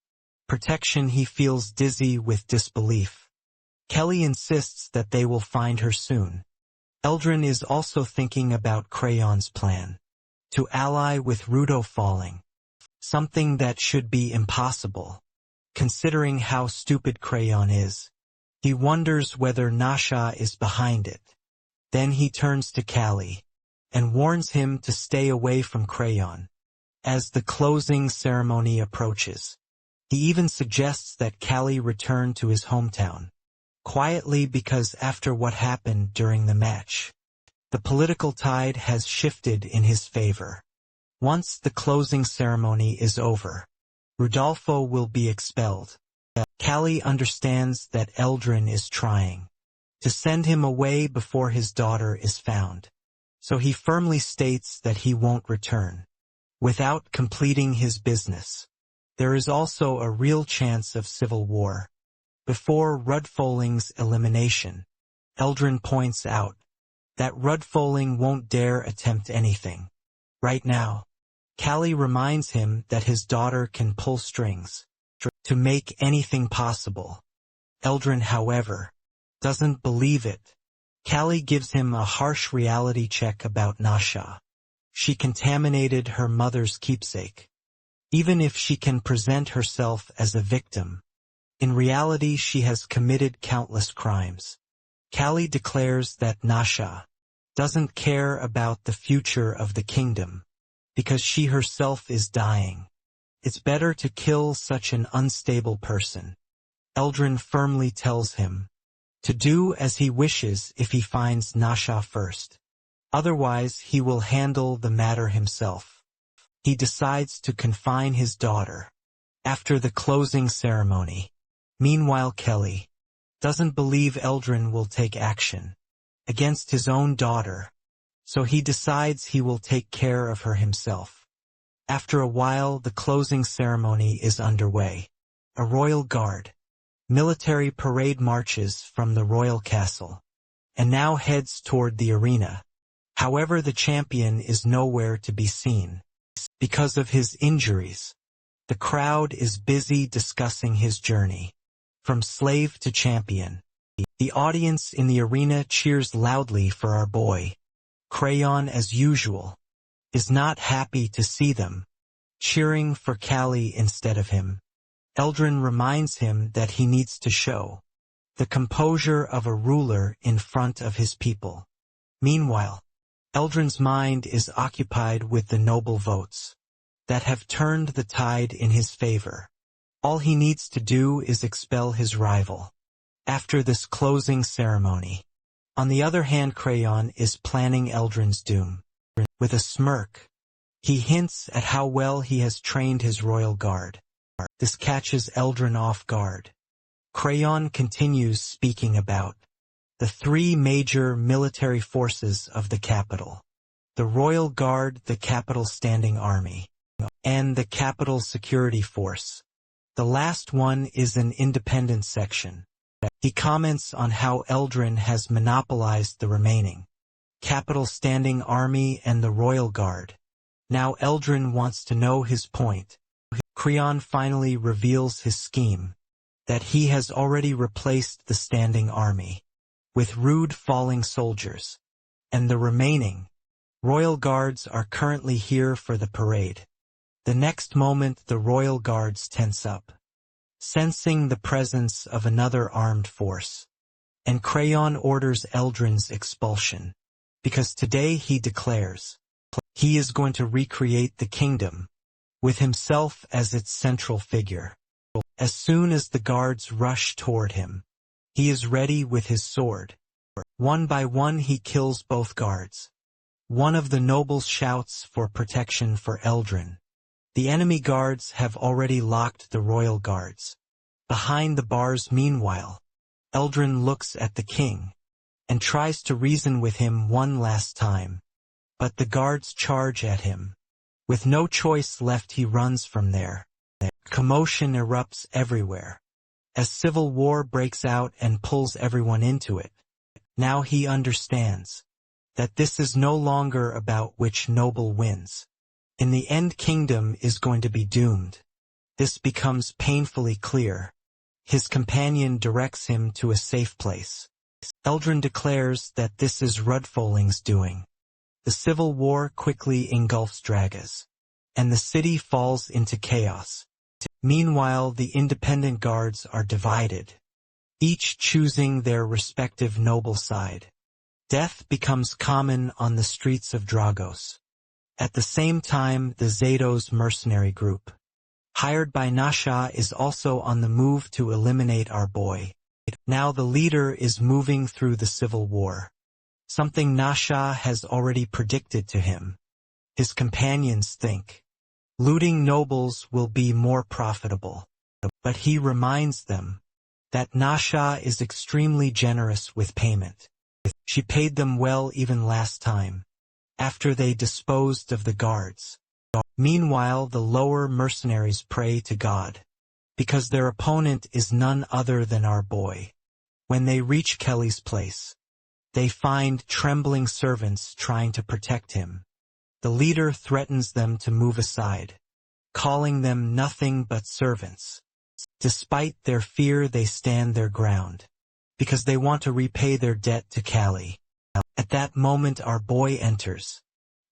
protection, he feels dizzy with disbelief. Kelly insists that they will find her soon. Eldrin is also thinking about Crayon's plan to ally with Rudo falling, something that should be impossible, considering how stupid Crayon is. He wonders whether Nasha is behind it. Then he turns to Callie and warns him to stay away from Crayon. As the closing ceremony approaches, he even suggests that Callie return to his hometown quietly, because after what happened during the match, the political tide has shifted in his favor. Once the closing ceremony is over, Rudolfo will be expelled. Callie understands that Eldrin is trying to send him away before his daughter is found, so he firmly states that he won't return without completing his business. There is also a real chance of civil war. Before Rudfoling's elimination, Eldrin points out that Rudfoling won't dare attempt anything. Right now, Callie reminds him that his daughter can pull strings to make anything possible. Eldrin, however, doesn't believe it. Callie gives him a harsh reality check about Nasha. She contaminated her mother's keepsake. Even if she can present herself as a victim, in reality she has committed countless crimes. Callie declares that Nasha doesn't care about the future of the kingdom, because she herself is dying. It's better to kill such an unstable person. Eldrin firmly tells him to do as he wishes if he finds Nasha first. Otherwise, he will handle the matter himself. He decides to confine his daughter after the closing ceremony. Meanwhile, Kelly doesn't believe Eldrin will take action against his own daughter, so he decides he will take care of her himself. After a while, the closing ceremony is underway. A royal guard military parade marches from the royal castle and now heads toward the arena. However, the champion is nowhere to be seen because of his injuries. The crowd is busy discussing his journey from slave to champion. The audience in the arena cheers loudly for our boy. Crayon, as usual, is not happy to see them cheering for Callie instead of him. Eldrin reminds him that he needs to show the composure of a ruler in front of his people. Meanwhile, Eldrin's mind is occupied with the noble votes that have turned the tide in his favor. All he needs to do is expel his rival after this closing ceremony. On the other hand, Crayon is planning Eldrin's doom. With a smirk, he hints at how well he has trained his royal guard. This catches Eldrin off guard. Crayon continues speaking about the three major military forces of the capital: the Royal Guard, the Capital Standing Army, and the Capital Security Force. The last one is an independent section. He comments on how Eldrin has monopolized the remaining Capital Standing Army and the Royal Guard. Now Eldrin wants to know his point. Crayon finally reveals his scheme, that he has already replaced the Standing Army with rude falling soldiers. and the remaining royal guards are currently here for the parade. The next moment the royal guards tense up, sensing the presence of another armed force. And Crayon orders Eldrin's expulsion, because today he declares he is going to recreate the kingdom, with himself as its central figure. As soon as the guards rush toward him, he is ready with his sword. One by one he kills both guards. One of the nobles shouts for protection for Eldrin. The enemy guards have already locked the royal guards. Behind the bars meanwhile, Eldrin looks at the king, and tries to reason with him one last time. But the guards charge at him. With no choice left he runs from there. Commotion erupts everywhere, as civil war breaks out and pulls everyone into it. Now he understands that this is no longer about which noble wins. In the end, kingdom is going to be doomed. This becomes painfully clear. His companion directs him to a safe place. Eldrin declares that this is Rudfoling's doing. The civil war quickly engulfs Dragas, and the city falls into chaos. Meanwhile, the independent guards are divided, each choosing their respective noble side. Death becomes common on the streets of Dragos. At the same time, the Zato's mercenary group, hired by Nasha, is also on the move to eliminate our boy. Now the leader is moving through the civil war, something Nasha has already predicted to him. His companions think looting nobles will be more profitable, but he reminds them that Nasha is extremely generous with payment. She paid them well even last time, after they disposed of the guards. Meanwhile, the lower mercenaries pray to God, because their opponent is none other than our boy. When they reach Kelly's place, they find trembling servants trying to protect him. The leader threatens them to move aside, calling them nothing but servants. Despite their fear, they stand their ground, because they want to repay their debt to Callie. At that moment our boy enters,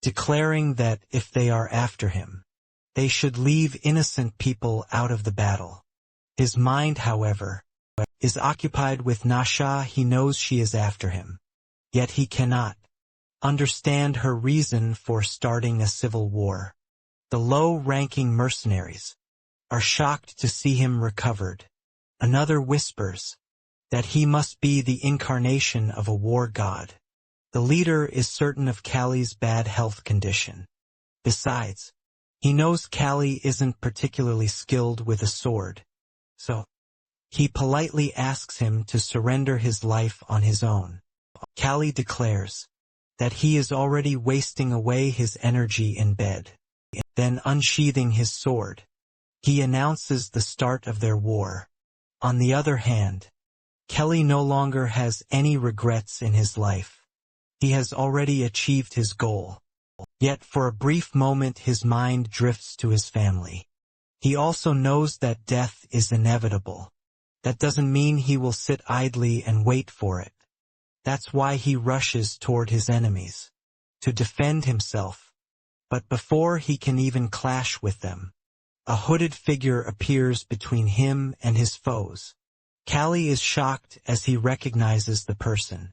declaring that if they are after him, they should leave innocent people out of the battle. His mind, however, is occupied with Nasha. He knows she is after him, yet he cannot understand her reason for starting a civil war. The low-ranking mercenaries are shocked to see him recovered. Another whispers that he must be the incarnation of a war god. The leader is certain of Callie's bad health condition. Besides, he knows Callie isn't particularly skilled with a sword, so he politely asks him to surrender his life on his own. Callie declares that he is already wasting away his energy in bed. Then, unsheathing his sword, he announces the start of their war. On the other hand, Kelly no longer has any regrets in his life. He has already achieved his goal. Yet for a brief moment his mind drifts to his family. He also knows that death is inevitable. That doesn't mean he will sit idly and wait for it. That's why he rushes toward his enemies, to defend himself. But before he can even clash with them, a hooded figure appears between him and his foes. Callie is shocked as he recognizes the person.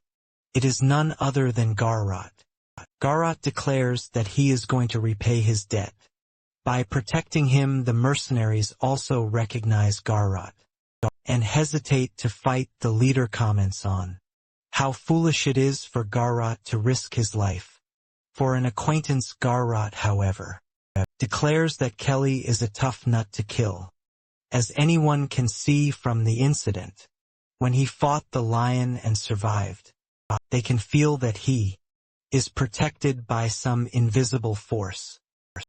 It is none other than Garrot. Garrot declares that he is going to repay his debt. By protecting him, the mercenaries also recognize Garrot and hesitate to fight. The leader comments on how foolish it is for Garrot to risk his life. For an acquaintance, Garrot, however, declares that Kelly is a tough nut to kill, as anyone can see from the incident. When he fought the lion and survived, they can feel that he is protected by some invisible force.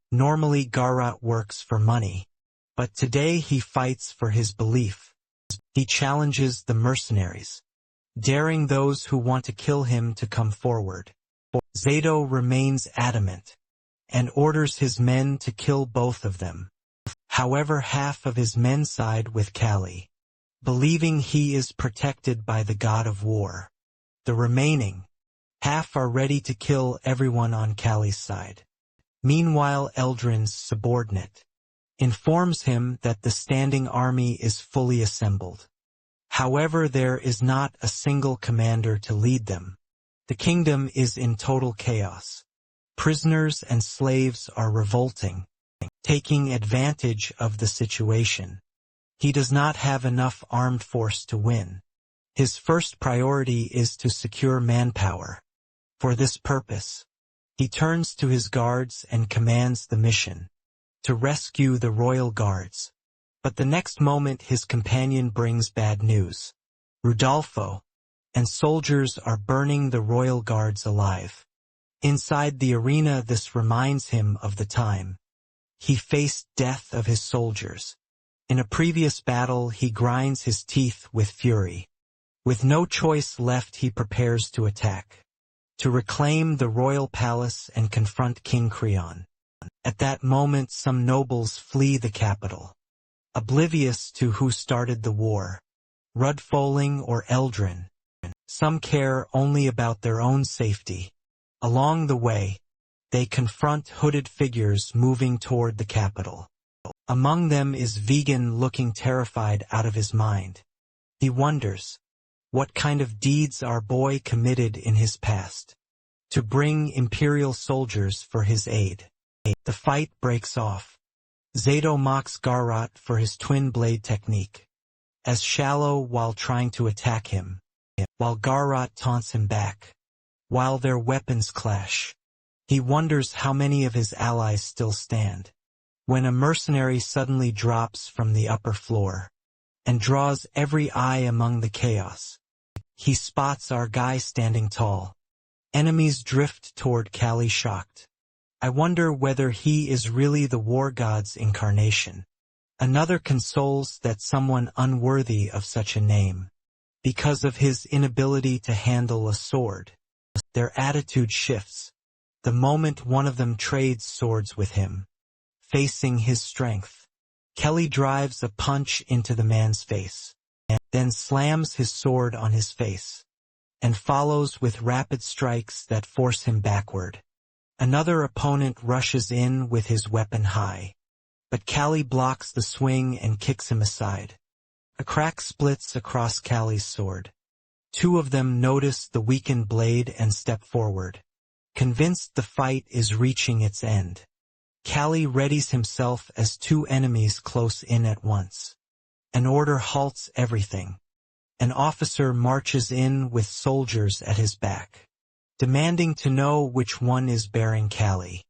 Normally Garrot works for money, but today he fights for his belief. He challenges the mercenaries, daring those who want to kill him to come forward. Zato remains adamant, and orders his men to kill both of them. However, half of his men side with Callie, believing he is protected by the god of war. The remaining Half are ready to kill everyone on Callie's side. Meanwhile, Eldrin's subordinate informs him that the standing army is fully assembled. However, there is not a single commander to lead them. The kingdom is in total chaos. Prisoners and slaves are revolting, taking advantage of the situation. He does not have enough armed force to win. His first priority is to secure manpower. For this purpose, he turns to his guards and commands the mission to rescue the royal guards. But the next moment his companion brings bad news. Rudolfo and soldiers are burning the royal guards alive. Inside the arena, this reminds him of the time he faced death of his soldiers. In a previous battle, he grinds his teeth with fury. With no choice left, he prepares to attack, to reclaim the royal palace and confront King Creon. At that moment, some nobles flee the capital, oblivious to who started the war, Rudfoling or Eldrin. Some care only about their own safety. Along the way, they confront hooded figures moving toward the capital. Among them is Vegan, looking terrified out of his mind. He wonders what kind of deeds our boy committed in his past to bring imperial soldiers for his aid. The fight breaks off. Zato mocks Garrot for his twin blade technique, as shallow while trying to attack him, while Garrot taunts him back. While their weapons clash, he wonders how many of his allies still stand. When a mercenary suddenly drops from the upper floor and draws every eye among the chaos, he spots our guy standing tall. Enemies drift toward Callie, shocked. I wonder whether he is really the war god's incarnation. Another consoles that someone unworthy of such a name, because of his inability to handle a sword. Their attitude shifts the moment one of them trades swords with him, facing his strength. Kelly drives a punch into the man's face, and then slams his sword on his face, and follows with rapid strikes that force him backward. Another opponent rushes in with his weapon high, but Callie blocks the swing and kicks him aside. A crack splits across Callie's sword. Two of them notice the weakened blade and step forward, convinced the fight is reaching its end. Callie readies himself as two enemies close in at once. An order halts everything. An officer marches in with soldiers at his back, demanding to know which one is bearing Callie.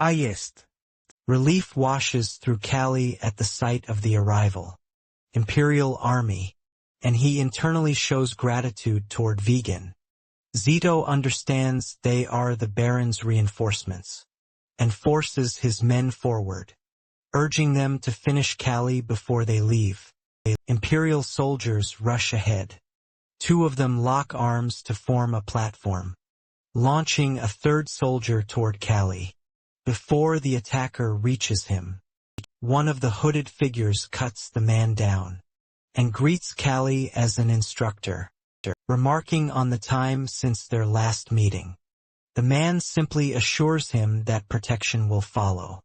Jest. Relief washes through Callie at the sight of the arrival. Imperial army, and he internally shows gratitude toward Vegan. Zito understands they are the Baron's reinforcements, and forces his men forward, urging them to finish Callie before they leave. Imperial soldiers rush ahead. Two of them lock arms to form a platform, launching a third soldier toward Callie. Before the attacker reaches him, one of the hooded figures cuts the man down and greets Callie as an instructor, remarking on the time since their last meeting. The man simply assures him that protection will follow.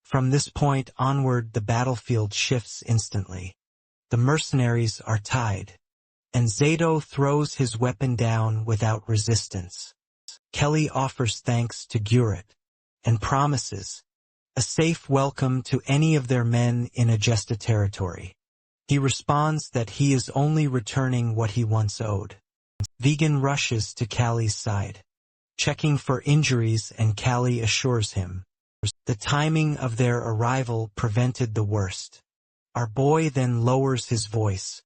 From this point onward, the battlefield shifts instantly. The mercenaries are tied, and Zato throws his weapon down without resistance. Kelly offers thanks to Gurrit and promises a safe welcome to any of their men in Agesta territory. He responds that he is only returning what he once owed. Vegan rushes to Callie's side, checking for injuries, and Callie assures him the timing of their arrival prevented the worst. Our boy then lowers his voice,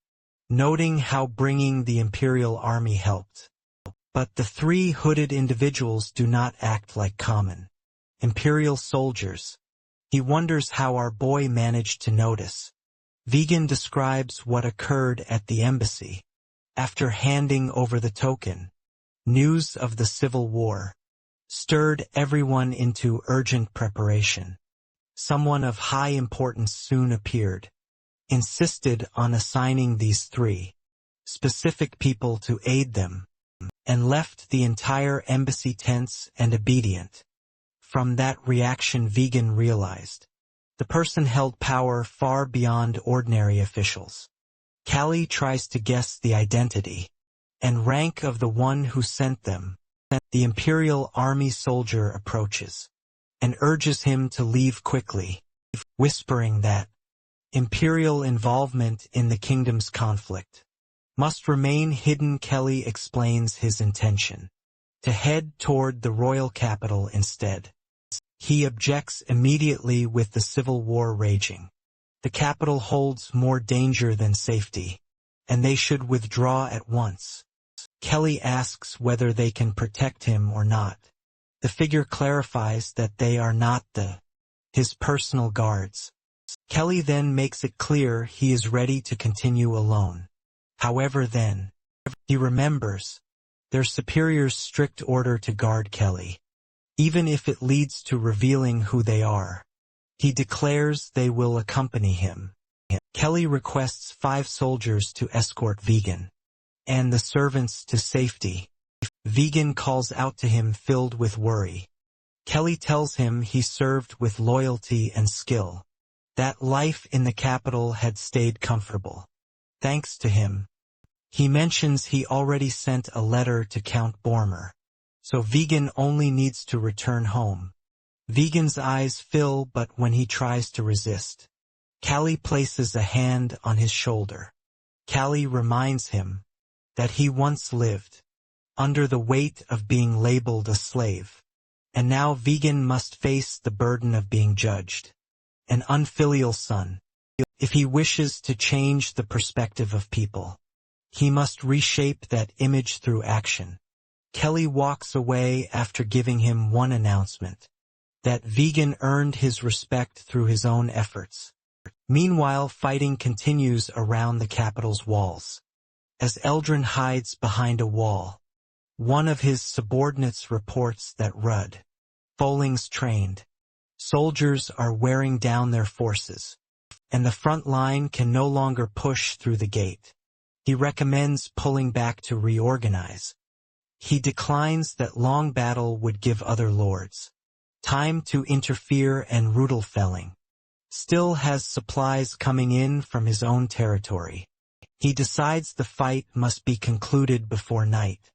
noting how bringing the Imperial army helped. But the three hooded individuals do not act like common Imperial soldiers. He wonders how our boy managed to notice. Vegan describes what occurred at the embassy. After handing over the token, news of the civil war stirred everyone into urgent preparation. Someone of high importance soon appeared, insisted on assigning these three specific people to aid them. and left the entire embassy tense and obedient. From that reaction, Vegan realized the person held power far beyond ordinary officials. Callie tries to guess the identity and rank of the one who sent them. The Imperial Army soldier approaches and urges him to leave quickly, whispering that Imperial involvement in the kingdom's conflict must remain hidden. Kelly explains his intention to head toward the royal capital instead. He objects immediately with the civil war raging. The capital holds more danger than safety, and they should withdraw at once. Kelly asks whether they can protect him or not. The figure clarifies that they are not his personal guards. Kelly then makes it clear he is ready to continue alone. However, then he remembers their superior's strict order to guard Kelly, even if it leads to revealing who they are. He declares they will accompany him. Kelly requests 5 soldiers to escort Vegan and the servants to safety. Vegan calls out to him filled with worry. Kelly tells him he served with loyalty and skill, that life in the capital had stayed comfortable thanks to him. He mentions he already sent a letter to Count Bormer, so Vegan only needs to return home. Vegan's eyes fill, but when he tries to resist, Callie places a hand on his shoulder. Callie reminds him that he once lived under the weight of being labeled a slave, and now Vegan must face the burden of being judged an unfilial son. If he wishes to change the perspective of people, he must reshape that image through action. Kelly walks away after giving him one announcement, that Vegan earned his respect through his own efforts. Meanwhile, fighting continues around the capital's walls. As Eldrin hides behind a wall, one of his subordinates reports that Folling's trained soldiers are wearing down their forces, and the front line can no longer push through the gate. He recommends pulling back to reorganize. He declines that long battle would give other lords time to interfere, and Rudelfelling still has supplies coming in from his own territory. He decides the fight must be concluded before night.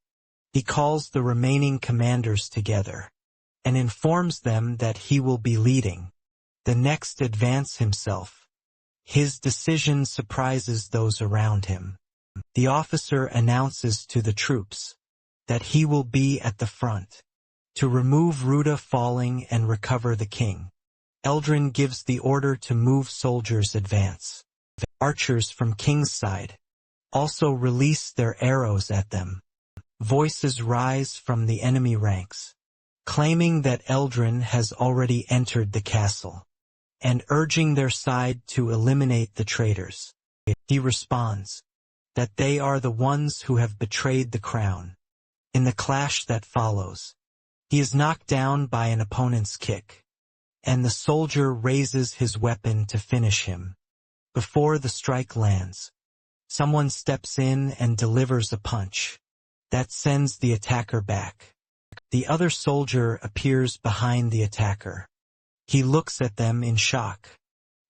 He calls the remaining commanders together and informs them that he will be leading the next advance himself. His decision surprises those around him. The officer announces to the troops that he will be at the front to remove Ruda Falling and recover the king. Eldrin gives the order to move soldiers advance. The archers from King's side also release their arrows at them. Voices rise from the enemy ranks, claiming that Eldrin has already entered the castle, and urging their side to eliminate the traitors. He responds that they are the ones who have betrayed the crown. In the clash that follows, he is knocked down by an opponent's kick, and the soldier raises his weapon to finish him. Before the strike lands, someone steps in and delivers a punch that sends the attacker back. The other soldier appears behind the attacker. He looks at them in shock.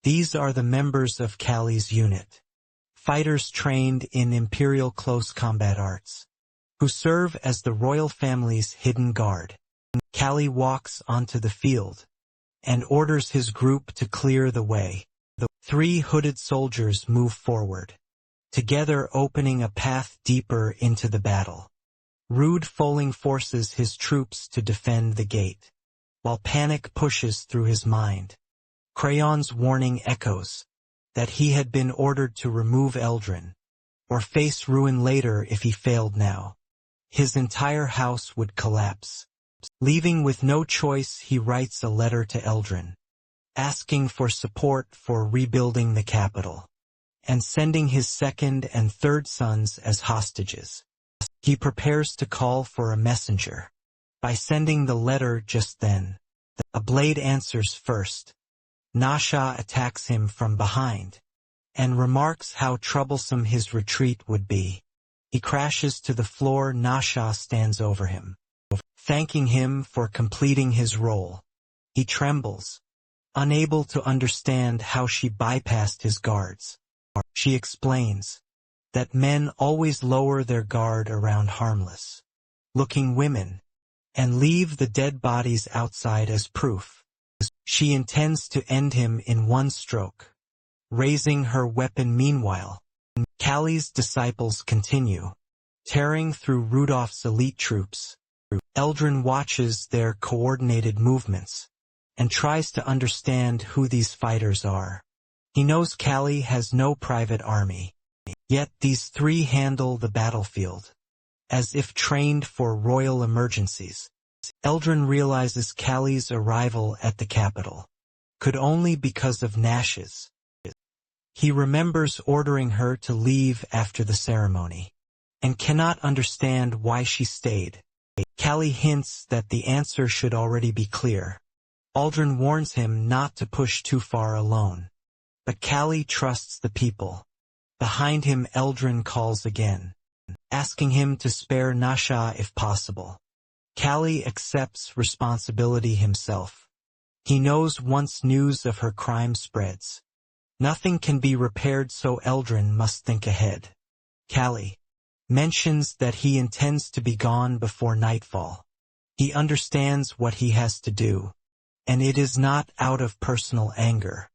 These are the members of Callie's unit, fighters trained in Imperial close combat arts, who serve as the royal family's hidden guard. Callie walks onto the field and orders his group to clear the way. The 3 hooded soldiers move forward, together opening a path deeper into the battle. Rude Falling forces his troops to defend the gate, while panic pushes through his mind. Crayon's warning echoes that he had been ordered to remove Eldrin, or face ruin later if he failed now. His entire house would collapse. Leaving with no choice, he writes a letter to Eldrin, asking for support for rebuilding the capital, and sending his 2nd and 3rd sons as hostages. He prepares to call for a messenger. By sending the letter just then, a blade answers first. Nasha attacks him from behind, and remarks how troublesome his retreat would be. He crashes to the floor. Nasha stands over him, thanking him for completing his role. He trembles, unable to understand how she bypassed his guards. She explains that men always lower their guard around harmless-looking women and leave the dead bodies outside as proof. She intends to end him in one stroke, raising her weapon. Meanwhile, Kali's disciples continue, tearing through Rudolph's elite troops. Eldrin watches their coordinated movements and tries to understand who these fighters are. He knows Kali has no private army, yet these three handle the battlefield as if trained for royal emergencies. Eldrin realizes Kali's arrival at the capital could only because of Nash's. He remembers ordering her to leave after the ceremony and cannot understand why she stayed. Kali hints that the answer should already be clear. Eldrin warns him not to push too far alone, but Kali trusts the people. Behind him, Eldrin calls again, asking him to spare Nasha if possible. Kali accepts responsibility himself. He knows once news of her crime spreads, nothing can be repaired, so Eldrin must think ahead. Kali mentions that he intends to be gone before nightfall. He understands what he has to do, and it is not out of personal anger.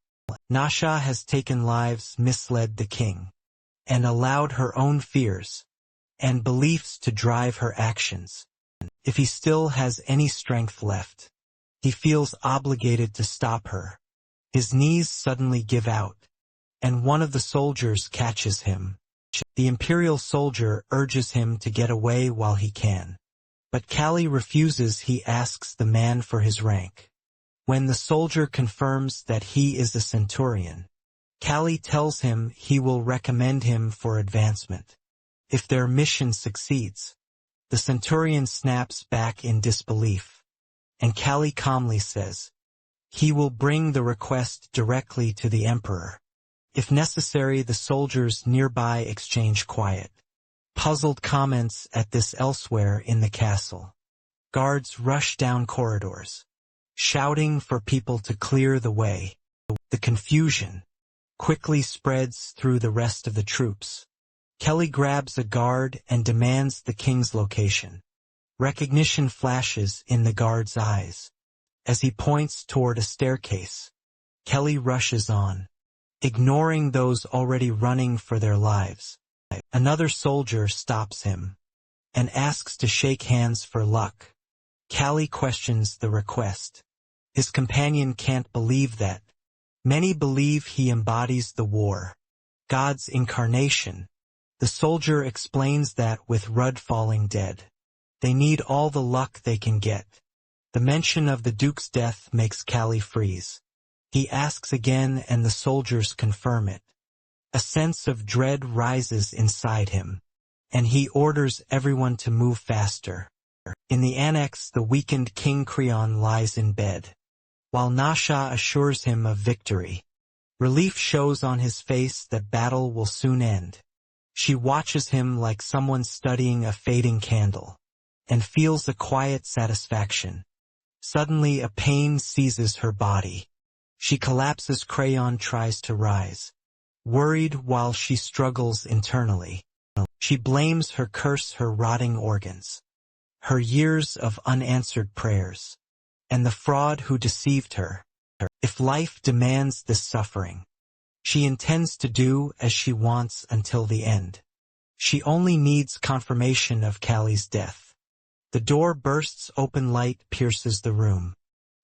Nasha has taken lives, misled the king, and allowed her own fears and beliefs to drive her actions. If he still has any strength left, he feels obligated to stop her. His knees suddenly give out, and one of the soldiers catches him. The imperial soldier urges him to get away while he can, but Kali refuses. He asks the man for his rank. When the soldier confirms that he is a centurion, Kali tells him he will recommend him for advancement if their mission succeeds. The centurion snaps back in disbelief, and Kali calmly says he will bring the request directly to the emperor. If necessary, the soldiers nearby exchange quiet, puzzled comments at this. Elsewhere in the castle, guards rush down corridors, shouting for people to clear the way. The confusion quickly spreads through the rest of the troops. Kali grabs a guard and demands the king's location. Recognition flashes in the guard's eyes. As he points toward a staircase, Kali rushes on, ignoring those already running for their lives. Another soldier stops him and asks to shake hands for luck. Kali questions the request. His companion can't believe that. Many believe he embodies the war, God's incarnation. The soldier explains that with Rudd falling dead, they need all the luck they can get. The mention of the Duke's death makes Kali freeze. He asks again and the soldiers confirm it. A sense of dread rises inside him, and he orders everyone to move faster. In the annex, the weakened King Creon lies in bed, while Nasha assures him of victory. Relief shows on his face that battle will soon end. She watches him like someone studying a fading candle, and feels a quiet satisfaction. Suddenly a pain seizes her body. She collapses. Creon tries to rise, worried while she struggles internally. She blames her curse, her rotting organs, her years of unanswered prayers, and the fraud who deceived her. If life demands this suffering, she intends to do as she wants until the end. She only needs confirmation of Kali's death. The door bursts open, light pierces the room.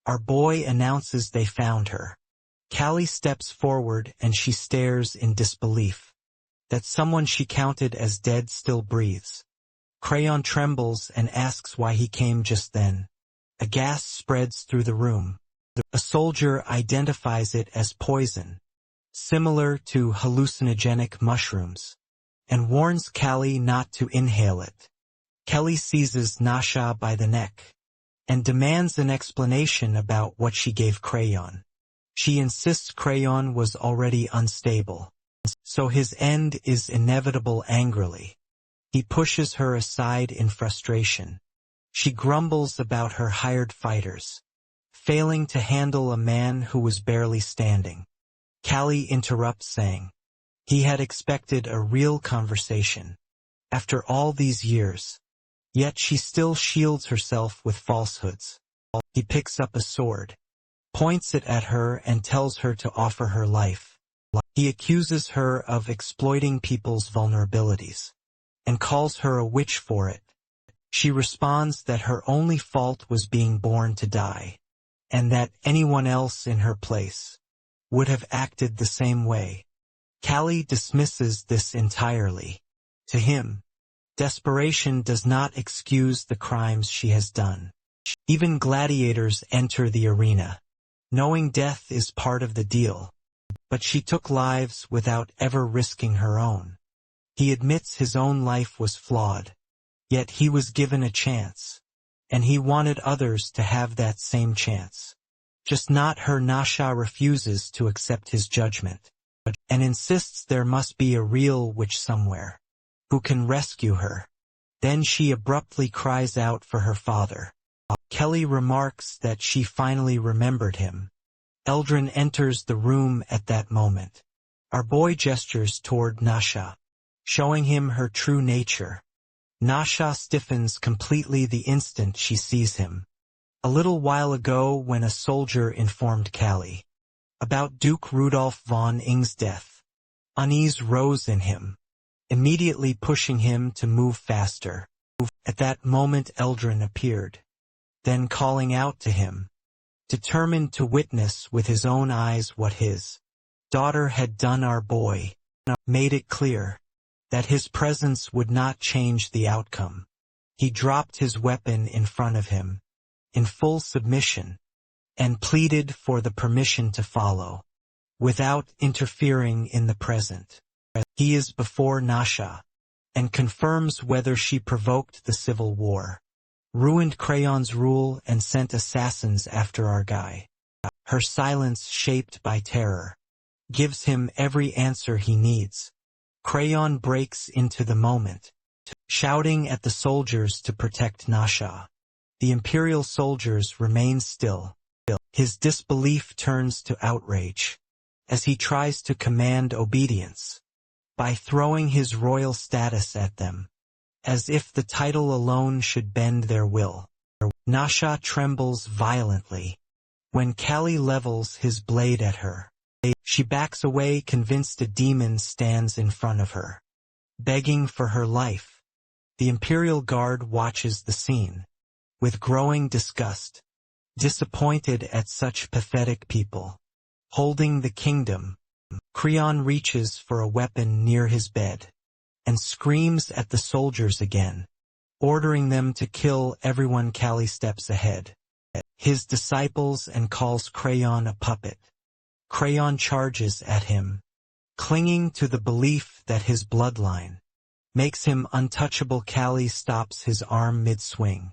Our boy announces they found her. Kali steps forward and she stares in disbelief that someone she counted as dead still breathes. Creon trembles and asks why he came just then. A gas spreads through the room. A soldier identifies it as poison, similar to hallucinogenic mushrooms, and warns Kali not to inhale it. Kali seizes Nasha by the neck and demands an explanation about what she gave Creon. She insists Creon was already unstable, so his end is inevitable. Angrily, He pushes her aside in frustration. She grumbles about her hired fighters, failing to handle a man who was barely standing. Callie interrupts saying, he had expected a real conversation. After all these years. Yet she still shields herself with falsehoods. He picks up a sword, points it at her and tells her to offer her life. He accuses her of exploiting people's vulnerabilities, and calls her a witch for it. She responds that her only fault was being born to die, and that anyone else in her place would have acted the same way. Callie dismisses this entirely. To him, desperation does not excuse the crimes she has done. Even gladiators enter the arena, knowing death is part of the deal. But she took lives without ever risking her own. He admits his own life was flawed, yet he was given a chance, and he wanted others to have that same chance. Just not her. Nasha refuses to accept his judgment, and insists there must be a real witch somewhere, who can rescue her. Then she abruptly cries out for her father. Kelly remarks that she finally remembered him. Eldrin enters the room at that moment. Our boy gestures toward Nasha, showing him her true nature. Nasha stiffens completely the instant she sees him. A little while ago, when a soldier informed Callie about Duke Rudolf von Ing's death, unease rose in him, immediately pushing him to move faster. At that moment Eldrin appeared, then calling out to him, determined to witness with his own eyes what his daughter had done. Our boy made it clear that his presence would not change the outcome. He dropped his weapon in front of him, in full submission, and pleaded for the permission to follow, without interfering in the present. He is before Nasha, and confirms whether she provoked the civil war, ruined Crayon's rule and sent assassins after our guy. Her silence, shaped by terror, gives him every answer he needs. Crayon breaks into the moment, shouting at the soldiers to protect Nasha. The Imperial soldiers remain still. His disbelief turns to outrage, as he tries to command obedience, by throwing his royal status at them, as if the title alone should bend their will. Nasha trembles violently when Callie levels his blade at her. She backs away, convinced a demon stands in front of her, begging for her life. The Imperial Guard watches the scene with growing disgust, disappointed at such pathetic people holding the kingdom. Creon reaches for a weapon near his bed and screams at the soldiers again, ordering them to kill everyone. Callie steps ahead, his disciples, and calls Crayon a puppet. Crayon charges at him, clinging to the belief that his bloodline makes him untouchable. Callie stops his arm mid-swing.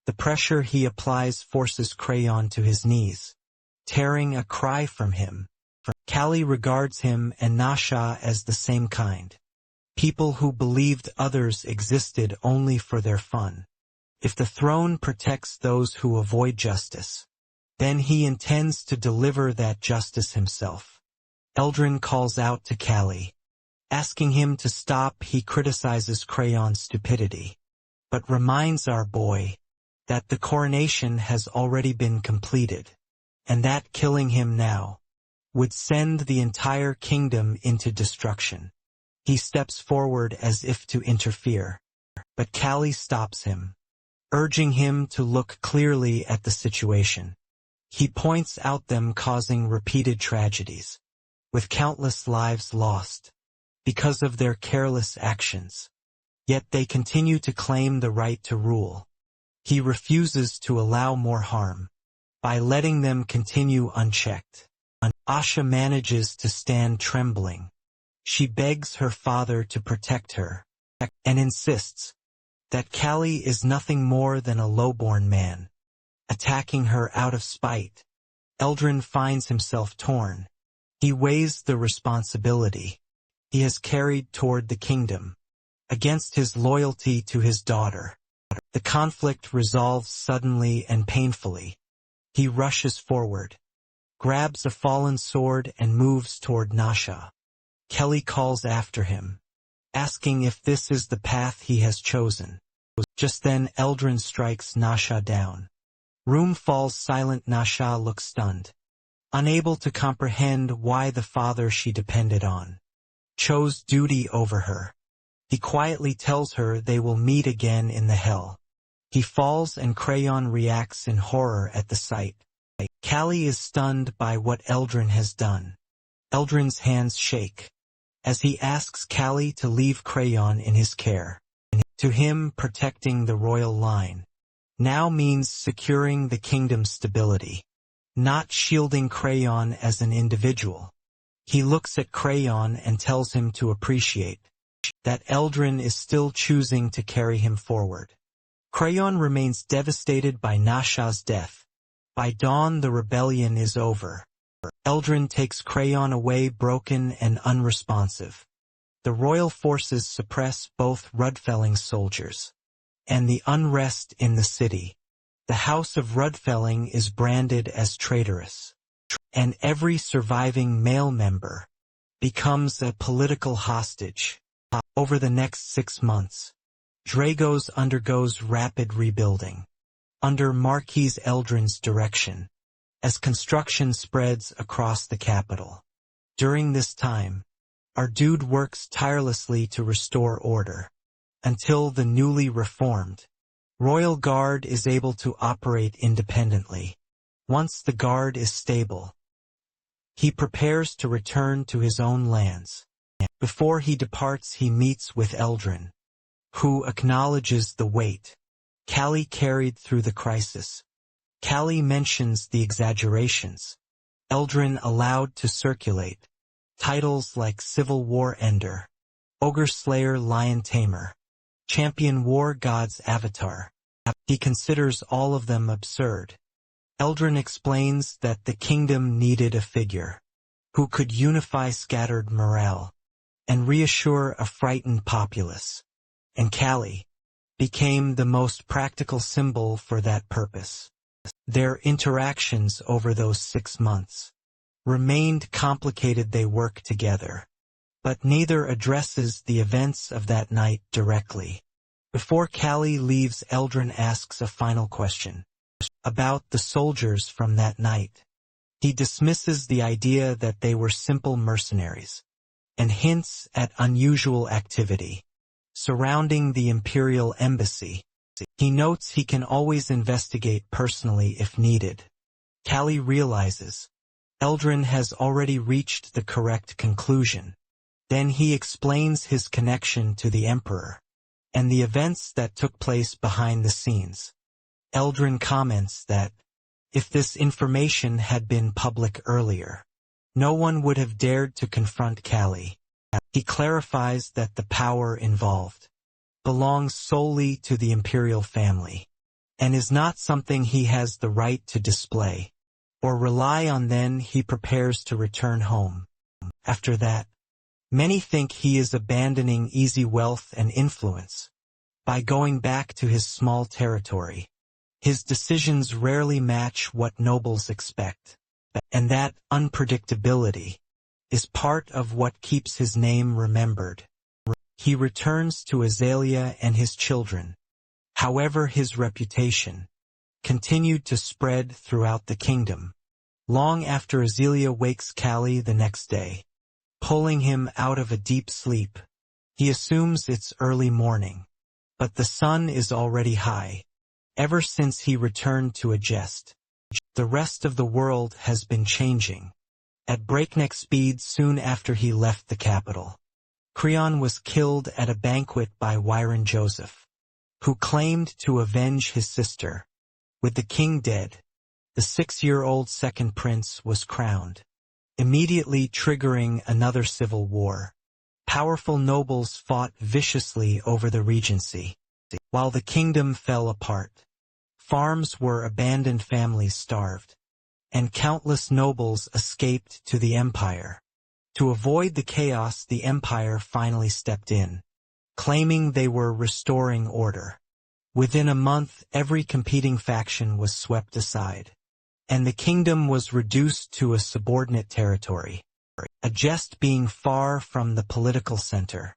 The pressure he applies forces Crayon to his knees, tearing a cry from him. Callie regards him and Nasha as the same kind, people who believed others existed only for their fun. If the throne protects those who avoid justice, then he intends to deliver that justice himself. Eldrin calls out to Callie, asking him to stop. He criticizes Crayon's stupidity, but reminds our boy that the coronation has already been completed, and that killing him now would send the entire kingdom into destruction. He steps forward as if to interfere, but Callie stops him, urging him to look clearly at the situation. He points out them causing repeated tragedies, with countless lives lost, because of their careless actions. Yet they continue to claim the right to rule. He refuses to allow more harm, by letting them continue unchecked. Asha manages to stand trembling. She begs her father to protect her, and insists that Callie is nothing more than a lowborn man, attacking her out of spite. Eldrin finds himself torn. He weighs the responsibility he has carried toward the kingdom, against his loyalty to his daughter. The conflict resolves suddenly and painfully. He rushes forward, grabs a fallen sword and moves toward Nasha. Kelly calls after him, asking if this is the path he has chosen. Just then Eldrin strikes Nasha down. Room falls silent. Nasha looks stunned, unable to comprehend why the father she depended on chose duty over her. He quietly tells her they will meet again in the hell. He falls and Crayon reacts in horror at the sight. Callie is stunned by what Eldrin has done. Eldrin's hands shake as he asks Callie to leave Crayon in his care. To him, protecting the royal line now means securing the kingdom's stability, not shielding Crayon as an individual. He looks at Crayon and tells him to appreciate that Eldrin is still choosing to carry him forward. Crayon remains devastated by Nasha's death. By dawn the rebellion is over. Eldrin takes Crayon away broken and unresponsive. The royal forces suppress both Rudfelling's soldiers and the unrest in the city. The House of Rudfelling is branded as traitorous, and every surviving male member becomes a political hostage. Over the next 6 months, Dragos undergoes rapid rebuilding under Marquis Eldrin's direction as construction spreads across the capital. During this time, our dude works tirelessly to restore order until the newly reformed Royal Guard is able to operate independently. Once the Guard is stable, he prepares to return to his own lands. Before he departs, he meets with Eldrin, who acknowledges the weight Callie carried through the crisis. Callie mentions the exaggerations Eldrin allowed to circulate, titles like Civil War Ender, Ogre Slayer Lion Tamer, Champion War God's Avatar. He considers all of them absurd. Eldrin explains that the kingdom needed a figure who could unify scattered morale and reassure a frightened populace, and Callie became the most practical symbol for that purpose. Their interactions over those 6 months remained complicated. They work together, but neither addresses the events of that night directly. Before Callie leaves, Eldrin asks a final question about the soldiers from that night. He dismisses the idea that they were simple mercenaries and hints at unusual activity surrounding the Imperial Embassy. He notes he can always investigate personally if needed. Callie realizes Eldrin has already reached the correct conclusion. Then he explains his connection to the Emperor and the events that took place behind the scenes. Eldrin comments that if this information had been public earlier, no one would have dared to confront Callie. He clarifies that the power involved belongs solely to the imperial family and is not something he has the right to display or rely on. Then he prepares to return home. After that, many think he is abandoning easy wealth and influence by going back to his small territory. His decisions rarely match what nobles expect, and that unpredictability is part of what keeps his name remembered. He returns to Azalea and his children. However, his reputation continued to spread throughout the kingdom. Long after Azalea wakes Callie the next day, pulling him out of a deep sleep, he assumes it's early morning, but the sun is already high. Ever since he returned to Agest, the rest of the world has been changing at breakneck speed. Soon after he left the capital, Creon was killed at a banquet by Wyron Joseph, who claimed to avenge his sister. With the king dead, the 6-year-old second prince was crowned, immediately triggering another civil war. Powerful nobles fought viciously over the regency. While the kingdom fell apart, farms were abandoned, families starved, and countless nobles escaped to the empire. To avoid the chaos, the empire finally stepped in, claiming they were restoring order. Within a month, every competing faction was swept aside, and the kingdom was reduced to a subordinate territory. A jest being far from the political center,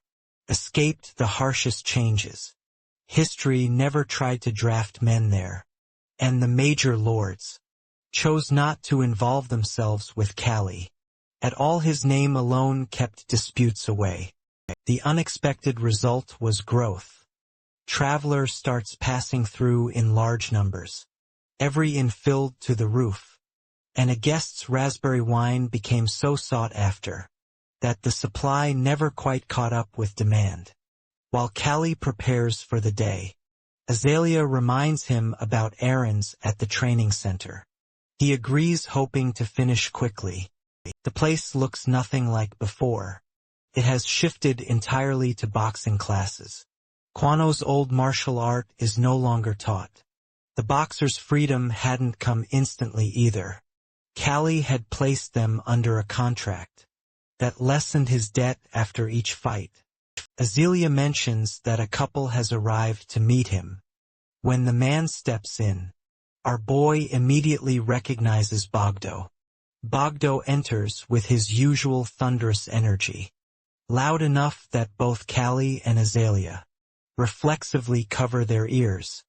escaped the harshest changes. History never tried to draft men there, and the major lords chose not to involve themselves with Kali. At all, his name alone kept disputes away. The unexpected result was growth. Traveler starts passing through in large numbers. Every inn filled to the roof, and a guest's raspberry wine became so sought after that the supply never quite caught up with demand. While Kali prepares for the day, Azalea reminds him about errands at the training center. He agrees, hoping to finish quickly. The place looks nothing like before. It has shifted entirely to boxing classes. Kwano's old martial art is no longer taught. The boxer's freedom hadn't come instantly either. Kali had placed them under a contract that lessened his debt after each fight. Azalea mentions that a couple has arrived to meet him. When the man steps in, our boy immediately recognizes Bogdo. Bogdo enters with his usual thunderous energy, loud enough that both Kali and Azalea reflexively cover their ears.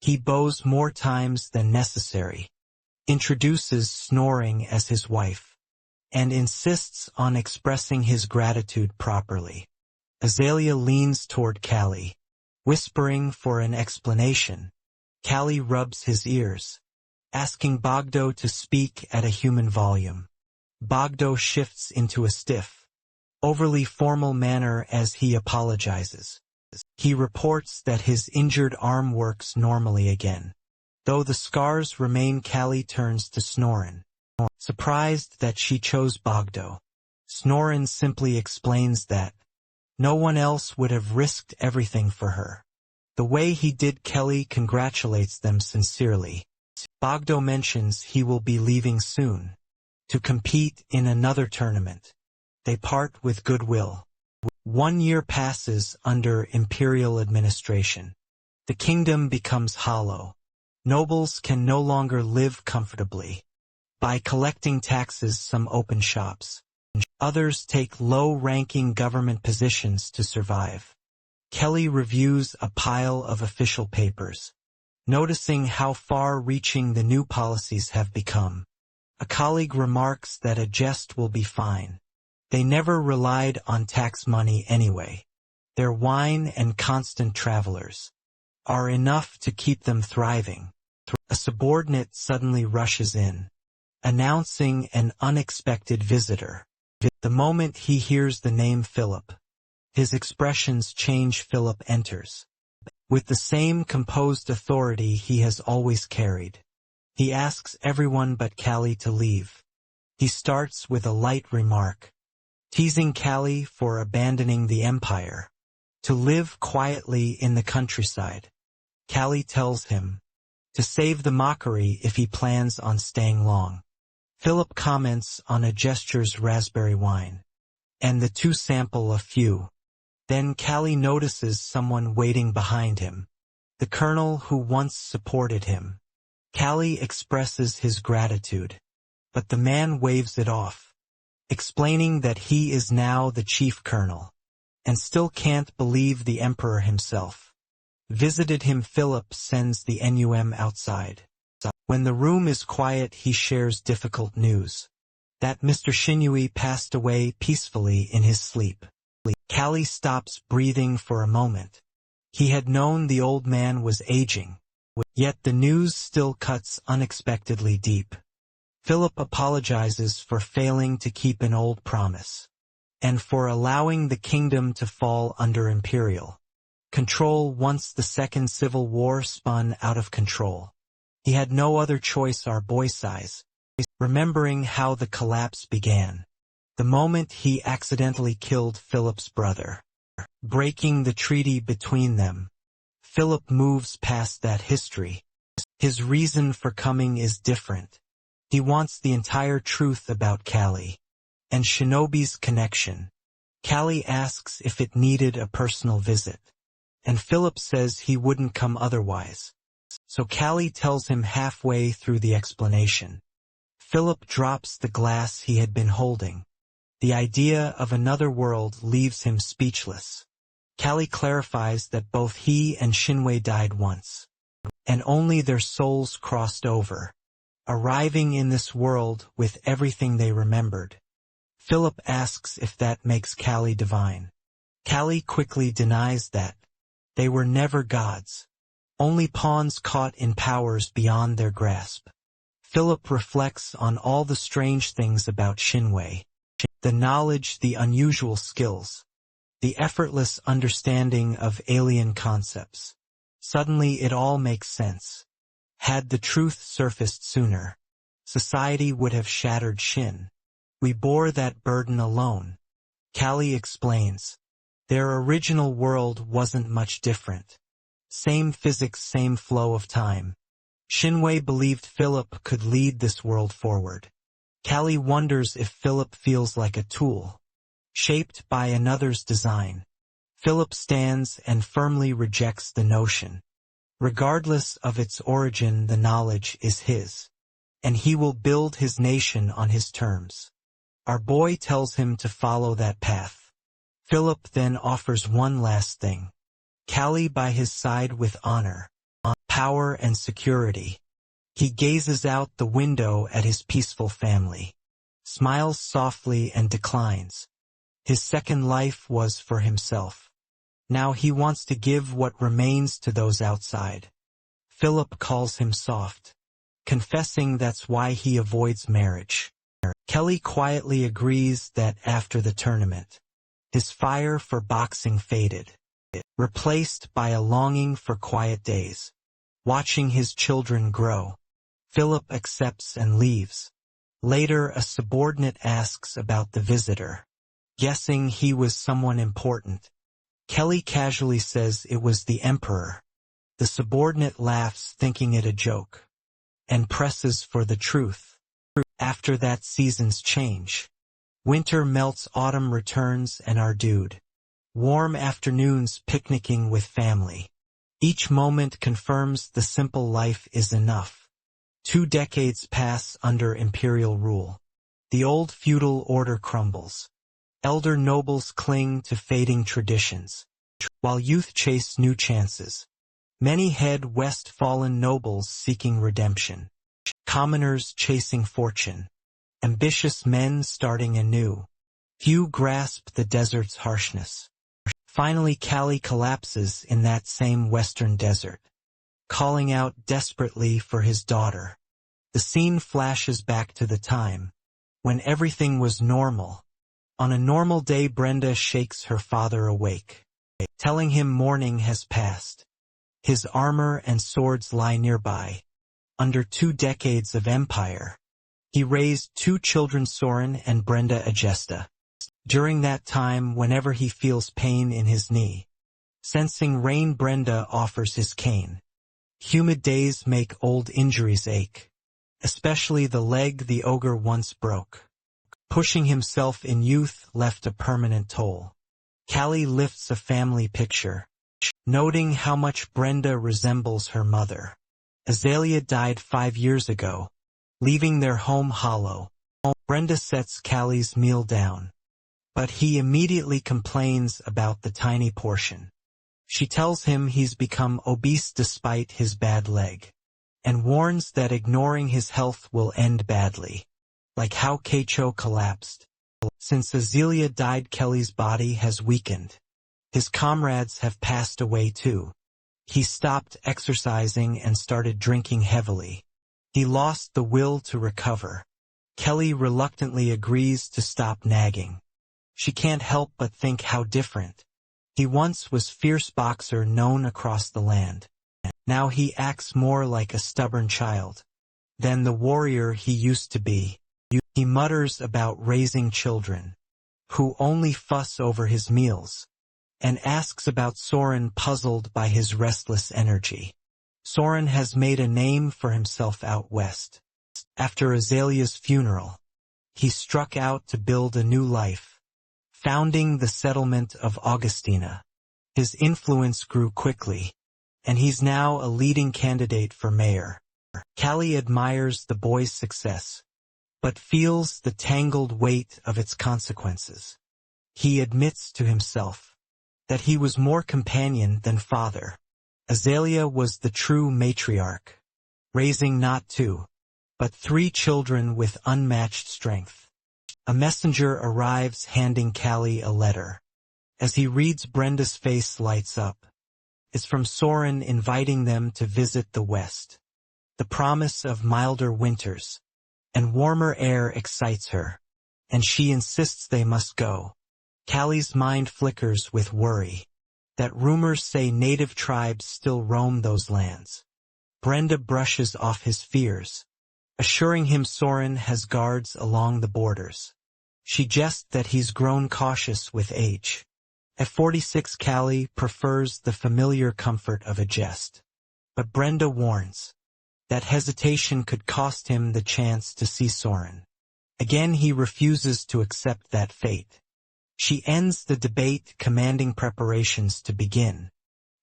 He bows more times than necessary, introduces snoring as his wife, and insists on expressing his gratitude properly. Azalea leans toward Kali, whispering for an explanation. Kali rubs his ears, asking Bogdo to speak at a human volume. Bogdo shifts into a stiff, overly formal manner as he apologizes. He reports that his injured arm works normally again. Though the scars remain, Kali turns to Snorin. Surprised that she chose Bogdo, Snorin simply explains that no one else would have risked everything for her. The way he did. Kelly congratulates them sincerely. Bogdo mentions he will be leaving soon to compete in another tournament. They part with goodwill. 1 year passes under imperial administration. The kingdom becomes hollow. Nobles can no longer live comfortably. By collecting taxes, some open shops. Others take low-ranking government positions to survive. Kelly reviews a pile of official papers, noticing how far-reaching the new policies have become. A colleague remarks that a jest will be fine. They never relied on tax money anyway. Their wine and constant travelers are enough to keep them thriving. A subordinate suddenly rushes in, announcing an unexpected visitor. The moment he hears the name Philip, his expressions change. Philip enters with the same composed authority he has always carried. He asks everyone but Kali to leave. He starts with a light remark, teasing Kali for abandoning the empire to live quietly in the countryside. Kali tells him to save the mockery if he plans on staying long. Philip comments on a gesture's raspberry wine, and the two sample a few. Then Kali notices someone waiting behind him, the colonel who once supported him. Kali expresses his gratitude, but the man waves it off, explaining that he is now the chief colonel, and still can't believe the emperor himself visited him. Philip sends the NUM outside. When the room is quiet, he shares difficult news that Mr. Shinui passed away peacefully in his sleep. Kali stops breathing for a moment. He had known the old man was aging, yet the news still cuts unexpectedly deep. Philip apologizes for failing to keep an old promise, and for allowing the kingdom to fall under imperial control once the Second Civil War spun out of control. He had no other choice. Our boy sighs, remembering how the collapse began. The moment he accidentally killed Philip's brother, breaking the treaty between them. Philip moves past that history. His reason for coming is different. He wants the entire truth about Kali and Shinobi's connection. Callie asks if it needed a personal visit, and Philip says he wouldn't come otherwise. So Callie tells him halfway through the explanation. Philip drops the glass he had been holding. The idea of another world leaves him speechless. Callie clarifies that both he and Shinwei died once, and only their souls crossed over, arriving in this world with everything they remembered. Philip asks if that makes Callie divine. Callie quickly denies that. They were never gods, only pawns caught in powers beyond their grasp. Philip reflects on all the strange things about Shinwei. The knowledge, the unusual skills, the effortless understanding of alien concepts. Suddenly it all makes sense. Had the truth surfaced sooner, society would have shattered Shin. We bore that burden alone. Callie explains. Their original world wasn't much different. Same physics, same flow of time. Shinwei believed Philip could lead this world forward. Callie wonders if Philip feels like a tool, shaped by another's design. Philip stands and firmly rejects the notion. Regardless of its origin, the knowledge is his, and he will build his nation on his terms. Our boy tells him to follow that path. Philip then offers one last thing. Callie by his side with honor, power and security. He gazes out the window at his peaceful family, smiles softly and declines. His second life was for himself. Now he wants to give what remains to those outside. Philip calls him soft, confessing that's why he avoids marriage. Kelly quietly agrees that after the tournament, his fire for boxing faded, replaced by a longing for quiet days, watching his children grow. Philip accepts and leaves. Later, a subordinate asks about the visitor, guessing he was someone important. Kelly casually says it was the emperor. The subordinate laughs, thinking it a joke, and presses for the truth. After that, seasons change. Winter melts, autumn returns, and our dude. Warm afternoons picnicking with family. Each moment confirms the simple life is enough. 2 decades pass under imperial rule. The old feudal order crumbles. Elder nobles cling to fading traditions, while youth chase new chances. Many head west, fallen nobles seeking redemption, commoners chasing fortune, ambitious men starting anew. Few grasp the desert's harshness. Finally, Callie collapses in that same western desert, calling out desperately for his daughter. The scene flashes back to the time when everything was normal. On a normal day, Brenda shakes her father awake, telling him morning has passed. His armor and swords lie nearby. Under 2 decades of empire, he raised 2 children, Soren and Brenda Agesta. During that time, whenever he feels pain in his knee, sensing rain, Brenda offers his cane. Humid days make old injuries ache, especially the leg the ogre once broke. Pushing himself in youth left a permanent toll. Callie lifts a family picture, noting how much Brenda resembles her mother. Azalea died 5 years ago, leaving their home hollow. Brenda sets Callie's meal down, but he immediately complains about the tiny portion. She tells him he's become obese despite his bad leg, and warns that ignoring his health will end badly, like how Keicho collapsed. Since Azalea died, Kelly's body has weakened. His comrades have passed away too. He stopped exercising and started drinking heavily. He lost the will to recover. Kelly reluctantly agrees to stop nagging. She can't help but think how different. He once was fierce boxer known across the land. Now he acts more like a stubborn child than the warrior he used to be. He mutters about raising children, who only fuss over his meals, and asks about Soren, puzzled by his restless energy. Soren has made a name for himself out west. After Azalea's funeral, he struck out to build a new life. founding the settlement of Augustina. His influence grew quickly, and he's now a leading candidate for mayor. Callie admires the boy's success, but feels the tangled weight of its consequences. He admits to himself that he was more companion than father. Azalea was the true matriarch, raising not 2, but 3 children with unmatched strength. A messenger arrives handing Callie a letter. As he reads, Brenda's face lights up. It's from Soren inviting them to visit the West. The promise of milder winters and warmer air excites her, and she insists they must go. Callie's mind flickers with worry that rumors say native tribes still roam those lands. Brenda brushes off his fears, assuring him Soren has guards along the borders. She jests that he's grown cautious with age. At 46, Callie prefers the familiar comfort of a jest. But Brenda warns that hesitation could cost him the chance to see Soren. Again, he refuses to accept that fate. She ends the debate, commanding preparations to begin.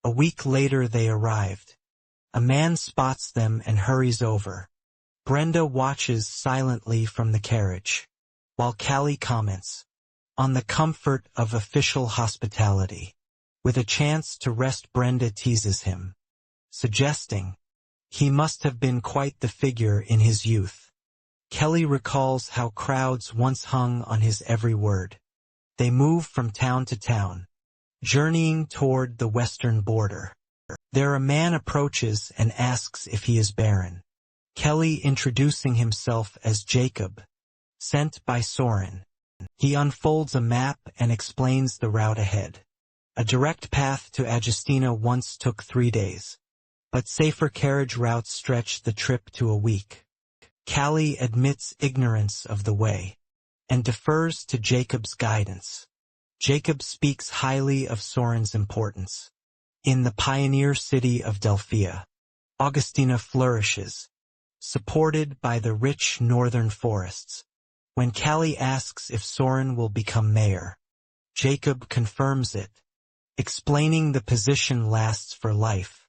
A week later they arrived. A man spots them and hurries over. Brenda watches silently from the carriage, while Callie comments on the comfort of official hospitality. With a chance to rest, Brenda teases him, suggesting he must have been quite the figure in his youth. Kelly recalls how crowds once hung on his every word. They move from town to town, journeying toward the western border. There a man approaches and asks if he is Baron. Kelly introducing himself as Jacob, sent by Soren. He unfolds a map and explains the route ahead. A direct path to Augustina once took 3 days, but safer carriage routes stretched the trip to a week. Callie admits ignorance of the way and defers to Jacob's guidance. Jacob speaks highly of Soren's importance. In the pioneer city of Delphia, Augustina flourishes, supported by the rich northern forests. When Callie asks if Soren will become mayor, Jacob confirms it, explaining the position lasts for life,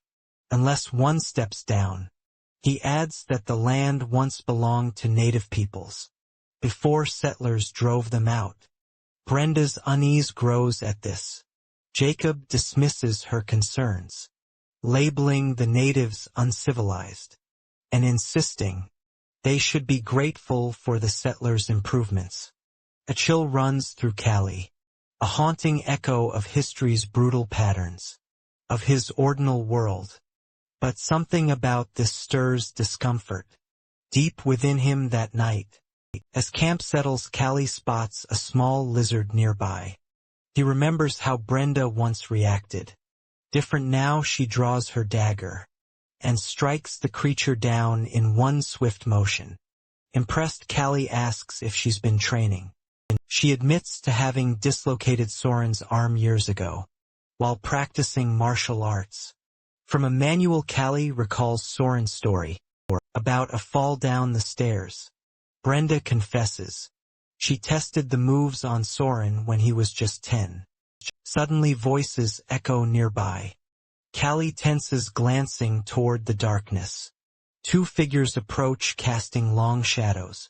unless one steps down. He adds that the land once belonged to native peoples, before settlers drove them out. Brenda's unease grows at this. Jacob dismisses her concerns, labeling the natives uncivilized, and insisting they should be grateful for the settlers' improvements. A chill runs through Callie, a haunting echo of history's brutal patterns, of his ordinal world. But something about this stirs discomfort, deep within him that night. As camp settles, Callie spots a small lizard nearby. He remembers how Brenda once reacted. Different now, she draws her dagger and strikes the creature down in one swift motion. Impressed, Callie asks if she's been training. She admits to having dislocated Soren's arm years ago, while practicing martial arts. From a manual, Callie recalls Soren's story about a fall down the stairs. Brenda confesses she tested the moves on Soren when he was just 10. Suddenly voices echo nearby. Callie tenses, glancing toward the darkness. 2 figures approach, casting long shadows.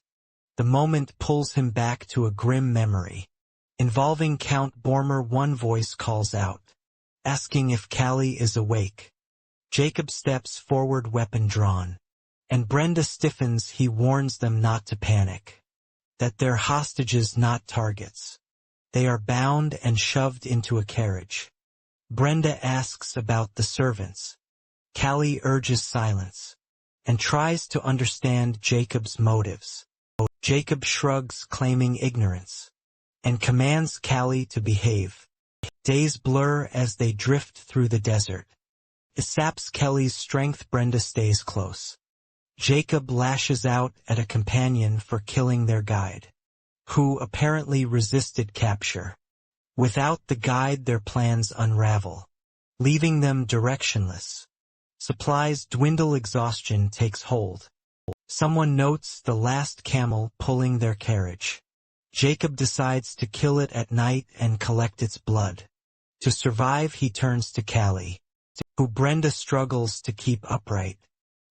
The moment pulls him back to a grim memory, involving Count Bormer. One voice calls out, asking if Callie is awake. Jacob steps forward, weapon drawn, and Brenda stiffens. He warns them not to panic, that they're hostages, not targets. They are bound and shoved into a carriage. Brenda asks about the servants. Callie urges silence, and tries to understand Jacob's motives. Jacob shrugs, claiming ignorance, and commands Callie to behave. Days blur as they drift through the desert. It saps Kelly's strength. Brenda stays close. Jacob lashes out at a companion for killing their guide, who apparently resisted capture. Without the guide, their plans unravel, leaving them directionless. Supplies dwindle, exhaustion takes hold. Someone notes the last camel pulling their carriage. Jacob decides to kill it at night and collect its blood. To survive, he turns to Callie, who Brenda struggles to keep upright.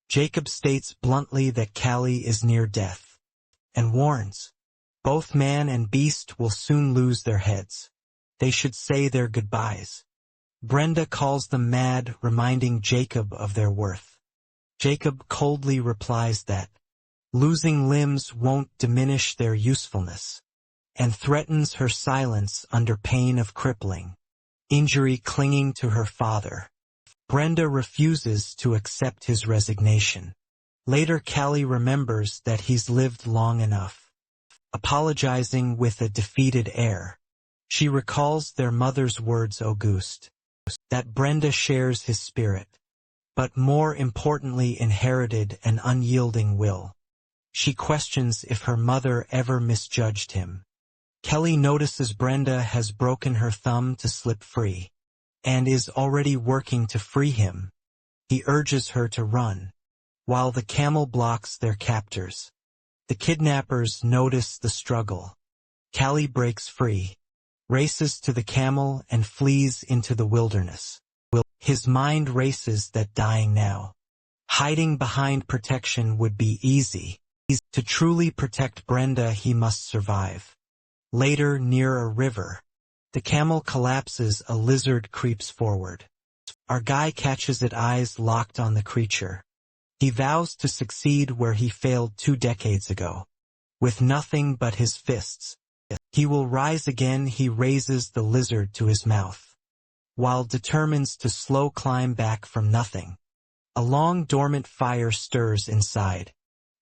Jacob states bluntly that Callie is near death, and warns, both man and beast will soon lose their heads. They should say their goodbyes. Brenda calls them mad, reminding Jacob of their worth. Jacob coldly replies that losing limbs won't diminish their usefulness, and threatens her silence under pain of crippling injury clinging to her father. Brenda refuses to accept his resignation. Later, Callie remembers that he's lived long enough. Apologizing with a defeated air, she recalls their mother's words, Auguste, that Brenda shares his spirit, but more importantly inherited an unyielding will. She questions if her mother ever misjudged him. Kelly notices Brenda has broken her thumb to slip free, and is already working to free him. He urges her to run, while the camel blocks their captors. The kidnappers notice the struggle. Callie breaks free, races to the camel and flees into the wilderness. His mind races that dying now, hiding behind protection would be easy. To truly protect Brenda, he must survive. Later, near a river, the camel collapses, a lizard creeps forward. Our guy catches it, eyes locked on the creature. He vows to succeed where he failed 2 decades ago. With nothing but his fists, he will rise again. He raises the lizard to his mouth, while determines to slow climb back from nothing. A long dormant fire stirs inside.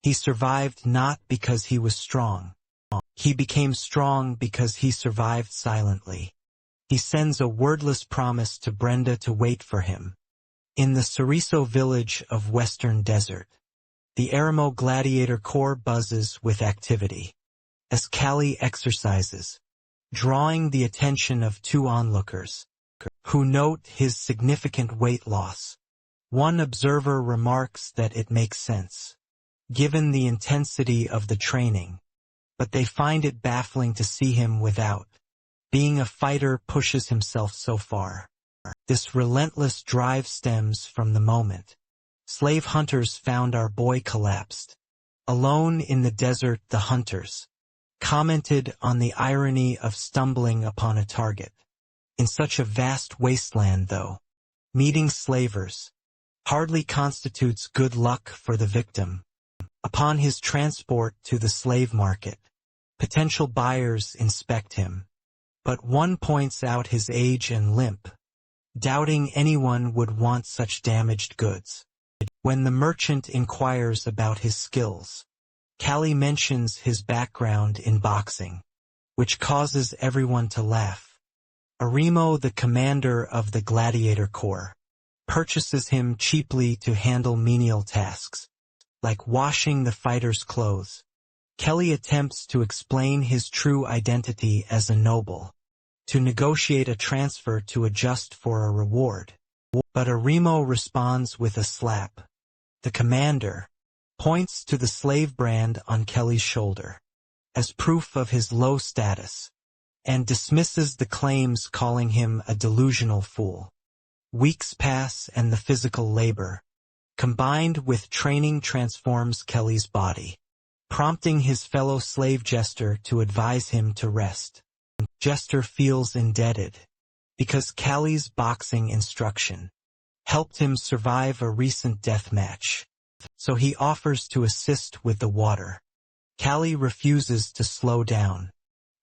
He survived not because he was strong. He became strong because he survived silently. He sends a wordless promise to Brenda to wait for him. In the Ceriso village of Western Desert, the Aramo Gladiator Corps buzzes with activity as Callie exercises, drawing the attention of 2 onlookers, who note his significant weight loss. One observer remarks that it makes sense, given the intensity of the training, but they find it baffling to see him without being a fighter pushes himself so far. This relentless drive stems from the moment slave hunters found our boy collapsed. Alone in the desert, the hunters commented on the irony of stumbling upon a target. In such a vast wasteland, though, meeting slavers hardly constitutes good luck for the victim. Upon his transport to the slave market, potential buyers inspect him, but one points out his age and limp, doubting anyone would want such damaged goods. When the merchant inquires about his skills, Callie mentions his background in boxing, which causes everyone to laugh. Arimo, the commander of the Gladiator Corps, purchases him cheaply to handle menial tasks, like washing the fighter's clothes. Kelly attempts to explain his true identity as a noble, to negotiate a transfer to adjust for a reward. But Arimo responds with a slap. The commander points to the slave brand on Kelly's shoulder as proof of his low status, and dismisses the claims, calling him a delusional fool. Weeks pass and the physical labor, combined with training, transforms Kelly's body, prompting his fellow slave Jester to advise him to rest. Jester feels indebted, because Callie's boxing instruction helped him survive a recent death match, so he offers to assist with the water. Callie refuses to slow down,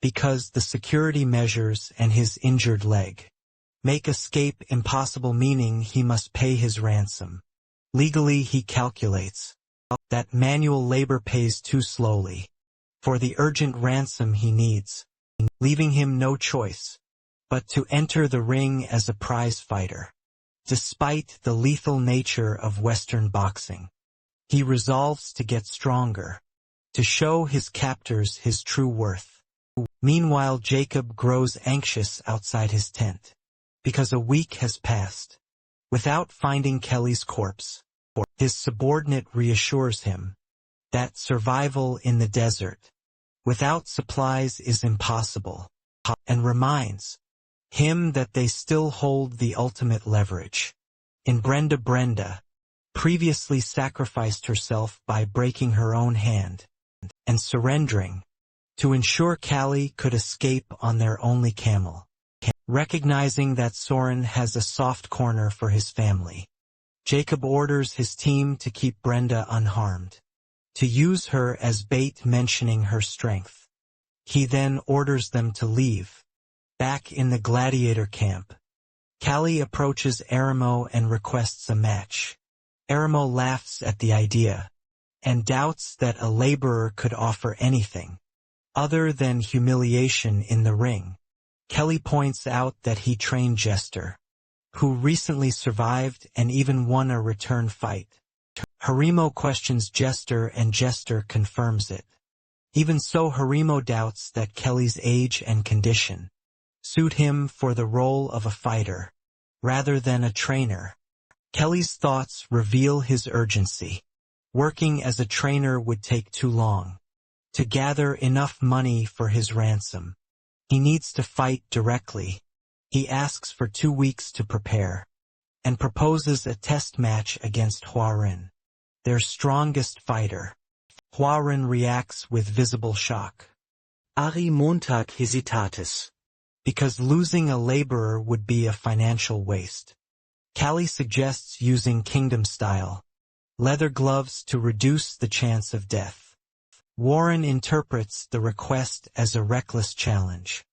because the security measures and his injured leg make escape impossible, meaning he must pay his ransom. Legally, he calculates that manual labor pays too slowly for the urgent ransom he needs, leaving him no choice but to enter the ring as a prize fighter. Despite the lethal nature of Western boxing, he resolves to get stronger, to show his captors his true worth. Meanwhile, Jacob grows anxious outside his tent, because a week has passed without finding Kelly's corpse. His subordinate reassures him that survival in the desert without supplies is impossible, and reminds him that they still hold the ultimate leverage. In Brenda previously sacrificed herself by breaking her own hand and surrendering to ensure Callie could escape on their only camel. Recognizing that Soren has a soft corner for his family, Jacob orders his team to keep Brenda unharmed, to use her as bait, mentioning her strength. He then orders them to leave. Back in the gladiator camp, Callie approaches Aramo and requests a match. Aramo laughs at the idea and doubts that a laborer could offer anything other than humiliation in the ring. Kelly points out that he trained Jester, who recently survived and even won a return fight. Harimo questions Jester and Jester confirms it. Even so, Harimo doubts that Kelly's age and condition suit him for the role of a fighter rather than a trainer. Kelly's thoughts reveal his urgency. Working as a trainer would take too long to gather enough money for his ransom. He needs to fight directly. He asks for 2 weeks to prepare and proposes a test match against Hwarin, their strongest fighter. Hwarin reacts with visible shock. Ari Montag hesitatis. Because losing a laborer would be a financial waste. Callie suggests using kingdom-style leather gloves to reduce the chance of death. Warren interprets the request as a reckless challenge.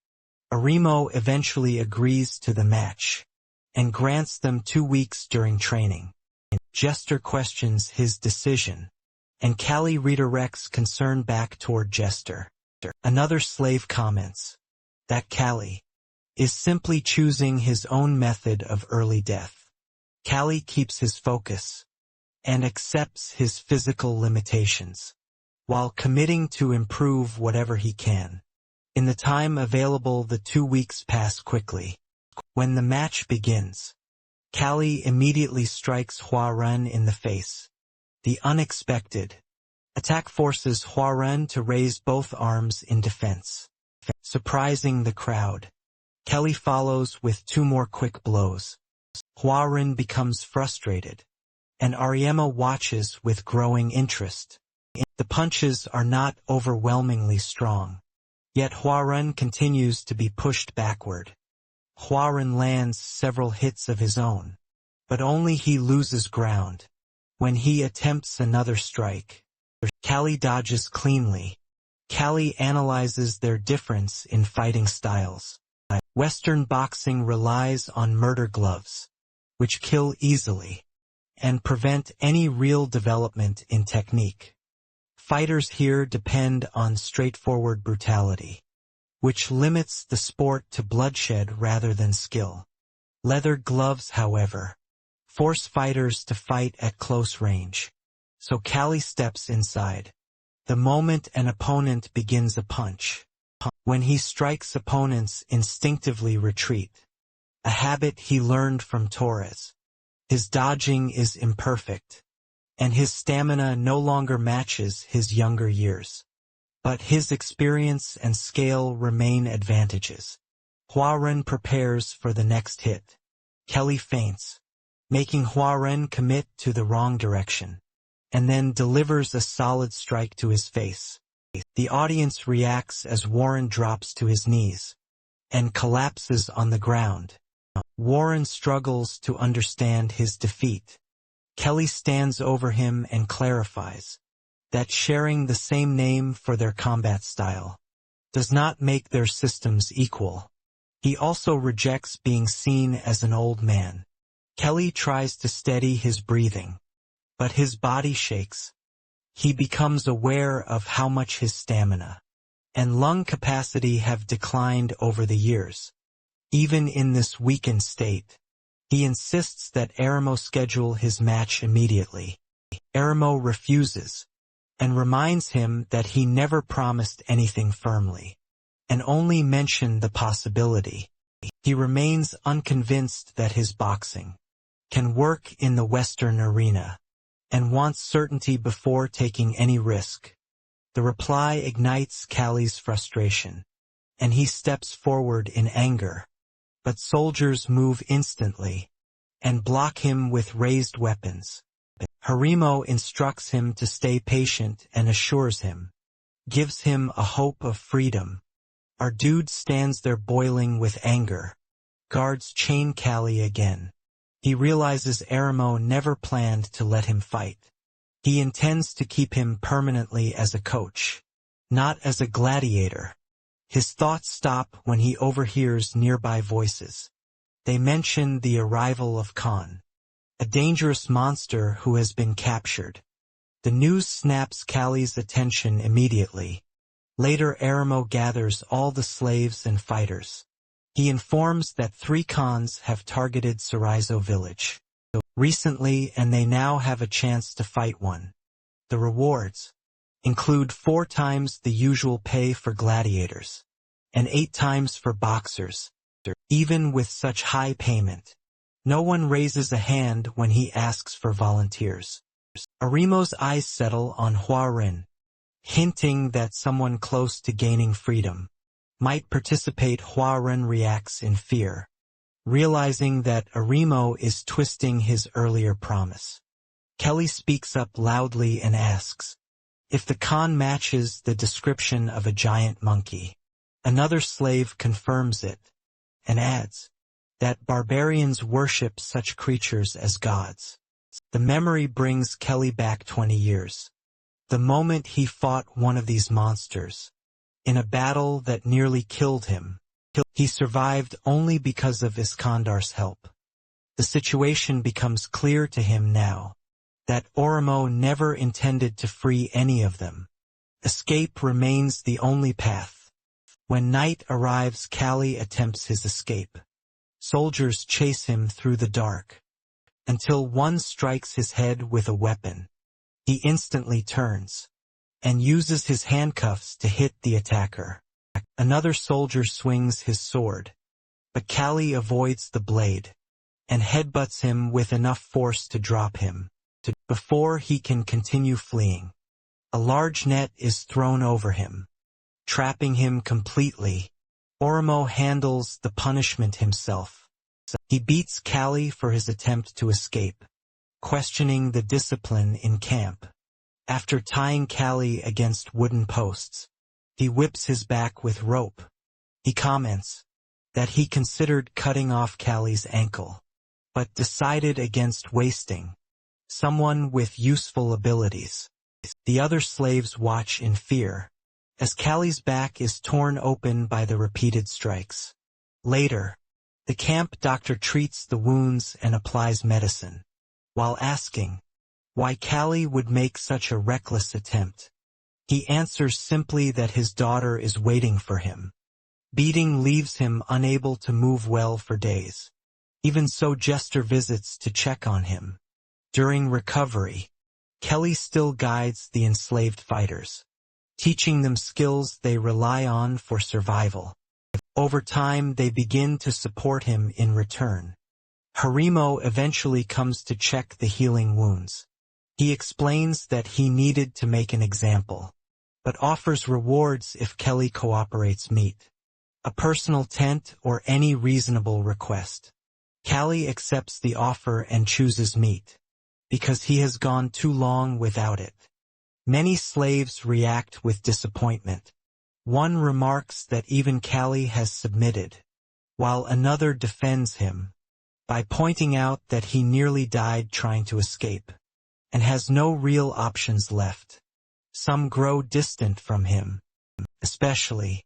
Arimo eventually agrees to the match and grants them 2 weeks during training. Jester questions his decision, and Callie redirects concern back toward Jester. Another slave comments that Callie is simply choosing his own method of early death. Callie keeps his focus and accepts his physical limitations, while committing to improve whatever he can. In the time available, the 2 weeks pass quickly. When the match begins, Callie immediately strikes Hwarin in the face. The unexpected attack forces Hwarin to raise both arms in defense. Surprising the crowd, Kelly follows with 2 more quick blows. Hwarin becomes frustrated, and Ariema watches with growing interest. The punches are not overwhelmingly strong, yet Hwarin continues to be pushed backward. Hwarin lands several hits of his own, but only he loses ground. When he attempts another strike, Callie dodges cleanly. Callie analyzes their difference in fighting styles. Western boxing relies on murder gloves, which kill easily and prevent any real development in technique. Fighters here depend on straightforward brutality, which limits the sport to bloodshed rather than skill. Leather gloves, however, force fighters to fight at close range, so Callie steps inside. The moment an opponent begins a punch, when he strikes, opponents instinctively retreat, a habit he learned from Torres. His dodging is imperfect, and his stamina no longer matches his younger years. But his experience and scale remain advantages. Hwarin prepares for the next hit. Kelly feints, making Hwarin commit to the wrong direction, and then delivers a solid strike to his face. The audience reacts as Warren drops to his knees and collapses on the ground. Warren struggles to understand his defeat. Kelly stands over him and clarifies that sharing the same name for their combat style does not make their systems equal. He also rejects being seen as an old man. Kelly tries to steady his breathing, but his body shakes. He becomes aware of how much his stamina and lung capacity have declined over the years. Even in this weakened state, he insists that Aramo schedule his match immediately. Aramo refuses and reminds him that he never promised anything firmly and only mentioned the possibility. He remains unconvinced that his boxing can work in the Western arena and wants certainty before taking any risk. The reply ignites Callie's frustration, and he steps forward in anger. But soldiers move instantly and block him with raised weapons. Harimo instructs him to stay patient and assures him, gives him a hope of freedom. Our dude stands there boiling with anger. Guards chain Callie again. He realizes Harimo never planned to let him fight. He intends to keep him permanently as a coach, not as a gladiator. His thoughts stop when he overhears nearby voices. They mention the arrival of Khan, a dangerous monster who has been captured. The news snaps Callie's attention immediately. Later Harimo gathers all the slaves and fighters. He informs that 3 Khans have targeted Sarizo village recently and they now have a chance to fight one. The rewards include 4 times the usual pay for gladiators and 8 times for boxers. Even with such high payment, no one raises a hand when he asks for volunteers. Arimo's eyes settle on Hua Rin, hinting that someone close to gaining freedom might participate. Hua Rin reacts in fear, realizing that Arimo is twisting his earlier promise. Kelly speaks up loudly and asks if the Khan matches the description of a giant monkey. Another slave confirms it and adds that barbarians worship such creatures as gods. The memory brings Kelly back 20 years. The moment he fought one of these monsters, in a battle that nearly killed him. He survived only because of Iskandar's help. The situation becomes clear to him now that Arimo never intended to free any of them. Escape remains the only path. When night arrives, Callie attempts his escape. Soldiers chase him through the dark, until one strikes his head with a weapon. He instantly turns, and uses his handcuffs to hit the attacker. Another soldier swings his sword, but Callie avoids the blade, and headbutts him with enough force to drop him. Before he can continue fleeing, a large net is thrown over him, trapping him completely. Arimo handles the punishment himself. He beats Callie for his attempt to escape, questioning the discipline in camp. After tying Callie against wooden posts, he whips his back with rope. He comments that he considered cutting off Callie's ankle, but decided against wasting someone with useful abilities. The other slaves watch in fear, as Callie's back is torn open by the repeated strikes. Later, the camp doctor treats the wounds and applies medicine, while asking why Callie would make such a reckless attempt. He answers simply that his daughter is waiting for him. Beating leaves him unable to move well for days. Even so, Jester visits to check on him. During recovery, Kelly still guides the enslaved fighters, teaching them skills they rely on for survival. Over time, they begin to support him in return. Harimo eventually comes to check the healing wounds. He explains that he needed to make an example, but offers rewards if Kelly cooperates. Meat, a personal tent, or any reasonable request. Callie accepts the offer and chooses meat, because he has gone too long without it. Many slaves react with disappointment. One remarks that even Callie has submitted, while another defends him by pointing out that he nearly died trying to escape, and has no real options left. Some grow distant from him, especially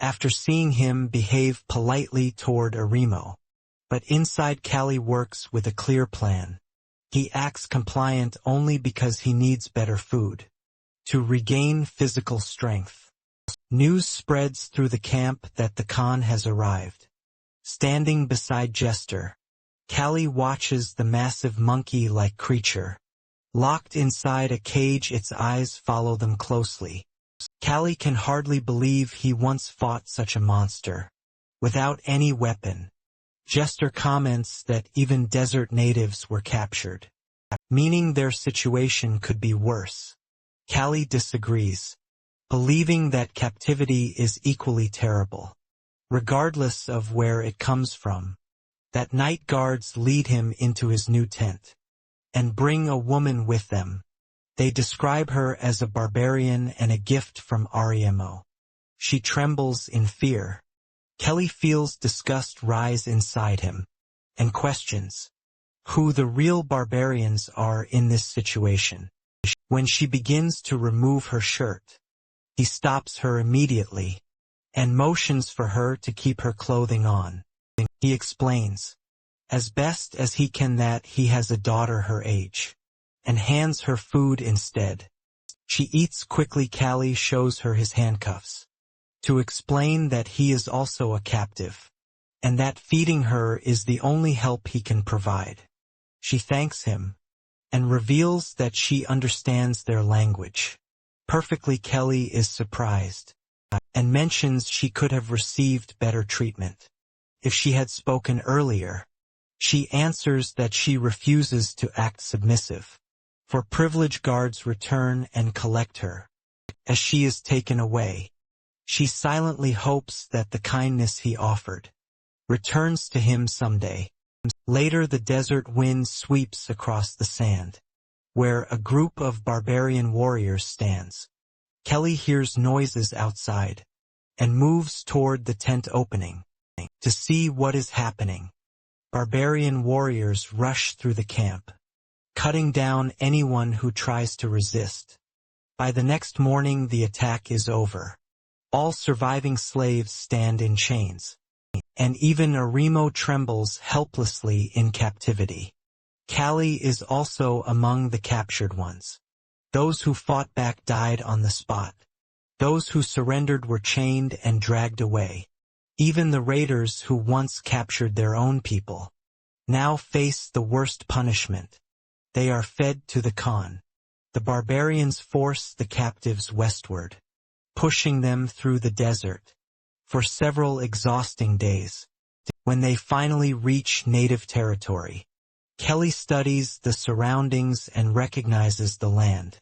after seeing him behave politely toward Arimo. But inside, Callie works with a clear plan. He acts compliant only because he needs better food to regain physical strength. News spreads through the camp that the Khan has arrived. Standing beside Jester, Callie watches the massive monkey-like creature. Locked inside a cage, its eyes follow them closely. Callie can hardly believe he once fought such a monster, without any weapon. Jester comments that even desert natives were captured, meaning their situation could be worse. Callie disagrees, believing that captivity is equally terrible, regardless of where it comes from. That night guards lead him into his new tent and bring a woman with them. They describe her as a barbarian and a gift from Remo. She trembles in fear. Kelly feels disgust rise inside him and questions who the real barbarians are in this situation. When she begins to remove her shirt, he stops her immediately and motions for her to keep her clothing on. He explains, as best as he can, that he has a daughter her age, and hands her food instead. She eats quickly. Callie shows her his handcuffs, to explain that he is also a captive, and that feeding her is the only help he can provide. She thanks him, and reveals that she understands their language perfectly. Kelly is surprised, and mentions she could have received better treatment if she had spoken earlier. She answers that she refuses to act submissive, for privilege guards return and collect her. As she is taken away, she silently hopes that the kindness he offered returns to him someday. Later, the desert wind sweeps across the sand, where a group of barbarian warriors stands. Kelly hears noises outside and moves toward the tent opening to see what is happening. Barbarian warriors rush through the camp, cutting down anyone who tries to resist. By the next morning, the attack is over. All surviving slaves stand in chains, and even Remo trembles helplessly in captivity. Callie is also among the captured ones. Those who fought back died on the spot. Those who surrendered were chained and dragged away. Even the raiders who once captured their own people now face the worst punishment. They are fed to the Khan. The barbarians force the captives westward, pushing them through the desert for several exhausting days. When they finally reach native territory, Kelly studies the surroundings and recognizes the land.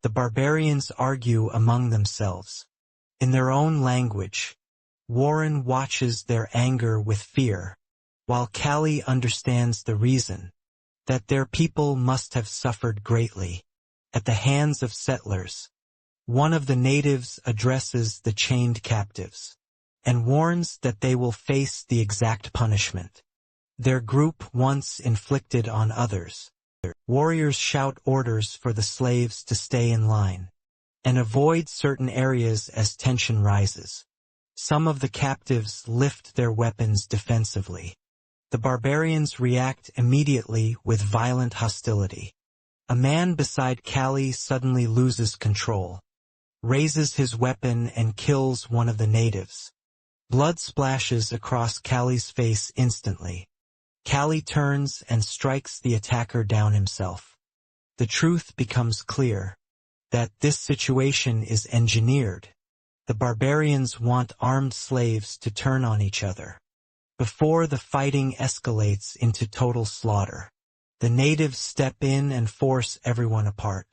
The barbarians argue among themselves in their own language. Warren watches their anger with fear, while Callie understands the reason, that their people must have suffered greatly at the hands of settlers. One of the natives addresses the chained captives and warns that they will face the exact punishment their group once inflicted on others. Warriors shout orders for the slaves to stay in line and avoid certain areas as tension rises. Some of the captives lift their weapons defensively. The barbarians react immediately with violent hostility. A man beside Callie suddenly loses control, raises his weapon and kills one of the natives. Blood splashes across Callie's face instantly. Callie turns and strikes the attacker down himself. The truth becomes clear, that this situation is engineered. The barbarians want armed slaves to turn on each other. Before the fighting escalates into total slaughter, the natives step in and force everyone apart.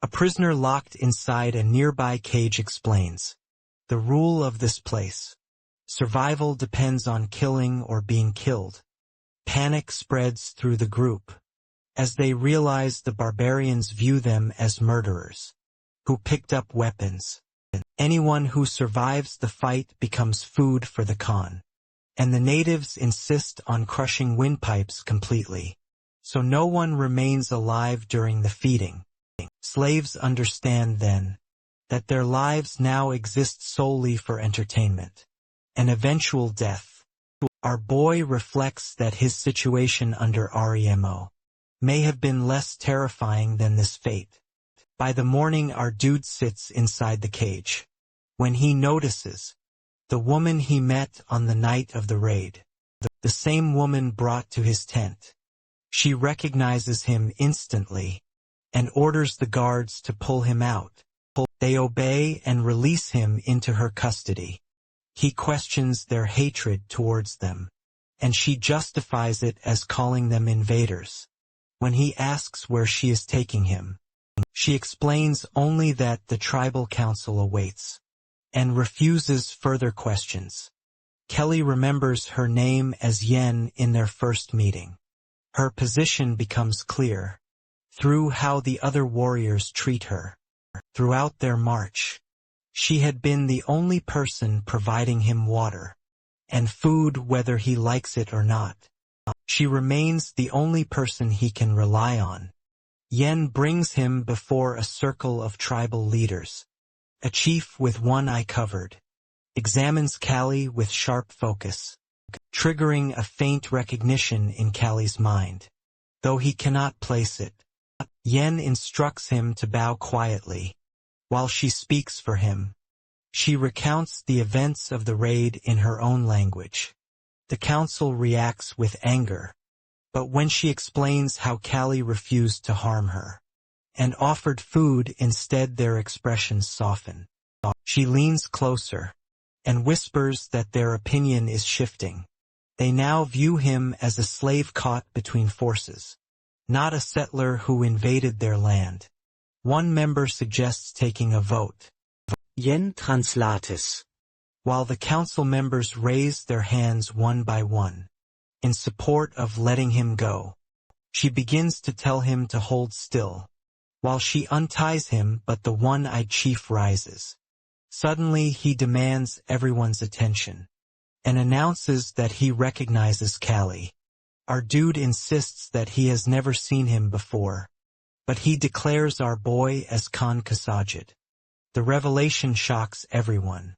A prisoner locked inside a nearby cage explains the rule of this place. Survival depends on killing or being killed. Panic spreads through the group as they realize the barbarians view them as murderers who picked up weapons. Anyone who survives the fight becomes food for the Khan, and the natives insist on crushing windpipes completely, so no one remains alive during the feeding. Slaves understand then that their lives now exist solely for entertainment and eventual death. Our boy reflects that his situation under Remo may have been less terrifying than this fate. By the morning, our dude sits inside the cage when he notices the woman he met on the night of the raid, the same woman brought to his tent. She recognizes him instantly and orders the guards to pull him out. They obey and release him into her custody. He questions their hatred towards them, and she justifies it as calling them invaders. When he asks where she is taking him, She explains only that the tribal council awaits, and refuses further questions. Kelly remembers her name as Yen in their first meeting. Her position becomes clear through how the other warriors treat her. Throughout their march, she had been the only person providing him water and food whether he likes it or not. She remains the only person he can rely on. Yen brings him before a circle of tribal leaders. A chief with one eye covered examines Callie with sharp focus, triggering a faint recognition in Callie's mind. Though he cannot place it, Yen instructs him to bow quietly, while she speaks for him. She recounts the events of the raid in her own language. The council reacts with anger, but when she explains how Callie refused to harm her and offered food instead, their expressions soften. She leans closer and whispers that their opinion is shifting. They now view him as a slave caught between forces, not a settler who invaded their land. One member suggests taking a vote. Yen translates. While the council members raise their hands one by one, in support of letting him go. She begins to tell him to hold still, while she unties him, but the one-eyed chief rises. Suddenly he demands everyone's attention, and announces that he recognizes Callie. Our dude insists that he has never seen him before, but he declares our boy as Khan Kasajid. The revelation shocks everyone,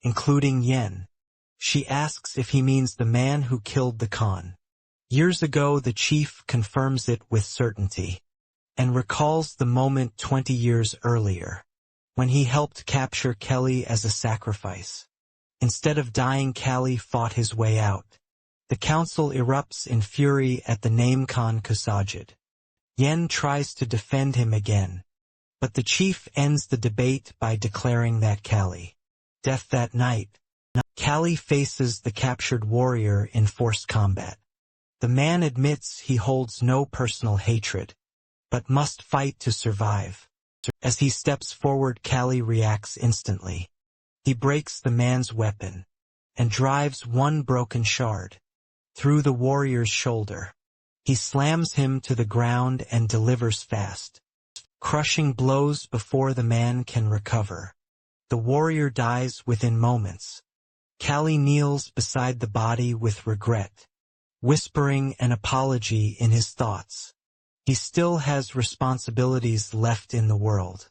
including Yen. She asks if he means the man who killed the Khan. Years ago, the chief confirms it with certainty, and recalls the moment 20 years earlier, when he helped capture Kelly as a sacrifice. Instead of dying, Callie fought his way out. The council erupts in fury at the name Khan Kasajid. Yen tries to defend him again, but the chief ends the debate by declaring that Callie death that night. Callie faces the captured warrior in forced combat. The man admits he holds no personal hatred, but must fight to survive. As he steps forward, Callie reacts instantly. He breaks the man's weapon and drives one broken shard through the warrior's shoulder. He slams him to the ground and delivers fast, crushing blows before the man can recover. The warrior dies within moments. Callie kneels beside the body with regret, whispering an apology in his thoughts. He still has responsibilities left in the world,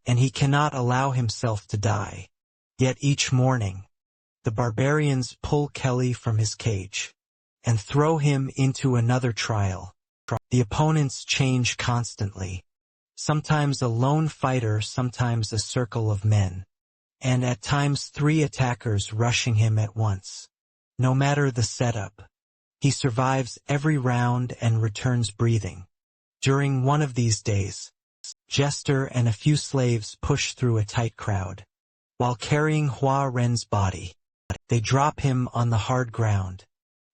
and he cannot allow himself to die. Yet each morning, the barbarians pull Kelly from his cage and throw him into another trial. The opponents change constantly, sometimes a lone fighter, sometimes a circle of men, and at times 3 attackers rushing him at once. No matter the setup, he survives every round and returns breathing. During one of these days, Jester and a few slaves push through a tight crowd. While carrying Hua Ren's body, they drop him on the hard ground,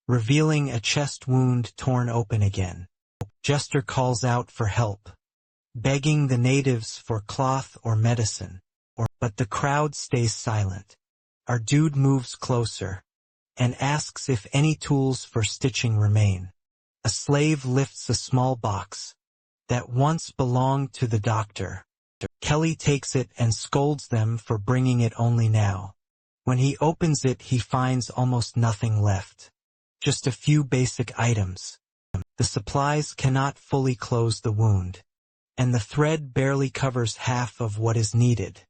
revealing a chest wound torn open again. Jester calls out for help, begging the natives for cloth or medicine, but the crowd stays silent. Our dude moves closer and asks if any tools for stitching remain. A slave lifts a small box that once belonged to the doctor. Kelly takes it and scolds them for bringing it only now. When he opens it, he finds almost nothing left. Just a few basic items. The supplies cannot fully close the wound, and the thread barely covers half of what is needed.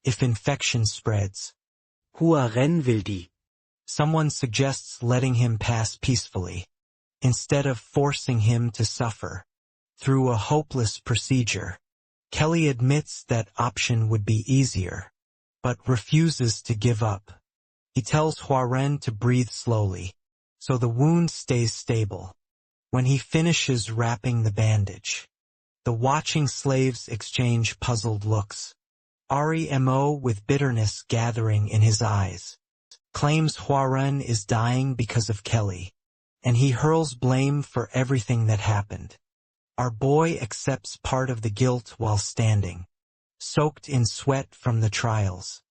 If infection spreads, Hua Ren will die. Someone suggests letting him pass peacefully, instead of forcing him to suffer through a hopeless procedure. Kelly admits that option would be easier, but refuses to give up. He tells Huaren to breathe slowly, so the wound stays stable. When he finishes wrapping the bandage, the watching slaves exchange puzzled looks. Ari Mo, with bitterness gathering in his eyes, claims Huaren is dying because of Kelly, and he hurls blame for everything that happened. Our boy accepts part of the guilt while standing, soaked in sweat from the trials.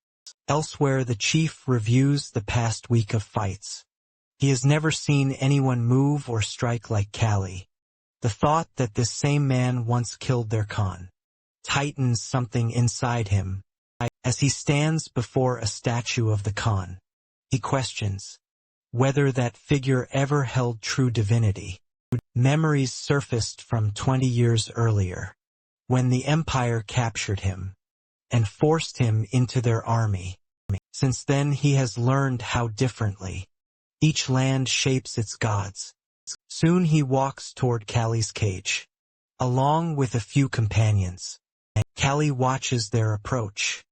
Elsewhere, the chief reviews the past week of fights. He has never seen anyone move or strike like Callie. The thought that this same man once killed their Khan tightens something inside him. As he stands before a statue of the Khan, he questions whether that figure ever held true divinity. Memories surfaced from 20 years earlier, when the Empire captured him and forced him into their army. Since then he has learned how differently each land shapes its gods. Soon he walks toward Callie's cage, along with a few companions. Callie watches their approach,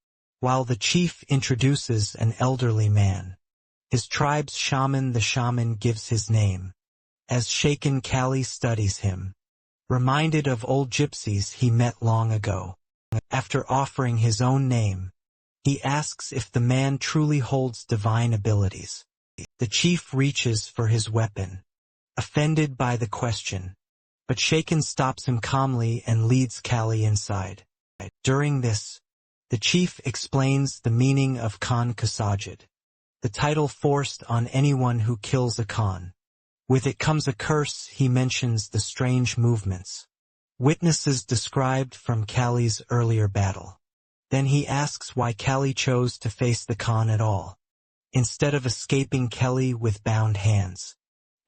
while the chief introduces an elderly man. His tribe's shaman. The shaman gives his name. As shaken, Callie studies him, reminded of old gypsies he met long ago. After offering his own name, he asks if the man truly holds divine abilities. The chief reaches for his weapon, offended by the question, but Shaken stops him calmly and leads Callie inside. During this, the chief explains the meaning of Khan Kasajid, the title forced on anyone who kills a Khan. With it comes a curse. He mentions the strange movements, witnesses described from Callie's earlier battle. Then he asks why Callie chose to face the Khan at all, instead of escaping. Kelly, with bound hands,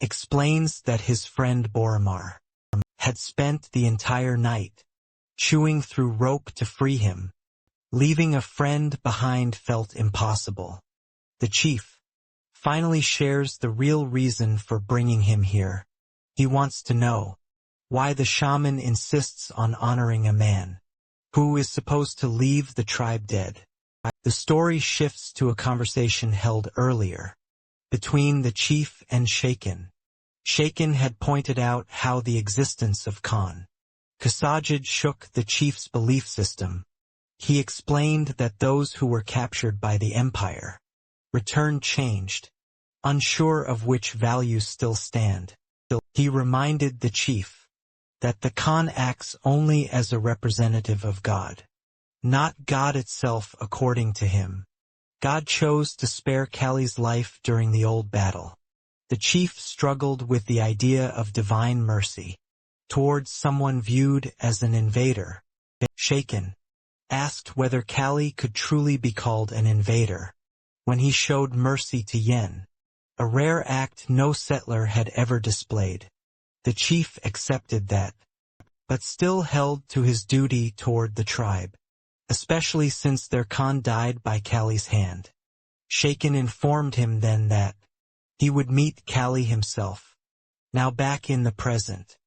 explains that his friend Boromar had spent the entire night chewing through rope to free him. Leaving a friend behind felt impossible. The chief finally shares the real reason for bringing him here. He wants to know why the shaman insists on honoring a man who is supposed to leave the tribe dead. The story shifts to a conversation held earlier between the chief and Shaken. Shaken had pointed out how the existence of Khan Kasajid shook the chief's belief system. He explained that those who were captured by the Empire returned changed, unsure of which values still stand. He reminded the chief that the Khan acts only as a representative of God, not God itself. According to him, God chose to spare Callie's life during the old battle. The chief struggled with the idea of divine mercy towards someone viewed as an invader. Shaken asked whether Callie could truly be called an invader when he showed mercy to Yen, a rare act no settler had ever displayed. The chief accepted that, but still held to his duty toward the tribe, especially since their Khan died by Callie's hand. Shaken informed him then that he would meet Callie himself. Now back in the present,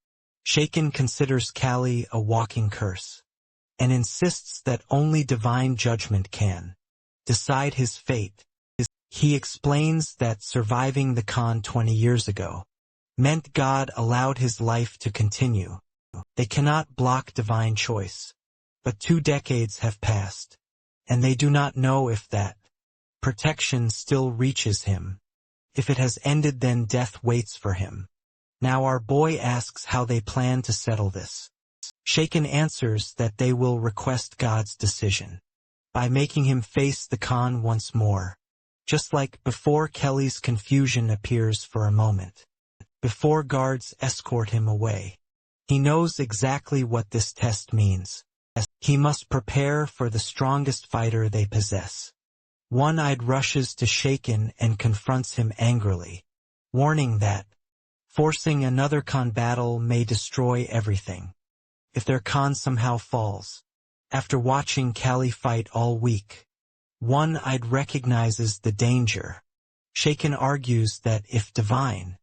Shaken considers Callie a walking curse, and insists that only divine judgment can decide his fate. He explains that surviving the Khan 20 years ago meant God allowed his life to continue. They cannot block divine choice, but 2 decades have passed, and they do not know if that protection still reaches him. If it has ended, then death waits for him. Now our boy asks how they plan to settle this. Shaken answers that they will request God's decision by making him face the Khan once more, just like before. Kelly's confusion appears for a moment, before guards escort him away. He knows exactly what this test means. He must prepare for the strongest fighter they possess. One-Eyed rushes to Shaken and confronts him angrily, warning that forcing another Khan battle may destroy everything if their Khan somehow falls. After watching Callie fight all week, One-Eyed recognizes the danger. Shaken argues that if divine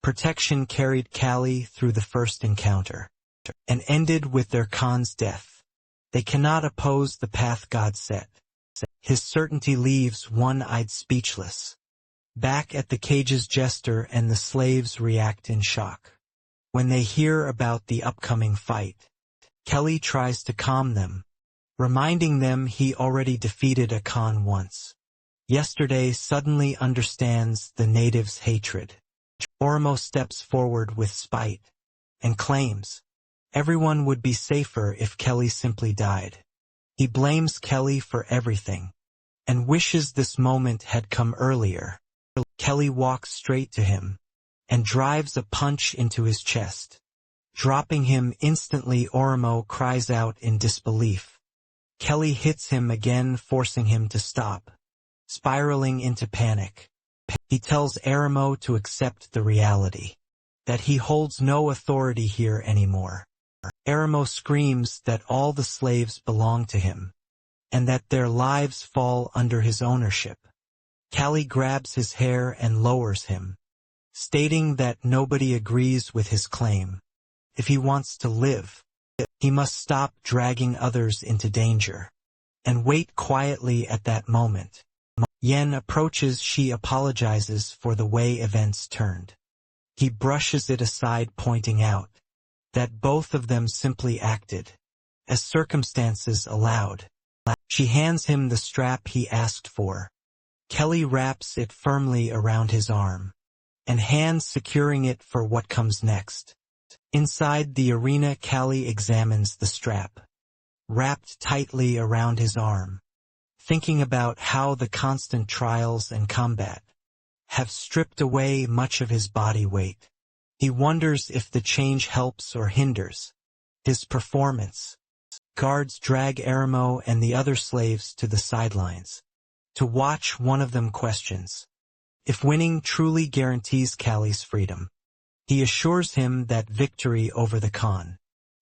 protection carried Callie through the first encounter and ended with their Khan's death, they cannot oppose the path God set. His certainty leaves One-Eyed speechless. Back at the cage's jester and the slaves react in shock when they hear about the upcoming fight. Kelly tries to calm them, reminding them he already defeated a Khan once. Yesterday suddenly understands the natives' hatred. Oromo steps forward with spite and claims Everyone would be safer if Kelly simply died. He blames Kelly for everything, and wishes this moment had come earlier. Kelly walks straight to him, and drives a punch into his chest. Dropping him instantly, Oromo cries out in disbelief. Kelly hits him again, forcing him to stop, spiraling into panic. He tells Oromo to accept the reality, that he holds no authority here anymore. Oromo screams that all the slaves belong to him, and that their lives fall under his ownership. Kelly grabs his hair and lowers him, stating that nobody agrees with his claim. If he wants to live, he must stop dragging others into danger, and wait quietly at that moment. Yen approaches. She apologizes for the way events turned. He brushes it aside, pointing out that both of them simply acted as circumstances allowed. She hands him the strap he asked for. Kelly wraps it firmly around his arm, and hands securing it for what comes next. Inside the arena, Kelly examines the strap, wrapped tightly around his arm, thinking about how the constant trials and combat have stripped away much of his body weight. He wonders if the change helps or hinders his performance. Guards drag Oromo and the other slaves to the sidelines to watch. One of them questions if winning truly guarantees Kelly's freedom. He assures him that victory over the Khan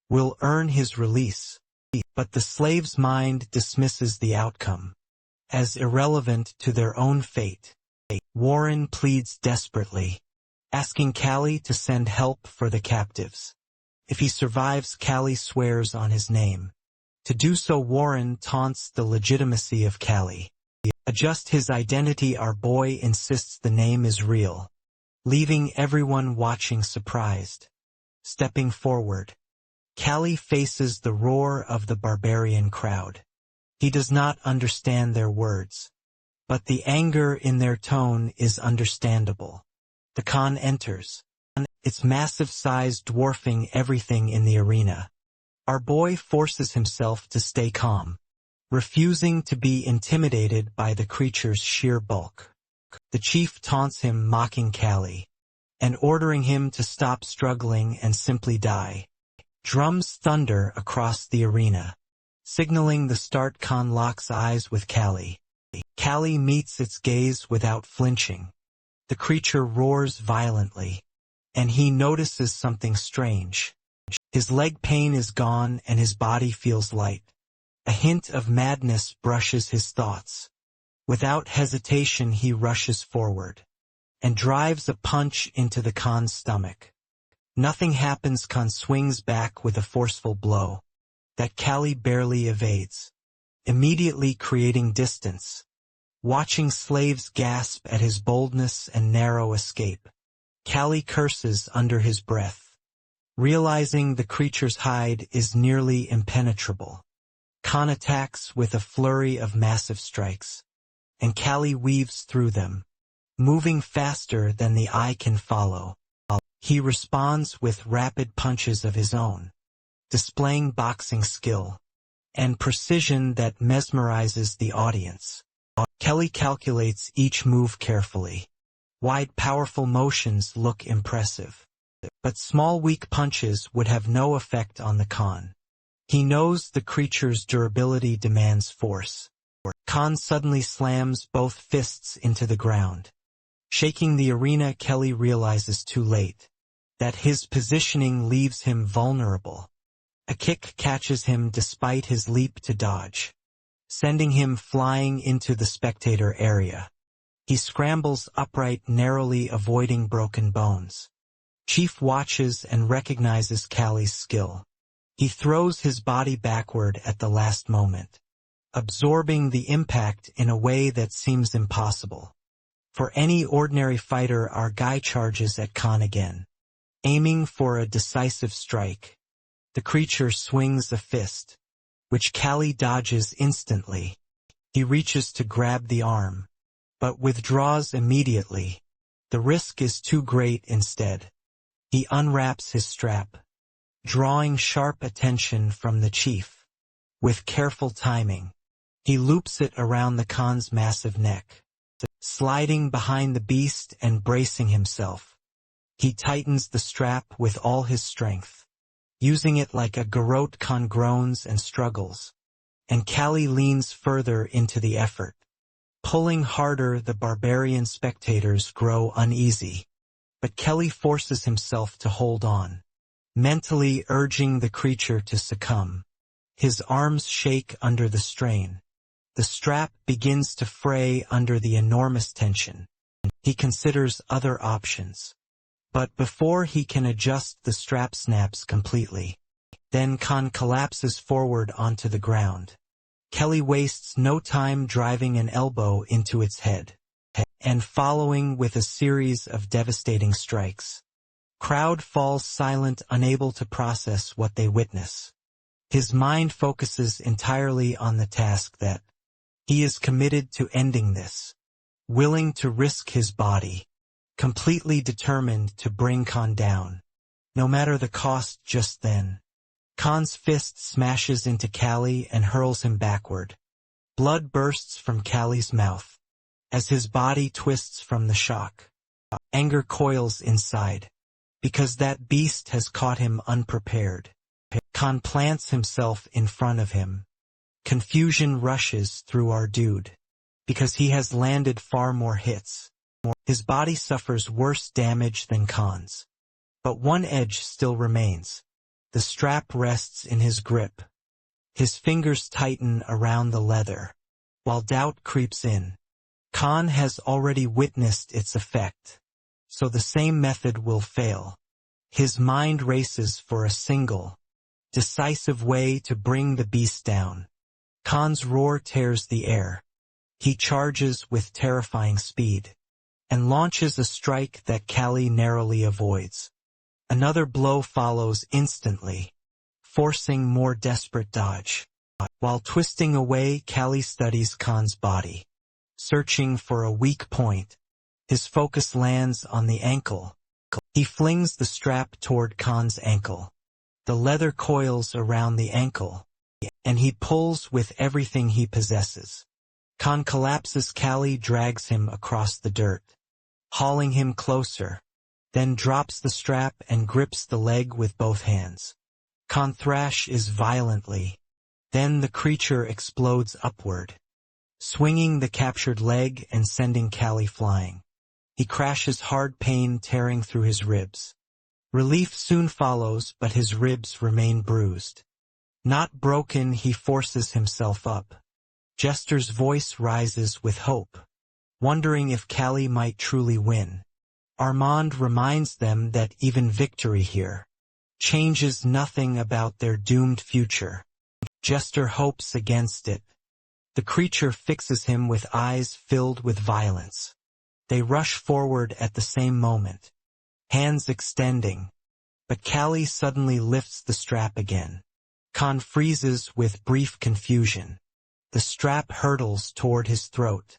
will earn his release, but the slave's mind dismisses the outcome as irrelevant to their own fate. Warren pleads desperately, asking Kelly to send help for the captives. If he survives, Kelly swears on his name to do so. Warren taunts the legitimacy of Kelly. Adjust his identity. Our boy insists the name is real, leaving everyone watching surprised. Stepping forward, Kelly faces the roar of the barbarian crowd. He does not understand their words, but the anger in their tone is understandable. The Khan enters, its massive size dwarfing everything in the arena. Our boy forces himself to stay calm, refusing to be intimidated by the creature's sheer bulk. The chief taunts him, mocking Kelly, and ordering him to stop struggling and simply die. Drums thunder across the arena, signaling the start. Khan locks eyes with Kelly. Kelly meets its gaze without flinching. The creature roars violently, and he notices something strange. His leg pain is gone and his body feels light. A hint of madness brushes his thoughts. Without hesitation, he rushes forward and drives a punch into the Khan's stomach. Nothing happens. Khan swings back with a forceful blow that Kelly barely evades, immediately creating distance. Watching slaves gasp at his boldness and narrow escape, Kelly curses under his breath, realizing the creature's hide is nearly impenetrable. Khan attacks with a flurry of massive strikes, and Kelly weaves through them, moving faster than the eye can follow. He responds with rapid punches of his own, displaying boxing skill and precision that mesmerizes the audience. Kelly calculates each move carefully. Wide, powerful motions look impressive, but small, weak punches would have no effect on the Khan. He knows the creature's durability demands force. Khan suddenly slams both fists into the ground, shaking the arena. Kelly realizes too late that his positioning leaves him vulnerable. A kick catches him despite his leap to dodge, sending him flying into the spectator area. He scrambles upright, narrowly avoiding broken bones. Chief watches and recognizes Kelly's skill. He throws his body backward at the last moment, absorbing the impact in a way that seems impossible for any ordinary fighter. Our guy charges at Khan again, aiming for a decisive strike. The creature swings a fist, which Kelly dodges instantly. He reaches to grab the arm, but withdraws immediately. The risk is too great. Instead, he unwraps his strap, drawing sharp attention from the chief. With careful timing, he loops it around the Khan's massive neck. Sliding behind the beast and bracing himself, he tightens the strap with all his strength, using it like a garrote. Khan groans and struggles, and Kali leans further into the effort. Pulling harder, the barbarian spectators grow uneasy, but Kelly forces himself to hold on, mentally urging the creature to succumb. His arms shake under the strain. The strap begins to fray under the enormous tension. He considers other options. But before he can adjust, the strap snaps completely. Then Khan collapses forward onto the ground. Kelly wastes no time driving an elbow into its head, and following with a series of devastating strikes. Crowd falls silent, unable to process what they witness. His mind focuses entirely on the task that he is committed to ending this, willing to risk his body, completely determined to bring Khan down, no matter the cost. Just then, Khan's fist smashes into Kali and hurls him backward. Blood bursts from Kali's mouth as his body twists from the shock. Anger coils inside, because that beast has caught him unprepared. Khan plants himself in front of him. Confusion rushes through our dude, because he has landed far more hits. His body suffers worse damage than Khan's. But one edge still remains. The strap rests in his grip. His fingers tighten around the leather, while doubt creeps in. Khan has already witnessed its effect, so the same method will fail. His mind races for a single, decisive way to bring the beast down. Khan's roar tears the air. He charges with terrifying speed, and launches a strike that Kali narrowly avoids. Another blow follows instantly, forcing more desperate dodge. While twisting away, Kali studies Khan's body, searching for a weak point. His focus lands on the ankle. He flings the strap toward Khan's ankle. The leather coils around the ankle, and he pulls with everything he possesses. Khan collapses. Kali drags him across the dirt, hauling him closer, then drops the strap and grips the leg with both hands. Khan thrashes violently. Then the creature explodes upward, swinging the captured leg and sending Kali flying. He crashes, hard pain tearing through his ribs. Relief soon follows, but his ribs remain bruised. Not broken, he forces himself up. Jester's voice rises with hope, wondering if Kali might truly win. Armand reminds them that even victory here changes nothing about their doomed future. Jester hopes against it. The creature fixes him with eyes filled with violence. They rush forward at the same moment, hands extending, but Kali suddenly lifts the strap again. Khan freezes with brief confusion. The strap hurtles toward his throat.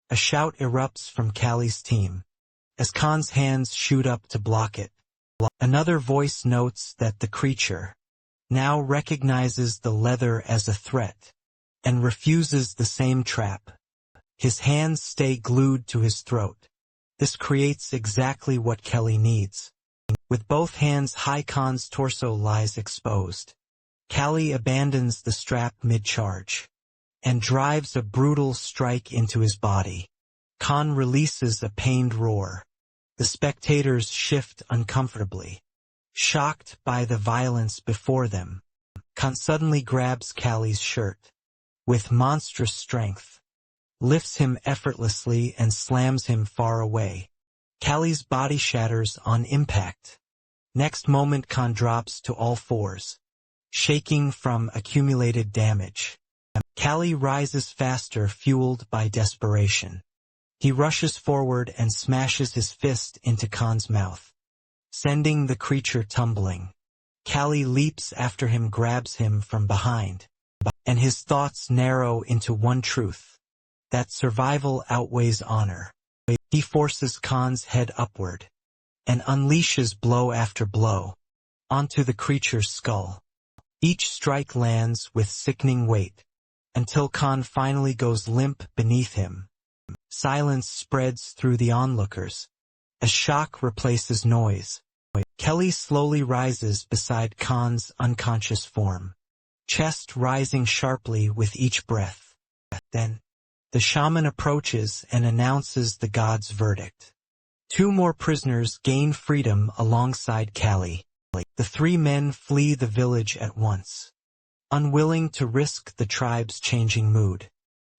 A shout erupts from Kali's team, as Khan's hands shoot up to block it. Another voice notes that the creature now recognizes the leather as a threat, and refuses the same trap. His hands stay glued to his throat. This creates exactly what Kelly needs. With both hands high, Khan's torso lies exposed. Kali abandons the strap mid-charge, and drives a brutal strike into his body. Khan releases a pained roar. The spectators shift uncomfortably, shocked by the violence before them. Khan suddenly grabs Kali's shirt, with monstrous strength, lifts him effortlessly and slams him far away. Kali's body shatters on impact. Next moment, Khan drops to all fours, shaking from accumulated damage. Kali rises faster, fueled by desperation. He rushes forward and smashes his fist into Khan's mouth, sending the creature tumbling. Kali leaps after him, grabs him from behind, and his thoughts narrow into one truth: that survival outweighs honor. He forces Khan's head upward, and unleashes blow after blow, onto the creature's skull. Each strike lands with sickening weight, until Khan finally goes limp beneath him. Silence spreads through the onlookers, as shock replaces noise. Kelly slowly rises beside Khan's unconscious form, chest rising sharply with each breath. Then, the shaman approaches and announces the god's verdict. 2 more prisoners gain freedom alongside Callie. The 3 men flee the village at once, unwilling to risk the tribe's changing mood.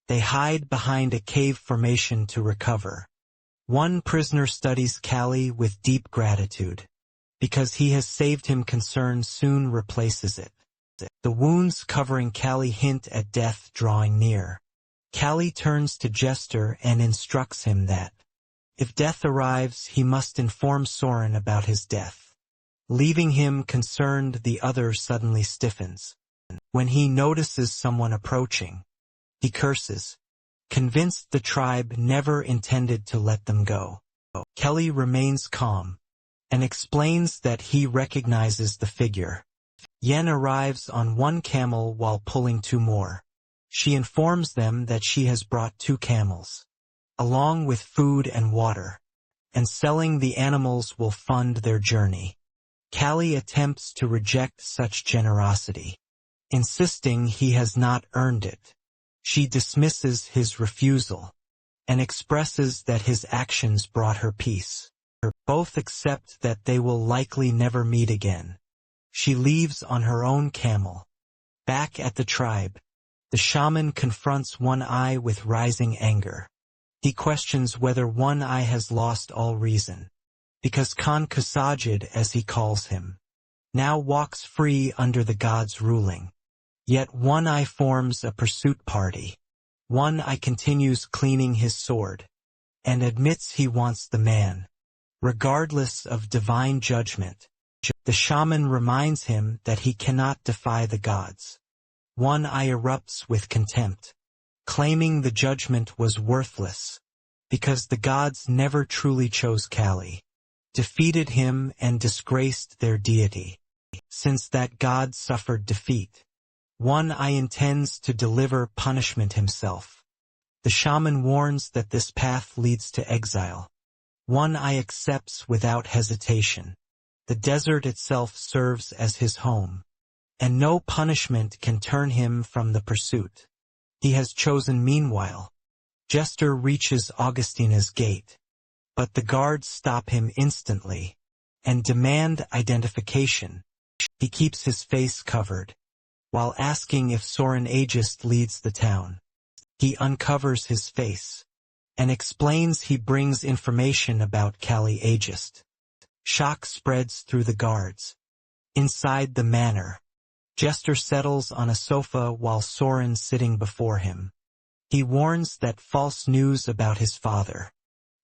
They hide behind a cave formation to recover. One prisoner studies Callie with deep gratitude, because he has saved him. Concern soon replaces it. The wounds covering Callie hint at death drawing near. Callie turns to Jester and instructs him that, if death arrives, he must inform Soren about his death. Leaving him concerned, the other suddenly stiffens. When he notices someone approaching, he curses, convinced the tribe never intended to let them go. Kelly remains calm, and explains that he recognizes the figure. Yen arrives on 1 camel while pulling 2 more. She informs them that she has brought 2 camels, along with food and water, and selling the animals will fund their journey. Callie attempts to reject such generosity, insisting he has not earned it. She dismisses his refusal, and expresses that his actions brought her peace. Both accept that they will likely never meet again. She leaves on her own camel. Back at the tribe, the shaman confronts One Eye with rising anger. He questions whether One Eye has lost all reason, because Khan Kusajid, as he calls him, now walks free under the god's ruling. Yet One Eye forms a pursuit party. One Eye continues cleaning his sword, and admits he wants the man, regardless of divine judgment. The shaman reminds him that he cannot defy the gods. One Eye erupts with contempt, claiming the judgment was worthless, because the gods never truly chose Callie, defeated him and disgraced their deity. Since that god suffered defeat, One Eye intends to deliver punishment himself. The shaman warns that this path leads to exile. One Eye accepts without hesitation. The desert itself serves as his home, and no punishment can turn him from the pursuit he has chosen. Meanwhile, Jester reaches Augustina's gate, but the guards stop him instantly and demand identification. He keeps his face covered, while asking if Soren Aegis leads the town. He uncovers his face, and explains he brings information about Callie Aegis. Shock spreads through the guards. Inside the manor, Jester settles on a sofa while Soren sitting before him. He warns that false news about his father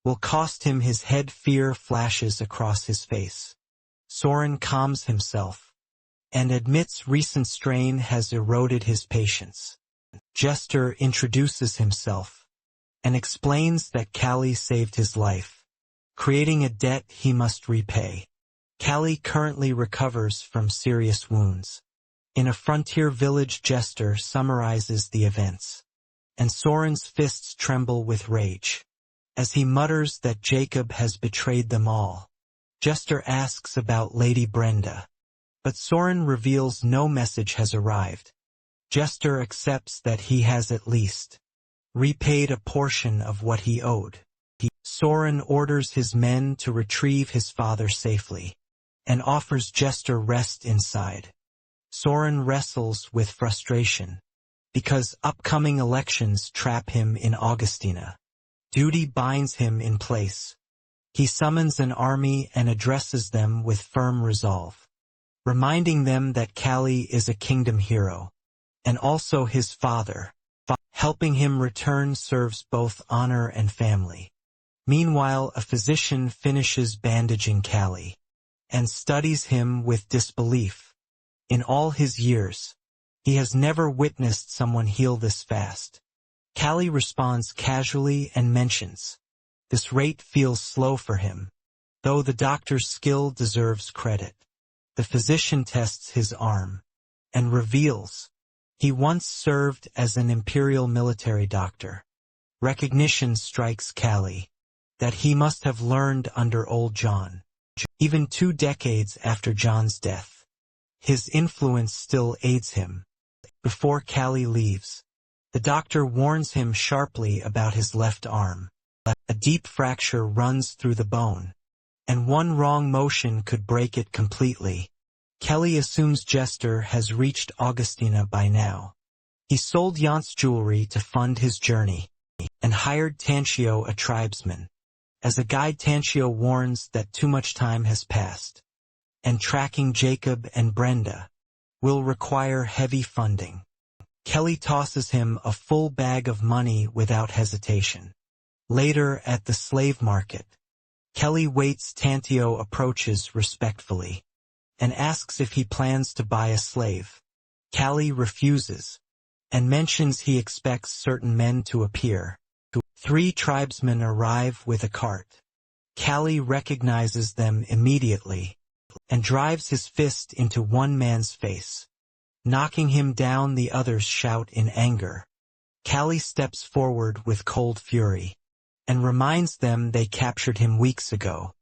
will cost him his head. Fear flashes across his face. Soren calms himself, and admits recent strain has eroded his patience. Jester introduces himself, and explains that Callie saved his life, creating a debt he must repay. Callie currently recovers from serious wounds. In a frontier village, Jester summarizes the events, and Soren's fists tremble with rage, as he mutters that Jacob has betrayed them all. Jester asks about Lady Brenda, but Soren reveals no message has arrived. Jester accepts that he has at least repaid a portion of what he owed. Soren orders his men to retrieve his father safely, and offers Jester rest inside. Soren wrestles with frustration, because upcoming elections trap him in Augustina. Duty binds him in place. He summons an army and addresses them with firm resolve, reminding them that Callie is a kingdom hero, and also his father. Helping him return serves both honor and family. Meanwhile, a physician finishes bandaging Callie, and studies him with disbelief. In all his years, he has never witnessed someone heal this fast. Callie responds casually and mentions, "This rate feels slow for him," though the doctor's skill deserves credit. The physician tests his arm and reveals he once served as an imperial military doctor. Recognition strikes Callie that he must have learned under old John. Even 2 decades after John's death, his influence still aids him. Before Callie leaves, the doctor warns him sharply about his left arm. A deep fracture runs through the bone, and one wrong motion could break it completely. Kelly assumes Jester has reached Augustina by now. He sold Yant's jewelry to fund his journey, and hired Tanchio, a tribesman. As a guide, Tanchio warns that too much time has passed, and tracking Jacob and Brenda will require heavy funding. Kelly tosses him a full bag of money without hesitation. Later at the slave market, Kelly waits. Tanchio approaches respectfully and asks if he plans to buy a slave. Kelly refuses and mentions he expects certain men to appear. 3 tribesmen arrive with a cart. Kelly recognizes them immediately and drives his fist into one man's face. Knocking him down, the others shout in anger. Kelly steps forward with cold fury and reminds them they captured him weeks ago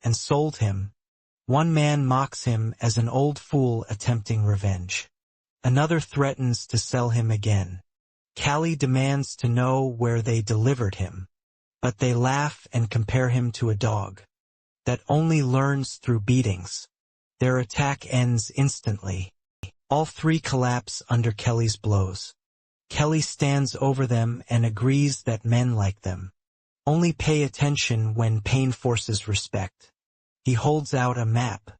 and sold him. One man mocks him as an old fool attempting revenge. Another threatens to sell him again. Kelly demands to know where they delivered him, but they laugh and compare him to a dog that only learns through beatings. Their attack ends instantly. All 3 collapse under Kelly's blows. Kelly stands over them and agrees that men like them only pay attention when pain forces respect. He holds out a map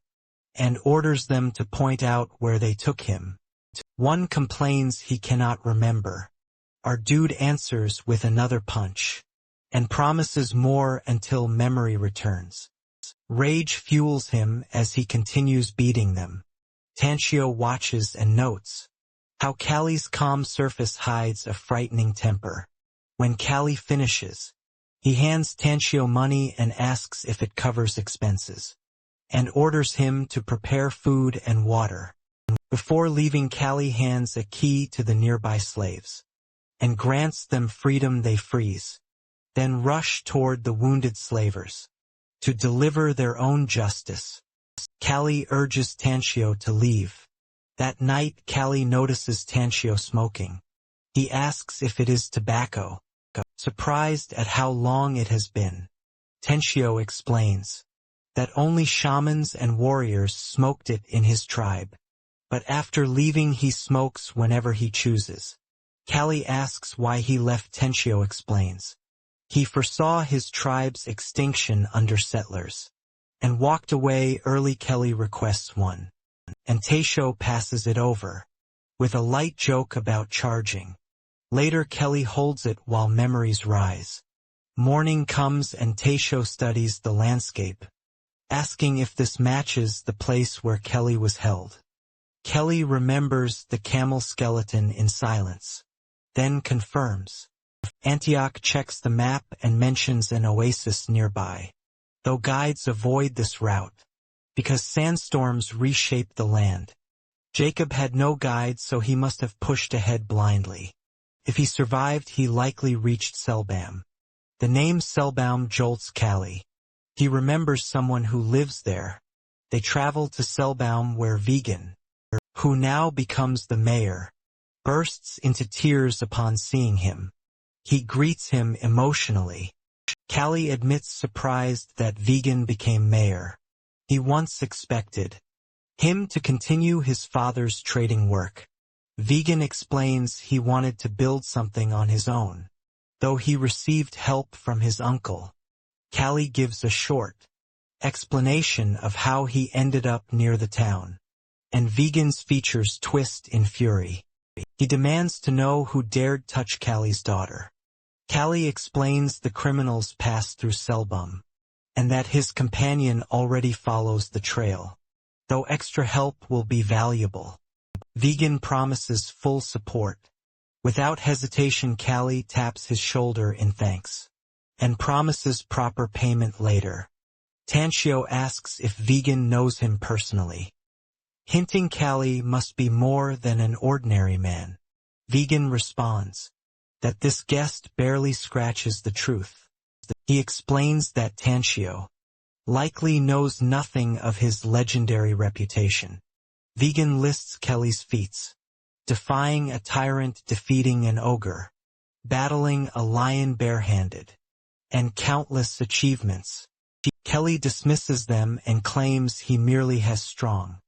and orders them to point out where they took him. One complains he cannot remember. Our dude answers with another punch and promises more until memory returns. Rage fuels him as he continues beating them. Tanchio watches and notes how Callie's calm surface hides a frightening temper. When Callie finishes, he hands Tanchio money and asks if it covers expenses, and orders him to prepare food and water. Before leaving, Callie hands a key to the nearby slaves and grants them freedom. They freeze, then rush toward the wounded slavers to deliver their own justice. Callie urges Tanchio to leave. That night, Callie notices Tanchio smoking. He asks if it is tobacco. Surprised at how long it has been, Tanchio explains that only shamans and warriors smoked it in his tribe, but after leaving he smokes whenever he chooses. Callie asks why he left. Tanchio explains he foresaw his tribe's extinction under settlers and walked away early. Kelly requests one, and Tanchio passes it over with a light joke about charging. Later, Kelly holds it while memories rise. Morning comes and Tanchio studies the landscape, asking if this matches the place where Kelly was held. Kelly remembers the camel skeleton in silence, then confirms. Antioch checks the map and mentions an oasis nearby, though guides avoid this route because sandstorms reshape the land. Jacob had no guide, so he must have pushed ahead blindly. If he survived, he likely reached Selbam. The name Selbam jolts Callie. He remembers someone who lives there. They travel to Selbam, where Vegan, who now becomes the mayor, bursts into tears upon seeing him. He greets him emotionally. Callie admits surprised that Vegan became mayor. He once expected him to continue his father's trading work. Vegan explains he wanted to build something on his own, though he received help from his uncle. Callie gives a short explanation of how he ended up near the town, and Vegan's features twist in fury. He demands to know who dared touch Callie's daughter. Callie explains the criminals passed through Selbum, and that his companion already follows the trail, though extra help will be valuable. Vegan promises full support. Without hesitation, Callie taps his shoulder in thanks and promises proper payment later. Tanchio asks if Vegan knows him personally. hinting Callie must be more than an ordinary man. Vegan responds that this guest barely scratches the truth. He explains that Tanshio likely knows nothing of his legendary reputation. Vegan lists Kelly's feats: defying a tyrant, defeating an ogre, battling a lion barehanded, and countless achievements. Kelly dismisses them and claims he merely has strong,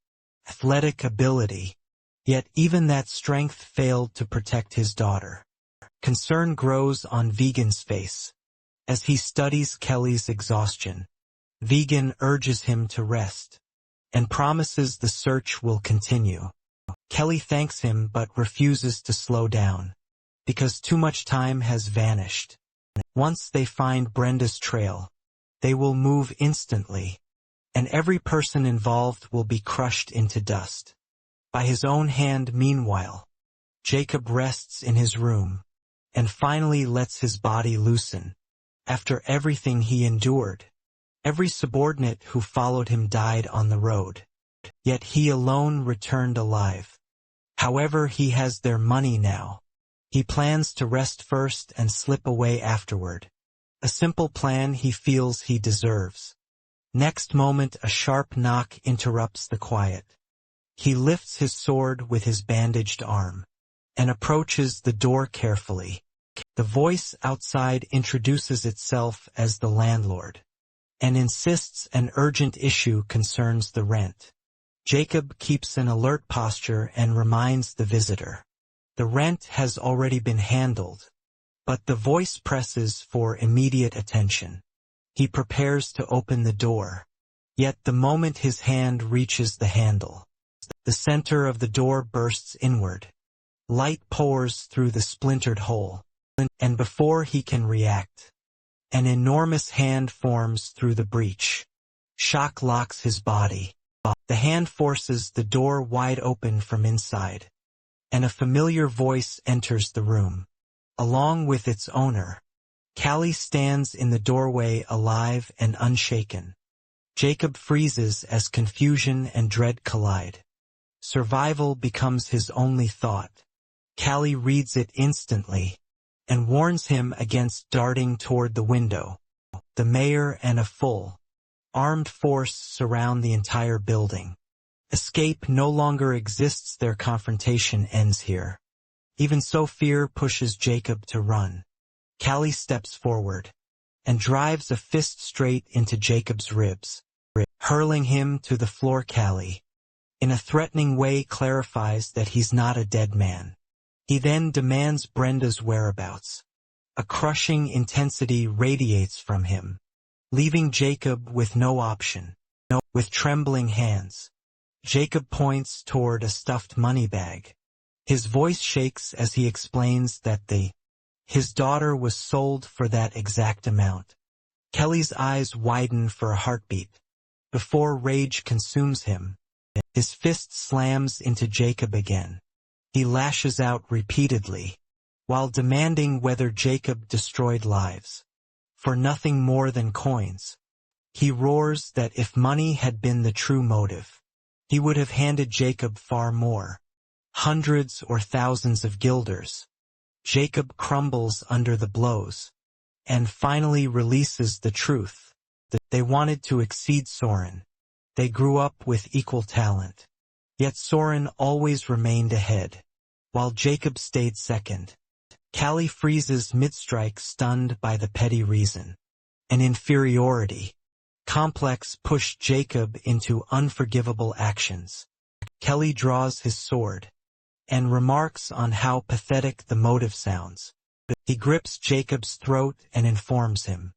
athletic ability, yet even that strength failed to protect his daughter. Concern grows on Vegan's face as he studies Kelly's exhaustion. Vegan urges him to rest and promises the search will continue. Kelly thanks him but refuses to slow down because too much time has vanished. Once they find Brenda's trail, they will move instantly, and every person involved will be crushed into dust. By his own hand, meanwhile, Jacob rests in his room and finally lets his body loosen. After everything he endured, every subordinate who followed him died on the road, yet he alone returned alive. However, he has their money now. He plans to rest first and slip away afterward. A simple plan he feels he deserves. Next moment, a sharp knock interrupts the quiet. He lifts his sword with his bandaged arm and approaches the door carefully. The voice outside introduces itself as the landlord and insists an urgent issue concerns the rent. Jacob keeps an alert posture and reminds the visitor. The rent has already been handled, but the voice presses for immediate attention. He prepares to open the door, yet the moment his hand reaches the handle, the center of the door bursts inward. Light pours through the splintered hole, and before he can react, an enormous hand forms through the breach. Shock locks his body. The hand forces the door wide open from inside, and a familiar voice enters the room. Along with its owner, Callie stands in the doorway, alive and unshaken. Jacob freezes as confusion and dread collide. Survival becomes his only thought. Callie reads it instantly and warns him against darting toward the window. The mayor and a full, armed force surround the entire building. Escape no longer exists. Their confrontation ends here. Even so, fear pushes Jacob to run. Callie steps forward and drives a fist straight into Jacob's ribs, hurling him to the floor. Callie, in a threatening way, clarifies that he's not a dead man. He then demands Brenda's whereabouts. A crushing intensity radiates from him, leaving Jacob with no option. With trembling hands, Jacob points toward a stuffed money bag. His voice shakes as he explains that his daughter was sold for that exact amount. Kelly's eyes widen for a heartbeat before rage consumes him. His fist slams into Jacob again. He lashes out repeatedly, while demanding whether Jacob destroyed lives for nothing more than coins. He roars that if money had been the true motive, he would have handed Jacob far more, hundreds or thousands of guilders. Jacob crumbles under the blows, and finally releases the truth. They wanted to exceed Soren. They grew up with equal talent. Yet Soren always remained ahead, while Jacob stayed second. Callie freezes mid-strike, stunned by the petty reason. An inferiority complex pushed Jacob into unforgivable actions. Kelly draws his sword and remarks on how pathetic the motive sounds. He grips Jacob's throat and informs him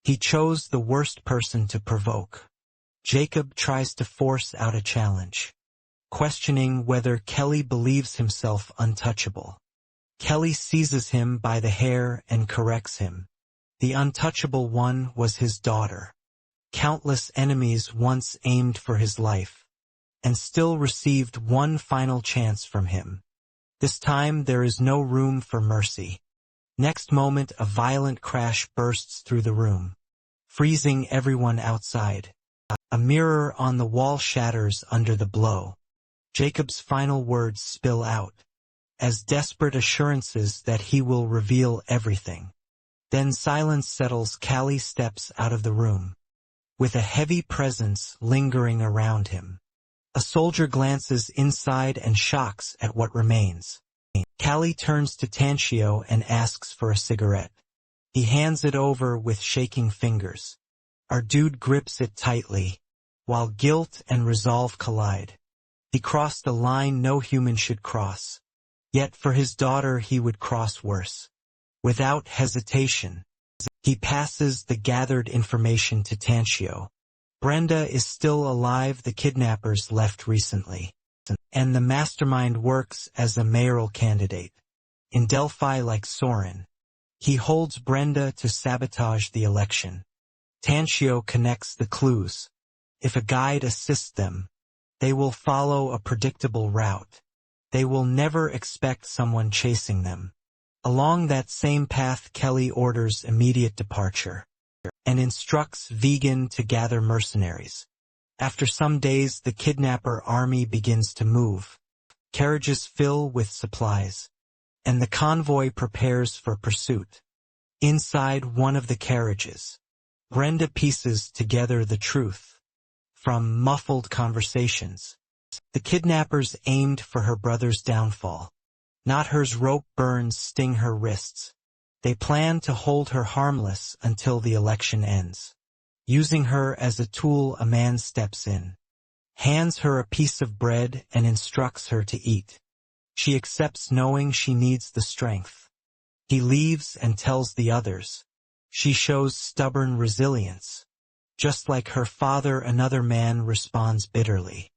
he chose the worst person to provoke. Jacob tries to force out a challenge, questioning whether Kelly believes himself untouchable. Kelly seizes him by the hair and corrects him. The untouchable one was his daughter. Countless enemies once aimed for his life, and still received one final chance from him. This time there is no room for mercy. Next moment, a violent crash bursts through the room, freezing everyone outside. A mirror on the wall shatters under the blow. Jacob's final words spill out, as desperate assurances that he will reveal everything. Then silence settles. Callie steps out of the room, with a heavy presence lingering around him. A soldier glances inside and shocks at what remains. Callie turns to Tanchio and asks for a cigarette. He hands it over with shaking fingers. Our dude grips it tightly, while guilt and resolve collide. He crossed a line no human should cross. Yet for his daughter he would cross worse. Without hesitation, he passes the gathered information to Tanchio. Brenda is still alive. The kidnappers left recently, and the mastermind works as a mayoral candidate in Delphi like Soren. He holds Brenda to sabotage the election. Tanchio connects the clues. If a guide assists them, they will follow a predictable route. They will never expect someone chasing them. Along that same path, Kelly orders immediate departure and instructs Vegan to gather mercenaries. After some days, the kidnapper army begins to move. Carriages fill with supplies, and the convoy prepares for pursuit. Inside one of the carriages, Brenda pieces together the truth from muffled conversations. The kidnappers aimed for her brother's downfall. Not hers. Rope burns sting her wrists. They plan to hold her harmless until the election ends. Using her as a tool, a man steps in, hands her a piece of bread and instructs her to eat. She accepts, knowing she needs the strength. He leaves and tells the others. She shows stubborn resilience. Just like her father, another man responds bitterly,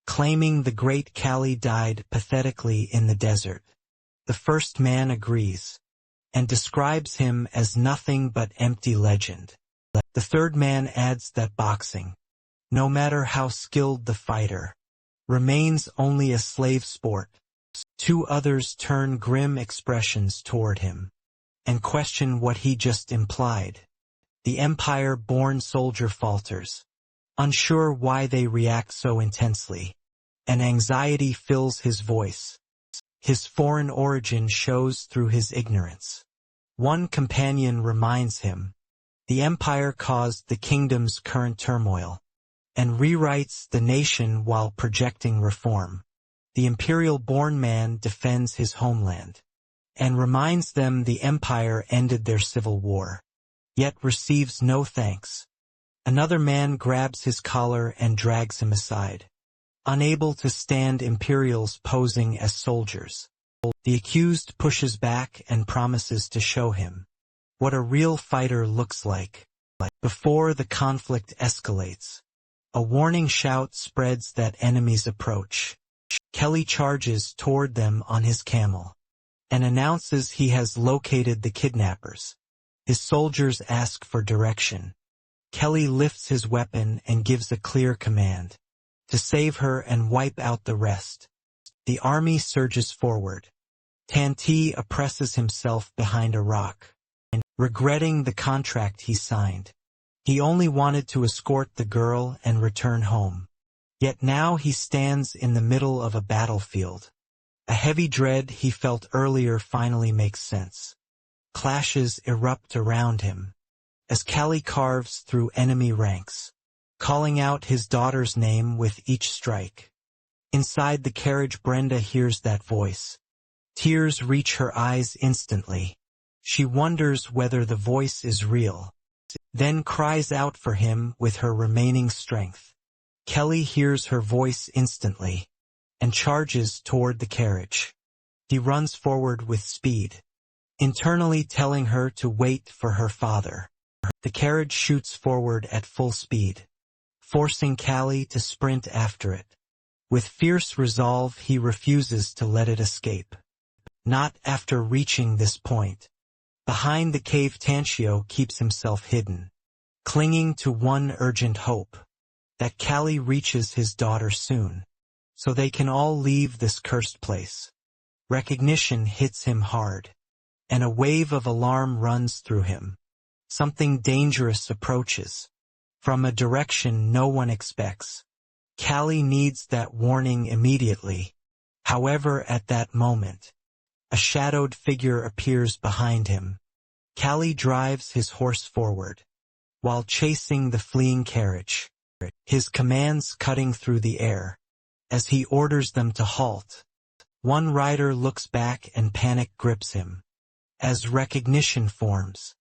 claiming the great Callie died pathetically in the desert. The first man agrees, and describes him as nothing but empty legend. The third man adds that boxing, no matter how skilled the fighter, remains only a slave sport. Two others turn grim expressions toward him, and question what he just implied. The Empire-born soldier falters, unsure why they react so intensely, and anxiety fills his voice. His foreign origin shows through his ignorance. One companion reminds him, the Empire caused the kingdom's current turmoil, and rewrites the nation while projecting reform. The Imperial-born man defends his homeland, and reminds them the Empire ended their civil war, yet receives no thanks. Another man grabs his collar and drags him aside, unable to stand Imperials posing as soldiers. The accused pushes back and promises to show him what a real fighter looks like. Before the conflict escalates, a warning shout spreads that enemies approach. Kelly charges toward them on his camel, and announces he has located the kidnappers. His soldiers ask for direction. Kelly lifts his weapon and gives a clear command to save her and wipe out the rest. The army surges forward. Tanti oppresses himself behind a rock, and regretting the contract he signed. He only wanted to escort the girl and return home. Yet now he stands in the middle of a battlefield. A heavy dread he felt earlier finally makes sense. Clashes erupt around him, as Callie carves through enemy ranks, calling out his daughter's name with each strike. Inside the carriage, Brenda hears that voice. Tears reach her eyes instantly. She wonders whether the voice is real, then cries out for him with her remaining strength. Kelly hears her voice instantly, and charges toward the carriage. He runs forward with speed, internally telling her to wait for her father. The carriage shoots forward at full speed, forcing Callie to sprint after it. With fierce resolve, he refuses to let it escape. Not after reaching this point. Behind the cave, Tanchio keeps himself hidden, clinging to one urgent hope, that Callie reaches his daughter soon, so they can all leave this cursed place. Recognition hits him hard, and a wave of alarm runs through him. Something dangerous approaches, from a direction no one expects. Callie needs that warning immediately. However, at that moment, a shadowed figure appears behind him. Callie drives his horse forward, while chasing the fleeing carriage, his commands cutting through the air. As he orders them to halt, one rider looks back and panic grips him. As recognition forms,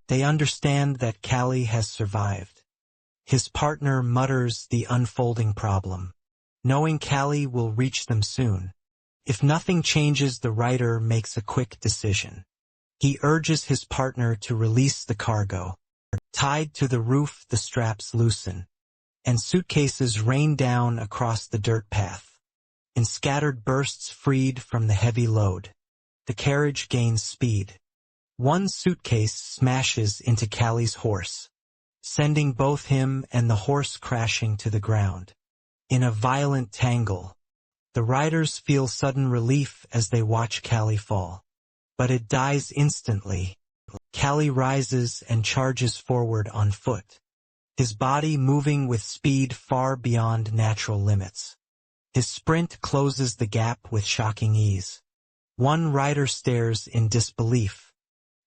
they understand that Callie has survived. His partner mutters the unfolding problem, knowing Callie will reach them soon. If nothing changes, the rider makes a quick decision. He urges his partner to release the cargo. Tied to the roof, the straps loosen, and suitcases rain down across the dirt path. In scattered bursts freed from the heavy load, the carriage gains speed. One suitcase smashes into Callie's horse, sending both him and the horse crashing to the ground. In a violent tangle, the riders feel sudden relief as they watch Callie fall. But it dies instantly. Callie rises and charges forward on foot, his body moving with speed far beyond natural limits. His sprint closes the gap with shocking ease. One rider stares in disbelief,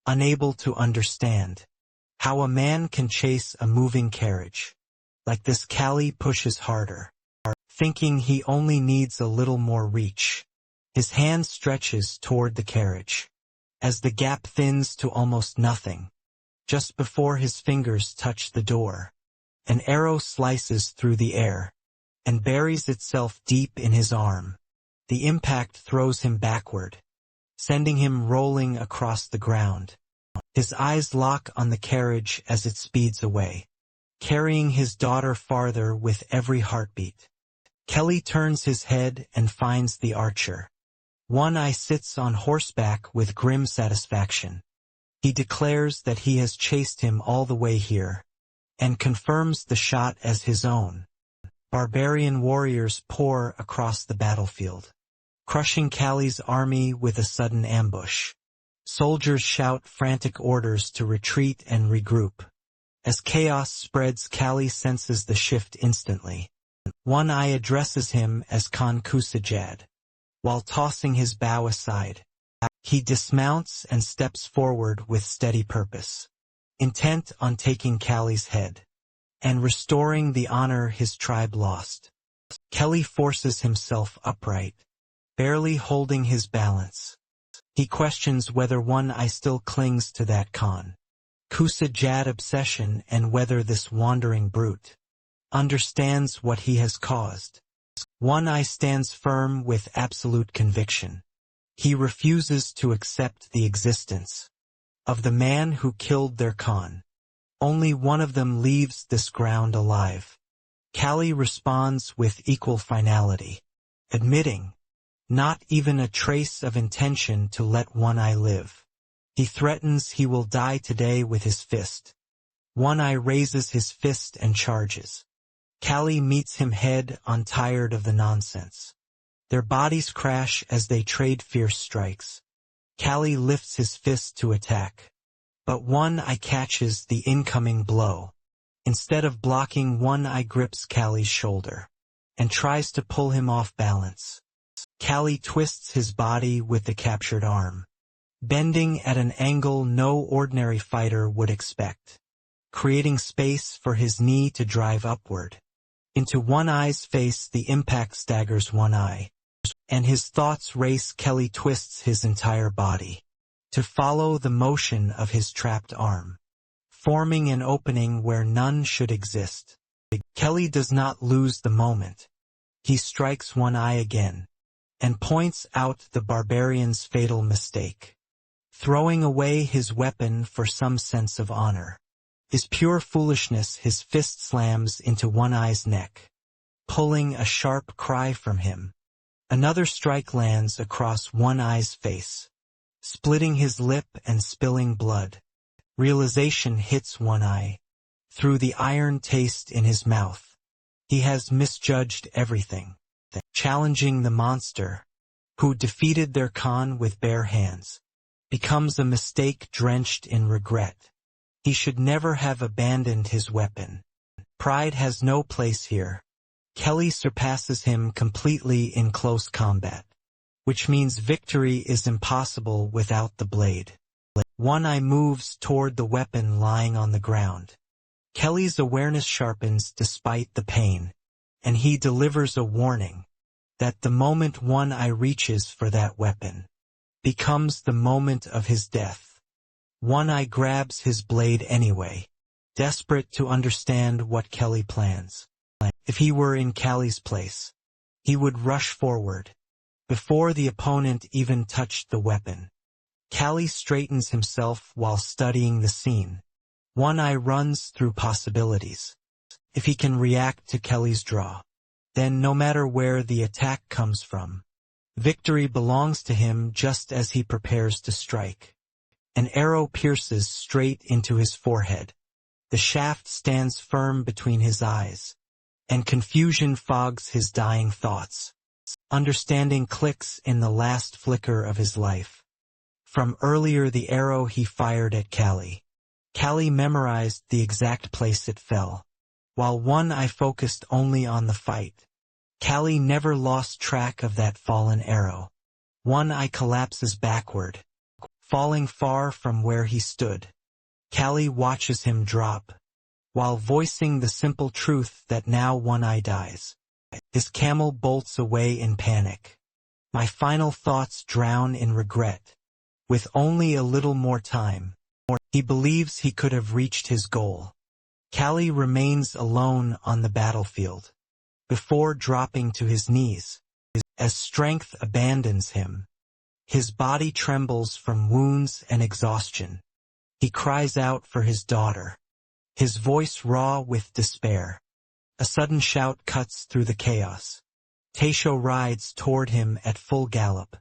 unable to understand how a man can chase a moving carriage. Like this, Callie pushes harder, thinking he only needs a little more reach. His hand stretches toward the carriage, as the gap thins to almost nothing. Just before his fingers touch the door, an arrow slices through the air and buries itself deep in his arm. The impact throws him backward, sending him rolling across the ground. His eyes lock on the carriage as it speeds away, carrying his daughter farther with every heartbeat. Kelly turns his head and finds the archer. One Eye sits on horseback with grim satisfaction. He declares that he has chased him all the way here, and confirms the shot as his own. Barbarian warriors pour across the battlefield, crushing Callie's army with a sudden ambush. Soldiers shout frantic orders to retreat and regroup. As chaos spreads, Callie senses the shift instantly. One Eye addresses him as Khan Kusajad, while tossing his bow aside. He dismounts and steps forward with steady purpose, intent on taking Callie's head and restoring the honor his tribe lost. Kelly forces himself upright, barely holding his balance. He questions whether One Eye still clings to that Khan Kusajad obsession and whether this wandering brute understands what he has caused. One Eye stands firm with absolute conviction. He refuses to accept the existence of the man who killed their Khan. Only one of them leaves this ground alive. Callie responds with equal finality, admitting not even a trace of intention to let One Eye live. He threatens he will die today with his fist. One Eye raises his fist and charges. Callie meets him head on, tired of the nonsense. Their bodies crash as they trade fierce strikes. Callie lifts his fist to attack, but One Eye catches the incoming blow. Instead of blocking, One Eye grips Callie's shoulder and tries to pull him off balance. Callie twists his body with the captured arm, bending at an angle no ordinary fighter would expect, creating space for his knee to drive upward. Into One Eye's face, the impact staggers One Eye, and his thoughts race. Kelly twists his entire body to follow the motion of his trapped arm, forming an opening where none should exist. Kelly does not lose the moment. He strikes One Eye again, and points out the barbarian's fatal mistake. Throwing away his weapon for some sense of honor is pure foolishness. His fist slams into One Eye's neck, pulling a sharp cry from him. Another strike lands across One Eye's face, splitting his lip and spilling blood. Realization hits One Eye through the iron taste in his mouth. He has misjudged everything. Challenging the monster, who defeated their Khan with bare hands, becomes a mistake drenched in regret. He should never have abandoned his weapon. Pride has no place here. Kelly surpasses him completely in close combat, which means victory is impossible without the blade. One Eye moves toward the weapon lying on the ground. Kelly's awareness sharpens despite the pain, and he delivers a warning that the moment One Eye reaches for that weapon becomes the moment of his death. One Eye grabs his blade anyway, desperate to understand what Kelly plans. If he were in Kelly's place, he would rush forward, before the opponent even touched the weapon. Kelly straightens himself while studying the scene. One Eye runs through possibilities. If he can react to Kelly's draw, then no matter where the attack comes from, victory belongs to him just as he prepares to strike. An arrow pierces straight into his forehead. The shaft stands firm between his eyes, and confusion fogs his dying thoughts. Understanding clicks in the last flicker of his life. From earlier, the arrow he fired at Kelly. Kelly memorized the exact place it fell, while One Eye focused only on the fight. Kelly never lost track of that fallen arrow. One Eye collapses backward, falling far from where he stood. Kelly watches him drop, while voicing the simple truth that now One Eye dies. His camel bolts away in panic. My final thoughts drown in regret. With only a little more time, he believes he could have reached his goal. Kelly remains alone on the battlefield, before dropping to his knees. As strength abandons him, his body trembles from wounds and exhaustion. He cries out for his daughter, his voice raw with despair. A sudden shout cuts through the chaos. Taisho rides toward him at full gallop,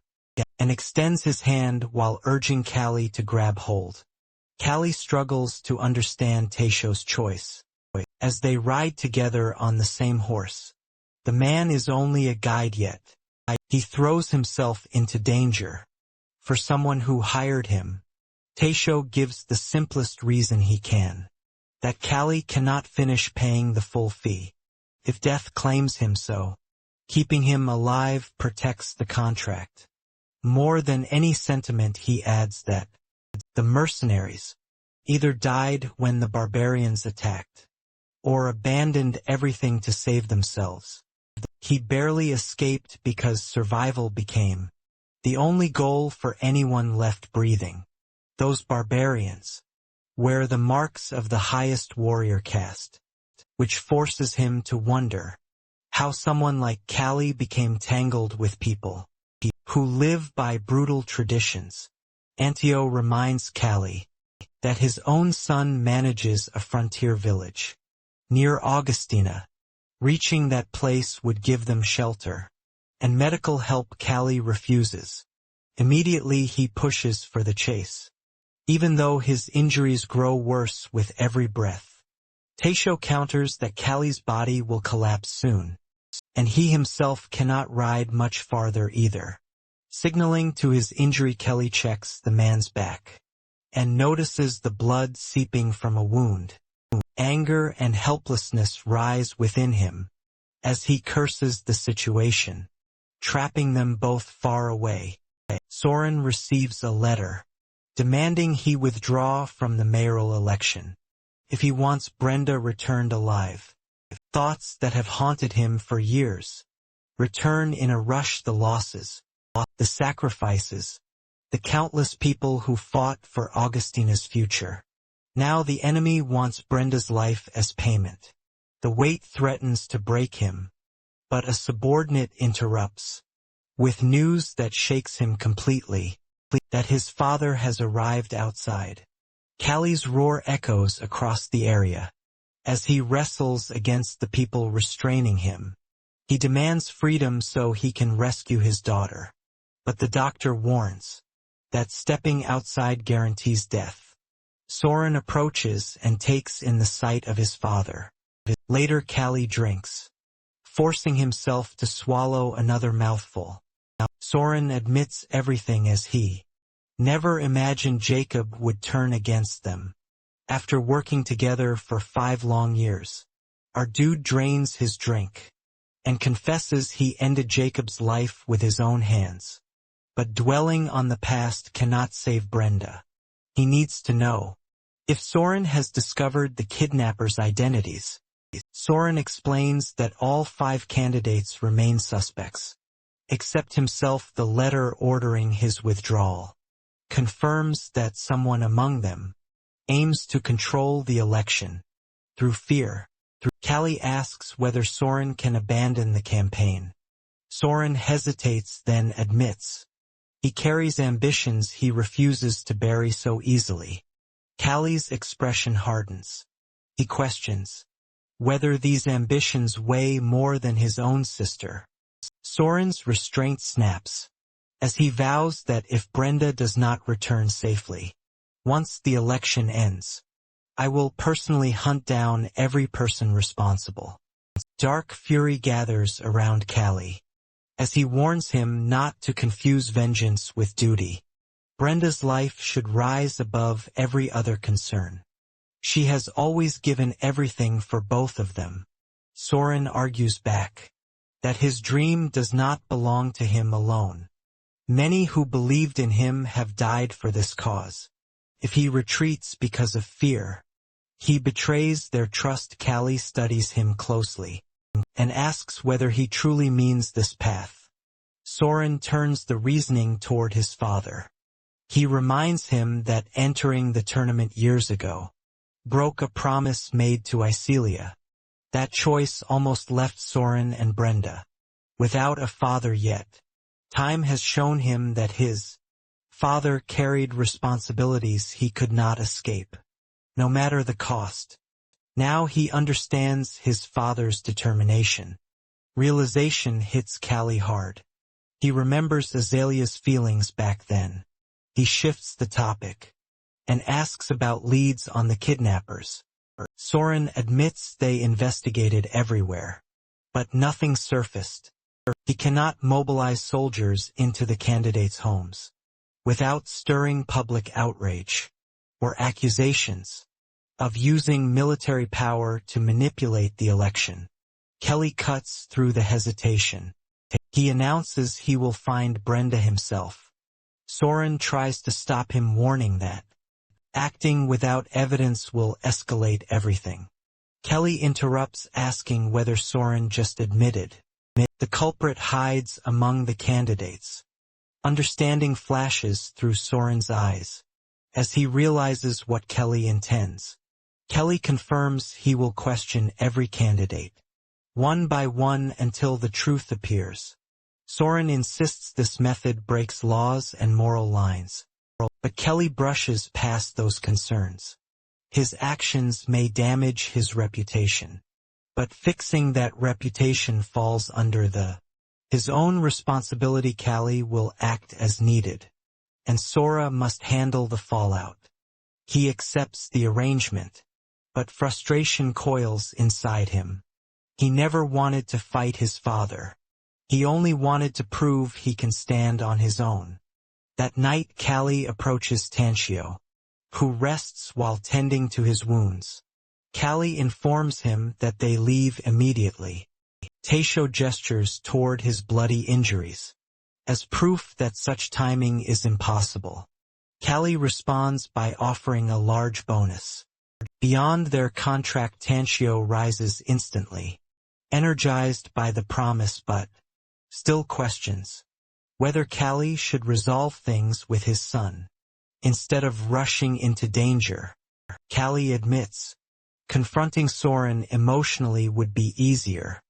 and extends his hand while urging Kelly to grab hold. Kelly struggles to understand Taisho's choice. As they ride together on the same horse, the man is only a guide yet. He throws himself into danger. For someone who hired him, Taisho gives the simplest reason he can. That Kelly cannot finish paying the full fee. If death claims him so, keeping him alive protects the contract. More than any sentiment, he adds that the mercenaries either died when the barbarians attacked, or abandoned everything to save themselves. He barely escaped because survival became the only goal for anyone left breathing. Those barbarians wear the marks of the highest warrior caste, which forces him to wonder how someone like Kelly became tangled with people who live by brutal traditions. Antio reminds Kelly that his own son manages a frontier village near Augustina. Reaching that place would give them shelter and medical help. Kelly refuses. Immediately he pushes for the chase, even though his injuries grow worse with every breath. Taisho counters that Kelly's body will collapse soon, and he himself cannot ride much farther either. Signaling to his injury, Kelly checks the man's back and notices the blood seeping from a wound. Anger and helplessness rise within him as he curses the situation, trapping them both far away. Soren receives a letter demanding he withdraw from the mayoral election if he wants Brenda returned alive. Thoughts that have haunted him for years return in a rush. The losses, the sacrifices, the countless people who fought for Augustina's future. Now the enemy wants Brenda's life as payment. The weight threatens to break him, but a subordinate interrupts with news that shakes him completely, that his father has arrived outside. Kelly's roar echoes across the area as he wrestles against the people restraining him. He demands freedom so he can rescue his daughter, but the doctor warns that stepping outside guarantees death. Soren approaches and takes in the sight of his father. Later, Kelly drinks, forcing himself to swallow another mouthful. Soren admits everything as he never imagined Jacob would turn against them. After working together for 5 long years, our dude drains his drink, and confesses he ended Jacob's life with his own hands. But dwelling on the past cannot save Brenda. He needs to know if Soren has discovered the kidnappers' identities. Soren explains that all 5 candidates remain suspects, except himself. The letter ordering his withdrawal confirms that someone among them aims to control the election through fear. Callie asks whether Soren can abandon the campaign. Soren hesitates, then admits he carries ambitions he refuses to bury so easily. Callie's expression hardens. He questions whether these ambitions weigh more than his own sister. Soren's restraint snaps as he vows that if Brenda does not return safely, once the election ends, I will personally hunt down every person responsible. Dark fury gathers around Callie as he warns him not to confuse vengeance with duty. Brenda's life should rise above every other concern. She has always given everything for both of them. Soren argues back that his dream does not belong to him alone. Many who believed in him have died for this cause. If he retreats because of fear, he betrays their trust. Callie studies him closely and asks whether he truly means this path. Soren turns the reasoning toward his father. He reminds him that entering the tournament years ago broke a promise made to Icelia. That choice almost left Soren and Brenda without a father yet. Time has shown him that his father carried responsibilities he could not escape, no matter the cost. Now he understands his father's determination. Realization hits Callie hard. He remembers Azalea's feelings back then. He shifts the topic and asks about leads on the kidnappers. Soren admits they investigated everywhere, but nothing surfaced. He cannot mobilize soldiers into the candidates' homes without stirring public outrage or accusations of using military power to manipulate the election. Kelly cuts through the hesitation. He announces he will find Brenda himself. Soren tries to stop him, warning that acting without evidence will escalate everything. Kelly interrupts, asking whether Soren just admitted the culprit hides among the candidates. Understanding flashes through Soren's eyes as he realizes what Kelly intends. Kelly confirms he will question every candidate, one by one, until the truth appears. Soren insists this method breaks laws and moral lines, but Kelly brushes past those concerns. His actions may damage his reputation, but fixing that reputation falls under his own responsibility. Callie will act as needed, and Sora must handle the fallout. He accepts the arrangement, but frustration coils inside him. He never wanted to fight his father. He only wanted to prove he can stand on his own. That night, Callie approaches Tanshio, who rests while tending to his wounds. Callie informs him that they leave immediately. Taisho gestures toward his bloody injuries, as proof that such timing is impossible. Callie responds by offering a large bonus. Beyond their contract, Tanshio rises instantly, energized by the promise, but still questions whether Callie should resolve things with his son instead of rushing into danger. Callie admits confronting Soren emotionally would be easier,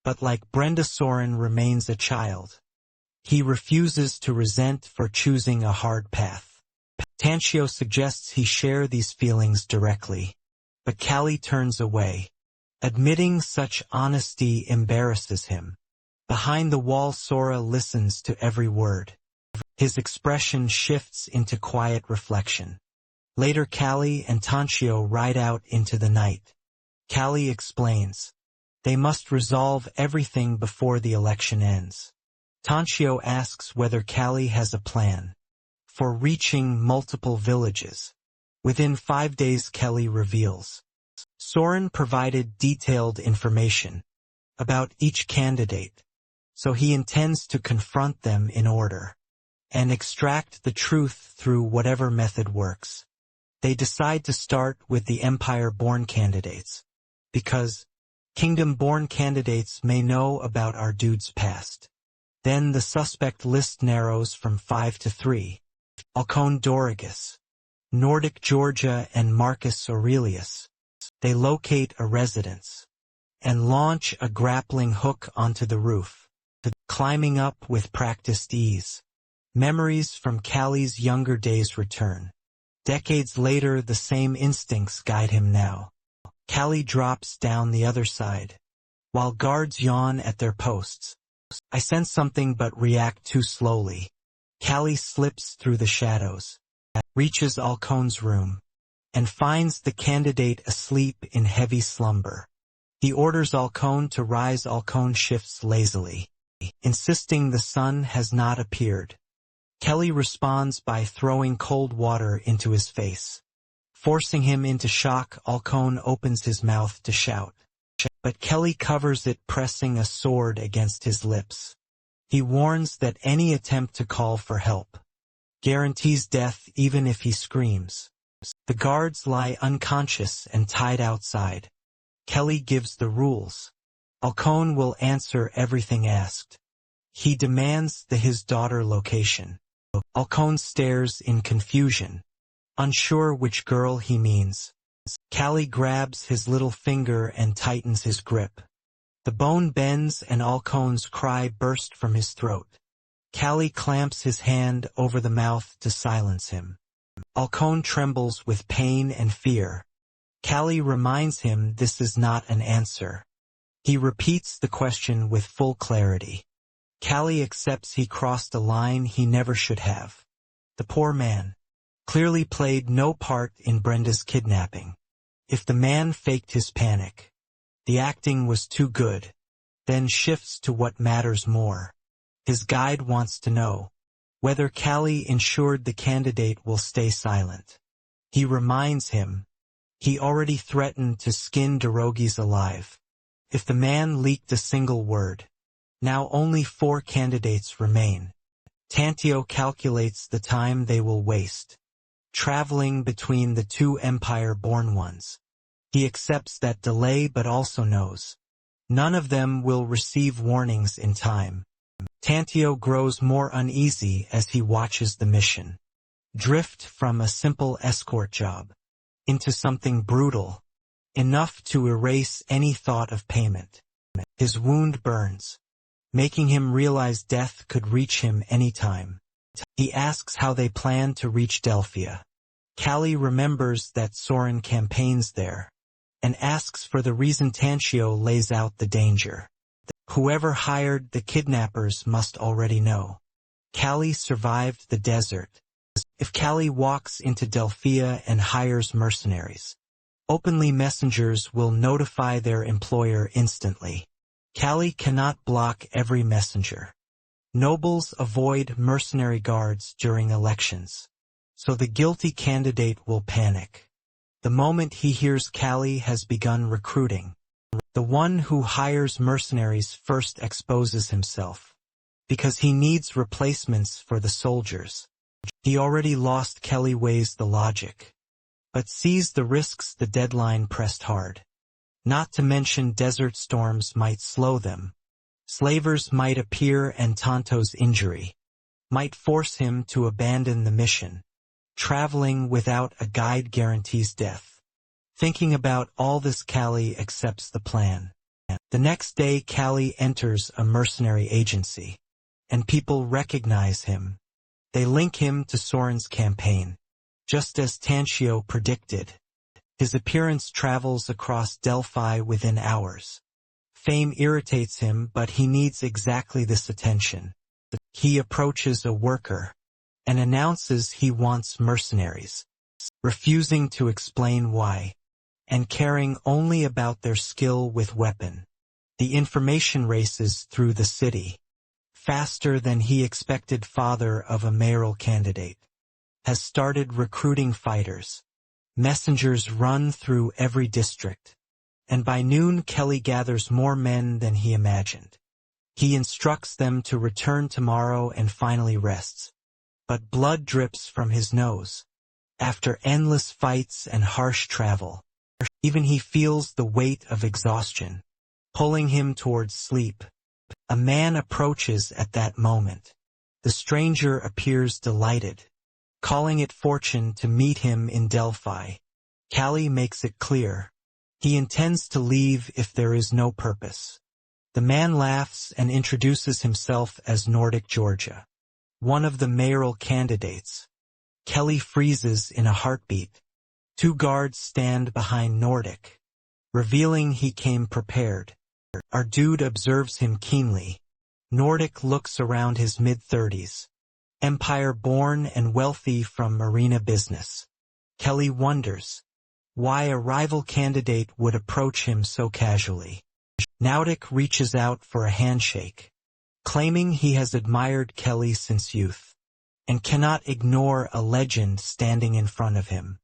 but like Brenda, Soren remains a child. He refuses to resent for choosing a hard path. Tanshio suggests he share these feelings directly, but Callie turns away. Admitting such honesty embarrasses him. Behind the wall, Sora listens to every word. His expression shifts into quiet reflection. Later, Callie and Tanshio ride out into the night. Callie explains they must resolve everything before the election ends. Tanshio asks whether Callie has a plan for reaching multiple villages. Within 5 days, Kelly reveals Soren provided detailed information. about each candidate, so he intends to confront them in order and extract the truth through whatever method works. They decide to start with the Empire-born candidates, because Kingdom-born candidates may know about our dude's past. Then the suspect list narrows from 5 to 3. Alcone Dorigus, Nordic Georgia and Marcus Aurelius. They locate a residence and launch a grappling hook onto the roof, climbing up with practiced ease. Memories from Callie's younger days return. Decades later, the same instincts guide him now. Callie drops down the other side, while guards yawn at their posts. I sense something but react too slowly. Callie slips through the shadows, reaches Alcone's room, and finds the candidate asleep in heavy slumber. He orders Alcone to rise. Alcone shifts lazily, insisting the sun has not appeared. Kelly responds by throwing cold water into his face. Forcing him into shock, Alcone opens his mouth to shout. But Kelly covers it, pressing a sword against his lips. He warns that any attempt to call for help guarantees death even if he screams. The guards lie unconscious and tied outside. Kelly gives the rules. Alcone will answer everything asked. He demands his daughter location. Alcone stares in confusion, unsure which girl he means. Callie grabs his little finger and tightens his grip. The bone bends and Alcone's cry bursts from his throat. Callie clamps his hand over the mouth to silence him. Alcone trembles with pain and fear. Callie reminds him this is not an answer. He repeats the question with full clarity. Callie accepts he crossed a line he never should have. The poor man clearly played no part in Brenda's kidnapping. If the man faked his panic, the acting was too good. Then shifts to what matters more. His guide wants to know whether Callie ensured the candidate will stay silent. He reminds him he already threatened to skin Derogues alive if the man leaked a single word. Now only 4 candidates remain. Tantio calculates the time they will waste traveling between the 2 Empire-born ones. He accepts that delay but also knows none of them will receive warnings in time. Tantio grows more uneasy as he watches the mission drift from a simple escort job into something brutal, enough to erase any thought of payment. His wound burns, making him realize death could reach him any time. He asks how they plan to reach Delphia. Callie remembers that Soren campaigns there, and asks for the reason. Tantio lays out the danger. Whoever hired the kidnappers must already know. Callie survived the desert. If Callie walks into Delphia and hires mercenaries, openly messengers will notify their employer instantly. Callie cannot block every messenger. Nobles avoid mercenary guards during elections, so the guilty candidate will panic. The moment he hears Callie has begun recruiting, the one who hires mercenaries first exposes himself, because he needs replacements for the soldiers. He already lost. Kelly weighs the logic, but sees the risks. The deadline pressed hard. Not to mention desert storms might slow them. Slavers might appear and Tonto's injury might force him to abandon the mission. Traveling without a guide guarantees death. Thinking about all this, Callie accepts the plan. The next day, Callie enters a mercenary agency, and people recognize him. They link him to Soren's campaign, just as Tantio predicted. His appearance travels across Delphi within hours. Fame irritates him, but he needs exactly this attention. He approaches a worker and announces he wants mercenaries, refusing to explain why, and caring only about their skill with weapon. The information races through the city, faster than he expected. Father of a mayoral candidate has started recruiting fighters. Messengers run through every district. and by noon Kelly gathers more men than he imagined. He instructs them to return tomorrow and finally rests. But blood drips from his nose. After endless fights and harsh travel, even he feels the weight of exhaustion, pulling him towards sleep. A man approaches at that moment. The stranger appears delighted, calling it fortune to meet him in Delphi. Callie makes it clear. He intends to leave if there is no purpose. The man laughs and introduces himself as Nordic Georgia, one of the mayoral candidates. Kelly freezes in a heartbeat. 2 guards stand behind Nordic, revealing he came prepared. Our dude observes him keenly. Nordic looks around his mid-30s. Empire-born and wealthy from marina business. Kelly wonders why a rival candidate would approach him so casually. Nordic reaches out for a handshake, claiming he has admired Kelly since youth, and cannot ignore a legend standing in front of him.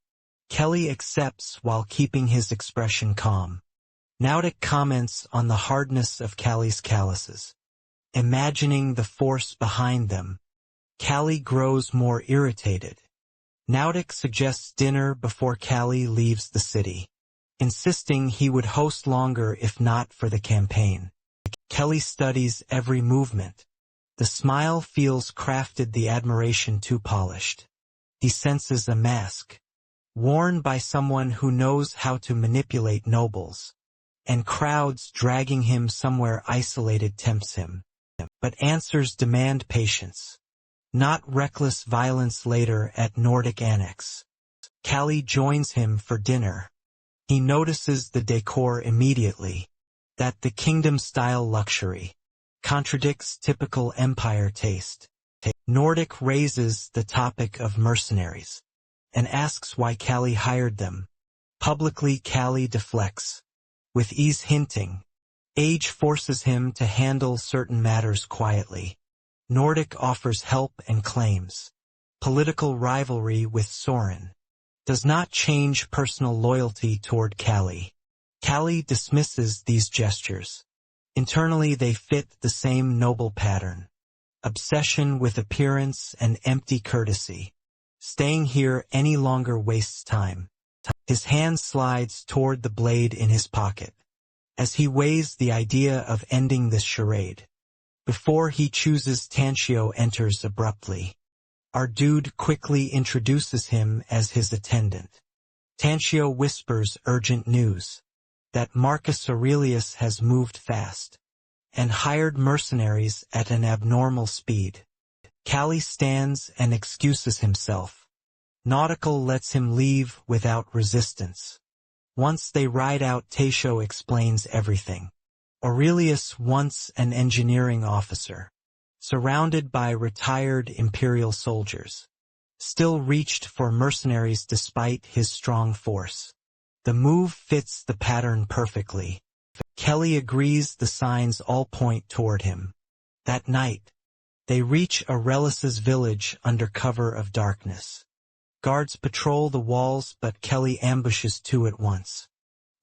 Kelly accepts while keeping his expression calm. Nordic comments on the hardness of Callie's calluses. Imagining the force behind them, Callie grows more irritated. Nordic suggests dinner before Callie leaves the city, insisting he would host longer if not for the campaign. Kelly studies every movement. The smile feels crafted, the admiration too polished. He senses a mask, worn by someone who knows how to manipulate nobles, and crowds dragging him somewhere isolated tempts him. But answers demand patience, not reckless violence. Later at Nordic Annex, Callie joins him for dinner. He notices the decor immediately, that the kingdom-style luxury contradicts typical empire taste. Nordic raises the topic of mercenaries, and asks why Callie hired them. Publicly Callie deflects, with ease, hinting age forces him to handle certain matters quietly. Nordic offers help and claims political rivalry with Soren does not change personal loyalty toward Callie. Callie dismisses these gestures. Internally they fit the same noble pattern. Obsession with appearance and empty courtesy. Staying here any longer wastes time. His hand slides toward the blade in his pocket, as he weighs the idea of ending this charade. Before he chooses, Tanchio enters abruptly. Our dude quickly introduces him as his attendant. Tanchio whispers urgent news, that Marcus Aurelius has moved fast, and hired mercenaries at an abnormal speed. Callie stands and excuses himself. Nautical lets him leave without resistance. Once they ride out, Taisho explains everything. Aurelius, once an engineering officer, surrounded by retired imperial soldiers, still reached for mercenaries despite his strong force. The move fits the pattern perfectly. Kelly agrees, the signs all point toward him. That night, they reach Aurelius's village under cover of darkness. Guards patrol the walls, but Kelly ambushes 2 at once,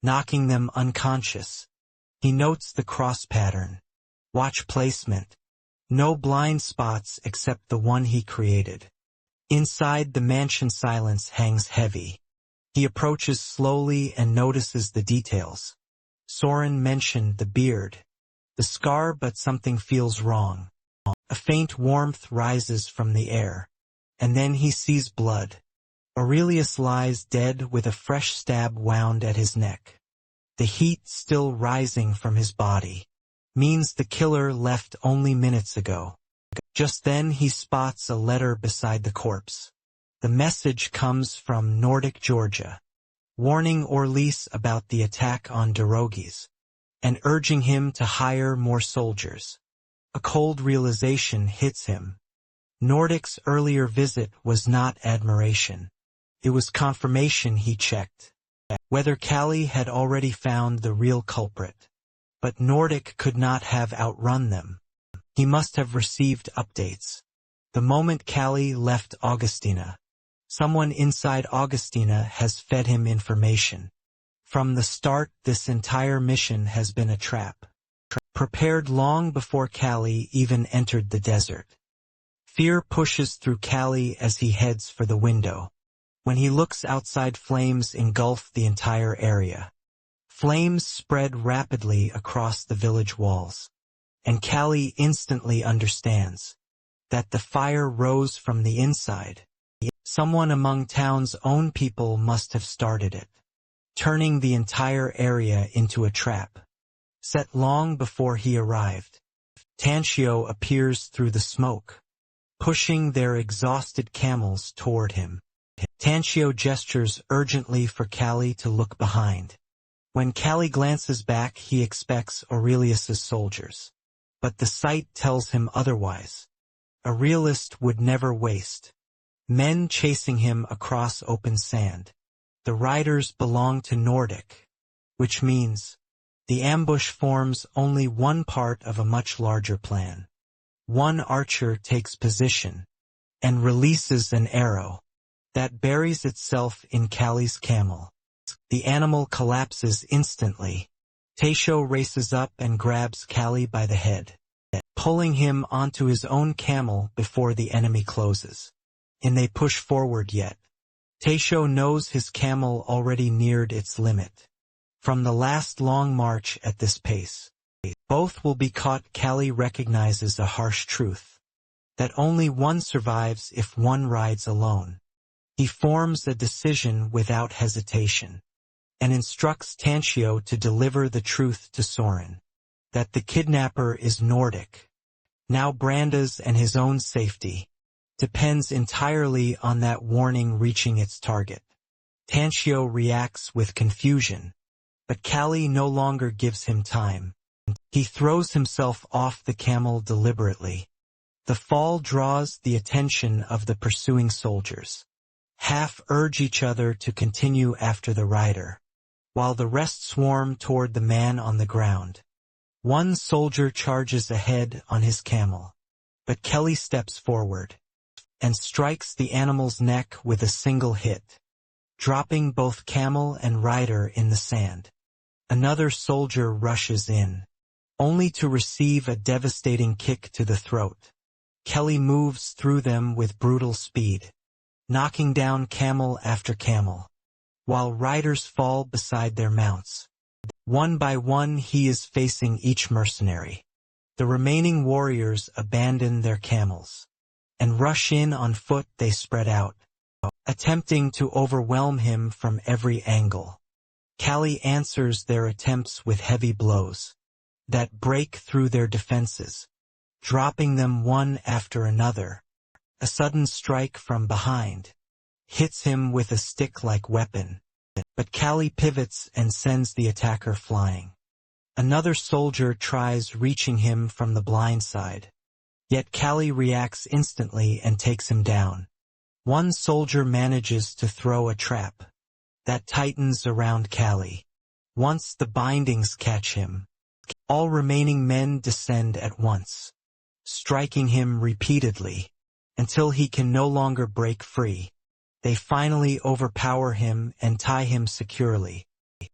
knocking them unconscious. He notes the cross pattern. Watch placement. No blind spots except the one he created. Inside the mansion silence hangs heavy. He approaches slowly and notices the details. Soren mentioned the beard, the scar, but something feels wrong. A faint warmth rises from the air, and then he sees blood. Aurelius lies dead with a fresh stab wound at his neck. The heat still rising from his body means the killer left only minutes ago. Just then he spots a letter beside the corpse. The message comes from Nordic Georgia, warning Orlis about the attack on Derogis, and urging him to hire more soldiers. A cold realization hits him. Nordic's earlier visit was not admiration. It was confirmation. He checked whether Callie had already found the real culprit. But Nordic could not have outrun them. He must have received updates. The moment Callie left Augustina, someone inside Augustina has fed him information. From the start, this entire mission has been a trap. Prepared long before Callie even entered the desert. Fear pushes through Callie as he heads for the window. When he looks outside, flames engulf the entire area. Flames spread rapidly across the village walls. And Callie instantly understands that the fire rose from the inside. Someone among town's own people must have started it, turning the entire area into a trap. Set long before he arrived, Tanshio appears through the smoke, pushing their exhausted camels toward him. Tanshio gestures urgently for Callie to look behind. When Callie glances back, he expects Aurelius's soldiers. But the sight tells him otherwise. A realist would never waste men chasing him across open sand. The riders belong to Nordic, which means the ambush forms only one part of a much larger plan. One archer takes position and releases an arrow that buries itself in Callie's camel. The animal collapses instantly. Taisho races up and grabs Callie by the head, pulling him onto his own camel before the enemy closes. And they push forward yet. Taisho knows his camel already neared its limit. From the last long march at this pace, both will be caught. Callie recognizes a harsh truth, that only one survives if one rides alone. He forms a decision without hesitation, and instructs Tanshio to deliver the truth to Soren, that the kidnapper is Nordic. Now Branda's and his own safety depends entirely on that warning reaching its target. Tanshio reacts with confusion, but Callie no longer gives him time. He throws himself off the camel deliberately. The fall draws the attention of the pursuing soldiers. Half urge each other to continue after the rider, while the rest swarm toward the man on the ground. One soldier charges ahead on his camel, but Callie steps forward and strikes the animal's neck with a single hit, dropping both camel and rider in the sand. Another soldier rushes in, only to receive a devastating kick to the throat. Callie moves through them with brutal speed, knocking down camel after camel, while riders fall beside their mounts. One by one he is facing each mercenary. The remaining warriors abandon their camels and rush in on foot. They spread out, attempting to overwhelm him from every angle. Callie answers their attempts with heavy blows that break through their defenses, dropping them one after another. A sudden strike from behind hits him with a stick-like weapon, but Callie pivots and sends the attacker flying. Another soldier tries reaching him from the blind side, yet Callie reacts instantly and takes him down. One soldier manages to throw a trap that tightens around Callie. Once the bindings catch him, all remaining men descend at once, striking him repeatedly until he can no longer break free. They finally overpower him and tie him securely.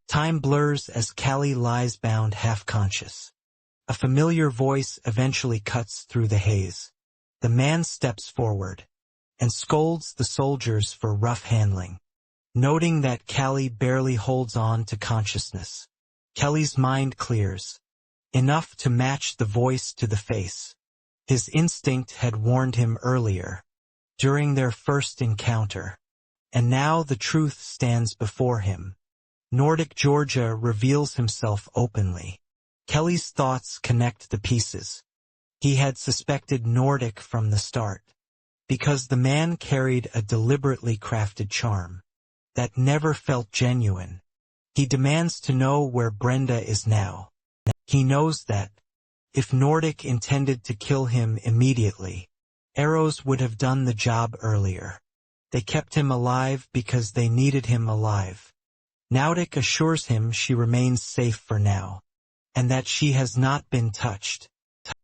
Time blurs as Callie lies bound half-conscious. A familiar voice eventually cuts through the haze. The man steps forward and scolds the soldiers for rough handling. Noting that Callie barely holds on to consciousness, Callie's mind clears, enough to match the voice to the face. His instinct had warned him earlier, during their first encounter, and now the truth stands before him. Nordic Georgia reveals himself openly. Callie's thoughts connect the pieces. He had suspected Nordic from the start, because the man carried a deliberately crafted charm that never felt genuine. He demands to know where Brenda is now. He knows that, if Nordic intended to kill him immediately, arrows would have done the job earlier. They kept him alive because they needed him alive. Nordic assures him she remains safe for now, and that she has not been touched.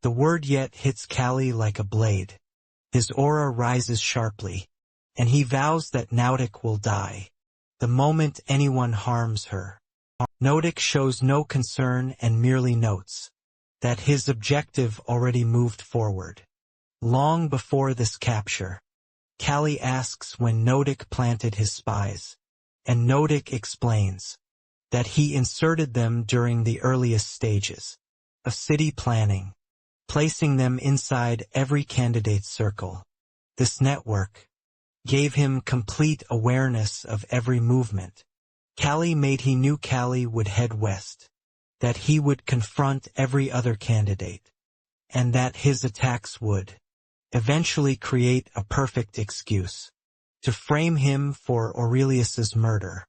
The word yet hits Callie like a blade. His aura rises sharply, and he vows that Nordic will die the moment anyone harms her. Nodik shows no concern and merely notes that his objective already moved forward. Long before this capture, Callie asks when Nodik planted his spies, and Nodik explains that he inserted them during the earliest stages of city planning, placing them inside every candidate's circle. This network gave him complete awareness of every movement. Callie made he knew Callie would head west, that he would confront every other candidate, and that his attacks would eventually create a perfect excuse to frame him for Aurelius's murder,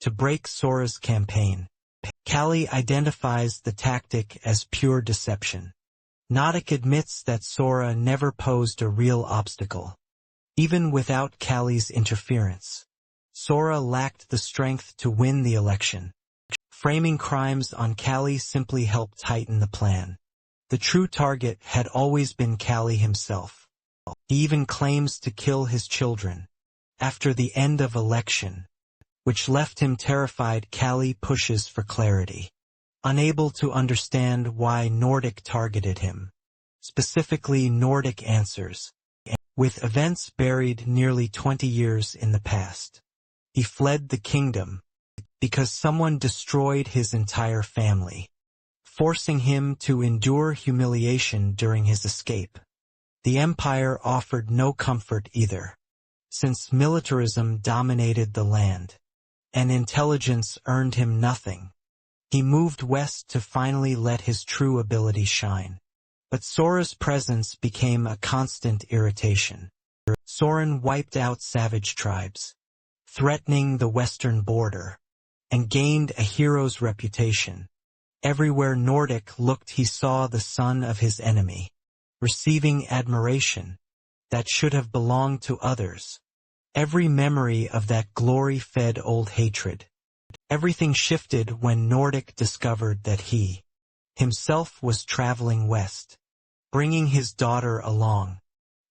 to break Sora's campaign. Callie identifies the tactic as pure deception. Nodik admits that Sora never posed a real obstacle. Even without Callie's interference, Sora lacked the strength to win the election. Framing crimes on Callie simply helped tighten the plan. The true target had always been Callie himself. He even claims to kill his children after the end of election, which left him terrified. Callie pushes for clarity, unable to understand why Nodik targeted him. Specifically, Nodik answers with events buried nearly 20 years in the past. He fled the kingdom because someone destroyed his entire family, forcing him to endure humiliation during his escape. The empire offered no comfort either, since militarism dominated the land, and intelligence earned him nothing. He moved west to finally let his true ability shine. But Sora's presence became a constant irritation. Soren wiped out savage tribes, threatening the western border, and gained a hero's reputation. Everywhere Nodik looked, he saw the son of his enemy, receiving admiration that should have belonged to others. Every memory of that glory fed old hatred. Everything shifted when Nodik discovered that he himself was traveling west, bringing his daughter along.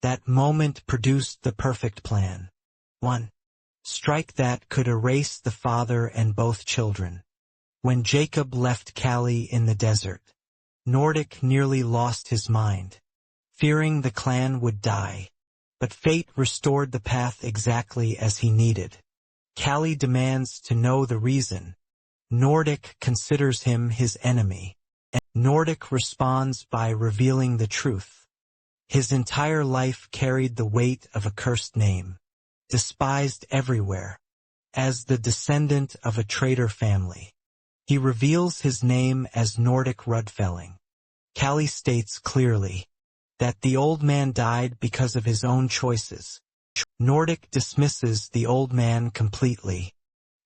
That moment produced the perfect plan. 1. Strike that could erase the father and both children. When Jacob left Callie in the desert, Nodik nearly lost his mind, fearing the clan would die. But fate restored the path exactly as he needed. Callie demands to know the reason. Nodik considers him his enemy. Nodik responds by revealing the truth. His entire life carried the weight of a cursed name, despised everywhere. As the descendant of a traitor family, he reveals his name as Nordic Rudfelling. Callie states clearly that the old man died because of his own choices. Nodik dismisses the old man completely.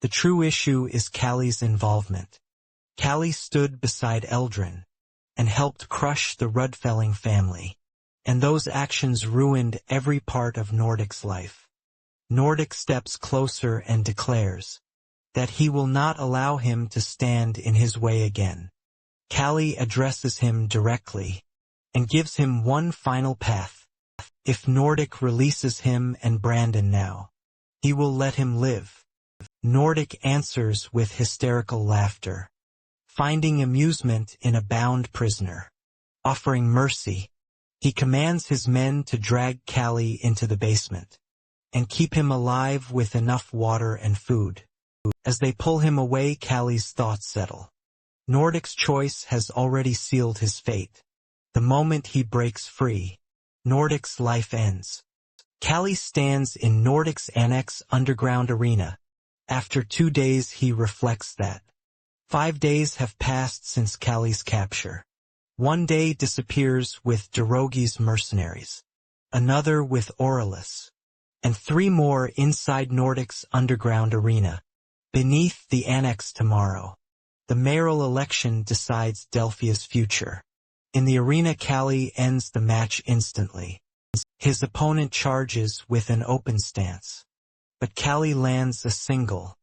The true issue is Callie's involvement. Callie stood beside Eldrin and helped crush the Rudfelling family, and those actions ruined every part of Nordic's life. Nordic steps closer and declares that he will not allow him to stand in his way again. Callie addresses him directly and gives him one final path. If Nordic releases him and Brandon now, he will let him live. Nordic answers with hysterical laughter, finding amusement in a bound prisoner. Offering mercy, he commands his men to drag Callie into the basement and keep him alive with enough water and food. As they pull him away, Callie's thoughts settle. Nordic's choice has already sealed his fate. The moment he breaks free, Nordic's life ends. Callie stands in Nordic's annex underground arena. After 2 days he reflects that 5 days have passed since Callie's capture. 1 day disappears with Derogi's mercenaries, another with Aurelius, and 3 more inside Nordic's underground arena. Beneath the annex tomorrow, the mayoral election decides Delphia's future. In the arena, Callie ends the match instantly. His opponent charges with an open stance, but Callie lands a single,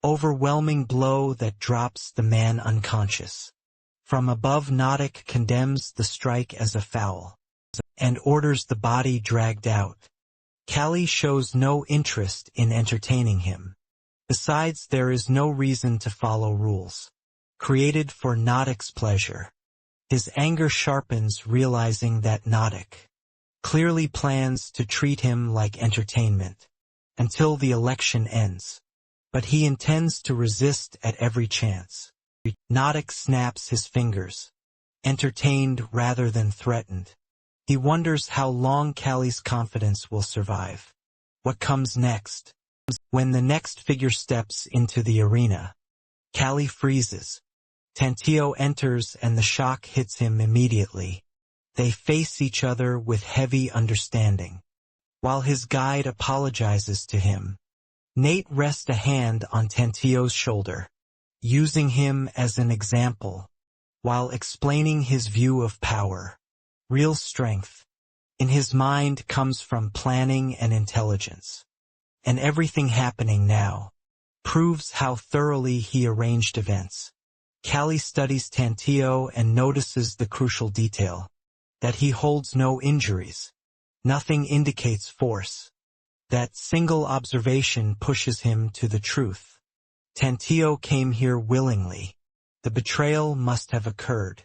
overwhelming blow that drops the man unconscious. From above, Nodik condemns the strike as a foul and orders the body dragged out. Callie shows no interest in entertaining him. Besides, there is no reason to follow rules. created for Nodic's pleasure. His anger sharpens, realizing that Nodic clearly plans to treat him like entertainment until the election ends. But he intends to resist at every chance. Nodic snaps his fingers, entertained rather than threatened. He wonders how long Callie's confidence will survive. What comes next? When the next figure steps into the arena, Callie freezes. Tantio enters and the shock hits him immediately. They face each other with heavy understanding. While his guide apologizes to him, Nate rests a hand on Tantio's shoulder, using him as an example, while explaining his view of power. Real strength in his mind comes from planning and intelligence. And everything happening now proves how thoroughly he arranged events. Callie studies Tantio and notices the crucial detail, that he holds no injuries. Nothing indicates force. That single observation pushes him to the truth. Tantio came here willingly. The betrayal must have occurred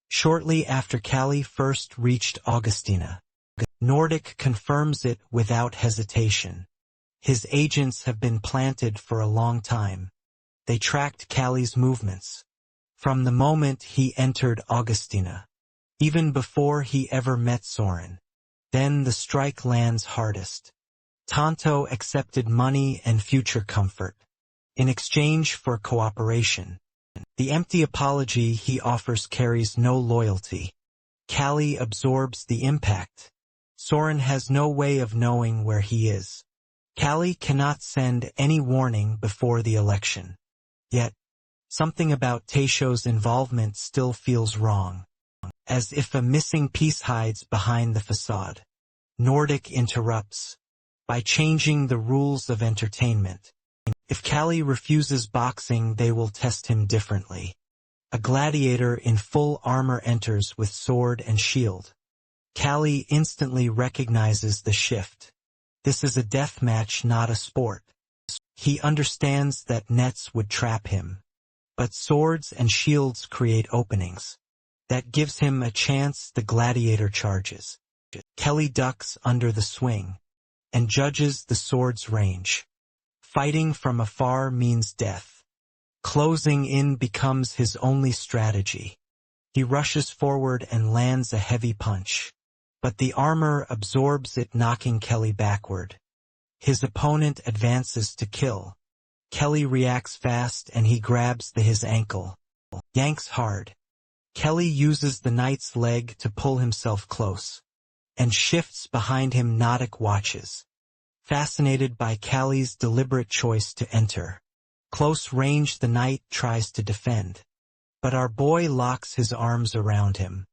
shortly after Callie first reached Augustina. Nordic confirms it without hesitation. His agents have been planted for a long time. They tracked Callie's movements from the moment he entered Augustina, even before he ever met Soren. Then the strike lands hardest. Tonto accepted money and future comfort in exchange for cooperation. The empty apology he offers carries no loyalty. Callie absorbs the impact. Soren has no way of knowing where he is. Callie cannot send any warning before the election. Yet, something about Taisho's involvement still feels wrong, as if a missing piece hides behind the facade. Nordic interrupts by changing the rules of entertainment. If Callie refuses boxing, they will test him differently. A gladiator in full armor enters with sword and shield. Callie instantly recognizes the shift. This is a death match, not a sport. He understands that nets would trap him, but swords and shields create openings. That gives him a chance. The gladiator charges. Kelly ducks under the swing and judges the sword's range. Fighting from afar means death. Closing in becomes his only strategy. He rushes forward and lands a heavy punch, but the armor absorbs it, knocking Kelly backward. His opponent advances to kill. Kelly reacts fast and he grabs his ankle. Yanks hard. Kelly uses the knight's leg to pull himself close, and shifts behind him. Nodic watches, fascinated by Callie's deliberate choice to enter. Close range, the knight tries to defend, but our boy locks his arms around him.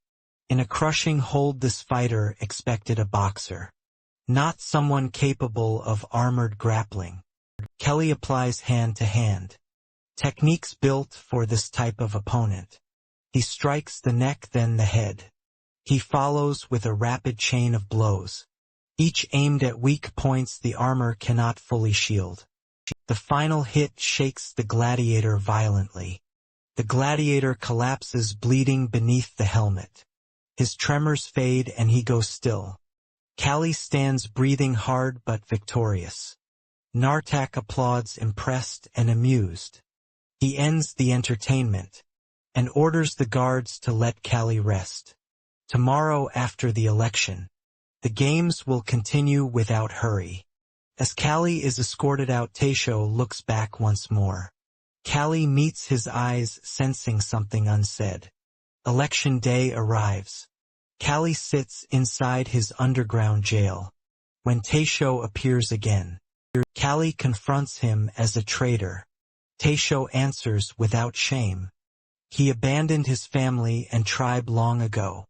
In a crushing hold, this fighter expected a boxer, not someone capable of armored grappling. Kelly applies hand-to-hand techniques built for this type of opponent. He strikes the neck, then the head. He follows with a rapid chain of blows, each aimed at weak points the armor cannot fully shield. The final hit shakes the gladiator violently. The gladiator collapses, bleeding beneath the helmet. His tremors fade and he goes still. Callie stands, breathing hard but victorious. Nartak applauds, impressed and amused. He ends the entertainment and orders the guards to let Callie rest. Tomorrow, after the election, the games will continue without hurry. As Callie is escorted out, Taisho looks back once more. Callie meets his eyes, sensing something unsaid. Election day arrives. Callie sits inside his underground jail. When Taisho appears again, Callie confronts him as a traitor. Taisho answers without shame. He abandoned his family and tribe long ago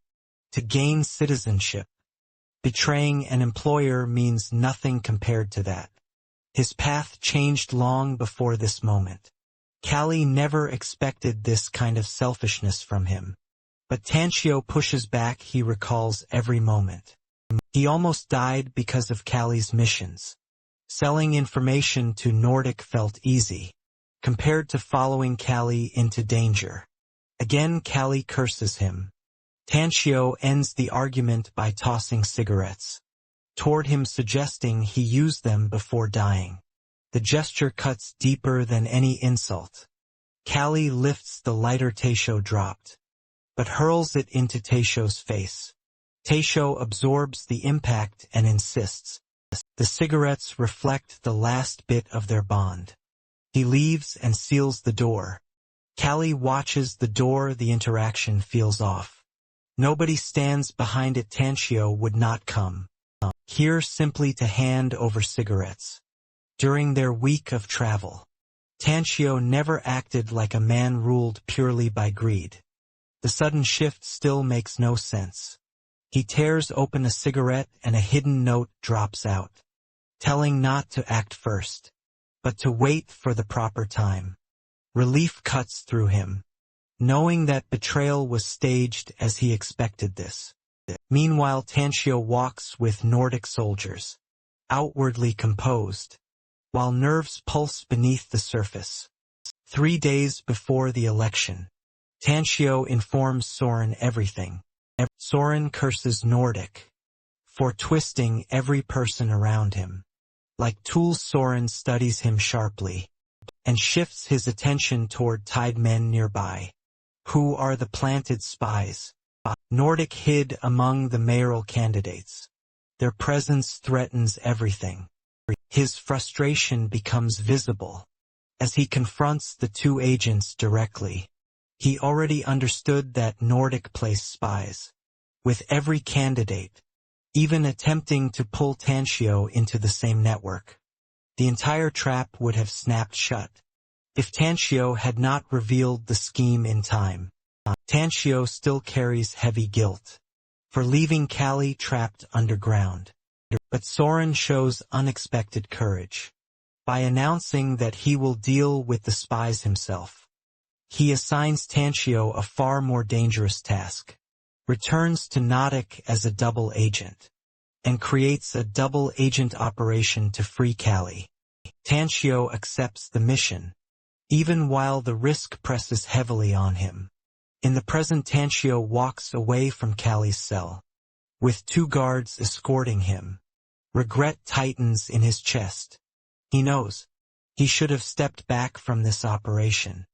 to gain citizenship. Betraying an employer means nothing compared to that. His path changed long before this moment. Callie never expected this kind of selfishness from him. But Tantio pushes back. He recalls every moment. He almost died because of Callie's missions. Selling information to Nordic felt easy. compared to following Callie into danger. Again Callie curses him. Tanshio ends the argument by tossing cigarettes toward him, suggesting he use them before dying. The gesture cuts deeper than any insult. Callie lifts the lighter Taisho dropped, but hurls it into Taisho's face. Taisho absorbs the impact and insists. The cigarettes reflect the last bit of their bond. He leaves and seals the door. Callie watches the door. The interaction feels off. Nobody stands behind it. Tanshio would not come here simply to hand over cigarettes. During their week of travel, Tanshio never acted like a man ruled purely by greed. The sudden shift still makes no sense. He tears open a cigarette and a hidden note drops out, telling not to act first, but to wait for the proper time. Relief cuts through him, knowing that betrayal was staged as he expected this. Meanwhile Tanshio walks with Nordic soldiers, outwardly composed, while nerves pulse beneath the surface. 3 days before the election, Tanshio informs Soren everything. Soren curses Nordic for twisting every person around him. Like tools, Soren studies him sharply and shifts his attention toward tied men nearby, who are the planted spies. Nordic hid among the mayoral candidates. Their presence threatens everything. His frustration becomes visible as he confronts the two agents directly. He already understood that Nordic placed spies with every candidate, even attempting to pull Tanshio into the same network. The entire trap would have snapped shut if Tanshio had not revealed the scheme in time. Tanshio still carries heavy guilt for leaving Callie trapped underground. But Soren shows unexpected courage by announcing that he will deal with the spies himself. He assigns Tanshio a far more dangerous task, returns to Nordic as a double agent, and creates a double agent operation to free Callie. Tanshio accepts the mission, even while the risk presses heavily on him. In the present, Tanshio walks away from Callie's cell, with 2 guards escorting him. Regret tightens in his chest. He knows he should have stepped back from this operation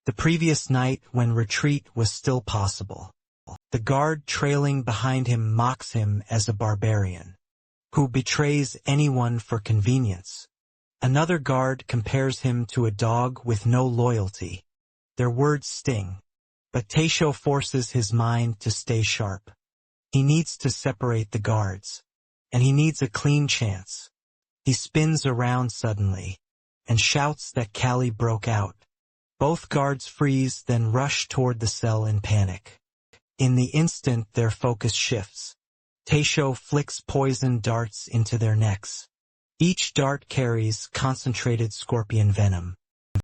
the previous night when retreat was still possible. The guard trailing behind him mocks him as a barbarian who betrays anyone for convenience. Another guard compares him to a dog with no loyalty. Their words sting, but Taisho forces his mind to stay sharp. He needs to separate the guards, and he needs a clean chance. He spins around suddenly and shouts that Callie broke out. Both guards freeze, then rush toward the cell in panic. In the instant their focus shifts, Taisho flicks poison darts into their necks. Each dart carries concentrated scorpion venom.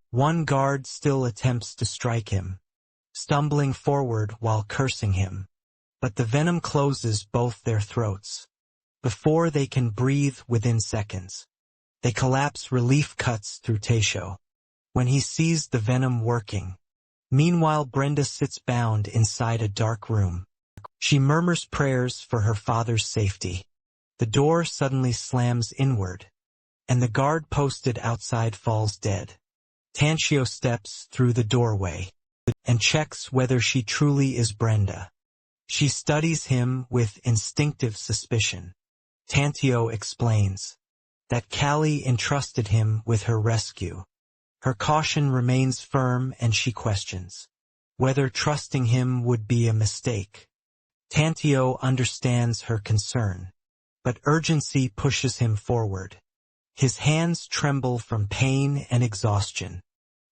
One guard still attempts to strike him, stumbling forward while cursing him, but the venom closes both their throats before they can breathe. Within seconds, they collapse. Relief cuts through Taisho when he sees the venom working. Meanwhile, Brenda sits bound inside a dark room. She murmurs prayers for her father's safety. The door suddenly slams inward, and the guard posted outside falls dead. Tanshio steps through the doorway and checks whether she truly is Brenda. She studies him with instinctive suspicion. Tanshio explains that Callie entrusted him with her rescue. Her caution remains firm, and she questions whether trusting him would be a mistake. Tanshio understands her concern, but urgency pushes him forward. His hands tremble from pain and exhaustion.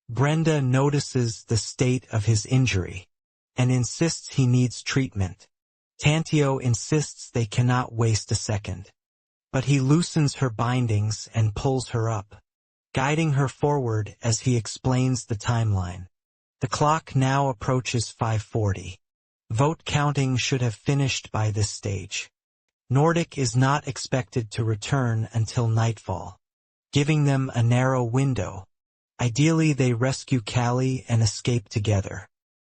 Brenda notices the state of his injury and insists he needs treatment. Tanshio insists they cannot waste a second, but he loosens her bindings and pulls her up, guiding her forward as he explains the timeline. The clock now approaches 5:40. Vote counting should have finished by this stage. Nordic is not expected to return until nightfall, giving them a narrow window. Ideally, they rescue Callie and escape together.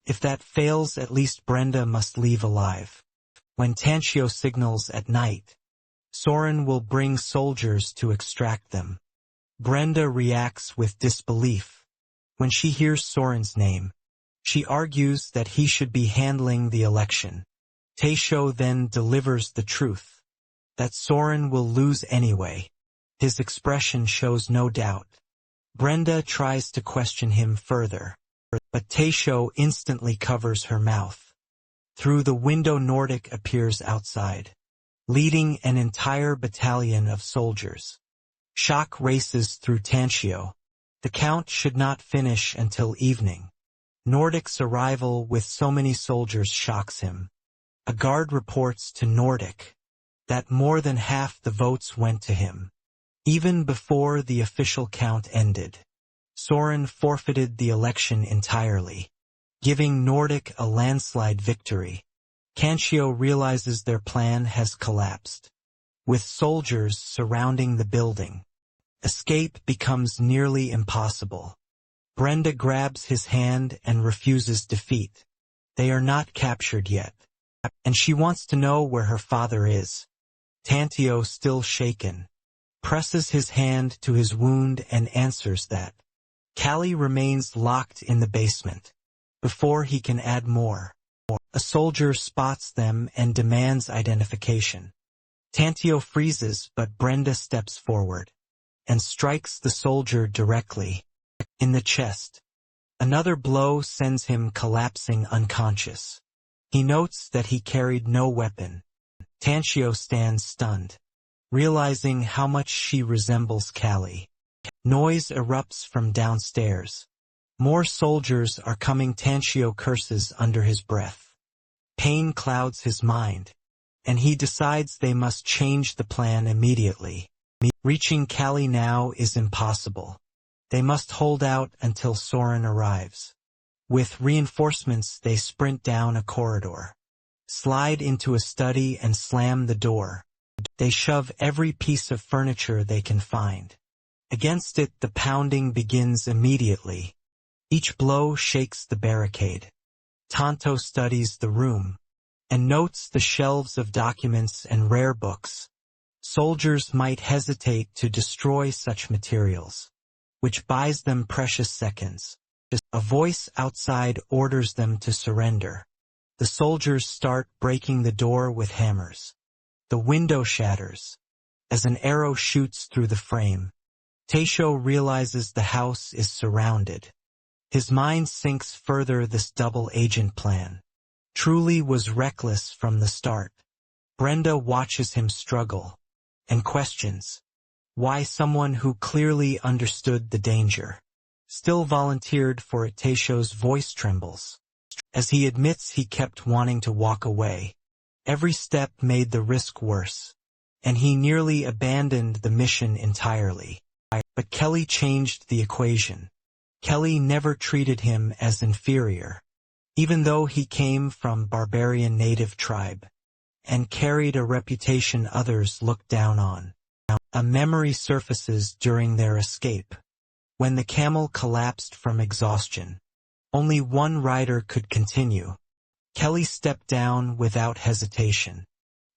If that fails, at least Brenda must leave alive. When Tanchio signals at night, Soren will bring soldiers to extract them. Brenda reacts with disbelief. When she hears Soren's name, she argues that he should be handling the election. Taisho then delivers the truth, that Soren will lose anyway. His expression shows no doubt. Brenda tries to question him further, but Taisho instantly covers her mouth. Through the window, Nordic appears outside, leading an entire battalion of soldiers. Shock races through Tanchio. The count should not finish until evening. Nordic's arrival with so many soldiers shocks him. A guard reports to Nordic that more than half the votes went to him. Even before the official count ended, Soren forfeited the election entirely, giving Nordic a landslide victory. Tanchio realizes their plan has collapsed. With soldiers surrounding the building, escape becomes nearly impossible. Brenda grabs his hand and refuses defeat. They are not captured yet, and she wants to know where her father is. Tanchio, still shaken, presses his hand to his wound and answers that Callie remains locked in the basement. Before he can add more, a soldier spots them and demands identification. Tanchio freezes, but Brenda steps forward and strikes the soldier directly in the chest. Another blow sends him collapsing unconscious. He notes that he carried no weapon. Tanchio stands stunned, realizing how much she resembles Callie. Noise erupts from downstairs. More soldiers are coming. Tanchio curses under his breath. Pain clouds his mind, and he decides they must change the plan immediately. Reaching Callie now is impossible. They must hold out until Soren arrives. With reinforcements, they sprint down a corridor, slide into a study and slam the door. They shove every piece of furniture they can find. Against it, the pounding begins immediately. Each blow shakes the barricade. Tonto studies the room and notes the shelves of documents and rare books. Soldiers might hesitate to destroy such materials, which buys them precious seconds. A voice outside orders them to surrender. The soldiers start breaking the door with hammers. The window shatters as an arrow shoots through the frame. Taisho realizes the house is surrounded. His mind sinks further. This double agent plan truly was reckless from the start. Brenda watches him struggle and questions why someone who clearly understood the danger still volunteered for it. Taisho's voice trembles as he admits he kept wanting to walk away. Every step made the risk worse, and he nearly abandoned the mission entirely. But Kelly changed the equation. Kelly never treated him as inferior, even though he came from barbarian native tribe and carried a reputation others looked down on. A memory surfaces during their escape. When the camel collapsed from exhaustion, only one rider could continue. Kelly stepped down without hesitation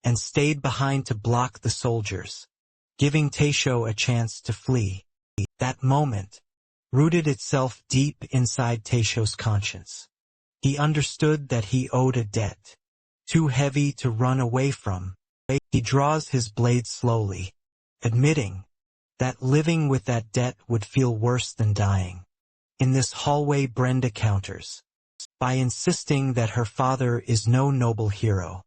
and stayed behind to block the soldiers, giving Taisho a chance to flee. That moment rooted itself deep inside Taisho's conscience. He understood that he owed a debt too heavy to run away from. He draws his blade slowly, admitting that living with that debt would feel worse than dying. In this hallway, Brenda counters by insisting that her father is no noble hero.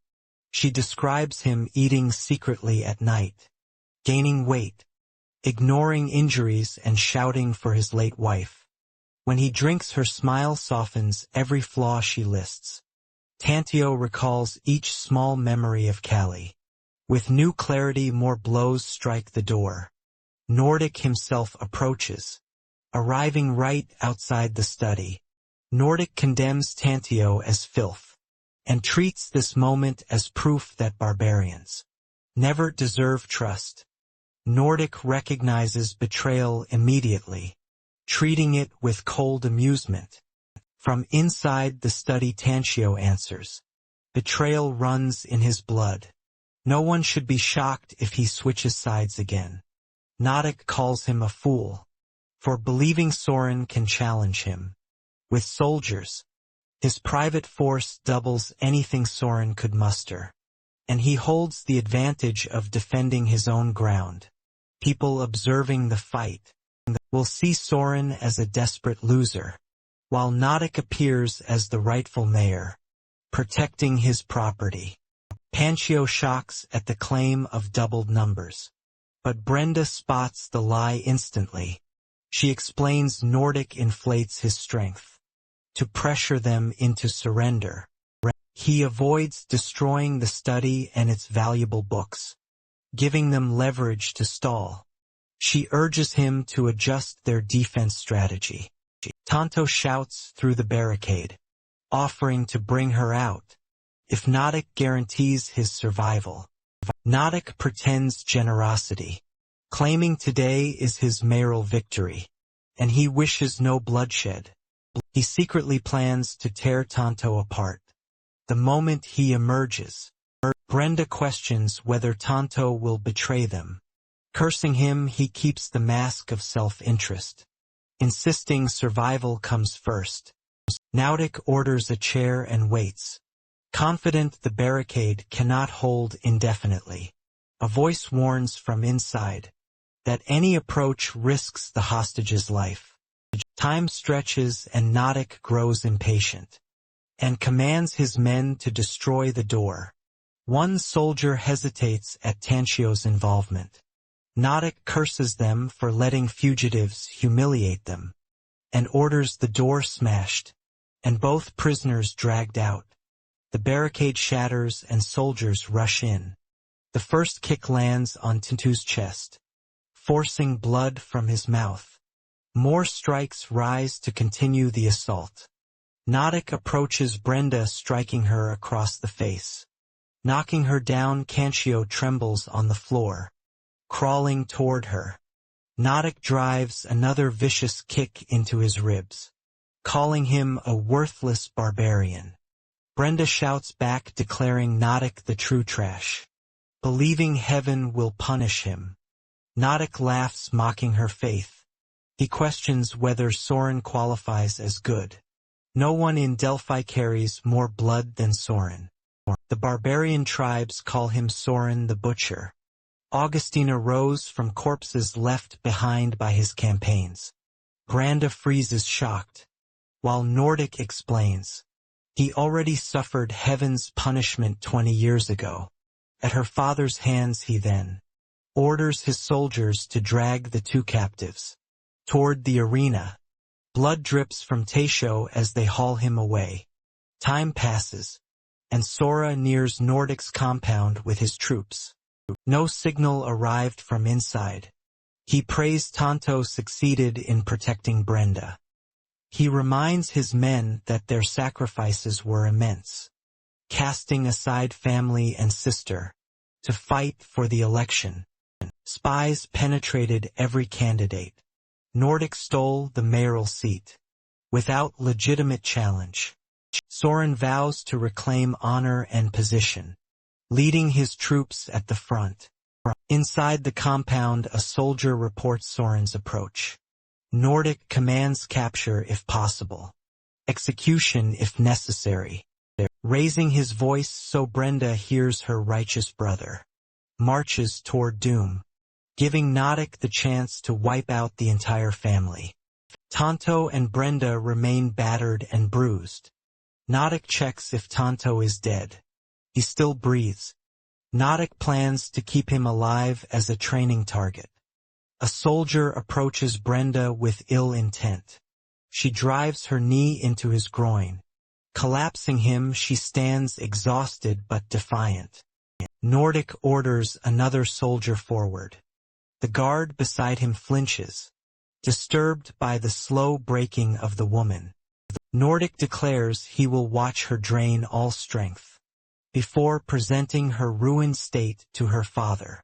She describes him eating secretly at night, gaining weight, ignoring injuries, and shouting for his late wife. When he drinks, her smile softens every flaw she lists. Tanchio recalls each small memory of Callie. With new clarity, more blows strike the door. Nordic himself approaches, arriving right outside the study. Nordic condemns Tanchio as filth and treats this moment as proof that barbarians never deserve trust. Nordic recognizes betrayal immediately. treating it with cold amusement. From inside the study, Tanchio answers. Betrayal runs in his blood. No one should be shocked if he switches sides again. Nodok calls him a fool for believing Soren can challenge him. With soldiers, his private force doubles anything Soren could muster, and he holds the advantage of defending his own ground. People observing the fight will see Soren as a desperate loser, while Nodok appears as the rightful mayor, protecting his property. Tanchio shocks at the claim of doubled numbers, but Brenda spots the lie instantly. She explains Nordic inflates his strength to pressure them into surrender. He avoids destroying the study and its valuable books, giving them leverage to stall. She urges him to adjust their defense strategy. Tanto shouts through the barricade, offering to bring her out if Nodok guarantees his survival. Nodok pretends generosity, claiming today is his mayoral victory, and he wishes no bloodshed. He secretly plans to tear Tanto apart. The moment he emerges, Brenda questions whether Tanto will betray them. Cursing him, he keeps the mask of self-interest, insisting survival comes first. Nodok orders a chair and waits, confident the barricade cannot hold indefinitely. A voice warns from inside that any approach risks the hostage's life. Time stretches and Nodok grows impatient and commands his men to destroy the door. One soldier hesitates at Tanchio's involvement. Nodok curses them for letting fugitives humiliate them and orders the door smashed and both prisoners dragged out. The barricade shatters and soldiers rush in. The first kick lands on Tanto's chest, forcing blood from his mouth. More strikes rise to continue the assault. Nodok approaches Brenda, striking her across the face. Knocking her down, Tanchio trembles on the floor, crawling toward her. Nodok drives another vicious kick into his ribs, calling him a worthless barbarian. Brenda shouts back, declaring Nodok the true trash, believing heaven will punish him. Nodok laughs, mocking her faith. He questions whether Soren qualifies as good. No one in Delphi carries more blood than Soren. The barbarian tribes call him Soren the Butcher. Augustina rose from corpses left behind by his campaigns. Branda freezes shocked, while Nordic explains. He already suffered heaven's punishment 20 years ago. At her father's hands he then orders his soldiers to drag the two captives toward the arena. Blood drips from Taisho as they haul him away. Time passes, and Sora nears Nordic's compound with his troops. No signal arrived from inside. He prays Tanto succeeded in protecting Brenda. He reminds his men that their sacrifices were immense, casting aside family and sister to fight for the election. Spies penetrated every candidate. Nordic stole the mayoral seat without legitimate challenge. Soren vows to reclaim honor and position, leading his troops at the front. Inside the compound, a soldier reports Soren's approach. Nordic commands capture if possible, execution if necessary. Raising his voice so Brenda hears her righteous brother, marches toward doom, giving Nodok the chance to wipe out the entire family. Tanto and Brenda remain battered and bruised. Nodok checks if Tanto is dead. He still breathes. Nodok plans to keep him alive as a training target. A soldier approaches Brenda with ill intent. She drives her knee into his groin. Collapsing him, she stands exhausted but defiant. Nordic orders another soldier forward. The guard beside him flinches, disturbed by the slow breaking of the woman. Nordic declares he will watch her drain all strength, before presenting her ruined state to her father,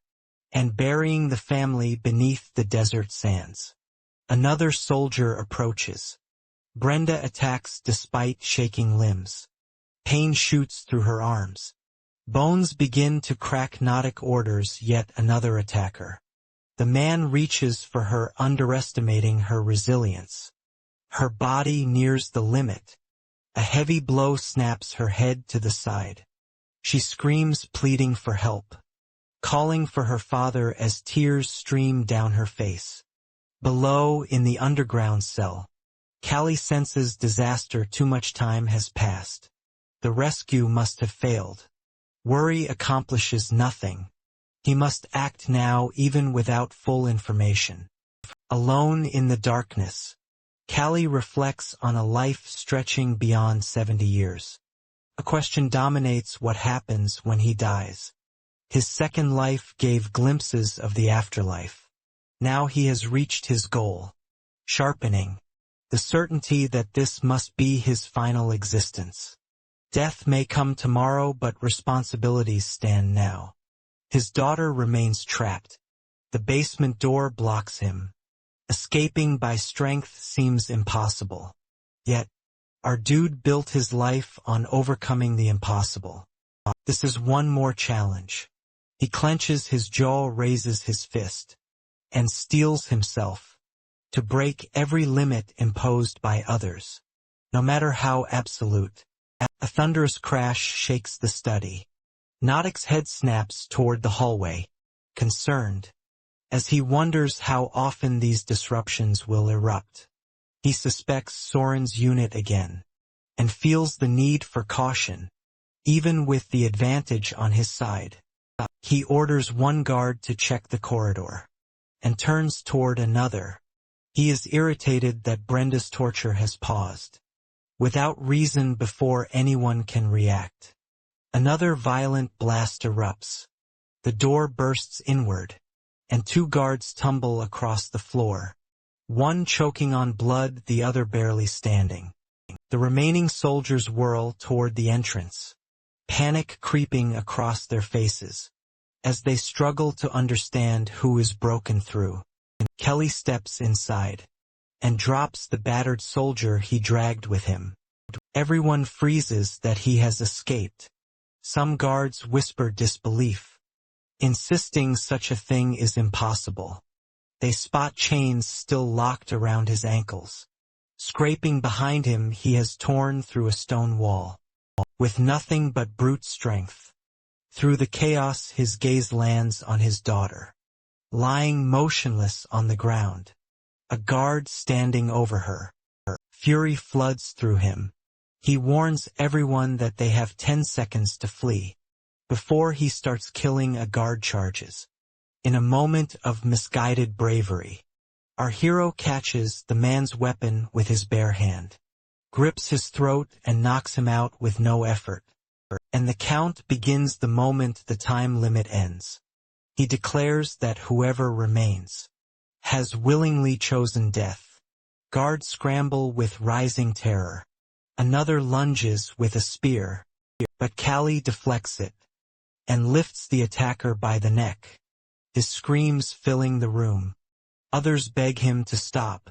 and burying the family beneath the desert sands. Another soldier approaches. Brenda attacks despite shaking limbs. Pain shoots through her arms. Bones begin to crack. Notic orders yet another attacker. The man reaches for her, underestimating her resilience. Her body nears the limit. A heavy blow snaps her head to the side. She screams, pleading for help, calling for her father as tears stream down her face. Below, in the underground cell, Callie senses disaster. Too much time has passed. The rescue must have failed. Worry accomplishes nothing. He must act now, even without full information. Alone in the darkness, Callie reflects on a life stretching beyond 70 years. A question dominates: what happens when he dies? His second life gave glimpses of the afterlife. Now he has reached his goal, sharpening the certainty that this must be his final existence. Death may come tomorrow, but responsibilities stand now. His daughter remains trapped. The basement door blocks him. Escaping by strength seems impossible. Yet, our dude built his life on overcoming the impossible. This is one more challenge. He clenches his jaw, raises his fist, and steels himself to break every limit imposed by others, no matter how absolute. A thunderous crash shakes the study. Notic's head snaps toward the hallway, concerned, as he wonders how often these disruptions will erupt. He suspects Soren's unit again, and feels the need for caution, even with the advantage on his side. He orders one guard to check the corridor, and turns toward another. He is irritated that Brenda's torture has paused, without reason, before anyone can react. Another violent blast erupts. The door bursts inward, and two guards tumble across the floor, one choking on blood, the other barely standing. The remaining soldiers whirl toward the entrance, panic creeping across their faces, as they struggle to understand who is broken through. Kelly steps inside, and drops the battered soldier he dragged with him. Everyone freezes that he has escaped. Some guards whisper disbelief, insisting such a thing is impossible. They spot chains still locked around his ankles. Scraping behind him, he has torn through a stone wall, with nothing but brute strength. Through the chaos, his gaze lands on his daughter, lying motionless on the ground, a guard standing over her. Fury floods through him. He warns everyone that they have 10 seconds to flee. Before he starts killing, a guard charges. In a moment of misguided bravery, our hero catches the man's weapon with his bare hand, grips his throat and knocks him out with no effort. And the count begins the moment the time limit ends. He declares that whoever remains has willingly chosen death. Guards scramble with rising terror. Another lunges with a spear, but Callie deflects it and lifts the attacker by the neck, his screams filling the room. Others beg him to stop,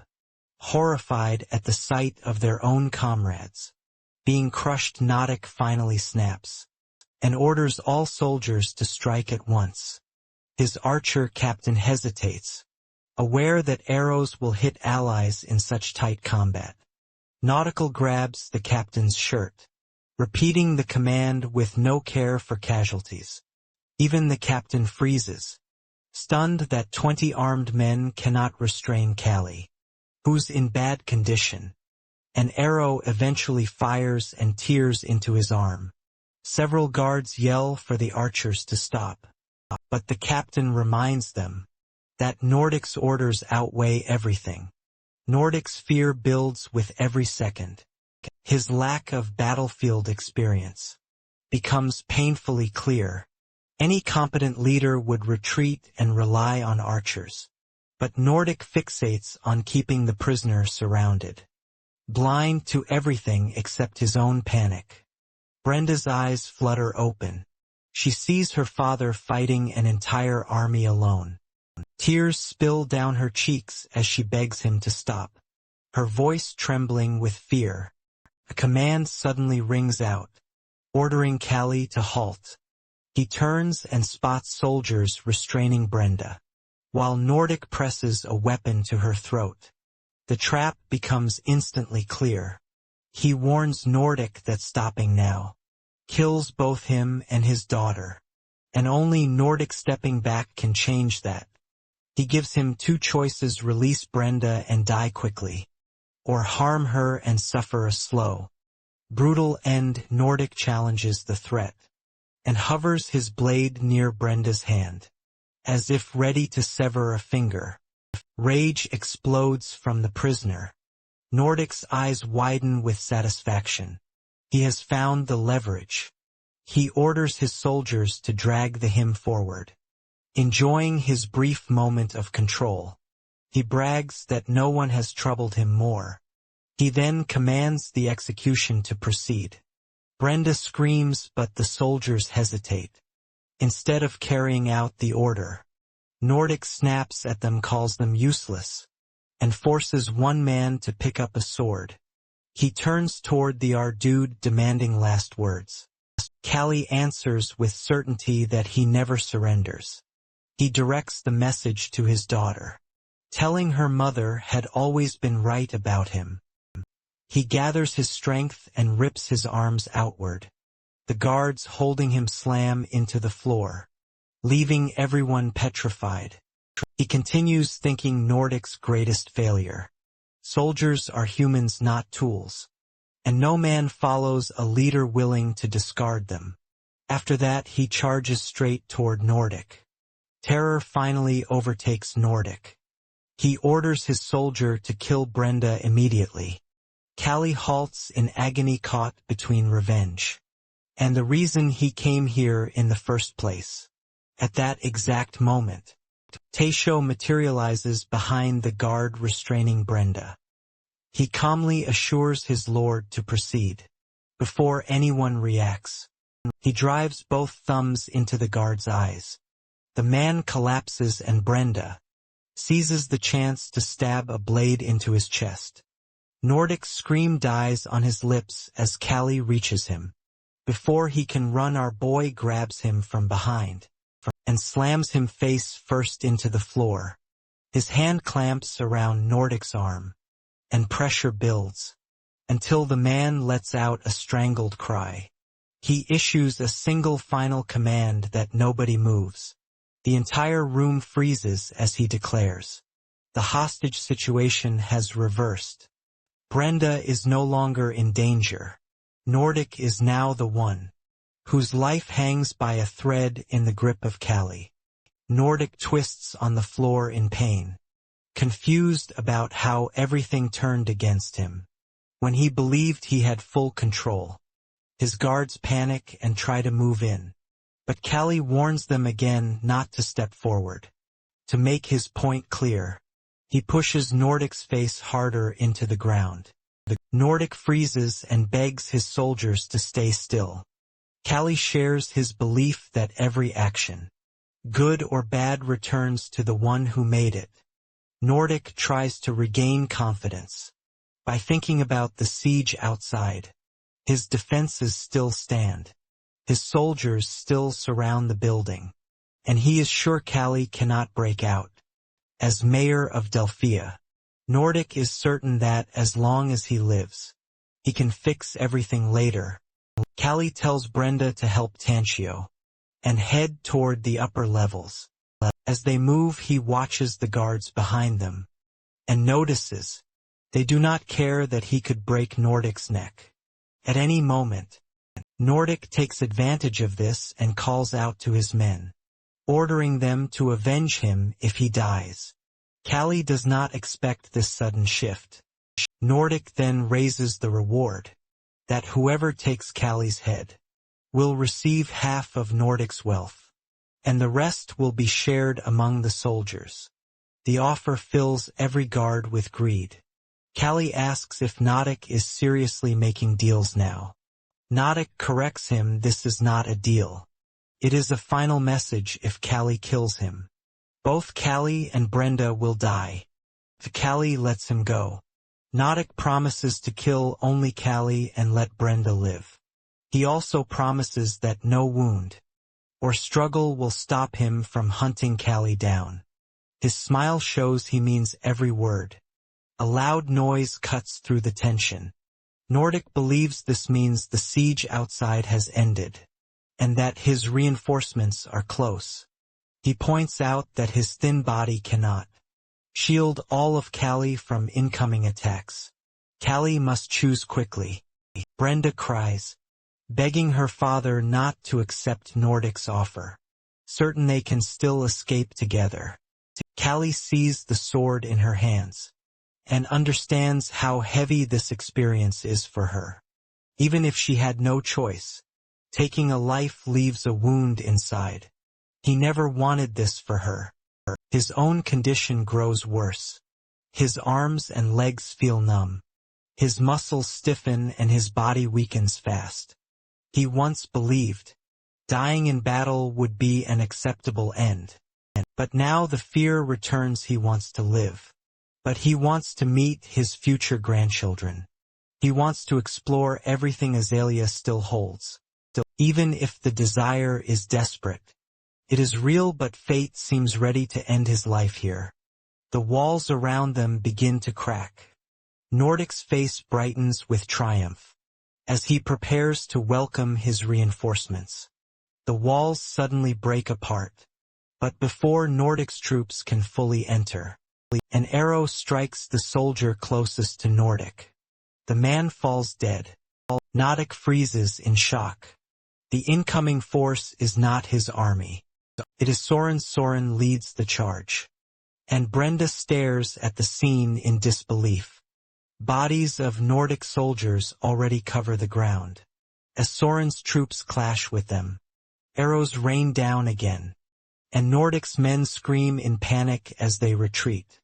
horrified at the sight of their own comrades being crushed. Notic finally snaps, and orders all soldiers to strike at once. His archer captain hesitates, aware that arrows will hit allies in such tight combat. Nautical grabs the captain's shirt, repeating the command with no care for casualties. Even the captain freezes, stunned that 20 armed men cannot restrain Callie, who's in bad condition. An arrow eventually fires and tears into his arm. Several guards yell for the archers to stop, but the captain reminds them that Nordic's orders outweigh everything. Nordic's fear builds with every second. His lack of battlefield experience becomes painfully clear. Any competent leader would retreat and rely on archers, but Nordic fixates on keeping the prisoner surrounded, blind to everything except his own panic. Brenda's eyes flutter open. She sees her father fighting an entire army alone. Tears spill down her cheeks as she begs him to stop, her voice trembling with fear. A command suddenly rings out, ordering Callie to halt. He turns and spots soldiers restraining Brenda, while Nordic presses a weapon to her throat. The trap becomes instantly clear. He warns Nordic that stopping now kills both him and his daughter, and only Nordic stepping back can change that. He gives him two choices: release Brenda and die quickly, or harm her and suffer a slow, brutal end. Nordic challenges the threat, and hovers his blade near Brenda's hand, as if ready to sever a finger. Rage explodes from the prisoner. Nordic's eyes widen with satisfaction. He has found the leverage. He orders his soldiers to drag the hymn forward. Enjoying his brief moment of control, he brags that no one has troubled him more. He then commands the execution to proceed. Brenda screams, but the soldiers hesitate. Instead of carrying out the order, Nordic snaps at them, calls them useless, and forces one man to pick up a sword. He turns toward the dude, demanding last words. Callie answers with certainty that he never surrenders. He directs the message to his daughter, telling her mother had always been right about him. He gathers his strength and rips his arms outward. The guards holding him slam into the floor, leaving everyone petrified. He continues, thinking Nordic's greatest failure: soldiers are humans, not tools, and no man follows a leader willing to discard them. After that, he charges straight toward Nordic. Terror finally overtakes Nordic. He orders his soldier to kill Brenda immediately. Callie halts in agony, caught between revenge and the reason he came here in the first place. At that exact moment, Taisho materializes behind the guard restraining Brenda. He calmly assures his lord to proceed. Before anyone reacts, he drives both thumbs into the guard's eyes. The man collapses and Brenda seizes the chance to stab a blade into his chest. Nordic's scream dies on his lips as Callie reaches him. Before he can run, our boy grabs him from behind and slams him face first into the floor. His hand clamps around Nordic's arm, and pressure builds, until the man lets out a strangled cry. He issues a single final command that nobody moves. The entire room freezes as he declares, the hostage situation has reversed. Brenda is no longer in danger. Nordic is now the one whose life hangs by a thread in the grip of Callie. Nordic twists on the floor in pain, confused about how everything turned against him. When he believed he had full control, his guards panic and try to move in. But Callie warns them again not to step forward. To make his point clear, he pushes Nordic's face harder into the ground. Nordic freezes and begs his soldiers to stay still. Callie shares his belief that every action, good or bad, returns to the one who made it. Nordic tries to regain confidence by thinking about the siege outside. His defenses still stand. His soldiers still surround the building, and he is sure Callie cannot break out. As mayor of Delphia, Nordic is certain that as long as he lives, he can fix everything later. Callie tells Brenda to help Tanchio and head toward the upper levels. As they move, he watches the guards behind them and notices they do not care that he could break Nordic's neck at any moment. Nordic takes advantage of this and calls out to his men, ordering them to avenge him if he dies. Callie does not expect this sudden shift. Nordic then raises the reward, that whoever takes Callie's head will receive half of Nordic's wealth, and the rest will be shared among the soldiers. The offer fills every guard with greed. Callie asks if Nordic is seriously making deals now. Nordic corrects him, this is not a deal. It is a final message if Callie kills him. Both Callie and Brenda will die. Callie lets him go. Nordic promises to kill only Callie and let Brenda live. He also promises that no wound or struggle will stop him from hunting Callie down. His smile shows he means every word. A loud noise cuts through the tension. Nordic believes this means the siege outside has ended, and that his reinforcements are close. He points out that his thin body cannot shield all of Callie from incoming attacks. Callie must choose quickly. Brenda cries, begging her father not to accept Nordic's offer, certain they can still escape together. Callie sees the sword in her hands and understands how heavy this experience is for her. Even if she had no choice, taking a life leaves a wound inside. He never wanted this for her. His own condition grows worse. His arms and legs feel numb. His muscles stiffen and his body weakens fast. He once believed dying in battle would be an acceptable end. But now the fear returns. He wants to live. But he wants to meet his future grandchildren. He wants to explore everything Azalea still holds. Even if the desire is desperate. It is real, but fate seems ready to end his life here. The walls around them begin to crack. Nordic's face brightens with triumph as he prepares to welcome his reinforcements. The walls suddenly break apart. But before Nordic's troops can fully enter, an arrow strikes the soldier closest to Nordic. The man falls dead. Nordic freezes in shock. The incoming force is not his army. It is Soren. Soren leads the charge. And Brenda stares at the scene in disbelief. Bodies of Nordic soldiers already cover the ground. As Soren's troops clash with them, arrows rain down again. And Nordic's men scream in panic as they retreat.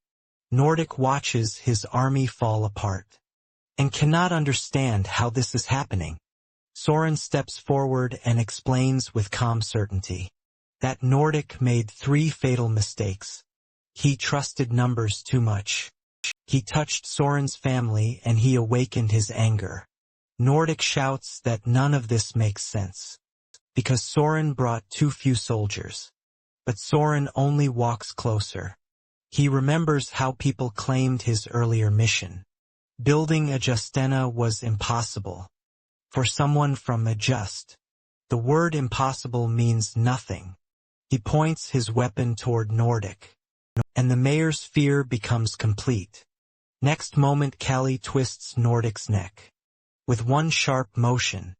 Nordic watches his army fall apart and cannot understand how this is happening. Soren steps forward and explains with calm certainty that Nordic made 3 fatal mistakes. He trusted numbers too much. He touched Soren's family and he awakened his anger. Nordic shouts that none of this makes sense, because Soren brought too few soldiers. But Soren only walks closer. He remembers how people claimed his earlier mission. Building a Justena was impossible. For someone from a just, the word impossible means nothing. He points his weapon toward Nordic, and the mayor's fear becomes complete. Next moment Callie twists Nordic's neck. With one sharp motion,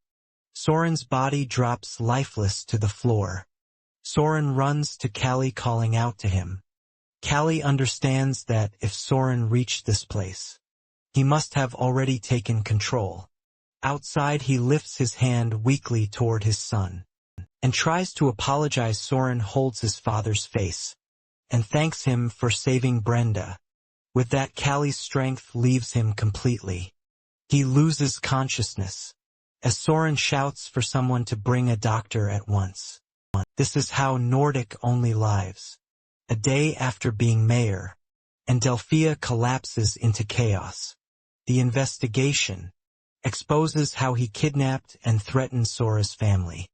Soren's body drops lifeless to the floor. Soren runs to Callie, calling out to him. Callie understands that if Soren reached this place, he must have already taken control. Outside he lifts his hand weakly toward his son and tries to apologize. Soren holds his father's face and thanks him for saving Brenda. With that, Callie's strength leaves him completely. He loses consciousness as Soren shouts for someone to bring a doctor at once. This is how Nordic only lives. A day after being mayor, and Delphia collapses into chaos. The investigation exposes how he kidnapped and threatened Sora's family.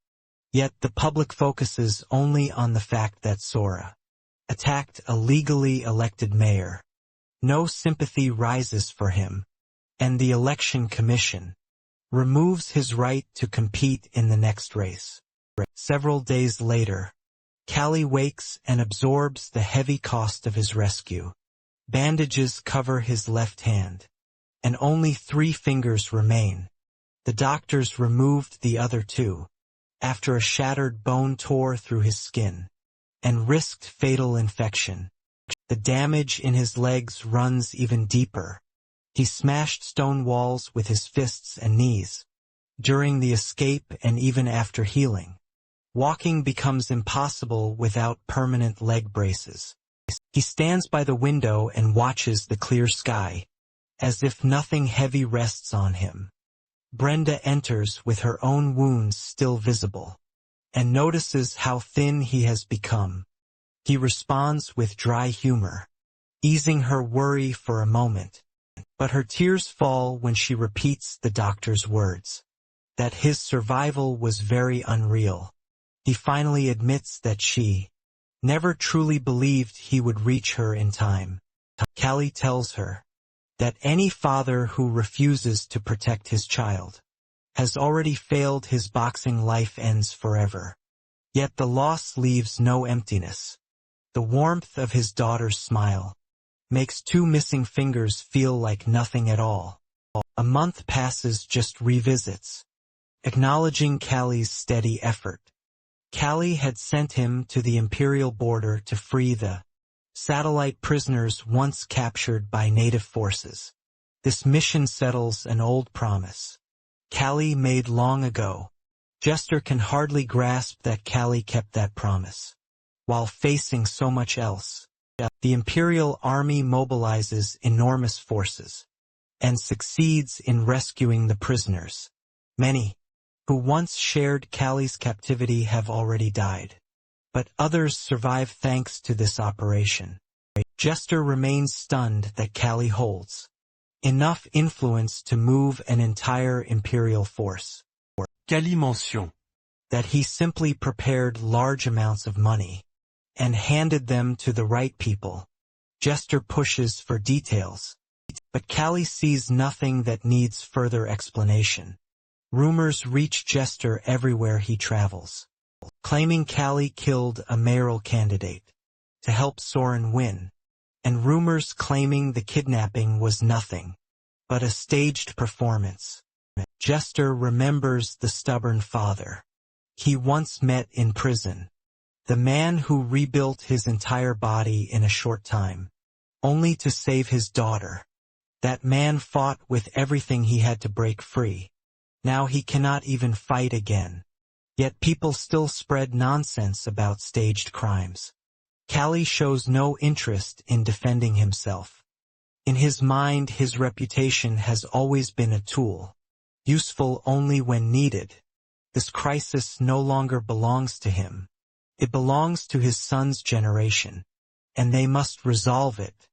Yet the public focuses only on the fact that Sora attacked a legally elected mayor. No sympathy rises for him, and the election commission removes his right to compete in the next race. Several days later, Callie wakes and absorbs the heavy cost of his rescue. Bandages cover his left hand, and only 3 fingers remain. The doctors removed the other 2, after a shattered bone tore through his skin, and risked fatal infection. The damage in his legs runs even deeper. He smashed stone walls with his fists and knees. During the escape and even after healing, walking becomes impossible without permanent leg braces. He stands by the window and watches the clear sky, as if nothing heavy rests on him. Brenda enters with her own wounds still visible, and notices how thin he has become. He responds with dry humor, easing her worry for a moment. But her tears fall when she repeats the doctor's words, that his survival was very unreal. He finally admits that she never truly believed he would reach her in time. Callie tells her that any father who refuses to protect his child has already failed. His boxing life ends forever. Yet the loss leaves no emptiness. The warmth of his daughter's smile makes two missing fingers feel like nothing at all. A month passes, just revisits, acknowledging Callie's steady effort. Callie had sent him to the Imperial border to free the satellite prisoners once captured by native forces. This mission settles an old promise Callie made long ago. Jester can hardly grasp that Callie kept that promise, while facing so much else. The Imperial Army mobilizes enormous forces and succeeds in rescuing the prisoners. Many who once shared Callie's captivity have already died, but others survive thanks to this operation. Jester remains stunned that Callie holds enough influence to move an entire Imperial force. Callie mention. That he simply prepared large amounts of money and handed them to the right people. Jester pushes for details, but Callie sees nothing that needs further explanation. Rumors reach Jester everywhere he travels, claiming Callie killed a mayoral candidate to help Soren win, and rumors claiming the kidnapping was nothing but a staged performance. Jester remembers the stubborn father he once met in prison, the man who rebuilt his entire body in a short time, only to save his daughter. That man fought with everything he had to break free. Now he cannot even fight again. Yet people still spread nonsense about staged crimes. Callie shows no interest in defending himself. In his mind, his reputation has always been a tool, useful only when needed. This crisis no longer belongs to him. It belongs to his son's generation, and they must resolve it.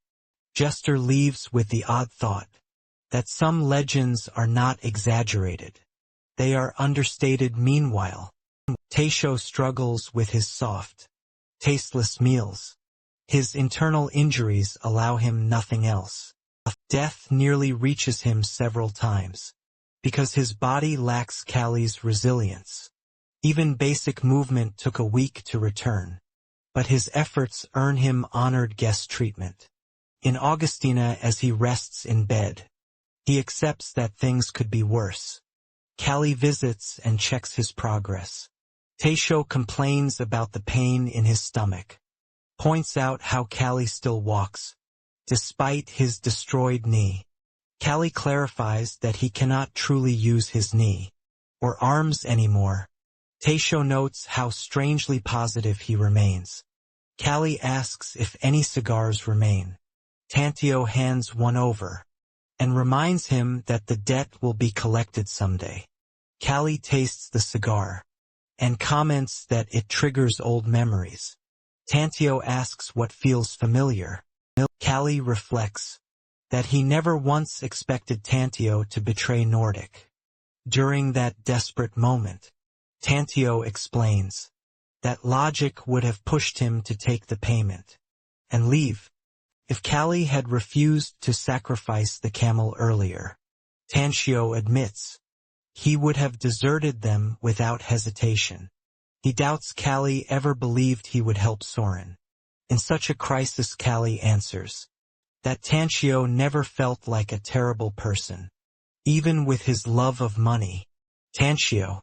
Jester leaves with the odd thought that some legends are not exaggerated. They are understated. Meanwhile, Taisho struggles with his soft, tasteless meals. His internal injuries allow him nothing else. Death nearly reaches him several times, because his body lacks Callie's resilience. Even basic movement took a week to return, but his efforts earn him honored guest treatment. In Augustina, as he rests in bed, he accepts that things could be worse. Callie visits and checks his progress. Taisho complains about the pain in his stomach, points out how Callie still walks, despite his destroyed knee. Callie clarifies that he cannot truly use his knee or arms anymore. Taisho notes how strangely positive he remains. Callie asks if any cigars remain. Tantio hands one over and reminds him that the debt will be collected someday. Callie tastes the cigar and comments that it triggers old memories. Tantio asks what feels familiar. Callie reflects that he never once expected Tantio to betray Nordic. During that desperate moment, Tantio explains that logic would have pushed him to take the payment and leave. If Callie had refused to sacrifice the camel earlier, Tantio admits, he would have deserted them without hesitation. He doubts Callie ever believed he would help Soren. In such a crisis, Callie answers that Tantio never felt like a terrible person. Even with his love of money, Tantio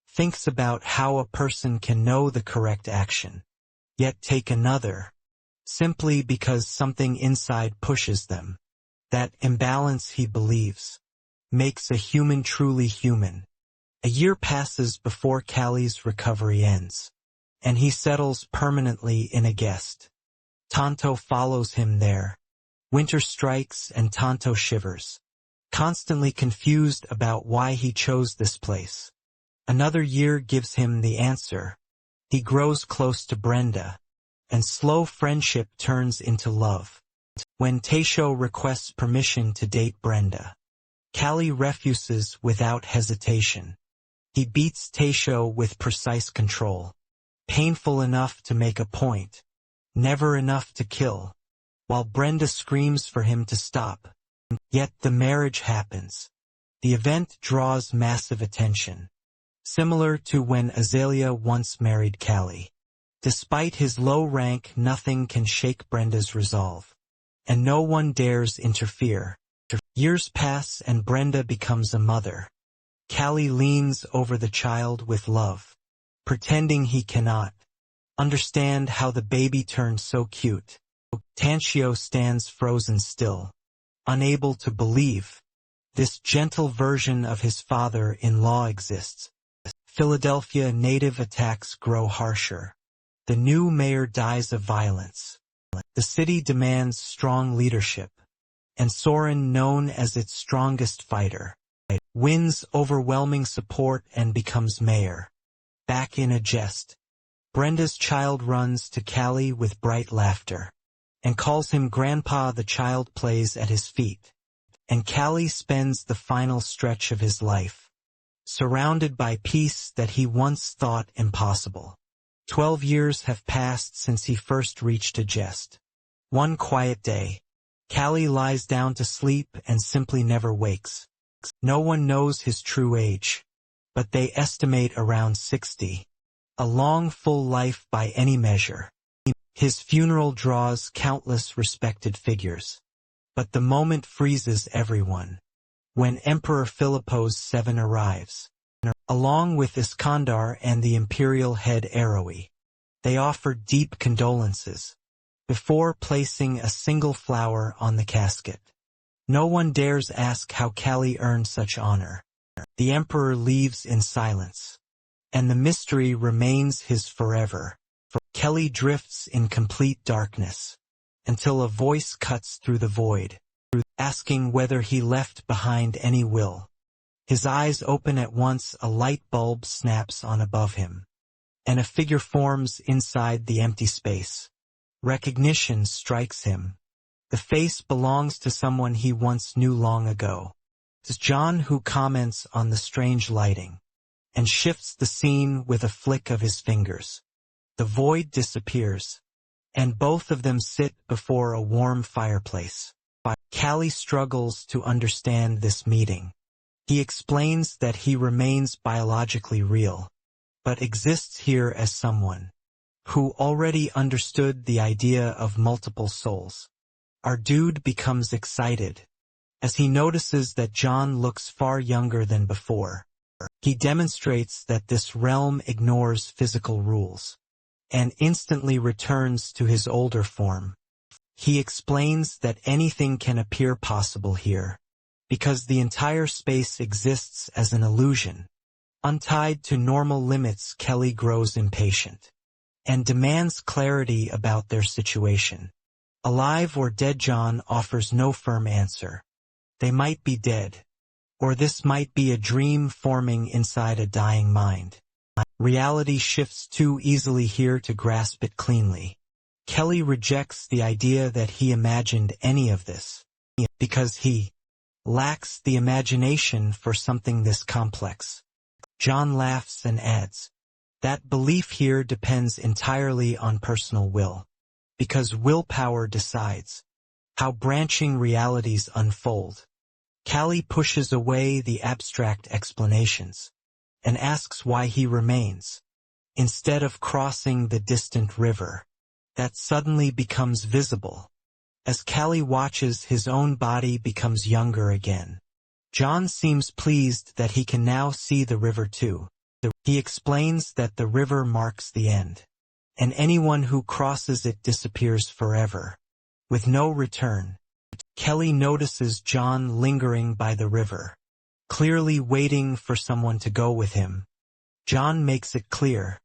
thinks about how a person can know the correct action, yet take another, simply because something inside pushes them. That imbalance, he believes, makes a human truly human. A year passes before Callie's recovery ends, and he settles permanently in a guest. Tonto follows him there. Winter strikes and Tonto shivers, constantly confused about why he chose this place. Another year gives him the answer. He grows close to Brenda, and slow friendship turns into love. When Taisho requests permission to date Brenda, Callie refuses without hesitation. He beats Taisho with precise control, painful enough to make a point, never enough to kill, while Brenda screams for him to stop. Yet the marriage happens. The event draws massive attention, similar to when Azalea once married Callie. Despite his low rank, nothing can shake Brenda's resolve, and no one dares interfere. Years pass and Brenda becomes a mother. Callie leans over the child with love, pretending he cannot understand how the baby turned so cute. Tanshio stands frozen still, unable to believe this gentle version of his father-in-law exists. Philadelphia native attacks grow harsher. The new mayor dies of violence. The city demands strong leadership, and Soren, known as its strongest fighter, wins overwhelming support and becomes mayor. Back in a jest, Brenda's child runs to Callie with bright laughter and calls him Grandpa. The child plays at his feet, and Callie spends the final stretch of his life surrounded by peace that he once thought impossible. 12 years have passed since he first reached a jest. One quiet day, Callie lies down to sleep and simply never wakes. No one knows his true age, but they estimate around 60. A long, full life by any measure. His funeral draws countless respected figures. But the moment freezes everyone when Emperor Philippos VII arrives. Along with Iskandar and the imperial head Aroe, they offer deep condolences before placing a single flower on the casket. No one dares ask how Callie earned such honor. The emperor leaves in silence, and the mystery remains his forever. Kelly drifts in complete darkness until a voice cuts through the void, asking whether he left behind any will. His eyes open at once, a light bulb snaps on above him, and a figure forms inside the empty space. Recognition strikes him. The face belongs to someone he once knew long ago. It's John, who comments on the strange lighting and shifts the scene with a flick of his fingers. The void disappears, and both of them sit before a warm fireplace. Callie struggles to understand this meeting. He explains that he remains biologically real, but exists here as someone who already understood the idea of multiple souls. Our dude becomes excited as he notices that John looks far younger than before. He demonstrates that this realm ignores physical rules and instantly returns to his older form. He explains that anything can appear possible here, because the entire space exists as an illusion. Untied to normal limits, Kelly grows impatient and demands clarity about their situation. Alive or dead, John offers no firm answer. They might be dead, or this might be a dream forming inside a dying mind. Reality shifts too easily here to grasp it cleanly. Kelly rejects the idea that he imagined any of this, because he lacks the imagination for something this complex. John laughs and adds, that belief here depends entirely on personal will, because willpower decides how branching realities unfold. Callie pushes away the abstract explanations and asks why he remains, instead of crossing the distant river that suddenly becomes visible. As Callie watches, his own body becomes younger again. John seems pleased that he can now see the river too. He explains that the river marks the end, and anyone who crosses it disappears forever, with no return. Kelly notices John lingering by the river, clearly waiting for someone to go with him. John makes it clear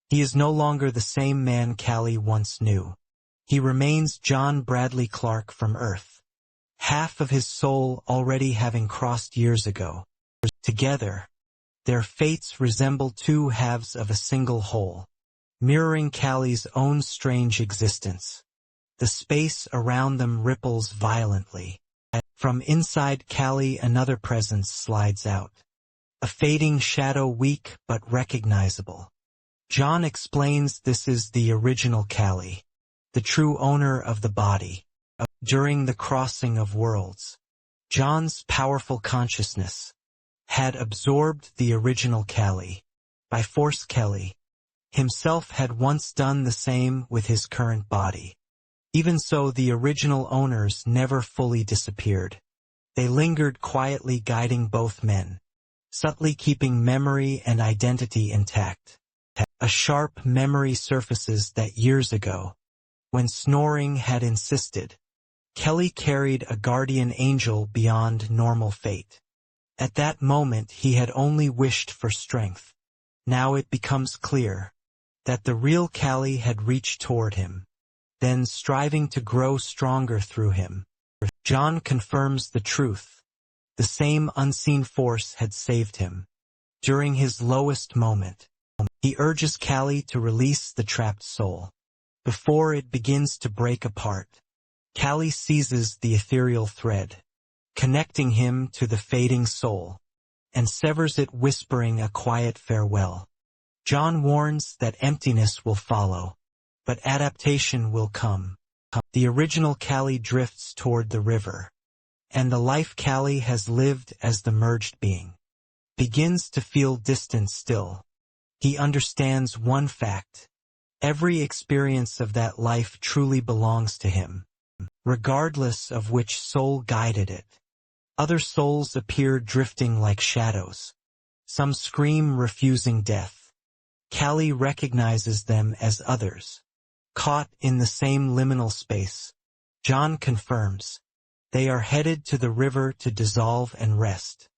he is no longer the same man Callie once knew. He remains John Bradley Clark from Earth, half of his soul already having crossed years ago. Together, their fates resemble two halves of a single whole. mirroring Callie's own strange existence. The space around them ripples violently. From inside Callie, another presence slides out. A fading shadow, weak but recognizable. John explains this is the original Callie, the true owner of the body. During the crossing of worlds, John's powerful consciousness had absorbed the original Callie. By force, Kelly himself had once done the same with his current body. Even so, the original owners never fully disappeared. They lingered quietly, guiding both men, subtly keeping memory and identity intact. A sharp memory surfaces that years ago, when snoring had insisted, Kelly carried a guardian angel beyond normal fate. At that moment he had only wished for strength. Now it becomes clear that the real Callie had reached toward him, then striving to grow stronger through him. John confirms the truth. The same unseen force had saved him. During his lowest moment, he urges Callie to release the trapped soul. Before it begins to break apart, Callie seizes the ethereal thread, connecting him to the fading soul, and severs it, whispering a quiet farewell. John warns that emptiness will follow, but adaptation will come. The original Callie drifts toward the river, and the life Callie has lived as the merged being begins to feel distant still. He understands one fact: every experience of that life truly belongs to him, regardless of which soul guided it. Other souls appear drifting like shadows. Some scream, refusing death. Callie recognizes them as others, caught in the same liminal space. John confirms they are headed to the river to dissolve and rest.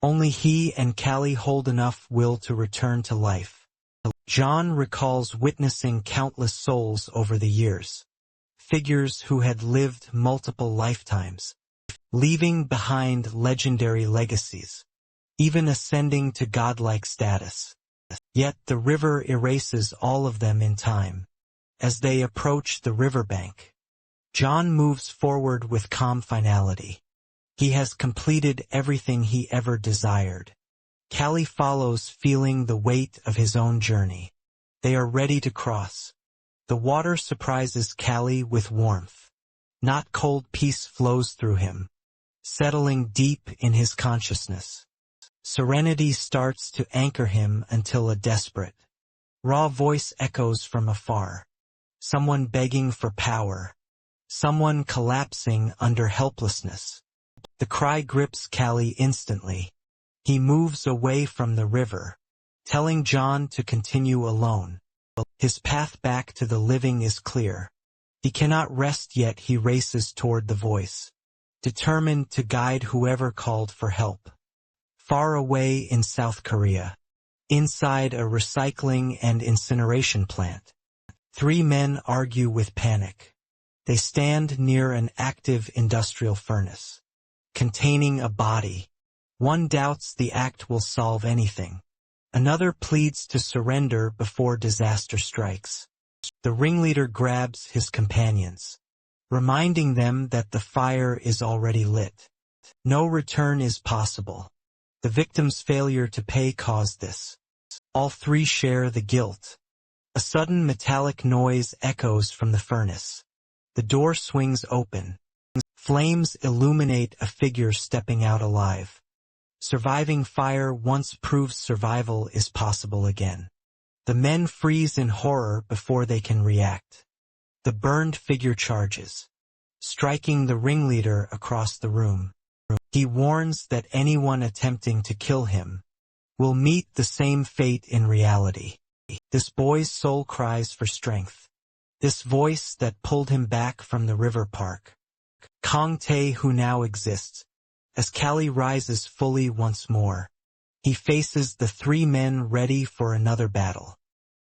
Only he and Callie hold enough will to return to life. John recalls witnessing countless souls over the years, figures who had lived multiple lifetimes, leaving behind legendary legacies, even ascending to godlike status. Yet the river erases all of them in time. As they approach the riverbank, John moves forward with calm finality. He has completed everything he ever desired. Callie follows, feeling the weight of his own journey. They are ready to cross. The water surprises Callie with warmth. Not cold, peace flows through him, settling deep in his consciousness. Serenity starts to anchor him until a desperate, raw voice echoes from afar. Someone begging for power. Someone collapsing under helplessness. The cry grips Callie instantly. He moves away from the river, telling John to continue alone. His path back to the living is clear. He cannot rest yet. He races toward the voice, determined to guide whoever called for help. Far away in South Korea, inside a recycling and incineration plant, three men argue with panic. They stand near an active industrial furnace, containing a body. One doubts the act will solve anything. Another pleads to surrender before disaster strikes. The ringleader grabs his companions, reminding them that the fire is already lit. No return is possible. The victim's failure to pay caused this. All three share the guilt. A sudden metallic noise echoes from the furnace. The door swings open. Flames illuminate a figure stepping out alive. Surviving fire once proves survival is possible again. The men freeze in horror before they can react. The burned figure charges, striking the ringleader across the room. He warns that anyone attempting to kill him will meet the same fate in reality. This boy's soul cries for strength. This voice that pulled him back from the river park. Kong Tae, who now exists. As Callie rises fully once more, he faces the three men ready for another battle.